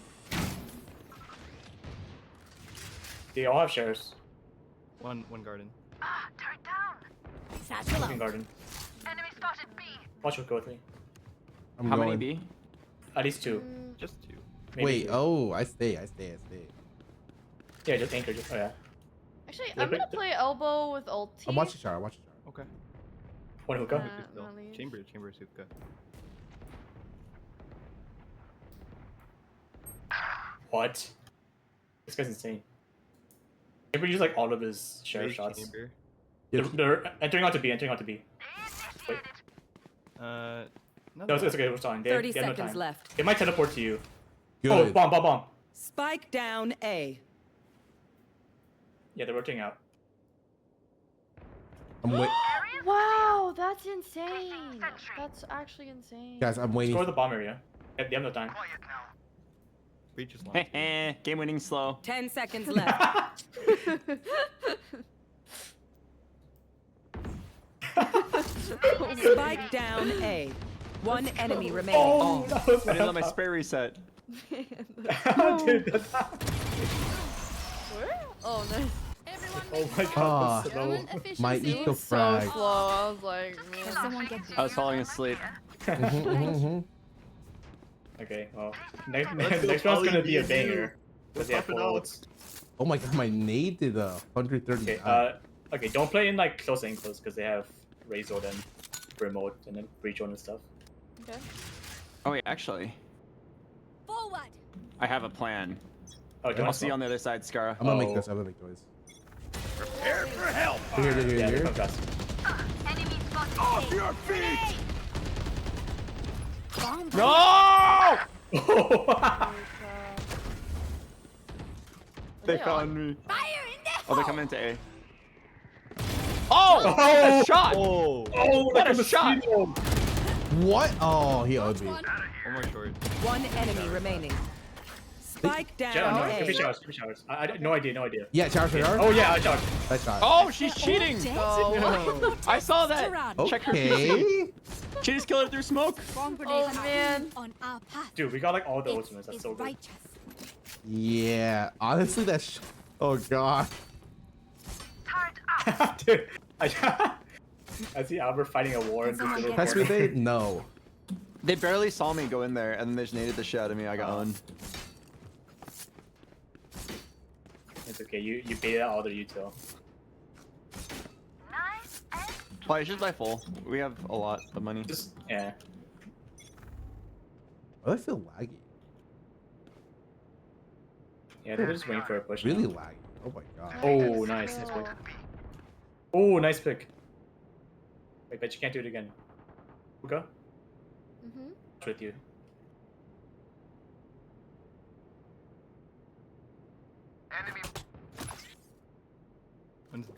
They all have sheriffs. One garden. Fucking garden. Enemy spotted B. Watch hookah with me. I'm How going. many B? At least 2. Just 2. Maybe Wait, 2. oh, I stay. Yeah, just anchor. Oh yeah. Actually, I'm gonna play elbow with ulti. I'm watching Scarra. Okay. One hookah. Chambers hookah. What? This guy's insane. Chamber used like all of his sheriff shots. Chamber. They're entering onto B. Wait. No, it's okay. We're fine. They 30 have no seconds time. left. They might teleport to you. Good. Oh, bomb. Spike down A. Yeah, they're rotating out. I'm wait. Wow, that's insane. That's actually insane. Guys, I'm waiting. Score the bomb area. They have no time. Breach is long. Game winning slow. 10 seconds left. Spike down A. One enemy remaining. Oh, that was I didn't let my spray reset. Dude, that's... Where? Oh, nice. Oh my Ah, god, that's slow. my It eco was so frag. slow. I was like, man. I was falling asleep. Okay, well, next round's gonna be a banger. Because they have 4 ults. Oh my god, my nade did 130. Okay, okay, don't play in like close angles because they have Razor and remote and then breach on and stuff. Okay. Oh wait, actually, Forward. I have a plan. Oh, do you I'll want see you on the other side, Scarra. I'm gonna make this. I'm gonna make noise. Prepare for help. Here. Yeah, they come fast. Enemy spotted Off A. your feet. No! They They found me. Fire in the Oh, they're coming into A. Oh! Oh! A shot! Oh! What a shot! What? Oh, he owed me. One more short. One enemy remaining. Spike down Give me A. showers. I no idea. Yeah, shower for yard. Oh yeah, I shot. Nice shot. Oh, she's cheating! Oh, I saw that! Check her PC. Okay. She just killed her through smoke. oh man. on our path. Dude, we got like all the It ultimates. That's is so good. righteous. Yeah, honestly, that's. Oh god. Dude, I see Albert fighting a war in this little Press me, corner. they? No. They barely saw me go in there, and then they just naded the shit out of me. I got owned. It's okay. You baited out all the util. Why, it's just by full. We have a lot of money. Just yeah. Oh, I feel laggy. Yeah, they're just waiting for a push. Really now. laggy. Oh my god. Oh, nice pick. Oh, nice pick. Wait, bet you can't do it again. Hookah? With you.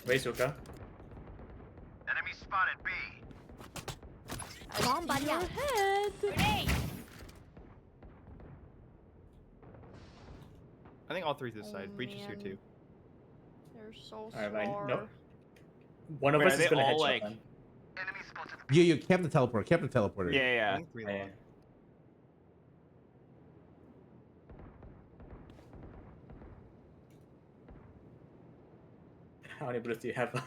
Raise hookah. Enemy spotted B. Bomb buddy out. Grenade. I think all 3 this side. Breach is here man. too. They're so Alright, smart. fine. No. One of Wait, us are is they gonna all, headshot like- them. Enemy spotted You kept the teleporter. Kept the teleporter. Yeah, yeah. I think 3 long. How many bullets do you have?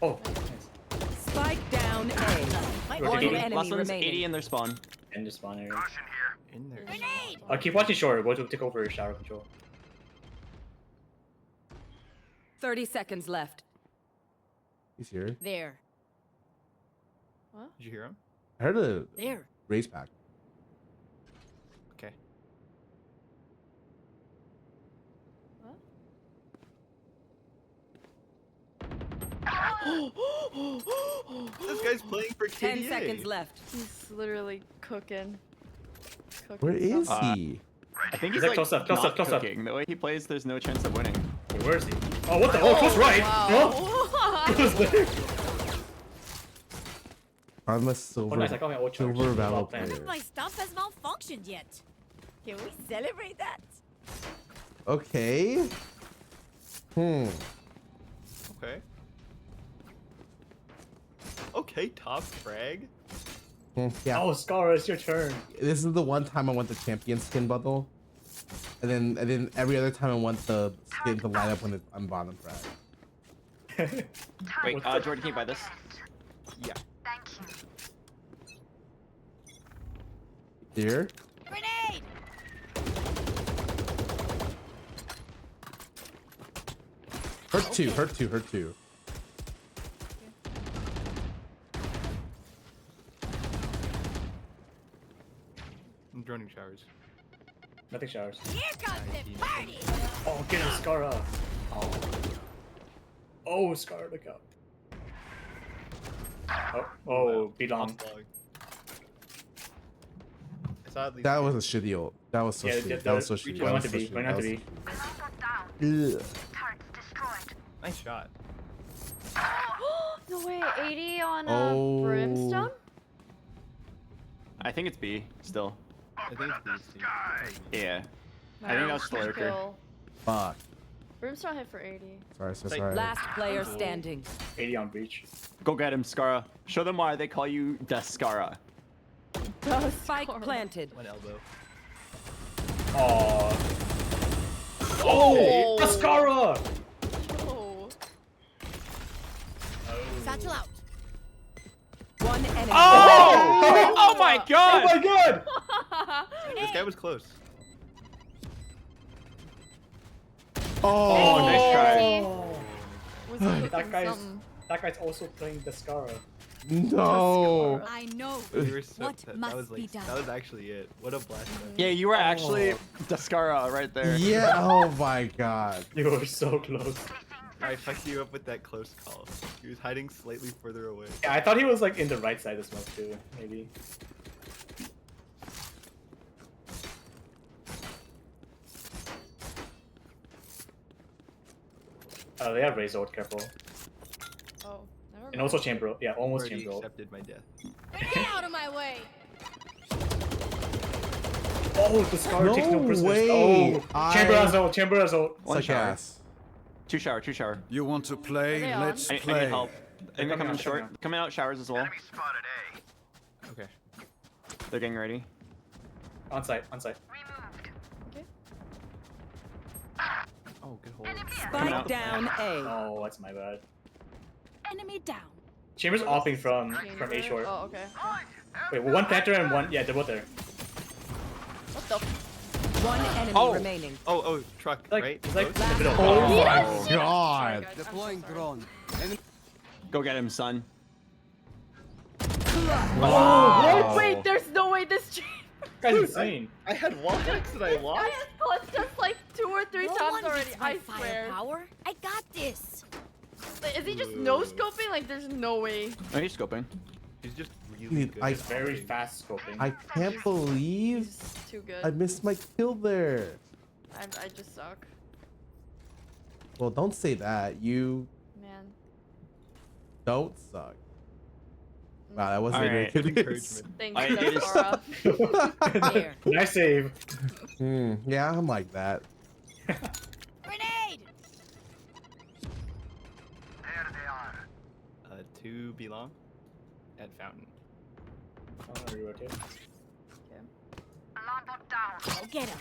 Oh, nice. Spike down A. One Rotating. enemy Last one's remaining. 80 in their spawn. In the spawn area. caution here. In there. Grenade. I'll keep watching short. We'll take over shower control. 30 seconds left. He's here. There. Did you hear him? I heard a There. race pack. Okay. This guy's playing for KDA. 10 seconds left. He's literally cooking. Where is something. he? I think he's He's like close up, close not up, close up. cooking. The way he plays, there's no chance of winning. Wait, where is he? Oh, what the? Oh, close right. Wow. I'm a silver, nice, I got my old charge. silver battle Well planned. player. My stuff has malfunctioned yet. Can we celebrate that? Okay. Hmm. Okay. Okay, top frag. Yeah. Oh, Scarra, it's your turn. This is the one time I want the champion skin bundle, and then every other time I want the skin to light up when it's on bottom frag. Wait, Jordan, can you buy this? Yeah. Here. Grenade! Hurt two. Hurt two. Hurt two. I'm droning showers. Nothing showers. Here comes the party! Oh, get him, Scarra. Oh, Scarra, look out. Oh, be long. That was a shitty ult. That was so Yeah, shitty. That was so shitty. Why not to be? Why not to be? Ugh. Nice shot. No way, 80 on Oh. Brimstone? I think it's B still. I think it's B. Yeah. I think that was still lurker. Kill. Fuck. Brimstone hit for 80. Sorry, so sorry. Last player standing. 80 on breach. Go get him, Scarra. Show them why they call you the Scarra. Spike planted. One elbow. Oh. Oh, the Scarra! Oh. Satchel out. One enemy. Oh! Oh my god! Oh my god! This guy was close. Oh, nice try. Was That guy's also playing the Scarra. No. I know. You were so, What that must was be like, done? that was actually it. What a blast. Yeah, you were actually the Scarra right there. Yeah. Oh my god. You were so close. I fucked you up with that close call. He was hiding slightly further away. Yeah, I thought he was like in the right side of smoke too, maybe. Oh, they have Razor, careful. Oh, never mind. And also Chamber, yeah, almost Already Chamber. accepted my death. Get out of my way! Oh, the Scarra takes no No prisoners. way. Oh, Chamber has ult, Chamber has ult. One Suck shower. ass. Two shower, two shower. You want to play? Are they on? Let's I play. need help. They're coming coming out, short. coming out. Coming out showers as well. Okay. They're getting ready. On site, on site. Oh, good hold. Spike down A. Oh, that's my bad. Enemy down. Chamber's opping from A short. Oh, okay. Wait, well, one Panther and one, yeah, they're both there. What the? One enemy Oh. remaining. Oh, truck, Like, right? it's like Close? in the middle. Oh my Yes! god. I'm Deploying so sorry. drone. Go get him, son. Wow. Wait, there's no way this Guy's insane. I had wall hacks and I guy lost. has clutched us like 2 or 3 No times one already. beats my I swear. firepower. I got this. Like, is he just no scoping? Like, there's no way. Oh, he's scoping. He's just really Dude, good. I- at Very hopping. fast scoping. I can't believe He's too good. I missed my kill there. I just suck, Well, don't say that. You man. don't suck. Wow, that wasn't Alright. very Good good. encouragement. Thanks, I did Scarra. There. Nice save. Yeah, I'm like that. Grenade! Two belong at fountain. I'm gonna re-rotate. Go get him.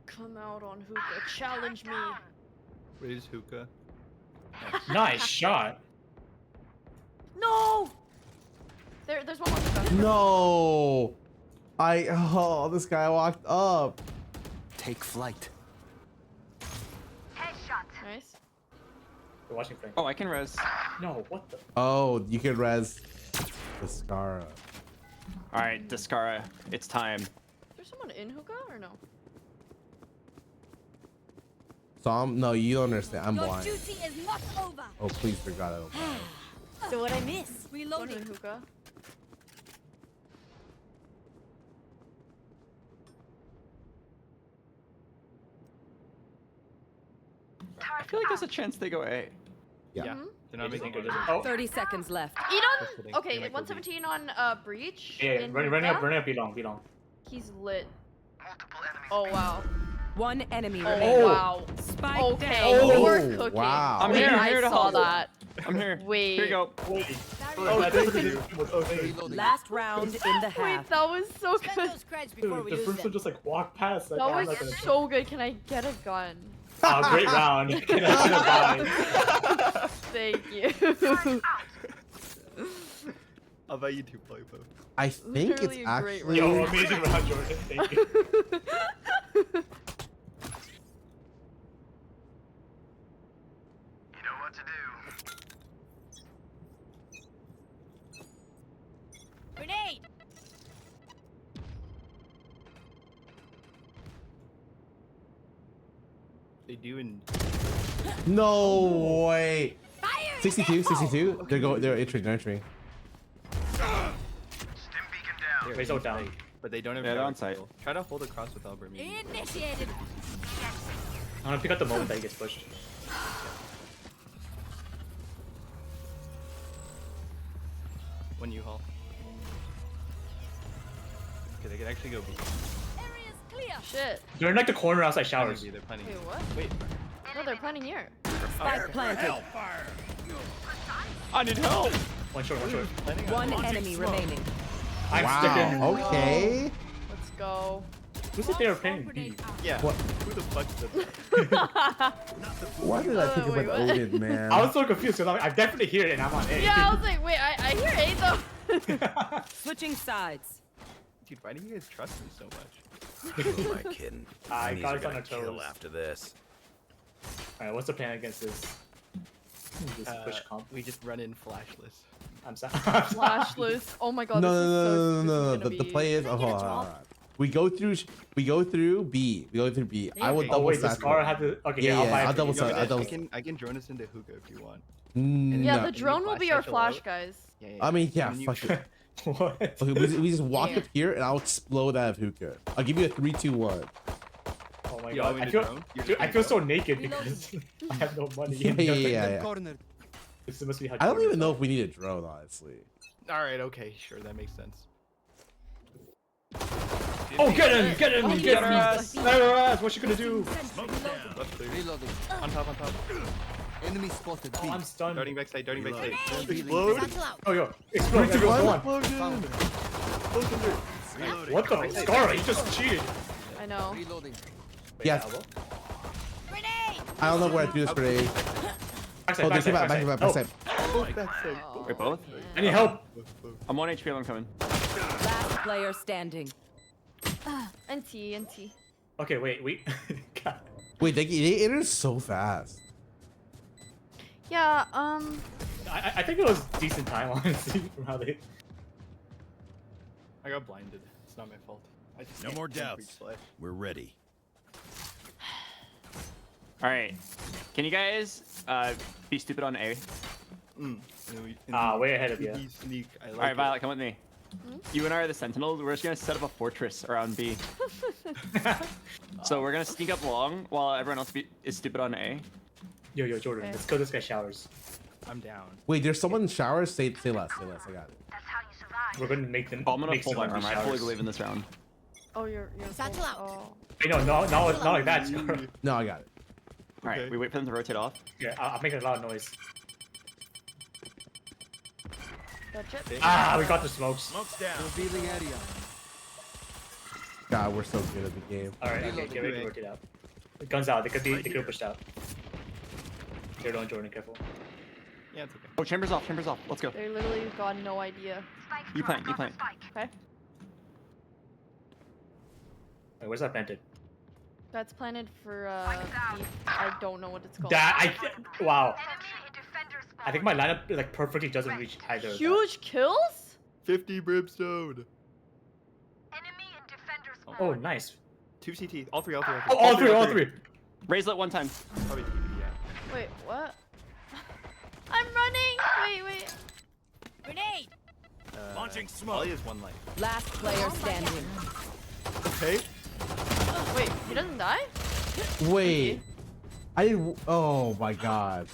Come out on hookah. Challenge me. Raise hookah. Nice shot. No! There's one more hookah. No. Oh, this guy walked up. Take flight. Nice. We're watching Frank. Oh, I can res. No, what the? Oh, you can res the Scarra. Alright, the Scarra. It's time. Is there someone in hookah or no? So no, you don't understand. I'm Your blind. duty is not over. Oh, please, for God, I don't. So what I miss? One in Reloading. hookah. feel like there's a chance they go A. Yeah. They're not making good. 30 seconds left. Edon. Okay, 117 on breach. Yeah, in running up, Hookah. be long. He's lit. Oh wow. One enemy Oh remaining. wow. Spike Okay, down. you were cooking. wow. I'm Where here I to saw help. that. I'm here. Wait. Here you go. Last round in the half. Wait, that was so Spend good. those creds before we The lose first them. one just like walked past. Like, That I'm was not gonna- so good. Can I get a gun? Oh, great round. Can I buy? Thank you. How about you two play both? I think it's Literally a great actually. Yo, amazing round, Jordan. Thank you. Grenade! They do in. No way. 62. They're entering. Raise out down. But they don't have. Yeah, they're shower on site. control. Try to hold across with Albert. Maybe. Initiated! I'm gonna pick up the moment that he gets pushed. One U-Haul. Okay, they could actually go B. Area's clear! Shit. They're in like the corner outside showers. They're planning. Wait, what? Wait. No, they're planning here. Spike planted. I need help. One short. One enemy remaining. I'm Wow. sticking. Okay. Let's go. Who said they were playing B? Yeah. What? Who the fuck did that? Why did I think Wait, about what? Odin, man? I was so confused because I definitely hear it and I'm on A. Yeah, I was like, wait, I hear A though. Switching sides. Dude, why do you guys trust me so much? Who am I kidding? I Enemies got are us on gonna our kill toes. after this. Alright, what's the plan against this? Just push comp. We just run in flashless. I'm sorry. Flashless. Oh my god. No, this is so, no. this is gonna The be- play is. Oh, hold on. We go through B. I will Oh double wait, the stack. Scarra had to. Okay, Yeah, I'll buy it I'll for double you. stack. I can drone us into hookah if you want. Yeah, No. the drone will be our flash, guys. I mean, yeah, When you- fuck it. What? Okay, we just walk Yeah. up here and I'll explode out of hookah. I'll give you a 3, 2, 1. Oh my You god, want me I to feel, drone? You're dude, just I gonna feel go? so naked because I have no money. Yeah. This must be how I don't Jordan even know felt. if we need a drone, honestly. All right. Okay. Sure. That makes sense. Oh, get him! Get him! Oh, Get her him! ass. Let her ass! What's she gonna do? Reloading. On top. Enemy spotted. Oh, I'm stunned. Darting backside. Explode. Satchel out! Oh, yo. Explode. Go on. Reloading. What the? Scarra, you just cheated. I know. Reloading. Yes. Elbow? Grenade! I don't know where to do this grenade. Backside, Oh, backside, back. backside. Wait, both? I need help. I'm 1 HP. I'm coming. Last player standing. NT. Okay, wait. God. Wait, they entered so fast. Yeah, I think it was decent time, honestly, from how they. I got blinded. It's not my fault. I just No can't more reach doubts. slash. We're ready. All right. Can you guys be stupid on A? Way ahead of you. Sneak. I like All right, it. Violet, come with me. You and I are the Sentinels. We're just gonna set up a fortress around B. So we're gonna sneak up long while everyone else is stupid on A. Yo, Jordan, let's go. This guy showers. I'm down. Wait, there's someone in showers? Say less. I got it. We're gonna make them. Oh, I'm gonna make pull my someone be armor. I fully showers. believe in this round. oh, you're Satchel out. Oh. Wait, no, not like that, Scarra. No, I got it. All right, we wait for them to rotate off. Yeah, I'll make a lot of noise. That's it. Ah, we got the smokes. Smoke's down. Revealing area. God, we're so good at the game. All right, okay, get ready to rotate out. The guns out. They could have pushed out. They're doing Jordan, careful. Yeah, it's okay. Oh, chambers off. Let's go. They literally got no idea. You plant. Okay. Wait, where's that planted? That's planted for beef. I don't know what it's called. Wow. I think my lineup like perfectly doesn't reach either. of that. Huge kills? 50 brimstone. Oh, nice. 2 CT. All three. Oh, all three. Raise it one time. Probably TV, yeah. Wait, what? I'm running! Wait. Grenade! Launching smoke. Ollie is 1 life. Last player standing. Okay. Wait, he doesn't die? Wait. Oh my god.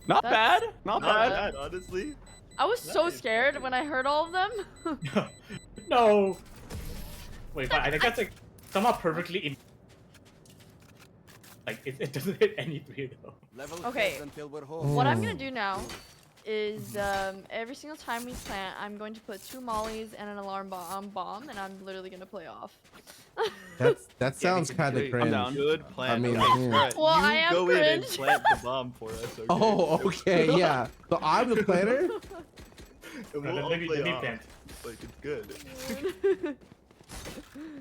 Not That's bad. Not not bad. bad. honestly. I was so scared when I heard all of them. No. Wait, but I think that's like somehow perfectly in. Like it doesn't hit any 3 though. Okay. What I'm gonna do now is every single time we plant, I'm going to put 2 mollies and an alarm bomb, and I'm literally gonna play off. That sounds kind of cringe. Good plan. I mean, okay, hmm. Scarra, Well, you I am go in and cringe. plant the bomb for us. Okay? Oh, okay, yeah. So I'm the planner. And No, we'll all let me play off. plant. Like it's good.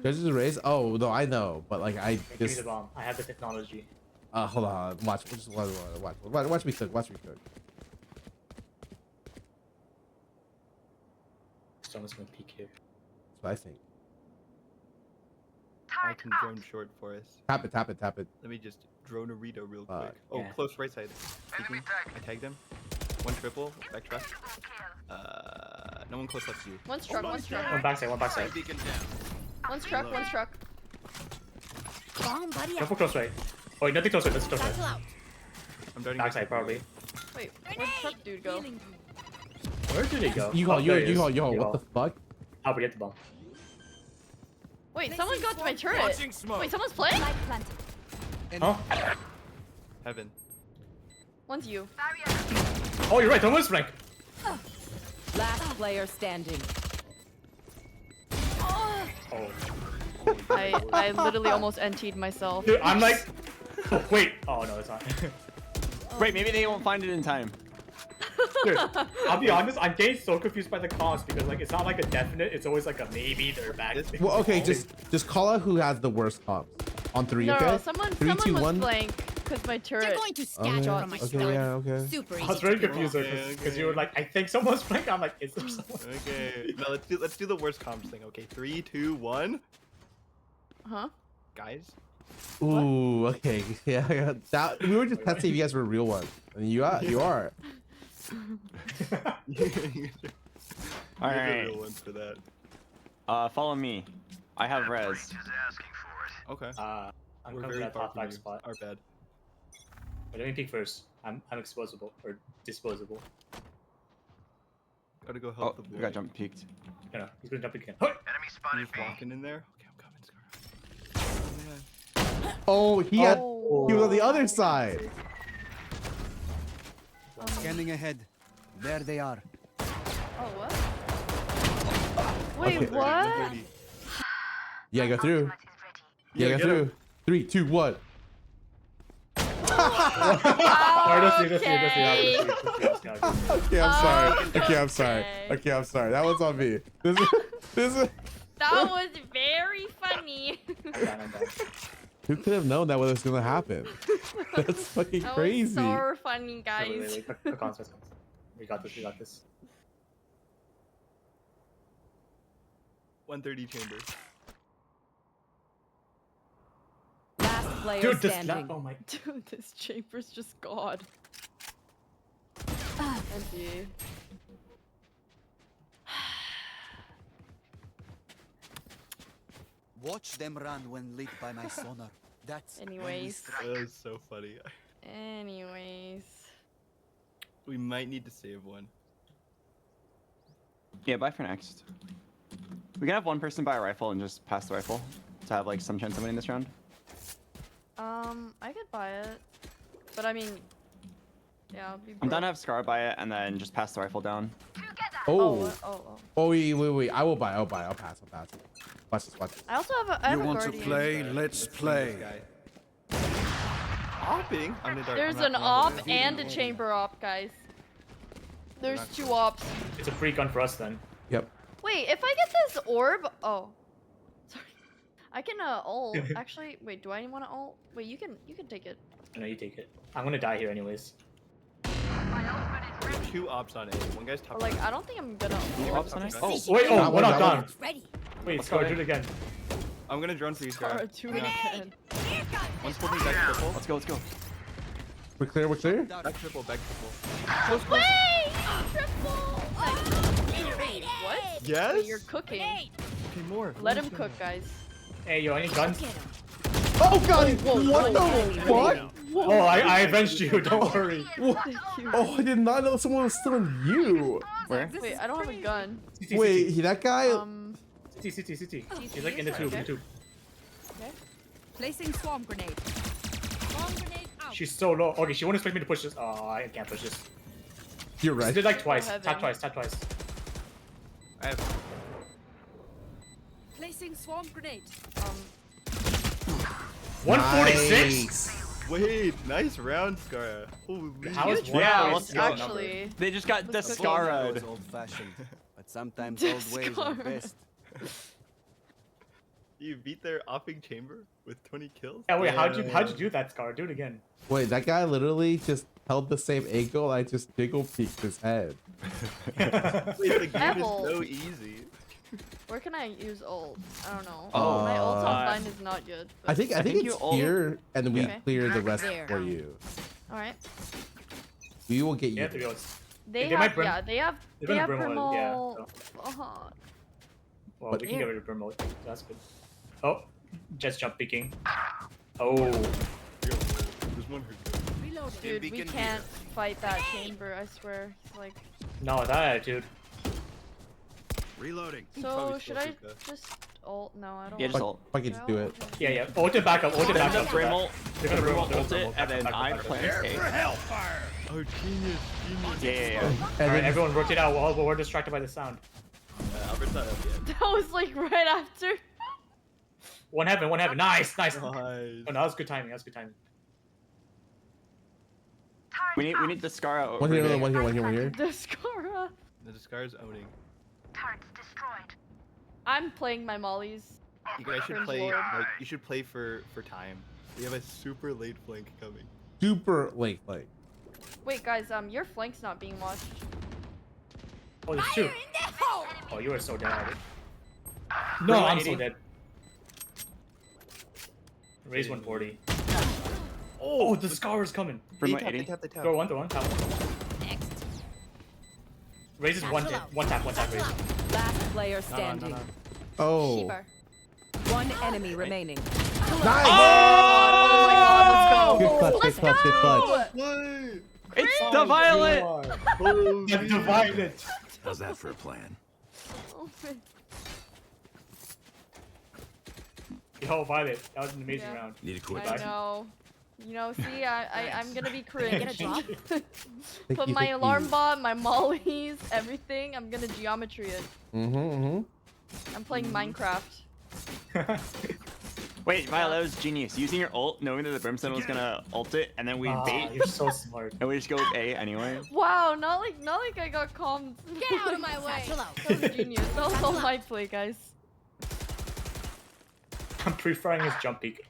There's just a raise. Oh no, I know, but like I Give me just the bomb. I have the technology. hold on. Watch me cook. Watch me cook. Someone's gonna peek here. That's what I think. I can drone short for us. Tap it. Let me just drone a Rito real Uh, quick. Oh, yeah. close right side. Peeking. I tagged him. 1 triple. Back truck. No one close left to you. One's truck, one's truck. One backside. One's truck, one's truck. Bomb buddy. Careful close right. Oh, nothing close right. That's close Battle right. out. I'm darting. Backside probably. Wait, where'd the truck dude go? Where did he go? You Oh, there he is. what the fuck? How we get the bomb? Wait, someone got to my turret. Wait, someone's playing? Huh? Heaven. One's you. Oh, you're right. Someone's flank. Last player standing. Oh. I literally almost NT'd myself. Dude, I'm like. Oh, wait. Oh no, it's not. Wait, maybe they won't find it in time. Dude, I'll be honest. I'm getting so confused by the cost because like it's not like a definite. It's always like a maybe. They're back. Well, okay, just call out who has the worst comps on 3. No, Okay. no, someone two, was one. blank because my turret. They're going to scatter from my Okay, stomach. yeah, okay. Super easy. I was very to kill. confused because you were like, I think someone's flank. I'm like, is there someone? Okay. No, let's do the worst comps thing. Okay, 3, 2, 1. Huh? Guys. Ooh, okay, yeah. That we were just testing if you guys were real ones, and you are. All right. Real ones for that. Follow me. I have res. Okay. I'm We're coming to very that far top from 5 you. spot. Our bad. But let me peek first. I'm exposable or disposable. Gotta go Oh, help the boy. we got jump peaked. No, he's gonna jump again. You just walking in there. Okay, I'm coming, Scarra. Oh, he was on the other side. Scanning ahead. There they are. Oh, what? Wait, Okay. what? Yeah, go through. Yeah, go get through. him. 3, 2, 1. Okay, I'm sorry. Okay, I'm sorry. Okay, I'm sorry. That was on me. This is. That was very funny. Who could have known that was gonna happen? That's fucking That crazy. was so funny, guys. Wait. We got this. 130 chamber. Last player Dude, this standing. oh my. Dude, this chamber's just God. Empty. Watch them run when lit by my sonar. That's Anyways. That was so funny. Anyways. We might need to save one. Yeah, buy for next. We can have one person buy a rifle and just pass the rifle to have like some chance of winning this round. I could buy it, but I mean, yeah, I'll be I'm down broke. to have Scarra buy it and then just pass the rifle down. Oh. Oh. Oh, wait. I will buy. I'll pass. Watch this. I also have a. I have You a want to guardian. play? Let's play. Opping? I'm gonna dart. There's I'm an not op gonna- and a chamber op, guys. There's 2 ops. It's a free gun for us then. Yep. Wait, if I get this orb, oh, sorry, I can ult. Actually, wait, do I want to ult? Wait, you can take it. No, you take it. I'm gonna die here anyways. 2 ops on A. One guy's top. Or like, I don't think I'm gonna ult. Oh, Wait, oh, one not done. Ready. Wait, Let's Scarra, go. do it again. I'm gonna drone for you, Scarra Scarra. 2 again. One's holding back triple. Let's go. We're clear. Back triple. Wait! Triple! What? Yes? Wait, you're cooking. Okay, more. Let him cook, guys. Hey, yo, any guns? Oh god, what the fuck? Oh, I avenged you. Don't worry. Oh, I did not know someone was stealing you. Where? Wait, I don't have a gun. Wait, that guy. CT. He's like in the tube. Okay. Okay. Placing swarm grenade. Swarm grenade out. She's so low. Okay, she won't expect me to push this. Oh, I can't push this. You're right. She did like twice. Heaven. Tap twice. I have. Placing swarm grenade. 146. Wait, nice round, Scarra. Holy. How is Yeah, 146 actually. They just got the Scarra. Old-fashioned, but sometimes old ways are best. You beat their offing chamber with 20 kills? Yeah, wait, how'd you do that, Scar? Do it again. Wait, that guy literally just held the same angle. I just jiggle peeked his head. Wait, the game is Apple. so easy. Where can I use ult? I don't know. Oh, my ult offline is not good. I think it's here, and then we Okay. clear the rest There. for you. All right. We will get you. Yeah, to be honest. They might have, brim- yeah, they have they're gonna Primal. brim one, yeah, Uh-huh. Well, we can get rid of Brim mode. That's good. Oh, just jump peeking. Oh. There's one who goes. Dude, we can't fight that chamber, I swear. It's like... No, that attitude. Reloading. So, should I just ult? No, I don't Yeah, just want ult. Fucking just do it. Yeah. Ult it back up. Ult it back The up. Brimble, They're gonna Brimble Brim ult it, and then I plant A. Hellfire. Oh, genius. Yeah. Alright, everyone rotate out while we're distracted by the sound. Albert's not up yet. That was like right after. One heaven. Nice. Nice. Oh, no, that was good timing. We need the Scarra. One here. The Scarra. The Scarra's owning. Turrets destroyed. I'm playing my mollies. You guys should Cringe play. lord. Like, you should play for time. We have a super late flank coming. Super late, like. Wait, guys, your flank's not being watched. Oh, there's two. Oh, you are so dead already. No, I'm so dead. Raise 140. Oh, the Scarra's coming. Brim They 80. tap. Throw one, tap one. Next. Raises one tap, raise. Last player standing. No. Oh. Shebar. One enemy remaining. Nice. Oh my god, let's go. Good clutch. It's the Violet. The Violet. How's that for a plan? Yo, Violet, that was an amazing Yeah. round. Need a quick I know. You know, see, I'm gonna be cringe. you, Put my thank alarm you. bot, my mollies, everything. I'm gonna geometry it. I'm playing Minecraft. Wait, Violet, that was genius. Using your ult, knowing that the Brimstone was gonna ult it, and then we bait. You're so smart. And we just go with A anyway. Wow, not like I got calmed. Get out of my way. That was genius. That was all my play, guys. I'm pre-firing his jump peek.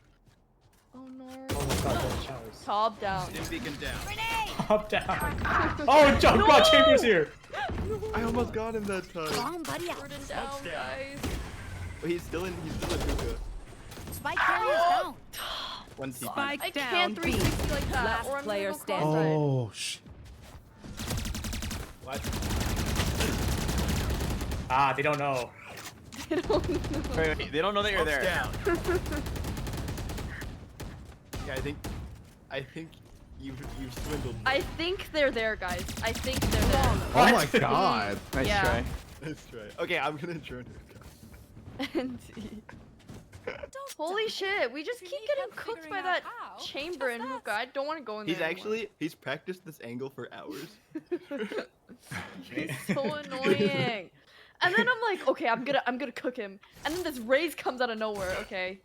Oh no. Oh my god, those showers. Top down. Stim beacon down. Up, down. Oh, jump god chambers here. I almost got him that time. Bomb buddy out. Jordan down, guys. But he's still in hookah. Spike carriers down. One TP. Spike I down can't B. 360 like that. Last or I'm player gonna go standing. cross-eyed. Oh sh. What? Ah, they don't know. They don't know. Wait, they don't know that you're there. Down. Yeah, I think you've swindled me. I think they're there, guys. I think they're there. Oh my god. Nice Yeah. try. Let's try. Okay, I'm gonna drone hookah. And holy shit, we just keep getting cooked by that chamber in hookah. I don't want to go in there. He's practiced this angle for hours. He's so annoying. And then I'm like, okay, I'm gonna cook him. And then this raise comes out of nowhere. Okay.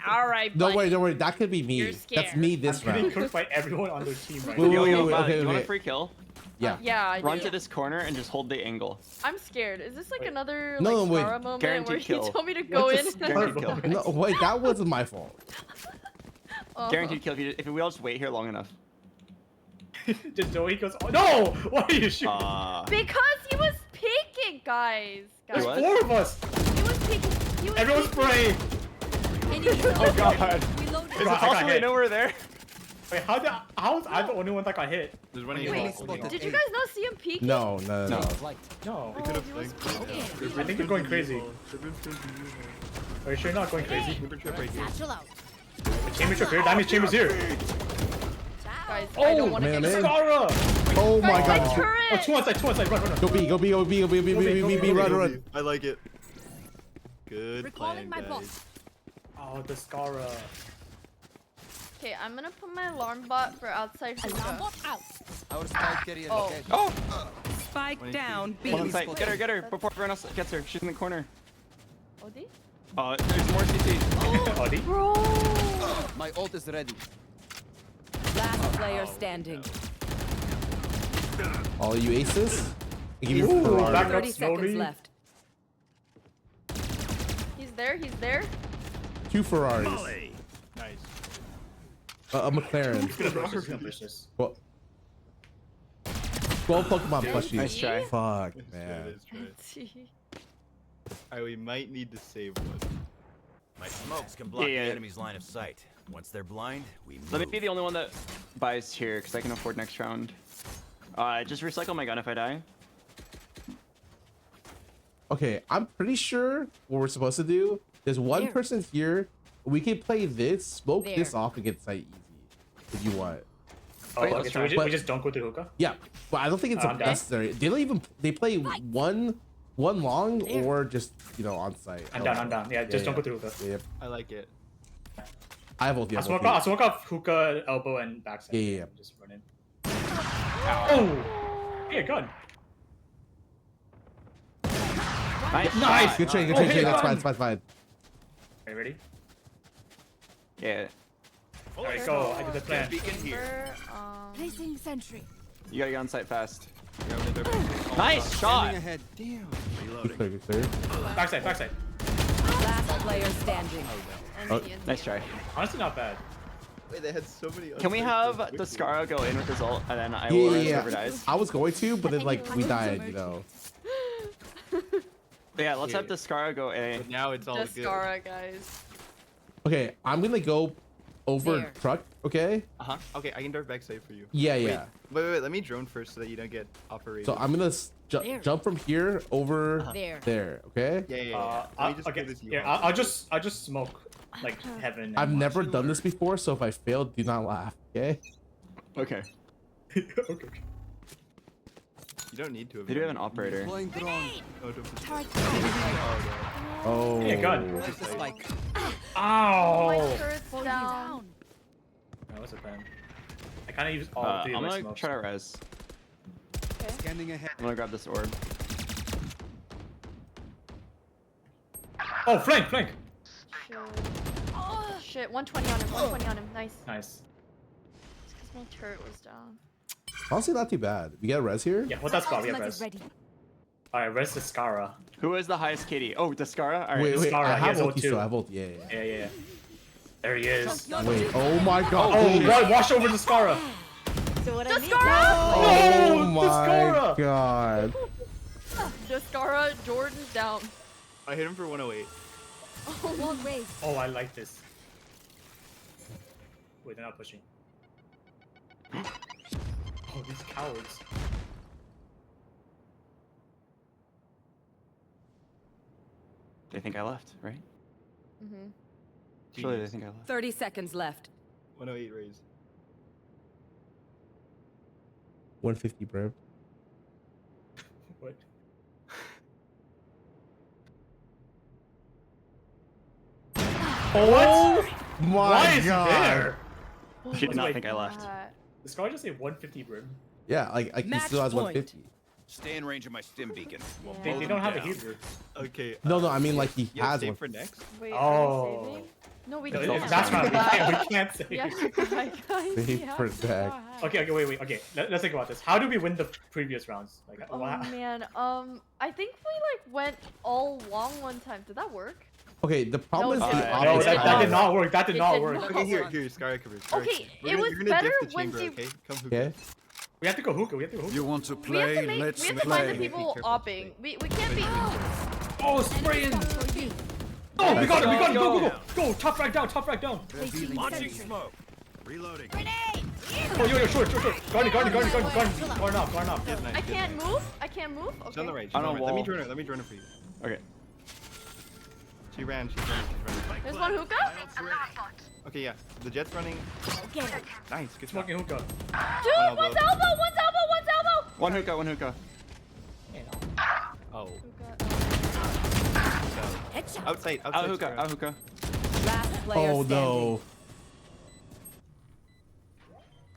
All right. Don't buddy. worry. That could be me. You're That's scared. me this I'm getting round. cooked by everyone on their team right Wait, now. Yo, wait, Violet, okay, you want a okay. free kill? Yeah. Yeah, I Run do. to this corner and just hold the angle. I'm scared. Is this like another No, like wait. Scarra moment Guaranteed where kill. he told me to go What's in? a Scarra Guaranteed kill. moment? No, wait, that wasn't my fault. Guaranteed kill if we all just wait here long enough. Just Zoe goes, oh, no! Why are you shooting? Because he was peeking, guys. There's Guys. 4 of us! He was peeking. He was Everyone's peeking. spraying! Oh god. Is it I got possible they hit. know we're there? Wait, how was I the only one that got hit? There's one of Wait, did you guys not see him peeking? No. No. Oh, he was peeking. I think they're going crazy. Are you sure you're not going crazy? Satchel out. The chamber's up here. Damage chamber's here. Guys, I don't want to man, get man. Scarra! Oh my Guys, god. turret! Oh, two on side, run. Go B, go B, go B, go B, go B, run. I like it. Good Recalling plan, my guys. boss. Oh, the Scarra. Okay, I'm gonna put my alarm bot for outside Alarm hookah. bot out. Our spike carrier Oh. location. Oh! Spike down. B. One on site. Get her before everyone else gets her. She's in the corner. OD? There's more CT. Audi? Bro! My ult is ready. Last player standing. All you aces? I give you Ooh, Ferrari. back up 30 seconds slowly. left. He's there. 2 Ferraris. Nice. A McLaren. He's gonna push this. Well, 12 Pokemon plushies. Nice try. Fuck, Let's man. try it. Alright, we might need to save one. My smokes can block Yeah. the enemy's line of sight. Once they're blind, we move. Let me be the only one that buys here because I can afford next round. Just recycle my gun if I die. Okay, I'm pretty sure what we're supposed to do. There's one person here. We can play this, smoke this off, and get sight easy if you want. Oh, okay, so we just don't go through hookah? Yeah, but I don't think it's necessary. They don't even. They play one long or just on site. I'm down. Yeah, just don't go through hookah. Yep. I like it. I have ulti. I'll smoke off hookah, elbow, and backside. Yeah. Just run in. Oh! Yeah, gun. Nice. Good trade. Okay, That's fine. Are you ready? Yeah. Alright, go. I did the plan. Placing sentry. You gotta get on site fast. Nice shot. Ahead. Damn. Good clear. Backside. Last player standing. Nice try. Honestly, not bad. Wait, they had so many. Can we have the Scarra go in with his ult and then I will run whoever dies? I was going to, but then we died. But yeah, let's have the Scarra go A. But now it's all The good. Scarra, guys. Okay, I'm gonna go over truck. Okay. Okay, I can dart backside for you. Yeah. Wait. Let me drone first so that you don't get operated. So I'm gonna jump from here over there. Okay. Yeah. I'll just smoke like heaven. and I've watch. never done this before, so if I fail, do not laugh. Okay. Okay. Okay. You don't need to. They do have an operator. Deploying drone. Oh, don't push Target. Oh. Yeah, gun. Where's the spike? Ow! My turret's down. That was a plan. I kind of used all three I'm of my gonna smokes. try to res. Scanning ahead. I'm gonna grab this orb. Oh, flank! Shit, 120 on him. Nice. Nice. It's because my turret was down. Honestly, not too bad. We got a res here. Yeah, hold that spot. We have res. Alright, res the Scarra. Who is the highest KD? Oh, the Scarra? Alright. Wait. Scarra, I he have has ulti. O2. So I have ulti. Yeah. Yeah. There he is. Wait. Oh my god. Oh, right, wash over the Scarra. So what The I need Scarra! Oh the my Scarra! god. The Scarra, Jordan's down. I hit him for 108. Wall raised. Oh, I like this. Wait, they're not pushing. Oh, these cowards. They think I left, right? Mm-hmm. Surely they think I left. 30 seconds left. 108 raise. 150, bro. What? Oh my Why is he god. there? She did not think I left. The Scar just say 150 brim. Yeah, like he still has 150. Stay in range of my stim beacon. We'll They blow don't them have a down. Hebrew. Okay. No, I mean like he Yeah, has save one. for next. Wait, Oh. are we saving? No, we No, can't. that's right. We can't say. We have to die, guys. Save We have for to deck. die. Okay, wait. Okay, let's think about this. How do we win the previous rounds? Like, Oh wow. man, I think we like went all long one time. Did that work? Okay, the problem No, is it the didn't. No, opposite. that did not work. That did It not did work. not. Okay, here, Scarra coverage. Okay, it was better when chamber, they- okay? Come hookah. Okay. We have to go hookah. You want to We have play? to make. Let's We have to play. find the people opping. We can't be. Oh, spraying! Oh, we got it! Go! Top frag down! Launching smoke. Reloading. Oh, yo, short! Guard off. I can't move. She's on the right. On a Let me wall. join her. Let me join her for you. Okay. She ran. She's running. There's one hookah? Okay, yeah. The jet's running. Get it. Nice. Good Smoking hookah. Dude, elbow. one's elbow, one's elbow, one's elbow! One hookah, one hookah. Oh. Headshot. Outside. Out hookah, out hookah. Last player Oh standing. no.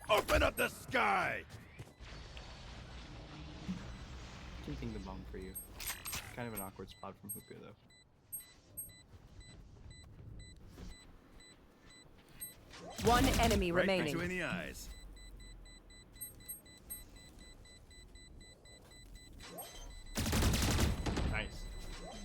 Open up the sky! Keeping the bomb for you. Kind of an awkward spot from hookah though. One enemy Right back remaining. you in the eyes. Nice.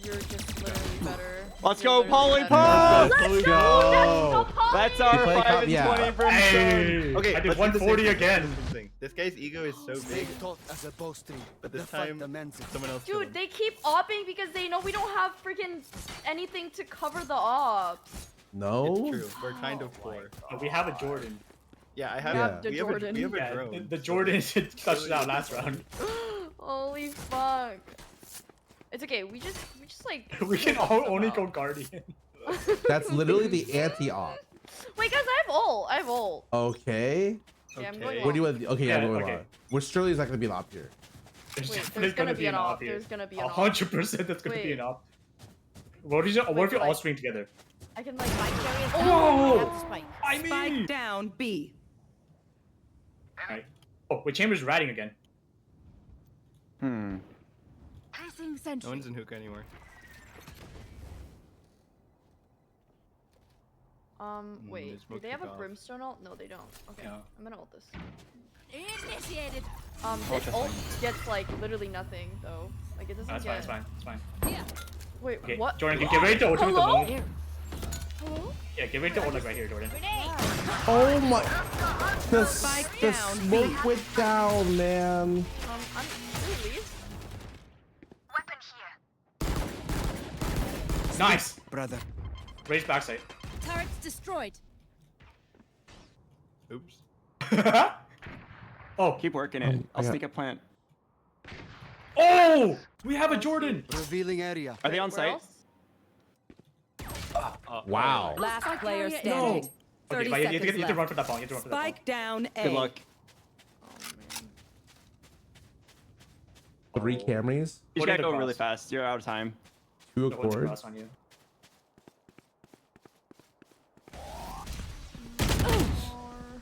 You're just literally better. Let's You're go, literally Polly better. Pop! Let's go. That's You our play 5 cop- and yeah. 20 brimstone. Hey, Okay, I did let's do the same 140 thing. again. This guy's ego is so big, but this time someone else. killed Dude, him. they keep opping because they know we don't have freaking anything to cover the ops. No. It's true. We're kind of poor. We have a Jordan. Yeah, I have. Yeah. We have a, we have a Yeah, drone. the Jordan touched it out last round. Holy fuck. It's okay, we just like... We can all only go Guardian. That's literally the anti-op. Wait guys, I have ult. Okay. Okay, I'm going Where do you long. want? Okay, yeah, Yeah, I'm going okay. long. We're surely not gonna be an op here. There's Wait, definitely there's gonna be an op. here. There's gonna be an op. 100% that's gonna be Wait. an op. What if you Wait, all like- stream together? I can like... Oh! I have the spike. Spike down B. Alright. Oh, wait, Chamber's ratting again. Passing No sentry. one's in hookah anymore. Wait, do smoke they have a took off. brimstone ult? No, they don't. Okay, No. I'm gonna ult this. Initiated. This ult gets like literally nothing though. Like it doesn't No, it's get... fine, it's fine, it's fine. Yeah. Wait, Okay, what? Jordan, get ready to ult with the Hello? moment. Hello? Yeah, get ready to ult like right here, Jordan. Oh my! The, Spike the down, smoke B. went down, man. I'm please. Weapon here. Nice! Brother. Raise backside. Turrets destroyed. Oops. Oh, Keep working it. I I'll got- sneak a plant. oh! We have a Jordan! Revealing area. Are they on Where site? else? Wow. Last player carrier- standing. No! 30 Okay, but you have seconds to run left. for that ball. You have to run for that ball. Spike down A. Good luck. Oh, 3 Camrys, You just Put gotta it go really across. fast. You're out of time. 2 No one's accords. across on you.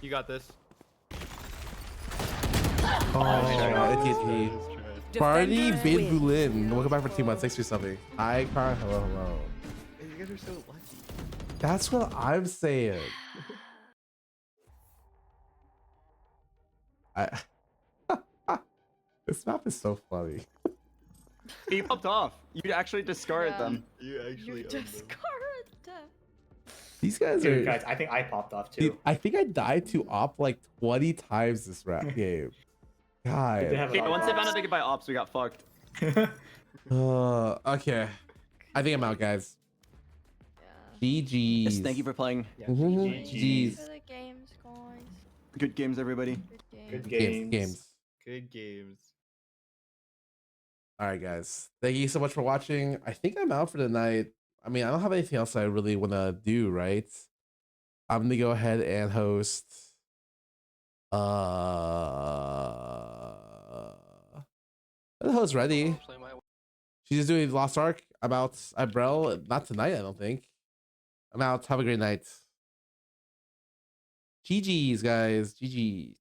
You got this. Oh, it's Barney Defenders Bin win. Bulin. Welcome back for 2 months. Thanks for something. Hi, Car. Hello, hello. You guys are so lucky. That's what I'm saying. This map is so funny. You popped off. You actually discarded Yeah. them. You actually You own them. discarded them. These guys Dude, are. guys, I think I popped off too. Dude, I think I died to op like 20 times this rap game. They God. have Okay, it once they on found out they could buy ops, we got fucked. Okay. I think I'm out, guys. GG's. Yes, thank you for playing. Mhm. GG's. For the games, guys. Good games, everybody. Good games. Good Games. Games. Good games. All right, guys. Thank you so much for watching. I think I'm out for the night. I mean, I don't have anything else I really want to do, right? I'm gonna go ahead and host. The host ready. She's just doing Lost Ark. I'm out. Brel. Not tonight, I don't think. I'm out. Have a great night. GG's, guys. GG's.